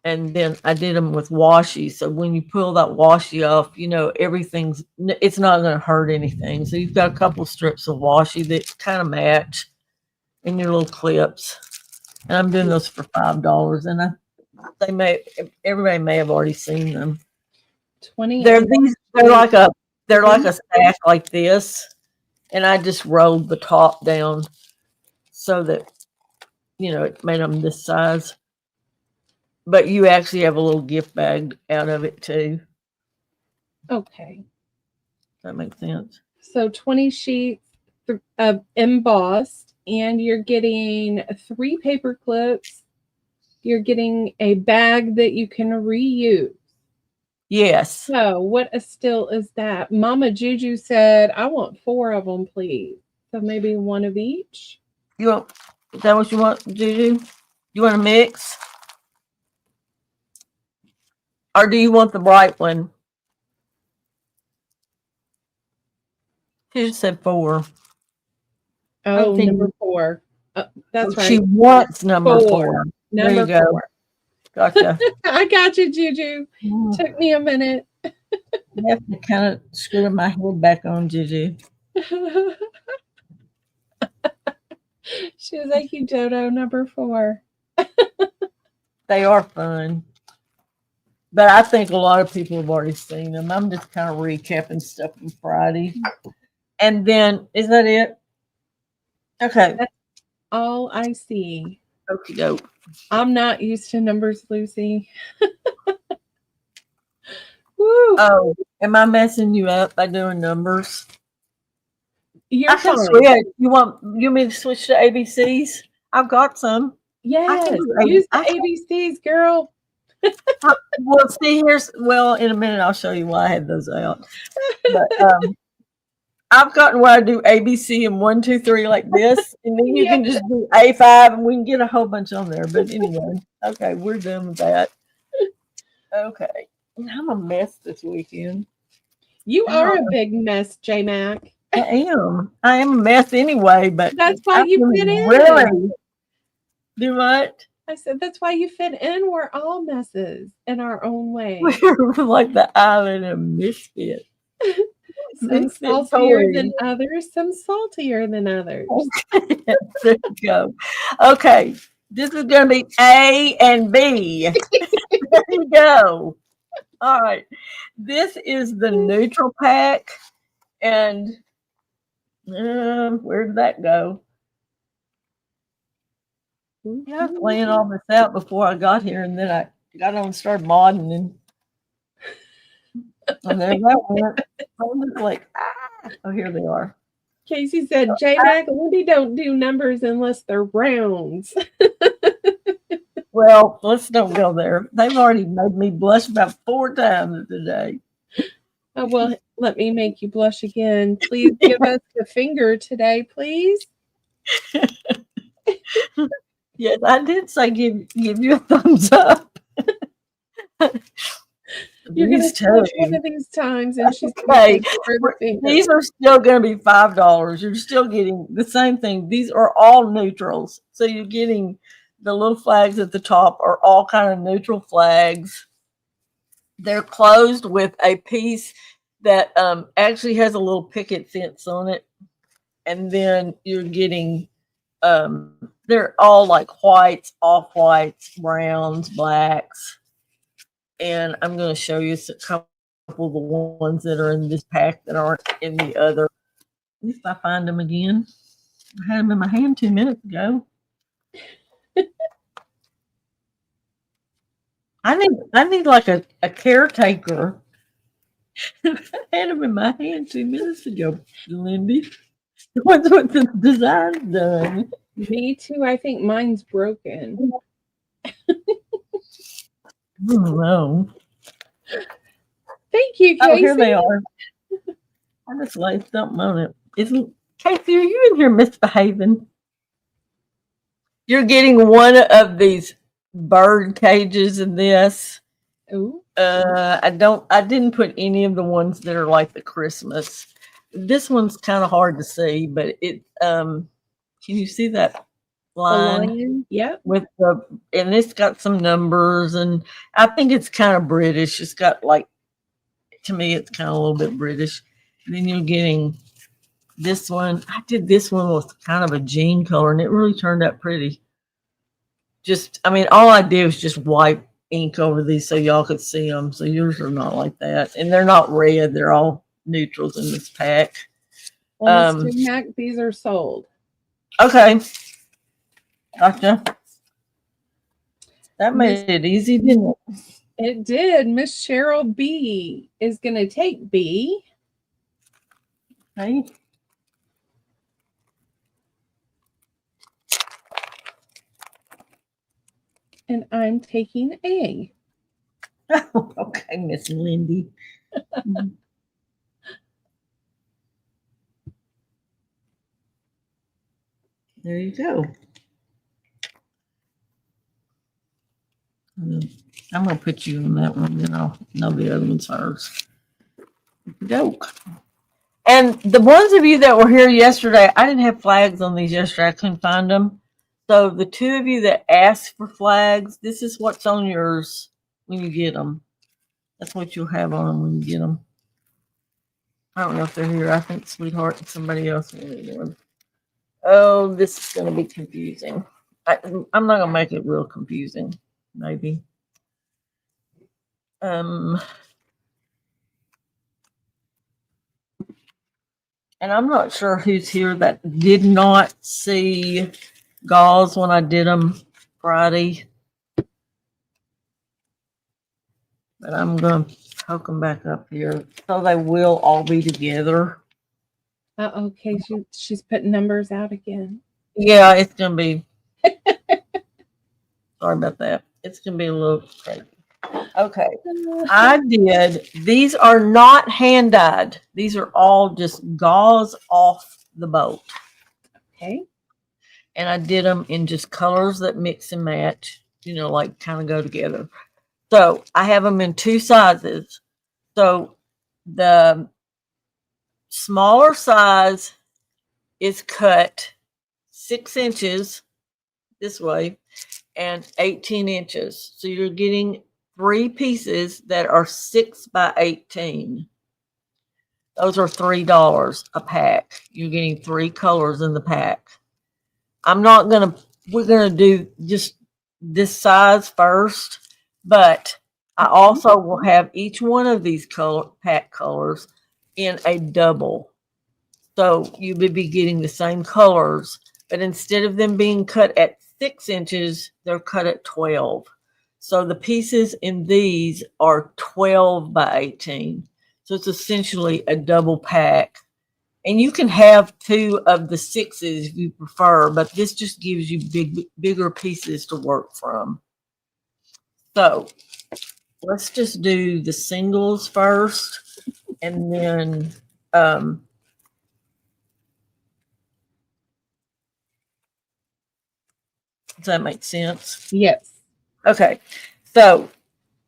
S9: And then I did them with washi. So when you pull that washi off, it's not going to hurt anything. So you've got a couple of strips of washi that kind of match in your little clips. And I'm doing those for $5. And everybody may have already seen them.
S1: 20.
S9: They're like a stack like this, and I just rolled the top down so that it made them this size. But you actually have a little gift bag out of it too.
S1: Okay,
S9: That makes sense.
S1: So 20 sheets of embossed, and you're getting 3 paper clips. You're getting a bag that you can reuse.
S9: Yes.
S1: So what a steal is that? Mama Juju said, I want 4 of them, please. So maybe one of each.
S9: Is that what you want, Juju? You want to mix? Or do you want the bright one? She just said 4.
S1: Oh, number 4. That's right.
S9: She wants number 4. There you go.
S1: 4.
S9: Gotcha.
S1: I got you, Juju. Took me a minute.
S9: I have to kind of screw my head back on, Juju.
S1: She was like, you dodo, number 4.
S9: They are fun. But I think a lot of people have already seen them. I'm just kind of recapping stuff from Friday. And then, is that it? Okay.
S1: all I see.
S9: Okie doke.
S1: I'm not used to numbers, Lucy. Woo.
S9: Oh, am I messing you up by doing numbers?
S1: You're
S9: I can
S1: fine.
S9: switch. You want me to switch to ABCs? I've got some.
S1: Yes.
S9: do
S1: Use the
S9: I can-
S1: ABCs, girl.
S9: Well, see, in a minute I'll show you why I had those out. But I've gotten where I do ABC and 1, 2, 3 like this, and then you can just do A5, and we can get a whole bunch on there. But anyway, okay, we're done with that. Okay, I'm a mess this weekend.
S1: You are a big mess, JMac.
S9: I am a mess anyway, but
S1: That's why you fit in.
S9: Really? Do what?
S1: I said that's why you fit in. We're all messes in our own way.
S9: We're like the island of misfit.
S1: Some saltier than others, some saltier than others.
S9: There you go. Okay, this is going to be A and B. There you go. All right, this is the neutral pack, and where did that go? Yeah, I was laying all this out before I got here, and then I got on and started modding, and there that went. I was like, oh, here they are.
S1: Casey said, JMac, Lyndee don't do numbers unless they're rounds.
S9: Well, let's don't go there. They've already made me blush about 4 times today.
S1: Oh, well, let me make you blush again. Please give us the finger today, please.
S9: Yes, I did say give you a thumbs up.
S1: You're going to tell us one of these times, and she's
S9: okay.
S1: The
S9: These are still going to be $5. You're still getting the same thing. These are all neutrals, so you're getting the little flags at the top are all kind of neutral flags. They're closed with a piece that actually has a little picket fence on it, and then you're getting they're all like whites, off whites, browns, blacks. And I'm going to show you a couple of the ones that are in this pack that aren't in the other. At least I find them again. I had them in my hand 2 minutes ago. I need like a caretaker. I had them in my hand 2 minutes ago, Lyndee. What's with the design done?
S1: Me too. I think mine's broken.
S9: No.
S1: Thank you, Casey.
S9: Oh, here they are. I just laid something on it. Isn't Casey, are you in here misbehaving? You're getting one of these bird cages in this.
S1: Ooh.
S9: I didn't put any of the ones that are like the Christmas. This one's kind of hard to see, but it can you see that line?
S1: Yep.
S9: With and it's got some numbers, and I think it's kind of British. It's got like, to me, it's kind of a little bit British. And then you're getting this one. I did this one with kind of a jean color, and it really turned out pretty. All I did was just wipe ink over these so y'all could see them. So yours are not like that, and they're not red. They're all neutrals in this pack.
S1: Well, Mr. Mac, these are sold.
S9: Okay. Gotcha. That made it easy, didn't it?
S1: It did. Miss Cheryl B is going to take B.
S9: Okay.
S1: And I'm taking A.
S9: Okay, Miss Lyndee. There you go. I'm going to put you in that one, then I'll know the other one's hers. Doke. And the ones of you that were here yesterday, I didn't have flags on these yesterday. I couldn't find them. So the 2 of you that asked for flags, this is what's on yours when you get them. That's what you'll have on them when you get them. I don't know if they're here. I think Sweetheart and somebody else wanted one. Oh, this is going to be confusing. I'm not going to make it real confusing. Maybe. And I'm not sure who's here that did not see gauze when I did them Friday. But I'm going to hook them back up here so they will all be together.
S1: Okay, she's putting numbers out again.
S9: Yeah, it's going to be. Sorry about that. It's going to be a little crazy. Okay. I did. These are not hand dyed. These are all just gauze off the boat.
S1: Okay.
S9: And I did them in just colors that mix and match, like kind of go together. So I have them in two sizes. So the smaller size is cut 6 inches this way and 18 inches. So you're getting 3 pieces that are 6 by 18. Those are $3 a pack. You're getting 3 colors in the pack. We're going to do just this size first, but I also will have each one of these pack colors in a double. So you would be getting the same colors, but instead of them being cut at 6 inches, they're cut at 12. So the pieces in these are 12 by 18. So it's essentially a double pack. And you can have 2 of the 6s if you prefer, but this just gives you bigger pieces to work from. So let's just do the singles first, and then does that make sense?
S1: Yes.
S9: Okay. So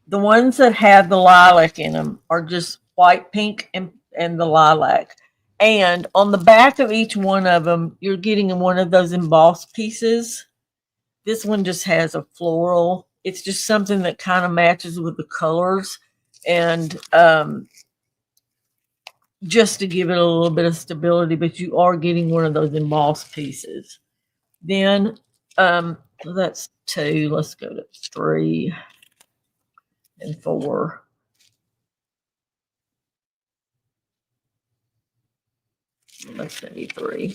S9: the ones that have the lilac in them are just white, pink, and the lilac. And on the back of each one of them, you're getting one of those embossed pieces. This one just has a floral. It's just something that kind of matches with the colors. And just to give it a little bit of stability, but you are getting one of those embossed pieces. Then that's 2. Let's go to 3 and 4. Let's say 3.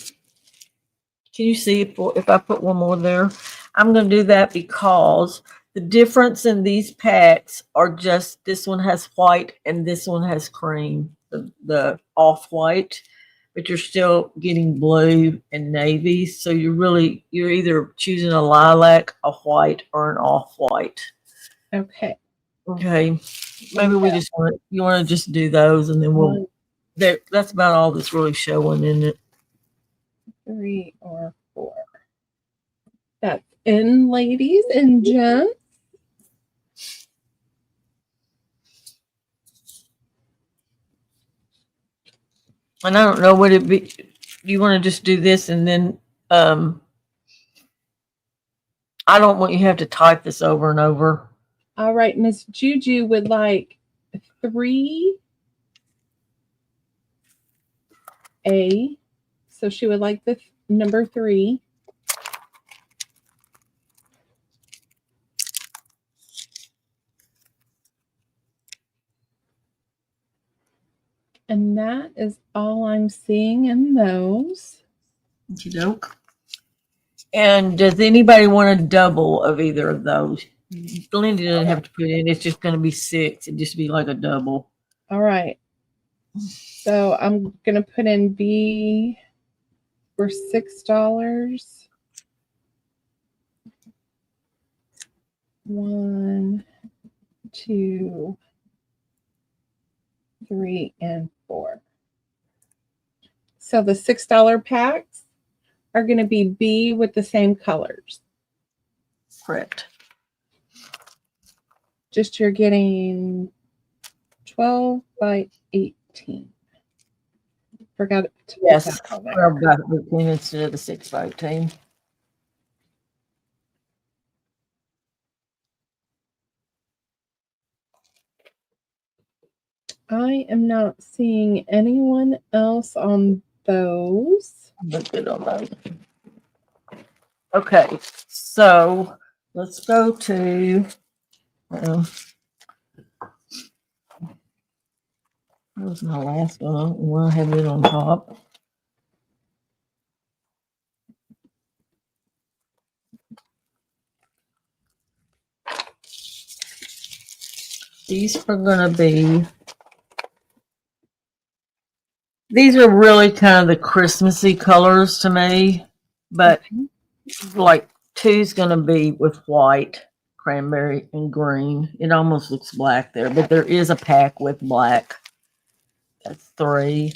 S9: Can you see if I put one more there? I'm going to do that because the difference in these packs are just this one has white and this one has cream, the off-white, but you're still getting blue and navy. So you're either choosing a lilac, a white, or an off-white.
S1: Okay.
S9: Okay. Maybe you want to just do those, and then that's about all that's really showing in it.
S1: 3 or 4. That's in, ladies and gents.
S9: And I don't know what it be. You want to just do this, and then I don't want you to have to type this over and over.
S1: All right, Miss Juju would like 3A. So she would like the number 3. And that is all I'm seeing in those.
S9: Okey-doke. And does anybody want a double of either of those? Lyndee doesn't have to put in. It's just going to be 6. It'd just be like a double.
S1: All right. So I'm going to put in B for $6. 1, 2, 3, and 4. So the $6 packs are going to be B with the same colors.
S9: Correct.
S1: Just you're getting 12 by 18. Forgot to put
S9: Yes.
S1: that on there.
S9: 12 by 18 instead of the 6 by 18.
S1: I am not seeing anyone else on those.
S9: But good on those. Okay, so let's go to that was my last one. I have it on top. These are going to be, these are really kind of the Christmassy colors to me, but like two's going to be with white, cranberry, and green. It almost looks black there, but there is a pack with black. That's 3.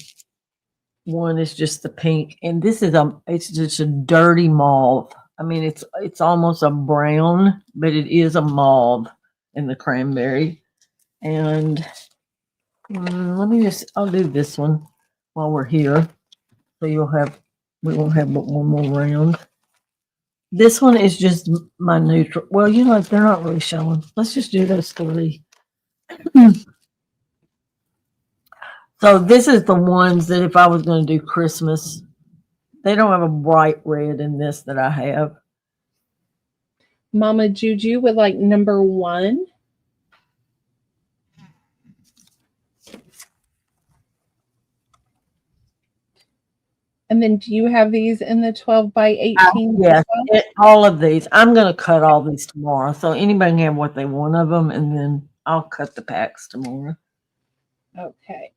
S9: 1 is just the pink, and this is it's just a dirty mauve. I mean, it's almost a brown, but it is a mauve in the cranberry. And I'll do this one while we're here. So we won't have but one more round. This one is just my neutral. Well, they're not really showing. Let's just do those 3. So this is the ones that if I was going to do Christmas, they don't have a bright red in this that I have.
S1: Mama Juju would like number 1. And then do you have these in the 12 by 18?
S9: Yes, all of these. I'm going to cut all these tomorrow. So anybody can have what they want of them, and then I'll cut the packs tomorrow.
S1: Okay.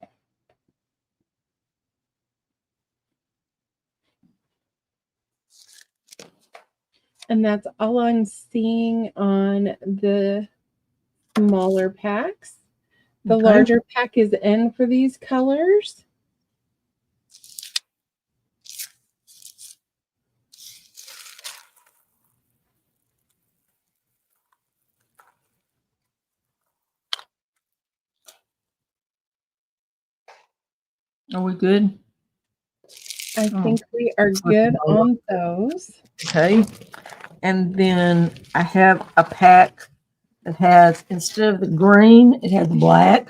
S1: And that's all I'm seeing on the smaller packs. The larger pack is in for these colors.
S9: Are we good?
S1: I think we are good on those.
S9: Okay. And then I have a pack that has, instead of the green, it has black.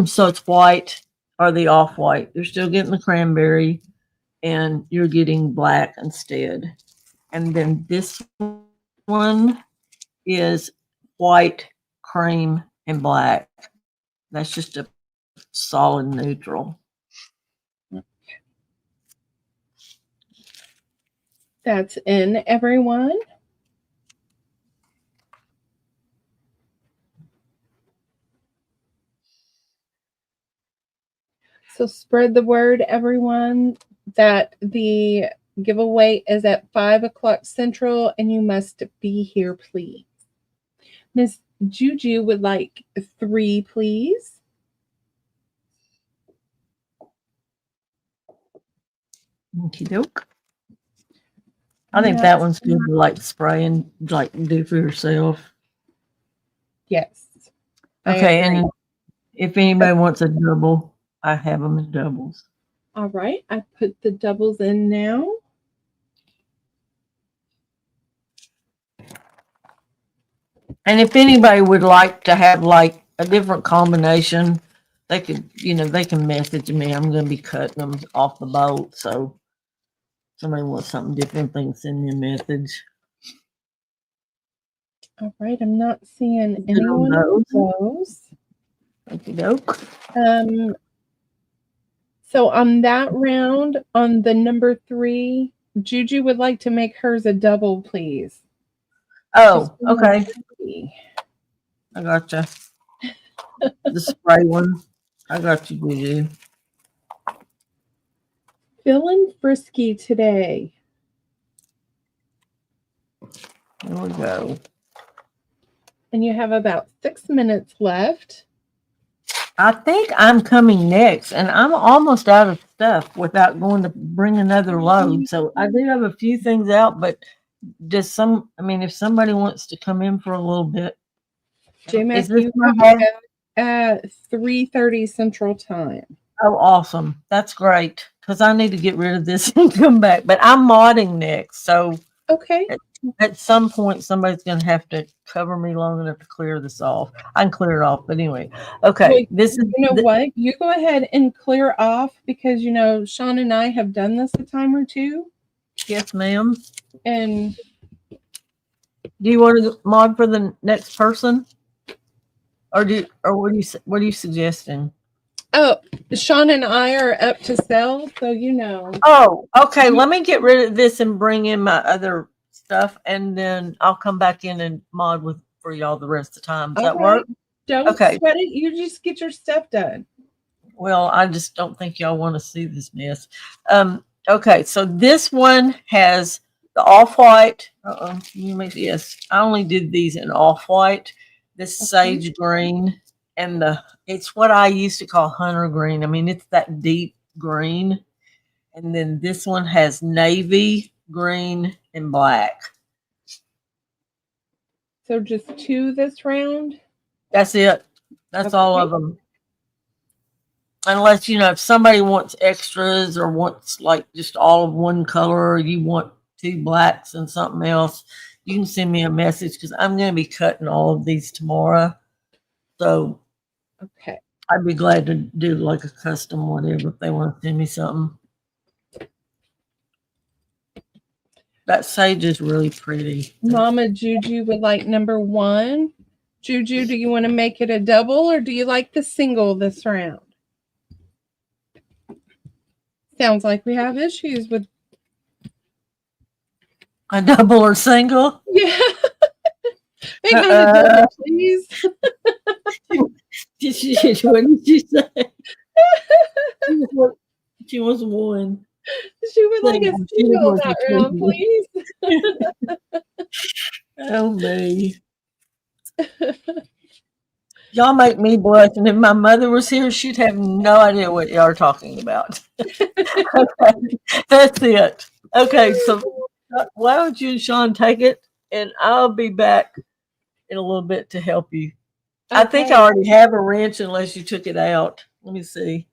S9: So it's white or the off-white. You're still getting the cranberry and you're getting black instead. And then this one is white, cream, and black. That's just a solid neutral.
S1: That's in, everyone. So spread the word, everyone, that the giveaway is at 5 o'clock Central, and you must be here, please. Miss Juju would like 3, please.
S9: Okie doke. I think that one's good to like spray and like do for yourself.
S1: Yes.
S9: Okay, and if anybody wants a double, I have them in doubles.
S1: All right, I put the doubles in now.
S9: And if anybody would like to have like a different combination, they could, they can message me. I'm going to be cutting them off the boat. So somebody wants something different, they can send me a message.
S1: All right, I'm not seeing anyone of those.
S9: Okie doke.
S1: So on that round, on the number 3, Juju would like to make hers a double, please.
S9: Oh, okay. I gotcha. The spray one. I got you, Juju.
S1: Feeling frisky today.
S9: There we go.
S1: And you have about 6 minutes left.
S9: I think I'm coming next, and I'm almost out of stuff without going to bring another load. So I do have a few things out, but if somebody wants to come in for a little bit.
S1: JMac, you have at 3:30 Central Time.
S9: Oh, awesome. That's great, because I need to get rid of this and come back. But I'm modding next, so
S1: okay.
S9: At some point, somebody's going to have to cover me long enough to clear this off. I can clear it off, but anyway. Okay,
S1: well, what? You go ahead and clear off because, Sean and I have done this a time or two.
S9: Yes, ma'am.
S1: And
S9: do you want to mod for the next person? Or what are you suggesting?
S1: Oh, Sean and I are up to sell, so
S9: Oh, okay. Let me get rid of this and bring in my other stuff, and then I'll come back in and mod for y'all the rest of the time. Does that work?
S1: Don't
S9: Okay.
S1: sweat it. You just get your stuff done.
S9: Well, I just don't think y'all want to see this mess. Okay, so this one has the off-white. Yes, I only did these in off-white. This sage green and it's what I used to call hunter green. I mean, it's that deep green. And then this one has navy, green, and black.
S1: So just 2 this round?
S9: That's it. That's all of them. Unless, if somebody wants extras or wants like just all of one color, or you want 2 blacks and something else, you can send me a message because I'm going to be cutting all of these tomorrow. So
S1: okay,
S9: I'd be glad to do like a custom whatever if they want to send me something. That sage is really pretty.
S1: Mama Juju would like number 1. Juju, do you want to make it a double or do you like the single this round? Sounds like we have issues with
S9: a double or single.
S1: Yeah. Make mine a double, please.
S9: What did you say? She was 1.
S1: She would like a single that round, please.
S9: Oh me. Y'all make me blush, and if my mother was here, she'd have no idea what y'all are talking about. Okay, that's it. Okay, so why don't you and Sean take it, and I'll be back in a little bit to help you. Okay. I think I already have a wrench unless you took it out. Let me see.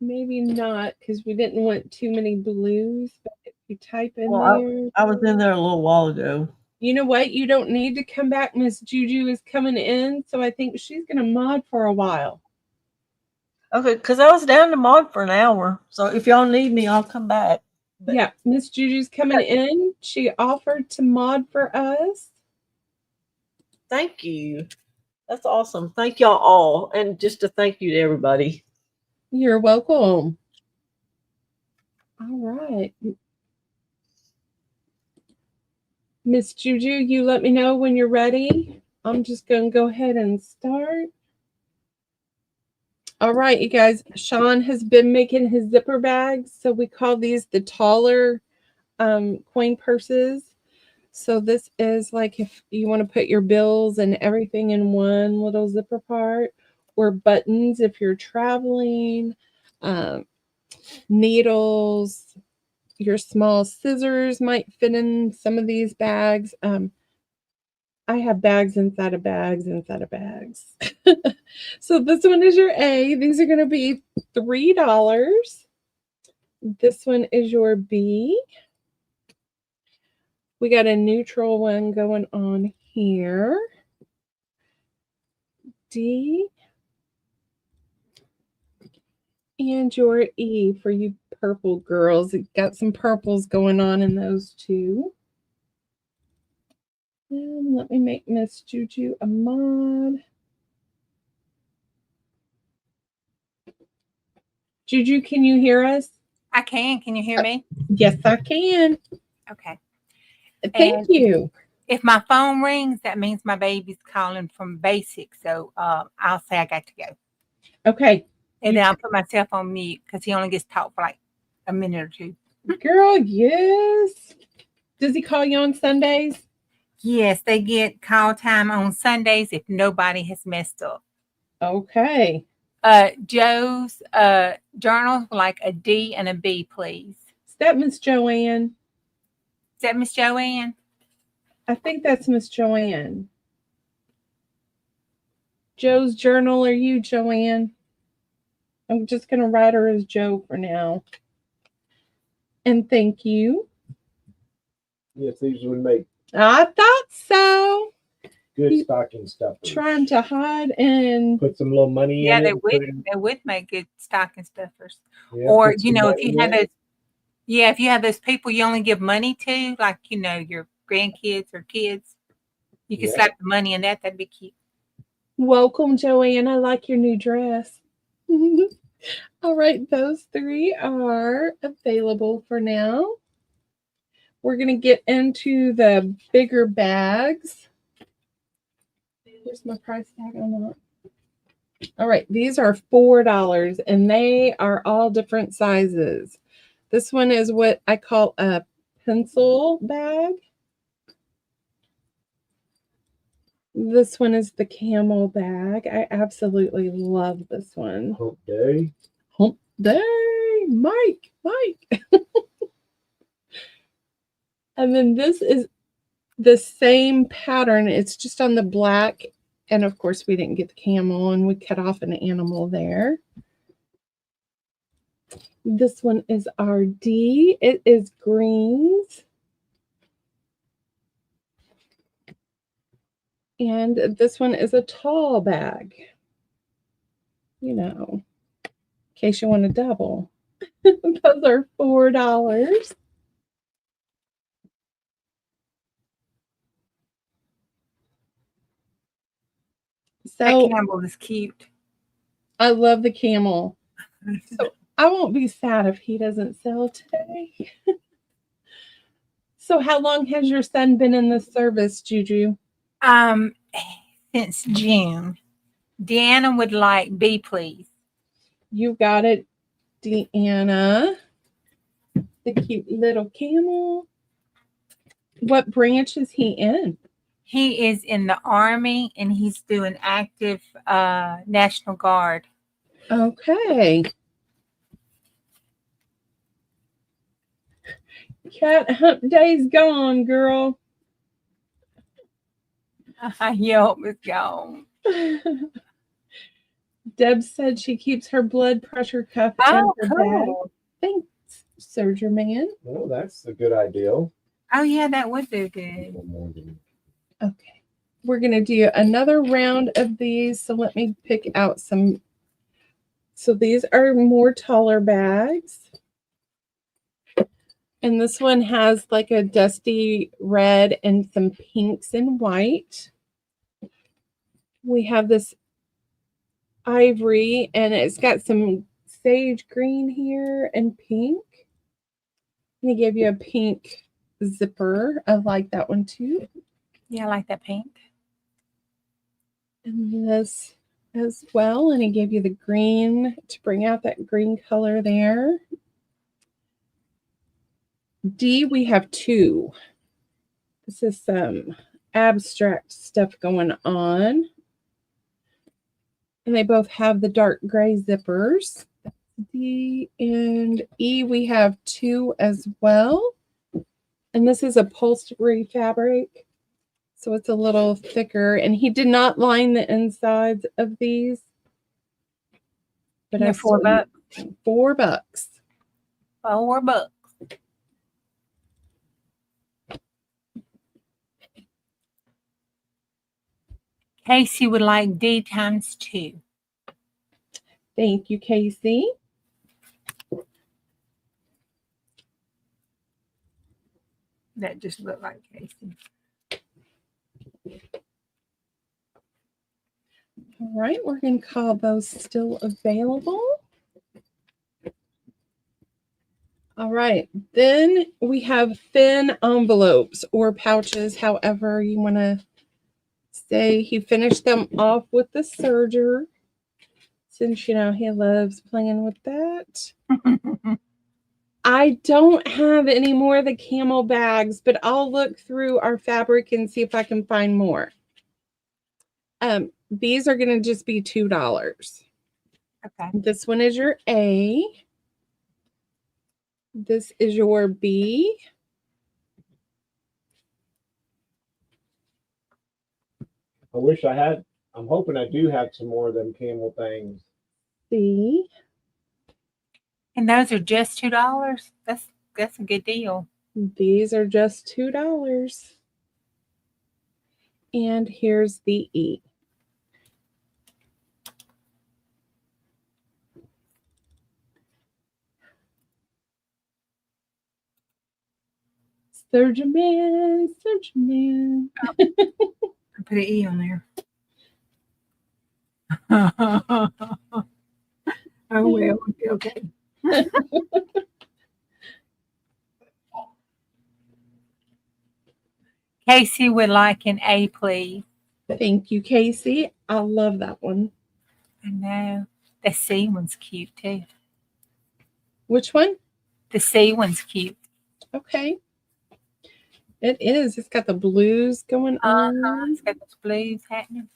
S1: Maybe not because we didn't want too many blues. But if you type in there,
S9: I was in there a little while ago.
S1: You know what? You don't need to come back. Miss Juju is coming in, so I think she's going to mod for a while.
S9: Okay, because I was down to mod for an hour. So if y'all need me, I'll come back.
S1: But yeah, Miss Juju's coming in. She offered to mod for us.
S9: Thank you. That's awesome. Thank y'all all. And just a thank you to everybody.
S1: You're welcome. All right. Miss Juju, you let me know when you're ready. I'm just going to go ahead and start. All right, you guys. Sean has been making his zipper bags. So we call these the taller coin purses. So this is like if you want to put your bills and everything in one little zipper part, or buttons if you're traveling, needles. Your small scissors might fit in some of these bags. I have bags inside of bags inside of bags. So this one is your A. These are going to be $3. This one is your B. We got a neutral one going on here. D. And your E for you purple girls. It got some purples going on in those two. And let me make Miss Juju a mod. Juju, can you hear us?
S11: I can. Can you hear me?
S1: Yes, I can.
S11: Okay.
S1: Thank you.
S11: If my phone rings, that means my baby's calling from basic. So I'll say I got to go.
S1: Okay.
S11: And then I'll put myself on mute because he only gets to talk for like a minute or two.
S1: Girl, yes. Does he call you on Sundays?
S11: Yes, they get call time on Sundays if nobody has messed up.
S1: Okay.
S11: Joe's journal, like a D and a B, please.
S1: Is that Miss Joanne?
S11: Is that Miss Joanne?
S1: I think that's Miss Joanne. Joe's journal, are you Joanne? I'm just going to write her as Joe for now. And thank you.
S2: Yes, these would make.
S1: I thought so.
S2: Good stocking stuffers.
S1: Trying to hide and
S2: put some little money in it.
S11: They would make good stocking stuffers.
S2: Yeah,
S11: or, if you have those, if you have those people you only give money to, like, your grandkids or kids, you can slap the money in that. That'd be cute.
S1: Welcome, Joanne. I like your new dress. All right, those 3 are available for now. We're going to get into the bigger bags. Where's my price tag on that? All right, these are $4 and they are all different sizes. This one is what I call a pencil bag. This one is the camel bag. I absolutely love this one.
S2: Hump day.
S1: Hump day, Mike. And then this is the same pattern. It's just on the black. And of course, we didn't get the camel and we cut off an animal there. This one is our D. It is greens. And this one is a tall bag. You know, in case you want to double. Those are $4.
S11: That
S1: So
S11: camel is cute.
S1: I love the camel. So I won't be sad if he doesn't sell today. So how long has your son been in the service, Juju?
S11: Since June. Deanna would like B, please.
S1: You got it, Deanna. The cute little camel. What branch is he in?
S11: He is in the Army and he's doing active National Guard.
S1: Okay. Cat hump day's gone, girl.
S11: Yep, it's gone.
S1: Deb said she keeps her blood pressure cuff in
S11: Oh,
S1: her bag.
S11: cool.
S1: Thanks, Surgeon Man.
S2: Well, that's a good idea.
S11: Oh, yeah, that would do good.
S1: Okay. We're going to do another round of these. So let me pick out some. So these are more taller bags. And this one has like a dusty red and some pinks and white. We have this ivory and it's got some sage green here and pink. And he gave you a pink zipper. I like that one too.
S11: Yeah, I like that pink.
S1: And this as well. And he gave you the green to bring out that green color there. D, we have two. This is some abstract stuff going on. And they both have the dark gray zippers. D and E, we have two as well. And this is upholstery fabric. So it's a little thicker. And he did not line the insides of these. But
S11: They're $4.
S1: $4.
S11: $4. Casey would like D times 2.
S1: Thank you, Casey.
S11: That just looked like Casey.
S1: All right, we're going to call those still available. All right, then we have thin envelopes or pouches, however you want to say. He finished them off with the serger, since you know he loves playing with that. I don't have any more of the camel bags, but I'll look through our fabric and see if I can find more. These are going to just be $2.
S11: Okay.
S1: This one is your A. This is your B.
S2: I wish I had. I'm hoping I do have some more of them camel things.
S1: C.
S11: And those are just $2. That's a good deal.
S1: These are just $2. And here's the E. Surgeon Man, Surgeon Man.
S11: I put an E on there. Oh, well, okay. Casey would like an A, please.
S1: Thank you, Casey. I love that one.
S11: I know. The C one's cute too.
S1: Which one?
S11: The C one's cute.
S1: Okay. It is. It's got the blues going on.
S11: It's got those blues happening.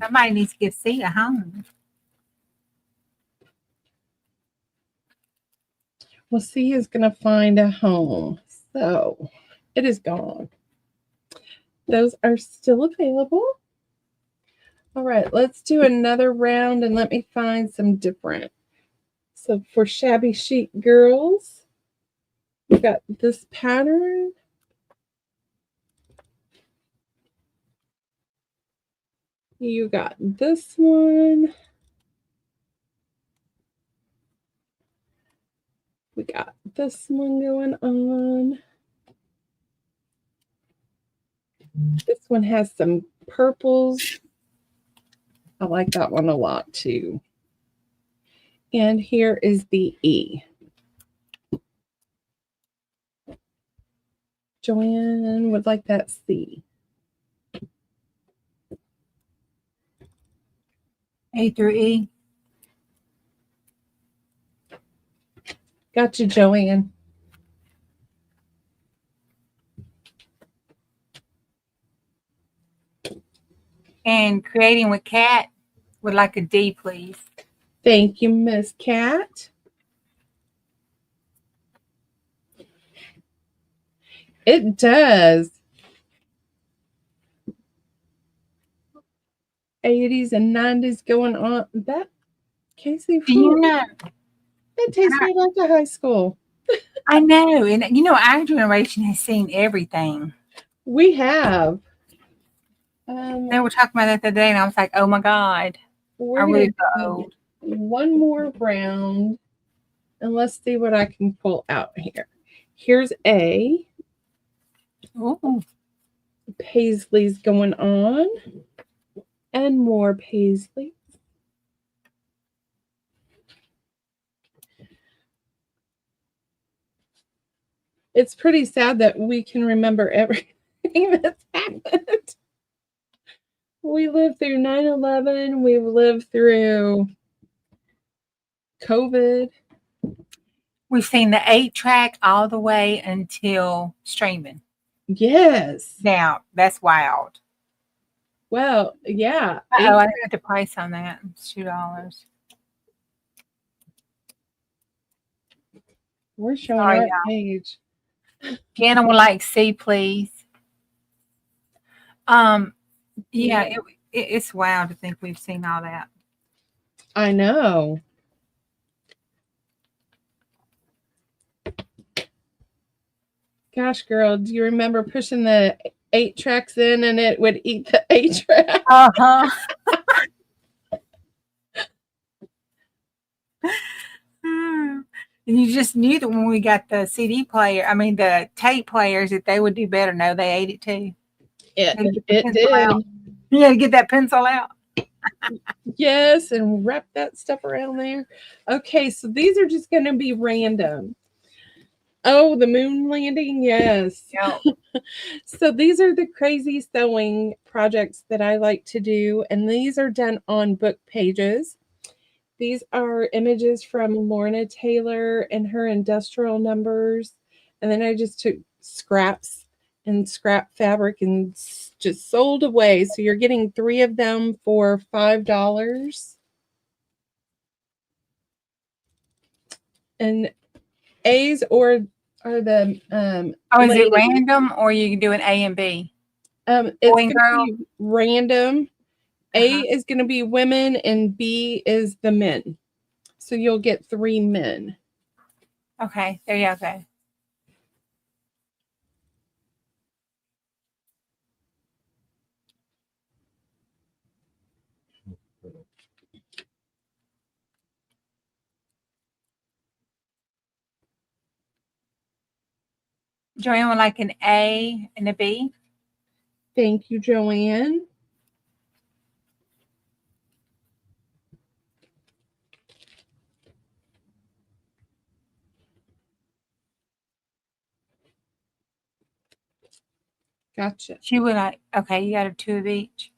S11: Somebody needs to give C a home.
S1: Well, C is going to find a home. So it is gone. Those are still available. All right, let's do another round and let me find some different. So for Shabby Chic Girls, we got this pattern. You got this one. We got this one going on. This one has some purples. I like that one a lot too. And here is the E. Joanne would like that C.
S11: A through E.
S1: Got you, Joanne.
S11: And creating with Cat would like a D, please.
S1: Thank you, Miss Cat. It does. 80s and 90s going on. That Casey,
S11: Do you know?
S1: it tastes me like a high school.
S11: I know. And you know, our generation has seen everything.
S1: We have.
S11: They were talking about that the other day, and I was like, oh my God.
S1: We're
S11: I really
S1: gonna
S11: feel
S1: do
S11: old.
S1: one more round, and let's see what I can pull out here. Here's A.
S11: Ooh.
S1: Paisley's going on, and more Paisley. It's pretty sad that we can remember everything that's happened. We lived through 9/11. We've lived through COVID.
S11: We've seen the 8-track all the way until streaming.
S1: Yes.
S11: Now, that's wild.
S1: Well, yeah.
S11: Oh, I got the price on that. It's $2.
S1: We're showing
S11: Sorry,
S1: our
S11: y'all.
S1: page.
S11: Jenna would like C, please. Yeah, it's wild to think we've seen all that.
S1: I know. Gosh, girl, do you remember pushing the 8 tracks in and it would eat the 8 track?
S11: Uh-huh. And you just knew that when we got the CD player, I mean the tape players, that they would do better. No, they ate it too.
S1: It did.
S11: Out. You had to get that pencil out.
S1: Yes, and wrap that stuff around there. Okay, so these are just going to be random. Oh, the moon landing, yes.
S11: Yep.
S1: So these are the crazy sewing projects that I like to do, and these are done on book pages. These are images from Lorna Taylor and her industrial numbers, and then I just took scraps and scrap fabric and just sold away. So you're getting 3 of them for $5. And A's or are the
S11: is it random or you can do an A and B?
S1: It's going to be random. A is going to be women and B is the men. So you'll get 3 men.
S11: Okay, there you go. Joanne would like an A and a B.
S1: Thank you, Joanne. Gotcha.
S11: She would like, okay, you got her 2 of each.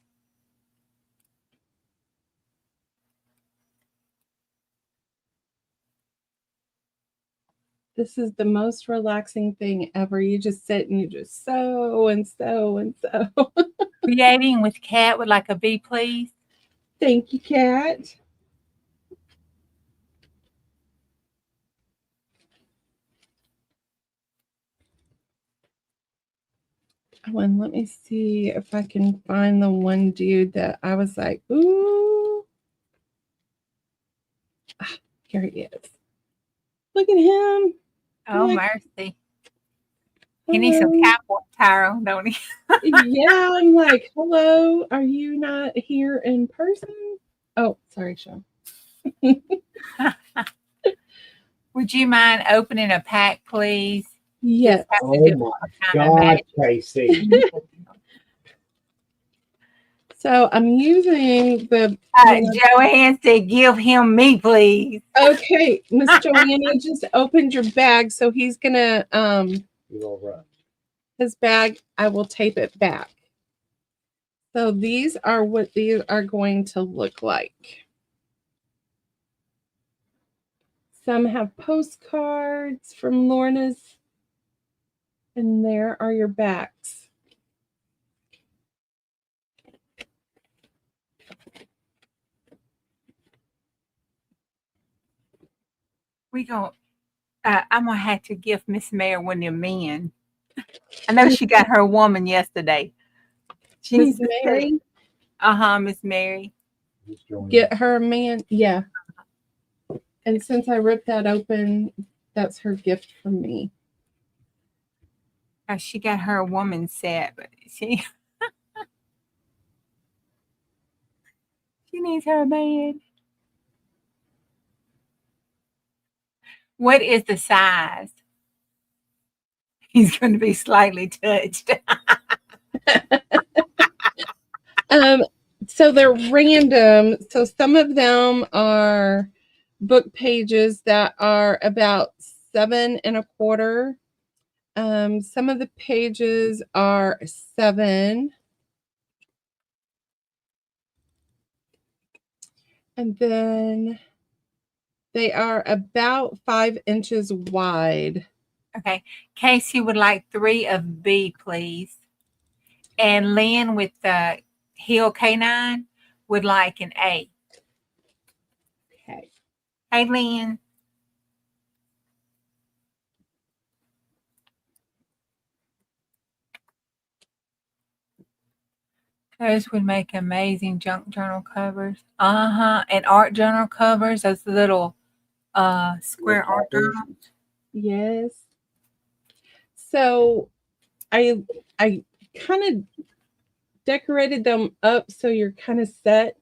S1: This is the most relaxing thing ever. You just sit and you just sew and sew and sew.
S11: Creating with Cat would like a B, please.
S1: Thank you, Kat. Oh, and let me see if I can find the one dude that I was like, ooh. Ah, here he is. Look at him.
S11: Oh,
S1: Like,
S11: mercy. He needs some
S1: hello.
S11: cowboy attire on, don't he?
S1: Yeah, I'm like, hello. Are you not here in person? Oh, sorry, Sean.
S11: Would you mind opening a pack, please?
S1: Yes.
S11: Just have to
S2: Oh
S11: do
S2: my
S11: it kind of
S2: God,
S11: magic.
S2: Casey.
S1: So I'm using the.
S11: Joanne said, give him me, please.
S1: Okay, Miss Joanna just opened your bag, so he's gonna
S2: You all right.
S1: his bag. I will tape it back. So these are what these are going to look like. Some have postcards from Lorna's, and there are your backs.
S11: I'm gonna have to give Miss Mayor one of them men. I know she got her woman yesterday. She
S1: Miss
S11: needs to
S1: Mary,
S11: Miss Mary.
S10: Just join
S1: get her a man. Yeah. And since I ripped that open, that's her gift from me.
S11: She got her a woman set, but she needs her a man. What is the size? He's going to be slightly touched.
S1: So they're random. So some of them are book pages that are about 7 1/4. Some of the pages are 7. And then they are about 5 inches wide.
S11: Okay. Casey would like 3 of B, please. And Lynn with the Hill K9 would like an A.
S1: Okay.
S11: Hey, Lynn. Those would make amazing junk journal covers. And art journal covers, those little square art journals.
S1: Yes. So I kind of decorated them up so you're kind of set,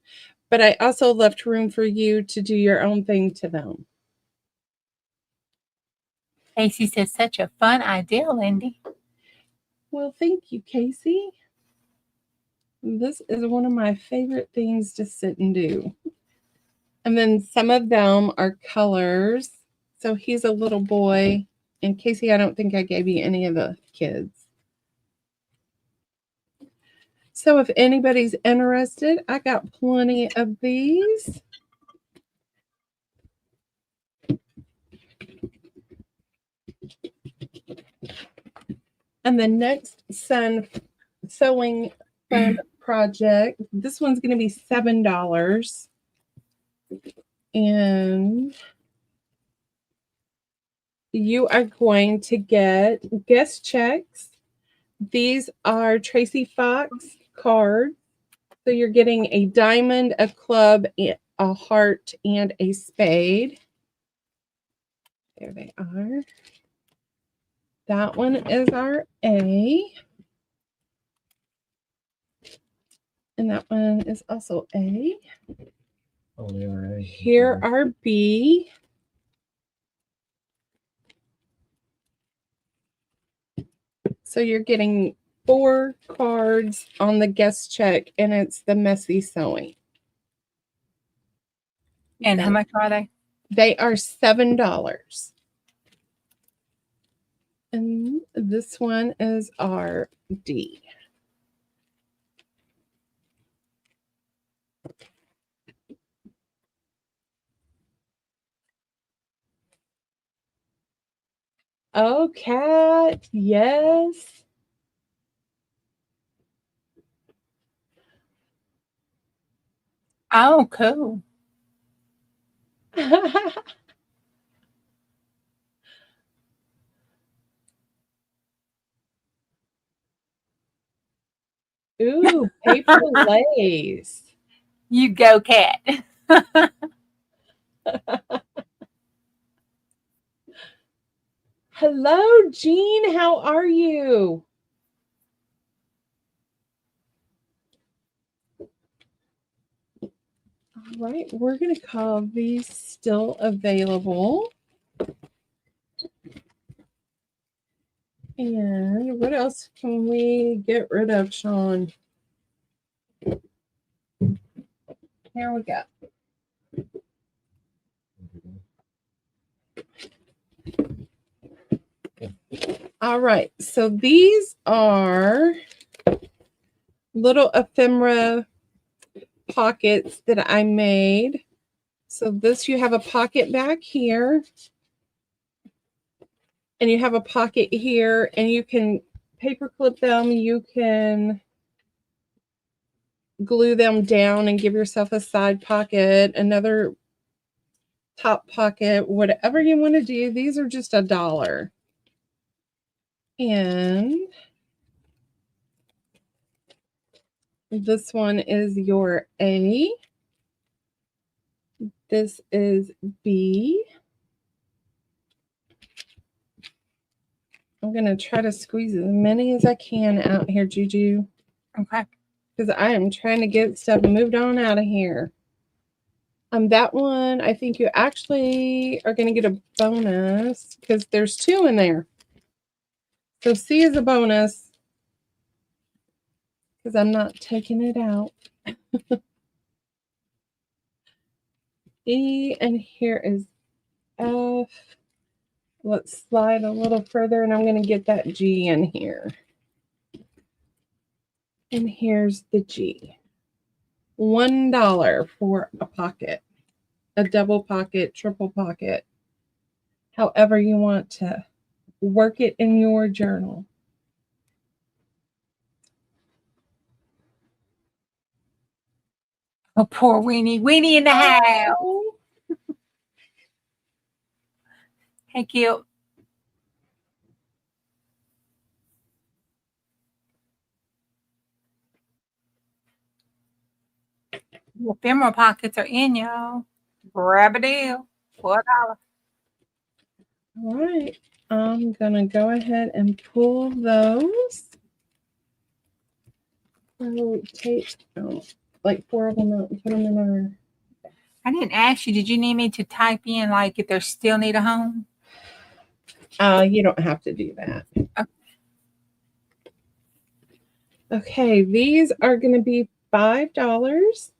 S1: but I also left room for you to do your own thing to them.
S11: Casey says, such a fun idea, Lyndee.
S1: Well, thank you, Casey. This is one of my favorite things to sit and do. And then some of them are colors. So he's a little boy. And Casey, I don't think I gave you any of the kids. So if anybody's interested, I got plenty of these. And the next sewing fun project, this one's going to be $7. And you are going to get guest checks. These are Tracy Fox cards. So you're getting a diamond, a club, a heart, and a spade. There they are. That one is our A. And that one is also A.
S10: Oh, they are A.
S1: Here are B. So you're getting 4 cards on the guest check, and it's the messy sewing.
S11: And how much are they?
S1: They are $7. And this one is our D. Oh, Cat, yes.
S11: Oh, cool.
S1: Ooh, paper lace.
S11: You go, cat.
S1: Hello, Jean. How are you? All right, we're going to call these still available. And what else can we get rid of, Sean? Here we go. All right, so these are little ephemera pockets that I made. So this, you have a pocket back here, and you have a pocket here, and you can paper clip them. You can glue them down and give yourself a side pocket, another top pocket, whatever you want to do. These are just $1. And this one is your A. This is B. I'm going to try to squeeze as many as I can out here, Juju.
S11: Okay.
S1: Because I am trying to get stuff moved on out of here. That one, I think you actually are going to get a bonus because there's 2 in there. So C is a bonus because I'm not taking it out. E, and here is F. Let's slide a little further, and I'm going to get that G in here. And here's the G. $1 for a pocket, a double pocket, triple pocket, however you want to work it in your journal.
S11: Oh, poor Weenie. Weenie in the house. Hey, Kipp. The ephemera pockets are in, y'all. Grab a deal for $1.
S1: All right, I'm going to go ahead and pull those. I'll take like 4 of them out and put them in our...
S11: I didn't ask you, did you need me to type in, like, if they still need a home?
S1: You don't have to do that. Okay, these are going to be $5.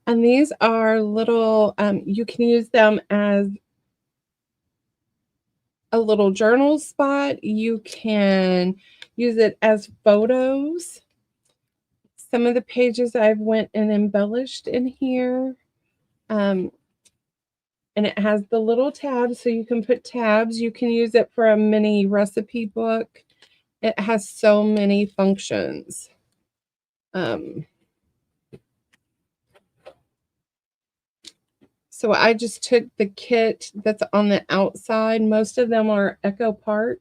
S1: And these are little, you can use them as a little journal spot. You can use it as photos. Some of the pages I've went and embellished in here. And it has the little tabs, so you can put tabs. You can use it for a mini recipe book. It has so many functions. So I just took the kit that's on the outside. Most of them are Echo Park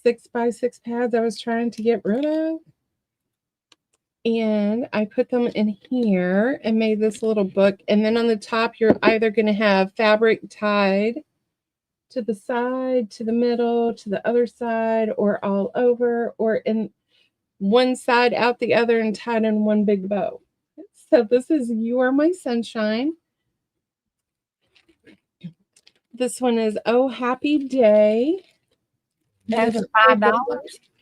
S1: 6x6 pads I was trying to get rid of. And I put them in here and made this little book. And then on the top, you're either going to have fabric tied to the side, to the middle, to the other side, or all over, or in one side out the other and tied in one big bow. So this is You Are My Sunshine. This one is Oh Happy Day.
S11: That's $5.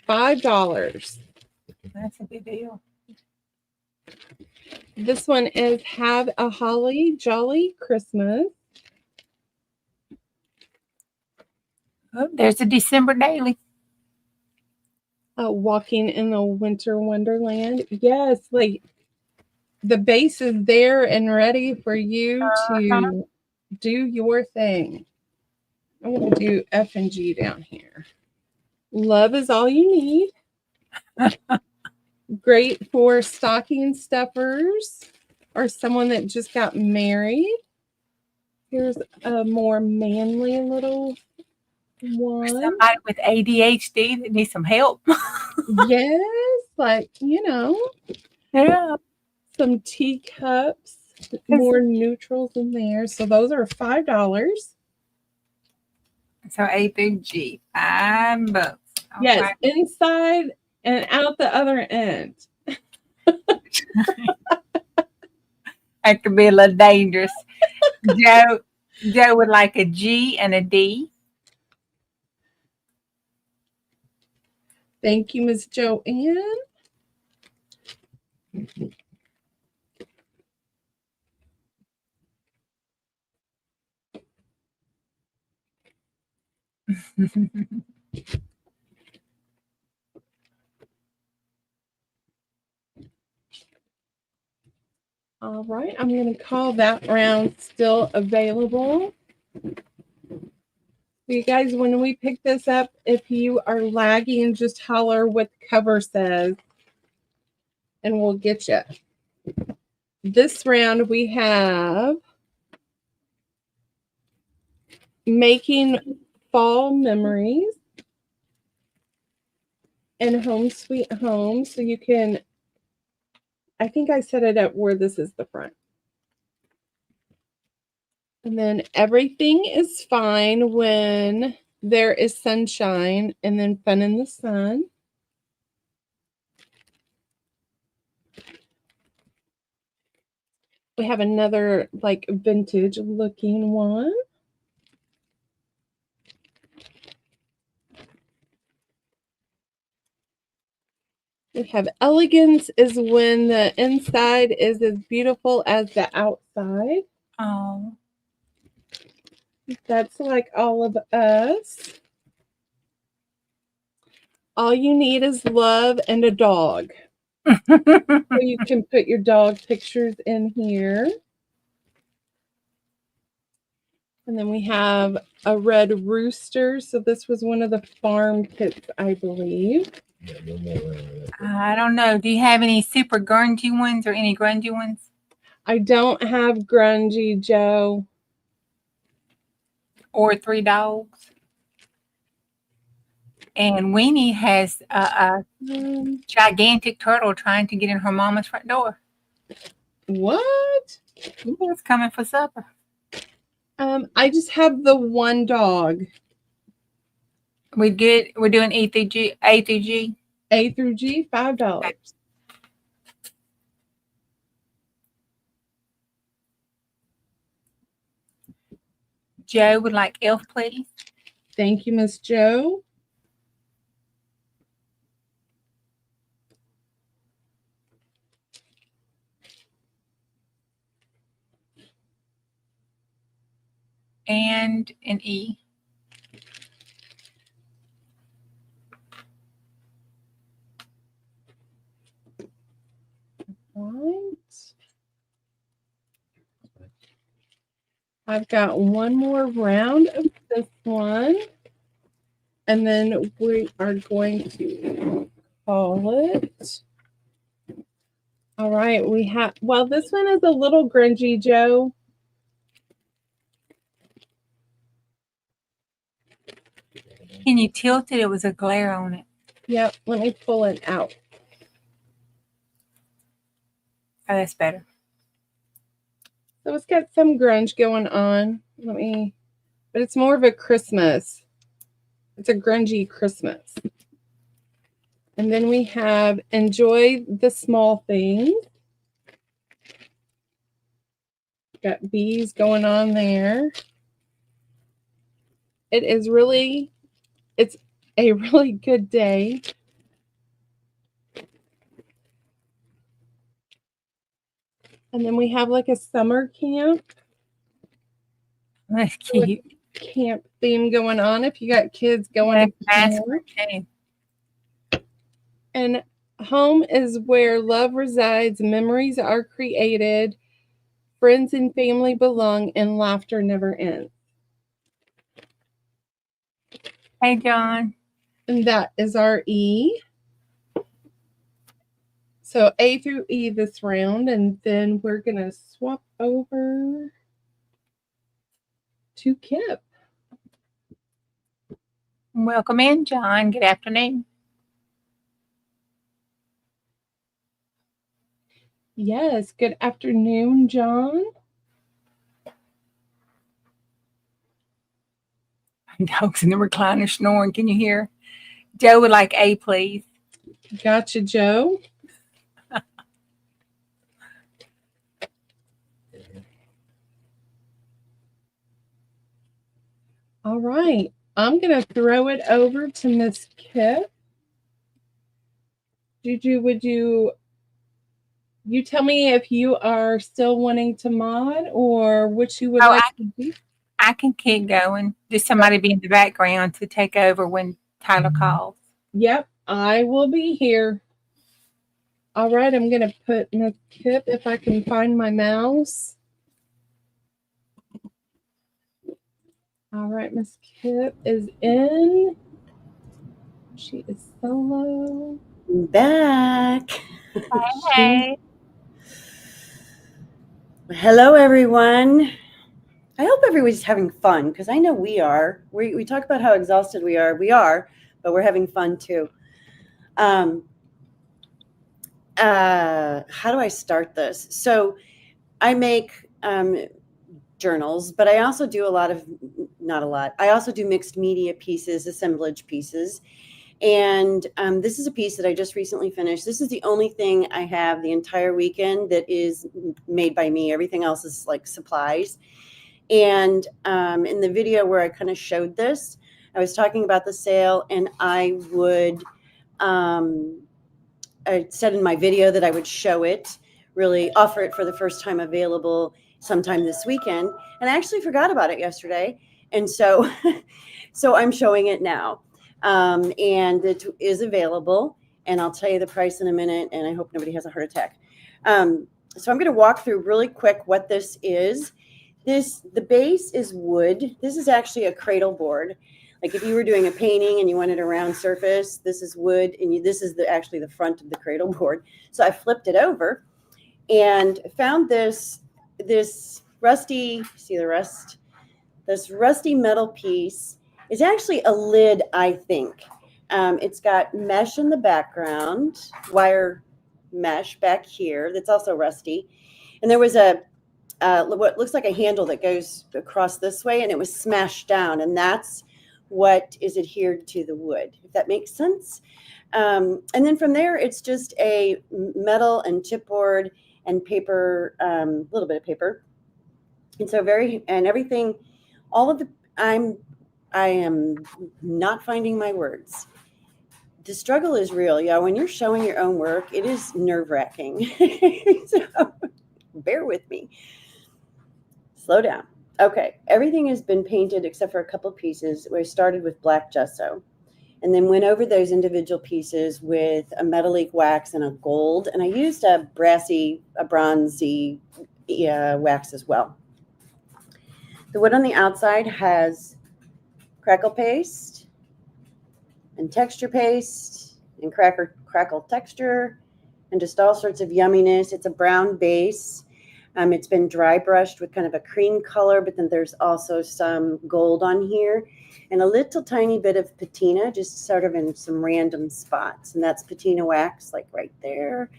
S1: $5.
S11: That's a good deal.
S1: This one is Have a Holly Jolly Christmas.
S11: Oh, there's a December daily.
S1: Walking in the Winter Wonderland. Yes, like the base is there and ready for you to do your thing. I'm going to do F and G down here. Love is all you need. Great for stocking stuffers or someone that just got married. Here's a more manly little one.
S11: Somebody with ADHD that needs some help.
S1: Yes, like,
S11: Yeah.
S1: some teacups, more neutrals in there. So those are $5.
S11: So A through G, $5. All
S1: Yes,
S11: right.
S1: inside and out the other end.
S11: That could be a little dangerous. Joe would like a G and a D.
S1: Thank you, Miss Joanne. All right, I'm going to call that round still available. You guys, when we pick this up, if you are lagging, just holler what the cover says, and we'll get you. This round we have Making Fall Memories and Home Sweet Home. So you can, I think I set it up where this is the front. And then Everything is Fine When There is Sunshine, and then Fun in the Sun. We have another like vintage looking one. We have Elegance is When the Inside is as Beautiful as the Outside.
S11: Oh.
S1: That's like All of Us. All You Need is Love and a Dog. So you can put your dog pictures in here. And then we have a Red Rooster. So this was one of the farm kits, I believe.
S11: I don't know. Do you have any super grungy ones or any grungy ones?
S1: I don't have grungy, Joe.
S11: Or 3 dogs? And Weenie has a gigantic turtle trying to get in her mama's front door.
S1: What?
S11: It's coming for supper.
S1: I just have the one dog.
S11: We're doing A through G. A through G.
S1: A through G, $5.
S11: Joe would like Elf, please.
S1: Thank you, Miss Joe.
S11: And an E.
S1: Right. I've got one more round of this one. And then we are going to call it. All right, we have, well, this one is a little grungy, Joe.
S11: Can you tilt it? It was a glare on it.
S1: Yep, let me pull it out.
S11: Oh, that's better.
S1: So it's got some grunge going on. But it's more of a Christmas. It's a grungy Christmas. And then we have Enjoy the Small Things. Got bees going on there. It's a really good day. And then we have like a summer camp.
S11: That's cute.
S1: Camp theme going on if you got kids going to camp.
S11: Okay.
S1: And home is where love resides, memories are created, friends and family belong, and laughter never ends.
S11: Hey, John.
S1: And that is our E. So A through E this round, and then we're going to swap over to Kipp.
S11: Welcome in, John. Good afternoon.
S1: Yes, good afternoon, John.
S11: Dog's in the recliner snoring. Can you hear? Joe would like A, please.
S1: Gotcha, Joe. All right. I'm going to throw it over to Miss Kipp. Juju, would you tell me if you are still wanting to mod or what you would like to do?
S11: I can keep going. Just somebody be in the background to take over when Tyler calls.
S1: Yep, I will be here. All right, I'm going to put Miss Kipp, if I can find my mouse. All right, Miss Kipp is in. She is solo.
S3: Back.
S11: Hey.
S3: Hello, everyone. I hope everybody's having fun because I know we are. We talk about how exhausted we are. We are, but we're having fun too. How do I start this? So I make journals, but I also do I also do mixed media pieces, assemblage pieces. And this is a piece that I just recently finished. This is the only thing I have the entire weekend that is made by me. Everything else is like supplies. And in the video where I kind of showed this, I was talking about the sale, and I said in my video that I would show it, really offer it for the first time available sometime this weekend. And I actually forgot about it yesterday. And so, so I'm showing it now. And it is available, and I'll tell you the price in a minute, and I hope nobody has a heart attack. So I'm going to walk through really quick what this is. The base is wood. This is actually a cradle board. Like if you were doing a painting and you wanted a round surface, this is wood, and this is actually the front of the cradle board. So I flipped it over and found this rusty, see the rust? This rusty metal piece is actually a lid, I think. It's got mesh in the background, wire mesh back here that's also rusty. And there was what looks like a handle that goes across this way, and it was smashed down, and that's what is adhered to the wood, if that makes sense. And then from there, it's just a metal and chipboard and paper, a little bit of paper. And so everything, I am not finding my words. The struggle is real. Yeah, when you're showing your own work, it is nerve-wracking. So bear with me. Slow down. Okay, everything has been painted except for a couple pieces. We started with black gesso and then went over those individual pieces with a metallic wax and a gold. And I used a bronzy wax as well. The wood on the outside has crackle paste and texture paste and crackle texture and just all sorts of yumminess. It's a brown base. It's been dry brushed with kind of a cream color, but then there's also some gold on here and a little tiny bit of patina, just sort of in some random spots. And that's patina wax, like right there.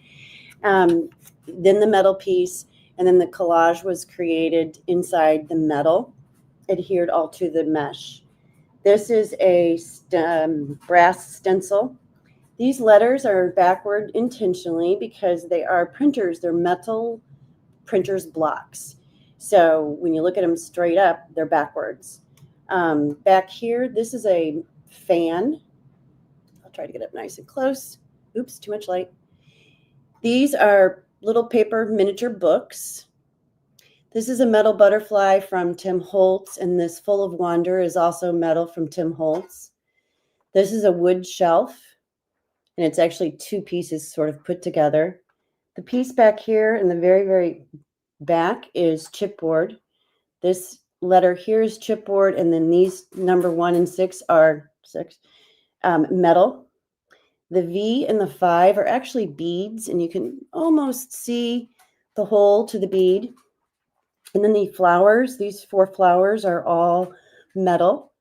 S3: Then the metal piece, and then the collage was created inside the metal, adhered all to the mesh. This is a brass stencil. These letters are backward intentionally because they are printers. They're metal printers blocks. So when you look at them straight up, they're backwards. Back here, this is a fan. I'll try to get up nice and close. Oops, too much light. These are little paper miniature books. This is a metal butterfly from Tim Holtz, and this Full of Wonder is also metal from Tim Holtz. This is a wood shelf, and it's actually two pieces sort of put together. The piece back here in the very, very back is chipboard. This letter here is chipboard, and then these number 1 and 6 are metal. The V and the 5 are actually beads, and you can almost see the hole to the bead. And then the flowers, these 4 flowers are all metal.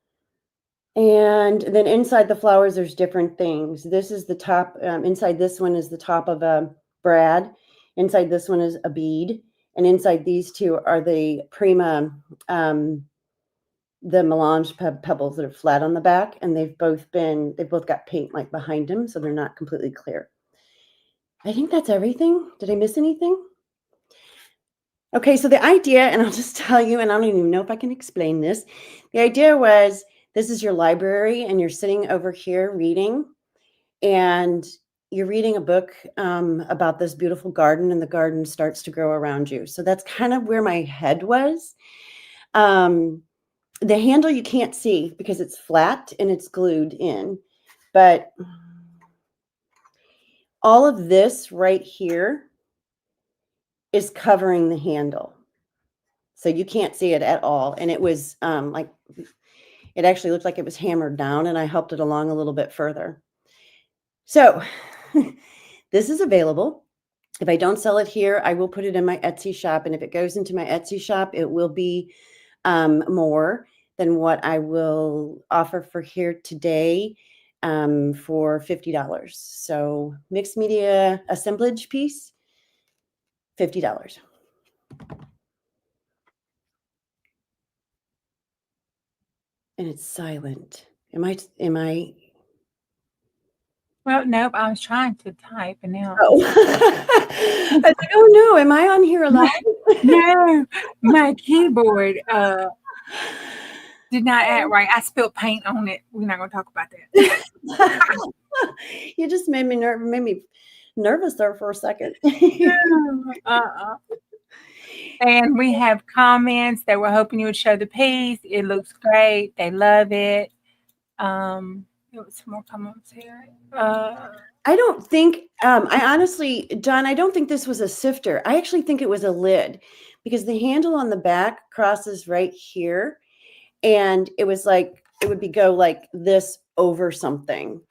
S3: And then inside the flowers, there's different things. This is the top, inside this one is the top of a brad. Inside this one is a bead. And inside these 2 are the Prima, the melange pebbles that are flat on the back. And they've both got paint like behind them, so they're not completely clear. I think that's everything. Did I miss anything? Okay, so the idea, and I'll just tell you, and I don't even know if I can explain this. The idea was, this is your library, and you're sitting over here reading, and you're reading a book about this beautiful garden, and the garden starts to grow around you. So that's kind of where my head was. The handle you can't see because it's flat and it's glued in, but all of this right here is covering the handle. So you can't see it at all. And it was it actually looked like it was hammered down, and I helped it along a little bit further. So this is available. If I don't sell it here, I will put it in my Etsy shop. And if it goes into my Etsy shop, it will be more than what I will offer for here today for $50. So mixed media assemblage piece, $50. And it's silent. Am I?
S11: Well, nope. I was trying to type, and now.
S3: Oh, I was like, oh no, am I on here alive?
S11: No, my keyboard did not act right. I spilled paint on it. We're not going to talk about that.
S3: You just made me nervous there for a second.
S11: And we have comments that we're hoping you would show the piece. It looks great. They love it. Some more comments here.
S3: I don't think, I honestly, John, I don't think this was a sifter. I actually think it was a lid, because the handle on the back crosses right here. And it was like, it would go like this over something,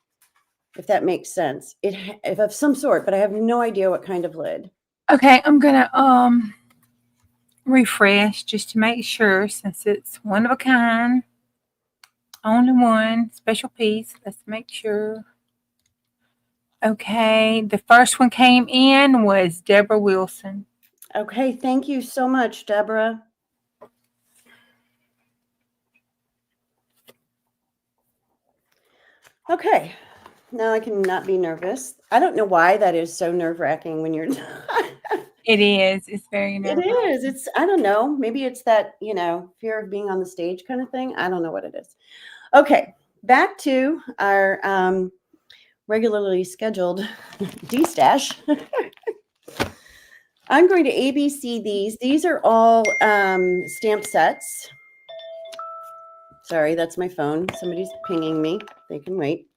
S3: if that makes sense. If of some sort, but I have no idea what kind of lid.
S11: Okay, I'm going to refresh just to make sure, since it's one of a kind. Only one special piece. Let's make sure. Okay, the first one came in was Deborah Wilson.
S3: Okay, thank you so much, Deborah. Okay, now I can not be nervous. I don't know why that is so nerve-wracking when you're
S11: It is. It's very nerve-wracking.
S3: It is. I don't know. Maybe it's that, fear of being on the stage kind of thing. I don't know what it is. Okay, back to our regularly scheduled D-stash. I'm going to ABC these. These are all stamp sets. Sorry, that's my phone. Somebody's pinging me. They can wait.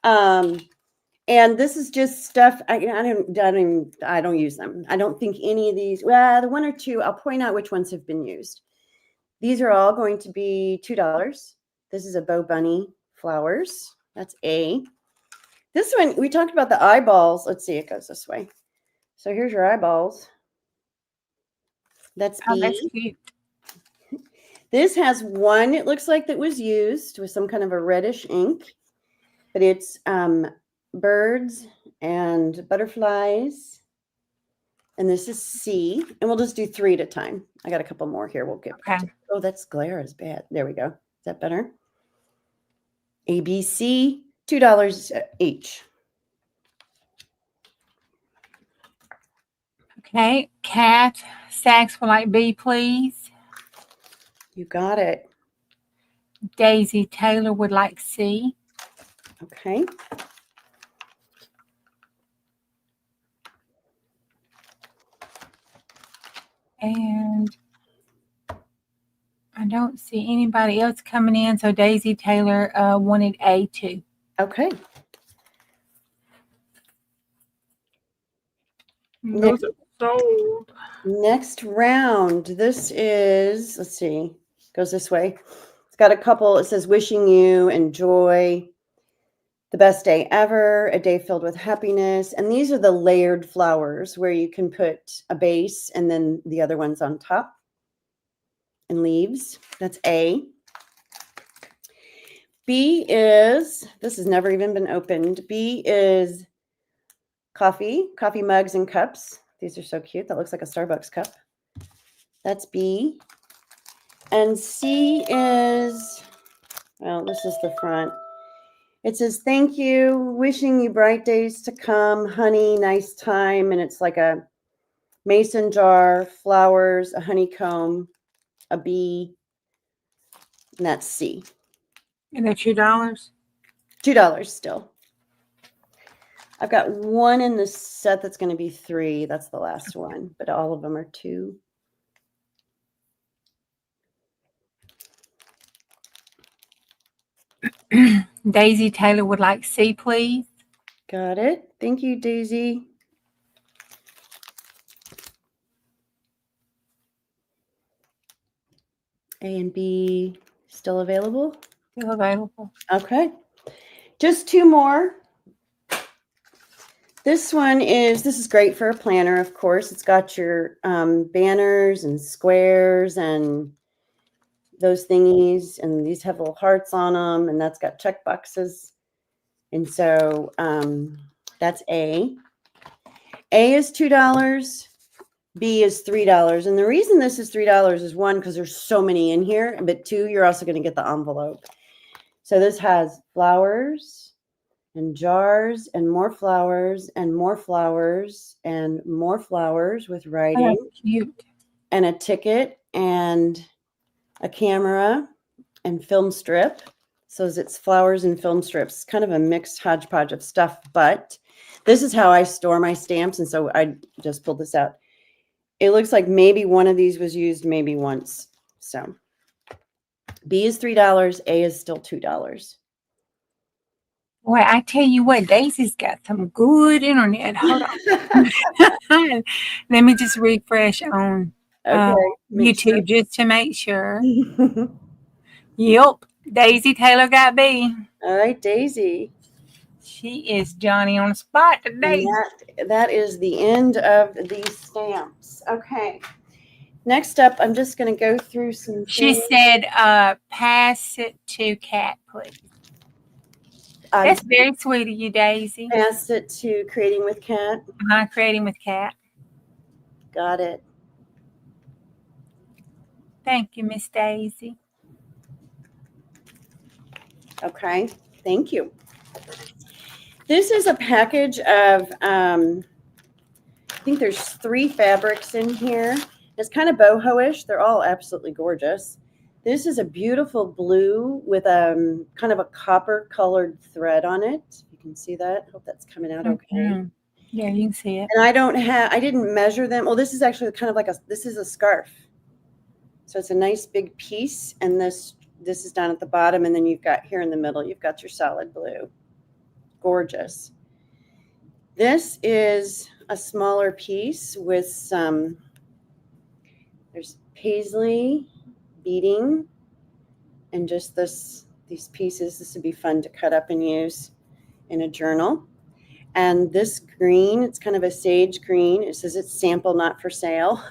S3: And this is just stuff. I don't use them. I don't think any of these. Well, the one or two. I'll point out which ones have been used. These are all going to be $2. This is a Bow Bunny flowers. That's A. This one, we talked about the eyeballs. Let's see, it goes this way. So here's your eyeballs. That's B.
S11: Oh, that's cute.
S3: This has one, it looks like, that was used with some kind of a reddish ink, but it's birds and butterflies. And this is C, and we'll just do 3 at a time. I got a couple more here. We'll get back to. Oh, that's glare is bad. There we go. Is that better? ABC, $2 each.
S11: Okay, Cat Sachs would like B, please.
S3: You got it.
S11: Daisy Taylor would like C.
S3: Okay.
S11: And I don't see anybody else coming in, so Daisy Taylor wanted A2.
S3: Okay.
S11: Those are sold.
S3: Next round. This is, let's see, goes this way. It's got a couple. It says, wishing you enjoy the best day ever, a day filled with happiness. And these are the layered flowers where you can put a base and then the other ones on top and leaves. That's A. B is, this has never even been opened. B is coffee mugs and cups. These are so cute. That looks like a Starbucks cup. That's B. And C is, well, this is the front. It says, thank you, wishing you bright days to come, honey, nice time. And it's like a mason jar, flowers, a honeycomb, a bee, and that's C.
S11: And they're $2?
S3: $2 still. I've got one in the set that's going to be 3. That's the last one, but all of them are 2.
S11: Daisy Taylor would like C, please.
S3: Got it. Thank you, Daisy. A and B still available?
S11: Still available.
S3: Okay. Just 2 more. This is great for a planner, of course. It's got your banners and squares and those thingies, and these have little hearts on them, and that's got check boxes. And so that's A. A is $2. B is $3. And the reason this is $3 is 1, because there's so many in here, but 2, you're also going to get the envelope. So this has flowers and jars and more flowers and more flowers and more flowers with writing.
S11: Oh, cute.
S3: And a ticket and a camera and film strip. So it's flowers and film strips. It's kind of a mixed hodgepodge of stuff, but this is how I store my stamps. And so I just pulled this out. It looks like maybe one of these was used maybe once. So B is $3. A is still $2.
S11: Boy, I tell you what, Daisy's got some good internet. Hold on. Let me just refresh on YouTube just to make sure. Yep. Daisy Taylor got B.
S3: All right, Daisy.
S11: She is Johnny on the spot today.
S3: That is the end of these stamps. Okay. Next up, I'm just going to go through some.
S11: She said, pass it to Kat, please. That's very sweet of you, Daisy.
S3: Pass it to Creating with Kat.
S11: Creating with Kat.
S3: Got it.
S11: Thank you, Miss Daisy.
S3: Okay, thank you. This is a package of, I think there's 3 fabrics in here. It's kind of boho-ish. They're all absolutely gorgeous. This is a beautiful blue with kind of a copper colored thread on it. You can see that. Hope that's coming out okay.
S11: Mm-hmm. Yeah, you can see it.
S3: And I didn't measure them. Well, this is actually kind of like this is a scarf. So it's a nice big piece. And this is down at the bottom. And then you've got here in the middle, you've got your solid blue. Gorgeous. This is a smaller piece with there's paisley beading and just these pieces. This would be fun to cut up and use in a journal. And this green, it's kind of a sage green. It says it's sample, not for sale.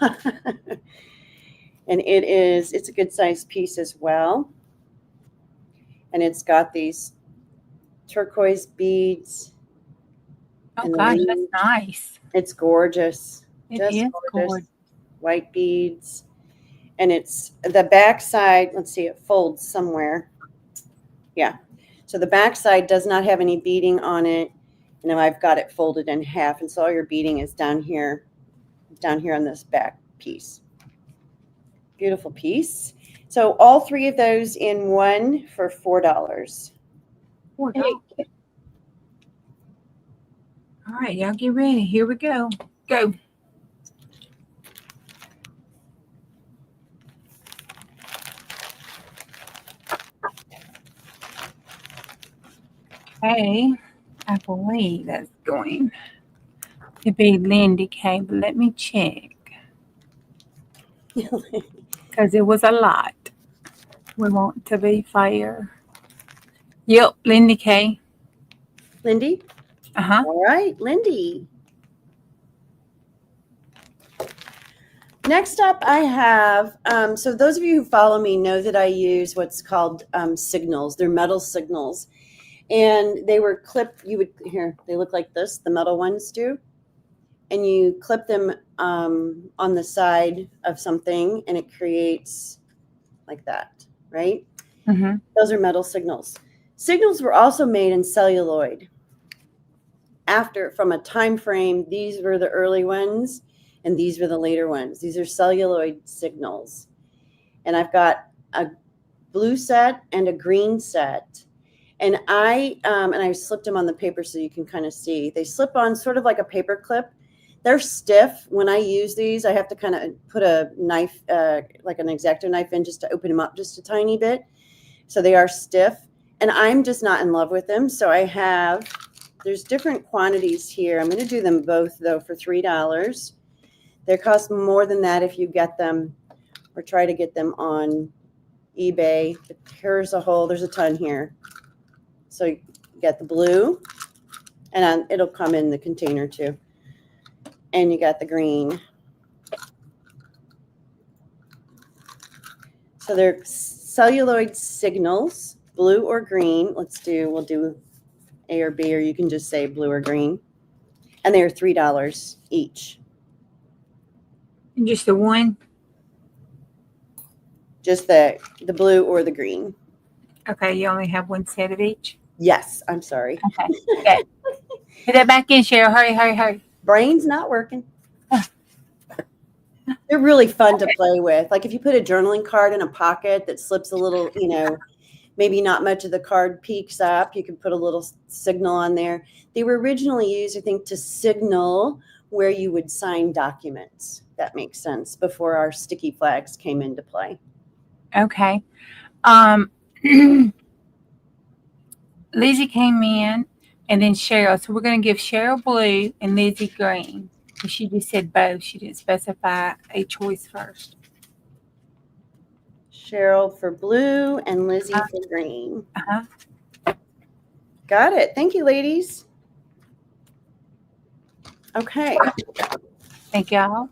S3: And it's a good sized piece as well. And it's got these turquoise beads.
S11: Oh gosh, that's nice.
S3: It's gorgeous.
S11: It is gorgeous.
S3: White beads. And it's the back side. Let's see, it folds somewhere. Yeah. So the back side does not have any beading on it. And I've got it folded in half. And so all your beading is down here on this back piece. Beautiful piece. So all 3 of those in one for $4.
S11: $4. All right, y'all get ready. Here we go. Go. Okay. I believe that's going to be Lyndee Kay, but let me check because it was a lot. We want to be fair. Yep, Lyndee Kay.
S3: Lyndee?
S11: Uh-huh.
S3: All right, Lyndee. Next up, I have, so those of you who follow me know that I use what's called signals. They're metal signals. And they were clipped, they look like this, the metal ones do. And you clip them on the side of something and it creates like that, right?
S11: Mm-hmm.
S3: Those are metal signals. Signals were also made in celluloid. From a time frame, these were the early ones and these were the later ones. These are celluloid signals. And I've got a blue set and a green set. And I slipped them on the paper so you can kind of see. They slip on sort of like a paper clip. They're stiff. When I use these, I have to kind of put a knife, like an X-Acto knife in just to open them up just a tiny bit. So they are stiff. And I'm just not in love with them. So there's different quantities here. I'm going to do them both, though, for $3. They cost more than that if you get them or try to get them on eBay. But there's a ton here. So you got the blue, and it'll come in the container too. And you got the green. So they're celluloid signals, blue or green. We'll do A or B, or you can just say blue or green. And they are $3 each.
S11: Just the one?
S3: Just the blue or the green.
S11: Okay, you only have one set of each?
S3: Yes, I'm sorry.
S11: Okay. Put that back in, Cheryl. Hurry.
S3: Brain's not working. They're really fun to play with. Like if you put a journaling card in a pocket that slips a little, maybe not much of the card peeks up, you can put a little signal on there. They were originally used, I think, to signal where you would sign documents. That makes sense, before our sticky flags came into play.
S11: Okay. Lizzie came in and then Cheryl. So we're going to give Cheryl blue and Lizzie green. And she just said both. She didn't specify a choice first.
S3: Cheryl for blue and Lizzie for green.
S11: Uh-huh.
S3: Got it. Thank you, ladies. Okay.
S11: Thank y'all.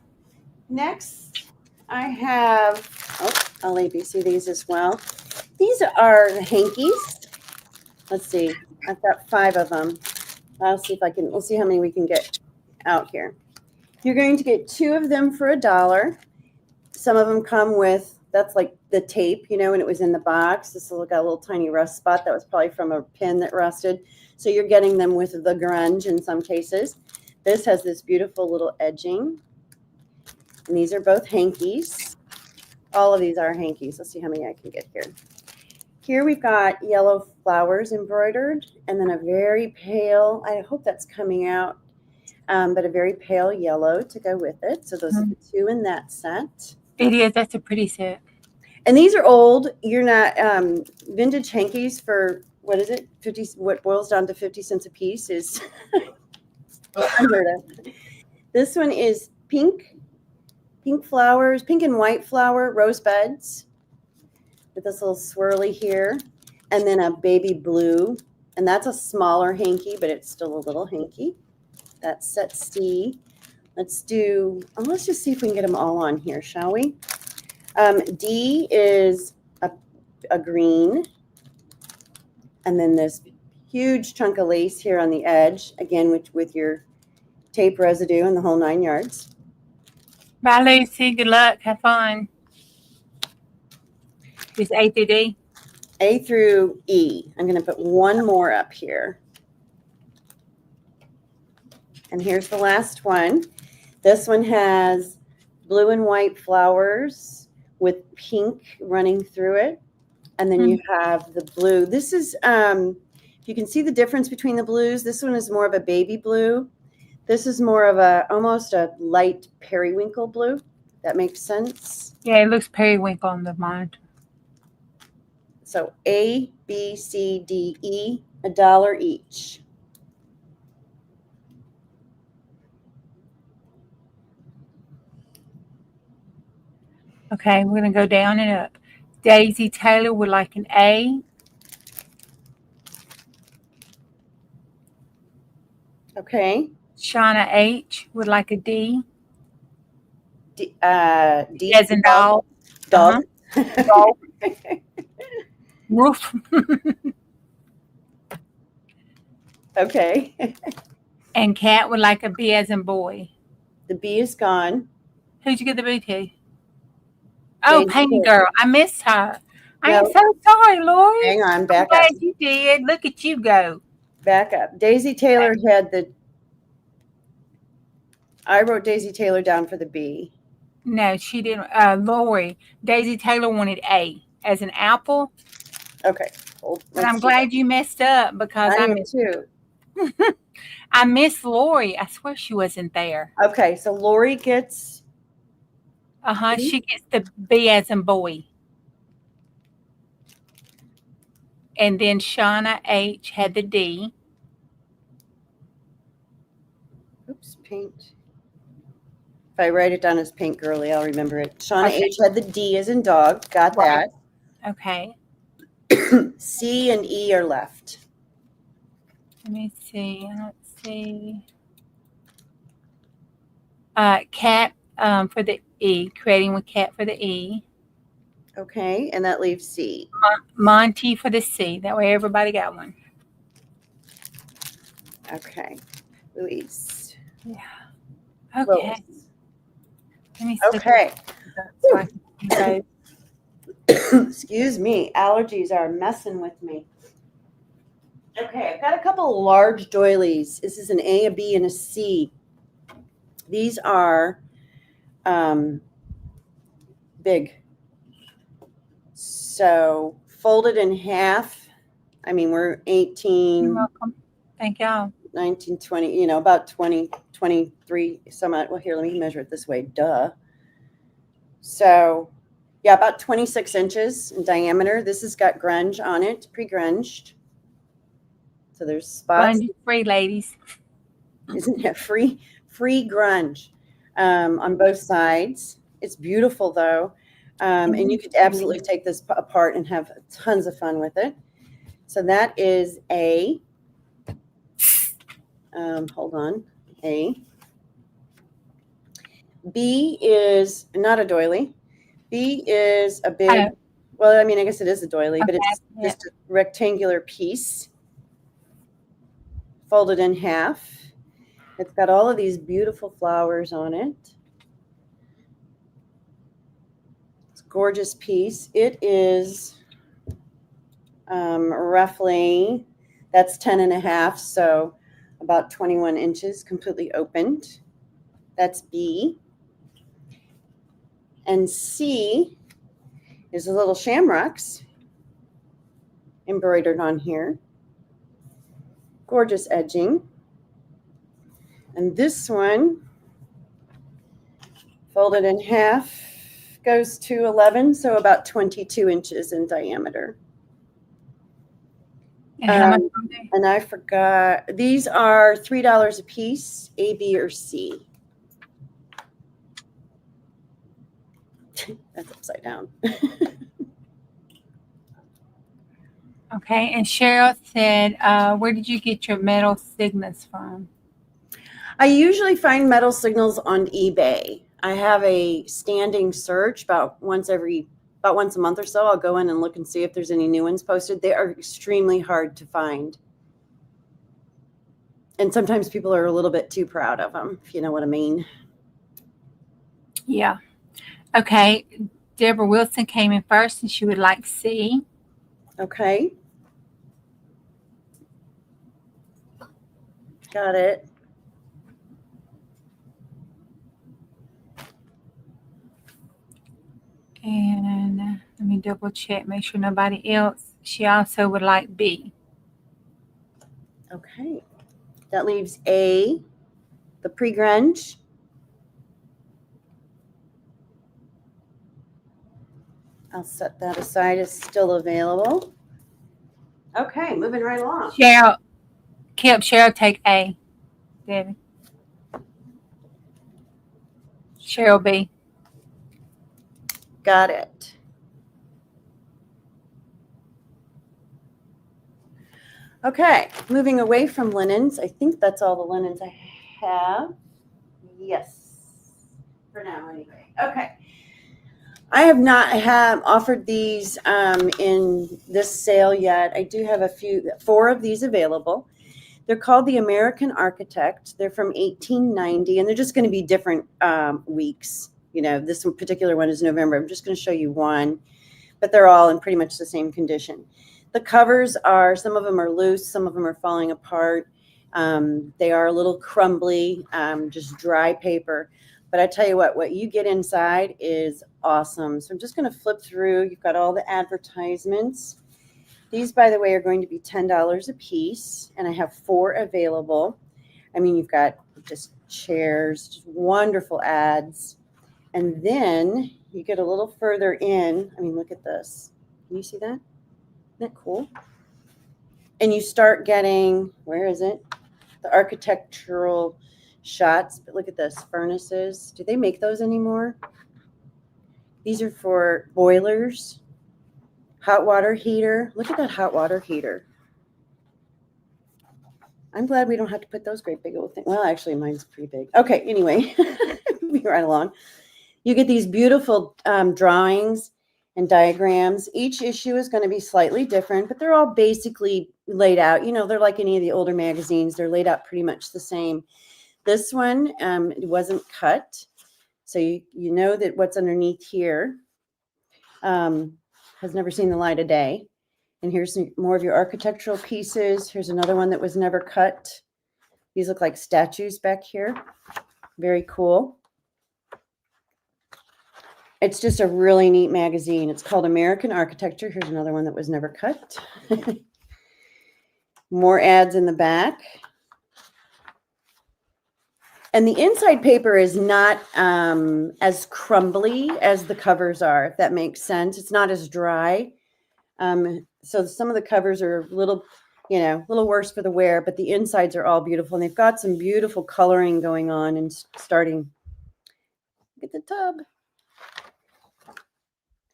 S3: Next, I have, I'll ABC these as well. These are hankies. Let's see. I've got 5 of them. We'll see how many we can get out here. You're going to get 2 of them for $1. Some of them come with, that's like the tape, when it was in the box. This will got a little tiny rust spot. That was probably from a pin that rusted. So you're getting them with the grunge in some cases. This has this beautiful little edging. And these are both hankies. All of these are hankies. Let's see how many I can get here. Here we've got yellow flowers embroidered, and then a very pale, I hope that's coming out, but a very pale yellow to go with it. So those are the 2 in that set.
S11: It is. That's a pretty set.
S3: And these are old. You're not vintage hankies for, what is it? 50. What boils down to 50 cents a piece is unheard of. This one is pink flowers, pink and white flower rose buds with this little swirly here, and then a baby blue, and that's a smaller hanky, but it's still a little hanky. That's set C. Let's just see if we can get them all on here, shall we? D is a green, and then this huge chunk of lace here on the edge, again with your tape residue and the whole 9 yards.
S11: Bye, Lucy. Good luck. Have fun. Is A through D?
S3: A through E. I'm going to put one more up here. And here's the last one. This one has blue and white flowers with pink running through it. And then you have the blue. This is, you can see the difference between the blues. This one is more of a baby blue. This is more of almost a light periwinkle blue. That makes sense.
S11: Yeah, it looks periwinkle on the mind.
S3: So A, B, C, D, E $1 each.
S11: Okay, we're gonna go down and up. Daisy Taylor would like an A.
S3: Okay.
S11: Shauna H would like a D.
S3: D
S11: As in dog.
S3: Dog.
S11: Dog. Roof.
S3: Okay.
S11: And Kat would like a B as in boy.
S3: The B is gone.
S11: Who'd you get the B to? Oh,
S3: Daisy
S11: Painting
S3: Taylor.
S11: Girl. I missed her. I am
S3: No.
S11: so sorry, Lori.
S3: Hang on,
S11: I'm
S3: back up.
S11: glad you did. Look at you go.
S3: Back up. Daisy Taylor had the. I wrote Daisy Taylor down for the B.
S11: No, she didn't. Lori. Daisy Taylor wanted A as an apple.
S3: Okay. Hold,
S11: But I'm glad you messed up because
S3: I am too.
S11: I miss Lori. I swear she wasn't there.
S3: Okay, so Lori gets.
S11: She gets the B as in boy. And then Shauna H had the D.
S3: Oops, paint. If I write it down as Paint Girly, I'll remember it. Shauna H had the D as in dog. Got that.
S11: Okay.
S3: C and E are left.
S11: Let me see. Let's see. Cat for the E. Creating with Cat for the E.
S3: Okay, and that leaves C.
S11: Monty for the C. That way everybody got one.
S3: Okay. Louise.
S11: Yeah. Okay.
S3: Lois.
S11: Let me see.
S3: Okay.
S11: So I can see those.
S3: Excuse me. Allergies are messing with me. Okay, I've got a couple of large doilies. This is an A, a B, and a C. These are big. So folded in half. I mean, we're 18.
S11: You're welcome. Thank y'all.
S3: 19, 20, about 20, 23, some odd. Well, here, let me measure it this way. Duh. So, yeah, about 26 inches in diameter. This has got grunge on it, pre-grunged. So there's spots.
S11: Grunge free, ladies.
S3: Isn't it free grunge on both sides? It's beautiful, though. And you could absolutely take this apart and have tons of fun with it. So that is A. Hold on. A. B is not a doily. B is a big, well, I mean, I guess it is a doily, but it's just a rectangular piece folded in half. It's got all of these beautiful flowers on it. It's a gorgeous piece. It is roughly, that's 10.5, so about 21 inches, completely opened. That's B. And C is the little shamrocks embroidered on here. Gorgeous edging. And this one, folded in half, goes to 11, so about 22 inches in diameter.
S11: And how much are they?
S3: And I forgot, these are $3 a piece, A, B, or C. That's upside down.
S11: Okay, and Cheryl said, where did you get your metal signets from?
S3: I usually find metal signals on eBay. I have a standing search about once a month or so. I'll go in and look and see if there's any new ones posted. They are extremely hard to find. And sometimes people are a little bit too proud of them, if you know what I mean.
S11: Yeah. Okay, Deborah Wilson came in first and she would like C.
S3: Okay. Got it.
S11: And let me double check, make sure nobody else. She also would like B.
S3: Okay. That leaves A, the pre-grunge. I'll set that aside. It's still available. Okay, moving right along.
S11: Cheryl, Kipp, Cheryl, take A. Debbie. Cheryl B.
S3: Got it. Okay, moving away from linens. I think that's all the linens I have. Yes, for now anyway. Okay. I have not offered these in this sale yet. I do have 4 of these available. They're called the American Architect. They're from 1890, and they're just going to be different weeks. You know, this particular one is November. I'm just going to show you one, but they're all in pretty much the same condition. The covers are, some of them are loose, some of them are falling apart. They are a little crumbly, just dry paper. But I tell you what you get inside is awesome. So I'm just going to flip through. You've got all the advertisements. These, by the way, are going to be $10 a piece, and I have 4 available. I mean, you've got just chairs, just wonderful ads. And then you get a little further in. I mean, look at this. Can you see that? Isn't that cool? And you start getting, where is it? The architectural shots. But look at this, furnaces. Do they make those anymore? These are for boilers. Hot water heater. Look at that hot water heater. I'm glad we don't have to put those great big old things. Well, actually, mine's pretty big. Okay, anyway, moving right along. You get these beautiful drawings and diagrams. Each issue is going to be slightly different, but they're all basically laid out. You know, they're like any of the older magazines. They're laid out pretty much the same. This one, it wasn't cut. So you know that what's underneath here has never seen the light of day. And here's some more of your architectural pieces. Here's another one that was never cut. These look like statues back here. Very cool. It's just a really neat magazine. It's called American Architecture. Here's another one that was never cut. More ads in the back. And the inside paper is not as crumbly as the covers are, if that makes sense. It's not as dry. So some of the covers are a little worse for the wear, but the insides are all beautiful. And they've got some beautiful coloring going on and starting. Look at the tub.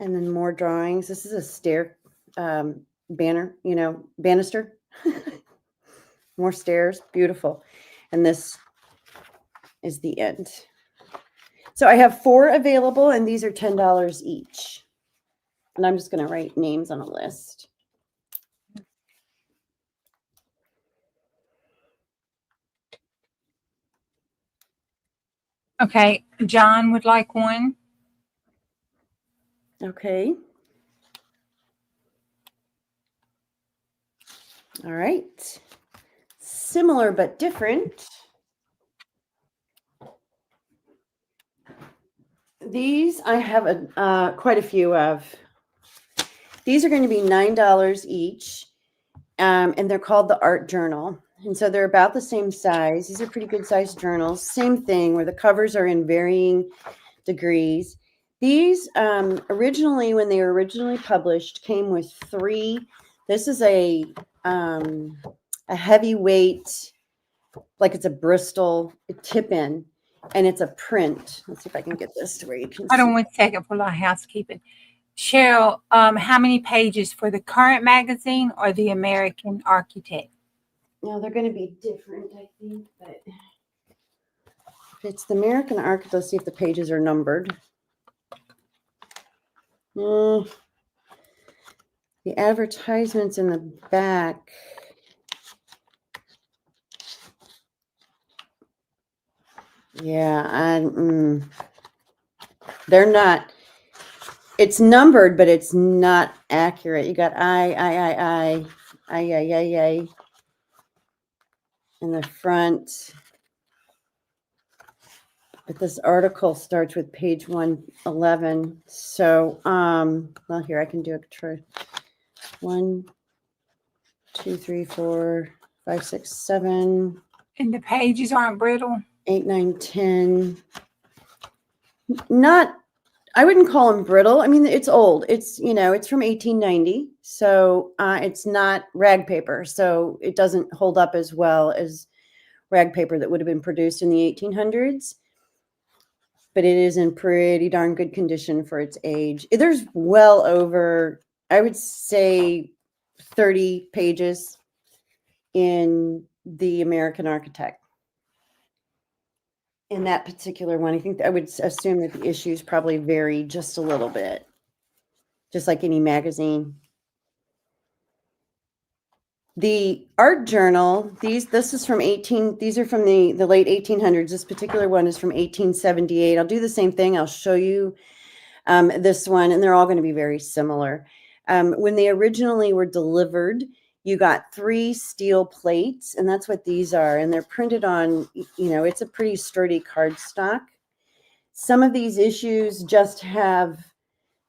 S3: And then more drawings. This is a stair banister. More stairs. Beautiful. And this is the end. So I have 4 available, and these are $10 each. And I'm just going to write names on a list.
S11: Okay, John would like one.
S3: Okay. All right. Similar but different. These I have quite a few of. These are going to be $9 each, and they're called the Art Journal. And so they're about the same size. These are pretty good sized journals. Same thing, where the covers are in varying degrees. These originally, when they were originally published, came with 3. This is a heavyweight, like it's a Bristol tip-in, and it's a print. Let's see if I can get this to where you can
S11: Hold on
S3: see.
S11: 1 second for a little housekeeping. Cheryl, how many pages for the current magazine or the American Architect?
S3: No, they're going to be different, I think. But if it's the American Architect, let's see if the pages are numbered. The advertisements in the back. Yeah, they're not. It's numbered, but it's not accurate. You got I in the front. But this article starts with page 111. So, well, here I can do a try. 1, 2, 3, 4, 5, 6, 7.
S11: And the pages aren't brittle?
S3: 8, 9, 10. Not I wouldn't call them brittle. I mean, it's old. It's, it's from 1890. So it's not rag paper. So it doesn't hold up as well as rag paper that would have been produced in the 1800s. But it is in pretty darn good condition for its age. There's well over, I would say, 30 pages in the American Architect. In that particular one, I think I would assume that the issues probably vary just a little bit, just like any magazine. The art journal, this is from these are from the late 1800s. This particular one is from 1878. I'll do the same thing. I'll show you this one, and they're all going to be very similar. When they originally were delivered, you got 3 steel plates, and that's what these are. And they're printed on, it's a pretty sturdy cardstock. Some of these issues just have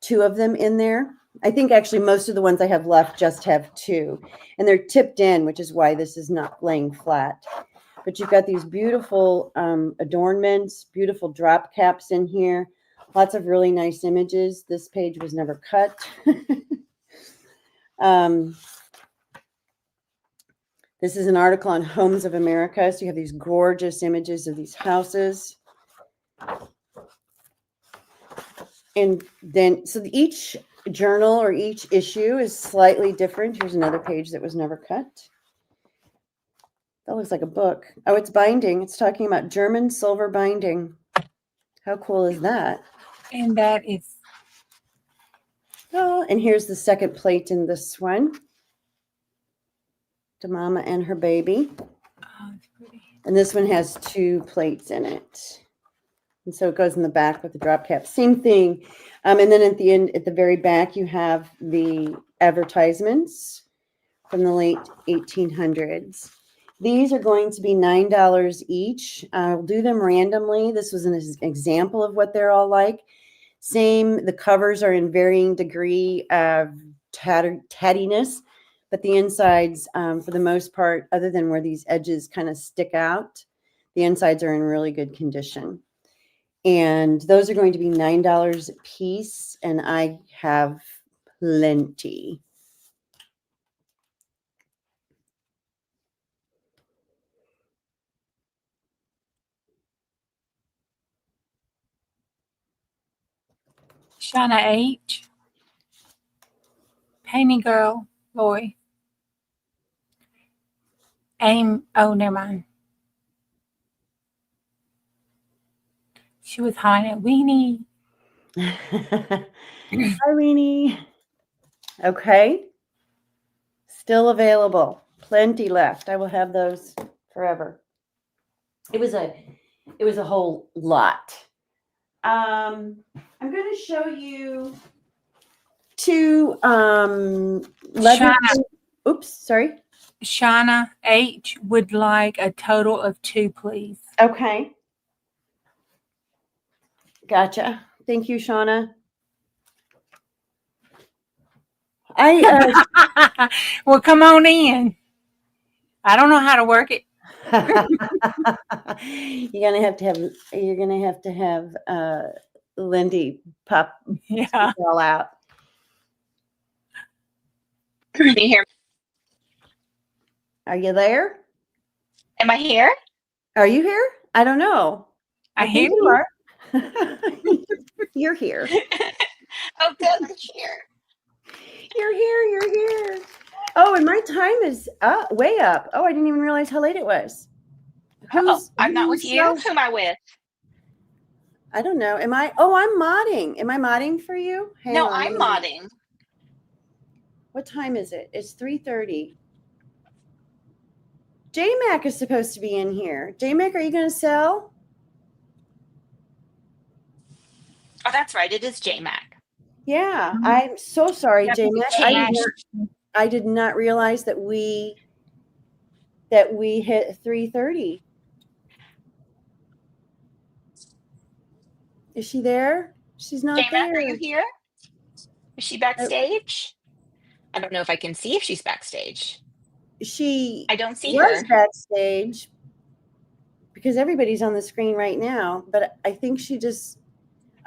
S3: 2 of them in there. I think actually most of the ones I have left just have 2. And they're tipped in, which is why this is not laying flat. But you've got these beautiful adornments, beautiful drop caps in here. Lots of really nice images. This page was never cut. This is an article on Homes of America. So you have these gorgeous images of these houses. And then, so each journal or each issue is slightly different. Here's another page that was never cut. That looks like a book. Oh, it's binding. It's talking about German silver binding. How cool is that?
S11: And that is.
S3: Oh, and here's the second plate in this one. To Mama and her baby.
S11: Oh, it's pretty.
S3: And this one has 2 plates in it. And so it goes in the back with the drop cap. Same thing. And then at the end, at the very back, you have the advertisements from the late 1800s. These are going to be $9 each. I'll do them randomly. This was an example of what they're all like. Same, the covers are in varying degree of tattiness, but the insides, for the most part, other than where these edges kind of stick out, the insides are in really good condition. And those are going to be $9 a piece, and I have plenty.
S11: Shauna H. Painting Girl, Roy. Aim. Oh, never mind. She was hiding at Weenie.
S3: Hi, Weenie. Okay. Still available. Plenty left. I will have those forever. It was a whole lot. I'm going to show you 2 oops, sorry.
S11: Shauna H. would like a total of 2, please.
S3: Okay. Gotcha. Thank you, Shauna.
S11: Well, come on in. I don't know how to work it.
S3: You're gonna have to have Lyndee pop it all out.
S6: Can you hear me?
S3: Are you there?
S6: Am I here?
S3: Are you here? I don't know.
S11: I hear
S3: think you are. You're here.
S6: Oh, good. I'm here.
S3: You're here. You're here. Oh, and my time is way up. Oh, I didn't even realize how late it was.
S6: I'm not with you. Who am I with?
S3: I don't know. Am I? Oh, I'm modding. Am I modding for you? Hang on,
S6: I'm modding.
S3: What time is it? It's 3:30. JMac is supposed to be in here. JMac, are you going to sell?
S6: Oh, that's right. It is JMac.
S3: Yeah, I'm so sorry,
S11: Yep,
S3: JMac. I did not realize that we hit 3:30. Is she there? She's not
S6: JMac,
S3: there.
S6: are you here? Is she backstage? I don't know if I can see if she's backstage. I don't see her.
S3: Was backstage because everybody's on the screen right now, but I think she just.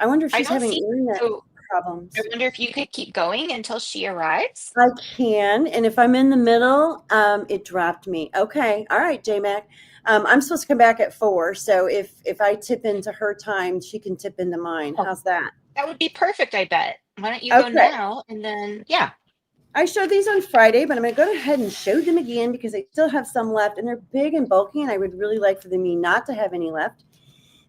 S3: I wonder if
S6: I
S3: she's
S6: don't
S3: having
S6: see.
S3: internet
S6: So
S3: problems.
S6: I wonder if you could keep going until she arrives.
S3: I can, and if I'm in the middle, it dropped me. Okay, all right, JMac. I'm supposed to come back at 4, so if I tip into her time, she can tip into mine.
S6: Oh,
S3: How's that?
S6: that would be perfect, I bet. Why don't you go
S3: Okay.
S6: now and then, yeah.
S3: I showed these on Friday, but I'm going to go ahead and show them again because I still have some left, and they're big and bulky, and I would really like for me not to have any left.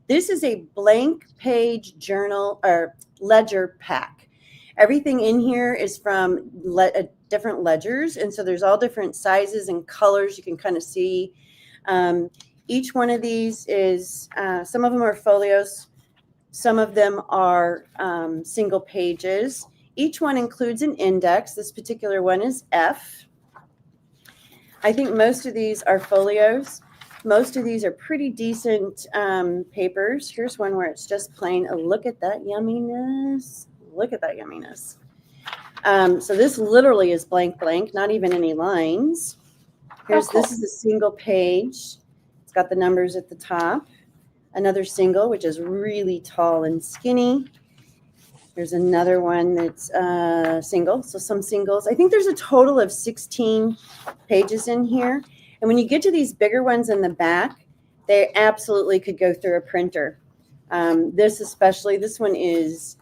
S3: This is a blank page journal or ledger pack. Everything in here is from different ledgers, and so there's all different sizes and colors you can kind of see. Each one of these is, some of them are folios, some of them are single pages. Each one includes an index. This particular one is F. I think most of these are folios. Most of these are pretty decent papers. Here's one where it's just plain. Oh, look at that yumminess. Look at that yumminess. So this literally is blank, not even any lines. Here's,
S6: cool.
S3: This is a single page. It's got the numbers at the top. Another single, which is really tall and skinny. There's another one that's single. So some singles. I think there's a total of 16 pages in here. And when you get to these bigger ones in the back, they absolutely could go through a printer. This especially, this one is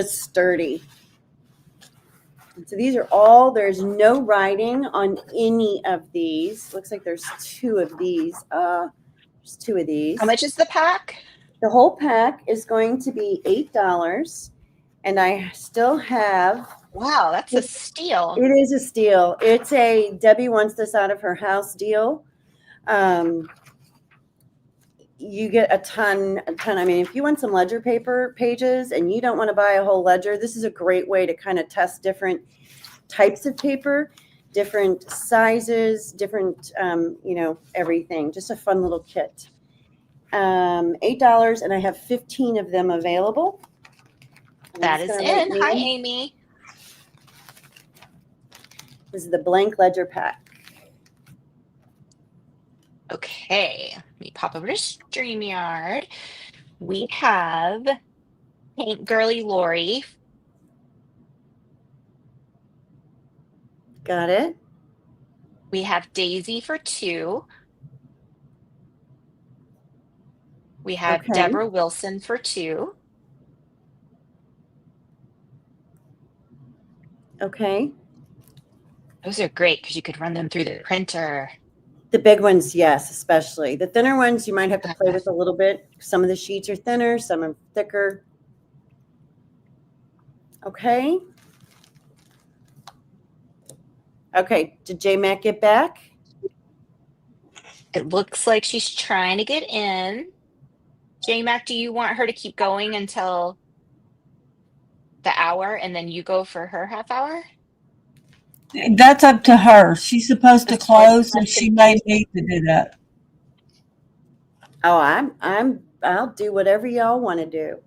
S3: sturdy. And so these are all, there's no writing on any of these. Looks like there's 2 of these. There's 2 of these.
S6: How much is the pack?
S3: The whole pack is going to be $8. And I still have.
S6: Wow, that's a steal.
S3: It is a steal. It's a Debbie wants this out of her house deal. You get a ton. I mean, if you want some ledger paper pages and you don't want to buy a whole ledger, this is a great way to kind of test different types of paper, different sizes, different, everything. Just a fun little kit. $8, and I have 15 of them available.
S6: That is in. Hi, Amy.
S3: This is the blank ledger pack.
S6: Okay, let me pop over to StreamYard. We have Paint Girly Lori.
S3: Got it.
S6: We have Daisy for 2. We have
S3: Okay.
S6: Deborah Wilson for 2.
S3: Okay.
S6: Those are great because you could run them through the printer.
S3: The big ones, yes, especially. The thinner ones, you might have to play with a little bit. Some of the sheets are thinner, some are thicker. Okay. Okay, did JMac get back?
S6: It looks like she's trying to get in. JMac, do you want her to keep going until the hour and then you go for her half hour?
S9: That's up to her. She's supposed to close, and she may need to do that.
S3: Oh, I'll do whatever y'all want to do.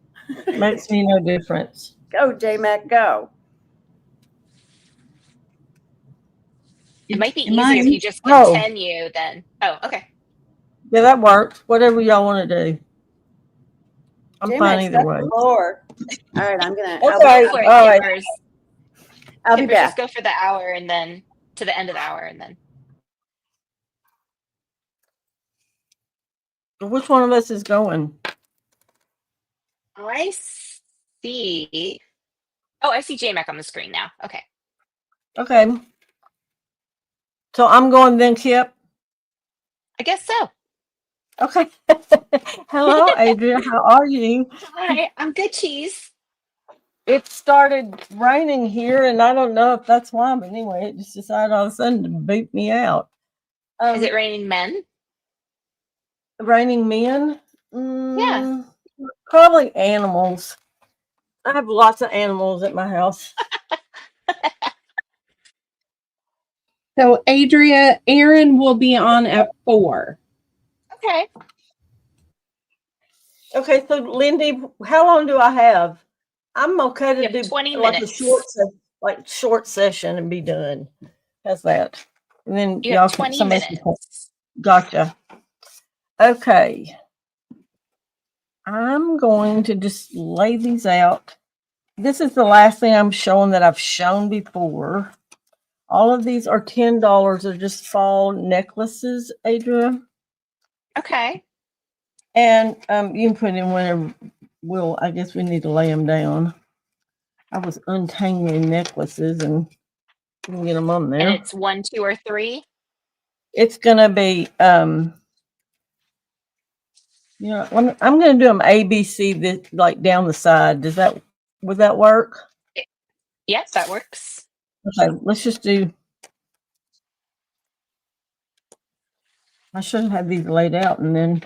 S9: Makes me no difference.
S3: Go, JMac, go.
S6: It might be
S9: Am I-
S6: easier if you just
S9: Oh.
S6: continue then. Oh, okay.
S9: Yeah, that works. Whatever y'all want to do. I'm fine
S3: JMac's
S9: either
S3: got
S9: way.
S3: the floor. All right, I'm gonna.
S9: Okay.
S6: Go for it,
S9: all right.
S6: Kippers.
S3: I'll be
S6: Kippers,
S3: back.
S6: just go for the hour and then to the end of the hour and then.
S9: Which one of us is going?
S6: I see. Oh, I see JMac on the screen now. Okay.
S9: Okay. So I'm going then, Kipp.
S6: I guess so.
S9: Okay. Hello, Adria. How are you?
S6: Hi, I'm good, cheese.
S9: It started raining here, and I don't know if that's why, but anyway, it just decided all of a sudden to boot me out.
S6: Is it raining men?
S9: Raining men?
S6: Yeah.
S9: Probably animals. I have lots of animals at my house.
S1: So, Adria, Erin will be on at 4.
S6: Okay.
S9: Okay, so Lyndee, how long do I have? I'm okay to
S6: You have
S9: do
S6: 20
S9: like
S6: minutes.
S9: short session and be done. How's that? And then
S6: You
S9: y'all
S6: have
S9: can
S6: 20
S9: somebody can
S6: minutes.
S9: Gotcha. Okay. I'm going to just lay these out. This is the last thing I'm showing that I've shown before. All of these are $10. They're just fall necklaces, Adria.
S6: Okay.
S9: And you can put in whenever. I guess we need to lay them down. I was untangling necklaces and you can get them on there.
S6: And it's 1, 2, or 3.
S9: It's gonna be I'm gonna do them ABC this like down the side. Would that work?
S6: Yes, that works.
S9: Okay, let's just do. I should have had these laid out and then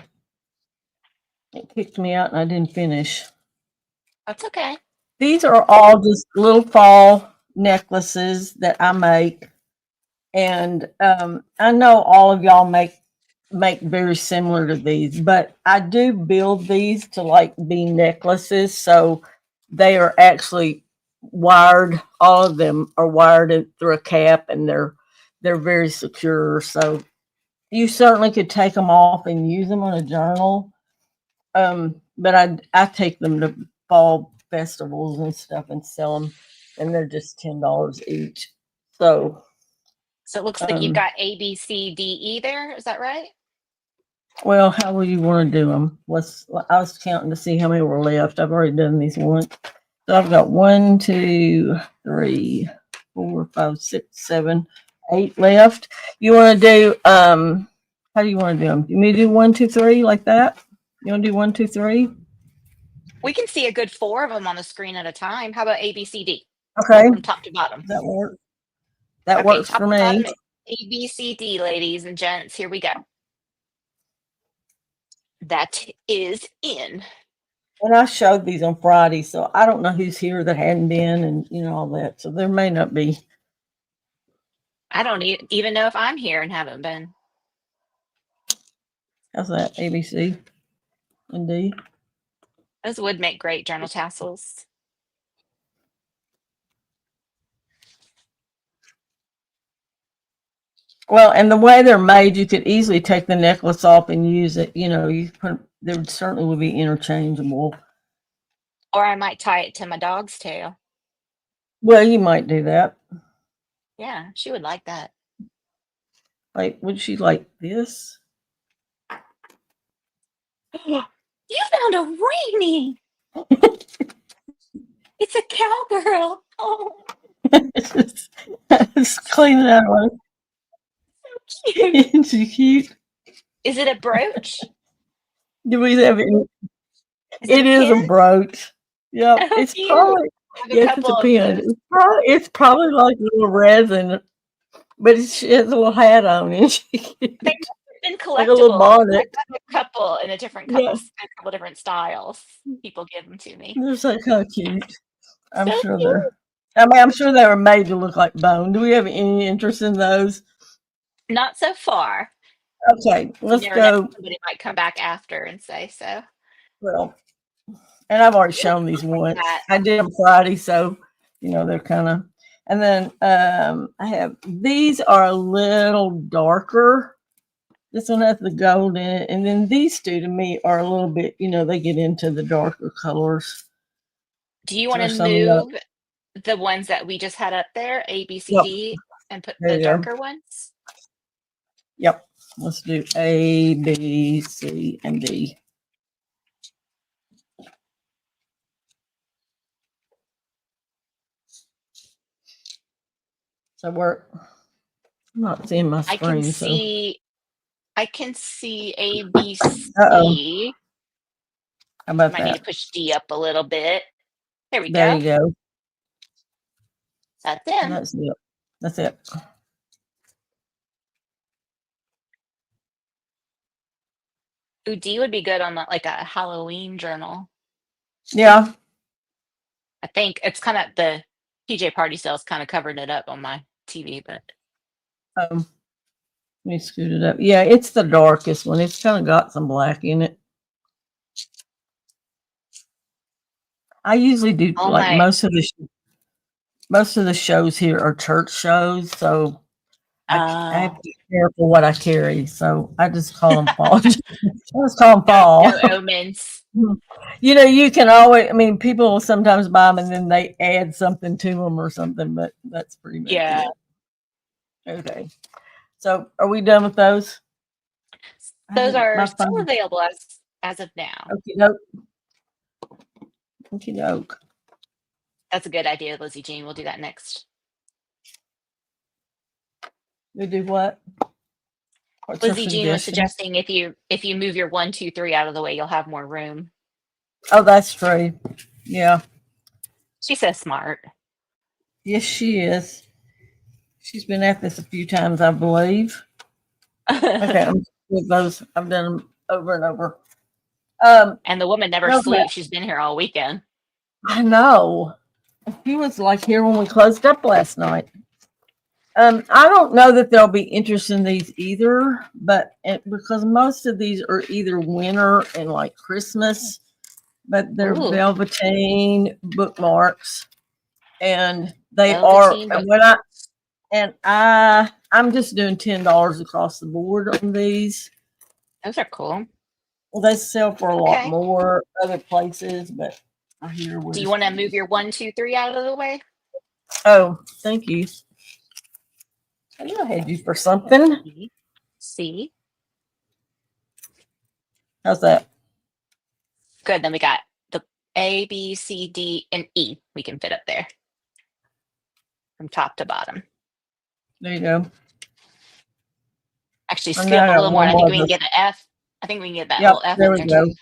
S9: it kicked me out and I didn't finish.
S6: That's okay.
S9: These are all just little fall necklaces that I make. And I know all of y'all make very similar to these, but I do build these to like be necklaces. So they are actually wired. All of them are wired through a cap and they're very secure. So you certainly could take them off and use them on a journal. But I take them to fall festivals and stuff and sell them, and they're just $10 each. So
S6: it looks like you've got A, B, C, D, E there. Is that right?
S9: Well, how will you want to do them? I was counting to see how many were left. I've already done these once. So I've got 1, 2, 3, 4, 5, 6, 7, 8 left. You want to do how do you want to do them? You me to do 1, 2, 3 like that? You want to do 1, 2, 3?
S6: We can see a good 4 of them on the screen at a time. How about A, B, C, D?
S9: Okay.
S6: From top to bottom.
S9: That works. That works
S6: top
S9: for
S6: to
S9: me.
S6: bottom, A, B, C, D, ladies and gents. Here we go. That is in.
S9: And I showed these on Friday, so I don't know who's here that hadn't been and all that. So there may not be.
S6: I don't even know if I'm here and haven't been.
S9: How's that? A, B, C, and D.
S6: Those would make great journal tassels.
S9: Well, and the way they're made, you could easily take the necklace off and use it. They would certainly would be interchangeable.
S6: Or I might tie it to my dog's tail.
S9: Well, you might do that.
S6: Yeah, she would like that.
S9: Like, would she like this?
S6: You found a ring. It's a cowgirl. Oh,
S9: Just clean it out.
S6: so cute.
S9: Isn't she cute?
S6: Is it a brooch?
S9: Do we have any?
S6: It
S9: is a brooch. Yep.
S6: Oh,
S9: it's
S6: cute.
S9: probably yes, it's a pin. It's probably like a little resin, but she has a little hat on it.
S6: They've been collectible.
S9: Like a little bonnet.
S6: I got a couple in a couple different styles. People give them to me.
S9: They're so kind of cute. I'm
S6: So
S9: sure
S6: cute.
S9: I'm sure they were made to look like bone. Do we have any interest in those?
S6: Not so far.
S9: Okay, let's
S6: You never know,
S9: go.
S6: somebody might come back after and say so.
S9: Well, and I've already shown these once. I did them Friday, so they're kind of. And then I have these are a little darker. This one has the gold in it, and then these two to me are a little bit. They get into the darker colors.
S6: Do you want to move the ones that we just had up there, A, B, C, D, and put the darker ones?
S9: Yep. Let's do A, B, C, and D. So I'm not seeing my screen.
S6: I can see A, B, C.
S9: Uh-oh. How about
S6: Might need to push D up a little bit. There we go.
S9: There you go.
S6: That's it.
S9: That's it.
S6: Ooh, D would be good on like a Halloween journal.
S9: Yeah.
S6: I think it's kind of the PJ Party Sales kind of covered it up on my TV, but
S9: let me scoot it up. Yeah, it's the darkest one. It's kind of got some black in it. I usually do most of the shows here are church shows, so I have to be careful what I carry, so I just call them fall. I just call them fall.
S4: No omens.
S9: You know, you can always. I mean, people will sometimes buy them and then they add something to them or something, but that's pretty much
S4: Yeah.
S9: it. Okay, so are we done with those?
S4: Those are
S9: My
S4: still
S9: phone.
S4: available as of now.
S9: Okay, doke. Okay, doke.
S4: That's a good idea, Lizzie Jean. We'll do that next.
S9: We do what? What's
S4: Lizzie Jean was
S9: suggestion?
S4: suggesting if you move your 1, 2, 3 out of the way, you'll have more room.
S9: Oh, that's true. Yeah.
S4: She's so smart.
S9: Yes, she is. She's been at this a few times, I believe. Okay, I'm with those. I've done them over and over.
S4: And the woman never
S9: okay.
S4: sleeps. She's been here all weekend.
S9: I know. She was like here when we closed up last night. I don't know that they'll be interested in these either, but because most of these are either winter and like Christmas, but they're
S4: Ooh.
S9: velveteen bookmarks, and they
S4: Velveteen
S9: are. And I'm just doing $10 across the board on these.
S4: Those are cool.
S9: Well, they sell for a lot
S4: Okay.
S9: more other places, but here we're.
S4: Do you want to move your 1, 2, 3 out of the way?
S9: Oh, thank you. I knew I had you for something.
S4: C.
S9: How's that?
S4: Good. Then we got the A, B, C, D, and E. We can fit up there from top to bottom.
S9: There you go.
S4: Actually,
S9: And
S4: skip
S9: then I
S4: a
S9: got
S4: little more.
S9: one
S4: I think
S9: more
S4: we can
S9: of
S4: get an F. I think we can get that
S9: Yep,
S4: little F
S9: there
S4: in
S9: we
S4: there
S9: go.
S4: too.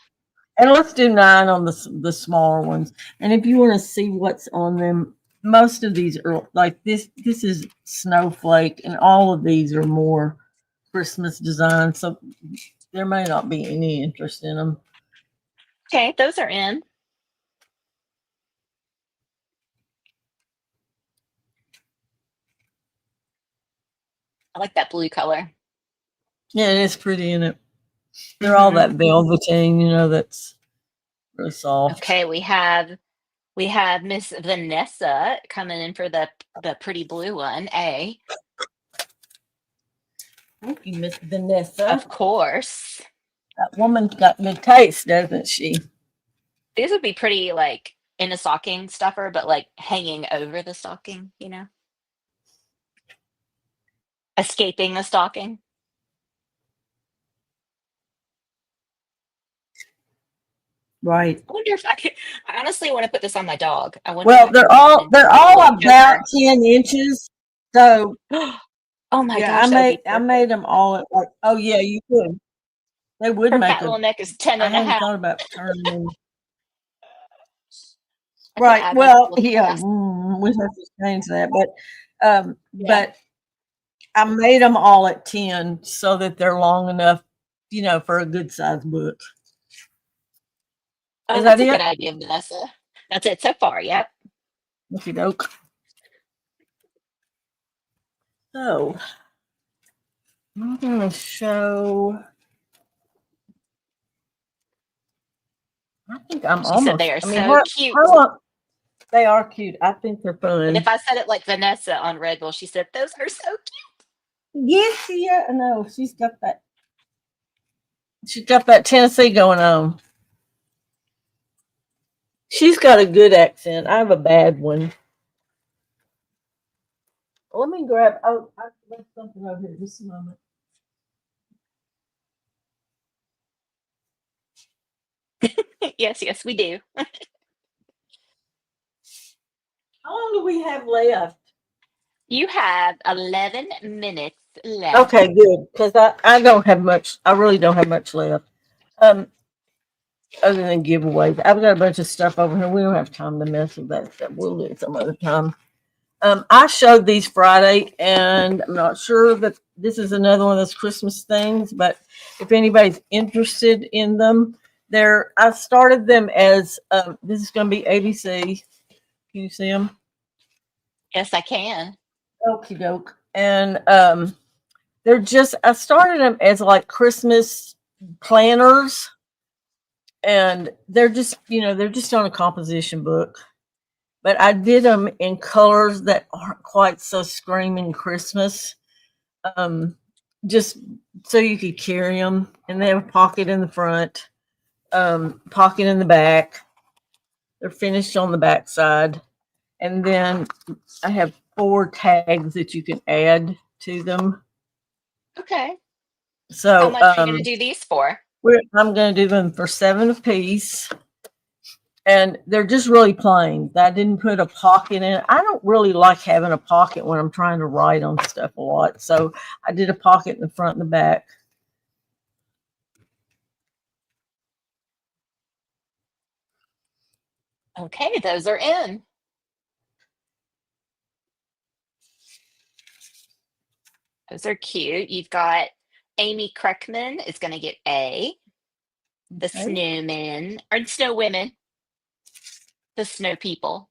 S9: And let's do 9 on the smaller ones. And if you want to see what's on them, most of these are like this. This is snowflake, and all of these are more Christmas design. So there may not be any interest in them.
S4: Okay, those are in. I like that blue color.
S9: Yeah, it is pretty in it. They're all that velveteen, you know, that's really soft.
S4: Okay, we have Miss Vanessa coming in for the pretty blue one, A.
S9: Thank you, Miss Vanessa.
S4: Of course.
S9: That woman's got good taste, doesn't she?
S4: These would be pretty like in a stocking stuffer, but like hanging over the stocking, you know? Escaping the stocking.
S9: Right.
S4: I wonder if I honestly want to put this on my dog. I wonder
S9: Well,
S4: if I
S9: they're
S4: could put
S9: all
S4: it in
S9: about
S4: Joker.
S9: 10 inches. So
S4: Oh my
S9: yeah,
S4: gosh, that would be
S9: I made them all at like, oh yeah, you could. They would
S4: her
S9: make
S4: fat little neck is 10
S9: I
S4: and a
S9: hadn't
S4: half.
S9: thought about turning them.
S4: I could
S9: Right.
S4: add, like, a
S9: Well,
S4: little
S9: yeah,
S4: clasp.
S9: we have to change that, but
S4: Yeah.
S9: but I made them all at 10 so that they're long enough, you know, for a good size book.
S4: Oh,
S9: Is
S4: that's
S9: that
S4: a good
S9: it?
S4: idea, Vanessa. That's it so far. Yep.
S9: Okie doke. So I'm gonna show. I think I'm
S4: She said
S9: almost.
S4: they are
S9: I mean,
S4: so cute.
S9: how long? They are cute. I think they're
S4: And
S9: fun.
S4: if I said it like Vanessa on Red Bull, she said those are so cute.
S9: Yes, yeah. No, she's got that. She's got that Tennessee going on. She's got a good accent. I have a bad one. Let me grab. Oh, I left something over here. Just a moment.
S4: Yes, we do.
S9: How long do we have left?
S4: You have 11 minutes left.
S9: Okay, good. Because I don't have much. I really don't have much left. Other than giveaways, I've got a bunch of stuff over here. We don't have time to mess with that stuff. We'll do it some other time. I showed these Friday, and I'm not sure that this is another one of those Christmas things, but if anybody's interested in them, I started them as this is going to be ABC. Can you see them?
S4: Yes, I can.
S9: Okie doke. And I started them as like Christmas planners, and they're just on a composition book. But I did them in colors that aren't quite so screaming Christmas. just so you could carry them, and they have a pocket in the front, pocket in the back. They're finished on the back side, and then I have 4 tags that you can add to them.
S6: Okay.
S9: So
S6: How much are you going to do these for?
S9: I'm going to do them for $7 a piece. And they're just really plain. I didn't put a pocket in it. I don't really like having a pocket when I'm trying to write on stuff a lot. So I did a pocket in the front and the back.
S6: Okay, those are in. Those are cute. You've got Amy Kreckman is going to get A. The
S9: Okay.
S6: snowmen, or snow women, the snow people.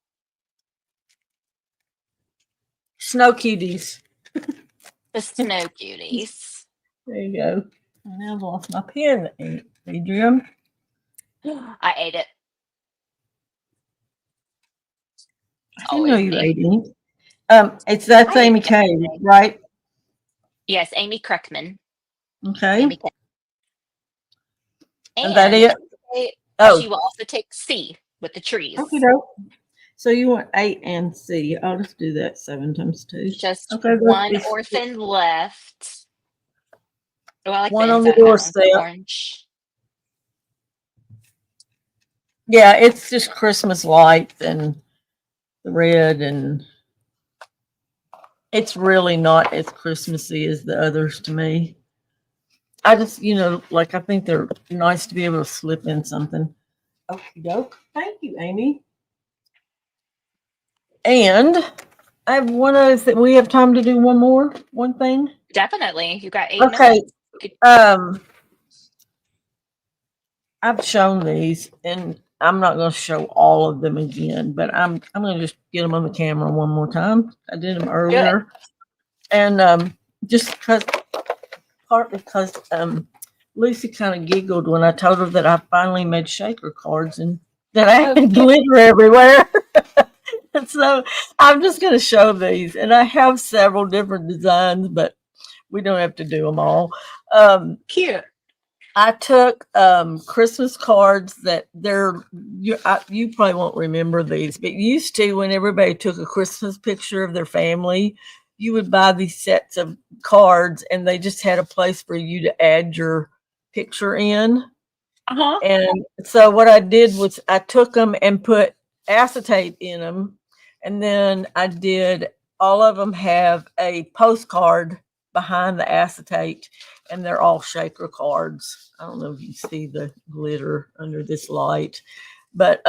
S9: Snow cuties.
S6: The snow cuties.
S9: There you go. Now I've lost my pen, Adria.
S6: I ate it.
S9: I didn't know
S6: Always
S9: you
S6: me.
S9: ate any. That's
S6: I
S9: Amy
S6: ate
S9: Kay,
S6: everything.
S9: right?
S6: Yes, Amy Kreckman.
S9: Okay.
S6: Amy Kay.
S9: And that it?
S6: She will also take C with the trees.
S9: Okay, doke. So you want 8 and C. I'll just do that 7 times 2.
S6: Just
S9: okay,
S6: one orphan left. Oh, I like
S9: one
S6: the
S9: on the
S6: inside of that one, the
S9: doorstep.
S6: orange.
S9: Yeah, it's just Christmas lights and the red, and it's really not as Christmassy as the others to me. I just, I think they're nice to be able to slip in something. Okie doke. Thank you, Amy. And I have one other thing. We have time to do one thing.
S6: Definitely. You got 8
S9: Okay.
S6: minutes.
S9: I've shown these, and I'm not going to show all of them again, but I'm going to just get them on the camera one more time. I did them earlier. And just partly because Lucy kind of giggled when I told her that I finally made shaker cards and that I had glitter everywhere. And so I'm just going to show these, and I have several different designs, but we don't have to do them all.
S6: Cute.
S9: I took Christmas cards that you probably won't remember these, but used to, when everybody took a Christmas picture of their family, you would buy these sets of cards, and they just had a place for you to add your picture in.
S6: Uh-huh.
S9: And so what I did was I took them and put acetate in them, and then all of them have a postcard behind the acetate, and they're all shaker cards. I don't know if you see the glitter under this light, but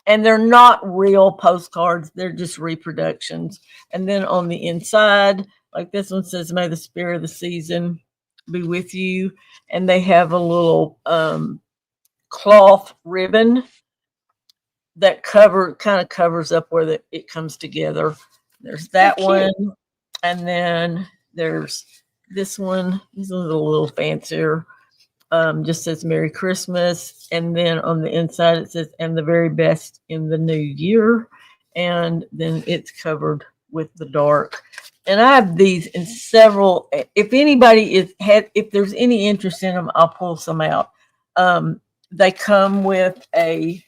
S9: and they're not real postcards, they're just reproductions. And then on the inside, like this one says, "May the spirit of the season be with you," and they have a little cloth ribbon that kind of covers up where it comes together. There's that one, and then there's this one. This one's a little fancier. Just says "Merry Christmas," and then on the inside it says "And the very best in the new year," and then it's covered with the dark. And I have these in several. If anybody if there's any interest in them, I'll pull some out. They come with a.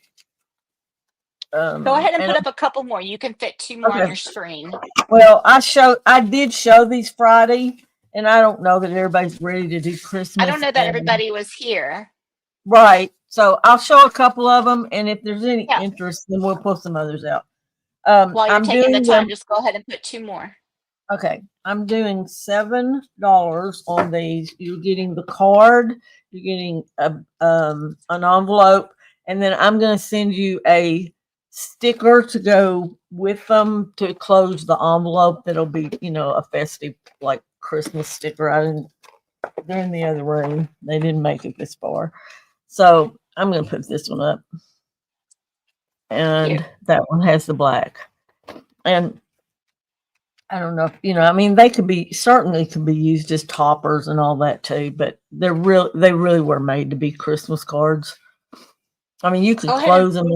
S6: Go ahead and put up a couple more. You can fit 2 more on your screen.
S9: Well, I did show these Friday, and I don't know that everybody's ready to do Christmas.
S6: I don't know that everybody was here.
S9: Right. So I'll show a couple of them, and if there's any interest, then we'll pull some others out.
S6: While you're taking the time, just go ahead and put 2 more.
S9: Okay. I'm doing $7 on these. You're getting the card, you're getting an envelope, and then I'm going to send you a sticker to go with them to close the envelope. That'll be, a festive, like Christmas sticker. They're in the other room. They didn't make it this far. So I'm going to put this one up. And that one has the black. And I don't know if, they certainly could be used as toppers and all that too, but they really were made to be Christmas cards. You could close them,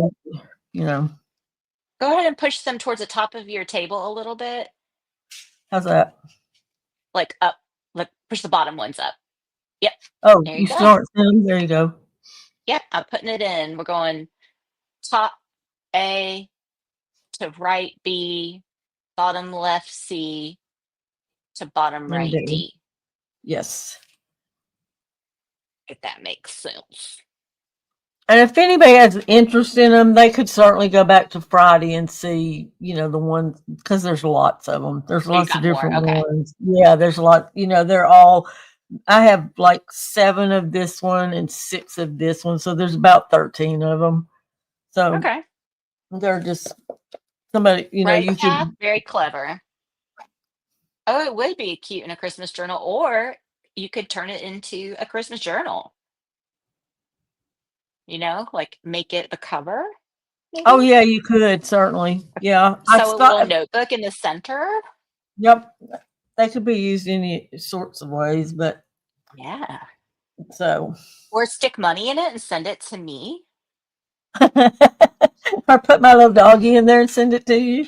S6: Go ahead and push them towards the top of your table a little bit.
S9: How's that?
S6: Like up
S12: Look, push the bottom ones up. Yep.
S9: Oh,
S12: There
S9: you
S12: you go.
S9: start them. There you go.
S12: Yep. I'm putting it in. We're going top A to right B, bottom left C to bottom right
S9: Indeed.
S12: D.
S9: Yes.
S12: If that makes sense.
S9: And if anybody has interest in them, they could certainly go back to Friday and see, the ones, because there's lots of them. There's
S12: Oh, you
S9: lots of
S12: got more.
S9: different
S12: Okay.
S9: ones. Yeah, there's a lot. They're all. I have like 7 of this one and 6 of this one, so there's about 13 of them. So
S12: Okay.
S9: they're just somebody.
S12: Right
S9: You
S12: path,
S9: could.
S12: very clever. Oh, it would be cute in a Christmas journal, or you could turn it into a Christmas journal. Like make it the cover,
S9: Oh
S12: maybe.
S9: yeah, you could certainly. Yeah, I
S12: So a little
S9: thought.
S12: notebook in the center.
S9: Yep, they could be used in any sorts of ways, but
S12: Yeah.
S9: so.
S12: Or stick money in it and send it to me.
S9: Or put my little doggy in there and send it to you.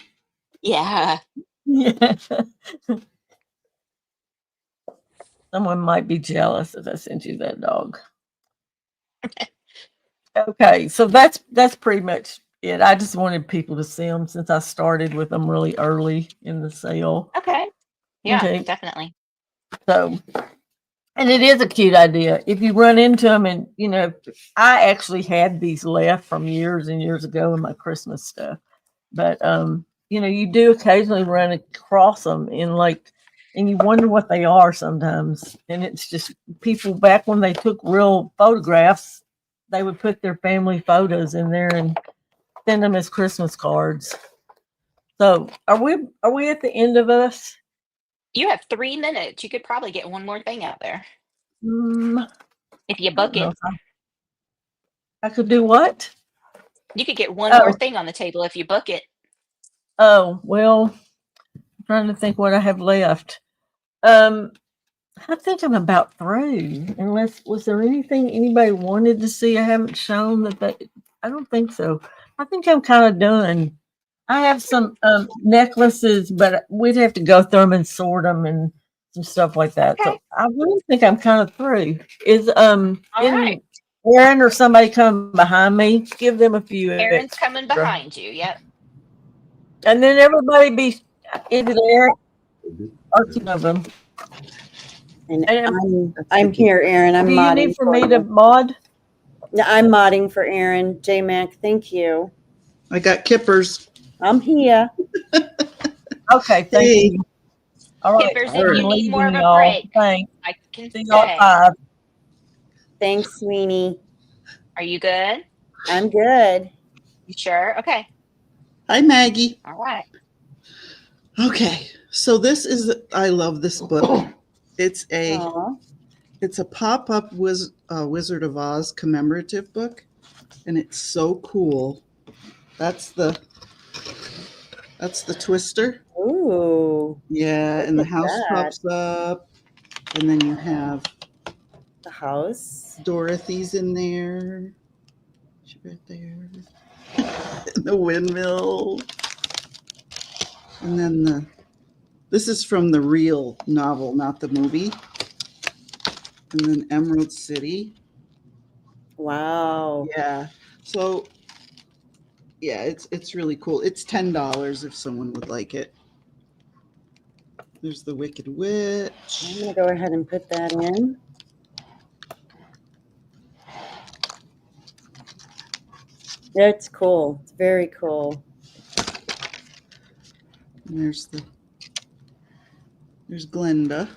S12: Yeah.
S9: Yeah. Someone might be jealous if I sent you that dog. Okay, so that's pretty much it. I just wanted people to see them since I started with them really early in the sale.
S12: Okay. Yeah,
S9: Okay,
S12: definitely.
S9: so, and it is a cute idea. If you run into them and, I actually had these left from years and years ago in my Christmas stuff. But, you do occasionally run across them and you wonder what they are sometimes. And it's just people back when they took real photographs, they would put their family photos in there and send them as Christmas cards. So are we at the end of us?
S12: You have 3 minutes. You could probably get one more thing out there if you
S9: I
S12: book
S9: don't know
S12: it.
S9: if I could do what?
S12: You could get one more
S9: Oh,
S12: thing on the table if you book it.
S9: well, I'm trying to think what I have left. I think I'm about through. Unless was there anything anybody wanted to see I haven't shown I don't think so. I think I'm kind of done. I have some necklaces, but we'd have to go through them and sort them and some stuff like that.
S12: Okay.
S9: So I really think I'm kind of through. Is
S12: All right.
S9: Erin or somebody coming behind me? Give them a few
S12: Erin's coming
S9: extra.
S12: behind you. Yep.
S9: And then everybody be either Erin or 2 of them.
S3: And I'm here, Erin. I'm
S9: Do you
S3: modding
S9: need for me to
S3: you.
S9: mod?
S3: No, I'm modding for Erin. JMac, thank you.
S8: I got kippers.
S3: I'm here.
S9: Okay, thank you. All right.
S12: Kippers,
S8: all
S12: if
S8: right.
S12: you need more of a
S9: y'all.
S12: break,
S9: Thanks.
S12: I can
S9: See y'all at
S12: stay.
S9: 5.
S3: Thanks, Sweeney.
S12: Are you good?
S3: I'm good.
S12: You sure? Okay.
S8: Hi, Maggie.
S12: All right.
S8: Okay, so I love this book. It's a
S3: Aw.
S8: pop-up Wizard of Oz commemorative book, and it's so cool. That's the twister.
S3: Ooh,
S8: Yeah, and the
S3: at
S8: house
S3: that.
S8: pops up, and then you have
S3: the house.
S8: Dorothy's in there. She's right there. And the windmill. And then this is from the real novel, not the movie. And then Emerald City.
S3: Wow.
S8: Yeah. So yeah, it's really cool. It's $10 if someone would like it. There's the Wicked Witch.
S3: I'm gonna go ahead and put that in. It's cool. It's very cool.
S8: And there's Glenda.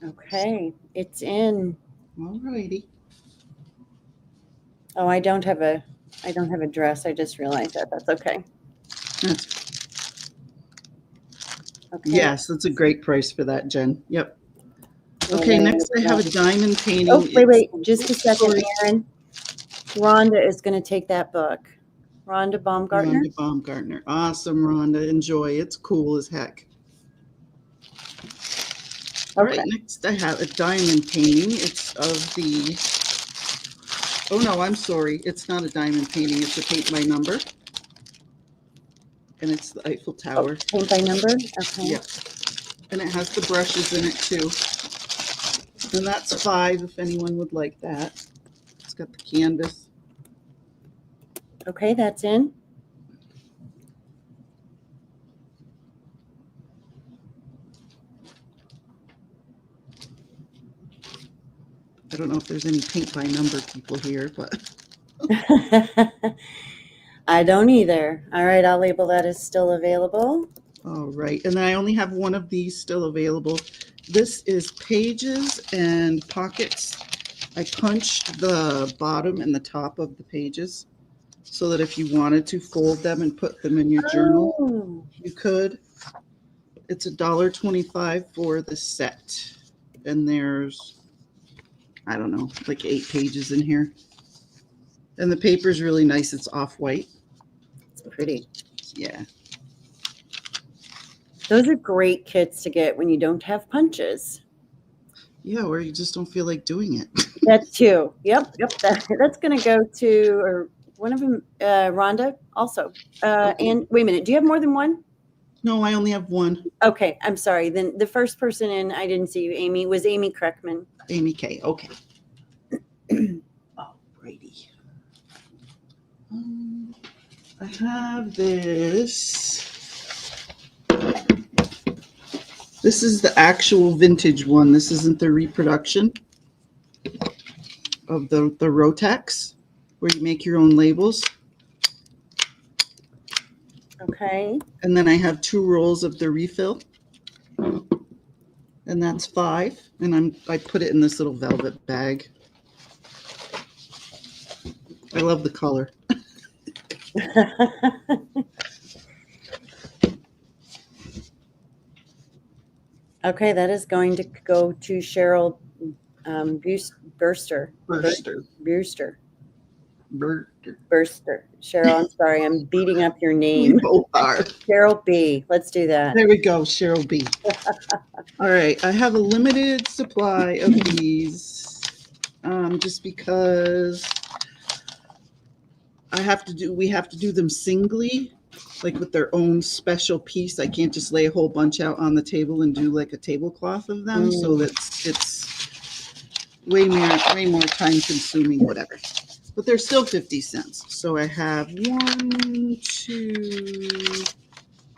S3: Okay, it's in.
S8: All righty.
S3: Oh, I don't have a dress. I just realized that. That's okay. Okay.
S8: Yes, that's a great price for that, Jen. Yep.
S3: Well,
S8: Okay,
S3: then
S8: next I have a diamond painting.
S3: Oh, wait,
S8: It's-
S3: just a second,
S8: Sorry.
S3: Erin. Rhonda is going to take that book. Rhonda Baumgartner.
S8: Rhonda Baumgartner. Awesome, Rhonda. Enjoy. It's cool as heck. All right, next I have a diamond painting. It's of the, oh no, I'm sorry. It's not a diamond painting. It's a paint by number. and it's the Eiffel Tower.
S3: Paint by number? Okay.
S8: Yeah. And it has the brushes in it too. And that's 5 if anyone would like that. It's got the canvas.
S3: Okay, that's in.
S8: I don't know if there's any paint by number people here, but
S3: I don't either. All right, I'll label that as still available.
S8: all right. And then I only have one of these still available. This is pages and pockets. I punched the bottom and the top of the pages so that if you wanted to fold them and put them in your journal,
S3: Oh,
S8: you could. It's $1.25 for the set. And there's, I don't know, like 8 pages in here. And the paper's really nice. It's off-white.
S3: it's pretty.
S8: Yeah.
S3: Those are great kits to get when you don't have punches.
S8: Yeah, or you just don't feel like doing it.
S3: That too. Yep. That's going to go to, or one of them, Rhonda also.
S8: Okay.
S3: And wait a minute, do you have more than one?
S8: No, I only have one.
S3: Okay, I'm sorry. Then the first person in, I didn't see you, Amy, was Amy Kreckman.
S8: Amy Kay. Okay. Alrighty. I have this. This is the actual vintage one. This isn't the reproduction of the Rotex, where you make your own labels.
S3: Okay.
S8: And then I have 2 rolls of the refill. And that's 5. And I put it in this little velvet bag. I love the color.
S3: Okay, that is going to go to Cheryl Burster. Cheryl, I'm sorry, I'm beating up your name.
S8: We both are.
S3: Cheryl B. Let's do that.
S8: There we go, Cheryl B. All right, I have a limited supply of these, just because we have to do them singly, like with their own special piece. I can't just lay a whole bunch out on the table and do like a tablecloth of them. So it's way more time consuming, whatever. But they're still 50 cents. So I have 1, 2,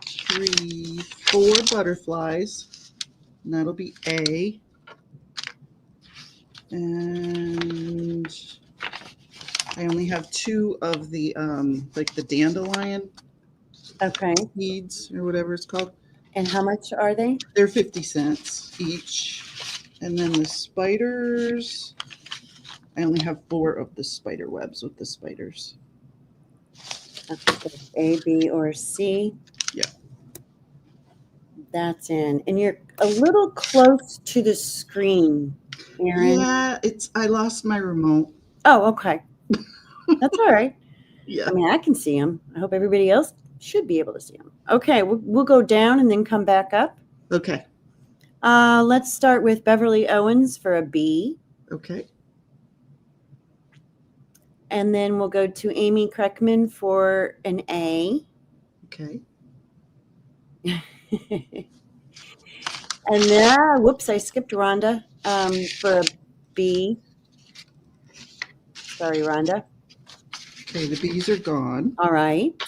S8: 3, 4 butterflies. And that'll be A. And I only have 2 of the like the dandelion seeds or whatever it's called.
S3: And how much are they?
S8: They're 50 cents each. And then the spiders, I only have 4 of the spider webs with the spiders.
S3: Okay, A, B, or C.
S8: Yeah.
S3: That's in. And you're a little close to the screen, Erin.
S8: Yeah, I lost my remote.
S3: Oh, okay. That's all right.
S8: Yeah.
S3: I mean, I can see them. I hope everybody else should be able to see them. Okay, we'll go down and then come back up.
S8: Okay.
S3: Let's start with Beverly Owens for a B.
S8: Okay.
S3: And then we'll go to Amy Kreckman for an A.
S8: Okay.
S3: And then, whoops, I skipped Rhonda for a B. Sorry, Rhonda.
S8: Okay, the B's are gone.
S3: All right.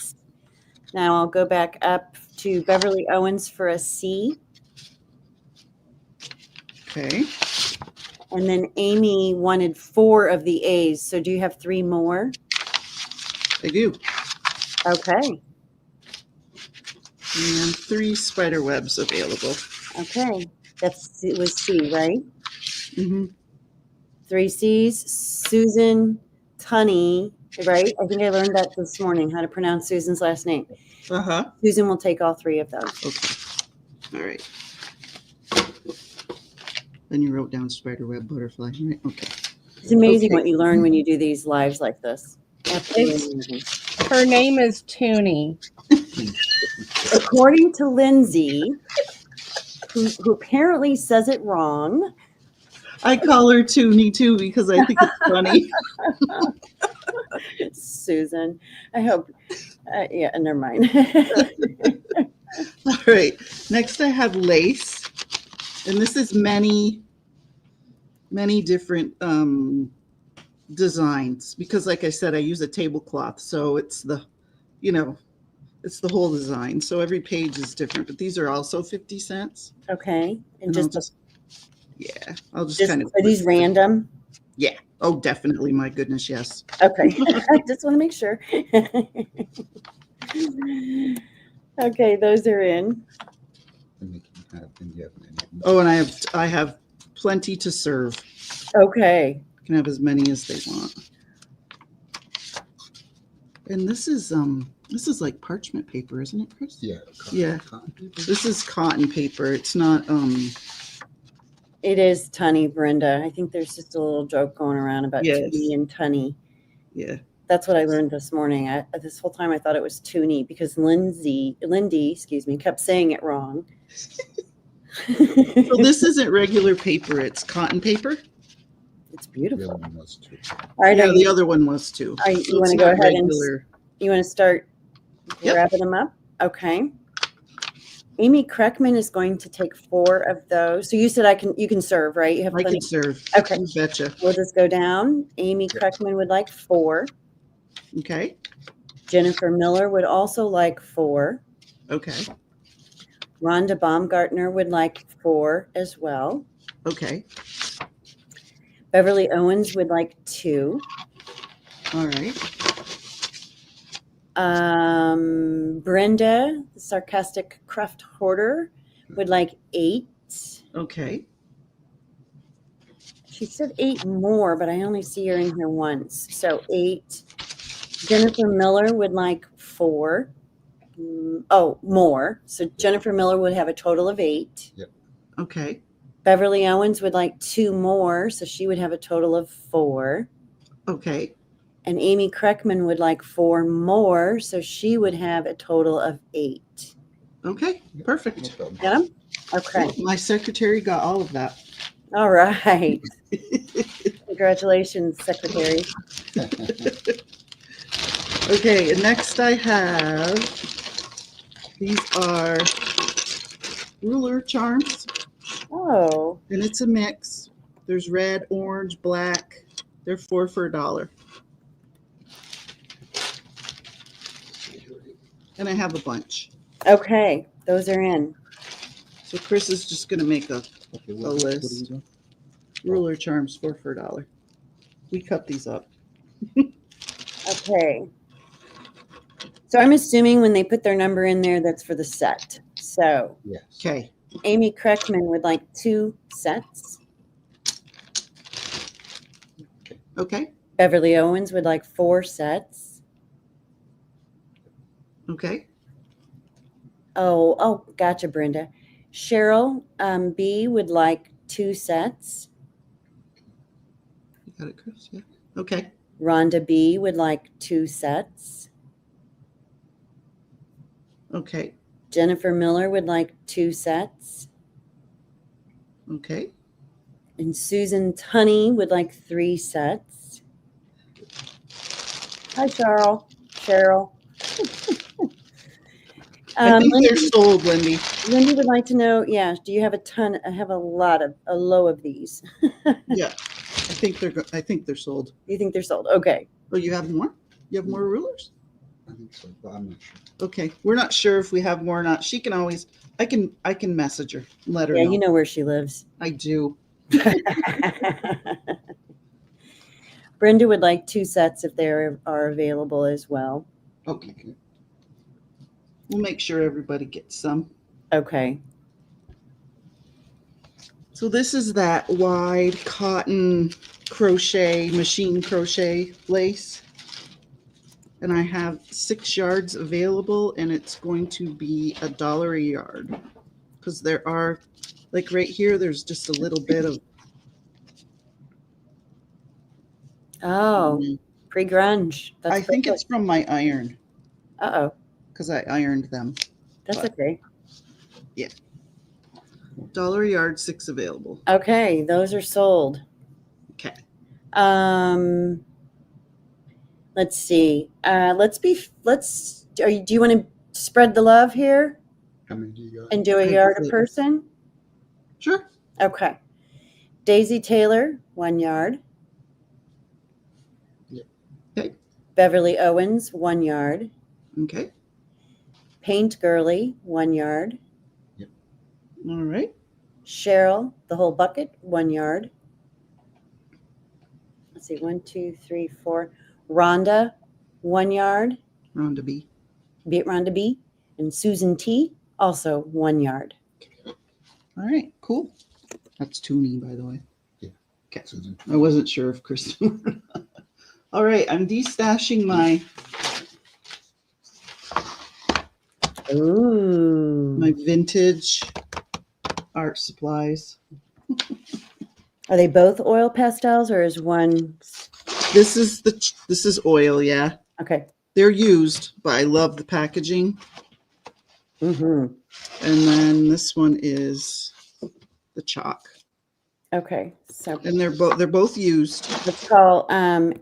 S3: Now I'll go back up to Beverly Owens for a C.
S8: Okay.
S3: And then Amy wanted 4 of the A's. So do you have 3 more?
S8: I do.
S3: Okay.
S8: And 3 spider webs available.
S3: Okay. It was C, right?
S8: Mm-hmm.
S3: 3 C's. Susan Tunney, right? I think I learned that this morning, how to pronounce Susan's last name.
S8: Uh-huh.
S3: Susan will take all 3 of those.
S8: Okay. All right. Then you wrote down spider web butterfly, right? Okay.
S3: It's amazing what you learn when you do these lives like this. Absolutely amazing.
S1: Her name is Toonie.
S3: According to Lindsay, who apparently says it wrong.
S8: I call her Toonie too because I think it's funny.
S3: Susan, I hope Yeah, never mind.
S8: All right. Next, I have lace, and this is many different designs because, like I said, I use a tablecloth, so it's the, it's the whole design. So every page is different, but these are also 50 cents.
S3: Okay, and
S8: I'll
S3: just
S8: I'll just kind of.
S3: are these random?
S8: Yeah. Oh, definitely. My goodness, yes.
S3: Okay, I just want to make sure. Okay, those are in.
S8: Oh, and I have plenty to serve.
S3: Okay.
S8: Can have as many as they want. And this is like parchment paper, isn't it, Chris?
S10: Yeah.
S8: Yeah. This is cotton paper. It's not
S3: It is tunny, Brenda. I think there's just a little joke going around about
S8: Yes.
S3: tunny and tunny.
S8: Yeah.
S3: That's what I learned this morning. This whole time I thought it was Toonie because Lyndee, kept saying it wrong.
S8: So this isn't regular paper, it's cotton paper.
S3: It's beautiful.
S10: The other one was too.
S3: All right,
S8: Yeah, the other one was too.
S3: you
S8: So
S3: want
S8: it's
S3: to go
S8: not
S3: ahead
S8: regular.
S3: and you want to start
S8: Yep.
S3: wrapping them up? Okay. Amy Kreckman is going to take 4 of those. So you said you can serve, right? You have
S8: I
S3: plenty.
S8: can serve.
S3: Okay.
S8: You betcha.
S3: We'll just go down. Amy Kreckman would like 4.
S8: Okay.
S3: Jennifer Miller would also like 4.
S8: Okay.
S3: Rhonda Baumgartner would like 4 as well.
S8: Okay.
S3: Beverly Owens would like 2.
S8: All right.
S3: Brenda, the sarcastic craft hoarder, would like 8.
S8: Okay.
S3: She said 8 more, but I only see her in here once. So 8. Jennifer Miller would like 4. Oh, more. So Jennifer Miller would have a total of 8.
S10: Yep.
S8: Okay.
S3: Beverly Owens would like 2 more, so she would have a total of 4.
S8: Okay.
S3: And Amy Kreckman would like 4 more, so she would have a total of 8.
S8: Okay. Perfect.
S10: No problem.
S3: Get them? Okay.
S8: My secretary got all of that.
S3: All right. Congratulations, Secretary.
S8: Okay, and next I have, these are ruler charms,
S3: Oh,
S8: and it's a mix. There's red, orange, black. They're 4 for $1. And I have a bunch.
S3: okay. Those are in.
S8: So Chris is just going to make a
S10: Okay,
S8: list. Ruler charms, 4 for $1. We cut these up.
S3: Okay. So I'm assuming when they put their number in there, that's for the set. So
S10: Yes.
S8: Okay.
S3: Amy Kreckman would like 2 sets.
S8: Okay.
S3: Beverly Owens would like 4 sets.
S8: Okay.
S3: Oh, gotcha, Brenda. Cheryl B would like 2 sets.
S8: You got it, Chris? Yeah. Okay.
S3: Rhonda B would like 2 sets.
S8: Okay.
S3: Jennifer Miller would like 2 sets.
S8: Okay.
S3: And Susan Tunney would like 3 sets. Hi, Cheryl.
S8: I think they're sold, Lyndee.
S3: Lyndee would like to know, do you have I have a low of these.
S8: Yeah. I think they're sold.
S3: You think they're sold? Okay.
S8: Oh, you have more? You have more rulers?
S10: I think so, but I'm not sure.
S8: Okay. We're not sure if we have more or not. She can always, I can message her, and let her know.
S3: Yeah, you know where she lives.
S8: I do.
S3: Brenda would like 2 sets if they are available as well.
S10: Okay.
S8: We'll make sure everybody gets some.
S3: Okay.
S8: So this is that wide cotton crochet, machine crochet lace. And I have 6 yards available, and it's going to be $1 a yard. Because there are, like right here, there's just a little bit of.
S3: Oh, pre-grunge.
S8: I think it's from my iron.
S3: Uh-oh.
S8: Because I ironed them.
S3: That's
S8: But,
S3: okay.
S8: Yeah. $1 a yard, 6 available.
S3: Okay, those are sold.
S8: Okay.
S3: Let's see. Let's do you want to spread the love here
S10: How many do you got?
S3: and do a
S8: I
S3: yard a
S8: just-
S3: person?
S8: Sure.
S3: Okay. Daisy Taylor, 1 yard.
S8: Okay.
S3: Beverly Owens, 1 yard.
S8: Okay.
S3: Paint Girly, 1 yard.
S8: All right.
S3: Cheryl, the whole bucket, 1 yard. Let's see, 1, 2, 3, 4. Rhonda, 1 yard.
S8: Rhonda B.
S3: Rhonda B. And Susan T, also 1 yard.
S8: All right. Cool. That's Toonie, by the way.
S10: Yeah.
S8: Okay.
S10: Susan.
S8: I wasn't sure if Kristen. All right. I'm destashing my
S3: Ooh.
S8: vintage art supplies.
S3: Are they both oil pastels or is one?
S8: This is oil, yeah.
S3: Okay.
S8: They're used, but I love the packaging.
S3: Mm-hmm.
S8: And then this one is the chalk.
S3: Okay. So
S8: And they're both used.
S3: let's call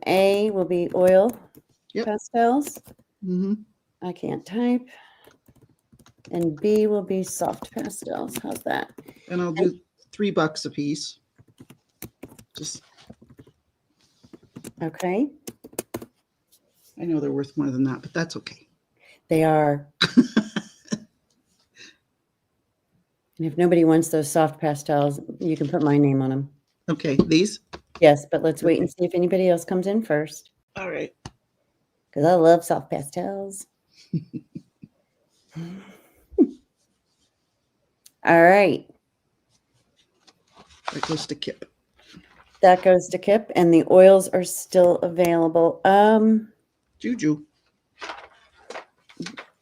S3: A will be oil pastels.
S8: Mm-hmm.
S3: I can't type. And B will be soft pastels. How's that?
S8: And I'll do $3 a piece. Just
S3: Okay.
S8: I know they're worth more than that, but that's okay.
S3: They are. And if nobody wants those soft pastels, you can put my name on them.
S8: Okay, these?
S3: Yes, but let's wait and see if anybody else comes in first.
S8: All right.
S3: Because I love soft pastels. All right.
S8: That goes to Kipp.
S3: That goes to Kipp, and the oils are still available.
S8: Juju.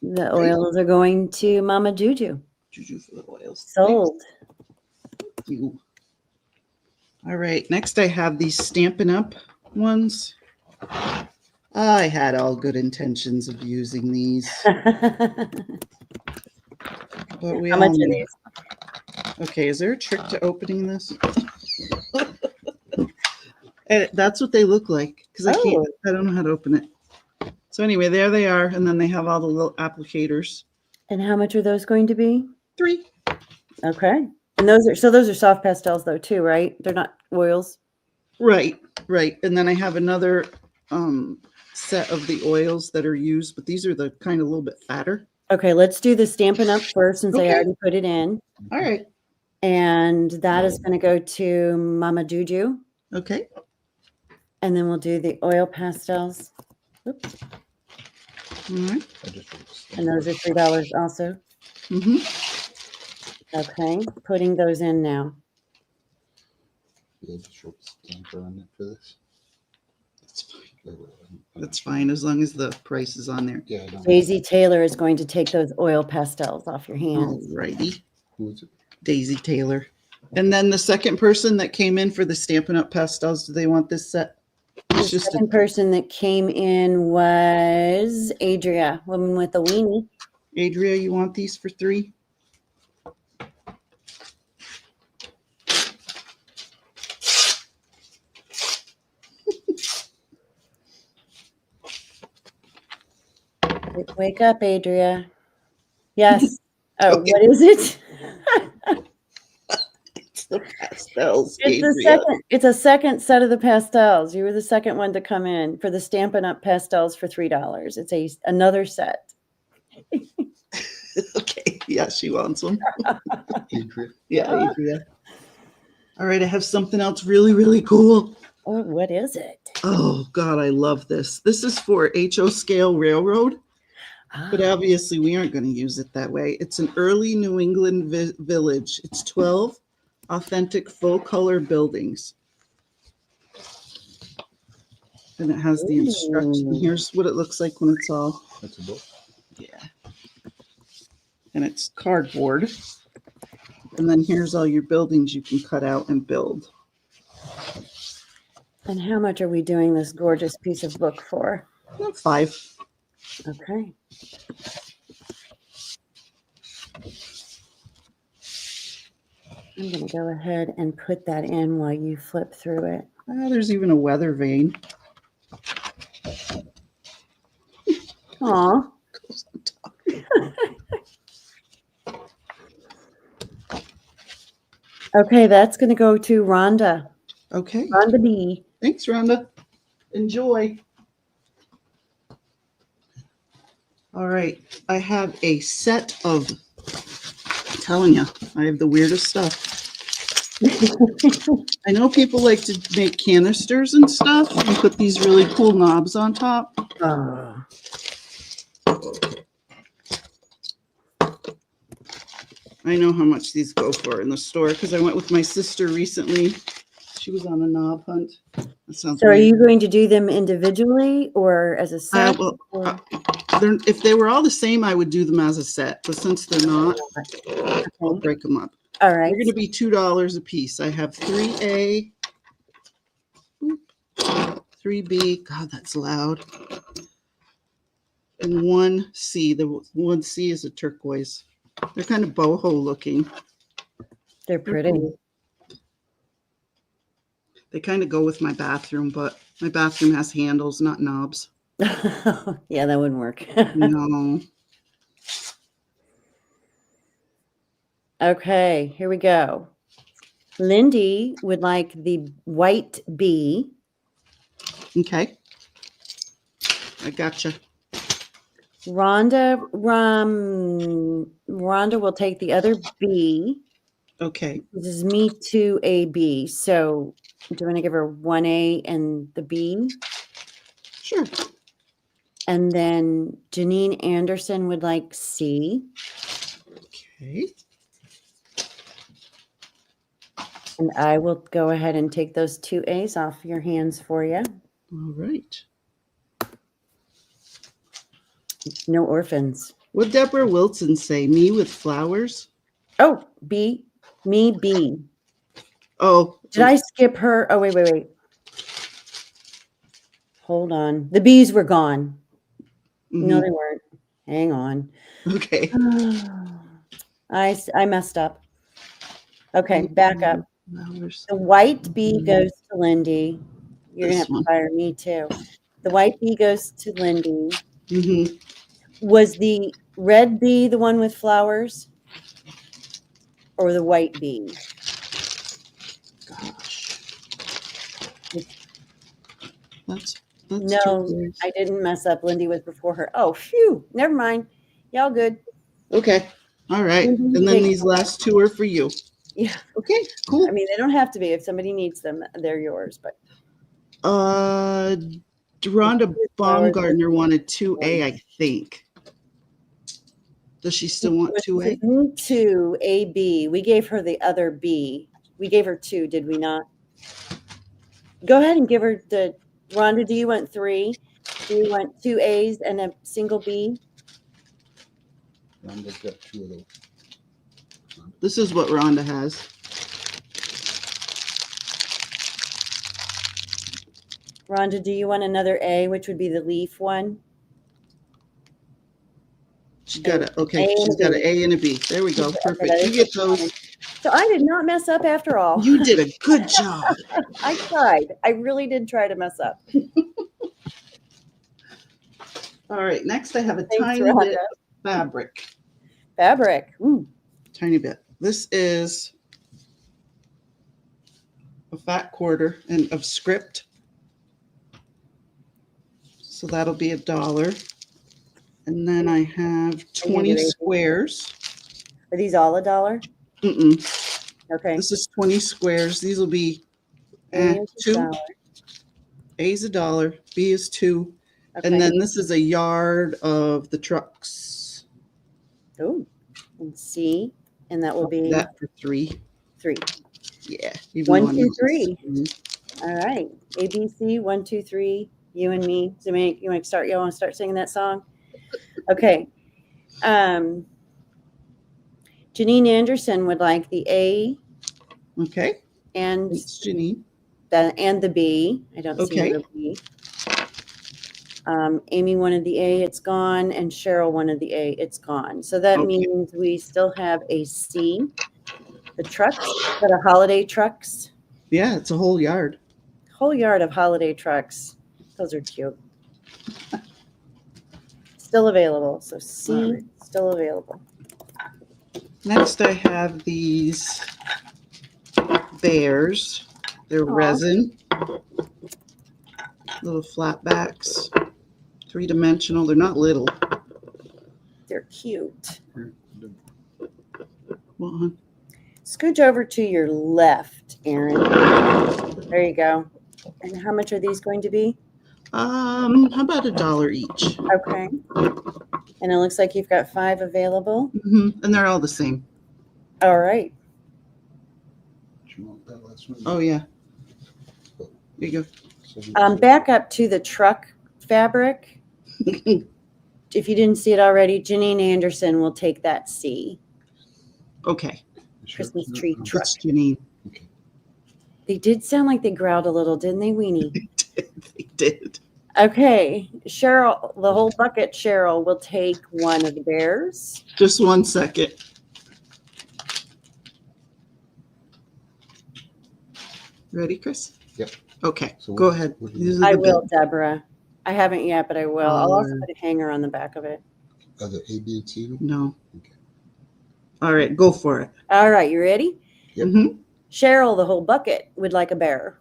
S3: The oils are going to Mama Juju.
S8: Juju for the oils.
S3: Sold.
S8: Thank you. All right. Next, I have these Stampin' Up! Ones. I had all good intentions of using these. But we
S3: How
S8: all
S3: much are
S8: know.
S3: these?
S8: Okay, is there a trick to opening this? And that's what they look like because I don't know how to open it. So anyway, there they are, and then they have all the little applicators.
S3: And how much are those going to be?
S8: $3.
S3: Okay. And those are soft pastels though too, right? They're not oils.
S8: Right. And then I have another set of the oils that are used, but these are the kind of a little bit fatter.
S3: Okay, let's do the Stampin' Up! First since I already put it in.
S8: All right.
S3: And that is going to go to Mama Juju.
S8: Okay.
S3: And then we'll do the oil pastels. Oops.
S8: All right.
S3: And those are $3 also.
S8: Mm-hmm.
S3: Okay, putting those in now.
S10: Yeah, just short stamper on it for this.
S8: That's fine. That's fine as long as the price is on there.
S10: Yeah, I don't.
S3: Daisy Taylor is going to take those oil pastels off your hands.
S8: Alrighty.
S10: Who is it?
S8: Daisy Taylor. And then the second person that came in for the Stampin' Up! Pastels, do they want this set?
S3: The
S8: It's just
S3: second person that came in was Adria, woman with a weenie.
S8: Adria, you want these for $3?
S3: Wake up, Adria. Yes. Oh, okay. What is it?
S8: It's the pastels.
S3: It's a second set of the pastels. You were the second one to come in for the Stampin' Up! Pastels for $3. It's another set.
S8: Okay. Yeah, she wants them.
S10: Adria.
S8: Yeah, Adria. All right, I have something else really, really cool.
S3: Oh, what is it?
S8: Oh, God, I love this. This is for HO Scale Railroad. But obviously, we aren't going to use it that way. It's an early New England village. It's 12 authentic full-color buildings. And it has the instruction. Here's what it looks like when it's all.
S10: That's a book.
S8: Yeah. And it's cardboard. And then here's all your buildings you can cut out and build.
S3: And how much are we doing this gorgeous piece of book for?
S8: $5.
S3: Okay. I'm going to go ahead and put that in while you flip through it.
S8: There's even a weather vane.
S3: Aw. Okay, that's going to go to Rhonda.
S8: Okay.
S3: Rhonda B.
S8: Thanks, Rhonda. Enjoy. All right. I have a set of, I'm telling you, I have the weirdest stuff. I know people like to make canisters and stuff and put these really cool knobs on top. I know how much these go for in the store because I went with my sister recently. She was on a knob hunt. That sounds
S3: So are
S8: weird.
S3: you going to do them individually or as a set?
S8: If they were all the same, I would do them as a set. But since they're not, I'll break them up.
S3: All right.
S8: They're going to be $2 a piece. I have 3A, 3B. God, that's loud. And 1C. The 1C is a turquoise. They're kind of boho looking.
S3: They're pretty.
S8: Cool. They kind of go with my bathroom, but my bathroom has handles, not knobs.
S3: Yeah, that wouldn't work.
S8: No.
S3: Okay, here we go. Lyndee would like the white bee.
S8: Okay. I gotcha.
S3: Rhonda will take the other B.
S8: Okay.
S3: This is me 2AB. So do you want to give her 1A and the B?
S8: Sure.
S3: And then Janine Anderson would like C.
S8: Okay.
S3: And I will go ahead and take those 2A's off your hands for you.
S8: All right.
S3: No orphans.
S8: What Deborah Wilson say? Me with flowers?
S3: Oh, B. Me, B.
S8: Oh.
S3: Did I skip her? Oh, wait. Hold on. The B's were gone.
S8: Mm-hmm.
S3: No, they weren't. Hang on.
S8: Okay.
S3: I messed up. Okay, back up.
S8: Flowers.
S3: The white bee goes to Lyndee. You're going to have to fire me too. The white bee goes to Lyndee.
S8: Mm-hmm.
S3: Was the red bee the one with flowers? Or the white bee?
S8: Gosh. That's
S3: no, I didn't mess up. Lyndee was before her. Oh, phew. Never mind. Y'all good.
S8: Okay. All right. And then these last two are for you.
S3: Yeah.
S8: Okay, cool.
S3: I mean, they don't have to be. If somebody needs them, they're yours. But
S8: Rhonda Baumgartner wanted 2A, I think. Does she still want 2A?
S3: 2AB. We gave her the other B. We gave her 2, did we not? Go ahead and give her the Rhonda. Do you want 3? Do you want 2 A's and a single B?
S10: Rhonda's got 2 of those.
S8: This is what Rhonda has.
S3: Rhonda, do you want another A, which would be the leaf one?
S8: She's got an A and a B. There we go. Perfect.
S3: Okay,
S8: you get those.
S3: So I did not mess up after all.
S8: You did a good job.
S3: I tried. I really did try to mess up.
S8: All right. Next, I have a
S3: Thanks,
S8: tiny
S3: Rhonda.
S8: bit of fabric.
S3: Fabric. Ooh.
S8: Tiny bit. This is a fat quarter and of script. So that'll be $1. And then I have 20 squares.
S3: Are these all $1?
S8: Mm-mm.
S3: Okay.
S8: This is 20 squares. These will be
S3: A is
S8: 2.
S3: $1.
S8: A is $1. B is 2.
S3: Okay.
S8: And then this is a yard of the trucks.
S3: Oh, and C, and that will be
S8: that for 3.
S3: 3.
S8: Yeah.
S3: 1, 2, 3. All right. A, B, C. 1, 2, 3. You and me. So you want to start singing that song? Okay. Janine Anderson would like the A.
S8: Okay.
S3: And
S8: it's Janine.
S3: And the B. I don't see the B. Amy wanted the A, it's gone, and Cheryl wanted the A, it's gone. So that means we still have a C. The trucks, but a holiday trucks.
S8: Yeah, it's a whole yard.
S3: Whole yard of holiday trucks. Those are cute. Still available. So C, still available.
S8: Next, I have these bears. They're
S3: Aw.
S8: resin, little flat backs, 3-dimensional. They're not little.
S3: They're cute.
S8: Well,
S3: Scooch over to your left, Erin. There you go. And how much are these going to be?
S8: how about $1 each?
S3: Okay. And it looks like you've got 5 available.
S8: And they're all the same.
S3: All right.
S10: Do you want that last one?
S8: Oh, yeah. Here you go.
S3: Back up to the truck fabric. If you didn't see it already, Janine Anderson will take that C.
S8: Okay.
S3: Christmas tree truck.
S8: That's Janine.
S3: They did sound like they growled a little, didn't they, Weenie?
S8: They did.
S3: Okay. Cheryl, the whole bucket, Cheryl, will take one of the bears.
S8: Just 1 second. Ready, Chris?
S10: Yep.
S8: Okay,
S10: So
S8: go
S10: what-
S8: ahead.
S10: what do you-
S8: These are
S3: I
S8: the
S3: will,
S8: big-
S3: Deborah. I haven't yet, but I will. I'll also
S8: Alright.
S3: put a hanger on the back of it.
S10: Are the A, B, and C?
S8: No.
S10: Okay.
S8: All right, go for it.
S3: All right, you ready?
S10: Yep.
S8: Mhm.
S3: Cheryl, the whole bucket, would like a bear.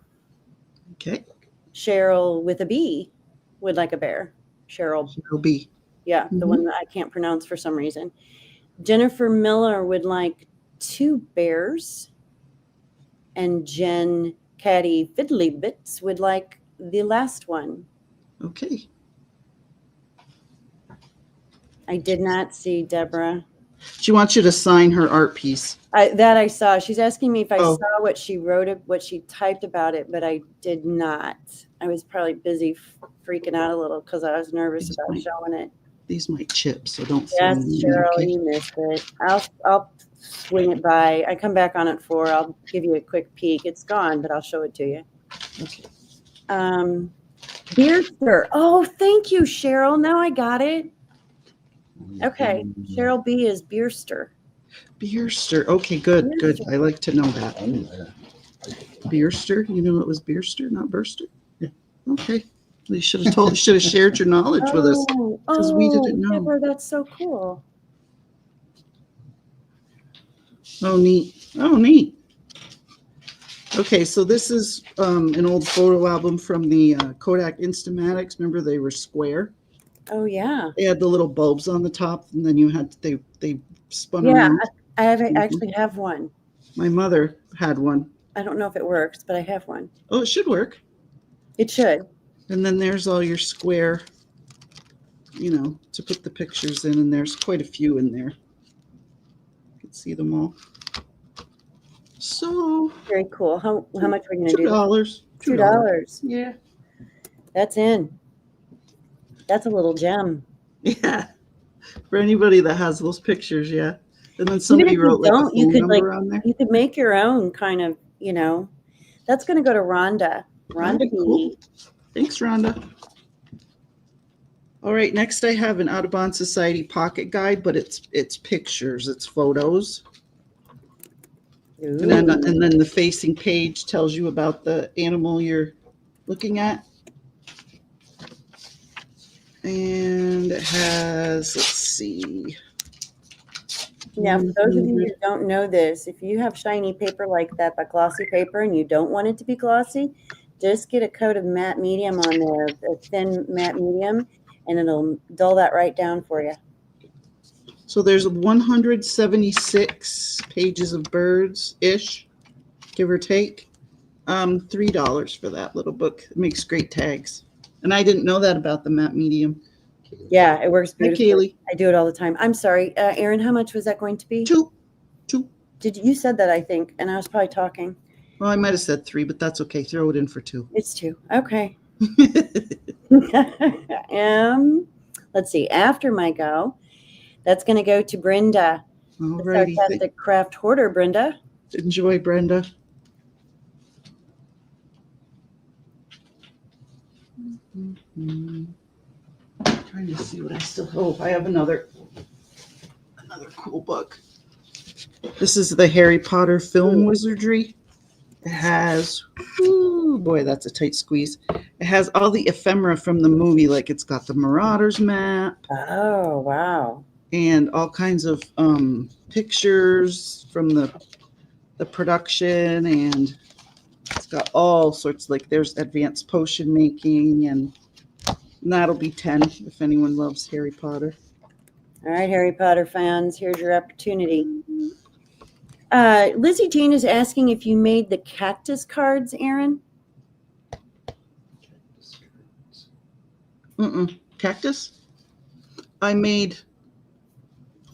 S8: Okay.
S3: Cheryl with a B would like a bear. Cheryl,
S8: Cheryl B.
S3: yeah, the
S8: Mhm.
S3: one that I can't pronounce for some reason. Jennifer Miller would like 2 bears. And Jen Caddy Fiddly Bits would like the last one.
S8: Okay.
S3: I did not see Deborah.
S8: She wants you to sign her art piece.
S3: That I saw. She's asking me if I
S8: Oh.
S3: saw what she wrote, what she typed about it, but I did not. I was probably busy freaking out a little because I was nervous
S8: These
S3: about
S8: might-
S3: showing it.
S8: These might chip, so don't throw
S3: Yes,
S8: them in there,
S3: Cheryl,
S8: okay?
S3: you missed it. I'll swing it by. I come back on at 4. I'll give you a quick peek. It's gone, but I'll show it to you.
S8: Okay.
S3: Beerster. Oh, thank you, Cheryl. Now I got it. Okay, Cheryl B is Beerster.
S8: Beerster. Okay, good, good. I like to know that.
S10: Oh, yeah.
S8: Beerster. You knew it was Beerster, not Burster? Yeah. Okay. You should have shared your knowledge with us. 'cause we didn't know.
S3: Deborah, that's so cool.
S8: Oh, neat. Oh, neat. Okay, so this is an old photo album from the Kodak Instamatics. Remember, they were square.
S3: Oh yeah.
S8: They had the little bulbs on the top, and then you had they spun
S3: Yeah,
S8: around.
S3: I actually have one.
S8: My mother had one.
S3: I don't know if it works, but I have one.
S8: Oh, it should work.
S3: It should.
S8: And then there's all your square, to put the pictures in, and there's quite a few in there. You can see them all. So
S3: Very cool. How much are we gonna do?
S8: $2.
S3: $2.
S8: Yeah.
S3: That's in. That's a little gem.
S8: Yeah. For anybody that has those pictures, yeah. And then
S3: Even
S8: somebody
S3: if you
S8: wrote like a
S3: don't, you
S8: phone
S3: could
S8: number on there.
S3: you could make your own kind of, That's gonna go to Rhonda. Rhonda
S8: Alright,
S3: B.
S8: cool. Thanks, Rhonda. All right, next I have an Audubon Society pocket guide, but it's pictures, it's photos. And then the facing page tells you about the animal you're looking at. And it has, let's see.
S3: Now, for those of you who don't know this, if you have shiny paper like that, but glossy paper, and you don't want it to be glossy, just get a coat of matte medium on there, a thin matte medium, and it'll dull that right down for you.
S8: So there's 176 pages of birds-ish, give or take. $3 for that little book. It makes great tags. And I didn't know that about the matte medium.
S3: Yeah, it works
S8: Hi,
S3: beautifully.
S8: Kaylee.
S3: I do it all the time. I'm sorry, Erin, how much was that going to be?
S8: Two.
S3: Did you said that, I think, and I was probably talking.
S8: Well, I might have said 3, but that's okay. Throw it in for 2.
S3: It's 2. Okay. Let's see. After my go, that's going to go to Brenda.
S8: All
S3: The
S8: righty.
S3: Sarcastic Craft Hoarder, Brenda.
S8: Enjoy, Brenda. Trying to see what I still. Oh, I have another cool book. This is the Harry Potter film wizardry. It has, ooh, boy, that's a tight squeeze. It has all the ephemera from the movie, like it's got the Marauders map.
S3: Oh, wow.
S8: And all kinds of pictures from the the production, and it's got all sorts, like there's advanced potion making, and that'll be 10 if anyone loves Harry Potter.
S3: All right, Harry Potter fans, here's your opportunity. Lizzie Jean is asking if you made the cactus cards, Erin.
S8: Cactus? I made,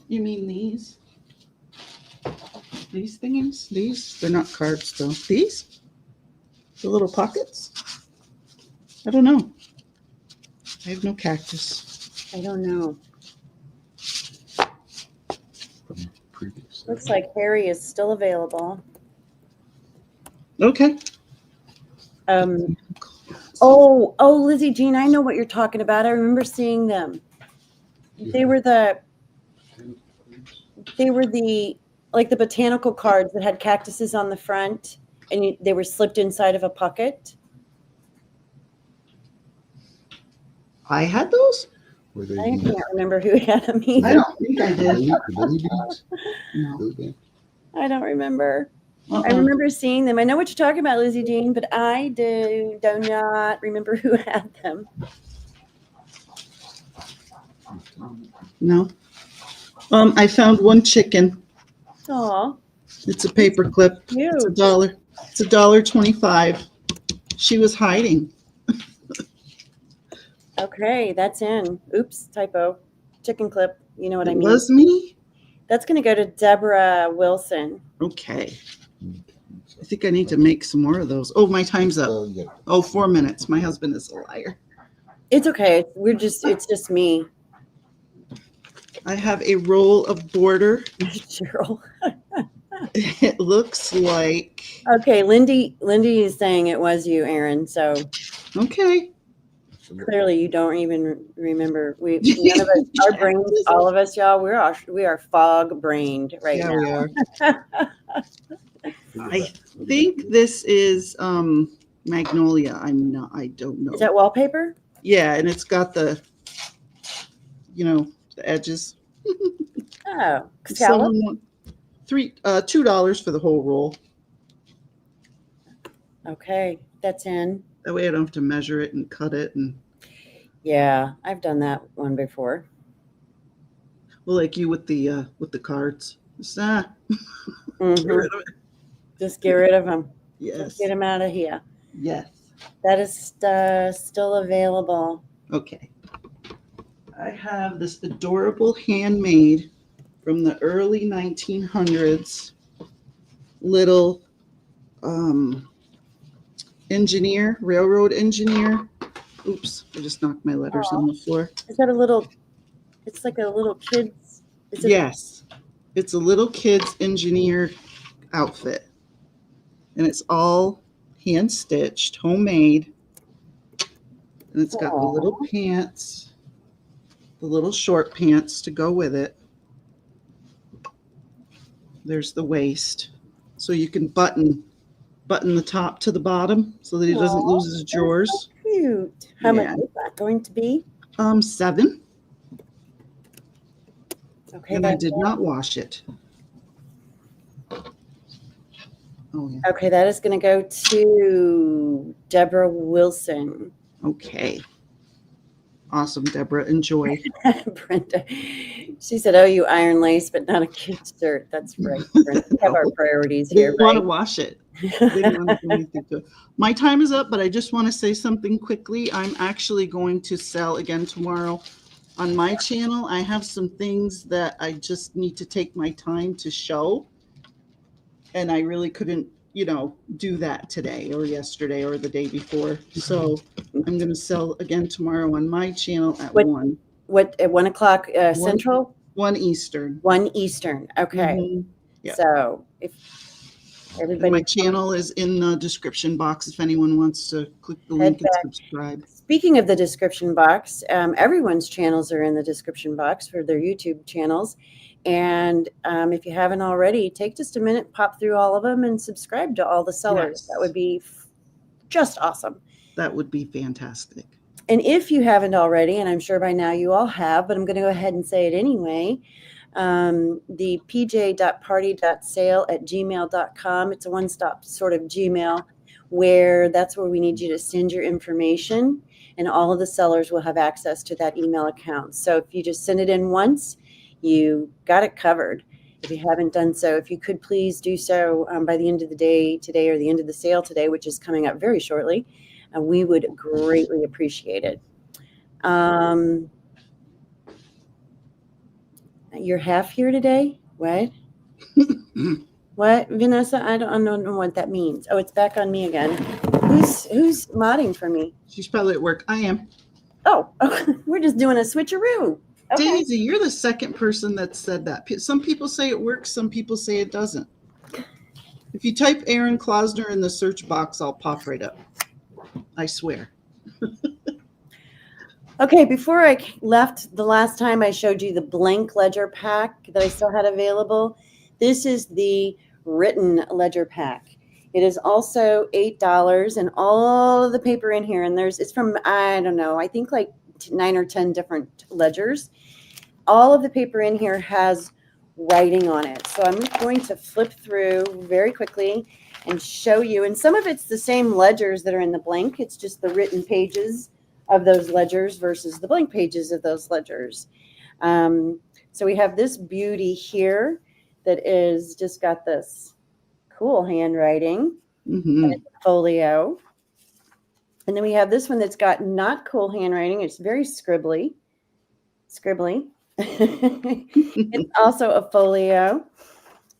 S8: you mean these? These thingies? These? They're not cards though. These? The little pockets? I don't know. I have no cactus.
S3: I don't know.
S10: Previous.
S3: Looks like Harry is still available.
S8: Okay.
S3: Oh, Lizzie Jean, I know what you're talking about. I remember seeing them. They were the like the botanical cards that had cactuses on the front, and they were slipped inside of a pocket.
S8: I had those?
S10: Were they
S3: I can't remember who had them either.
S8: I don't think I did.
S10: Billy beans?
S8: No.
S3: I don't remember. I remember seeing them. I know what you're talking about, Lizzie Jean, but I do not remember who had them.
S8: No. I found one chicken.
S3: Aw.
S8: It's a paper clip.
S3: Cute.
S8: It's $1. It's $1.25. She was hiding.
S3: Okay, that's in. Oops, typo. Chicken clip. You know what I mean?
S8: It was me?
S3: That's going to go to Deborah Wilson.
S8: Okay. I think I need to make some more of those. Oh, my time's up. Oh, 4 minutes. My husband is a liar.
S3: It's okay. It's just me.
S8: I have a roll of border.
S3: Cheryl.
S8: It looks like.
S3: Okay, Lyndee is saying it was you, Erin. So
S8: okay.
S3: Clearly, you don't even remember. None of us, our brains, all of us, y'all, we are fog brained right now.
S8: Yeah, we are. I think this is Magnolia. I don't know.
S3: Is that wallpaper?
S8: Yeah, and it's got the, the edges.
S3: Oh, scallop?
S8: $2 for the whole roll.
S3: Okay, that's in.
S8: That way I don't have to measure it and cut it. And
S3: yeah, I've done that one before.
S8: Well, like you with the cards. Get
S3: rid of it. Just get rid of them.
S8: Yes.
S3: Just get them out of here.
S8: Yes.
S3: That is still available.
S8: Okay. I have this adorable handmade from the early 1900s little railroad engineer. Oops, I just knocked my letters on the floor.
S3: Is that it's like a little kid's?
S8: Yes. It's a little kid's engineer outfit. And it's all hand stitched, homemade. And it's got the little pants, the little short pants to go with it. There's the waist. So you can button the top to the bottom so that he doesn't lose his drawers.
S3: So cute. How much is that going to be?
S8: $7.
S3: Okay.
S8: And I did not wash it. Oh, yeah.
S3: Okay, that is going to go to Deborah Wilson.
S8: Okay. Awesome, Deborah. Enjoy.
S3: Brenda. She said, "Oh, you iron lace, but not a kid's shirt." That's right, Brenda. We have our priorities here.
S8: Didn't want to wash it. Didn't want to do anything to it. My time is up, but I just want to say something quickly. I'm actually going to sell again tomorrow on my channel. I have some things that I just need to take my time to show. And I really couldn't, do that today or yesterday or the day before. So I'm going to sell again tomorrow on my channel at 1.
S3: What, at 1 o'clock Central?
S8: 1 Eastern.
S3: 1 Eastern. Okay.
S8: Mm-hmm. Yeah.
S3: So if everybody.
S8: And my channel is in the description box if anyone wants to click the link and subscribe.
S3: Speaking of the description box, everyone's channels are in the description box for their YouTube channels. And if you haven't already, take just a minute, pop through all of them and subscribe to all the sellers. Yes. That would be just awesome.
S8: That would be fantastic.
S3: And if you haven't already, and I'm sure by now you all have, but I'm going to go ahead and say it anyway, The pj.party.sale@gmail.com. It's a one-stop sort of Gmail where that's where we need you to send your information, and all of the sellers will have access to that email account. So if you just send it in once, you got it covered. If you haven't done so, if you could please do so by the end of the day today, or the end of the sale today, which is coming up very shortly, we would greatly appreciate it. You're half here today? What? What, Vanessa? I don't know what that means. Oh, it's back on me again. Who's modding for me?
S8: She's probably at work. I am.
S3: Oh, we're just doing a switcheroo. Okay.
S8: Daisy, you're the second person that said that. Some people say it works, some people say it doesn't. If you type Erin Klausner in the search box, I'll pop right up. I swear.
S3: Okay, before I left the last time, I showed you the blank ledger pack that I still had available. This is the written ledger pack. It is also $8, and all of the paper in here, and it's from, I don't know, I think like 9 or 10 different ledgers. All of the paper in here has writing on it. So I'm going to flip through very quickly and show you, and some of it's the same ledgers that are in the blank. It's just the written pages of those ledgers versus the blank pages of those ledgers. So we have this beauty here that is just got this cool handwriting, and it's a folio. And then we have this one that's got not cool handwriting. It's very scribbly. It's also a folio.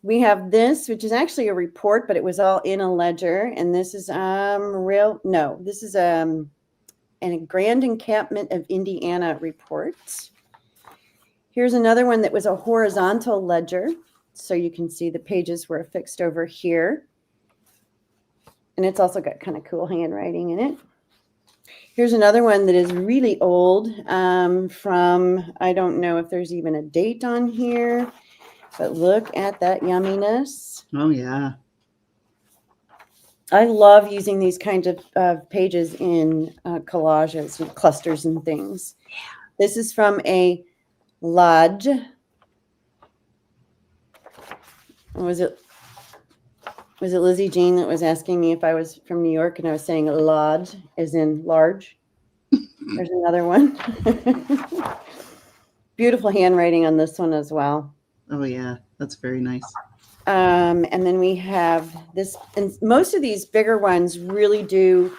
S3: We have this, which is actually a report, but it was all in a ledger. And this is this is a Grand Encampment of Indiana report. Here's another one that was a horizontal ledger. So you can see the pages were affixed over here. And it's also got kind of cool handwriting in it. Here's another one that is really old from, I don't know if there's even a date on here, but look at that yumminess.
S8: Oh, yeah.
S3: I love using these kinds of pages in collages and clusters and things. This is from a lodge. Was it Lizzie Jean that was asking me if I was from New York, and I was saying lodge as in large? There's another one. Beautiful handwriting on this one as well.
S8: Oh, yeah. That's very nice.
S3: And then we have this, and most of these bigger ones really do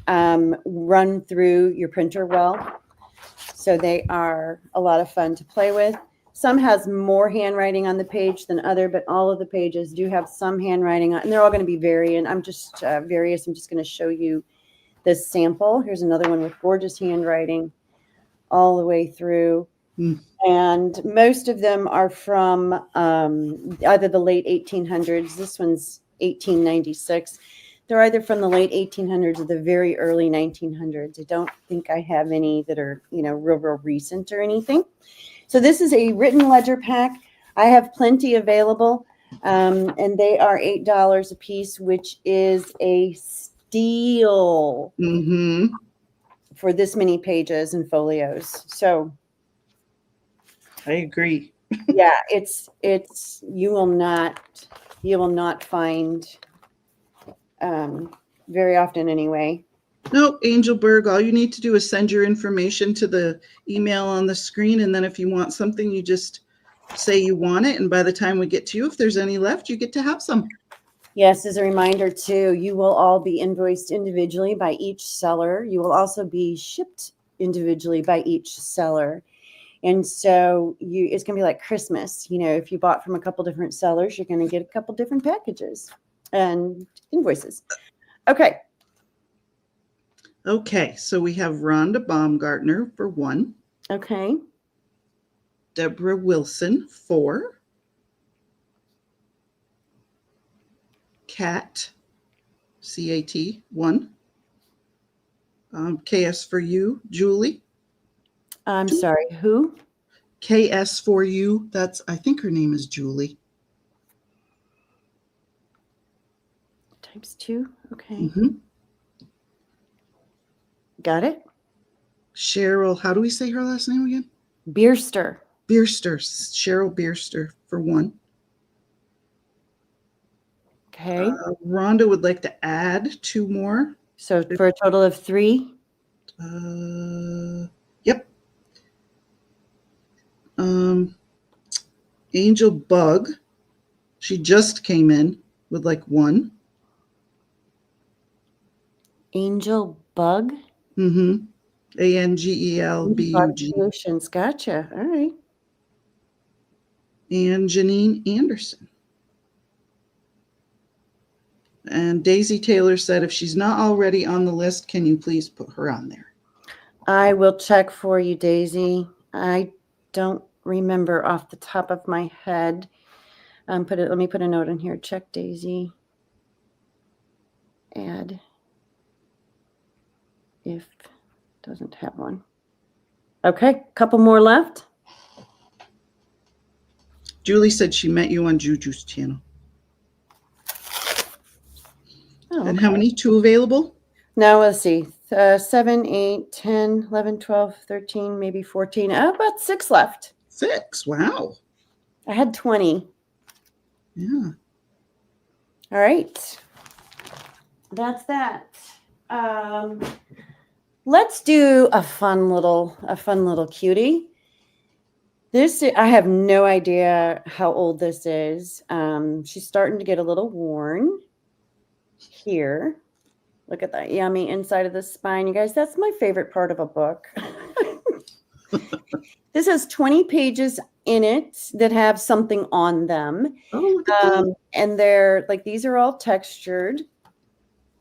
S3: run through your printer well. So they are a lot of fun to play with. Some has more handwriting on the page than other, but all of the pages do have some handwriting on, and they're all going to be variant. I'm just various. I'm just going to show you this sample. Here's another one with gorgeous handwriting all the way through. And most of them are from either the late 1800s. This one's 1896. They're either from the late 1800s or the very early 1900s. I don't think I have any that are, real recent or anything. So this is a written ledger pack. I have plenty available, and they are $8 a piece, which is a steal for this many pages and folios. So
S8: I agree.
S3: Yeah, it's you will not find very often anyway.
S8: No, Angelberg, all you need to do is send your information to the email on the screen, and then if you want something, you just say you want it, and by the time we get to you, if there's any left, you get to have some.
S3: Yes, as a reminder too, you will all be invoiced individually by each seller. You will also be shipped individually by each seller. And so it's going to be like Christmas. If you bought from a couple different sellers, you're going to get a couple different packages and invoices. Okay.
S8: Okay, so we have Rhonda Baumgartner for 1.
S3: Okay.
S8: Deborah Wilson, 4. Cat, C-A-T, 1. KS for you, Julie.
S3: I'm sorry, who?
S8: KS for you. I think her name is Julie.
S3: Types 2. Okay. Got it.
S8: Cheryl, how do we say her last name again?
S3: Bierster.
S8: Bierster, Cheryl Bierster for 1.
S3: Okay.
S8: Rhonda would like to add 2 more.
S3: So for a total of 3.
S8: Yep. Angel Bug. She just came in with like 1.
S3: Angel Bug.
S8: Mm-hmm. ANGELBUG.
S3: Solutions. Gotcha. All right.
S8: And Janine Anderson. And Daisy Taylor said, if she's not already on the list, can you please put her on there?
S3: I will check for you, Daisy. I don't remember off the top of my head. Let me put a note in here. Check Daisy. Add if doesn't have one. Okay, couple more left.
S8: Julie said she met you on Juju's channel.
S3: Oh,
S8: and how many? 2 available?
S3: Now let's see. 7, 8, 10, 11, 12, 13, maybe 14. About 6 left.
S8: 6. Wow.
S3: I had 20.
S8: Yeah.
S3: All right. That's that. Let's do a fun little cutie. This, I have no idea how old this is. She's starting to get a little worn here. Look at that yummy inside of the spine. You guys, that's my favorite part of a book. This has 20 pages in it that have something on them.
S8: Oh, look at that.
S3: And they're like, these are all textured.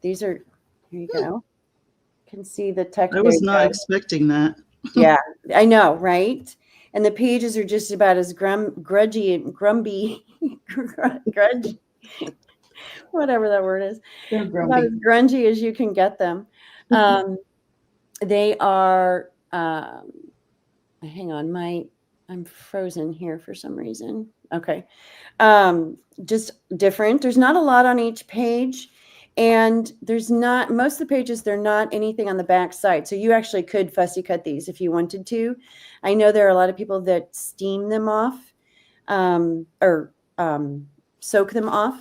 S3: These are, here you go. You can see the texture.
S8: I was not expecting that.
S3: Yeah, I know, right? And the pages are just about as grudgy and grumby, grudge, whatever that word is.
S8: They're grumpy.
S3: About as grungy as you can get them. They are, hang on, I'm frozen here for some reason. Okay. Just different. There's not a lot on each page. And there's not, most of the pages, they're not anything on the back side. So you actually could fussy cut these if you wanted to. I know there are a lot of people that steam them off or soak them off.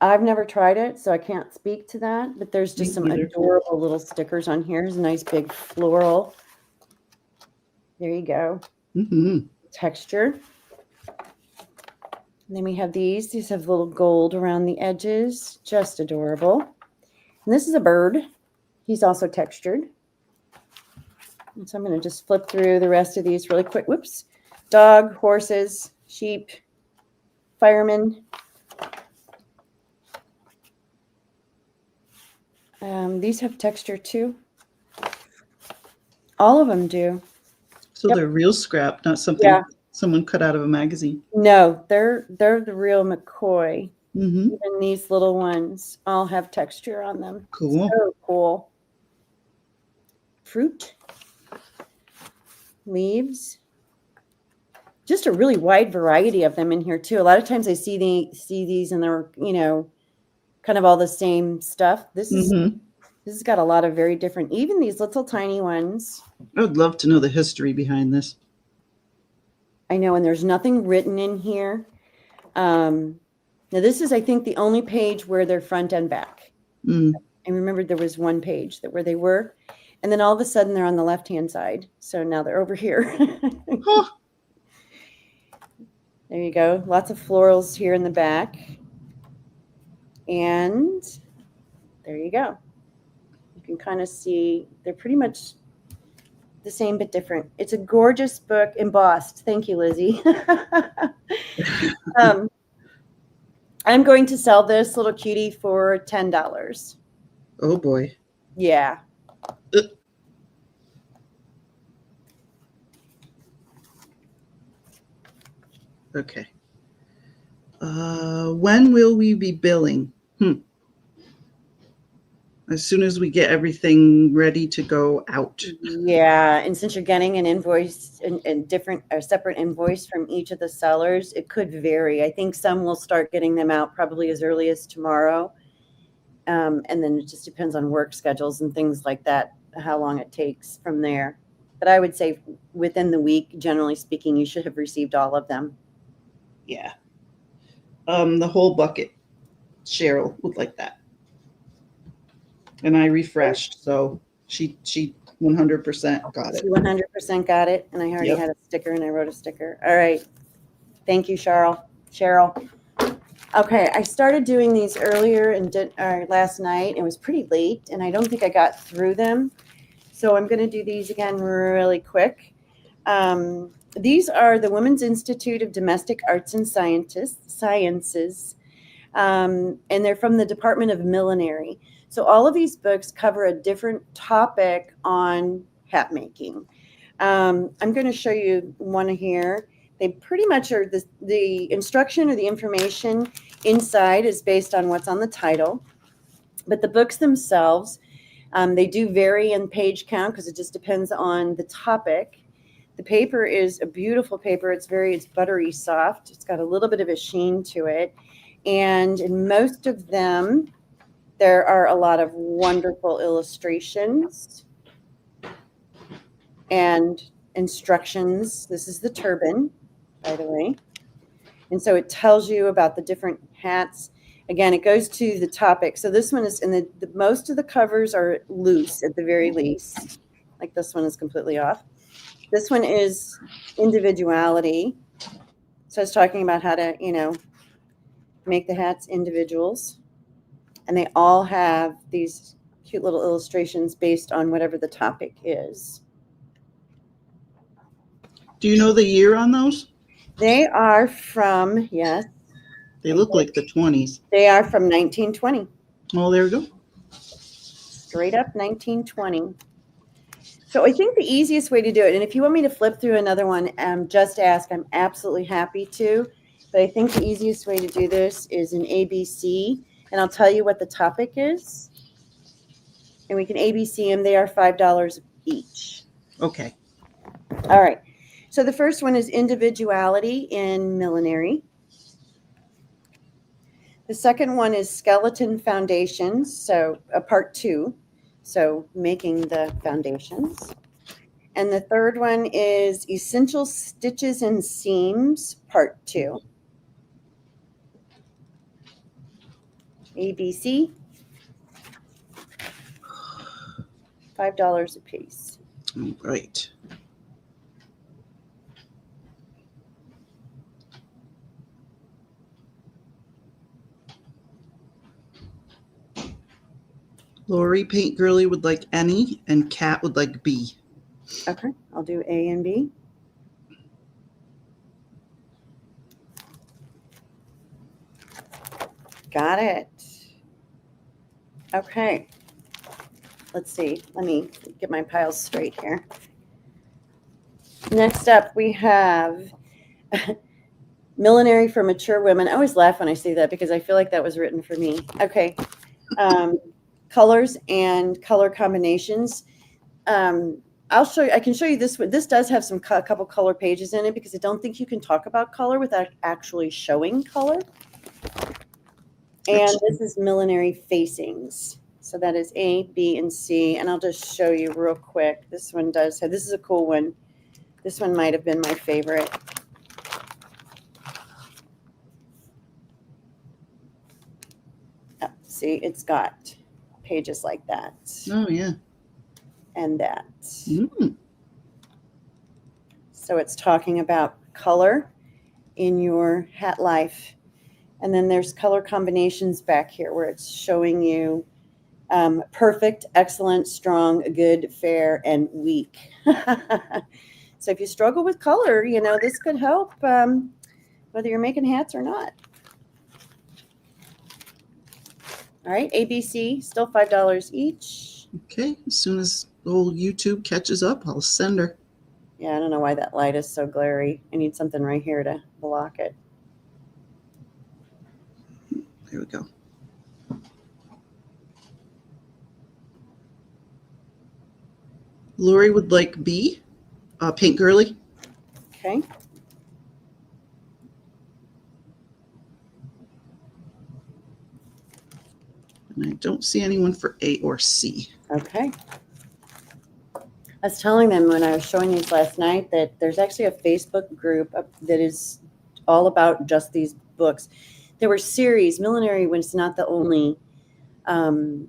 S3: I've never tried it, so I can't speak to that. But there's just some adorable little stickers on here. There's a nice big floral. There you go.
S8: Mm-hmm.
S3: Texture. And then we have these. These have little gold around the edges. Just adorable. And this is a bird. He's also textured. And so I'm going to just flip through the rest of these really quick. Whoops. Dog, horses, sheep, firemen. These have texture too. All of them do.
S8: So they're real scrap, not something someone cut out of a magazine.
S3: No, they're the real McCoy.
S8: Mm-hmm.
S3: Even these little ones all have texture on them.
S8: Cool.
S3: So cool. Fruit. Leaves. Just a really wide variety of them in here too. A lot of times I see these and they're, kind of all the same stuff. This has got a lot of very different, even these little tiny ones.
S8: I would love to know the history behind this.
S3: I know, and there's nothing written in here. Now this is, I think, the only page where they're front and back. I remember there was one page where they were, and then all of a sudden they're on the left-hand side. So now they're over here.
S8: Huh.
S3: There you go. Lots of florals here in the back. And there you go. You can kind of see they're pretty much the same but different. It's a gorgeous book, embossed. Thank you, Lizzie. I'm going to sell this little cutie for $10.
S8: Oh boy.
S3: Yeah.
S8: Okay. When will we be billing? As soon as we get everything ready to go out.
S3: Yeah, and since you're getting an invoice and a separate invoice from each of the sellers, it could vary. I think some will start getting them out probably as early as tomorrow. And then it just depends on work schedules and things like that, how long it takes from there. But I would say within the week, generally speaking, you should have received all of them.
S8: Yeah. The whole bucket. Cheryl would like that. And I refreshed, so she 100% got it.
S3: She 100% got it, and I already
S8: Yep.
S3: had a sticker, and I wrote a sticker. All right. Thank you, Cheryl. Okay, I started doing these earlier and last night. It was pretty late, and I don't think I got through them. So I'm going to do these again really quick. These are the Women's Institute of Domestic Arts and Sciences, and they're from the Department of Millinery. So all of these books cover a different topic on hat making. I'm going to show you one here. They pretty much are the instruction or the information inside is based on what's on the title. But the books themselves, they do vary in page count because it just depends on the topic. The paper is a beautiful paper. It's buttery soft. It's got a little bit of a sheen to it. And in most of them, there are a lot of wonderful illustrations and instructions. This is the turban, by the way. And so it tells you about the different hats. Again, it goes to the topic. So this one is, and most of the covers are loose at the very least. Like this one is completely off. This one is individuality. So it's talking about how to, make the hats individuals. And they all have these cute little illustrations based on whatever the topic is.
S8: Do you know the year on those?
S3: They are from, yes.
S8: They look like the 20s.
S3: They are from 1920.
S8: Oh, there we go.
S3: Straight up 1920. So I think the easiest way to do it, and if you want me to flip through another one, just ask. I'm absolutely happy to. But I think the easiest way to do this is in ABC, and I'll tell you what the topic is. And we can ABC them. They are $5 each.
S8: Okay.
S3: All right. So the first one is individuality in millinery. The second one is skeleton foundations, so part 2, so making the foundations. And the third one is essential stitches and seams, part 2. ABC, $5 a piece.
S8: All right. Lori Paint Girly would like any, and Kat would like B.
S3: Okay, I'll do A and B. Got it. Okay. Let's see. Let me get my piles straight here. Next up, we have millinery for mature women. I always laugh when I see that because I feel like that was written for me. Okay. Colors and color combinations. I'll show you. I can show you this one. This does have a couple color pages in it because I don't think you can talk about color without actually showing color. And this is millinery facings. So that is A, B, and C. And I'll just show you real quick. This one does have, this is a cool one. This one might have been my favorite. Oh, see, it's got pages like that.
S8: Oh, yeah.
S3: And that.
S8: Mm.
S3: So it's talking about color in your hat life. And then there's color combinations back here where it's showing you perfect, excellent, strong, good, fair, and weak. So if you struggle with color, this could help whether you're making hats or not. All right, ABC, still $5 each.
S8: Okay, as soon as old YouTube catches up, I'll send her.
S3: Yeah, I don't know why that light is so glary. I need something right here to block it.
S8: There we go. Lori would like B, Paint Girly.
S3: Okay.
S8: And I don't see anyone for A or C.
S3: Okay. I was telling them when I was showing these last night that there's actually a Facebook group that is all about just these books. There were series. Millinery was not the only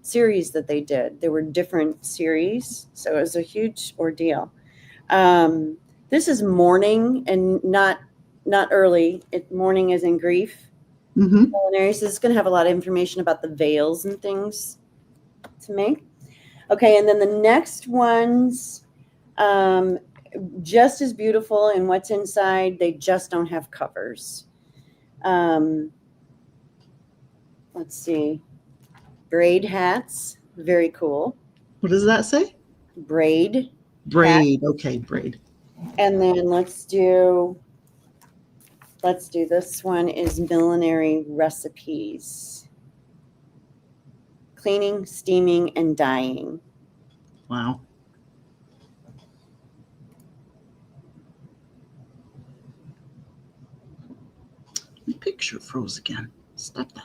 S3: series that they did. There were different series, so it was a huge ordeal. This is mourning and not early. Mourning is in grief.
S8: Mm-hmm.
S3: Millinery. So it's going to have a lot of information about the veils and things to make. Okay, and then the next ones, just as beautiful in what's inside. They just don't have covers. Let's see. Braid hats, very cool.
S8: What does that say?
S3: Braid.
S8: Braid. Okay, braid.
S3: And then let's do this one is millinery recipes. Cleaning, steaming, and dyeing.
S8: Wow. My picture froze again. Stop that.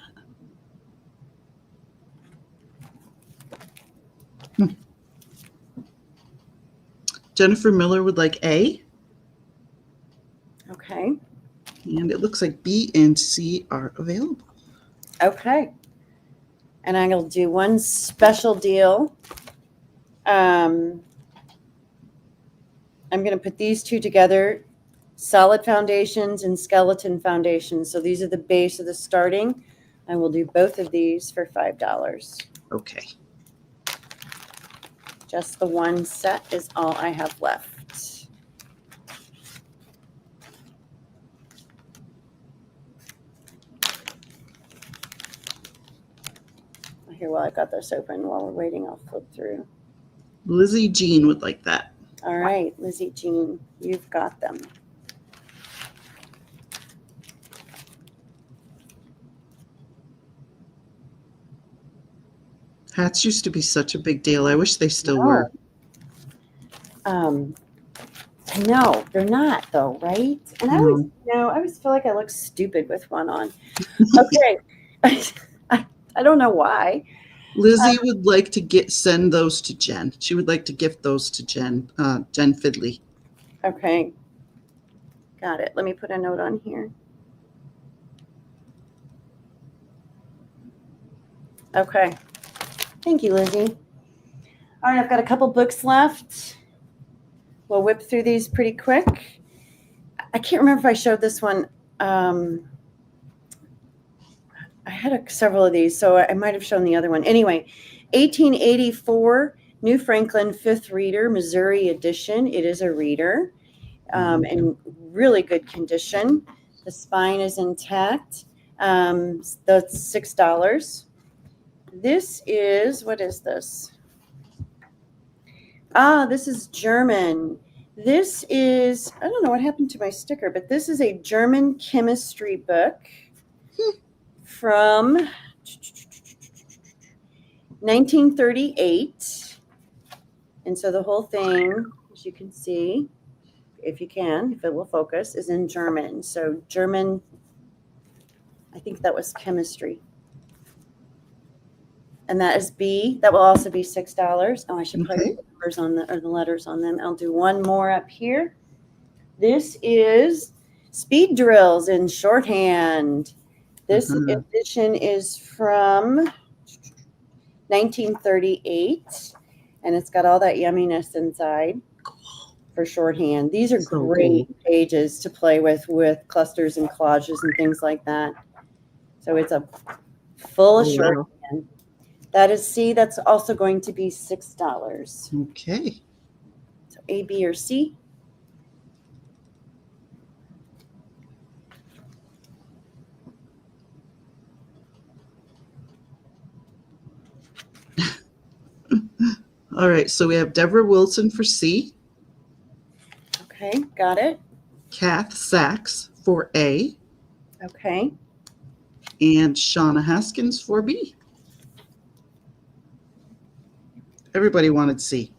S8: Jennifer Miller would like A.
S3: Okay.
S8: And it looks like B and C are available.
S3: Okay. And I'm going to do one special deal. I'm going to put these two together, solid foundations and skeleton foundations. So these are the base of the starting. I will do both of these for $5.
S8: Okay.
S3: Just the one set is all I have left. Here, while I've got this open, while we're waiting, I'll flip through.
S8: Lizzie Jean would like that.
S3: All right, Lizzie Jean, you've got them.
S8: Hats used to be such a big deal. I wish they still were.
S3: No, they're not though, right? And I always feel like I look stupid with one on. Okay. I don't know why.
S8: Lizzie would like to send those to Jenn. She would like to gift those to Jenn, Jenn Fidley.
S3: Okay. Got it. Let me put a note on here. Okay. Thank you, Lizzie. All right, I've got a couple books left. We'll whip through these pretty quick. I can't remember if I showed this one. I had several of these, so I might have shown the other one. Anyway, 1884, New Franklin 5th Reader, Missouri edition. It is a reader in really good condition. The spine is intact. That's $6. This is, what is this? This is German. This is, I don't know what happened to my sticker, but this is a German chemistry book from 1938. And so the whole thing, as you can see, if it will focus, is in German. So German, I think that was chemistry. And that is B. That will also be $6. Oh, I should put the numbers on the letters on them. I'll do one more up here. This is Speed Drills in Shorthand. This edition is from 1938, and it's got all that yumminess inside for shorthand. These are great pages to play with clusters and collages and things like that. So it's a full of shorthand. That is C. That's also going to be $6.
S8: Okay.
S3: So A, B, or C.
S8: All right. So we have Deborah Wilson for C.
S3: Okay, got it.
S8: Kath Sachs for A.
S3: Okay.
S8: And Shauna Haskins for B. Everybody wanted C.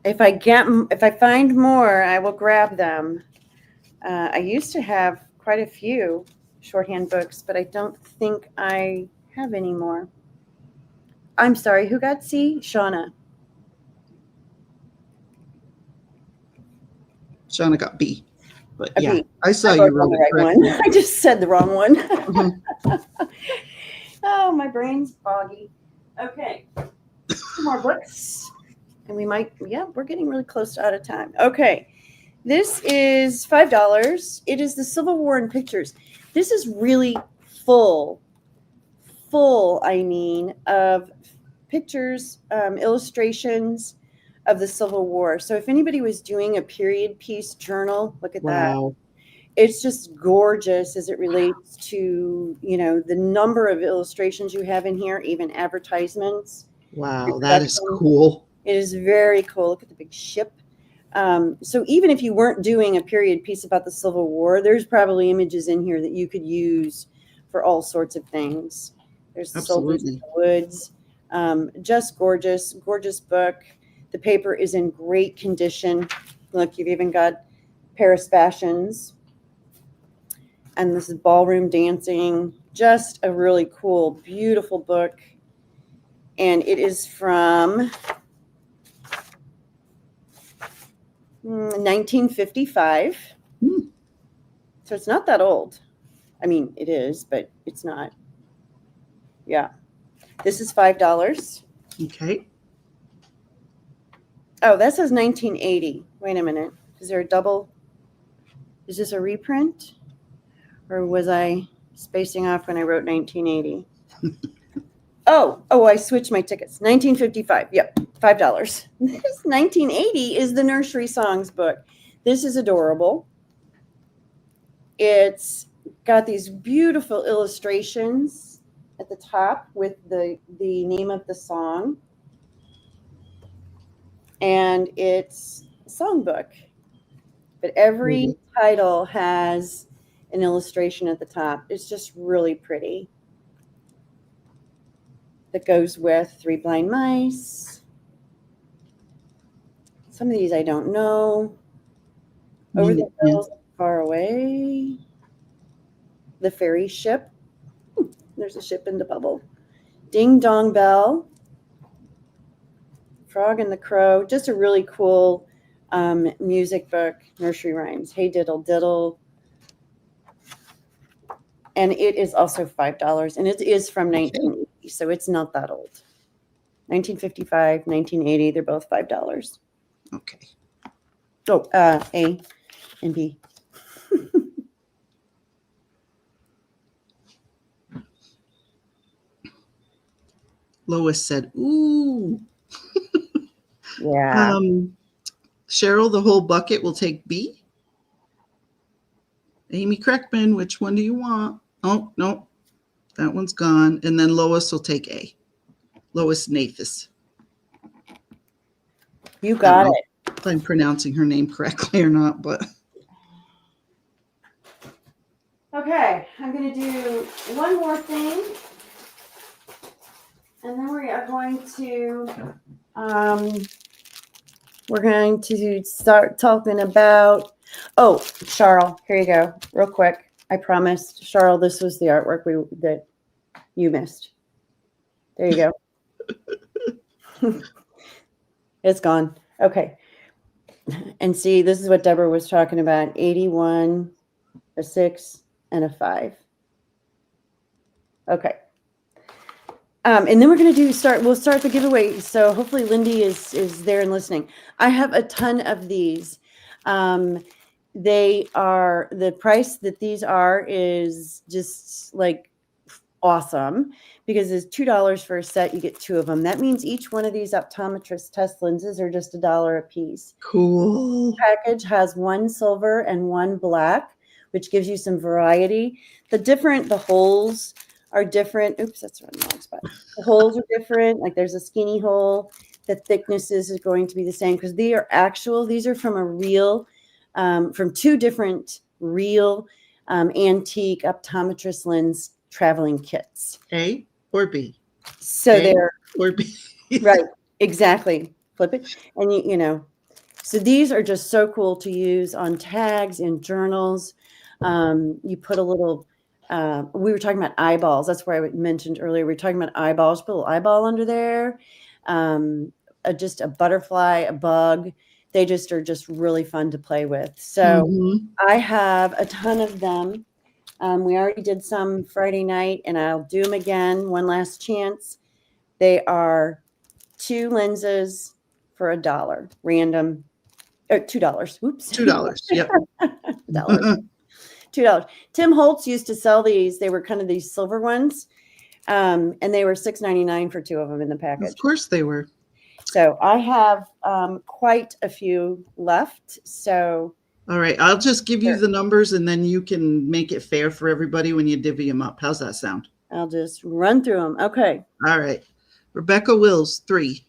S3: If I find more, I will grab them. I used to have quite a few shorthand books, but I don't think I have any more. I'm sorry, who got C? Shauna.
S8: Shauna got B. But
S3: A
S8: yeah,
S3: B.
S8: I saw
S3: I
S8: you
S3: wrote
S8: wrote
S3: down the
S8: it
S3: right
S8: correctly.
S3: one. I just said the wrong one.
S8: Mhm.
S3: Oh, my brain's foggy. Okay. 2 more books. And we might, yeah, we're getting really close to out of time. Okay. This is $5. It is the Civil War in Pictures. This is really full, of pictures, illustrations of the Civil War. So if anybody was doing a period piece journal, look at that.
S8: Wow.
S3: It's just gorgeous as it relates to, the number of illustrations you have in here, even advertisements.
S8: Wow, that is cool.
S3: It is very cool. Look at the big ship. So even if you weren't doing a period piece about the Civil War, there's probably images in here that you could use for all sorts of things. There's the soldiers in the woods. Just gorgeous, gorgeous book. The paper is in great condition. Look, you've even got Paris fashions. And this is ballroom dancing. Just a really cool, beautiful book. And it is from 1955. So it's not that old. I mean, it is, but it's not. Yeah. This is $5.
S8: Okay.
S3: Oh, that says 1980. Wait a minute. Is there a double? Is this a reprint? Or was I spacing off when I wrote 1980? Oh, I switched my tickets. 1955. Yep, $5. This 1980 is the Nursery Songs book. This is adorable. It's got these beautiful illustrations at the top with the name of the song. And it's a songbook. But every title has an illustration at the top. It's just really pretty. That goes with Three Blind Mice. Some of these I don't know. Over the Hills, Far Away. The Fairy Ship. There's a ship in the bubble. Ding Dong Bell. Frog and the Crow. Just a really cool music book. Nursery rhymes. Hey Diddle Diddle. And it is also $5. And it is from 1980. So it's not that old. 1955, 1980. They're both $5.
S8: Okay.
S3: Oh, A and B.
S8: Lois said, ooh.
S3: Yeah.
S8: Cheryl, the whole bucket will take B. Amy Kreckman, which one do you want? Oh, no. That one's gone. And then Lois will take A. Lois Nathis.
S3: You got it.
S8: If I'm pronouncing her name correctly or not, but.
S3: Okay, I'm going to do one more thing. And then we are going to start talking about, Charles, here you go, real quick. I promised, Charles, this was the artwork that you missed. There you go. It's gone. Okay. And see, this is what Deborah was talking about. 81, a 6, and a 5. Okay. And then we're going to we'll start the giveaway. So hopefully Lyndee is there and listening. I have a ton of these. They are, the price that these are is just like awesome because it's $2 for a set. You get 2 of them. That means each one of these optometrist test lenses are just $1 a piece.
S8: Cool.
S3: The package has 1 silver and 1 black, which gives you some variety. The holes are different. Oops, that's the wrong spot. The holes are different. Like there's a skinny hole. The thicknesses is going to be the same because these are from a real, from 2 different real antique optometrist lens traveling kits.
S8: A or B?
S3: So they're
S8: or B.
S3: Right, exactly. Flip it. And so these are just so cool to use on tags in journals. You put a little, we were talking about eyeballs. That's where I mentioned earlier. We were talking about eyeballs. Put a little eyeball under there. Just a butterfly, a bug. They just are just really fun to play with. So I have a ton of them. We already did some Friday night, and I'll do them again one last chance. They are 2 lenses for $1, random, or $2. Oops.
S8: $2. Yep.
S3: $2. Tim Holtz used to sell these. They were kind of these silver ones, and they were $6.99 for 2 of them in the package.
S8: Of course they were.
S3: So I have quite a few left. So
S8: all right, I'll just give you the numbers, and then you can make it fair for everybody when you divvy them up. How's that sound?
S3: I'll just run through them. Okay.
S8: All right. Rebecca Wills, 3.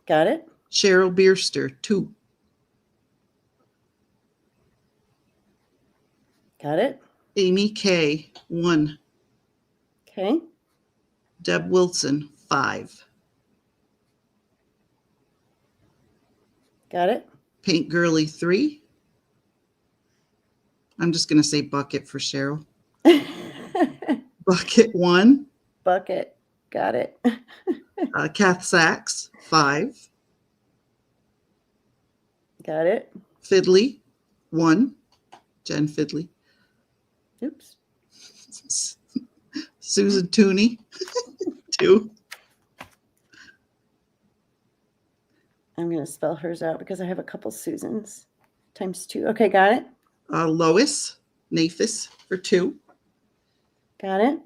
S3: Got it.
S8: Cheryl Bierster, 2.
S3: Got it.
S8: Amy Kay, 1.
S3: Okay.
S8: Deb Wilson, 5.
S3: Got it.
S8: Paint Girly, 3. I'm just going to say bucket for Cheryl. Bucket, 1.
S3: Bucket. Got it.
S8: Kath Sachs, 5.
S3: Got it.
S8: Fiddly, 1. Jenn Fiddly.
S3: Oops.
S8: Susan Tooney, 2.
S3: I'm going to spell hers out because I have a couple Susans. ×2. Okay, got it.
S8: Lois Nafis for 2.
S3: Got it.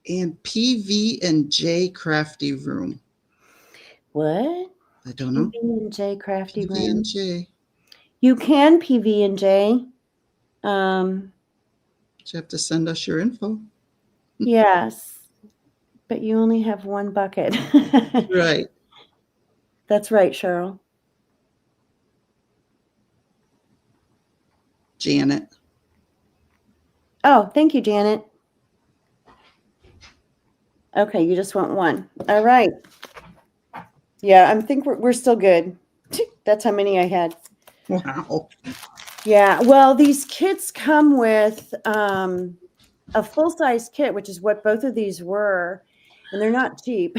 S8: And PV and J Crafty Room.
S3: What?
S8: I don't know.
S3: PV and J Crafty
S8: PV
S3: Room.
S8: and J.
S3: You can PV and J.
S8: You have to send us your info.
S3: Yes, but you only have 1 bucket.
S8: Right.
S3: That's right, Cheryl.
S8: Janet.
S3: Oh, thank you, Janet. Okay, you just want 1. All right. Yeah, I think we're still good. That's how many I had.
S8: Wow.
S3: Yeah, well, these kits come with a full-size kit, which is what both of these were, and they're not cheap.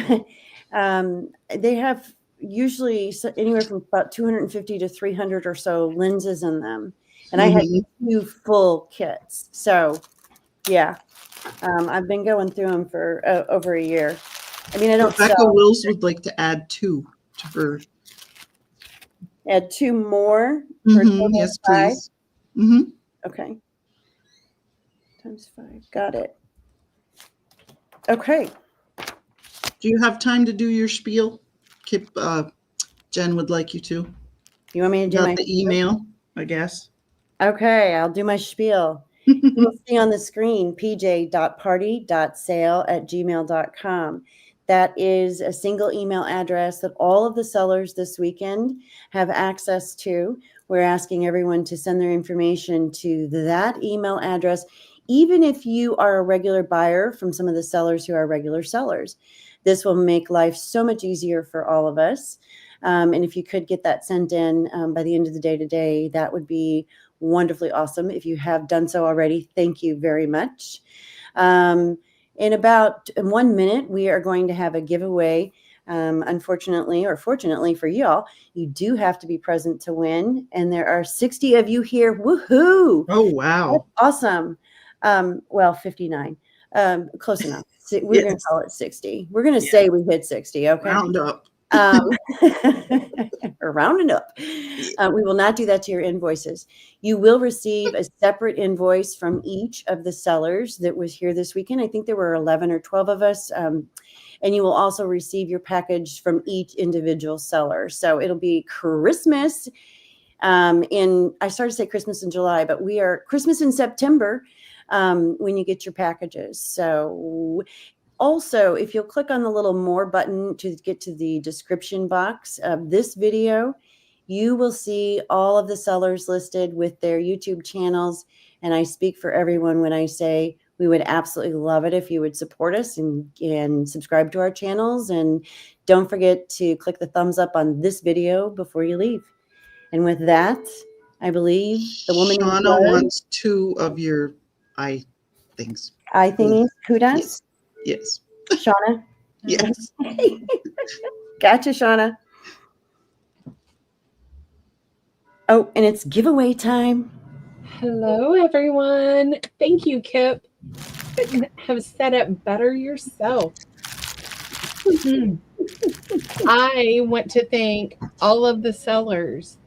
S3: They have usually anywhere from about 250 to 300 or so lenses in them, and I had 2 full kits. So, yeah, I've been going through them for over a year. I mean, I don't
S8: Rebecca
S3: sell.
S8: Wills would like to add 2 to her.
S3: Add 2 more for a total
S8: Yes,
S3: of 5.
S8: please.
S3: Okay. ×5. Got it. Okay.
S8: Do you have time to do your spiel? Kipp, Jenn would like you to.
S3: You want me to do
S8: About
S3: my
S8: the email, I guess.
S3: Okay, I'll do my spiel. You'll see on the screen pj.party.sale@gmail.com. That is a single email address that all of the sellers this weekend have access to. We're asking everyone to send their information to that email address, even if you are a regular buyer from some of the sellers who are regular sellers. This will make life so much easier for all of us. And if you could get that sent in by the end of the day today, that would be wonderfully awesome. If you have done so already, thank you very much. In about 1 minute, we are going to have a giveaway. Unfortunately, or fortunately for y'all, you do have to be present to win. And there are 60 of you here. Woohoo!
S8: Oh, wow.
S3: That's awesome. Well, 59. Close enough. We're going to call it 60. We're going to say we hit 60. Okay.
S8: Round up.
S3: Or rounding up. We will not do that to your invoices. You will receive a separate invoice from each of the sellers that was here this weekend. I think there were 11 or 12 of us. And you will also receive your package from each individual seller. So it'll be Christmas I started to say Christmas in July, but we are Christmas in September when you get your packages. So also, if you'll click on the little more button to get to the description box of this video, you will see all of the sellers listed with their YouTube channels. And I speak for everyone when I say we would absolutely love it if you would support us and subscribe to our channels. And don't forget to click the thumbs up on this video before you leave. And with that, I believe the woman
S8: Shauna wants 2 of your eye things.
S3: Eye thingies. Kudos.
S8: Yes.
S3: Shauna.
S8: Yes.
S3: Gotcha, Shauna. Oh, and it's giveaway time.
S1: Hello, everyone. Thank you, Kipp. Couldn't have said it better yourself. I want to thank all of the sellers.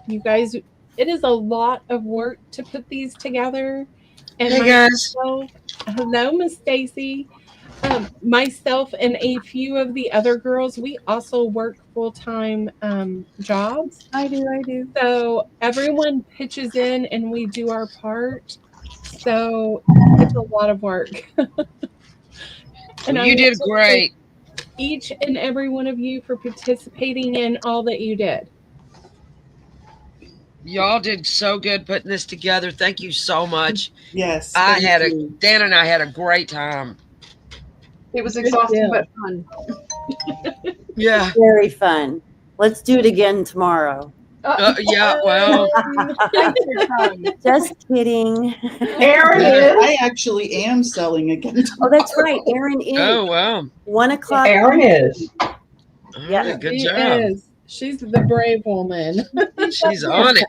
S1: You guys, it is a lot of work to put these together. And
S13: Hey, guys.
S1: Hello, Miss Stacy. Myself and a few of the other girls, we also work full-time jobs.
S5: I do.
S1: So everyone pitches in and we do our part. So it's a lot of work.
S13: And you did great.
S1: Each and every one of you for participating in all that you did.
S13: Y'all did so good putting this together. Thank you so much.
S8: Yes.
S13: Dan and I had a great time.
S5: It was exhausting but fun.
S13: Yeah.
S3: Very fun. Let's do it again tomorrow.
S13: Yeah, well.
S3: Just kidding.
S7: Erin is.
S8: I actually am selling again.
S3: Oh, that's right. Erin is.
S13: Oh, wow.
S3: 1 o'clock.
S7: Erin is.
S3: Yeah,
S13: good
S1: She
S13: job.
S1: is. She's the brave woman.
S13: She's on it.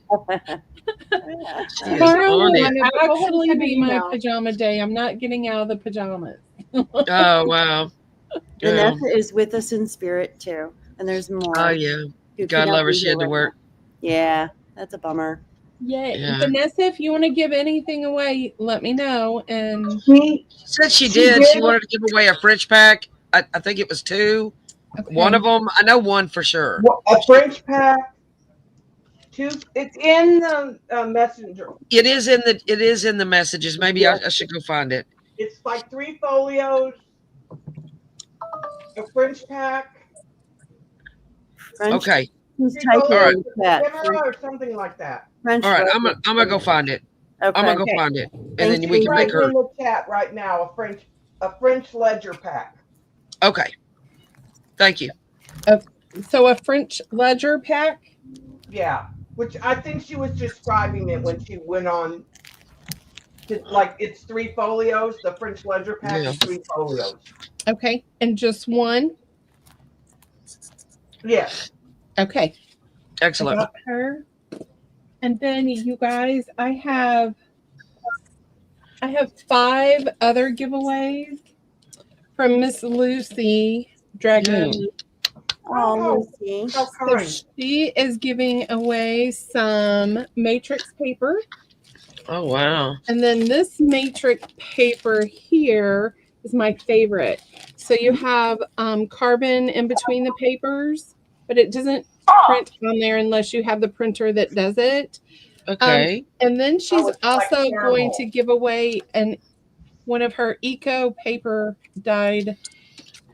S13: She is
S1: Tomorrow
S13: on
S1: will
S13: it.
S1: actually be my
S5: email.
S1: pajama day. I'm not getting out of the pajamas.
S13: Oh, wow. Yeah.
S3: Vanessa is with us in spirit too, and there's more.
S13: Oh, yeah.
S3: who
S13: God
S3: cannot
S13: love her.
S3: be
S13: She
S3: here
S13: had to
S3: right
S13: work.
S3: now. Yeah, that's a bummer.
S1: Yeah.
S13: Yeah.
S1: Vanessa, if you want to give anything away, let me know. And
S13: She said she did. She wanted to give away a French pack. I think it was 2.
S1: okay.
S13: One of them, I know one for sure.
S7: A French pack. 2. It's in the messenger.
S13: It is in the messages. Maybe I should go find it.
S7: It's like 3 folios. A French pack.
S3: French,
S13: Okay.
S3: Who's
S7: 3
S3: typing
S7: folios.
S3: in the chat?
S7: Camera or something like that.
S3: French
S13: All right.
S3: rose.
S13: I'm gonna go find it.
S3: Okay.
S13: I'm gonna go find it, and
S3: Thank
S13: then we
S3: you.
S13: can make
S7: Right
S13: her.
S7: in the chat right now. A French ledger pack.
S13: Okay. Thank you.
S1: So a French ledger pack.
S7: Yeah, which I think she was describing it when she went on. Like it's 3 folios. The French ledger pack is 3 folios.
S1: Okay. And just one.
S7: Yes.
S1: Okay.
S13: Excellent.
S1: I got her. And then you guys, I have 5 other giveaways from Miss Lucy Dragoon.
S3: Oh, Lucy.
S7: How
S1: So
S7: kind.
S1: she is giving away some matrix paper.
S13: Oh, wow.
S1: And then this matrix paper here is my favorite. So you have carbon in between the papers, but it doesn't print on there unless you have the printer that does it.
S13: Okay.
S1: And then she's
S7: it's like
S1: also
S7: caramel.
S1: going to give away one of her eco paper dyed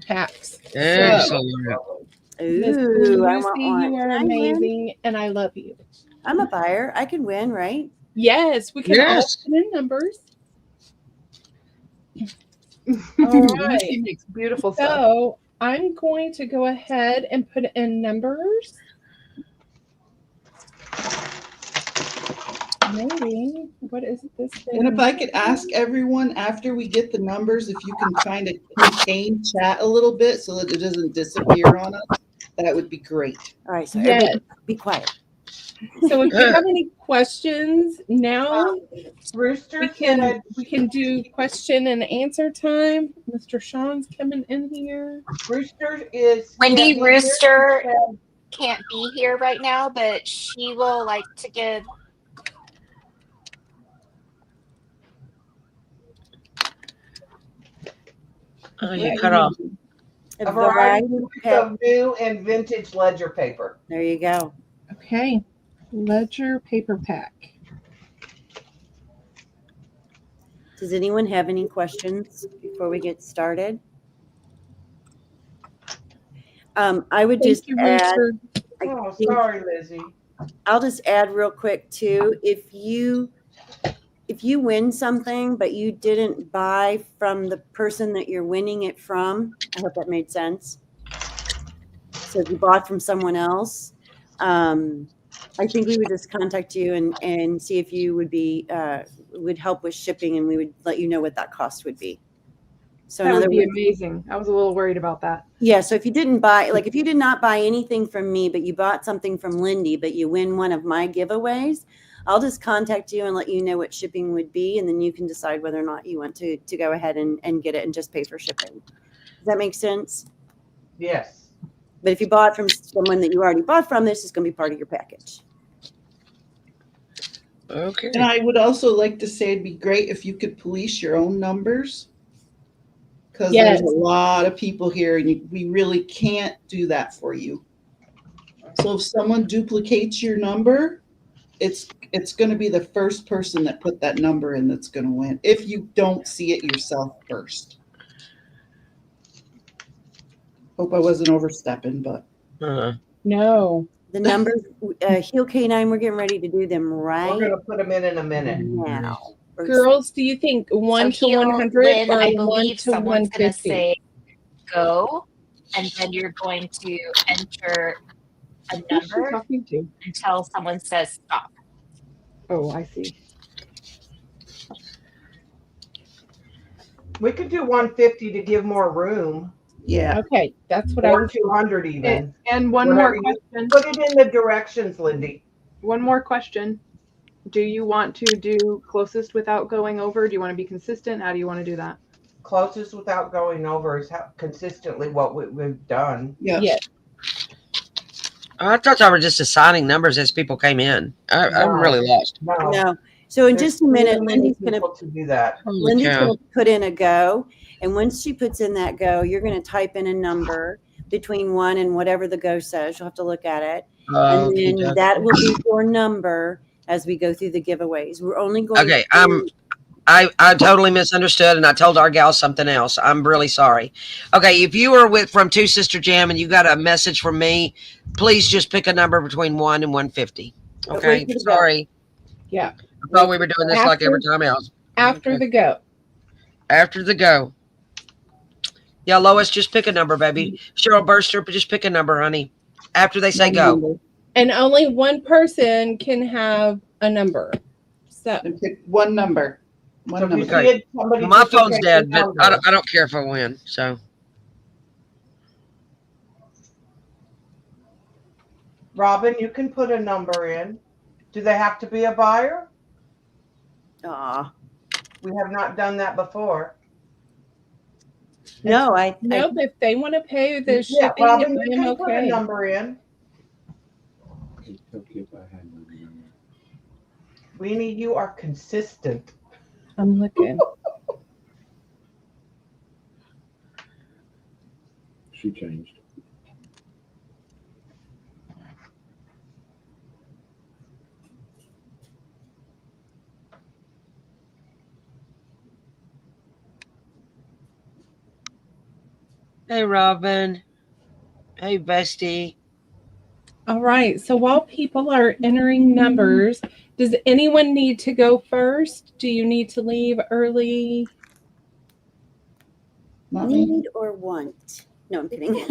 S1: packs.
S13: Excellent.
S1: Miss
S3: Ooh, I
S1: Lucy,
S3: want one.
S1: you are
S3: Can I win?
S1: amazing, and I love you.
S3: I'm a buyer. I can win, right?
S1: Yes, we can
S13: Yes.
S1: all put in numbers. All right.
S5: Lucy makes beautiful stuff.
S1: So I'm going to go ahead and put in numbers. Maybe. What is this thing?
S8: And if I could ask everyone after we get the numbers, if you can kind of contain chat a little bit so that it doesn't disappear on us, that would be great.
S3: All right, so
S1: Yes.
S3: everybody be quiet.
S1: So if you have any questions now,
S7: Rooster
S1: we can do question and answer time. Mr. Sean's coming in here.
S7: Rooster is
S12: Wendy Rooster can't be here right now, but she will like to give.
S9: Oh, you cut off.
S7: A variety of new and vintage ledger paper.
S3: There you go.
S1: Okay. Ledger paper pack.
S3: Does anyone have any questions before we get started? I would
S1: Thank
S3: just
S1: you,
S3: add.
S1: Richard.
S7: Oh, sorry, Lizzie.
S3: I'll just add real quick too. If you win something but you didn't buy from the person that you're winning it from, I hope that made sense. So if you bought from someone else, I think we would just contact you and see if you would help with shipping, and we would let you know what that cost would be. So in
S5: That
S3: other
S5: would be
S3: words,
S5: amazing. I was a little worried about that.
S3: yeah. So if you didn't buy, like if you did not buy anything from me, but you bought something from Lyndee, but you win one of my giveaways, I'll just contact you and let you know what shipping would be. And then you can decide whether or not you want to go ahead and get it and just pay for shipping. Does that make sense?
S7: Yes.
S3: But if you bought from someone that you already bought from, this is going to be part of your package.
S13: Okay.
S8: And I would also like to say it'd be great if you could police your own numbers, because
S1: Yes.
S8: there's a lot of people here and we really can't do that for you. So if someone duplicates your number, it's going to be the first person that put that number in that's going to win, if you don't see it yourself first. Hope I wasn't overstepping, but
S1: No.
S3: The numbers, Heel K9, we're getting ready to do them right
S7: We're gonna put them in a minute.
S3: now.
S1: Girls, do you think 1 to
S12: Heel,
S1: 100
S12: Lynn,
S1: or
S12: I
S1: 1
S12: believe
S1: to
S12: someone's going to
S1: 150?
S12: say go, and then you're going to enter a
S5: Who's she
S12: number
S5: talking to?
S12: until someone says stop.
S5: Oh, I see.
S7: We could do 150 to give more room,
S8: yeah.
S1: Okay, that's what I
S7: or
S1: was.
S7: 200 even.
S5: And one
S7: Whatever
S5: more
S7: you-
S5: question.
S7: Put it in the directions, Lyndee.
S5: One more question. Do you want to do closest without going over? Do you want to be consistent? How do you want to do that?
S7: Closest without going over is consistently what we've done.
S8: Yeah.
S1: Yes.
S13: I thought y'all were just assigning numbers as people came in. I'm really lost.
S7: No.
S3: No. So in
S7: There's
S3: just a minute,
S7: too many
S3: Lindee's going
S7: people to do that.
S13: Holy
S3: to
S13: cow.
S3: put in a go. And once she puts in that go, you're going to type in a number between 1 and whatever the go says. You'll have to look at it. And
S13: Okay,
S3: then that will be your number as we go through the giveaways. We're only going
S13: Okay,
S3: to
S13: I totally misunderstood, and I told our gal something else. I'm really sorry. Okay, if you are from Two Sister Jam and you got a message from me, please just pick a number between 1 and 150. Okay,
S3: wait for the go.
S13: sorry.
S1: Yeah.
S13: I thought we were doing this like every time else.
S1: After
S13: Okay.
S1: the go.
S13: After the go. Yeah, Lois, just pick a number, baby. Cheryl Burster, just pick a number, honey. After they say go.
S1: And only one person can have a number. So
S8: And pick one number. One
S7: So if you
S8: number.
S7: see it, somebody
S13: My
S7: just
S13: phone's
S7: pick
S13: dead,
S7: a
S13: but
S7: number.
S13: I don't care if I win. So
S7: Robin, you can put a number in. Do they have to be a buyer?
S3: Aw.
S7: We have not done that before.
S3: No,
S1: nope, if they want to pay the
S7: Yeah,
S1: shipping,
S7: Robin,
S1: I
S7: you
S1: am
S7: can put a
S1: okay.
S7: number in. Weenie, you are consistent.
S1: I'm looking.
S10: She changed.
S13: hey, Robin. Hey, bestie.
S1: All right. So while people are entering numbers, does anyone need to go first? Do you need to leave early?
S8: Not me.
S3: need or want. No, I'm kidding.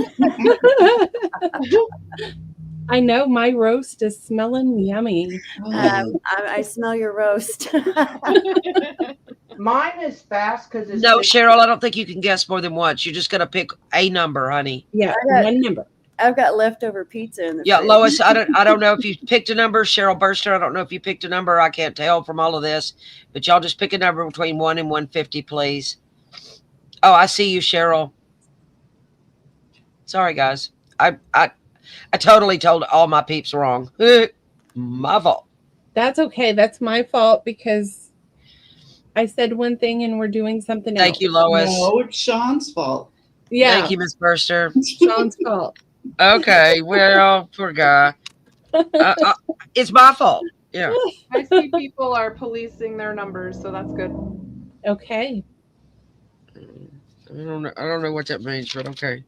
S1: I know my roast is smelling yummy.
S3: I smell your roast.
S7: Mine is fast because it's
S13: No, Cheryl, I don't think you can guess more than once. You're just going to pick a number, honey.
S1: Yeah, one number.
S3: I've got leftover pizza in the
S13: Yeah,
S3: fridge.
S13: Lois, I don't know if you picked a number. Cheryl Burster, I don't know if you picked a number. I can't tell from all of this. But y'all just pick a number between 1 and 150, please. Oh, I see you, Cheryl. Sorry, guys. I totally told all my peeps wrong. My fault.
S1: That's okay. That's my fault because I said one thing and we're doing something else.
S13: Thank you, Lois.
S8: No, it's Sean's fault.
S1: Yeah.
S13: Thank you, Miss Burster.
S1: Sean's fault.
S13: Okay, well, poor guy. It's my fault. Yeah.
S5: I see people are policing their numbers, so that's good.
S1: Okay.
S13: I don't know what that means, but okay.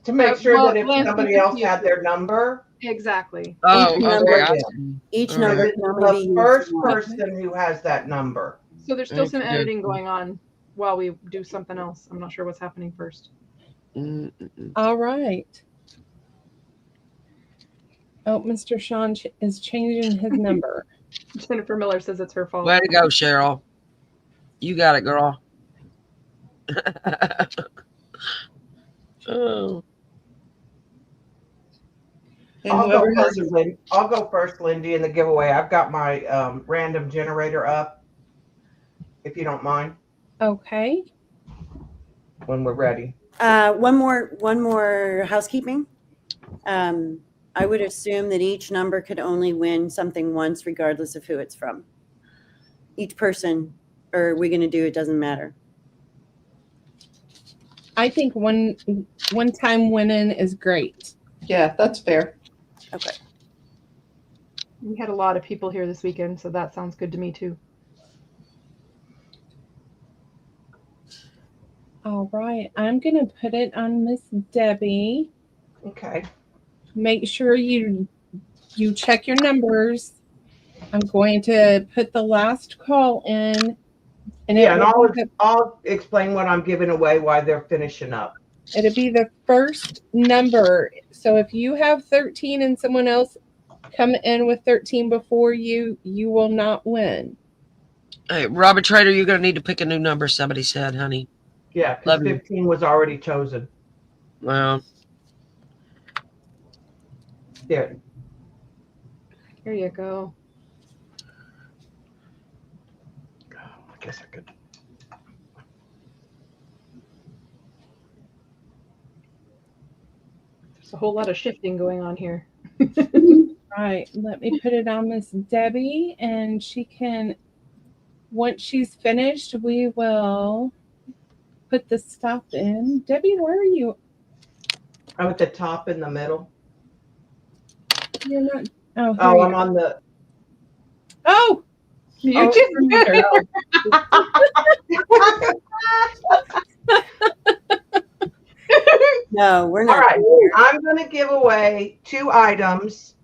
S7: to make sure
S5: Well,
S7: that if
S5: Lance,
S7: somebody
S5: we
S7: else
S5: confused
S7: had their number,
S5: Exactly.
S13: Oh,
S3: Each
S13: okay.
S3: number-
S13: I
S7: yeah.
S13: see.
S3: Each
S13: All
S3: number
S13: right.
S3: can only be
S7: the
S3: used
S7: first
S3: once.
S7: person who has that number.
S5: So there's still some
S13: Okay.
S5: editing going on while we do something else. I'm not sure what's happening first.
S1: All right. Oh, Mr. Sean is changing his number.
S5: Jennifer Miller says it's her fault.
S13: Way to go, Cheryl. You got it, girl. Oh.
S8: And
S7: I'll go
S8: whoever has
S7: first, I'll go first, Lyndee, in the giveaway. I've got my random generator up, if you don't mind,
S1: Okay.
S7: when we're ready.
S3: One more housekeeping. I would assume that each number could only win something once, regardless of who it's from. Each person, or are we going to do it? Doesn't matter.
S1: I think one time winning is great.
S8: Yeah, that's fair.
S3: Okay.
S5: We had a lot of people here this weekend, so that sounds good to me too.
S1: All right. I'm going to put it on Miss Debbie.
S7: Okay.
S1: Make sure you check your numbers. I'm going to put the last call in. And
S7: Yeah, and I'll explain what I'm giving away while they're finishing up.
S1: It'll be the first number. So if you have 13 and someone else come in with 13 before you, you will not win.
S13: Hey, Robert Trader, you're going to need to pick a new number, somebody said, honey.
S7: Yeah, because 15 was already chosen.
S13: Well.
S7: There.
S5: Here you go.
S7: I guess I could.
S5: There's a whole lot of shifting going on here.
S1: Right. Let me put it on Miss Debbie, and she can, once she's finished, we will put the stop in. Debbie, where are you?
S7: I'm at the top in the middle.
S1: You're not. Oh,
S7: Oh, I'm on the.
S1: Oh,
S5: you just.
S3: No, we're not.
S7: All right. I'm going to give away 2 items.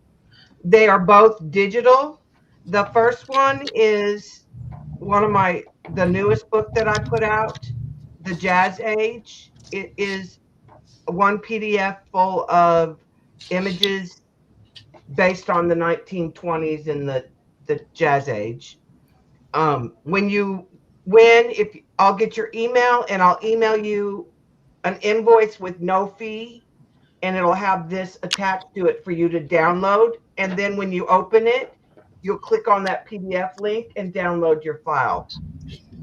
S7: They are both digital. The first one is one of the newest book that I put out, The Jazz Age. It is one PDF full of images based on the 1920s and the Jazz Age. When you win, I'll get your email and I'll email you an invoice with no fee, and it'll have this attached to it for you to download. And then when you open it, you'll click on that PDF link and download your file.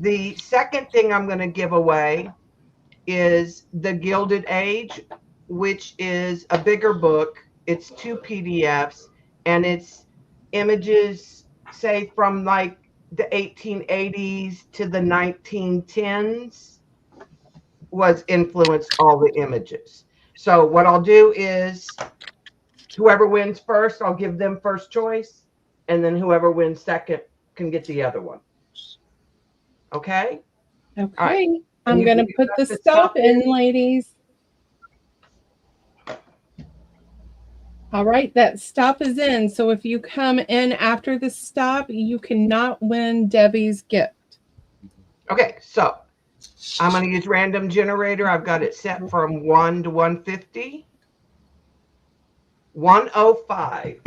S7: The second thing I'm going to give away is The Gilded Age, which is a bigger book. It's 2 PDFs, and it's images, say, from like the 1880s to the 1910s was influenced all the images. So what I'll do is whoever wins first, I'll give them first choice, and then whoever wins second can get the other one. Okay?
S1: okay.
S7: Right.
S1: I'm going to put the stop in, ladies. All right, that stop is in. So if you come in after the stop, you cannot win Debbie's gift.
S7: Okay, so I'm going to use random generator. I've got it set from 1 to 150. 105.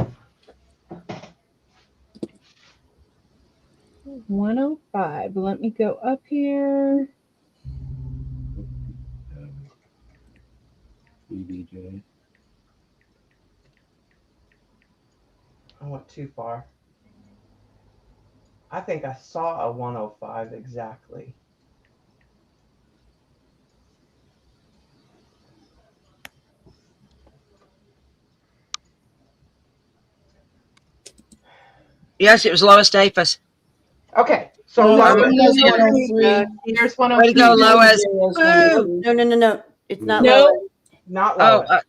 S1: 105. Let me go up here.
S10: BBJ.
S7: I went too far. I think I saw a 105 exactly.
S13: Yes, it was Lois Davis.
S7: Okay, so
S1: No,
S7: Lois,
S5: Here's 103.
S13: Way to go, Lois.
S3: No. It's not
S1: No.
S3: Lois.
S7: not
S13: Oh,
S7: Lois.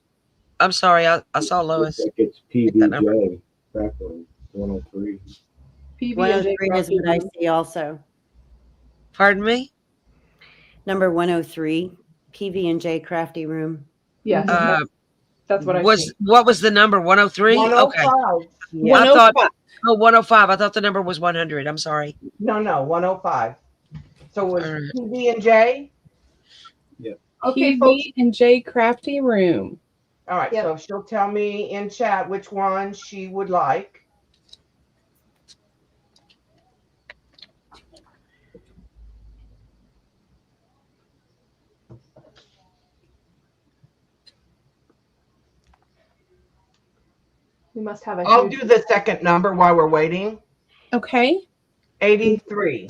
S13: I'm sorry. I saw Lois.
S10: Looks like it's
S13: that number.
S10: PBJ. Exactly. 103.
S5: PB and
S3: 103
S5: J
S3: is what I see also.
S13: Pardon me?
S3: Number 103, PV and J Crafty Room.
S5: Yes, that's what I see.
S13: What was the number? 103?
S7: 105.
S13: Okay.
S3: Yeah.
S13: I thought
S1: 105.
S13: 105. I thought the number was 100. I'm sorry.
S7: No, 105. So it was
S13: All right.
S7: PB and J.
S5: Okay, folks.
S1: PB and J Crafty Room.
S7: All right,
S5: Yep.
S7: so she'll tell me in chat which one she would like.
S5: We must have a
S7: I'll
S5: huge
S7: do the second number while we're waiting.
S1: Okay.
S7: 83.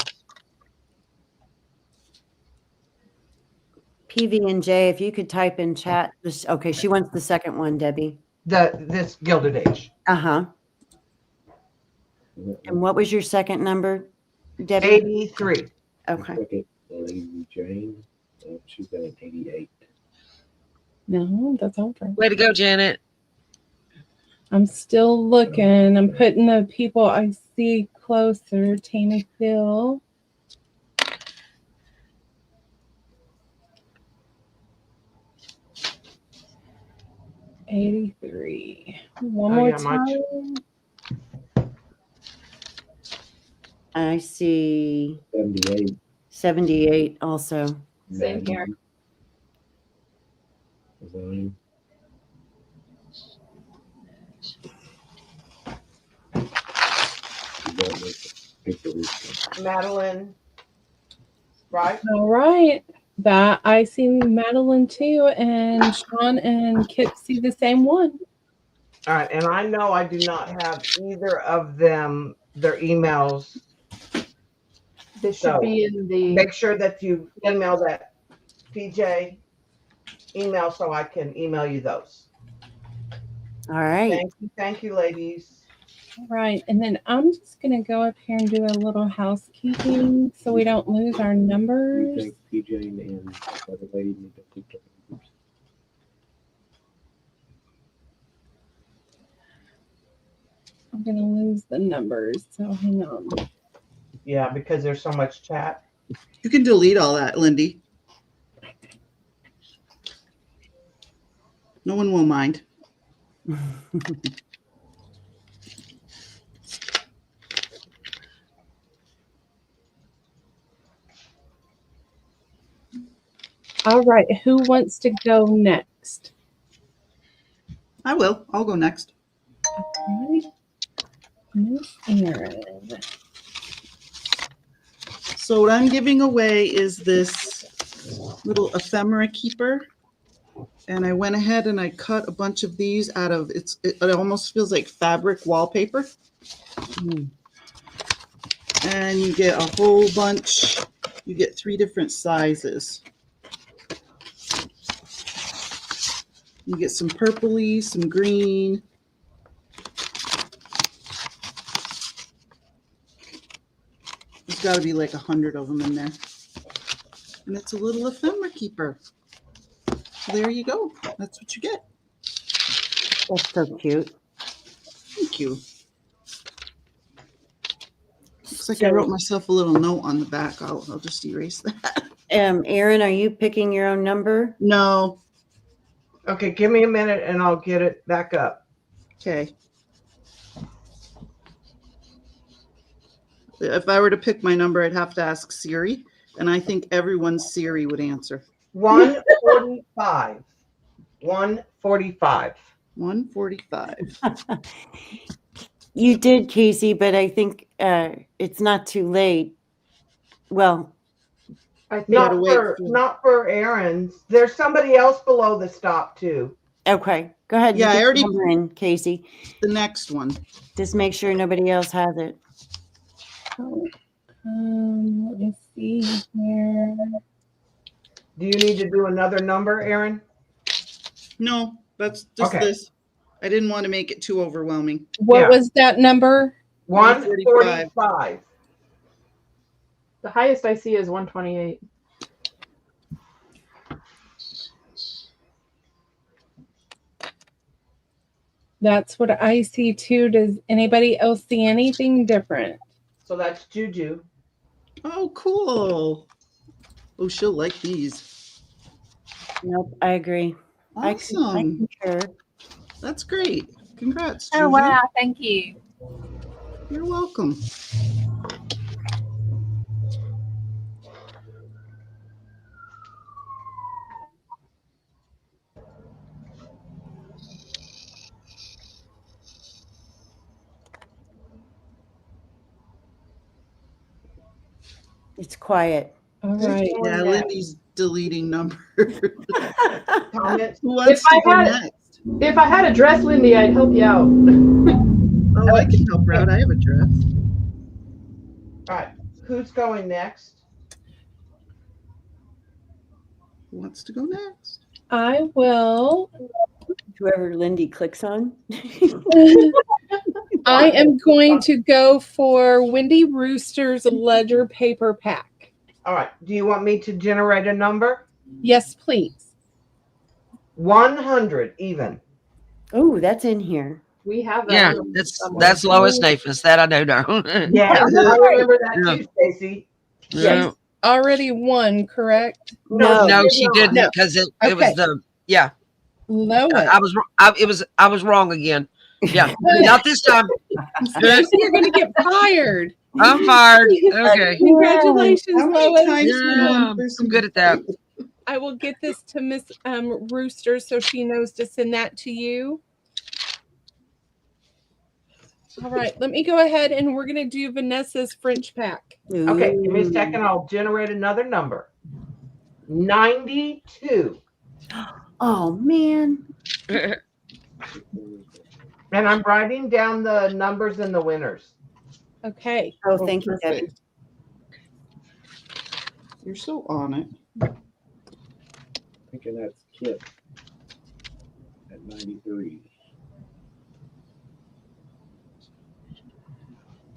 S3: PV and J, if you could type in chat. Okay, she wants the second one, Debbie.
S7: This Gilded Age.
S3: Uh-huh. And what was your second number, Debbie?
S7: 83.
S3: Okay.
S2: Second Lady Jane. She's got an 88.
S1: No, that's over.
S13: Way to go, Janet.
S1: I'm still looking. I'm putting the people I see closer. Tammy Phil. $83. One more time.
S3: I see
S2: 78.
S3: 78 also.
S5: Same here.
S2: Volume.
S7: Madeline. Right?
S1: All right. That I see Madeline too, and Sean and Kipp see the same one.
S7: All right. And I know I do not have either of them, their emails.
S5: This should be in the.
S7: Make sure that you email that PJ email so I can email you those.
S3: All right.
S7: Thank you, ladies.
S1: All right. And then I'm just going to go up here and do a little housekeeping so we don't lose our numbers.
S2: You think PJ and the other lady need to keep their numbers?
S1: I'm going to lose the numbers. So hang on.
S7: Yeah, because there's so much chat.
S8: You can delete all that, Lyndee. No one will mind.
S1: All right. Who wants to go next?
S8: I will. I'll go next.
S1: Okay. Miss Erin.
S8: So what I'm giving away is this little ephemera keeper. And I went ahead and I cut a bunch of these out of, it almost feels like fabric wallpaper. And you get a whole bunch, you get 3 different sizes. You get some purpley, some green. There's got to be like 100 of them in there. And it's a little ephemera keeper. So there you go. That's what you get.
S3: That's so cute.
S8: Thank you. Looks like I wrote myself a little note on the back. I'll just erase that.
S3: Erin, are you picking your own number?
S8: No.
S7: Okay, give me a minute and I'll get it back up.
S8: Okay. If I were to pick my number, I'd have to ask Siri, and I think everyone's Siri would answer.
S7: 145. 145.
S8: 145.
S3: You did, Casey, but I think it's not too late. Well,
S5: I think
S7: not for Erin's. There's somebody else below the stop too.
S3: Okay, go ahead.
S8: Yeah, I already
S3: in, Casey.
S8: The next one.
S3: Just make sure nobody else has it.
S1: Oh, let me see here.
S7: Do you need to do another number, Erin?
S8: No, that's just this. I didn't want to make it too overwhelming.
S1: What was that number?
S7: 145.
S5: The highest I see is 128.
S1: That's what I see too. Does anybody else see anything different?
S7: So that's Juju.
S8: Oh, cool. Oh, she'll like these.
S3: Nope, I agree.
S8: Awesome.
S3: I concur.
S8: That's great. Congrats,
S11: Oh,
S8: Juju.
S11: wow. Thank you.
S8: You're welcome.
S3: It's quiet.
S1: All right.
S8: Yeah, Lyndee's deleting numbers.
S7: Comments?
S8: Who wants to go next?
S5: If I had a dress, Lyndee, I'd help you out.
S8: Oh, I can help her out. I have a dress.
S7: All right. Who's going next?
S8: Who wants to go next?
S1: I will.
S3: Whoever Lyndee clicks on.
S1: I am going to go for Wendy Rooster's ledger paper pack.
S7: All right. Do you want me to generate a number?
S1: Yes, please.
S7: 100 even.
S3: Oh, that's in here.
S5: We have that.
S13: Yeah,
S5: on somewhere.
S13: that's Lois Nafis. That I do know.
S7: Yeah, I remember that
S13: Yeah.
S7: too, Stacy.
S13: Yeah.
S1: Already won, correct?
S13: No, she
S7: not.
S13: didn't because it was
S1: Okay.
S13: the yeah.
S1: Lois.
S13: I was I was wrong again. Yeah, not this time.
S1: Stacy, you're going to get fired.
S13: I'm fired. Okay.
S1: Congratulations,
S8: How many
S1: Lois.
S8: times can
S13: Yeah,
S8: one person
S13: I'm good at that.
S1: I will get this to Miss Rooster so she knows to send that to you. All right, let me go ahead and we're going to do Vanessa's French pack.
S7: Okay, give me a second. I'll generate another number. 92.
S3: Oh, man.
S7: And I'm writing down the numbers and the winners.
S1: Okay.
S3: Oh, thank you, Debbie.
S8: Perfect. You're so on it.
S2: Thinking that's Kipp at 93.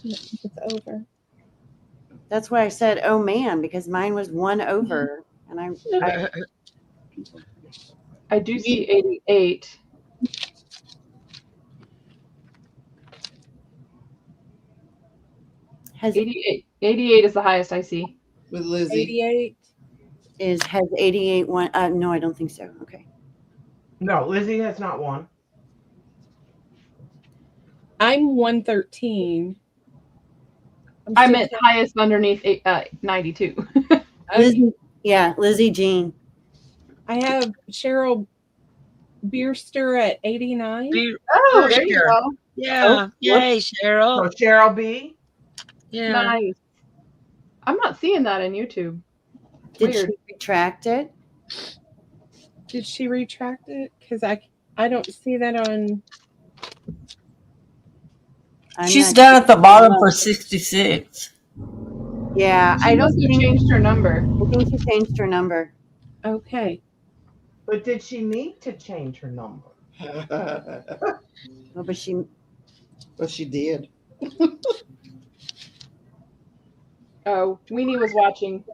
S1: It's over.
S3: That's why I said, oh, man, because mine was 1 over. And
S5: I do see 88.
S3: has
S5: 88 is the highest I see.
S8: With Lizzie.
S1: 88.
S3: has 88 one. No, I don't think so. Okay.
S7: No, Lizzie has not won.
S1: I'm 113.
S5: I meant highest underneath 92.
S3: Lizzie, yeah, Lizzie Jean.
S1: I have Cheryl Bierster at 89.
S5: Oh, there you go.
S13: Yeah. Yay, Cheryl.
S7: So Cheryl B.
S13: Yeah.
S5: Nice. I'm not seeing that in YouTube.
S3: Did
S5: Weird.
S3: she retract it?
S1: Did she retract it? Because I don't see that on.
S9: She's down at the bottom for 66.
S3: Yeah,
S5: She must have changed her number.
S3: I think she changed her number.
S1: Okay.
S7: But did she need to change her number?
S3: Oh, but she.
S8: Well, she did.
S5: Oh, Weenie was watching.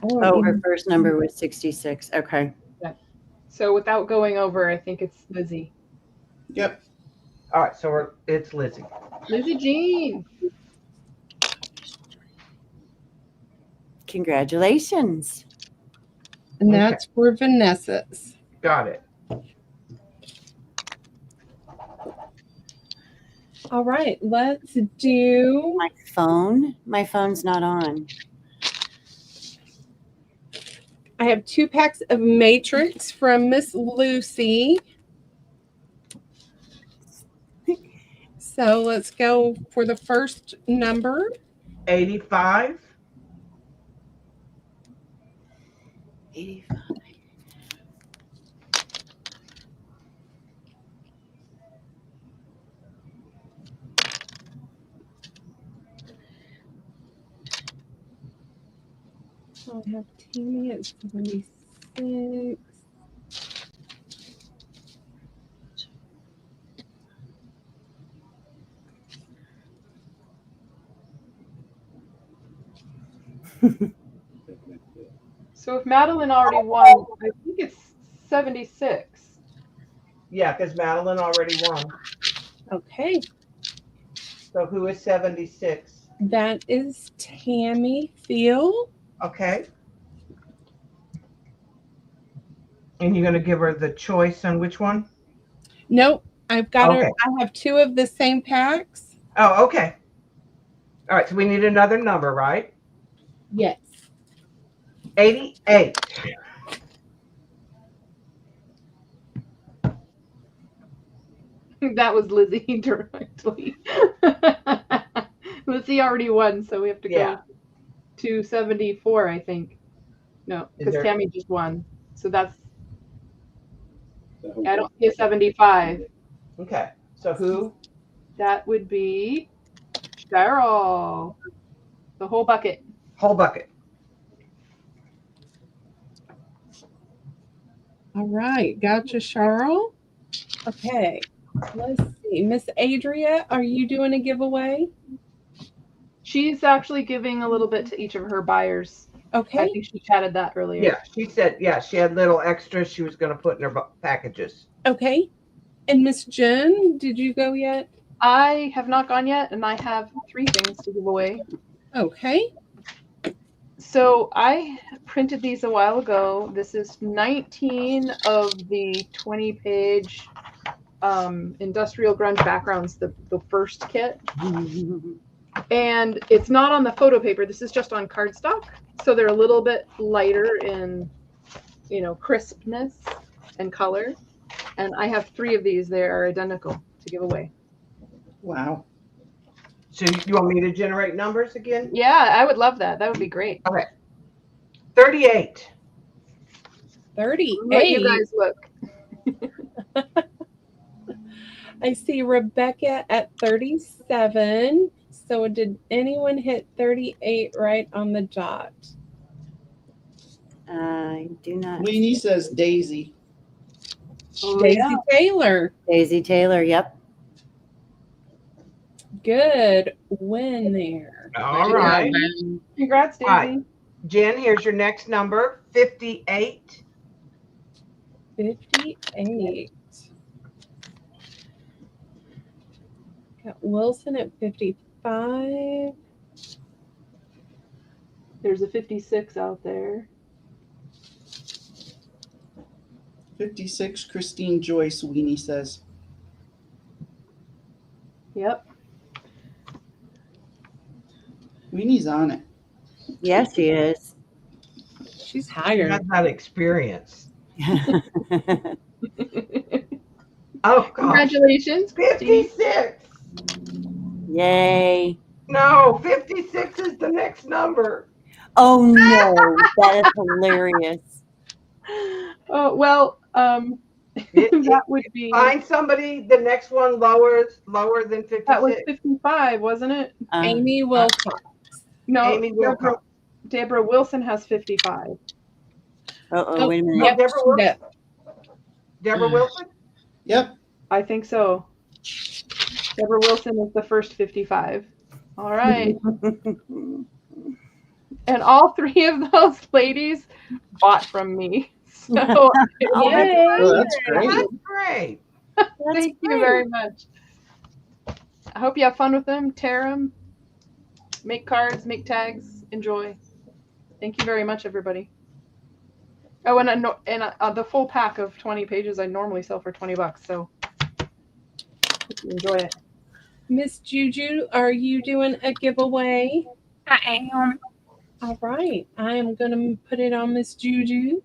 S3: Oh, her first number was 66. Okay.
S5: Yeah. So without going over, I think it's Lizzie.
S8: Yep.
S7: All right, so it's Lizzie.
S5: Lizzie Jean.
S3: Congratulations.
S1: And that's for Vanessa's.
S7: Got it.
S1: All right, let's do
S3: my phone. My phone's not on.
S1: I have 2 packs of Matrix from Miss Lucy. So let's go for the first number.
S7: 85.
S3: 85.
S1: I have Tammy at 76.
S5: So if Madeline already won, I think it's 76.
S7: Yeah, because Madeline already won.
S1: Okay.
S7: So who is 76?
S1: That is Tammy Phil.
S7: Okay. And you're going to give her the choice on which one?
S1: Nope. I've got her.
S7: Okay.
S1: I have 2 of the same packs.
S7: Oh, okay. All right, so we need another number, right?
S1: Yes.
S7: 88.
S5: That was Lizzie directly. Lizzie already won, so we have to go. to 74, I think. No,
S7: Is
S5: because
S7: there-
S5: Tammy just won. So that's,
S2: The whole
S5: I don't see a 75.
S7: Okay. So who?
S5: That would be Cheryl. The whole bucket.
S7: Whole bucket.
S1: All right. Gotcha, Cheryl. Okay. Let's see. Miss Adria, are you doing a giveaway?
S5: She's actually giving a little bit to each of her buyers. I
S1: Okay.
S5: think she chatted that earlier.
S7: Yeah, she said, yeah, she had little extras she was going to put in her packages.
S1: Okay. And Miss Jenn, did you go yet?
S5: I have not gone yet, and I have 3 things to give away.
S1: Okay.
S5: So I printed these a while ago. This is 19 of the 20-page industrial grunge backgrounds, the first kit. And it's not on the photo paper. This is just on cardstock. So they're a little bit lighter in, crispness and color. And I have 3 of these. They are identical to give away.
S8: Wow.
S7: So you want me to generate numbers again?
S5: Yeah, I would love that. That would be great.
S7: Okay. 38.
S1: 38.
S5: Let you guys look.
S1: I see Rebecca at 37. So did anyone hit 38 right on the dot?
S3: I do not.
S8: Weenie says Daisy.
S1: Daisy Taylor.
S3: Daisy Taylor, yep.
S1: Good win there.
S7: All right.
S5: Congrats, Daisy.
S7: All right. Jen, here's your next number, 58.
S1: 58. Got Wilson at 55.
S5: There's a 56 out there.
S8: 56, Christine Joyce, Weenie says.
S5: Yep.
S8: Weenie's on it.
S3: Yes, she is.
S1: She's
S7: She
S1: higher.
S7: has that experience. Oh, gosh.
S5: Congratulations, Christy.
S7: 56.
S3: Yay.
S7: No, 56 is the next number.
S3: Oh, no. That is hilarious.
S5: Oh, well, that would be.
S7: Find somebody, the next one lower than 56.
S5: That was 55, wasn't it?
S1: Amy Wilcox.
S5: No,
S7: Amy Wilcox.
S5: Deborah Wilson has 55.
S3: Uh-oh, wait a minute.
S1: Yep,
S7: Deborah Wilson?
S1: that-
S7: Deborah Wilson?
S8: Yep.
S5: I think so. Deborah Wilson is the first 55. All right. And all 3 of those ladies bought from me. So
S1: Yay.
S8: Well, that's great.
S7: That's great.
S5: thank you very much. I hope you have fun with them. Tear them. Make cards, make tags, enjoy. Thank you very much, everybody. Oh, and the full pack of 20 pages I normally sell for $20. So hope you enjoy it.
S1: Miss Juju, are you doing a giveaway?
S11: I am.
S1: All right. I am going to put it on Miss Juju.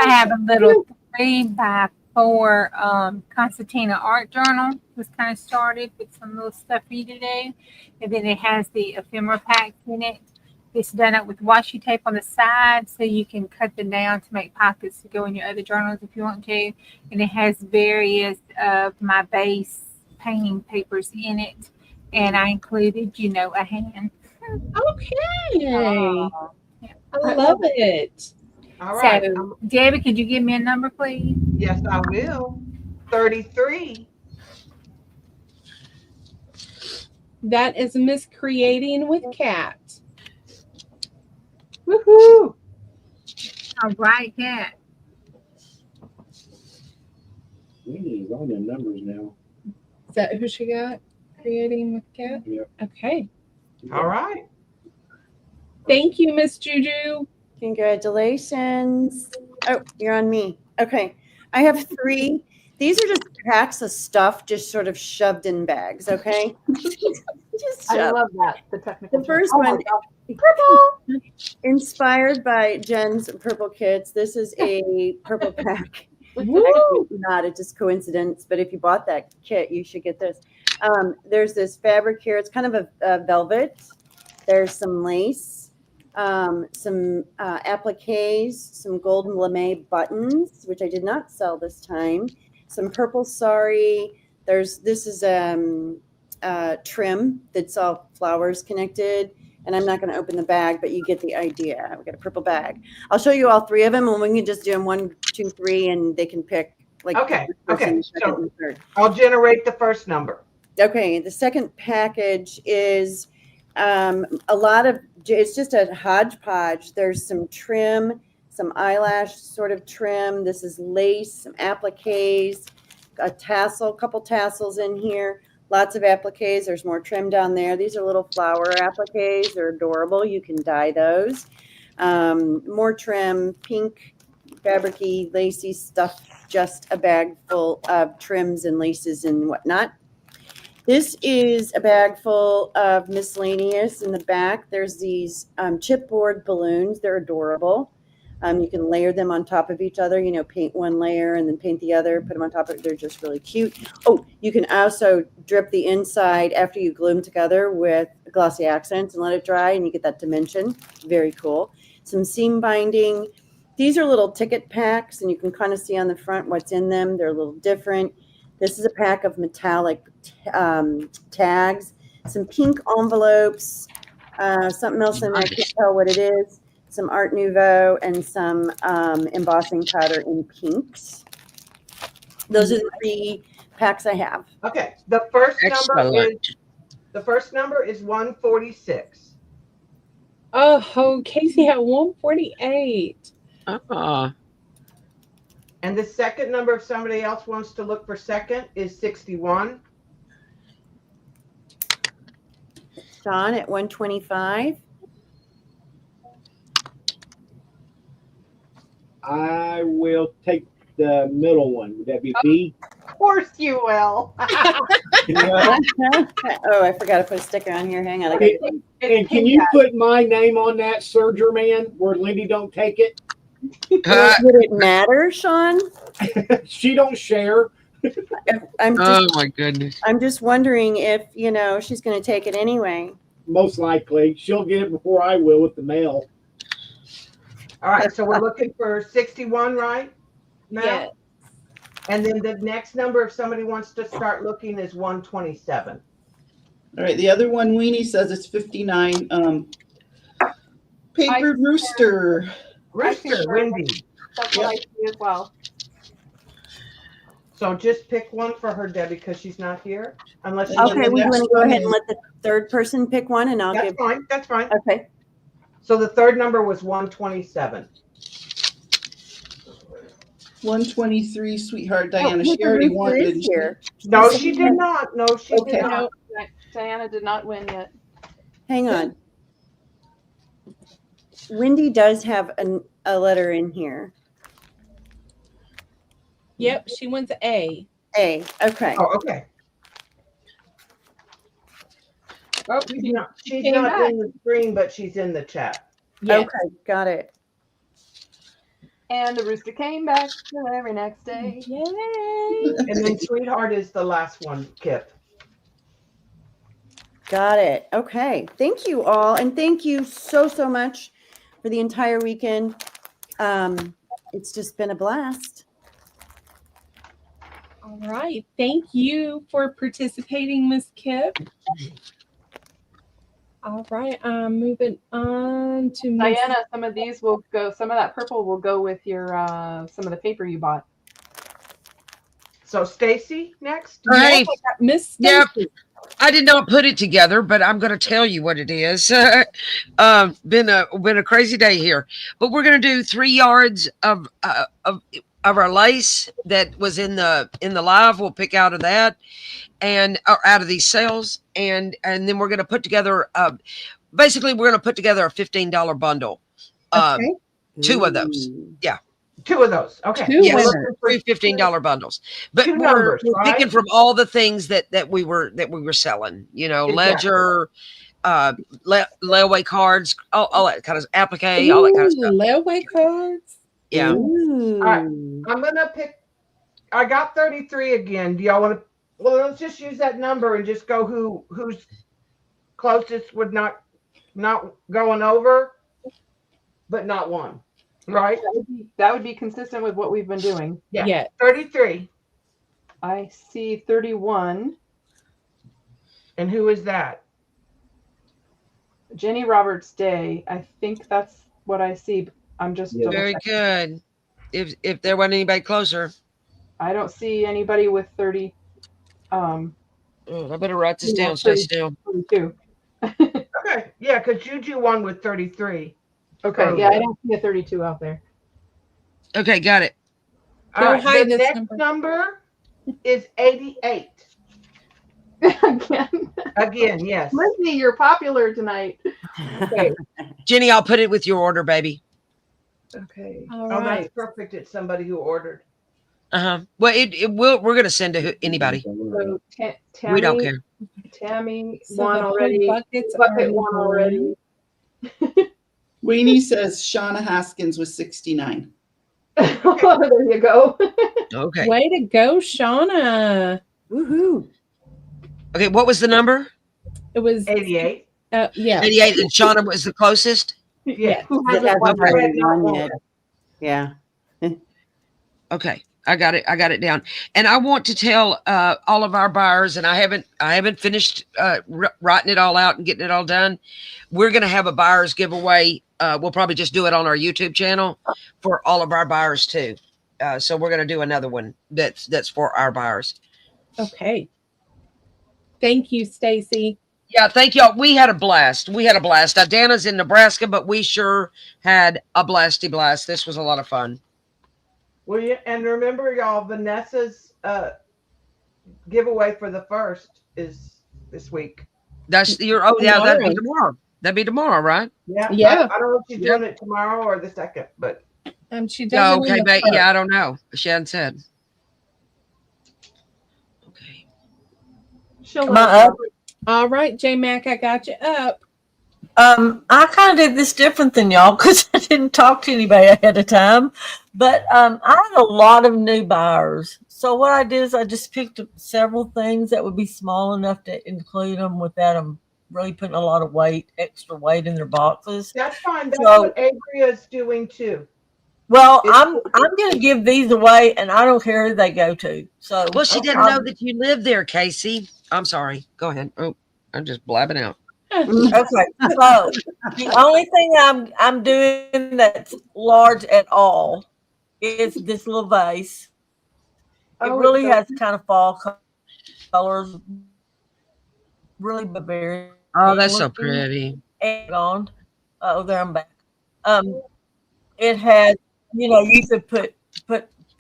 S11: I have a little 3x4 concertina art journal. Was kind of started with some little stuff for you to do. And then it has the ephemera packs in it. It's done up with washi tape on the side so you can cut them down to make pockets to go in your other journals if you want to. And it has various of my base painting papers in it. And I included, a hand.
S1: Okay.
S11: Yeah.
S1: I love it.
S7: All right.
S11: So, Debbie, could you give me a number, please?
S7: Yes, I will. 33.
S1: That is Miss Creating with Cat.
S5: Woohoo!
S11: All right, Kat.
S2: Weenie's on them numbers now.
S1: Is that who she got? Creating with Cat?
S2: Yep.
S1: Okay.
S7: All right.
S1: Thank you, Miss Juju.
S3: Congratulations. Oh, you're on me. Okay. I have 3. These are just packs of stuff just sort of shoved in bags, okay? Just
S5: I
S3: shoved.
S5: love that. The technical.
S3: The first
S5: term. Oh my
S3: one,
S5: gosh.
S3: purple, inspired by Jen's purple kits. This is a purple pack. Actually, not a just coincidence, but if you bought that kit, you should get this. There's this fabric here. It's kind of a velvet. There's some lace. some appliques, some golden lame buttons, which I did not sell this time, some purple sari. This is trim that's all flowers connected. And I'm not going to open the bag, but you get the idea. I've got a purple bag. I'll show you all three of them, and we can just do them 1, 2, 3, and they can pick like
S7: Okay.
S3: the first
S7: Okay.
S3: and second
S7: So
S3: and third.
S7: I'll generate the first number.
S3: Okay. The second package is it's just a hodgepodge. There's some trim, some eyelash sort of trim. This is lace, some appliques, a couple tassels in here. Lots of appliques. There's more trim down there. These are little flower appliques. They're adorable. You can dye those. More trim, pink, fabricy, lacy stuff. Just a bag full of trims and laces and whatnot. This is a bag full of miscellaneous. In the back, there's these chipboard balloons. They're adorable. You can layer them on top of each other, paint one layer and then paint the other, put them on top of it. They're just really cute. Oh, you can also drip the inside after you glue them together with glossy accents and let it dry, and you get that dimension. Very cool. Some seam binding. These are little ticket packs, and you can kind of see on the front what's in them. They're a little different. This is a pack of metallic tags, some pink envelopes, something else in there, I can't tell what it is. Some Art Nouveau, and some embossing powder in pinks. Those are the 3 packs I have.
S7: Okay. The first
S13: Excellent.
S7: number is 146.
S1: Oh, Casey had 148.
S7: And the second number, if somebody else wants to look for second, is 61.
S3: Sean at 125.
S2: I will take the middle one. Would that be B?
S6: Of course you will.
S3: Oh, I forgot to put a sticker on here. Hang on.
S2: And can you put my name on that, Serger Man, where Lyndee don't take it?
S3: Would it matter, Sean?
S2: She don't share.
S13: My goodness.
S3: I'm just wondering if, she's going to take it anyway.
S2: Most likely. She'll get it before I will with the mail.
S7: All right, so we're looking for 61, right? Now?
S1: Yes.
S7: And then the next number, if somebody wants to start looking, is 127.
S8: All right, the other one, Weenie says it's 59. Papered rooster.
S7: Rooster, Wendy.
S6: That's what I see as well.
S7: So just pick one for her, Debbie, because she's not here. Unless you
S3: Okay, we want to go ahead and let the third person pick one, and I'll
S7: That's
S3: give.
S7: fine. That's fine.
S3: Okay.
S7: So the third number was 127.
S8: 123, sweetheart Diana.
S3: Oh,
S8: She already won,
S3: is
S8: didn't she?
S3: here.
S7: No, she did not. No, she
S3: Okay.
S7: did not.
S6: No, Diana did not win yet.
S3: Hang on. Wendy does have a letter in here.
S1: Yep, she wins A.
S3: A. Okay.
S7: Oh, okay.
S1: Oh,
S7: She's not
S6: came
S7: in
S6: back.
S7: the screen, but she's in the chat.
S1: yes.
S3: Okay. Got it.
S6: And the rooster came back the very next day.
S1: Yay.
S7: And then sweetheart is the last one, Kipp.
S3: Got it. Okay. Thank you all. And thank you so much for the entire weekend. It's just been a blast.
S1: All right. Thank you for participating, Miss Kipp. All right. I'm moving on to Miss
S6: Diana, some of these will go, some of that purple will go with your, some of the paper you bought.
S7: So Stacy next.
S13: Hey,
S1: Miss
S13: Yep.
S1: Stacy.
S13: I did not put it together, but I'm going to tell you what it is. Been a crazy day here, but we're going to do 3 yards of our lace that was in the live. We'll pick out of that and out of these sales, and then we're going to put together. Basically, we're going to put together a $15 bundle.
S3: Okay.
S13: 2 of those. Yeah.
S7: 2 of those. Okay.
S13: Yes,
S7: We're looking for
S13: 3 $15 bundles. But
S7: 2
S13: we're
S7: numbers,
S13: picking
S7: right?
S13: from all the things that we were selling.
S7: Exactly.
S13: Ledger, layaway cards, all that kind of applique, all that kind of stuff.
S1: Layaway cards.
S13: Yeah.
S3: Ooh.
S7: All right. I'm gonna pick. I got 33 again. Do y'all want to? Well, let's just use that number and just go who's closest with not going over. but not 1. Right?
S5: That would be consistent with what we've been doing.
S7: Yeah.
S1: Yeah.
S7: 33.
S5: I see 31.
S7: And who is that?
S5: Jenny Roberts Day. I think that's what I see. I'm just
S2: Yeah.
S5: double
S13: Very
S5: checking.
S13: good. If there wasn't anybody closer,
S5: I don't see anybody with 30.
S13: I better write this
S5: Yeah,
S13: down. Stay
S5: 30.
S13: still.
S5: 32.
S7: Okay. Yeah, because Juju won with 33.
S5: Okay. Yeah, I don't see a 32 out there.
S13: Okay, got it.
S7: All
S1: Go
S7: right.
S1: hide
S7: The
S1: this
S7: next
S1: number.
S7: number is 88. Again, yes.
S5: Lindsay, you're popular tonight.
S7: Okay.
S13: Jenny, I'll put it with your order, baby.
S5: Okay.
S1: All
S7: Oh,
S1: right.
S7: that's perfect. It's somebody who ordered.
S13: Well, it will. We're gonna send to anybody.
S5: So Tammy,
S13: We don't care.
S5: Tammy,
S1: So
S5: one
S1: the whole
S5: already.
S1: bucket's
S5: Bucket
S1: already
S5: one already.
S8: Weenie says Shauna Haskins was 69.
S5: There you go.
S13: Okay.
S1: Way to go, Shauna.
S3: Woohoo.
S13: Okay, what was the number?
S1: It was
S7: 88.
S1: yeah.
S13: 88, and Shauna was the closest.
S7: Yes.
S5: Who
S3: It
S5: hasn't
S3: hasn't
S5: won
S13: Okay.
S3: already
S7: Not
S3: won
S7: one.
S3: yet. Yeah.
S13: Okay, I got it down. And I want to tell all of our buyers, and I haven't finished writing it all out and getting it all done. We're going to have a buyers giveaway. We'll probably just do it on our YouTube channel for all of our buyers too. So we're going to do another one that's for our buyers.
S1: Okay. Thank you, Stacy.
S13: Yeah, thank y'all. We had a blast. Dana's in Nebraska, but we sure had a blasty blast. This was a lot of fun.
S7: Well, yeah, and remember, y'all, Vanessa's giveaway for the first is this week.
S13: That'd be tomorrow. That'd be tomorrow, right?
S7: Yeah.
S1: Yeah.
S7: I don't know if she's doing it tomorrow or the second, but
S1: She does.
S13: Oh, okay, but yeah, I don't know. She hadn't said. Okay.
S5: She'll
S9: Am I
S5: let us
S9: up?
S1: All right, JMac, I got you up.
S9: I kind of did this different than y'all because I didn't talk to anybody ahead of time. But I had a lot of new buyers. So what I did is I just picked up several things that would be small enough to include them without them really putting a lot of extra weight in their boxes.
S7: that's fine. That's
S9: So-
S7: what Adria's doing too.
S9: Well, I'm going to give these away, and I don't care who they go to. So
S13: Well, she didn't know that you lived there, Casey. I'm sorry. Go ahead. Oh, I'm just blabbing out.
S9: Okay, so the only thing I'm doing that's large at all is this little vase. It really has kind of fall colors, really very.
S13: Oh, that's so
S9: looking.
S13: pretty.
S9: And on. Oh, there I'm back. It has, you could put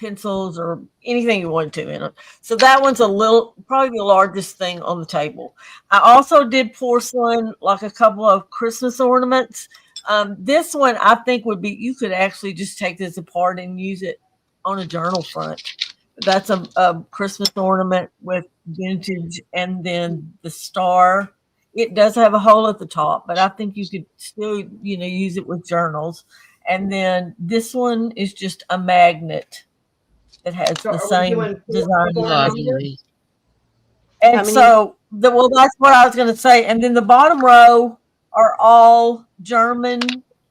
S9: pencils or anything you want to in it. So that one's probably the largest thing on the table. I also did porcelain, like a couple of Christmas ornaments. This one I think would be, you could actually just take this apart and use it on a journal front. That's a Christmas ornament with vintage, and then the star. It does have a hole at the top, but I think you could still, use it with journals. And then this one is just a magnet. It has
S7: So
S9: the
S7: are we
S9: same
S7: doing
S9: design.
S13: Lovely.
S9: And so, that's what I was going to say. And then the bottom row are all German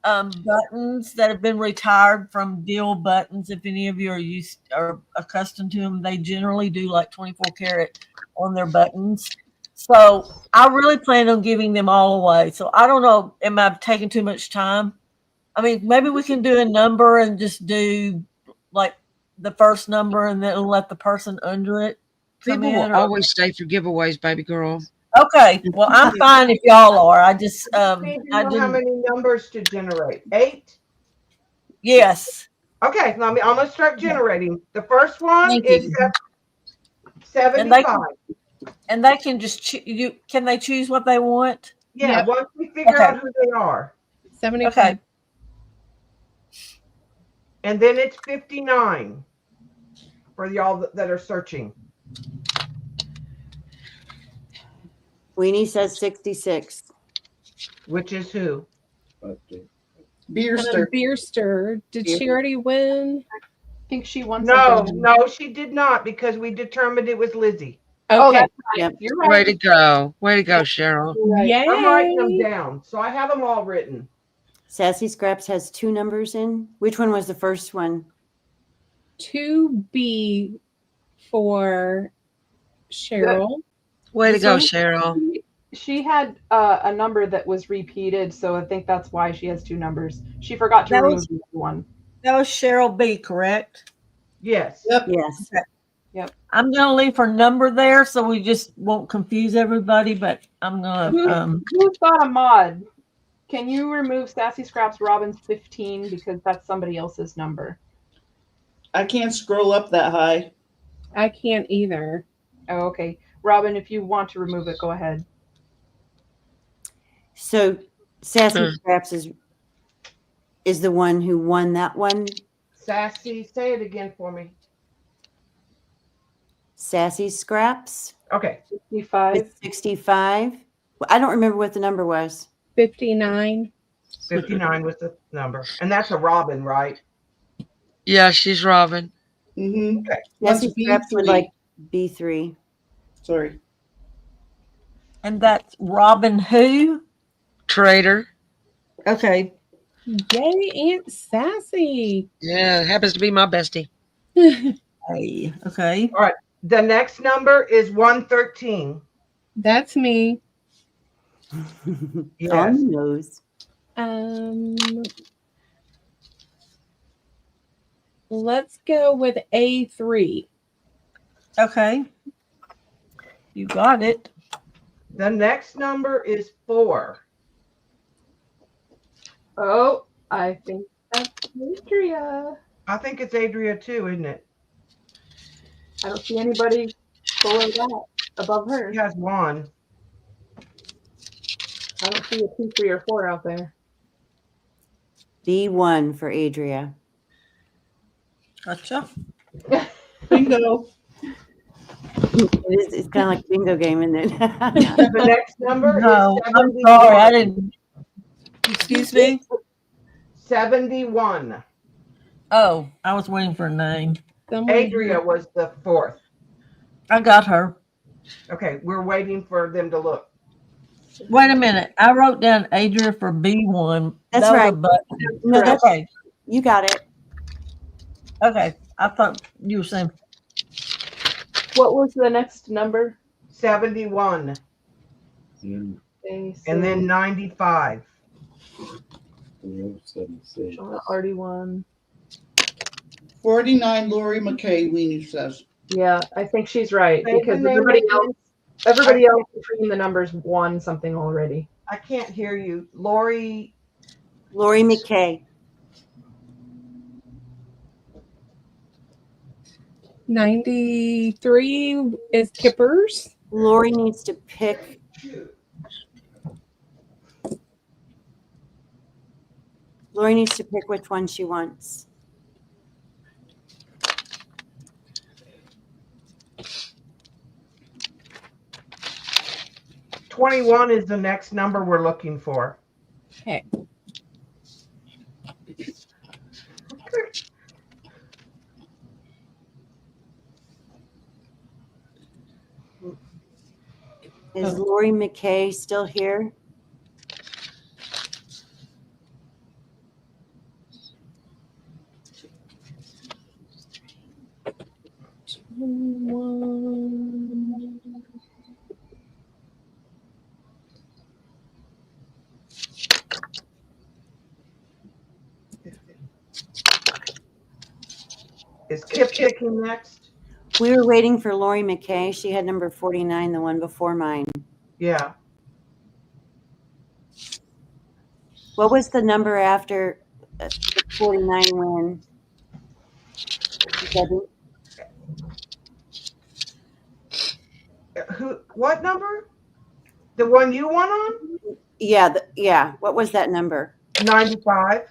S9: buttons that have been retired from Deal buttons. If any of you are accustomed to them, they generally do like 24 karat on their buttons. So I really plan on giving them all away. So I don't know, am I taking too much time? I mean, maybe we can do a number and just do like the first number, and then let the person under it come
S13: People
S9: in.
S13: will always stay for giveaways, baby girl.
S9: Okay, well, I'm fine if y'all are. I just
S7: I know how many numbers to generate. 8?
S9: Yes.
S7: Okay, I'm gonna start generating. The first one
S9: Thank
S7: is
S9: you.
S7: 75.
S9: And they can just can they choose what they want?
S7: Yeah,
S1: Yep.
S7: once we figure out who they are.
S1: 75.
S9: Okay.
S7: And then it's 59 for y'all that are searching.
S3: Weenie says 66.
S7: Which is who?
S8: Beerster.
S1: Beerster. Did she already win?
S5: I think she won
S7: No,
S5: something.
S7: no, she did not, because we determined it was Lizzie.
S5: Oh,
S1: Okay.
S5: that's right.
S3: Yep.
S5: You're
S13: Way
S5: right.
S13: to go. Way to go, Cheryl.
S5: You're right.
S1: Yay.
S7: I'm writing them down, so I have them all written.
S3: Sassy Scraps has 2 numbers in. Which one was the first one?
S1: 2B for Cheryl.
S13: Way to
S3: This
S13: go,
S3: one?
S13: Cheryl.
S5: She had a number that was repeated, so I think that's why she has 2 numbers. She forgot to
S9: That
S5: remove
S9: was-
S5: the other one.
S9: That was Cheryl B, correct?
S7: Yes.
S3: Yes.
S5: Yep.
S9: I'm gonna leave her number there so we just won't confuse everybody, but I'm gonna
S5: Who's got a mod? Can you remove Sassy Scraps Robin's 15 because that's somebody else's number?
S8: I can't scroll up that high.
S1: I can't either.
S5: Oh, okay. Robin, if you want to remove it, go ahead.
S3: So Sassy Scraps is the one who won that one.
S7: Sassy, say it again for me.
S3: Sassy Scraps.
S7: Okay.
S5: 65.
S3: 65. Well, I don't remember what the number was.
S1: 59.
S7: 59 was the number. And that's a Robin, right?
S13: Yeah, she's Robin.
S8: Mm-hmm.
S7: Okay.
S3: Sassy
S8: What's
S3: Scraps would
S8: B3?
S3: like B3.
S8: Sorry.
S9: and that's Robin who?
S13: Trader.
S9: Okay.
S1: Yay, Aunt Sassy.
S13: Yeah, happens to be my bestie.
S9: Hey, okay.
S7: All right. The next number is 113.
S1: That's me.
S7: Yes.
S3: On the nose.
S1: Let's go with A3.
S9: Okay. You got it.
S7: The next number is 4.
S5: Oh, I think that's Adria.
S7: I think it's Adria too, isn't it?
S5: I don't see anybody below that, above her.
S7: She has 1.
S5: I don't see a 2, 3, or 4 out there.
S3: B1 for Adria.
S9: Gotcha.
S8: Bingo.
S3: It's kind of like a bingo game, isn't it?
S7: The next number
S9: No,
S7: is
S9: I'm
S7: 71.
S9: sorry. I didn't. Excuse me?
S7: 71.
S9: Oh, I was waiting for a name.
S7: Adria was the 4th.
S9: I got her.
S7: Okay, we're waiting for them to look.
S9: Wait a minute. I wrote down Adria for B1.
S3: That's
S9: That was a
S3: right.
S9: button.
S3: No, that's
S9: Okay.
S3: You got it.
S9: Okay. I thought you were saying.
S5: What was the next number?
S7: 71.
S10: And
S7: And then 95.
S10: the 76.
S5: Already won.
S8: 49, Lori McKay, Weenie says.
S5: Yeah, I think she's right
S7: Say
S5: because
S7: the name
S5: everybody
S7: again.
S5: else between the numbers won something already.
S7: I can't hear you. Lori.
S3: Lori McKay.
S1: 93 is Kippers.
S3: Lori needs to pick. Lori needs to pick which one she wants.
S7: $21 is the next number we're looking for.
S1: Okay.
S3: Is Lori McKay still here?
S7: Is Kipp picking next?
S3: We were waiting for Lori McKay. She had number 49, the one before mine.
S7: Yeah.
S3: What was the number after the 49 win? Debbie?
S7: What number? The one you won on?
S3: Yeah, yeah. What was that number?
S7: 95.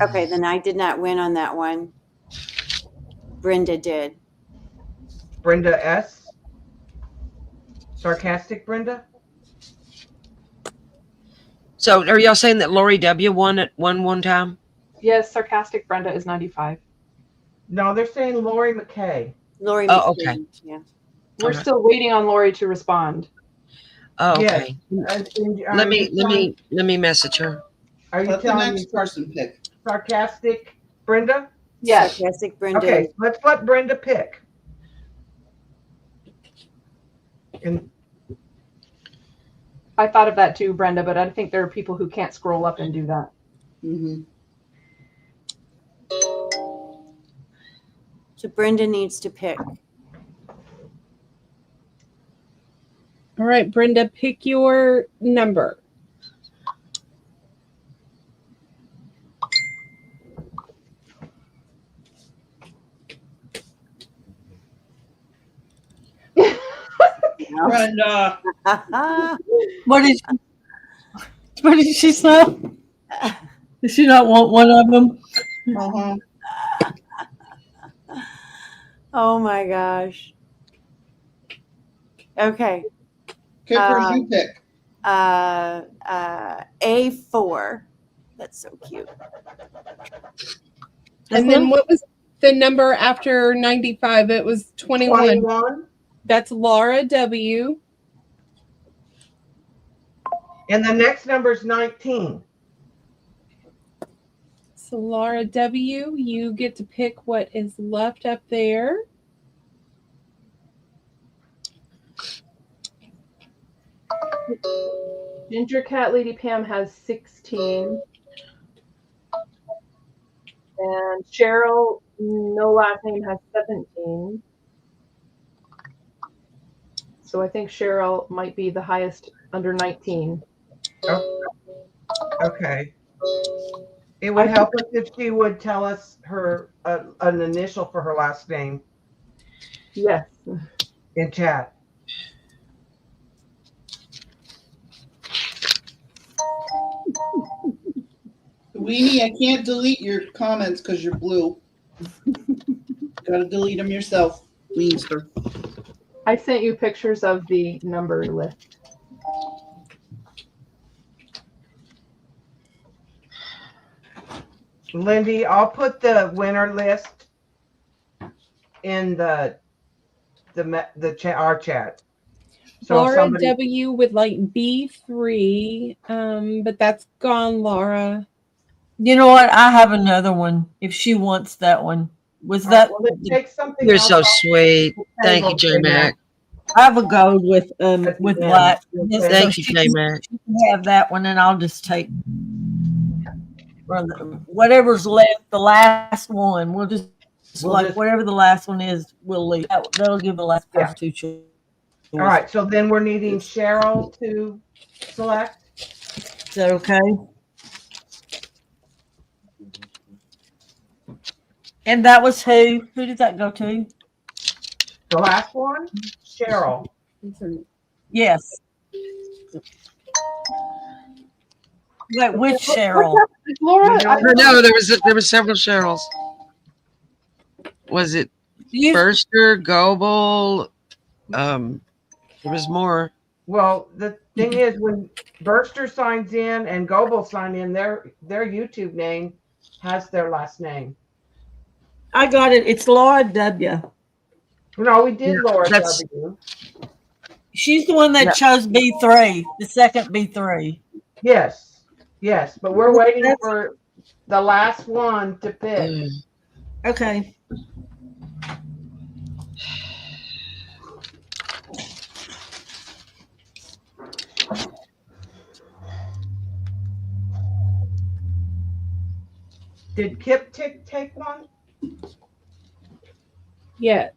S3: Okay, then I did not win on that one. Brenda did.
S7: Brenda S. Sarcastic Brenda?
S13: So are y'all saying that Lori W won at one time?
S5: Yes, sarcastic Brenda is 95.
S7: No, they're saying Lori McKay.
S3: Lori
S13: Oh,
S3: McKay.
S13: okay.
S3: Yeah.
S5: We're
S13: Alright.
S5: still waiting on Lori to respond.
S13: Oh, okay.
S7: Yes.
S13: Let me message her.
S7: Are you
S8: Let the
S7: telling me
S8: next person pick.
S7: sarcastic Brenda?
S5: Yes.
S3: Sarcastic Brenda.
S7: Okay, let's let Brenda pick. And
S5: I thought of that too, Brenda, but I think there are people who can't scroll up and do that.
S8: Mm-hmm.
S3: So Brenda needs to pick.
S1: All right, Brenda, pick your number.
S8: Brenda.
S9: What did she say? Did she not want one of them?
S8: Uh-huh.
S3: Oh my gosh. Okay.
S8: Kipper, you pick.
S3: A4. That's so cute.
S1: And then what was the number after 95? It was 21.
S7: 21.
S1: That's Laura W.
S7: And the next number is 19.
S1: So Laura W., you get to pick what is left up there.
S5: Ginger Cat Lady Pam has 16. And Cheryl, no last name, has 17. So I think Cheryl might be the highest under 19.
S7: Oh, okay. It would help us if she would tell us her an initial for her last name.
S5: Yes.
S7: In chat.
S8: Weenie, I can't delete your comments because you're blue. Gotta delete them yourself, Weenster.
S5: I sent you pictures of the number list.
S7: Lyndee, I'll put the winner list in our chat. So
S1: Laura W. would like B3, but that's gone, Laura.
S9: You know what? I have another one if she wants that one. Was
S7: All
S9: that?
S7: right, well, let's take something
S13: You're
S7: else
S13: so
S7: off
S13: sweet.
S7: the
S13: Thank you,
S7: table,
S13: JMac.
S9: I have a gold with black.
S7: Yeah.
S13: Thank you, JMac.
S9: She can have that one, and I'll just take whatever's left. The last one, we'll just whatever the last one is, we'll leave. That'll give the last person two choices.
S7: All right, so then we're needing Cheryl to select.
S9: Is that okay? And that was who? Who did that go to?
S7: The last one, Cheryl.
S9: Yes. Wait, which Cheryl?
S5: Laura?
S13: No, there was several Cheryls. Was it Burster, Goebel? There was more.
S7: Well, the thing is, when Burster signs in and Goebel sign in, their YouTube name has their last name.
S9: I got it. It's Laura W.
S7: No, we did Laura
S9: that's-
S7: W.
S9: She's the one that chose B3, the second B3.
S7: Yes, but we're waiting for the last one to pick.
S9: Okay.
S7: Did Kipp take one?
S1: Yes.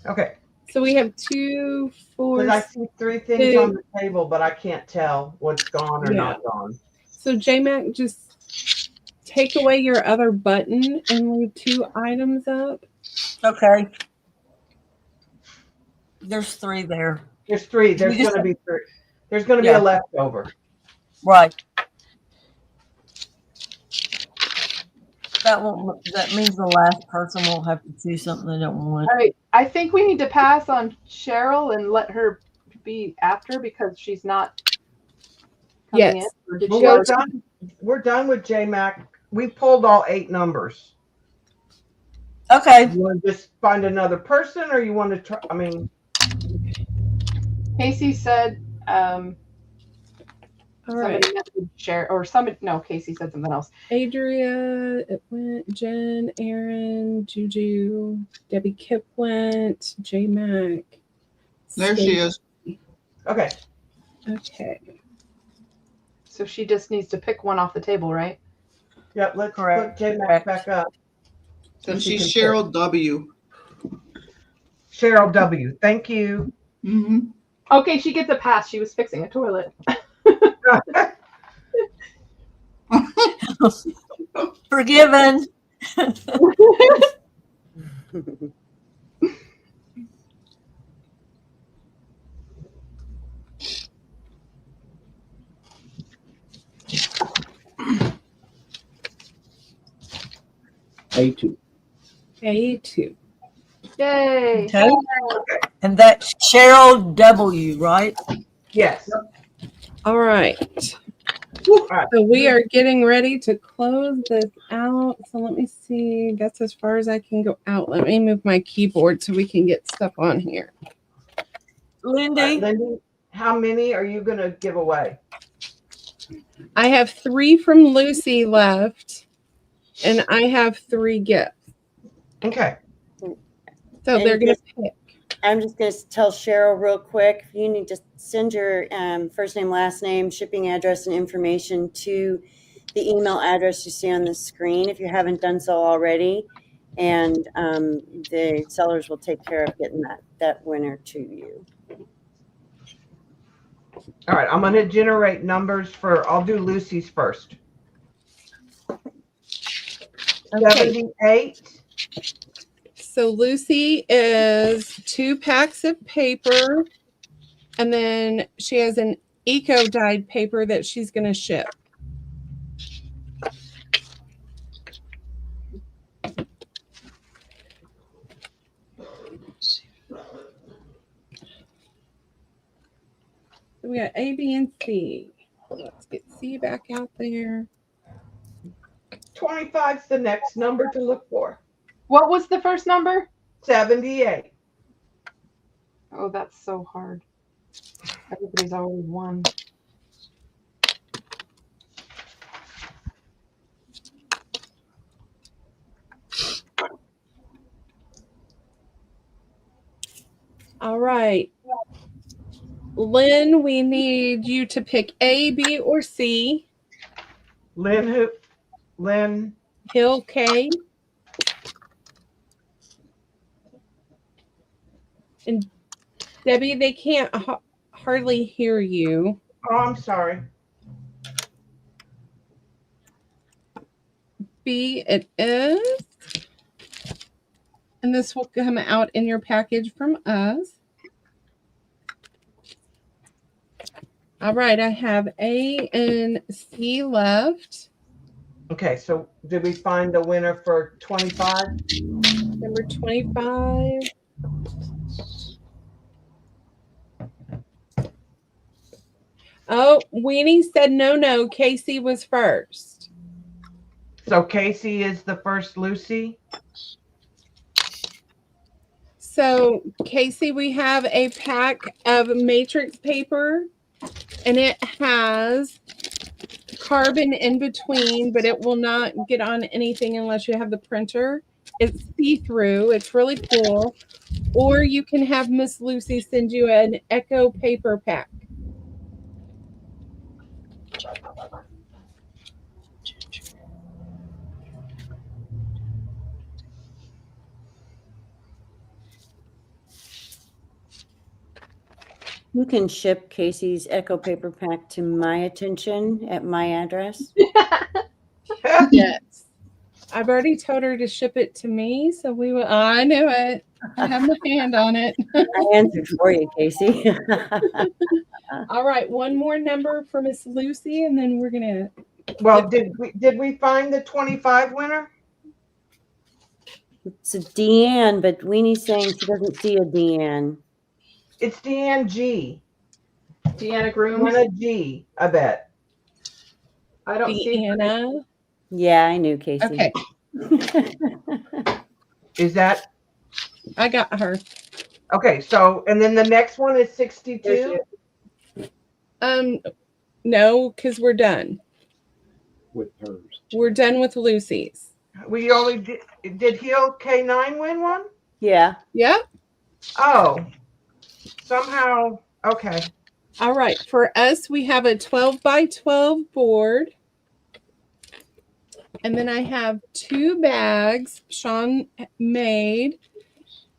S7: Okay.
S1: So we have 2, 4.
S7: Because I see 3 things on the table, but I can't tell what's gone or not gone.
S1: So JMac, just take away your other button and leave 2 items up.
S9: Okay. There's 3 there.
S7: There's 3. There's going to be 3. There's going to be a leftover.
S9: Right. That means the last person won't have to choose something they don't want.
S5: All right. I think we need to pass on Cheryl and let her be after because she's not coming in. Or did
S7: Well,
S5: she
S7: we're done with JMac. We pulled all 8 numbers.
S9: Okay.
S7: You want to just find another person or you want to try? I mean,
S5: Casey said
S1: All right.
S5: Share or somebody. No, Casey said something else.
S1: Adria, it went. Jenn, Erin, Juju, Debbie Kipp went. JMac.
S8: There she is.
S7: Okay.
S1: Okay.
S5: So she just needs to pick one off the table, right?
S7: Yep. Let's
S3: Correct.
S7: put JMac
S3: Correct.
S7: back up. So
S8: And
S7: she
S8: she's
S7: can
S8: Cheryl W.
S7: Cheryl W. Thank you.
S8: Mm-hmm.
S5: Okay, she gets a pass. She was fixing a toilet.
S9: Forgiven.
S2: A2.
S1: A2.
S5: Yay.
S9: Okay. And that's Cheryl W, right?
S7: Yes.
S1: All right.
S7: All right.
S1: So we are getting ready to close this out. So let me see. That's as far as I can go out. Let me move my keyboard so we can get stuff on here.
S9: Lyndee.
S7: Lyndee, how many are you going to give away?
S1: I have 3 from Lucy left, and I have 3 gifts.
S7: Okay.
S1: So
S3: And
S1: they're going to pick.
S3: I'm just going to tell Cheryl real quick. If you need to send your first name, last name, shipping address, and information to the email address you see on the screen if you haven't done so already. And the sellers will take care of getting that winner to you.
S7: All right. I'm going to generate numbers I'll do Lucy's first.
S1: Okay.
S7: 78.
S1: So Lucy is 2 packs of paper, and then she has an eco-dyed paper that she's going to ship. So we got A, B, and C. Let's get C back out there.
S7: 25 is the next number to look for.
S5: What was the first number?
S7: 78.
S5: Oh, that's so hard. Everybody's already won.
S1: All right. Lynn, we need you to pick A, B, or C.
S7: Lynn who? Lynn.
S1: Hill K. And Debbie, they can't hardly hear you.
S7: Oh, I'm sorry.
S1: B it is. And this will come out in your package from us. All right, I have A and C left.
S7: Okay, so did we find the winner for 25?
S1: Number 25. Oh, Weenie said no. Casey was first.
S7: So Casey is the first Lucy?
S1: So, Casey, we have a pack of matrix paper, and it has carbon in between, but it will not get on anything unless you have the printer. It's see-through. It's really cool. Or you can have Miss Lucy send you an Echo paper pack.
S3: You can ship Casey's Echo paper pack to my attention at my address.
S1: Yes. I've already told her to ship it to me, so we will. I knew it. I have my hand on it.
S3: I answered for you, Casey.
S1: All right, one more number for Miss Lucy, and then we're gonna.
S7: Well, did we find the 25 winner?
S3: It's a Deanne, but Weenie's saying she doesn't see a Deanne.
S7: It's Deanne G.
S5: Deanna Grooms.
S7: Deanna G, I bet.
S5: I don't see
S1: Deanna.
S3: Yeah, I knew Casey.
S1: Okay.
S7: Is that?
S1: I got her.
S7: Okay, so, and then the next one is 62?
S1: No, because we're done.
S2: with hers.
S1: We're done with Lucy's.
S7: We only did Heel K9 win one?
S3: Yeah.
S1: Yeah.
S7: Oh, somehow. Okay.
S1: All right. For us, we have a 12 by 12 board. And then I have 2 bags Sean made.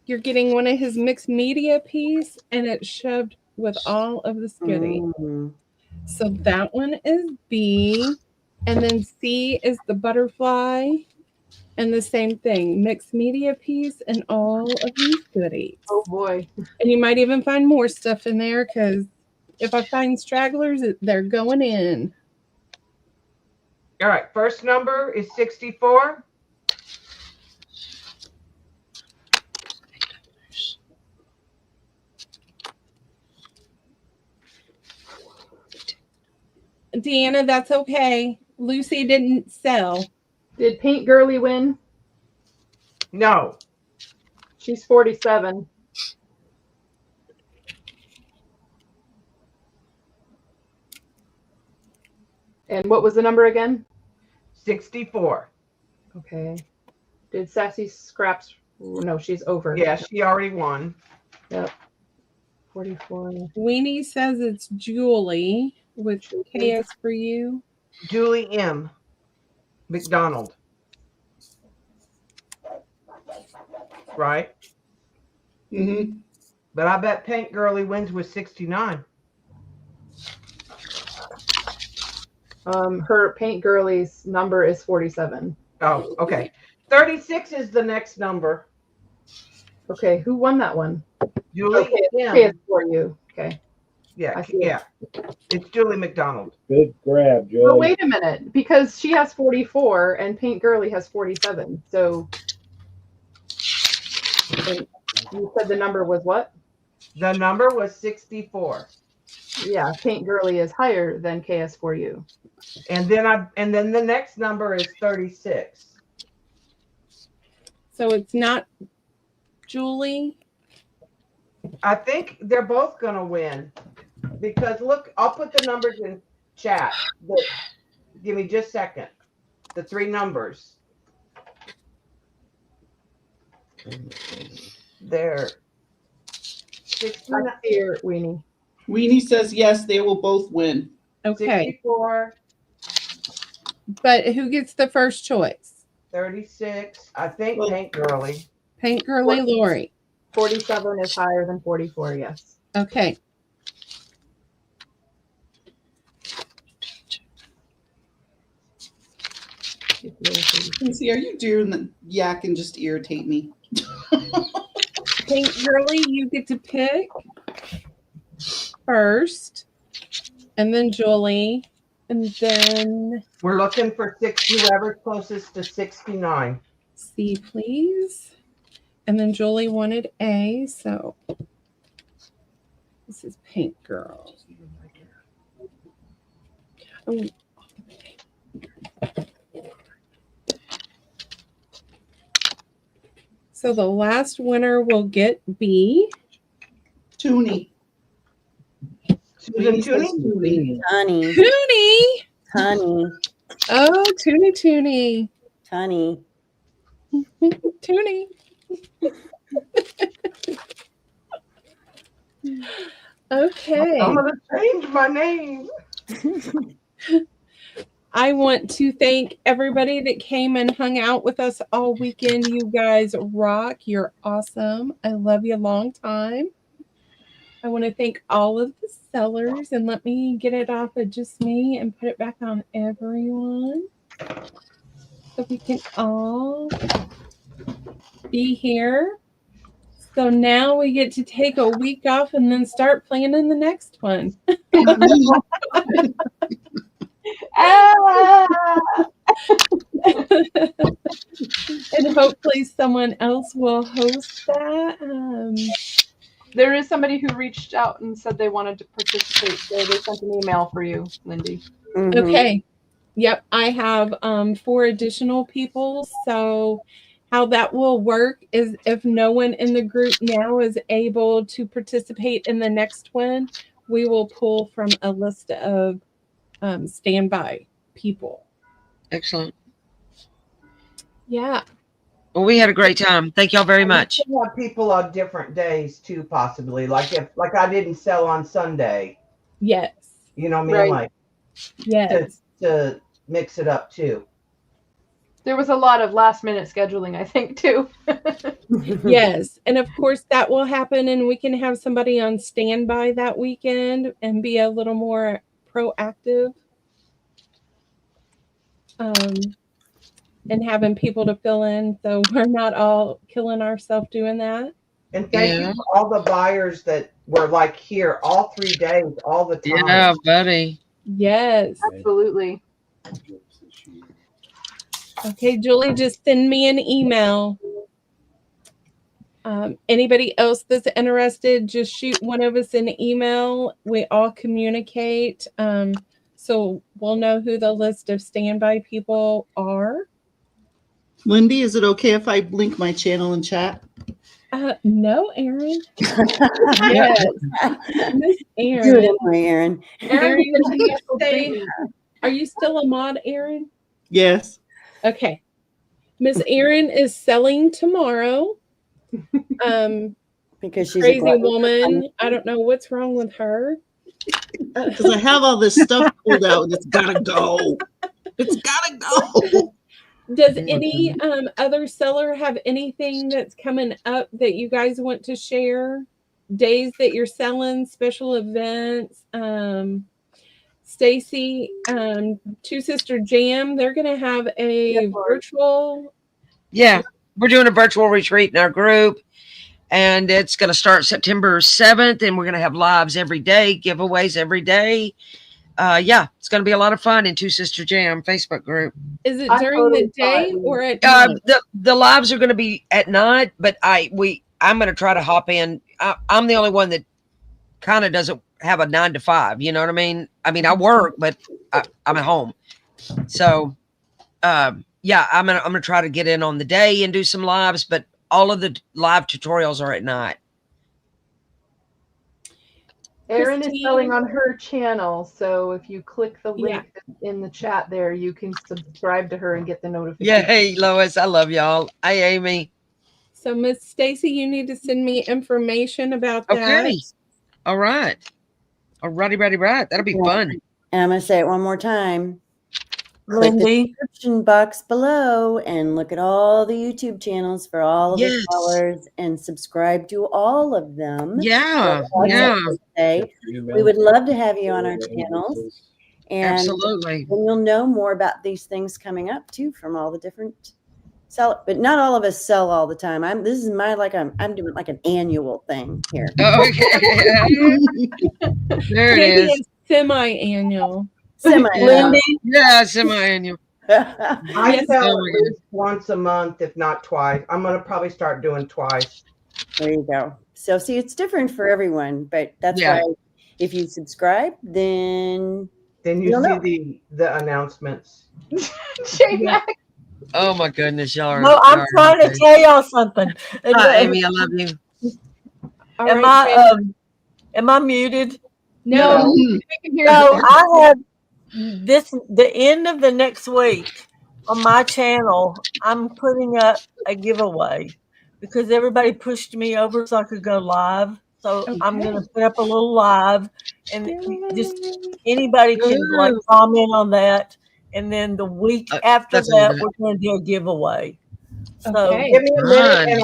S1: You're getting one of his mixed media piece, and it's shoved with all of this goodie. So that one is B. And then C is the butterfly. And the same thing, mixed media piece and all of these goodies.
S5: Oh boy.
S1: And you might even find more stuff in there because if I find stragglers, they're going in.
S7: All right. First number is 64.
S1: Deanna, that's okay. Lucy didn't sell.
S5: Did Paint Girly win?
S7: No.
S5: She's 47. And what was the number again?
S7: 64.
S5: Okay. Did Sassy Scraps? No, she's over.
S7: Yeah, she already won.
S5: Yep. 44.
S1: Weenie says it's Julie with KS for you.
S7: Julie M. McDonald. Right?
S8: Mm-hmm.
S7: But I bet Paint Girly wins with 69.
S5: Her Paint Girly's number is 47.
S7: Oh, okay. 36 is the next number.
S5: Okay, who won that one?
S7: Julie
S5: Okay,
S7: M.
S5: it's for you. Okay.
S7: Yeah,
S5: I see it.
S7: yeah. It's Julie McDonald.
S2: Good grab, Joey.
S5: Well, wait a minute, because she has 44 and Paint Girly has 47. So, and you said the number was what?
S7: The number was 64.
S5: Yeah, Paint Girly is higher than KS4U.
S7: And then the next number is 36.
S1: So it's not Julie.
S7: I think they're both gonna win because look, I'll put the numbers in chat. Give me just a second. The 3 numbers. They're 69,
S5: Here, Weenie.
S8: Weenie says yes, they will both win.
S1: Okay.
S7: 64,
S1: But who gets the first choice?
S7: 36. I think
S8: Well-
S7: Paint Girly.
S1: Paint Girly Lori.
S5: 47 is higher than 44, yes.
S1: Okay.
S8: Quincy, are you doing the yak and just irritate me?
S1: Paint Girly, you get to pick first. And then Julie. And then
S7: We're looking for whoever's closest to 69.
S1: C, please. And then Julie wanted A, so this is Paint Girl. Oh. So the last winner will get B.
S8: Toonie.
S7: Susan
S8: Weenie says
S7: Tooney?
S8: Toonie.
S3: Honey.
S1: Toonie.
S3: Honey.
S1: Oh, Toonie.
S3: Honey.
S1: Toonie. Okay.
S7: I'm gonna change my name.
S1: I want to thank everybody that came and hung out with us all weekend. You guys rock. You're awesome. I love you a long time. I want to thank all of the sellers, and let me get it off of just me and put it back on everyone so we can all be here. So now we get to take a week off and then start planning the next one. And hopefully someone else will host that.
S5: There is somebody who reached out and said they wanted to participate. So they sent an email for you, Lyndee.
S3: Mhm.
S1: Okay. Yep. I have 4 additional people. So how that will work is if no one in the group now is able to participate in the next one, we will pull from a list of standby people.
S13: Excellent.
S1: Yeah.
S13: Well, we had a great time. Thank y'all very much.
S7: You have people on different days too, possibly. Like if I didn't sell on Sunday,
S1: Yes.
S7: you know what I mean?
S5: Right.
S7: Like
S1: Yes.
S7: to mix it up too.
S5: There was a lot of last minute scheduling, I think, too.
S1: Yes. And of course that will happen, and we can have somebody on standby that weekend and be a little more proactive. And having people to fill in, so we're not all killing ourselves doing that.
S7: And thank you for all the buyers that were like here all 3 days, all the time.
S13: Yeah, buddy.
S1: Yes.
S5: Absolutely.
S1: Okay, Julie, just send me an email. Anybody else that's interested, just shoot one of us an email. We all communicate. So we'll know who the list of standby people are.
S8: Lyndee, is it okay if I link my channel in chat?
S1: No, Erin. Yes. Miss Erin.
S3: Do it anyway, Erin.
S1: Erin, are you still a mod, Erin?
S8: Yes.
S1: Okay. Miss Erin is selling tomorrow.
S3: Because she's
S1: crazy woman. I don't know what's wrong with her.
S8: Because I have all this stuff pulled out and it's gotta go. It's gotta go.
S1: Does any other seller have anything that's coming up that you guys want to share? Days that you're selling, special events? Stacy, Two Sister Jam, they're going to have a virtual.
S13: Yeah, we're doing a virtual retreat in our group, and it's going to start September 7th, and we're going to have lives every day, giveaways every day. Yeah, it's going to be a lot of fun in Two Sister Jam Facebook group.
S1: Is it during the day or at night?
S13: The lives are going to be at night, but I'm going to try to hop in. I'm the only one that kind of doesn't have a 9 to 5. You know what I mean? I work, but I'm at home. So, yeah, I'm gonna try to get in on the day and do some lives, but all of the live tutorials are at night.
S5: Erin is selling on her channel, so if you click the link in the chat there, you can subscribe to her and get the notification.
S13: Yeah, hey Lois, I love y'all. Hey Amy.
S1: So Miss Stacy, you need to send me information about that.
S13: Okay. All right. Right. That'll be fun.
S3: And I'm gonna say it one more time. Click the description box below and look at all the YouTube channels for all of the followers and subscribe to all of them.
S13: Yeah.
S3: We would love to have you on our channels. And
S13: absolutely.
S3: then you'll know more about these things coming up too from all the different but not all of us sell all the time. I'm doing like an annual thing here.
S13: Okay. There it is.
S1: Semi-annual.
S3: Semi-annual.
S13: Yeah, semi-annual.
S7: I sell at least once a month, if not twice. I'm going to probably start doing twice.
S3: There you go. So see, it's different for everyone, but that's why if you subscribe, then
S7: you see the announcements.
S5: JMac.
S13: Oh my goodness, y'all are.
S9: No, I'm trying to tell y'all something.
S13: Hi, Amy, I love you.
S9: Am I muted?
S1: No.
S5: We can hear
S9: No,
S5: you.
S9: I have the end of the next week on my channel. I'm putting up a giveaway because everybody pushed me over so I could go live. So I'm going to put up a little live, and just anybody can comment on that. And then the week after that, we're going to do a giveaway. So
S7: give me a minute, and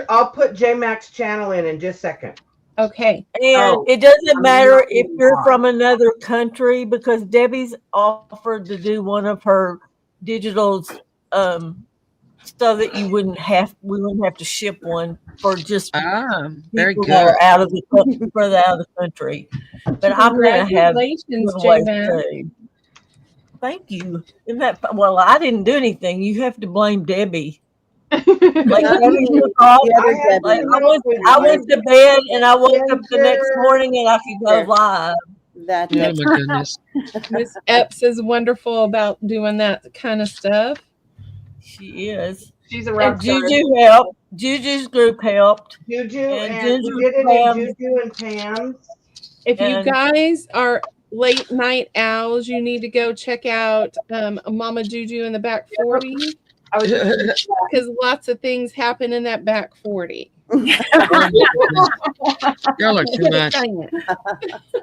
S7: I'll put JMac's channel in just a second.
S1: Okay.
S9: And it doesn't matter if you're from another country, because Debbie's offered to do one of her digitals so that we wouldn't have to ship one for just
S13: very
S9: people
S13: good.
S9: that are out of the country. But I'm going to have giveaways too. Thank you. Isn't that well? I didn't do anything. You have to blame Debbie. Like Debbie took off. I went to bed and I woke up the next morning and I could go live.
S3: That's
S13: oh my goodness.
S1: Miss Epps is wonderful about doing that kind of stuff.
S9: She is.
S5: She's a rock star.
S9: Juju helped. Juju's group helped.
S7: Juju and we did it in Juju and Pam's.
S1: If you guys are late night owls, you need to go check out Mama Juju in the back 40
S5: I was just gonna say
S1: because lots of things happen in that back 40.
S13: Y'all are too much.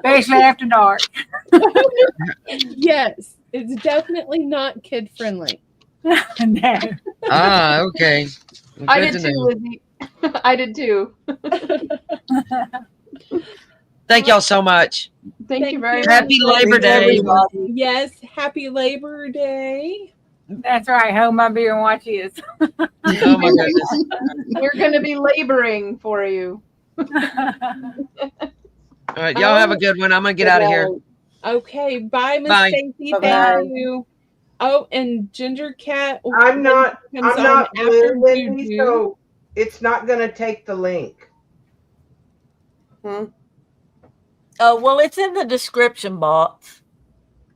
S11: Especially after dark.
S1: Yes, it's definitely not kid friendly.
S11: No.
S13: Ah, okay.
S5: I
S13: Good
S5: did
S13: to
S5: too,
S13: know.
S5: Lizzie. I did too.
S13: Thank y'all so much.
S5: Thank you very much.
S13: Happy Labor Day.
S1: Yes, happy Labor Day.
S11: That's right. Hold my beer and watch this.
S13: Oh my goodness.
S5: We're going to be laboring for you.
S13: All right, y'all have a good one. I'm gonna get out of here.
S1: Okay, bye, Miss
S13: Bye.
S1: Stacy.
S3: Bye-bye.
S1: Thank you. Oh, and Ginger Cat.
S7: I'm not
S1: comes on after
S7: blue, Lindy,
S1: Juju.
S7: so it's not going to take the link.
S9: Well, it's in the description box.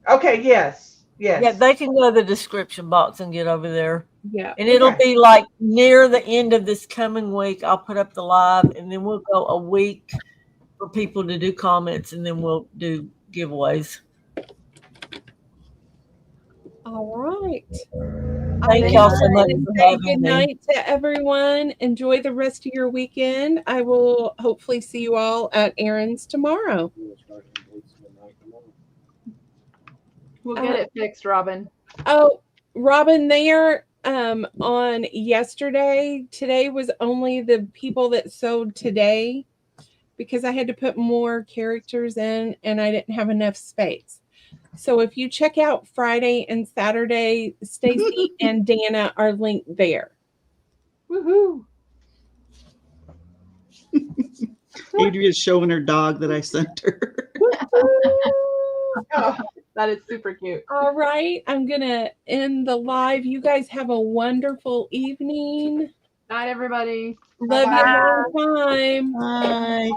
S7: Okay, yes.
S9: Yeah, they can go to the description box and get over there.
S1: Yeah.
S9: And it'll
S7: Okay.
S9: be like near the end of this coming week. I'll put up the live, and then we'll go a week for people to do comments, and then we'll do giveaways.
S1: All right.
S9: Thank y'all so much for
S1: Say
S9: having
S1: good
S9: me.
S1: night to everyone. Enjoy the rest of your weekend. I will hopefully see you all at Erin's tomorrow.
S5: We'll get it fixed, Robin.
S1: Oh, Robin, there on yesterday. Today was only the people that sewed today because I had to put more characters in and I didn't have enough space. So if you check out Friday and Saturday, Stacy and Dana are linked there.
S5: Woohoo!
S8: Adria's showing her dog that I sent her.
S5: Oh, that is super cute.
S1: All right, I'm gonna end the live. You guys have a wonderful evening.
S5: Night, everybody.
S1: Love you a long time.
S8: Bye.